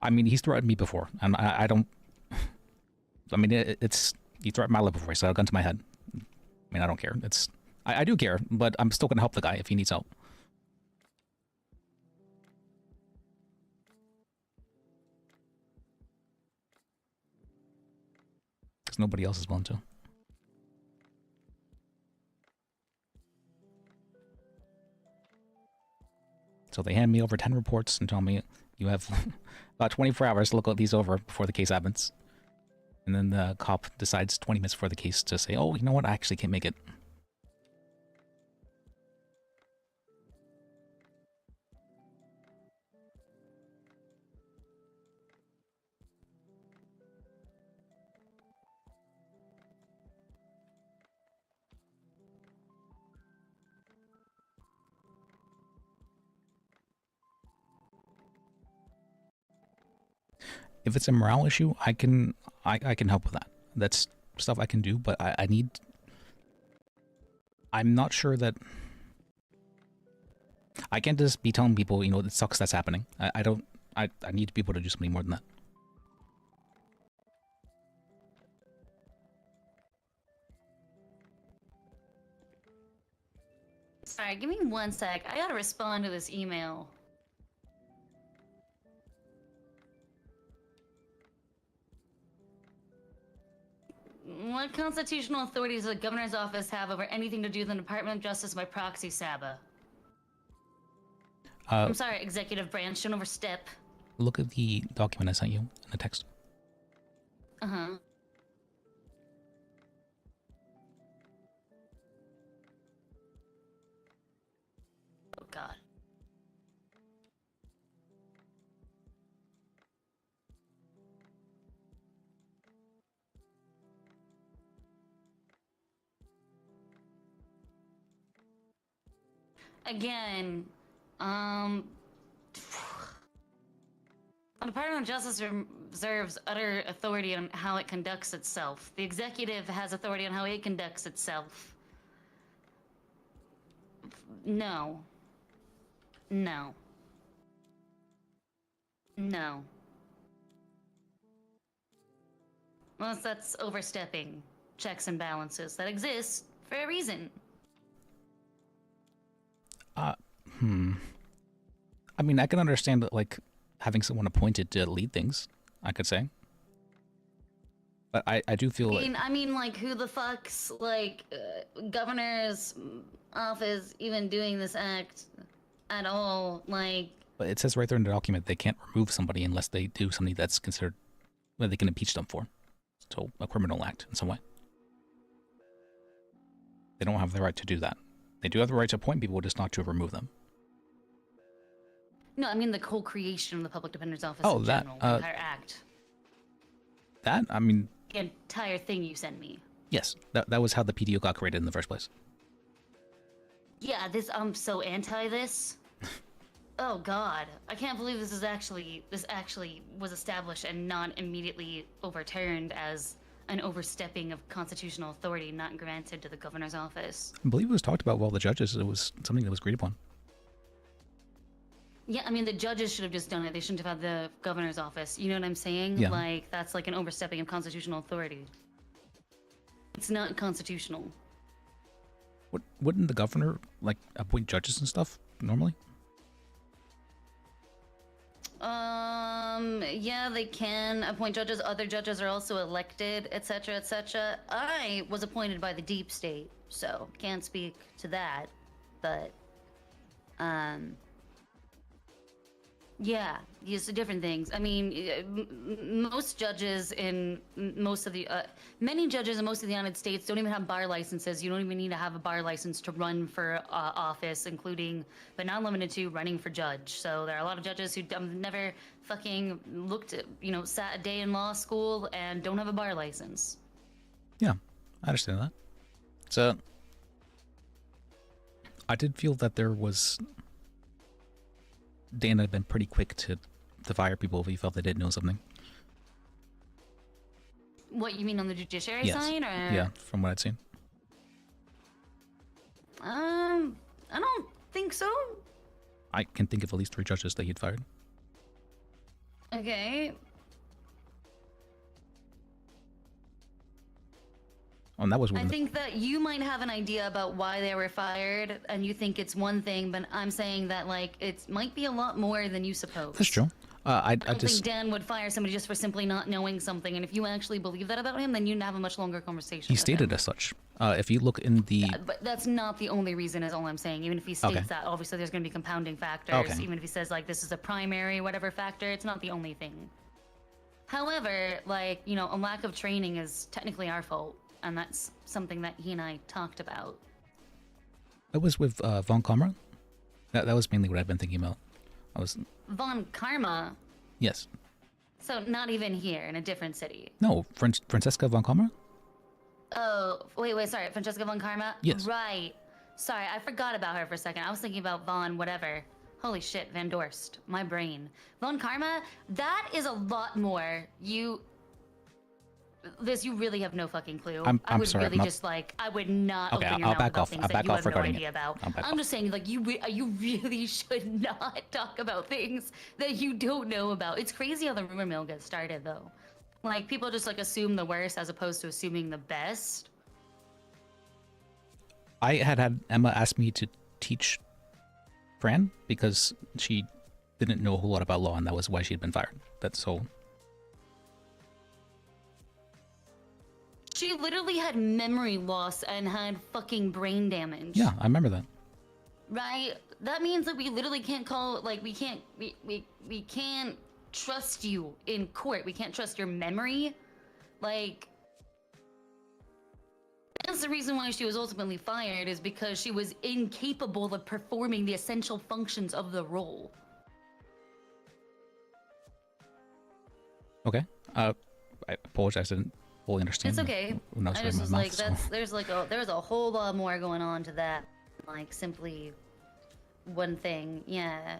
I mean, he's threatened me before, and I don't. I mean, it's. He threatened my life before, so I got a gun to my head. I mean, I don't care. I do care, but I'm still gonna help the guy if he needs help. Because nobody else is willing to. So they hand me over 10 reports and tell me you have about 24 hours to look these over before the case happens. And then the cop decides 20 minutes before the case to say, oh, you know what, I actually can't make it. If it's a morale issue, I can help with that. That's stuff I can do, but I'm not sure that I can't just be telling people, you know, it sucks that's happening. I need to be able to do something more than that. Sorry, give me 1 sec. I gotta respond to this email. What constitutional authority does the governor's office have over anything to do with the Department of Justice by proxy, Saba? I'm sorry, executive branch, don't overstep. Look at the document I sent you in the text. Uh-huh. Oh, God. Again, the Department of Justice reserves utter authority on how it conducts itself. The executive has authority on how it conducts itself. No. No. No. Unless that's overstepping checks and balances that exist for a reason. I mean, I can understand that, like, having someone appointed to lead things, I could say. But I do feel I mean, like, who the fuck's, like, governor's office even doing this act at all? Like... But it says right there in the document they can't remove somebody unless they do something that's considered, that they can impeach them for. So, a criminal act in some way. They don't have the right to do that. They do have the right to appoint people, just not to remove them. No, I mean the whole creation of the Public Defender's Office Oh, in that, general, the entire act. That, I mean... The entire thing you sent me. Yes, that was how the PDO got created in the first place. Yeah, I'm so anti this. Oh God, I can't believe this actually was established and not immediately overturned as an overstepping of constitutional authority not granted to the governor's office. I believe it was talked about by all the judges. It was something that was agreed upon. Yeah, I mean, the judges should have just done it. They shouldn't have had the governor's office. You know what I'm saying? Yeah. Like, that's like an overstepping of constitutional authority. It's not constitutional. Wouldn't the governor, like, appoint judges and stuff, normally? Yeah, they can appoint judges. Other judges are also elected, etc., etc. I was appointed by the deep state, so can't speak to that. But, yeah, use different things. I mean, most judges in most of the, many judges in most of the United States don't even have bar licenses. You don't even need to have a bar license to run for office, including, but not limited to, running for judge. So there are a lot of judges who never fucking looked at, you know, sat a day in law school and don't have a bar license. Yeah, I understand that. So, I did feel that there was... Dan had been pretty quick to fire people if he felt they didn't know something. What, you mean on the judiciary Yes. side, or? Yeah, from what I'd seen. I don't think so. I can think of at least 3 judges that he'd fired. Okay. Oh, and that was I one. think that you might have an idea about why they were fired, and you think it's one thing, but I'm saying that, like, it might be a lot more than you suppose. That's true. I don't just... think Dan would fire somebody just for simply not knowing something, and if you actually believe that about him, then you'd have a much longer conversation. He with stated him. as such. If you look in the... Yeah, but that's not the only reason, is all I'm saying. Even if he states Okay. that, obviously there's going to be compounding factors. Okay. Even if he says, like, this is a primary whatever factor, it's not the only thing. However, like, you know, a lack of training is technically our fault, and that's something that he and I talked about. I was with Von Karma. That was mainly what I've been thinking about. I was Von Karma. yes. So not even here, in a different city. No, Francesca Von Karma. Oh, wait, sorry, Francesca Von Karma? Yes. Right. Sorry, I forgot about her for a second. I was thinking about Von whatever. Holy shit, Van Dorst. My brain. Von Karma, that is a lot more. You really have no fucking clue. I'm would sorry, really I'm not- just like, I would not Okay, open your I'll mouth back about off. things I'll that back you off have no regarding idea it. about. I'll back I'm just saying, like, you really should not talk about things that you don't know about. It's crazy how the rumor mill gets started, though. Like, people just, like, assume the worst as opposed to assuming the best. I had Emma ask me to teach Fran because she didn't know a whole lot about law, and that was why she had been fired. That's so. She literally had memory loss and had fucking brain damage. Yeah, I remember that. Right? That means that we literally can't call, like, we can't trust you in court. We can't trust your memory. Like, that's the reason why she was ultimately fired, is because she was incapable of performing the essential functions of the role. Okay. I apologize. I didn't fully understand. It's okay. When I was I reading just my was mouth, like, so- there's a whole lot more going on to that. Like, simply one thing. Yeah.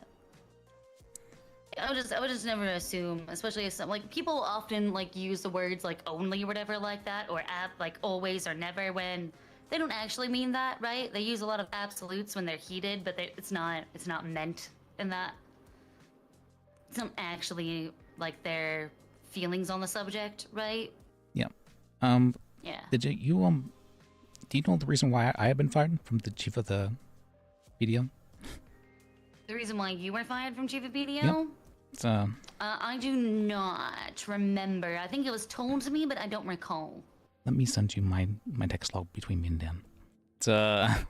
I would just never assume, especially if some, like, people often like use the words like only or whatever like that, or like always or never, when they don't actually mean that, right? They use a lot of absolutes when they're heated, but it's not meant in that. It's not actually like their feelings on the subject, right? Yeah. Yeah. Did you do you know the reason why I have been fired from the chief of the BDO? The reason why you were fired from Chief of BDO? Yep. It's I do not remember. I think it was told to me, but I don't recall. let me send you my text log between me and Dan. It's I'm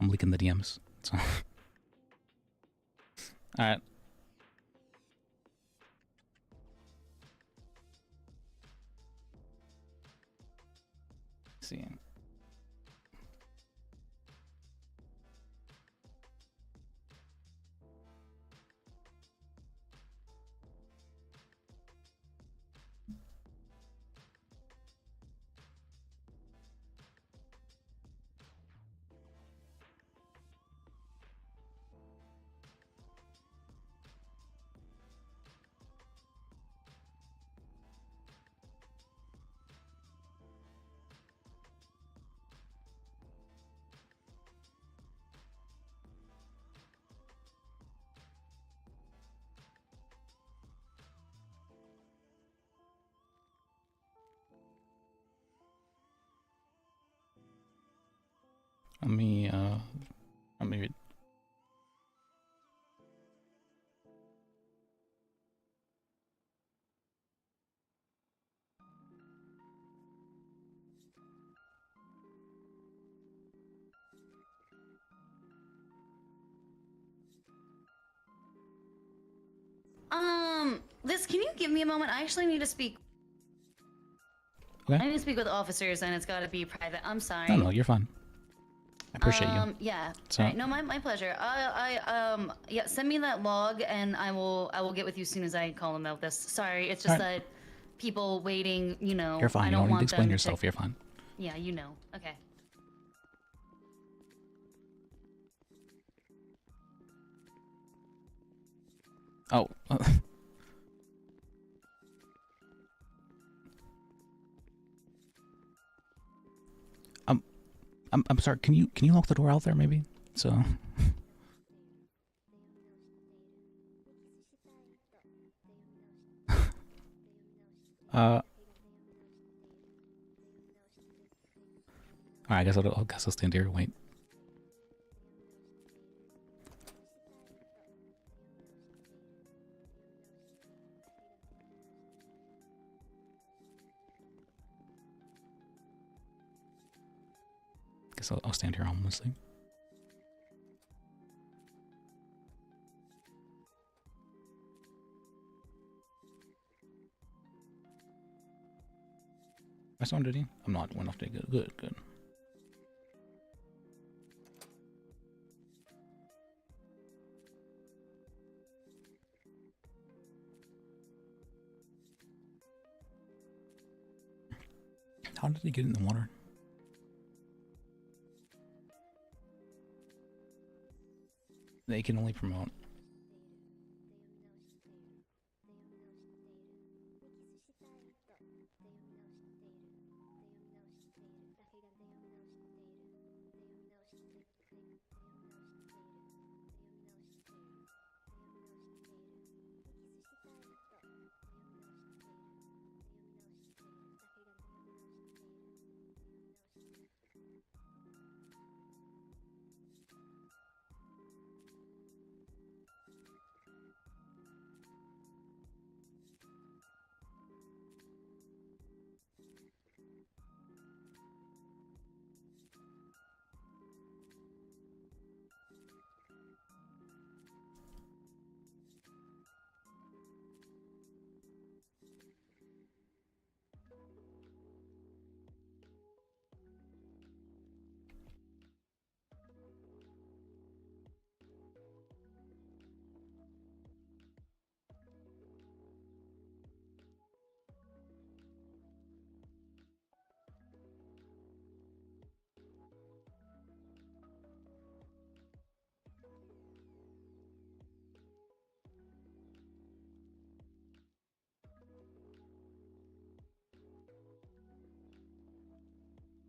leaking the DMs. So all right. Let's see. Let me read. Liz, can you give me a moment? I actually need to speak. Okay. I need to speak with officers, and it's got to be private. I'm sorry. No, you're fine. I appreciate you. Yeah. So- Right. No, my pleasure. Yeah, send me that log, and I will get with you as soon as I call them about this. Sorry, it's just Alright. that people waiting, you know. You're fine. I You don't don't need want to explain them yourself. You're fine. Yeah, you know. Okay. Oh. I'm sorry. Can you lock the door out there maybe? So. Alright, I guess I'll stand here and wait. Guess I'll stand here honestly. I saw on duty. I'm not. Went off duty. Good. Good. How did he get in the water? They can only promote.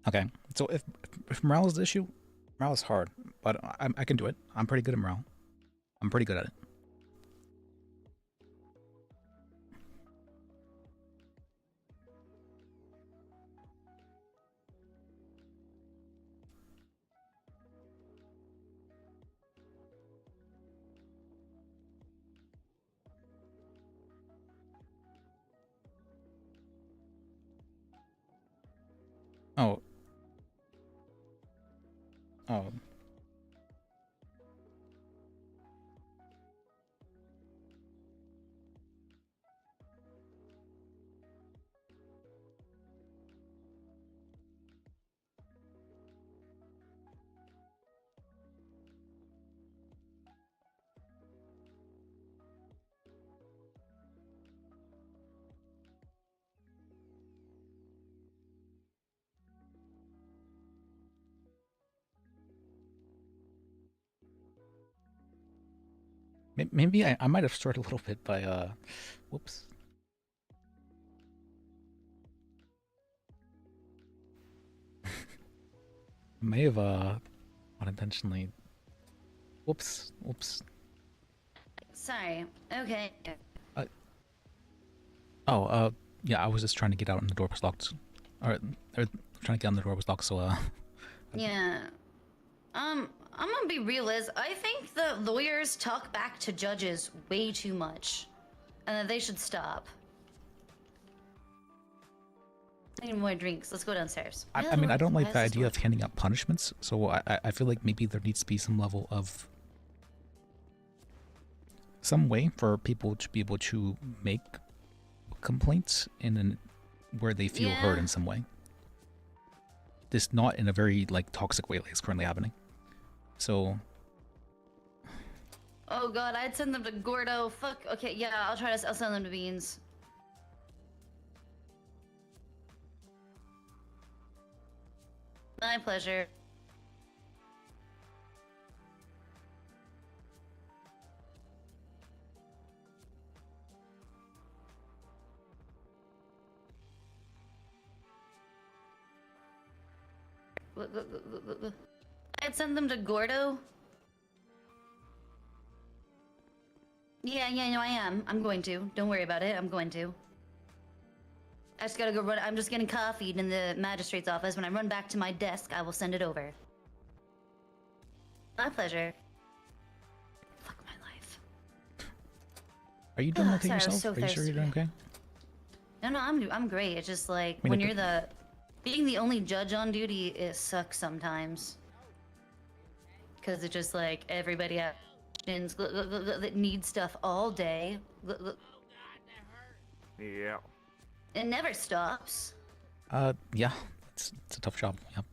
Okay, so if morale is the issue, morale is hard, but I can do it. I'm pretty good at morale. I'm pretty good at it. Oh. Oh. Maybe I might have started a little bit by, whoops. May have, unintentionally. Whoops. Sorry. Okay. Yeah, I was just trying to get out and the door was locked. Or trying to get on the door was locked, so, Yeah. I'm gonna be real, Liz. I think the lawyers talk back to judges way too much, and that they should stop. I need more drinks. Let's go downstairs. I mean, I don't like the idea of handing out punishments, so I feel like maybe there needs to be some level of... some way for people to be able to make complaints where they feel heard in some way. Just not in a very, like, toxic way like it's currently happening. So... Oh god, I'd send them to Gordo. Fuck. Okay, yeah, I'll send them to Beans. My pleasure. I'd send them to Gordo. Yeah, no, I am. I'm going to. Don't worry about it. I'm going to. I just gotta go run. I'm just getting coffeed in the magistrate's office. When I run back to my desk, I will send it over. My pleasure. Fuck my life. Are you doing okay Sorry, I was yourself? so Are you sure you're doing okay? No, I'm great. It's just like, I mean, when you're being the only judge on duty, it sucks sometimes. Cause it's just like, everybody has questions that need stuff all day. Yeah. It never stops. Yeah, it's a tough job. Yep.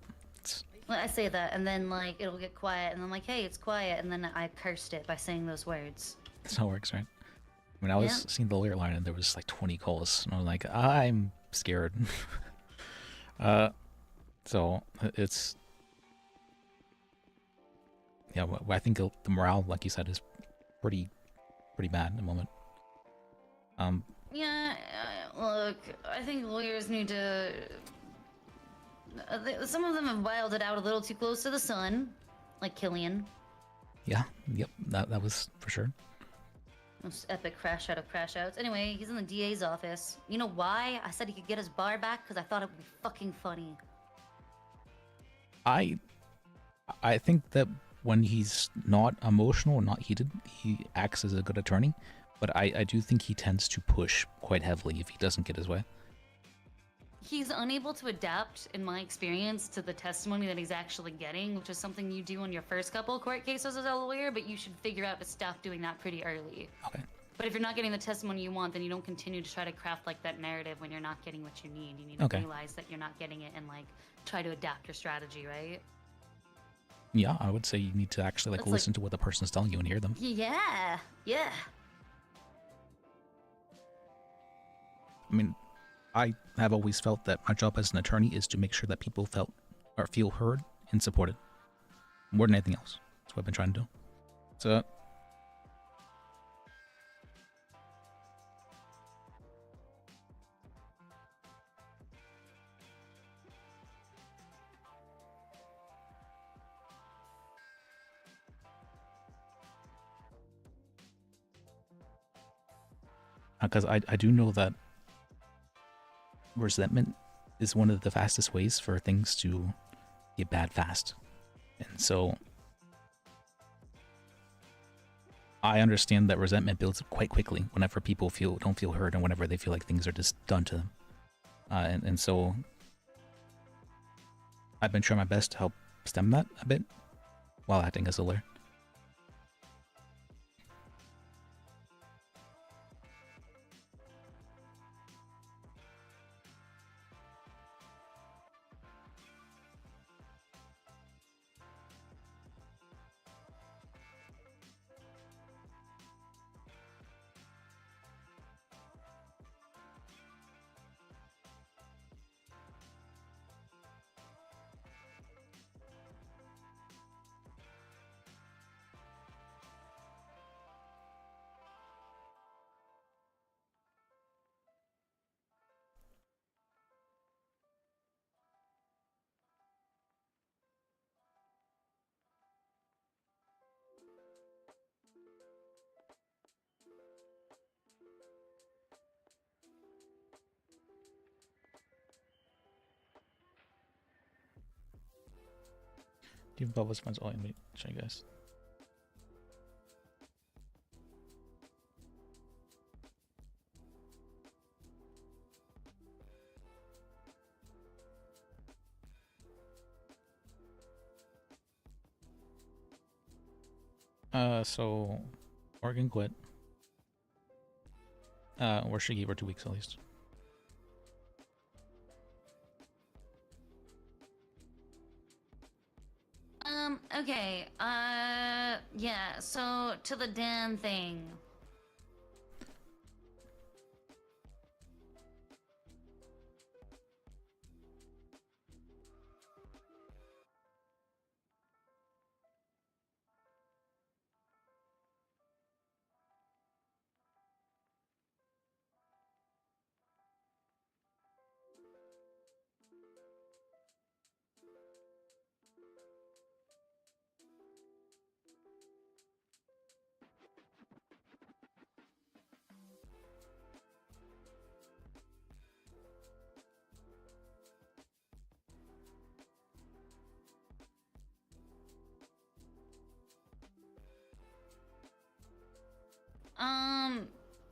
Well, I say that, and then like it'll get quiet, and I'm like, hey, it's quiet, and then I cursed it by saying those words. That's how it works, right? I mean, I was Yeah. seeing the lawyer line, and there was like 20 calls, and I'm like, I'm scared. So it's yeah. I think the morale, like you said, is pretty bad at the moment. Yeah, look, I think lawyers need to. Some of them have wilded out a little too close to the sun, like Killian. Yeah, yep, that was for sure. Most epic crash out of crash outs. Anyway, he's in the DA's office. You know why? I said he could get his bar back because I thought it would be fucking funny. I think that when he's not emotional or not heated, he acts as a good attorney. But I do think he tends to push quite heavily if he doesn't get his way. He's unable to adapt, in my experience, to the testimony that he's actually getting, which is something you do on your first couple court cases as a lawyer, but you should figure out to stop doing that pretty early. Okay. But if you're not getting the testimony you want, then you don't continue to try to craft like that narrative when you're not getting what you need. You need to Okay. realize that you're not getting it and like try to adapt your strategy, right? Yeah, I would say you need to actually like That's like- listen to what the person's telling you and hear them. Yeah, yeah. I mean, I have always felt that my job as an attorney is to make sure that people feel heard and supported more than anything else. That's what I've been trying to do. So, because I do know that resentment is one of the fastest ways for things to get bad fast. And so I understand that resentment builds up quite quickly whenever people don't feel heard and whenever they feel like things are just done to them. And so I've been trying my best to help stem that a bit while acting as a lawyer. Do you have Bubba's friends? Oh, let me show you guys. So Oregon quit. Or she gave her 2 weeks at least. Okay, yeah, so to the Dan thing.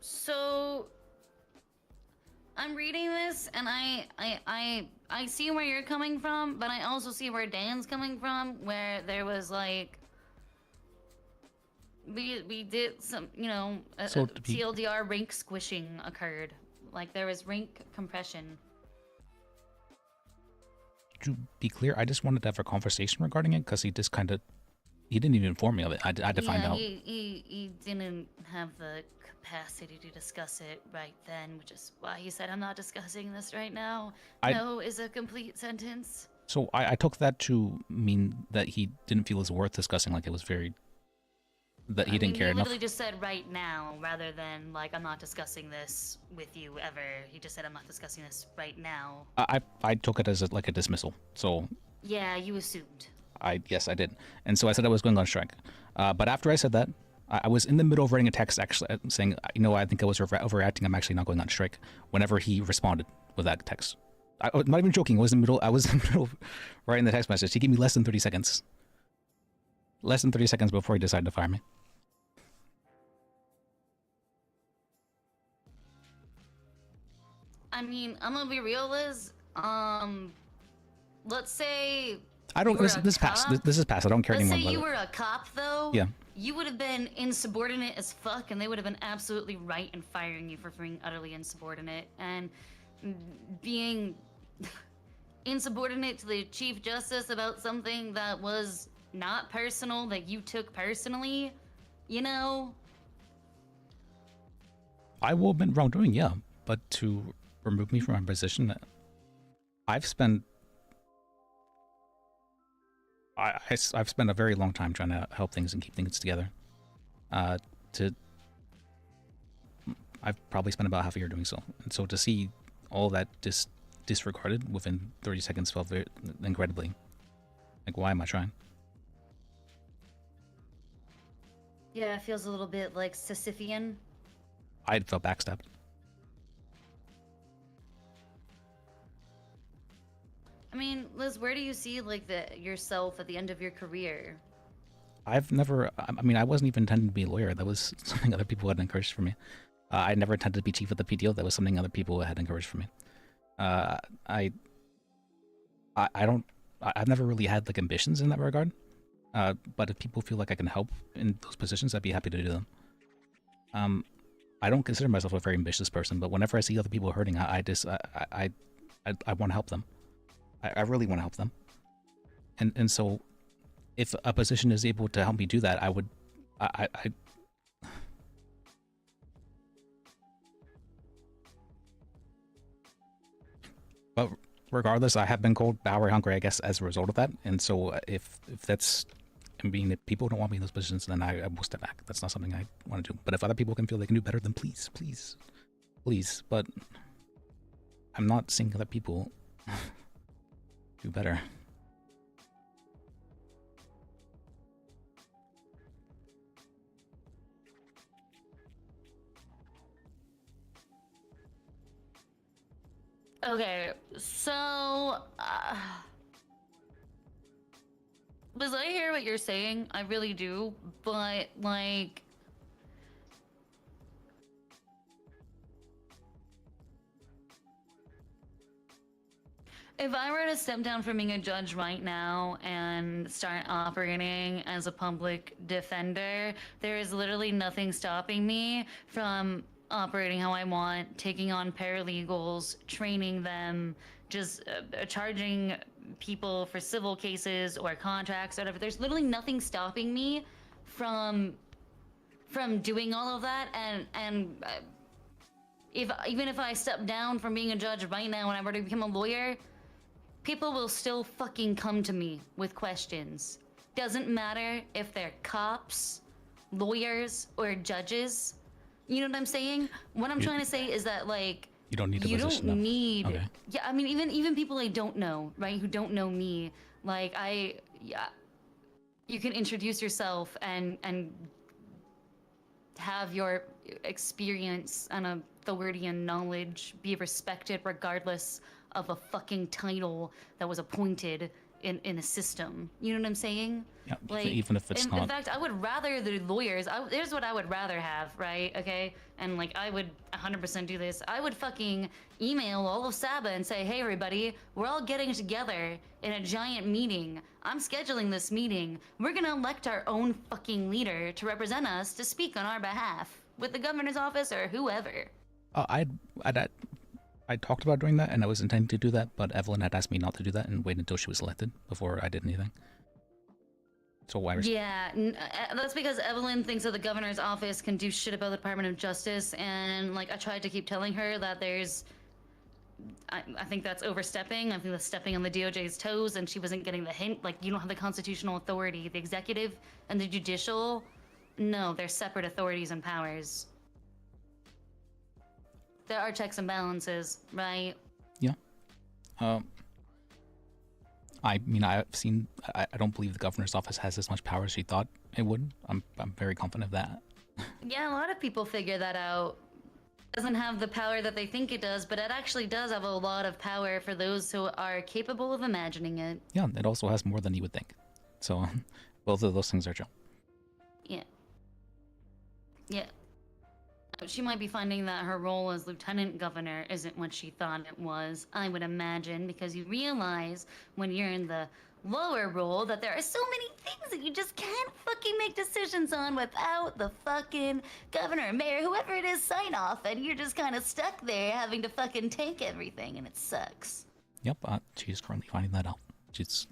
So I'm reading this and I see where you're coming from, but I also see where Dan's coming from, where there was like we did some, you know, So to be- TLDR rank squishing occurred. Like there was rank compression. to be clear, I just wanted to have a conversation regarding it because he just kind of, he didn't even inform me of it. I had to find out. He didn't have the capacity to discuss it right then, which is why he said, I'm not discussing this right now. No is a complete sentence. So I took that to mean that he didn't feel it was worth discussing, like it was very, that he didn't care he enough. literally just said right now, rather than like, I'm not discussing this with you ever. He just said, I'm not discussing this right now. I took it as like a dismissal. So Yeah, you assumed. yes, I did. And so I said I was going on strike. But after I said that, I was in the middle of writing a text actually saying, I think I was overreacting. I'm actually not going on strike. Whenever he responded with that text. I'm not even joking. I was in the middle of writing the text message. He gave me less than 30 seconds. Less than 30 seconds before he decided to fire me. I mean, I'm gonna be real, Liz. Let's say I don't. This is past. This is past. I don't care Let's anymore. say you were a cop, though. Yeah. You would have been insubordinate as fuck, and they would have been absolutely right in firing you for being utterly insubordinate. And being insubordinate to the Chief Justice about something that was not personal, that you took personally, you know? I will have been wrongdoing, yeah. But to remove me from my position, I've spent I've spent a very long time trying to help things and keep things together. I've probably spent about half a year doing so. And so to see all that disregarded within 30 seconds felt very incredibly. Like, why am I trying? Yeah, it feels a little bit like Sisyphean. I felt backstabbed. I mean, Liz, where do you see like yourself at the end of your career? I've never, I mean, I wasn't even intending to be a lawyer. That was something other people had encouraged for me. I never intended to be chief of the PTO. That was something other people had encouraged for me. I've never really had like ambitions in that regard. But if people feel like I can help in those positions, I'd be happy to do them. I don't consider myself a very ambitious person, but whenever I see other people hurting, I want to help them. I really want to help them. And so if a position is able to help me do that, I would, but regardless, I have been called power hungry, I guess, as a result of that. And so if that's, if people don't want me in those positions, then I will step back. That's not something I want to do. But if other people can feel they can do better, then please, please, please. But I'm not seeing other people do better. Okay, so Liz, I hear what you're saying. I really do, but like, if I were to step down from being a judge right now and start operating as a public defender, there is literally nothing stopping me from operating how I want, taking on paralegals, training them, just charging people for civil cases or contracts or whatever. There's literally nothing stopping me from doing all of that. And even if I step down from being a judge right now and I were to become a lawyer, people will still fucking come to me with questions. Doesn't matter if they're cops, lawyers, or judges. You know what I'm saying? What I'm trying to say is that, like, you don't need a position. You don't need. Okay. Yeah, I mean, even people I don't know, right? Who don't know me, like you can introduce yourself and have your experience and authority and knowledge be respected regardless of a fucking title that was appointed in a system. You know what I'm saying? Yeah, like, even if it's not. In fact, I would rather the lawyers, here's what I would rather have, right? Okay? And like, I would 100% do this. I would fucking email all of Saba and say, hey everybody, we're all getting together in a giant meeting. I'm scheduling this meeting. We're gonna elect our own fucking leader to represent us to speak on our behalf with the governor's office or whoever. I'd I talked about doing that, and I was intending to do that, but Evelyn had asked me not to do that and wait until she was elected before I did anything. So why? Yeah, that's because Evelyn thinks that the governor's office can do shit about the Department of Justice, and like I tried to keep telling her that there's, I think that's overstepping. I think that's stepping on the DOJ's toes, and she wasn't getting the hint. Like, you don't have the constitutional authority, the executive and the judicial. No, they're separate authorities and powers. There are checks and balances, right? Yeah. I mean, I've seen. I don't believe the governor's office has as much power as she thought it would. I'm very confident of that. Yeah, a lot of people figure that out. Doesn't have the power that they think it does, but it actually does have a lot of power for those who are capable of imagining it. Yeah, it also has more than you would think. So, both of those things are true. Yeah. Yeah. She might be finding that her role as lieutenant governor isn't what she thought it was, I would imagine, because you realize when you're in the lower role that there are so many things that you just can't fucking make decisions on without the fucking governor, mayor, whoever it is, sign off, and you're just kind of stuck there having to fucking tank everything, and it sucks. Yep, she's currently finding that out. She's...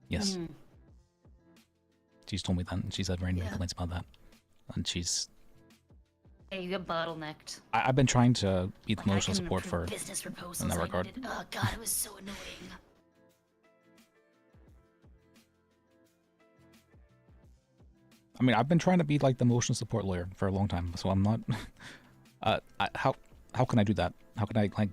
yes. She's told me that, and she's had very many complaints about that. And she's... Yeah, you get bottlenecked. I've been trying to be the Like, I emotional couldn't support approve for business proposals in that I regard. needed. Oh god, it was so annoying. I mean, I've been trying to be like the emotional support lawyer for a long time, so I'm not... how can I do that? How can I, like...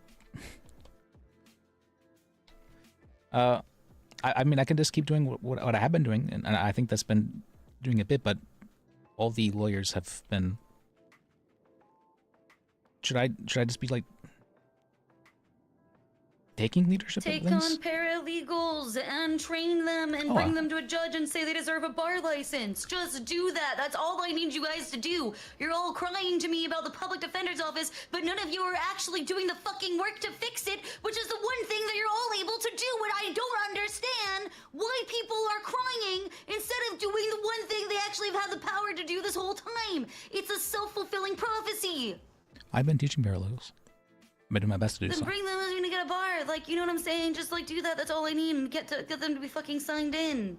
I mean, I can just keep doing what I have been doing, and I think that's been doing a bit, but all the lawyers have been... Should I just be, like... taking leadership Take of on things? paralegals and train them and bring them to a judge and say they deserve a bar license. Just do that. That's all I need you guys to do. You're all crying to me about the public defender's office, but none of you are actually doing the fucking work to fix it, which is the one thing that you're all able to do. And I don't understand why people are crying instead of doing the one thing they actually have had the power to do this whole time. It's a self-fulfilling prophecy. I've been teaching paralegals. I've been doing my best to do Then so. bring them to get a bar. Like, you know what I'm saying? Just like do that. That's all I need. And get them to be fucking signed in.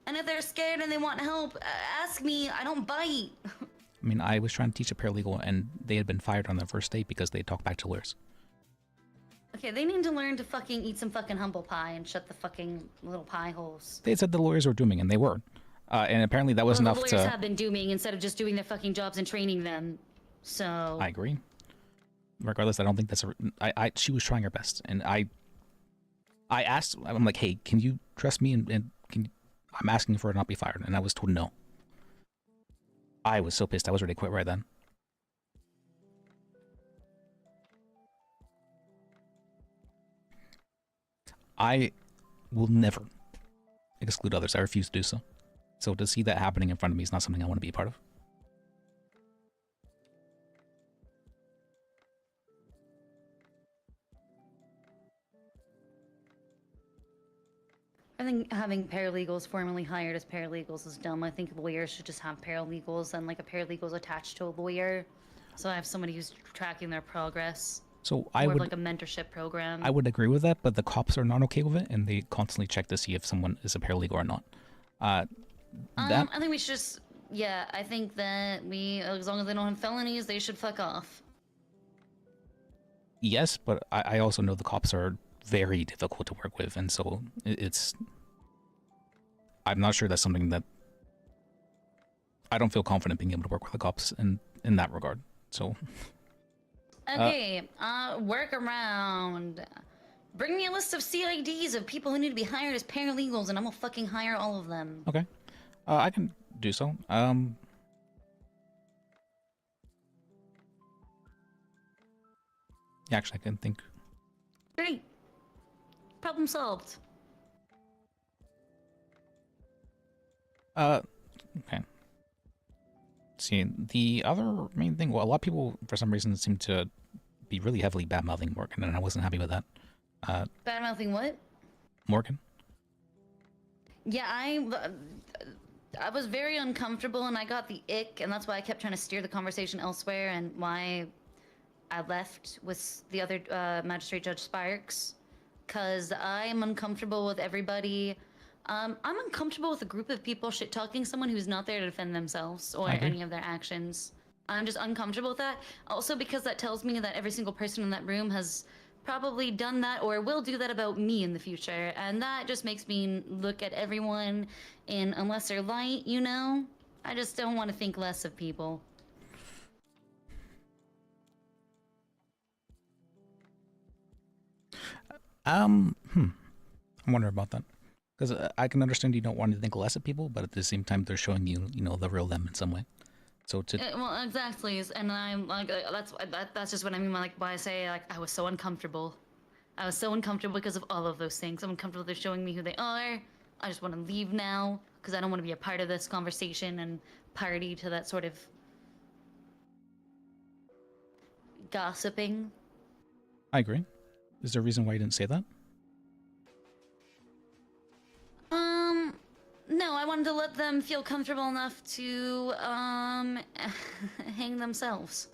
And if they're scared and they want help, ask me. I don't bite. I mean, I was trying to teach a paralegal, and they had been fired on their first day because they talked back to lawyers. Okay, they need to learn to fucking eat some fucking humble pie and shut the fucking little pie holes. They had said the lawyers were dooming, and they were. And apparently that was Well, enough the lawyers to... have been dooming instead of just doing their fucking jobs and training them. So... I agree. Regardless, I don't think that's she was trying her best, and I asked, I'm like, hey, can you trust me, and I'm asking for her to not be fired, and I was told no. I was so pissed, I was ready to quit right then. I will never exclude others. I refuse to do so. So to see that happening in front of me is not something I want to be a part of. I think having paralegals formally hired as paralegals is dumb. I think lawyers should just have paralegals and like a paralegal's attached to a lawyer. So I have somebody who's tracking their progress. So I would like a mentorship program. I would agree with that, but the cops are not okay with it, and they constantly check to see if someone is a paralegal or not. I think we should just, yeah, I think that as long as they don't have felonies, they should fuck off. Yes, but I also know the cops are very difficult to work with, and so it's... I'm not sure that's something that... I don't feel confident being able to work with the cops in that regard, so... Okay, work around. Bring me a list of CIDs of people who need to be hired as paralegals, and I'm gonna fucking hire all of them. Okay. I can do so. Yeah, actually, I can think. Great. Problem solved. Okay. See, the other main thing, well, a lot of people, for some reason, seem to be really heavily bad-mouthing Morgan, and I wasn't happy with that. Bad-mouthing what? Morgan? Yeah, I was very uncomfortable, and I got the ick, and that's why I kept trying to steer the conversation elsewhere, and why I left with the other Magistrate Judge Sparks because I'm uncomfortable with everybody. I'm uncomfortable with a group of people shit-talking someone who's not there to defend themselves or any of their actions. I'm just uncomfortable with that. Also because that tells me that every single person in that room has probably done that or will do that about me in the future. And that just makes me look at everyone in a lesser light, you know? I just don't want to think less of people. I'm wondering about that. Because I can understand you don't want to think less of people, but at the same time, they're showing you, you know, the real them in some way. So to Well, exactly, and I'm like, that's just what I mean. Like, why I say like I was so uncomfortable. I was so uncomfortable because of all of those things. I'm uncomfortable they're showing me who they are. I just want to leave now because I don't want to be a part of this conversation and party to that sort of gossiping. I agree. Is there a reason why you didn't say that? No, I wanted to let them feel comfortable enough to, hang themselves.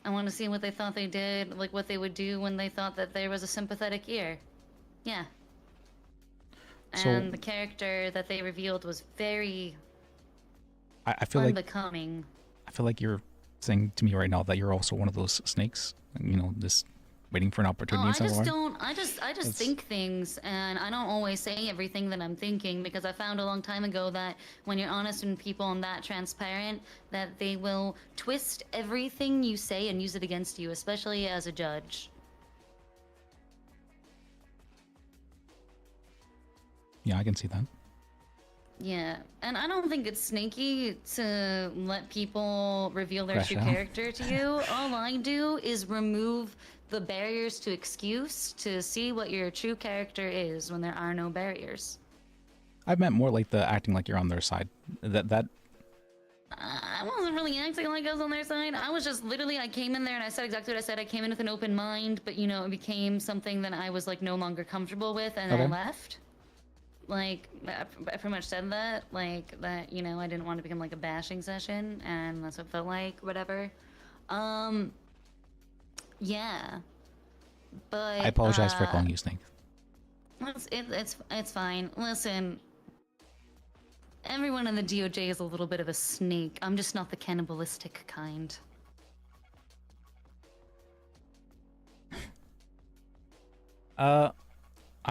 I want to see what they thought they did, like what they would do when they thought that there was a sympathetic ear. Yeah. And the character that they revealed was very I feel like unbecoming. I feel like you're saying to me right now that you're also one of those snakes, you know, just waiting for an opportunity. I just think things, and I don't always say everything that I'm thinking, because I found a long time ago that when you're honest and people and that transparent, that they will twist everything you say and use it against you, especially as a judge. Yeah, I can see that. Yeah, and I don't think it's snaky to let people reveal their Crash true out. character to you. All I do is remove the barriers to excuse to see what your true character is when there are no barriers. I meant more like the acting like you're on their side. That I wasn't really acting like I was on their side. I was just literally, I came in there and I said exactly what I said. I came in with an open mind, but you know, it became something that I was like no longer comfortable with, and then I Okay. left. Like, I pretty much said that, like, that, you know, I didn't want to become like a bashing session, and that's what it felt like, whatever. Yeah. But I apologize for calling you snake. It's fine. Listen, everyone in the DOJ is a little bit of a snake. I'm just not the cannibalistic kind. I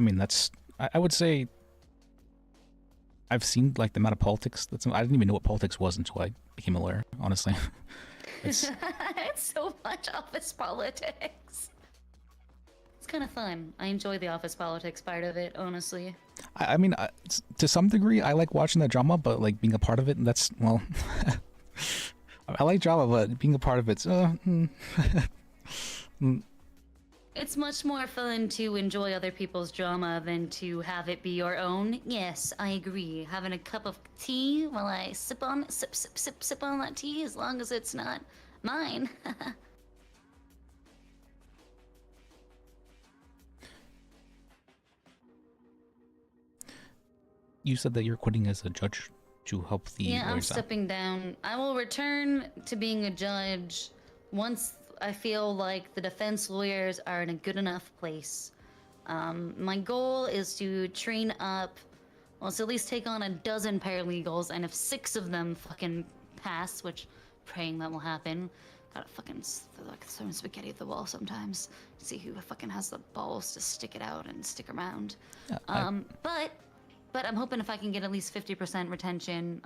mean, that's I would say I've seen like the amount of politics that's I didn't even know what politics was until I became a lawyer, honestly. It's so much office politics. It's kind of fun. I enjoy the office politics part of it, honestly. I mean, to some degree, I like watching the drama, but like being a part of it, that's, well, I like drama, but being a part of it's, It's much more fun to enjoy other people's drama than to have it be your own. Yes, I agree. Having a cup of tea while I sip on that tea, as long as it's not mine. You said that you're quitting as a judge to help the Yeah, I'm lawyers out. stepping down. I will return to being a judge once I feel like the defense lawyers are in a good enough place. My goal is to train up, well, so at least take on 12 paralegals, and if 6 of them fucking pass, which praying that will happen, gotta fucking like throw spaghetti at the wall sometimes. See who fucking has the balls to stick it out and stick around. But I'm hoping if I can get at least 50% retention,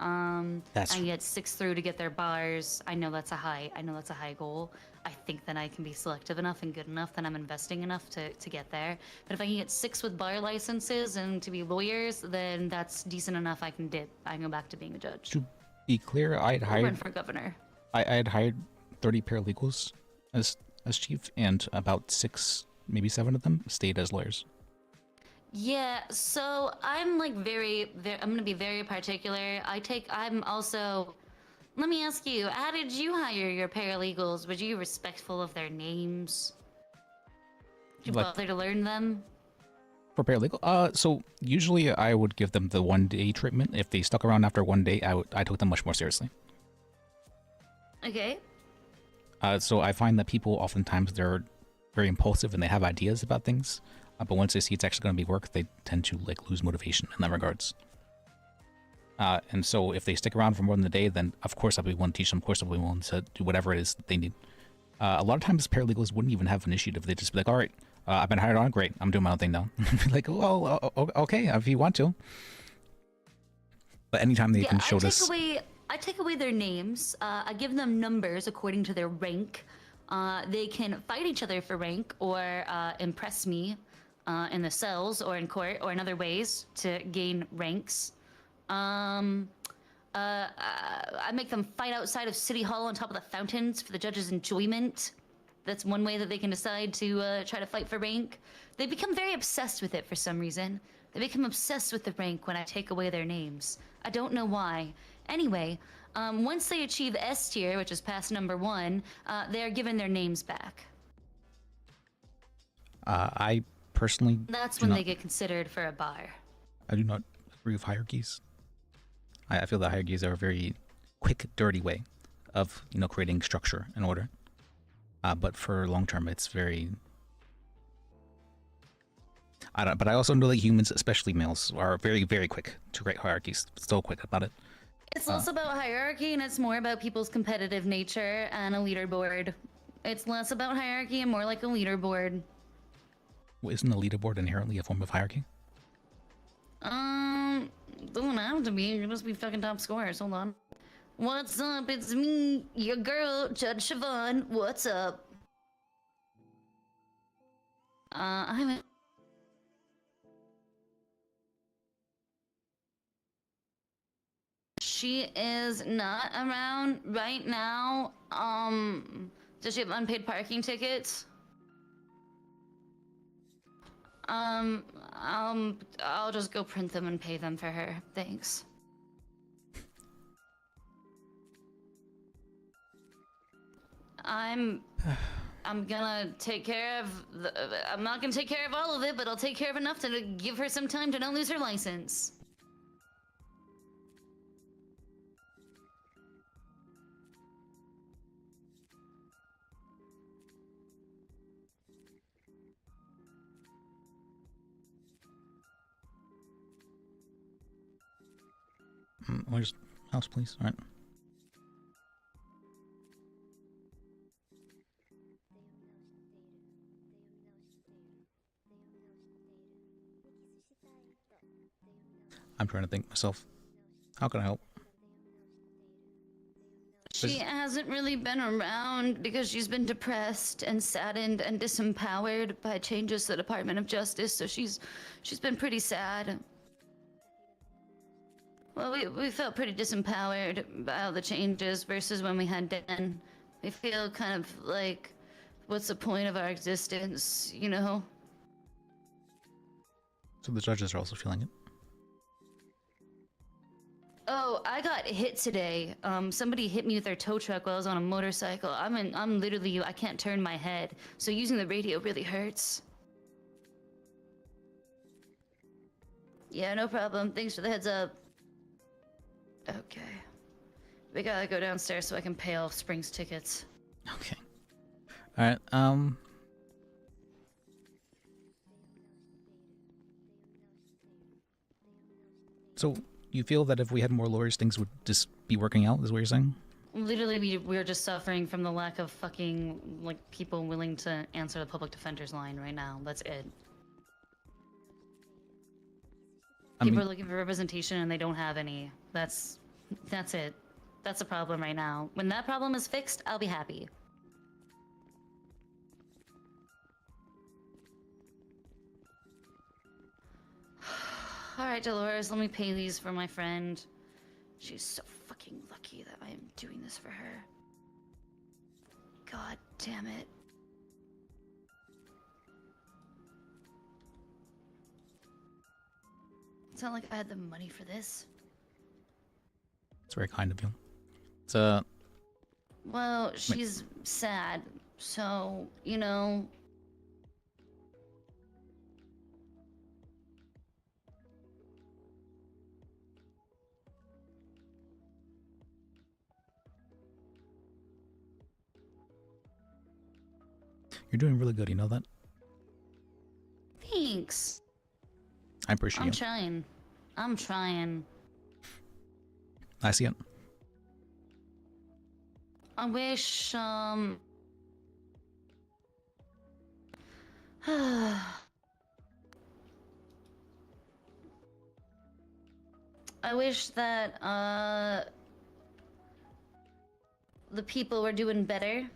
That's- I can get 6 through to get their bars. I know that's a high goal. I think that I can be selective enough and good enough that I'm investing enough to get there. But if I can get 6 with bar licenses and to be lawyers, then that's decent enough. I can dip. I can go back to being a judge. To be clear, I had Or hired run for governor. I had hired 30 paralegals as chief, and about 6, maybe 7 of them stayed as lawyers. Yeah, so I'm like I'm gonna be very particular. I'm also, let me ask you, how did you hire your paralegals? Were you respectful of their names? Did you Like- bother to learn them? For paralegal, so usually I would give them the 1-day treatment. If they stuck around after 1 day, I took them much more seriously. Okay. So I find that people oftentimes they're very impulsive and they have ideas about things, but once they see it's actually going to be work, they tend to like lose motivation in that regards. And so if they stick around for more than a day, then of course I'll be willing to teach them. Of course I'll be willing to do whatever it is that they need. A lot of times paralegals wouldn't even have initiative. They'd just be like, all right, I've been hired on. Great. I'm doing my own thing now. Like, well, okay, if you want to. But anytime they can show this. I take away their names. I give them numbers according to their rank. They can fight each other for rank or impress me in the cells or in court or in other ways to gain ranks. I make them fight outside of City Hall on top of the fountains for the judge's enjoyment. That's one way that they can decide to try to fight for rank. They become very obsessed with it for some reason. They become obsessed with the rank when I take away their names. I don't know why. Anyway, once they achieve S tier, which is past number 1, they are given their names back. I personally That's when they get considered for a bar. I do not agree with hierarchies. I feel that hierarchies are a very quick, dirty way of, you know, creating structure and order. But for long term, it's very... But I also know that humans, especially males, are very, very quick to create hierarchies. So quick about it. It's less about hierarchy and it's more about people's competitive nature and a leaderboard. It's less about hierarchy and more like a leaderboard. Well, isn't a leaderboard inherently a form of hierarchy? Doesn't have to be. You can just be fucking top scorers. Hold on. What's up? It's me, your girl, Judge Siobhan. What's up? I'm... She is not around right now. Does she have unpaid parking tickets? I'll just go print them and pay them for her. Thanks. I'm gonna take care of I'm not gonna take care of all of it, but I'll take care of enough to give her some time to not lose her license. Where's house, please? All right. I'm trying to think myself. How can I help? She hasn't really been around because she's been depressed and saddened and disempowered by changes to the Department of Justice, so she's been pretty sad. Well, we felt pretty disempowered by all the changes versus when we had Dan. We feel kind of like, what's the point of our existence, you know? So the judges are also feeling it. Oh, I got hit today. Somebody hit me with their tow truck while I was on a motorcycle. I'm literally, I can't turn my head. So using the radio really hurts. Yeah, no problem. Thanks for the heads up. Okay. We gotta go downstairs so I can pay off Spring's tickets. Okay. Alright, So, you feel that if we had more lawyers, things would just be working out, is what you're saying? Literally, we're just suffering from the lack of fucking, like, people willing to answer the public defender's line right now. That's it. People are looking for representation and they don't have any. That's it. That's a problem right now. When that problem is fixed, I'll be happy. Alright, Dolores, let me pay these for my friend. She's so fucking lucky that I am doing this for her. God damn it. It's not like I had the money for this. It's very kind of you. It's, Well, she's sad, so, you know... You're doing really good, you know that? Thanks. I appreciate I'm it. trying. I'm trying. I see it. I wish, I wish that, the people were doing better.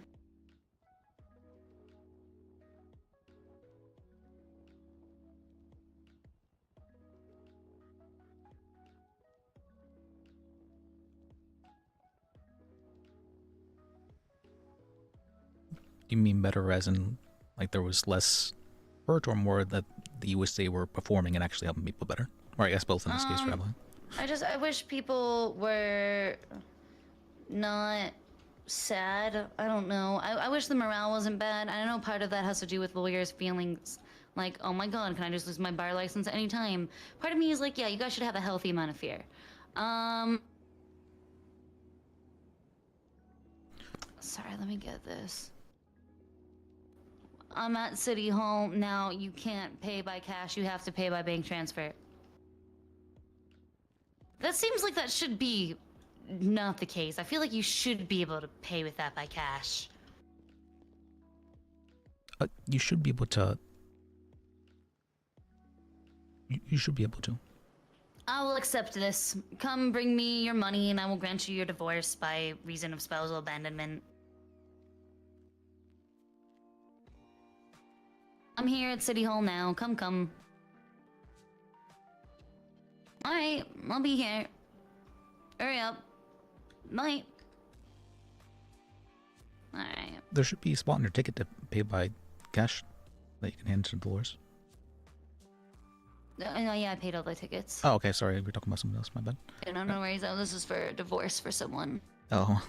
You mean better as in, like, there was less hurt, or more that the USA were performing and actually helping people better? Or I guess both in this case, probably. I wish people were not sad. I don't know. I wish the morale wasn't bad. I know part of that has to do with lawyers' feelings. Like, oh my god, can I just lose my bar license anytime? Part of me is like, yeah, you guys should have a healthy amount of fear. Sorry, let me get this. I'm at City Hall now. You can't pay by cash. You have to pay by bank transfer. That seems like that should be not the case. I feel like you should be able to pay with that by cash. You should be able to. You should be able to. I will accept this. Come bring me your money and I will grant you your divorce by reason of spousal abandonment. I'm here at City Hall now. Come. Alright, I'll be here. Hurry up. Night. Alright. There should be a spot on your ticket to pay by cash that you can hand to Dolores. Yeah, I paid all the tickets. Oh, okay, sorry. We're talking about something else. My bad. Yeah, no worries. Oh, this is for a divorce for someone. Oh.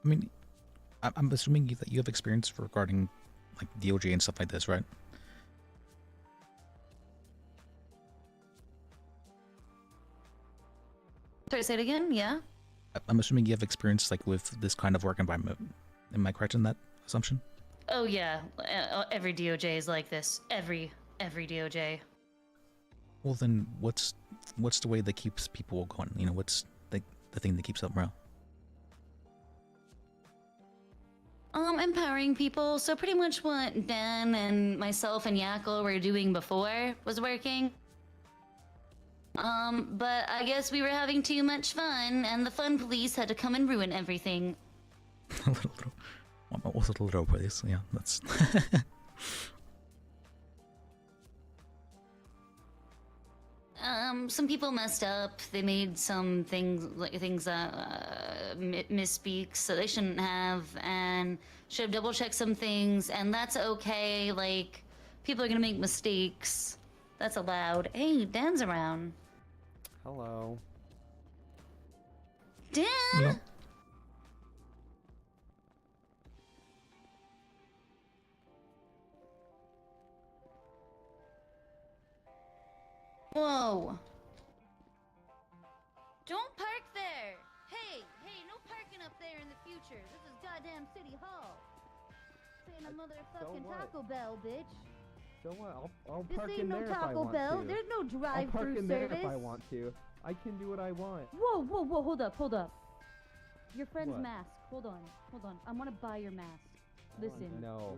I mean, I'm assuming that you have experience regarding, like, DOJ and stuff like this, right? Sorry, say it again? Yeah? I'm assuming you have experience, like, with this kind of work environment. Am I correct in that assumption? Oh, yeah. Every DOJ is like this. Every DOJ. Well, then, what's the way that keeps people going? You know, what's the thing that keeps up morale? Empowering people. So pretty much what Dan and myself and Yakkel were doing before was working. But I guess we were having too much fun, and the fun police had to come and ruin everything. Also a little please. Yeah, that's... Some people messed up. They made some things misspeaks that they shouldn't have, and should have double-checked some things, and that's okay. Like, people are gonna make mistakes. That's allowed. Hey, Dan's around. Hello. Dan! Hello. Whoa. Don't park there! Hey, no parking up there in the future. This is goddamn City Hall. This ain't a motherfucking Taco Bell, bitch. So what? I'll This park ain't in no there if I Taco want Bell. to. There's no I'll drive-through park in there if I service. want to. I can do what I want. Whoa, hold up. Your friend's What? mask. Hold on. I want to buy your mask. Listen. No.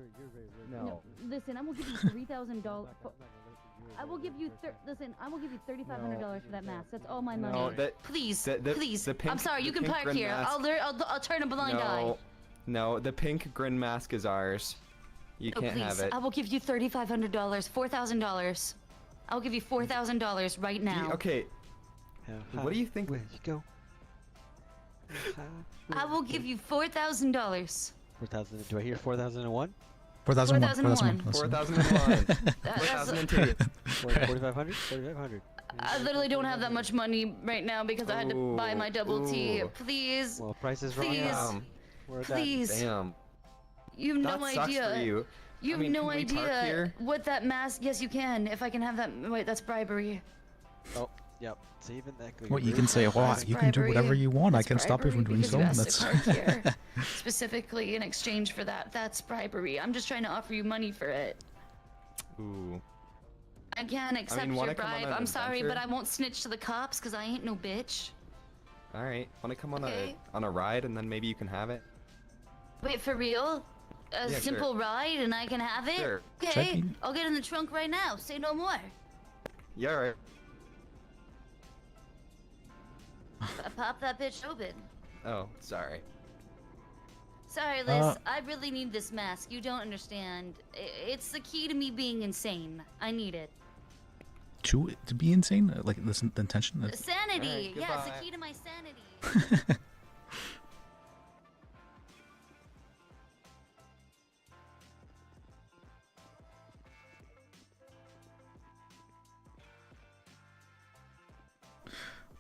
No. Listen, I'm gonna give you $3,000. I will give you $3,500 for that mask. That's all my money. No, Please. the pink, I'm sorry. You the can pink park grin here. mask- I'll turn a blind eye. No, the pink grin mask is ours. You Oh, can't please. have it. I will give you $3,500. $4,000. I'll give you $4,000 right now. Okay. What do you think? Where'd you go? I will give you $4,000. 4,000. Do I hear 4,001? 4,001. 4,001. That's- 4,002. 4,500? 4,500. I literally don't have that much money right now because I had to buy my double tea. Ooh. Please. Well, price is wrong. Please. We're done. Please. Damn. You have That no sucks idea. for you. You I mean, have no can we park idea here? what that mask. Yes, you can. If I can have that. Wait, that's bribery. Oh, yep. See, even that could Well, get you really can say, far. well, you can do whatever you want. I That's can stop you from bribery doing because so. you asked to That's park here specifically in exchange for that. That's bribery. I'm just trying to offer you money for it. Ooh. I can't accept wanna your come on bribe. an I'm sorry, adventure? but I won't snitch to the cops because I ain't no bitch. All right. Want to come on Okay. a ride and then maybe you can have it? Wait, for real? A Yeah, simple sure. ride and I can have it? Sure. Okay, I'll get in the trunk right now. Say no more. Yeah, all right. Pop that bitch open. Oh, sorry. Sorry, Liz. I really need this mask. You don't understand. It's the key to me being insane. I need it. to be insane? Like, the intention? Sanity. Alright, Yeah, it's the goodbye. key to my sanity.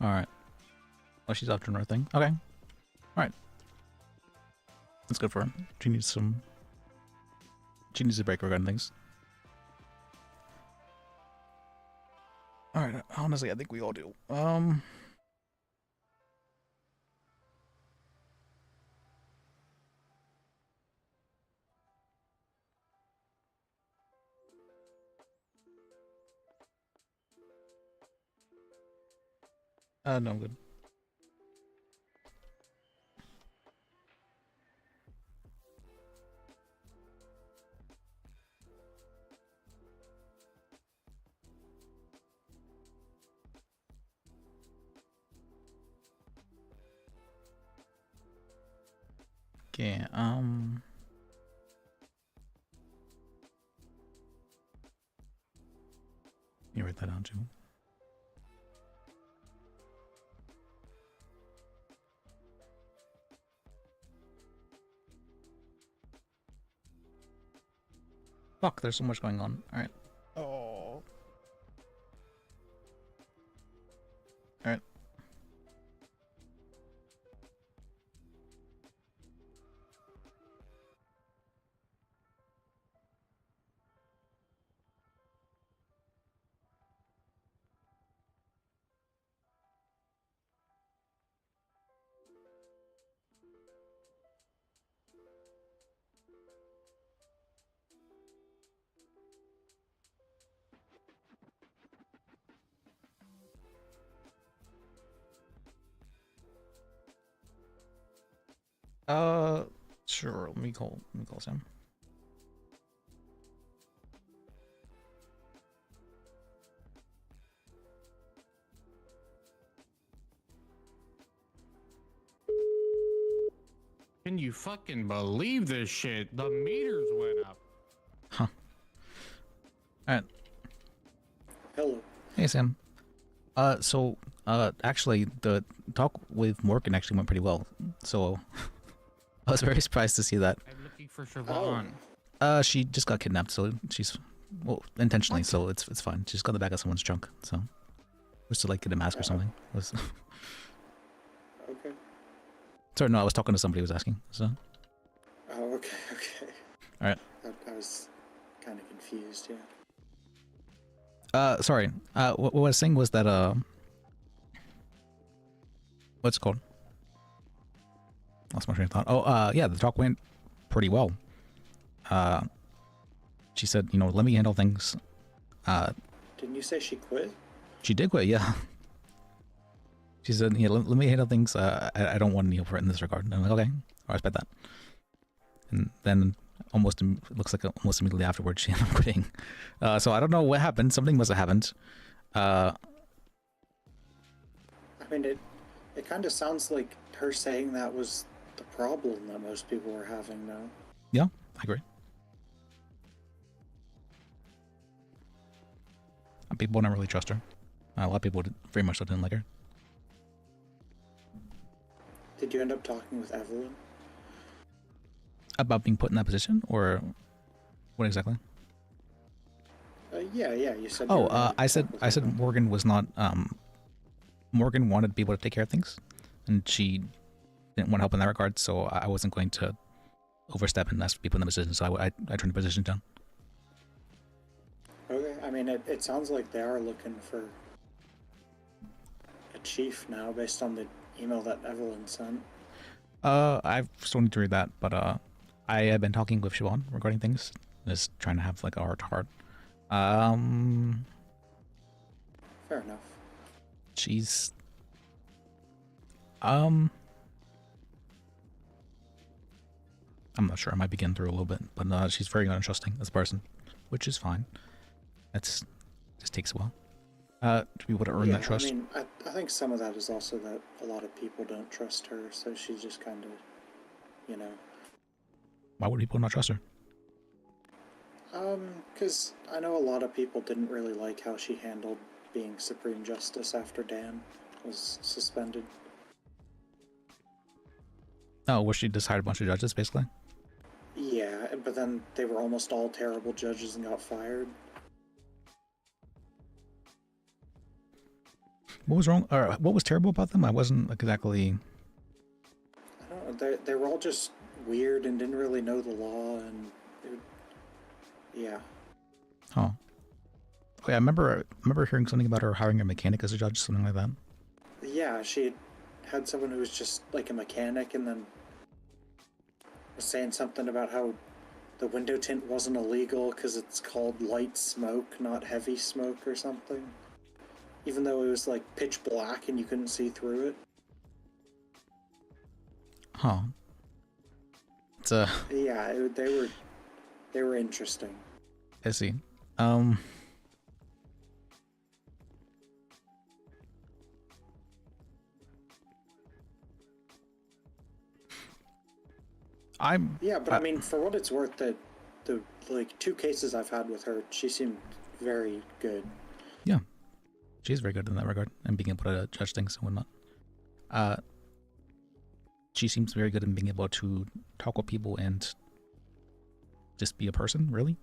Alright. Oh, she's off doing her thing. Okay. Alright. That's good for her. She needs some... She needs a break regarding things. Alright, honestly, I think we all do. No, I'm good. Okay, you write that down too. Fuck, there's so much going on. Alright. Oh. Alright. Sure. Let me call Sam. Can you fucking believe this shit? The meters went up. Huh. Alright. Hello. Hey, Sam. Actually, the talk with Morgan actually went pretty well. So, I was very surprised to see that. I'm looking for Siobhan. She just got kidnapped, so she's, well, intentionally, so it's fine. She just got in the back of someone's trunk, so. Was to, like, get a mask or something. Was Okay. Sorry, no, I was talking to somebody who was asking, so. Oh, okay, okay. Alright. I was kind of confused, yeah. Sorry. What I was saying was that, what's it called? Lost my train of thought. Oh, yeah, the talk went pretty well. She said, you know, let me handle things. Didn't you say she quit? She did quit, yeah. She said, yeah, let me handle things. I don't want any help in this regard. And I'm like, okay, I respect that. And then looks like almost immediately afterwards, she ended up quitting. So I don't know what happened. Something must have happened. I mean, it kind of sounds like her saying that was the problem that most people were having now. Yeah, I agree. People don't really trust her. A lot of people very much didn't like her. Did you end up talking with Evelyn? About being put in that position, or what exactly? Yeah, you said. Oh, you were I said Morgan was not. Morgan wanted people to take care of things, and she didn't want help in that regard. So I wasn't going to overstep and ask people in the position. So I turned the position down. I mean, it sounds like they are looking for a chief now, based on the email that Evelyn sent. I still need to read that, but I have been talking with Siobhan regarding things. Just trying to have like a heart to heart. Fair enough. She's I'm not sure. I might be getting through a little bit, but she's very untrusting as a person, which is fine. That's just takes a while to be able to earn that trust. I mean, I think some of that is also that a lot of people don't trust her, so she's just kind of, you know. Why would people not trust her? Because I know a lot of people didn't really like how she handled being Supreme Justice after Dan was suspended. Oh, where she just hired a bunch of judges, basically? Yeah, but then they were almost all terrible judges and got fired. What was wrong, or what was terrible about them? I wasn't exactly... I don't know, they were all just weird and didn't really know the law, and... yeah. Oh. Okay, I remember hearing something about her hiring a mechanic as a judge, something like that. Yeah, she had someone who was just like a mechanic, and then was saying something about how the window tint wasn't illegal because it's called light smoke, not heavy smoke or something. Even though it was like pitch black and you couldn't see through it. Huh. It's Yeah, they were interesting. I see. Yeah, but I mean, for what it's worth, the like 2 cases I've had with her, she seemed very good. Yeah, she's very good in that regard, and being able to judge things and whatnot. She seems very good in being able to talk with people and just be a person, really.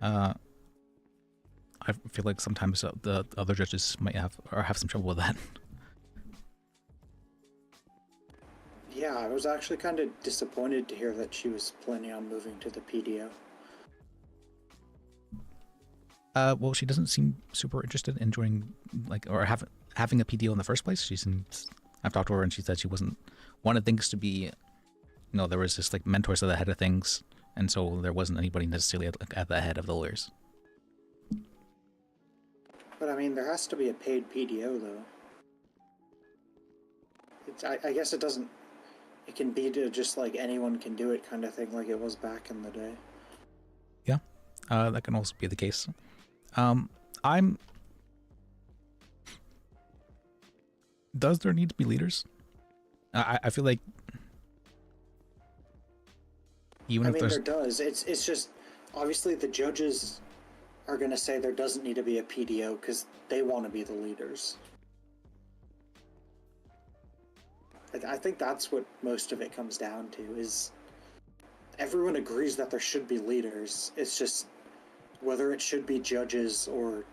I feel like sometimes the other judges might have some trouble with that. Yeah, I was actually kind of disappointed to hear that she was planning on moving to the PDO. Well, she doesn't seem super interested in joining, like, or having a PDO in the first place. I've talked to her, and she said she wanted things to be, you know, there was just like mentors at the head of things, and so there wasn't anybody necessarily at the head of the lawyers. But I mean, there has to be a paid PDO, though. I guess it doesn't. It can be to just like anyone can do it kind of thing, like it was back in the day. Yeah, that can also be the case. Does there need to be leaders? I feel like even if there does. It's just obviously the judges are going to say there doesn't need to be a PDO because they want to be the leaders. I think that's what most of it comes down to, is everyone agrees that there should be leaders. It's just whether it should be judges or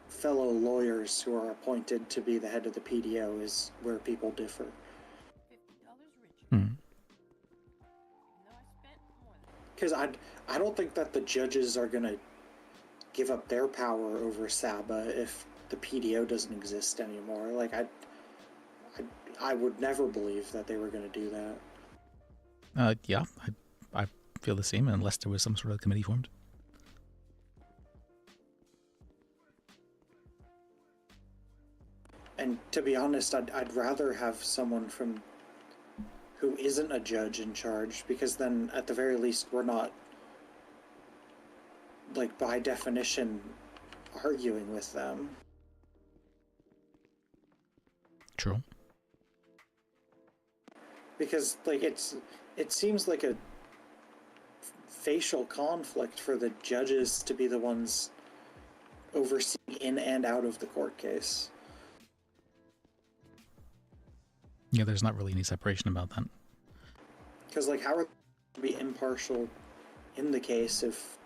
fellow lawyers who are appointed to be the head of the PDO is where people differ. Because I don't think that the judges are going to give up their power over Saba if the PDO doesn't exist anymore. Like, I would never believe that they were going to do that. Yeah, I feel the same, unless there was some sort of committee formed. And to be honest, I'd rather have someone who isn't a judge in charge, because then at the very least we're not, like, by definition, arguing with them. True. Because, like, it seems like a facial conflict for the judges to be the ones overseeing in and out of the court case. Yeah, there's not really any separation about that. Because, like, how are they going to be impartial in the case if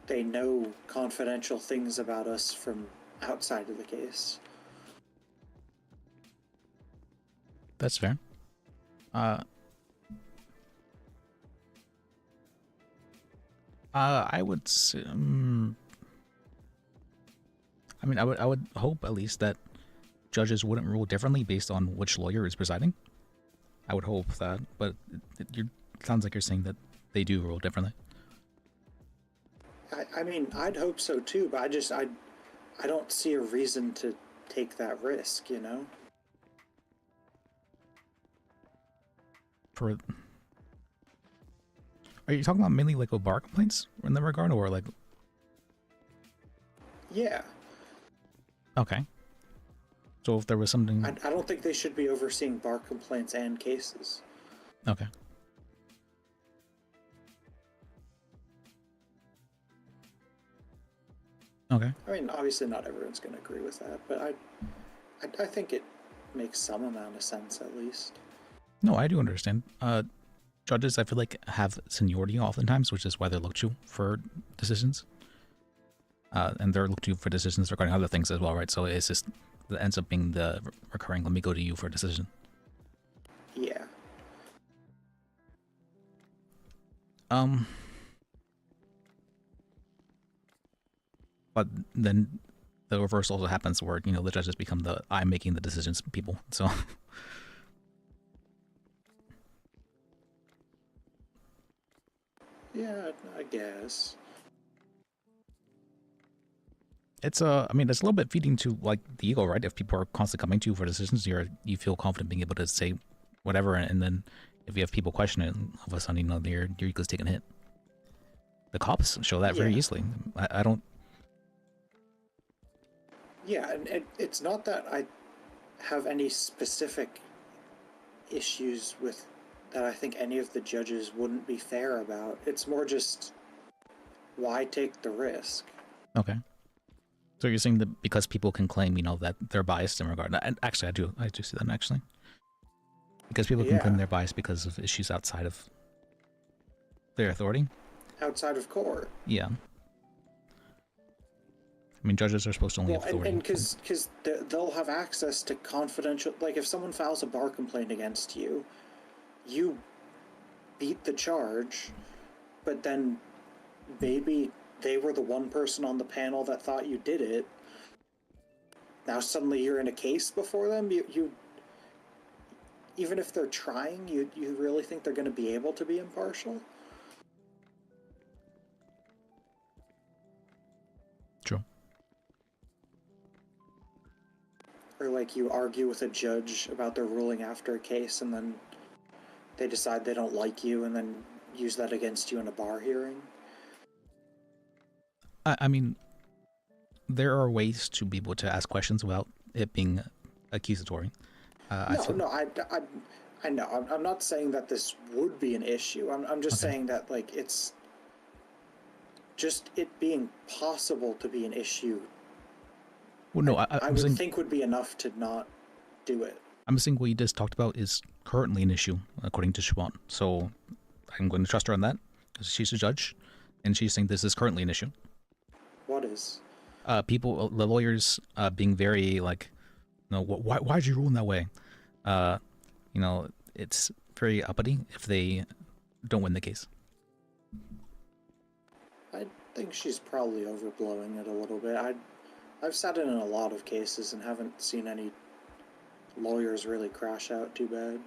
they know confidential things about us from outside of the case? That's fair. I would say, I mean, I would hope at least that judges wouldn't rule differently based on which lawyer is presiding. I would hope that, but it sounds like you're saying that they do rule differently. I mean, I'd hope so too, but I don't see a reason to take that risk, you know? Are you talking about mainly like bar complaints in that regard, or like? Yeah. Okay. So if there was something... I don't think they should be overseeing bar complaints and cases. Okay. Okay. I mean, obviously not everyone's going to agree with that, but I think it makes some amount of sense at least. No, I do understand. Judges, I feel like, have seniority oftentimes, which is why they're looked to for decisions. And they're looked to for decisions regarding other things as well, right? So it's just, that ends up being the recurring, let me go to you for a decision. Yeah. But then the reverse also happens where, you know, the judges become the I'm making the decisions people, so... Yeah, I guess. It's I mean, it's a little bit feeding to like the ego, right? If people are constantly coming to you for decisions, you feel confident being able to say whatever, and then if you have people question it, all of a sudden, you know, your ego's taking a hit. The cops show that very easily. I don't. Yeah, and it's not that I have any specific issues with that I think any of the judges wouldn't be fair about. It's more just, why take the risk? Okay. So you're saying that because people can claim, you know, that they're biased in regard, and actually I do see that actually. Because people can claim they're biased because of issues outside of their authority. Outside of court. Yeah. I mean, judges are supposed to only have authority. And because they'll have access to confidential, like if someone files a bar complaint against you, you beat the charge, but then maybe they were the one person on the panel that thought you did it. Now suddenly you're in a case before them. You even if they're trying, you really think they're going to be able to be impartial? True. Or like you argue with a judge about their ruling after a case, and then they decide they don't like you, and then use that against you in a bar hearing. I mean, there are ways to be able to ask questions without it being accusatory. I know. I'm not saying that this would be an issue. I'm just saying that, like, it's just it being possible to be an issue. Well, no, I I'm would saying, think would be enough to not do it. I'm saying what you just talked about is currently an issue, according to Siobhan. So I'm going to trust her on that, because she's a judge, and she's saying this is currently an issue. What is? The lawyers being very, like, you know, why'd you rule in that way? You know, it's very uppity if they don't win the case. I think she's probably overblowing it a little bit. I've sat in a lot of cases and haven't seen any lawyers really crash out too bad.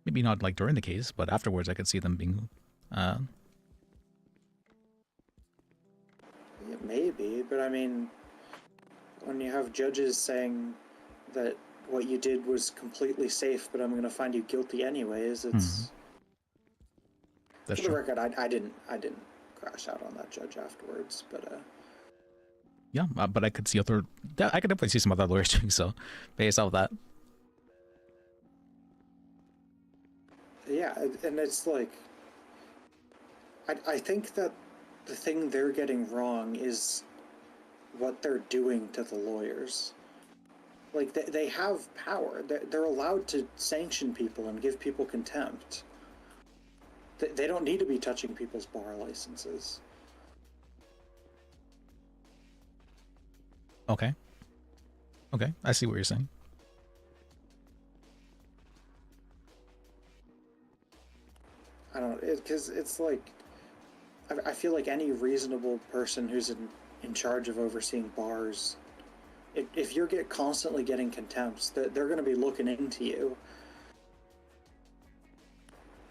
Maybe not like during the case, but afterwards I could see them being... Yeah, maybe, but I mean, when you have judges saying that what you did was completely safe, but I'm going to find you guilty anyways, it's... That's For the true. record, I didn't crash out on that judge afterwards, but Yeah, but I could see I could definitely see some other lawyers doing so, based off that. yeah, and it's like, I think that the thing they're getting wrong is what they're doing to the lawyers. Like, they have power. They're allowed to sanction people and give people contempt. They don't need to be touching people's bar licenses. Okay. Okay, I see what you're saying. I don't know, because it's like, I feel like any reasonable person who's in charge of overseeing bars If you're constantly getting contempts, they're going to be looking into you.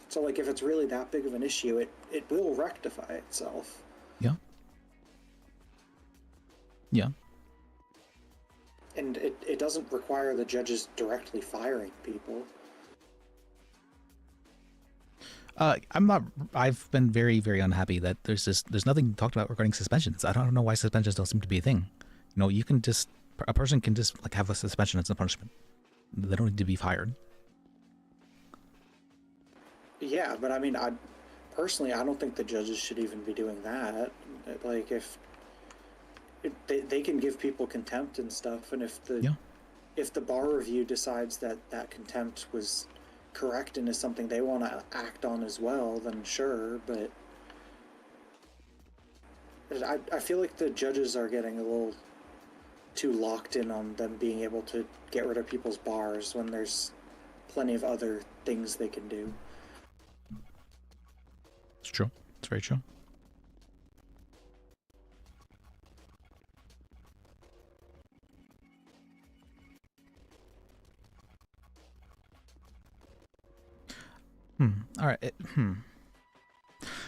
So, like, if it's really that big of an issue, it will rectify itself. Yeah. Yeah. And it doesn't require the judges directly firing people. I've been very, very unhappy that there's nothing talked about regarding suspensions. I don't know why suspensions don't seem to be a thing. You know, a person can just like have a suspension as a punishment. They don't need to be fired. Yeah, but I mean, personally, I don't think the judges should even be doing that. Like, if they can give people contempt and stuff, and if the bar review decides that contempt was correct and is something they want to act on as well, then sure. But I feel like the judges are getting a little too locked in on them being able to get rid of people's bars when there's plenty of other things they can do. It's true. It's very true. All right.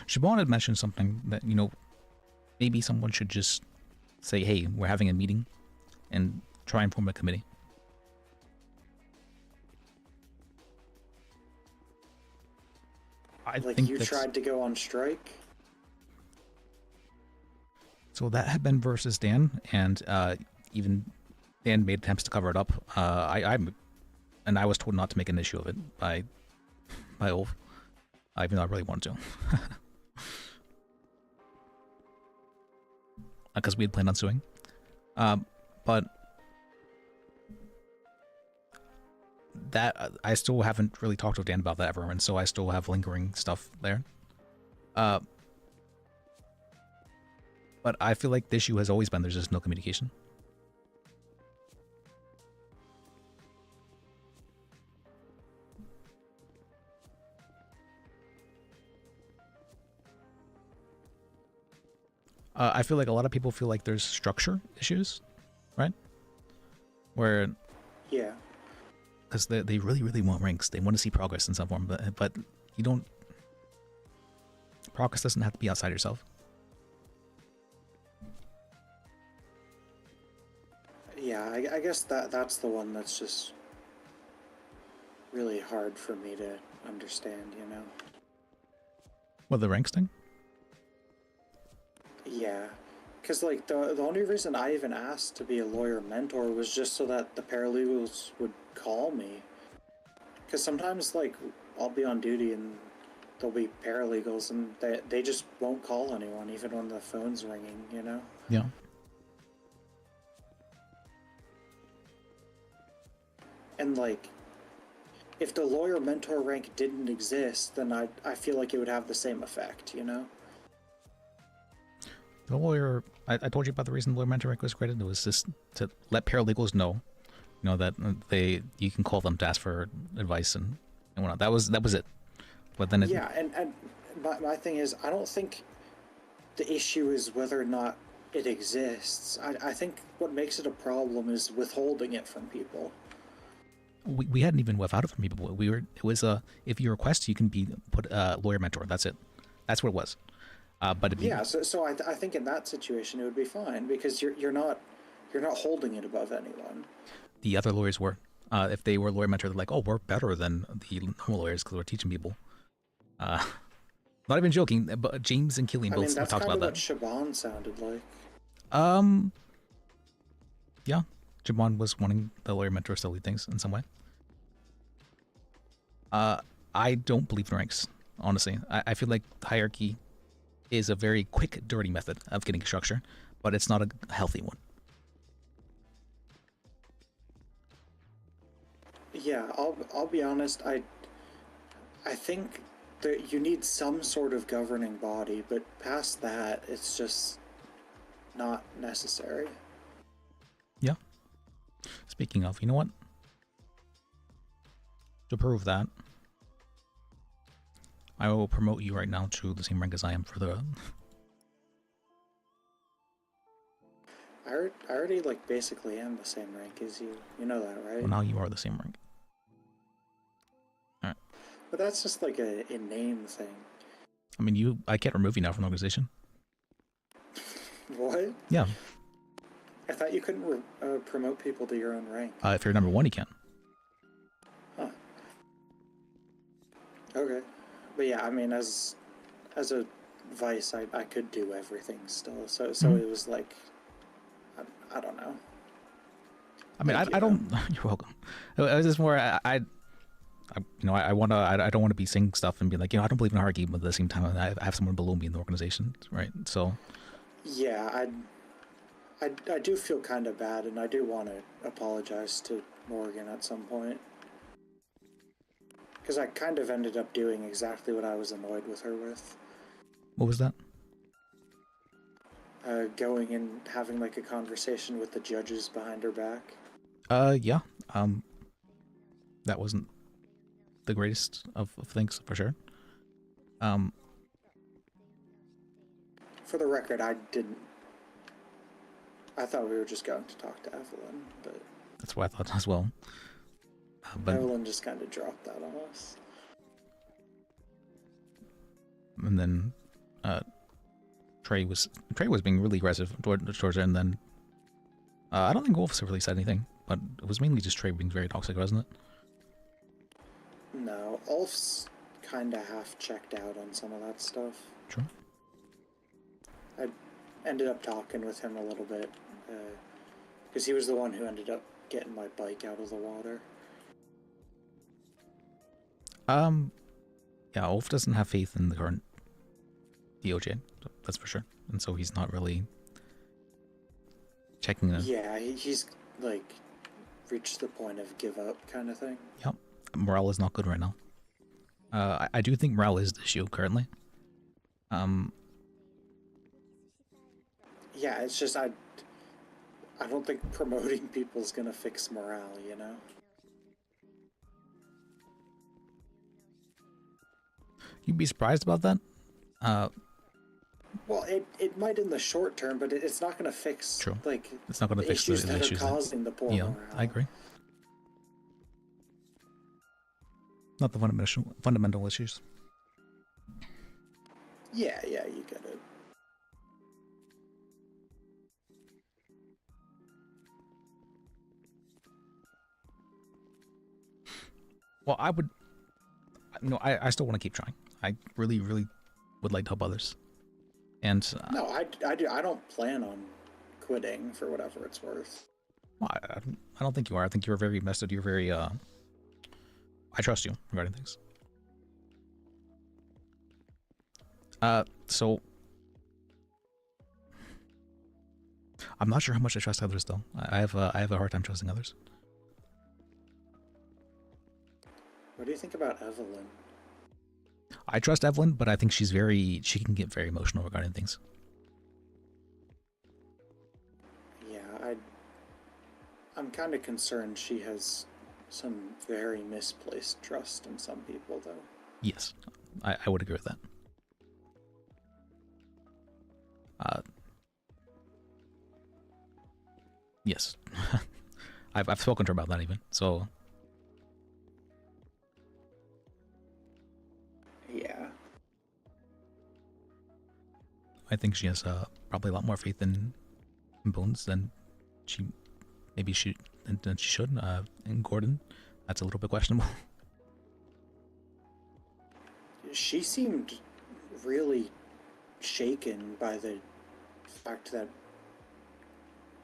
Siobhan had mentioned something that, you know, maybe someone should just say, hey, we're having a meeting and try and form a committee. I like think you tried to go on strike? So that had been versus Dan, and even Dan made attempts to cover it up. I was told not to make an issue of it by Ulf, even though I really wanted to. Because we had planned on suing. But that I still haven't really talked to Dan about that ever, and so I still have lingering stuff there. But I feel like the issue has always been there's just no communication. I feel like a lot of people feel like there's structure issues, right? Where, yeah, because they really, really want ranks. They want to see progress in some form, but you don't. Progress doesn't have to be outside yourself. Yeah, I guess that's the one that's just really hard for me to understand, you know? What, the ranks thing? Yeah, because like the only reason I even asked to be a lawyer mentor was just so that the paralegals would call me. Because sometimes like I'll be on duty and there'll be paralegals and they just won't call anyone even when the phone's ringing, you know? Yeah. And like, if the lawyer mentor rank didn't exist, then I feel like it would have the same effect, you know? The lawyer, I told you about the reason the lawyer mentor rank was created. It was just to let paralegals know, you know, that you can call them to ask for advice and whatnot. That was it. But then yeah, and my thing is, I don't think the issue is whether or not it exists. I think what makes it a problem is withholding it from people. We hadn't even without it from people. It was if you request, you can be put lawyer mentor. That's it. That's what it was. But yeah, so I think in that situation it would be fine because you're not holding it above anyone. The other lawyers were. If they were lawyer mentor, they're like, oh, we're better than the normal lawyers because we're teaching people. Not even joking, but James and Killian both talked about that. That's kind of what Siobhan sounded like. Yeah, Siobhan was wanting the lawyer mentor to lead things in some way. I don't believe in ranks, honestly. I feel like hierarchy is a very quick, dirty method of getting structure, but it's not a healthy one. Yeah, I'll be honest. I think that you need some sort of governing body, but past that, it's just not necessary. Yeah. Speaking of, you know what? To prove that, I will promote you right now to the same rank as I am for the... I already like basically am the same rank as you. You know that, right? Well, now you are the same rank. Alright. But that's just like a name thing. I mean, I can't remove you now from the organization. What? Yeah. I thought you couldn't promote people to your own rank. If you're number 1, you can. Huh. Okay. But yeah, I mean, as a vice, I could do everything still. So it was like, I don't know. I mean, I don't. You're welcome. It was just more. I don't want to be saying stuff and be like, I don't believe in hierarchy, but at the same time, I have someone below me in the organization, right? So. Yeah, I do feel kind of bad, and I do want to apologize to Morgan at some point. Because I kind of ended up doing exactly what I was annoyed with her with. What was that? Going and having like a conversation with the judges behind her back. Yeah. That wasn't the greatest of things, for sure. For the record, I thought we were just going to talk to Evelyn, but... That's what I thought as well. But Evelyn just kind of dropped that on us. And then, Trey was being really aggressive towards her, and then, I don't think Wolf really said anything, but it was mainly just Trey being very toxic, wasn't it? No, Ulf's kind of half checked out on some of that stuff. True. I ended up talking with him a little bit, because he was the one who ended up getting my bike out of the water. Yeah, Ulf doesn't have faith in the current DOJ, that's for sure, and so he's not really checking the... Yeah, he's, like, reached the point of give up kind of thing. Yep, morale is not good right now. I do think morale is the issue currently. Yeah, it's just I don't think promoting people is gonna fix morale, you know? You'd be surprised about that? Well, it might in the short term, but it's not gonna fix. True. Like, it's not going to fix the issues that issues are causing the poor morale. I agree. Not the fundamental issues. Yeah, you get it. Well, I would... No, I still want to keep trying. I really, really would like to help others. And... no, I don't plan on quitting for whatever it's worth. Well, I don't think you are. I think you're very invested. You're very... I trust you regarding things. So... I'm not sure how much I trust others, though. I have a hard time trusting others. What do you think about Evelyn? I trust Evelyn, but I think she can get very emotional regarding things. Yeah, I'm kind of concerned she has some very misplaced trust in some people, though. Yes, I would agree with that. Yes. I've spoken to her about that even, so... Yeah. I think she has probably a lot more faith in Bones than she should. In Gordon, that's a little bit questionable. She seemed really shaken by the fact that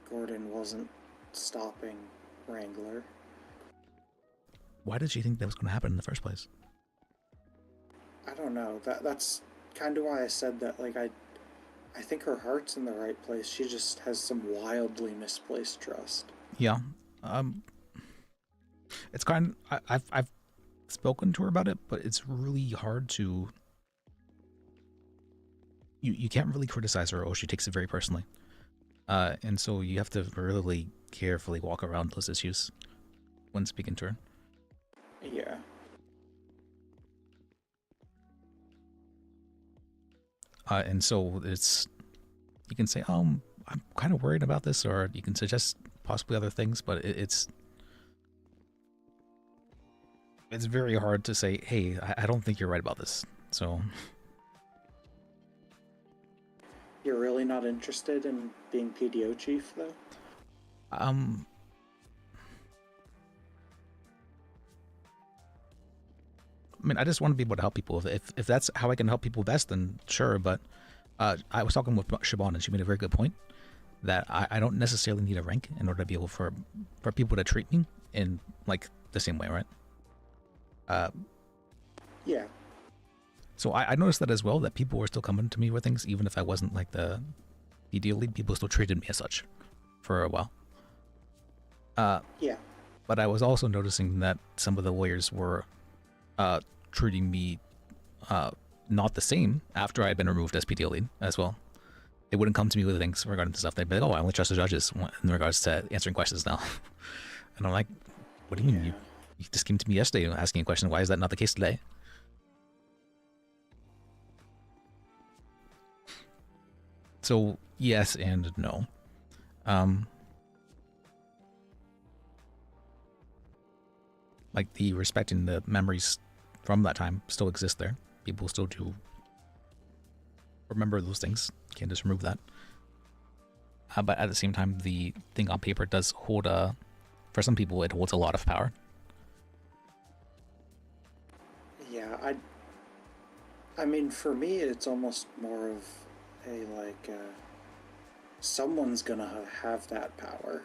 Gordon wasn't stopping Wrangler. Why did she think that was going to happen in the first place? I don't know. That's kind of why I said that. Like, I think her heart's in the right place. She just has some wildly misplaced trust. Yeah. It's kind of, I've spoken to her about it, but it's really hard to... You can't really criticize her, or she takes it very personally. And so you have to really carefully walk around those issues when speaking to her. Yeah. And so it's, you can say, I'm kind of worried about this, or you can suggest possibly other things, but it's very hard to say, hey, I don't think you're right about this. So You're really not interested in being PDO chief, though? I mean, I just want to be able to help people. If that's how I can help people best, then sure. But I was talking with Siobhan, and she made a very good point that I don't necessarily need a rank in order to be able for people to treat me in like the same way, right? Yeah. So I noticed that as well, that people were still coming to me with things, even if I wasn't like the DDO lead. People still treated me as such for a while. Yeah. But I was also noticing that some of the lawyers were treating me not the same after I had been removed as PDO lead as well. They wouldn't come to me with things regarding to stuff. They'd be like, oh, I only trust the judges in regards to answering questions now. And I'm like, what do you mean? You just came to me yesterday asking a question. Why is that not the case today? So, yes and no. Like, the respecting the memories from that time still exist there. People still do remember those things. Can't just remove that. But at the same time, the thing on paper does hold for some people, it holds a lot of power. Yeah, I mean, for me, it's almost more of a, like, someone's gonna have that power.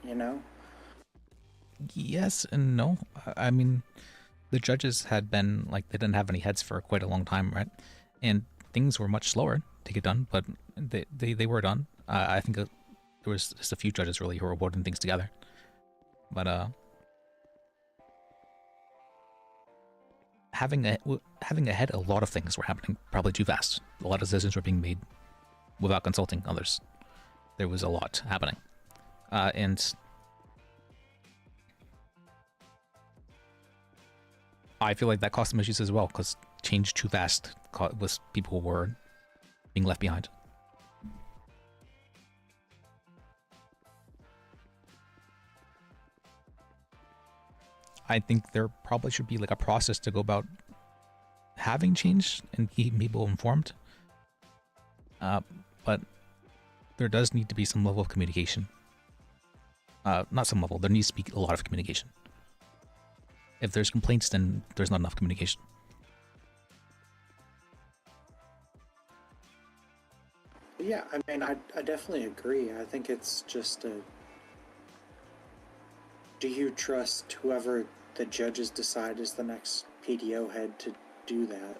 You know? Yes and no. I mean, the judges had been, like, they didn't have any heads for quite a long time, right? And things were much slower to get done, but they were done. I think there was just a few judges really who were holding things together. But having a head, a lot of things were happening probably too fast. A lot of decisions were being made without consulting others. There was a lot happening. And I feel like that caused some issues as well, because change too fast was people were being left behind. I think there probably should be like a process to go about having change and keeping people informed. But there does need to be some level of communication. Not some level, there needs to be a lot of communication. If there's complaints, then there's not enough communication. Yeah, I mean, I definitely agree. I think it's just do you trust whoever the judges decide is the next PDO head to do that?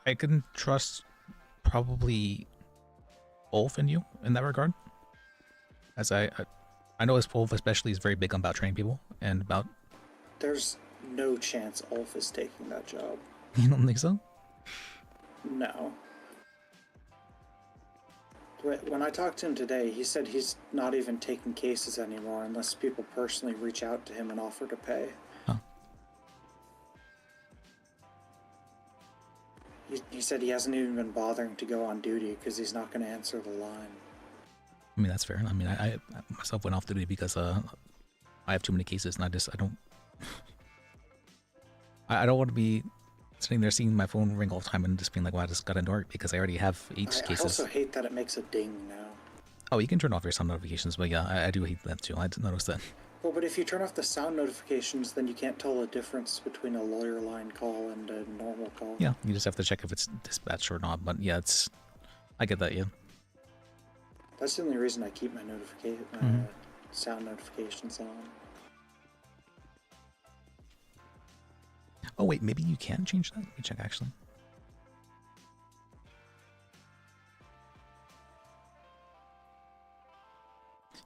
I can trust probably Ulf and you in that regard. As I know as Ulf especially is very big about training people and about... There's no chance Ulf is taking that job. You don't think so? No. When I talked to him today, he said he's not even taking cases anymore unless people personally reach out to him and offer to pay. Huh. He said he hasn't even been bothering to go on duty because he's not going to answer the line. I mean, that's fair. I mean, I myself went off duty because I have too many cases, and I don't I don't want to be sitting there seeing my phone ring all the time and just being like, well, I just got to ignore it because I already have 8 cases. I also hate that it makes a ding now. Oh, you can turn off your sound notifications, but yeah, I do hate that too. I noticed that. Well, but if you turn off the sound notifications, then you can't tell the difference between a lawyer line call and a normal call. Yeah, you just have to check if it's dispatched or not, but yeah, I get that, yeah. That's the only reason I keep my sound notifications on. Oh wait, maybe you can change that? Let me check actually.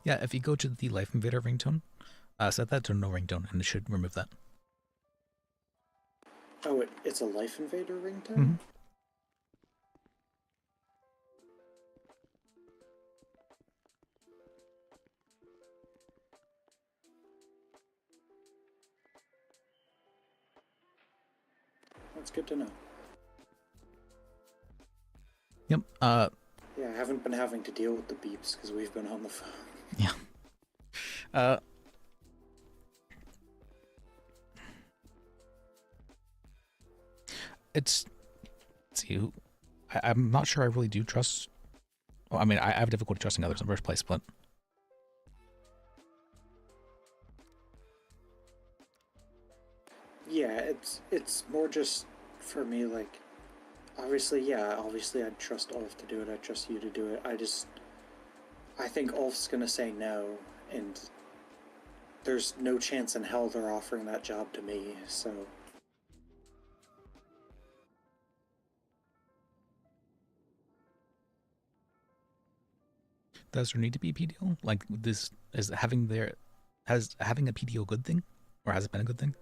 Yeah, if you go to the Life Invader ringtone, set that to no ringtone and it should remove that. Oh, it's a Life Invader ringtone? Mm-hmm. That's good to know. Yep. Yeah, I haven't been having to deal with the beeps because we've been on the phone. Yeah. It's. Let's see. I'm not sure I really do trust. Well, I mean, I have difficulty trusting others in the first place, but. Yeah, it's more just for me, like, obviously I'd trust Ulf to do it, I trust you to do it, I think Ulf's gonna say no, and there's no chance in hell they're offering that job to me, so... Does there need to be a PDO? Like, this, has having a PDO a good thing? Or has it been a good thing?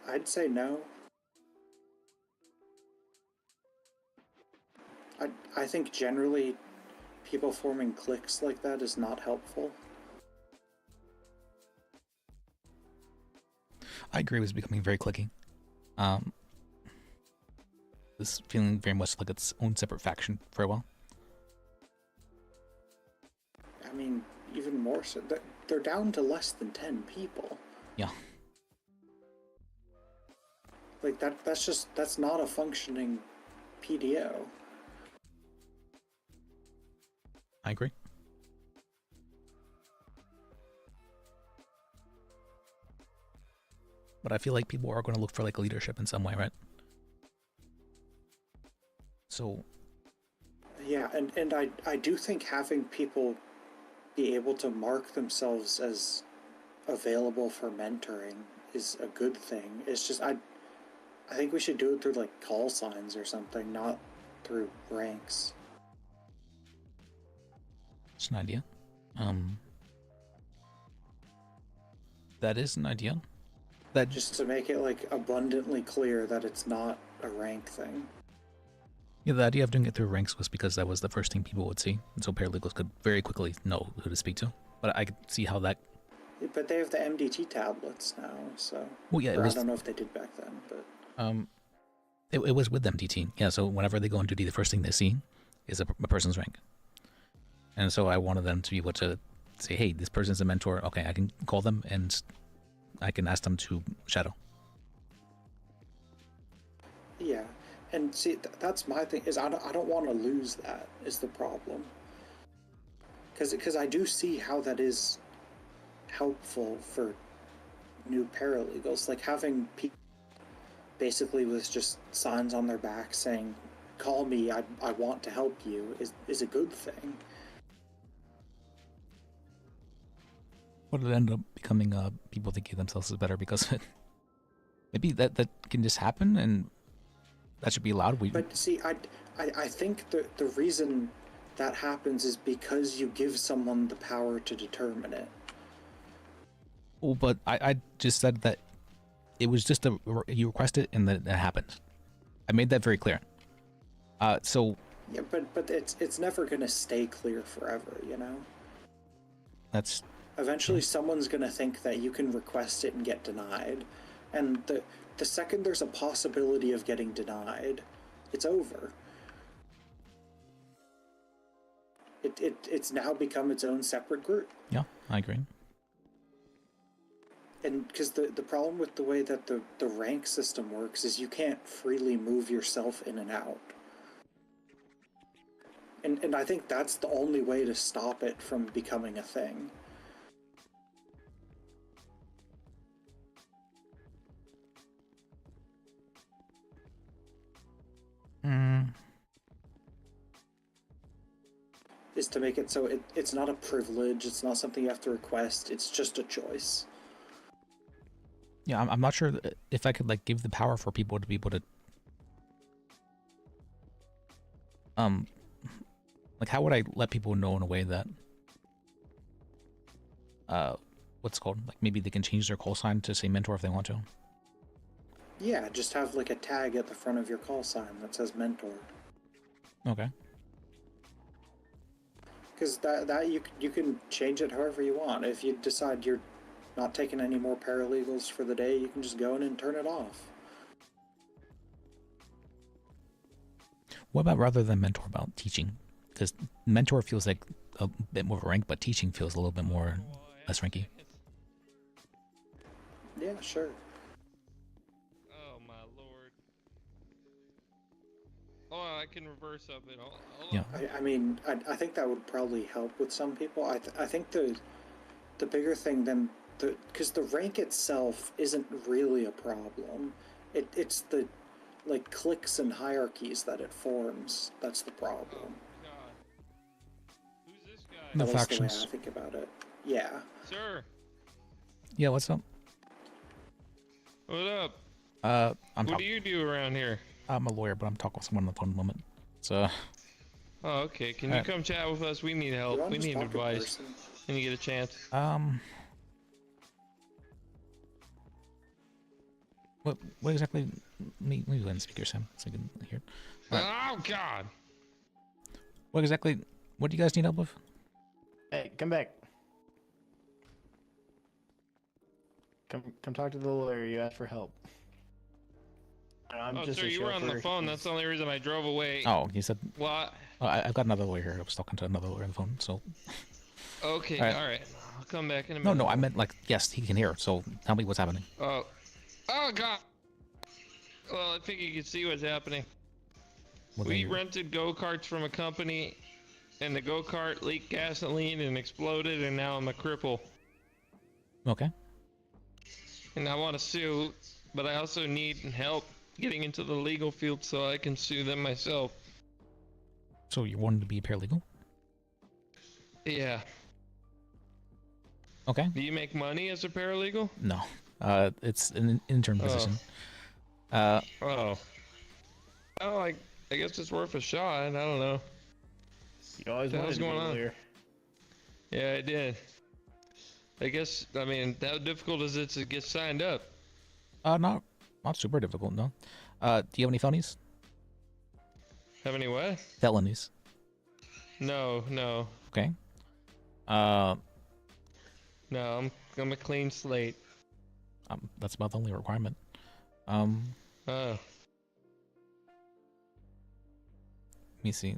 I'd say no. I think generally people forming cliques like that is not helpful. I agree, it was becoming very clicky. This feeling very much like its own separate faction for a while. I mean, even more so. They're down to less than 10 people. Yeah. Like, that's not a functioning PDO. I agree. But I feel like people are going to look for, like, leadership in some way, right? So... Yeah, and I do think having people be able to mark themselves as available for mentoring is a good thing. It's just, I think we should do it through, like, call signs or something, not through ranks. It's an idea. That is an idea. That just to make it, like, abundantly clear that it's not a rank thing. Yeah, the idea of doing it through ranks was because that was the first thing people would see, and so paralegals could very quickly know who to speak to. But I could see how that... But they have the MDT tablets now, so... Well, yeah, I don't know if they did back then, but... It was with MDT, yeah, so whenever they go on duty, the first thing they see is a person's rank. And so I wanted them to be able to say, hey, this person's a mentor, okay, I can call them, and I can ask them to shadow. Yeah. And see, that's my thing, is I don't want to lose that, is the problem. Because I do see how that is helpful for new paralegals. Like, having people basically with just signs on their back saying, call me, I want to help you, is a good thing. What did it end up becoming people thinking themselves is better because of it? Maybe that can just happen, and that should be allowed. But see, I think the reason that happens is because you give someone the power to determine it. Oh, but I just said that it was just you requested and then it happened. I made that very clear. So. Yeah, but it's never gonna stay clear forever, you know. That's. Eventually, someone's gonna think that you can request it and get denied, and the second there's a possibility of getting denied, it's over. It's now become its own separate group. Yeah, I agree. And because the problem with the way that the rank system works is you can't freely move yourself in and out. And I think that's the only way to stop it from becoming a thing. Is to make it so it's not a privilege, it's not something you have to request, it's just a choice. Yeah, I'm not sure if I could, like, give the power for people to be able to... Like, how would I let people know in a way that... what's it called? Like, maybe they can change their call sign to say mentor if they want to. Yeah, just have, like, a tag at the front of your call sign that says mentor. Okay. Because that you can change it however you want. If you decide you're not taking any more paralegals for the day, you can just go in and turn it off. What about rather than mentor about teaching? Because mentor feels like a bit more of a rank, but teaching feels a little bit more less ranky. Yeah, sure. Oh my lord. Oh, I can reverse up it. Hold Yeah. I mean, I think that would probably help with some people. I think the bigger thing than because the rank itself isn't really a problem. It's the like cliques and hierarchies that it forms that's the problem. Who's this guy? The At least factions. the way I think about it. Yeah. Sir, Yeah, what's up? what up? I'm What do you do around here? I'm a lawyer, but I'm talking with someone on the phone at the moment. So. Oh, okay. Can you Alright. come chat with us? We need help. We need advice. Can you get a chance? What exactly? Let me go ahead and speak here, Sam, so I can hear. Oh God! What exactly? What do you guys need help with? Hey, come back. Come talk to the lawyer. You asked for help. I'm Oh, just sir, a you were on the chauffeur. phone. That's the only reason I drove away. Oh, you said. What? Oh, I've got another lawyer here. I was talking to another lawyer on the phone. So. Okay, Alright. all right. I'll come back in a No, minute. no, I meant like yes, he can hear. So tell me what's happening. Oh God. Well, I think you can see what's happening. What We they- rented go-karts from a company, and the go-kart leaked gasoline and exploded, and now I'm a cripple. Okay. And I want to sue, but I also need help getting into the legal field so I can sue them myself. So you wanted to be a paralegal? Yeah. Okay. Do you make money as a paralegal? No. It's an intern Oh. position. Oh. Oh, I guess it's worth a shot. I don't know. You always What the wanted hell's to be going a on? lawyer. Yeah, I did. I guess, I mean, how difficult is it to get signed up? Not super difficult, no. Do you have any felonies? Have any what? Felonies. No. Okay. No, I'm a clean slate. That's about the only requirement. Oh. Let me see.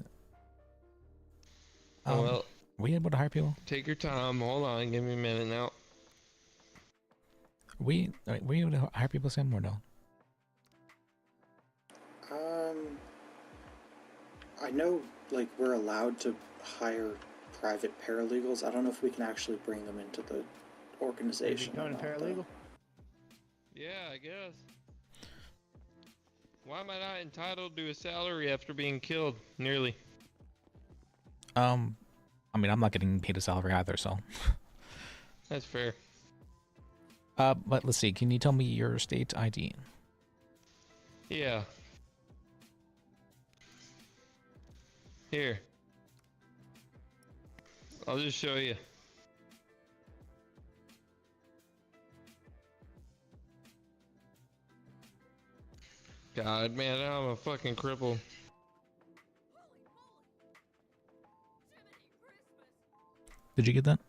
Well, were you able to hire people? take your time. Hold on. Give me a minute now. Were you able to hire people, Sam, or no? I know, like, we're allowed to hire private paralegals. I don't know if we can actually bring them into the organization. Becoming a paralegal? Yeah, I guess. Why am I not entitled to a salary after being killed? Nearly. I mean, I'm not getting paid a salary either, so. That's fair. But let's see. Can you tell me your state ID? Yeah. Here. I'll just show you. God, man, now I'm a fucking cripple. Did you get that?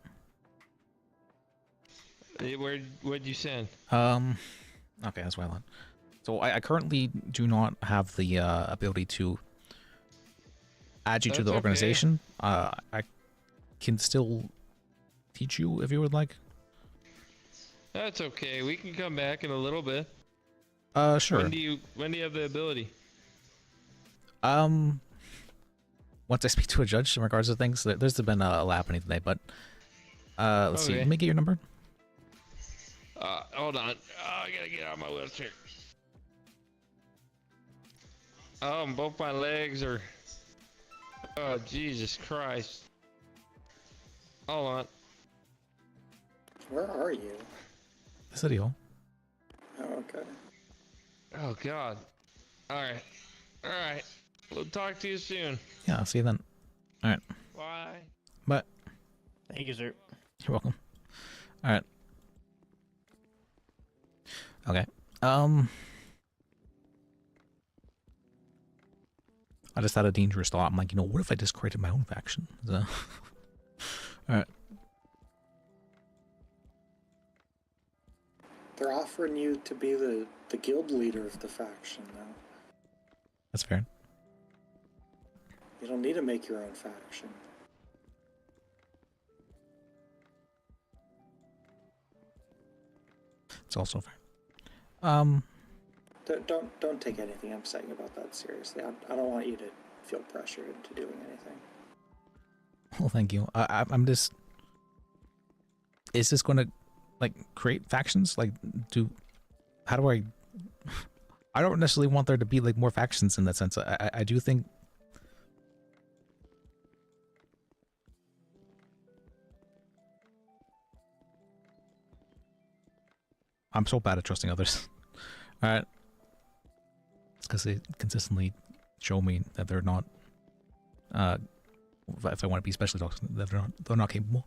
What'd you send? Okay, that's what I thought. So I currently do not have the ability to add you to That's the okay. organization. I can still teach you if you would like. That's okay. We can come back in a little bit. Sure. When do you have the ability? Once I speak to a judge in regards to things, there's been a lot happening today, but let's see. Okay. Let me get your number. Hold on. Oh, I gotta get out of my wheelchair. Oh, both my legs are. Oh, Jesus Christ. Hold on. Where are you? The city hall. Oh, okay. Oh, God. Alright. Alright. We'll talk to you soon. Yeah, I'll see you then. All right. Bye. Bye. Thank you, sir. You're welcome. All right. Okay. I just had a dangerous thought. I'm like, what if I just created my own faction? So, all right. They're offering you to be the guild leader of the faction, though. That's fair. You don't need to make your own faction. It's also fair. Don't take anything I'm saying about that seriously. I don't want you to feel pressured into doing anything. Well, thank you. I'm just... Is this going to, like, create factions? Like, how do I... I don't necessarily want there to be, like, more factions in that sense. I do think... I'm so bad at trusting others. Alright. It's because they consistently show me that they're not... if I want to be especially toxic, that they're not capable.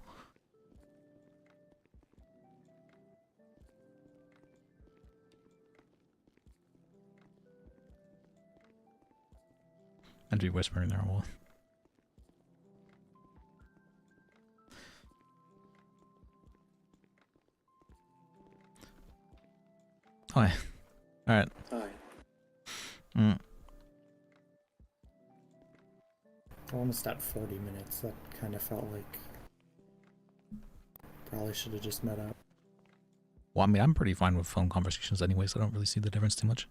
And be whispering there, well. Hi. Alright. Hi. Almost at 40 minutes. That kind of felt like probably should have just met up. Well, I mean, I'm pretty fine with phone conversations anyway, so I don't really see the difference too much.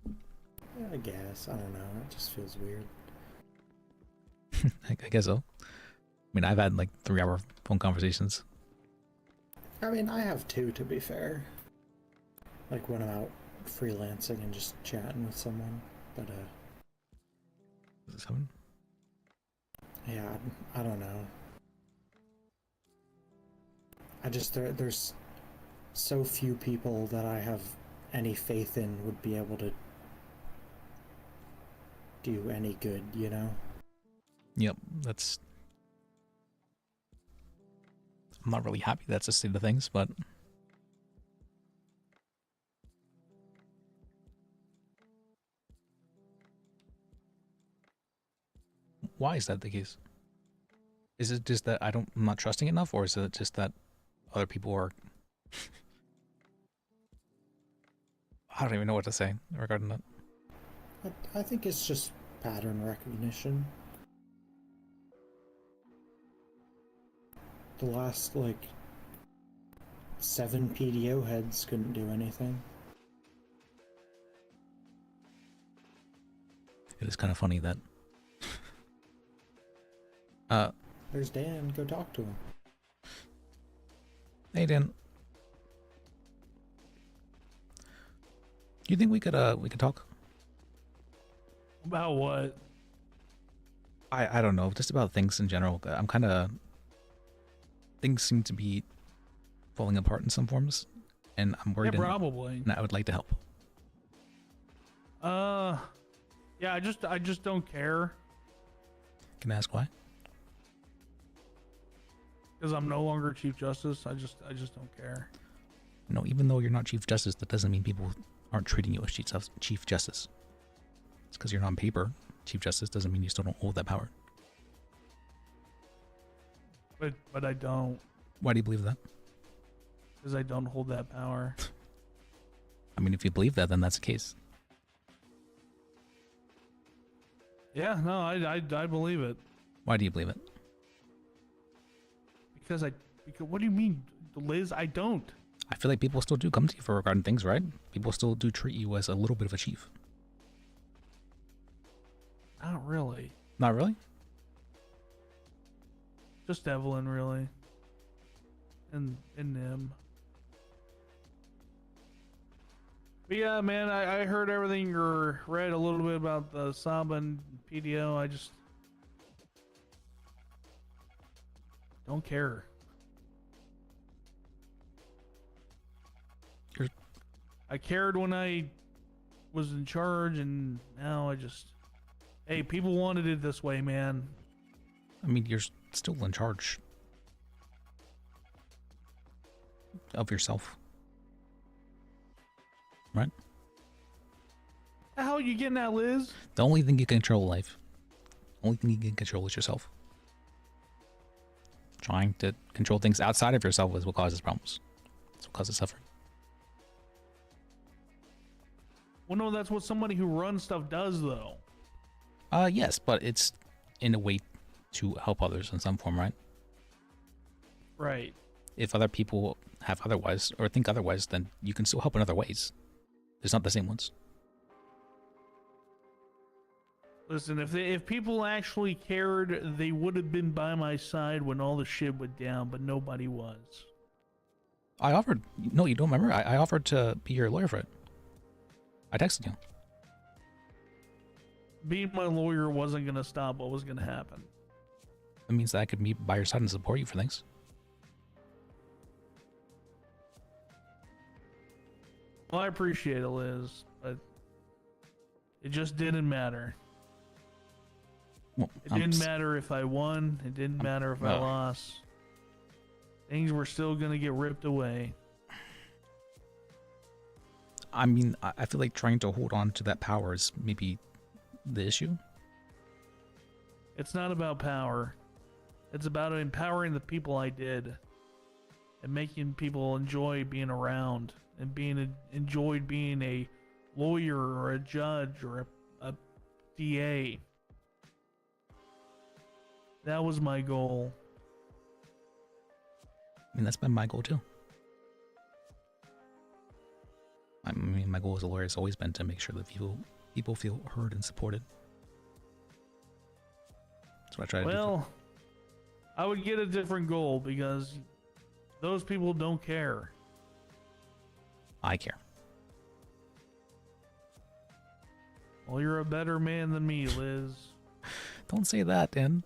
Yeah, I guess. I don't know. It just feels weird. I guess so. I mean, I've had like 3-hour phone conversations. I mean, I have two, to be fair. Like when I'm out freelancing and just chatting with someone. But, Is it 7? yeah, I don't know. I just, there's so few people that I have any faith in would be able to do any good, you know? Yep, that's... I'm not really happy that's the state of things, but... Why is that the case? Is it just that I'm not trusting enough, or is it just that other people are... I don't even know what to say regarding that. I think it's just pattern recognition. The last, like, 7 PDO heads couldn't do anything. It is kind of funny that... There's Dan, go talk to him. Hey, Dan. You think we could talk? About what? I don't know, just about things in general. I'm kind of... Things seem to be falling apart in some forms, and I'm worried. Yeah, probably. And I would like to help. Yeah, I just don't care. Can I ask why? Because I'm no longer Chief Justice. I just don't care. No, even though you're not Chief Justice, that doesn't mean people aren't treating you as Chief Justice. It's because you're not on paper Chief Justice doesn't mean you still don't hold that power. But I don't. Why do you believe that? Because I don't hold that power. I mean, if you believe that, then that's the case. Yeah, no, I believe it. Why do you believe it? Because what do you mean, Liz? I don't. I feel like people still do come to you for regarding things, right? People still do treat you as a little bit of a chief. Not really. Not really? Just Evelyn, really. And Nim. But yeah, man, I heard everything or read a little bit about the Samba and PDO. I just don't care. I cared when I was in charge, and now I just... Hey, people wanted it this way, man. I mean, you're still in charge of yourself. Right? How are you getting at, Liz? The only thing you can control in life, only thing you can control is yourself. Trying to control things outside of yourself is what causes problems. It's what causes suffering. Well, no, that's what somebody who runs stuff does, though. Yes, but it's in a way to help others in some form, right? Right. If other people have otherwise or think otherwise, then you can still help in other ways. It's not the same ones. Listen, if people actually cared, they would have been by my side when all the shit went down, but nobody was. I offered. No, you don't remember? I offered to be your lawyer for it. I texted you. Being my lawyer wasn't going to stop what was going to happen. It means that I could be by your side and support you for things. Well, I appreciate it, Liz, but it just didn't matter. Well, it didn't matter if I won. It didn't matter if I lost. Things were still going to get ripped away. I mean, I feel like trying to hold on to that power is maybe the issue. It's not about power. It's about empowering the people I did. And making people enjoy being around. And enjoyed being a lawyer or a judge or a DA. That was my goal. I mean, that's been my goal too. I mean, my goal as a lawyer has always been to make sure that people feel heard and supported. That's what I try to do. Well, I would get a different goal because those people don't care. I care. Well, you're a better man than me, Liz. Don't say that, Dan.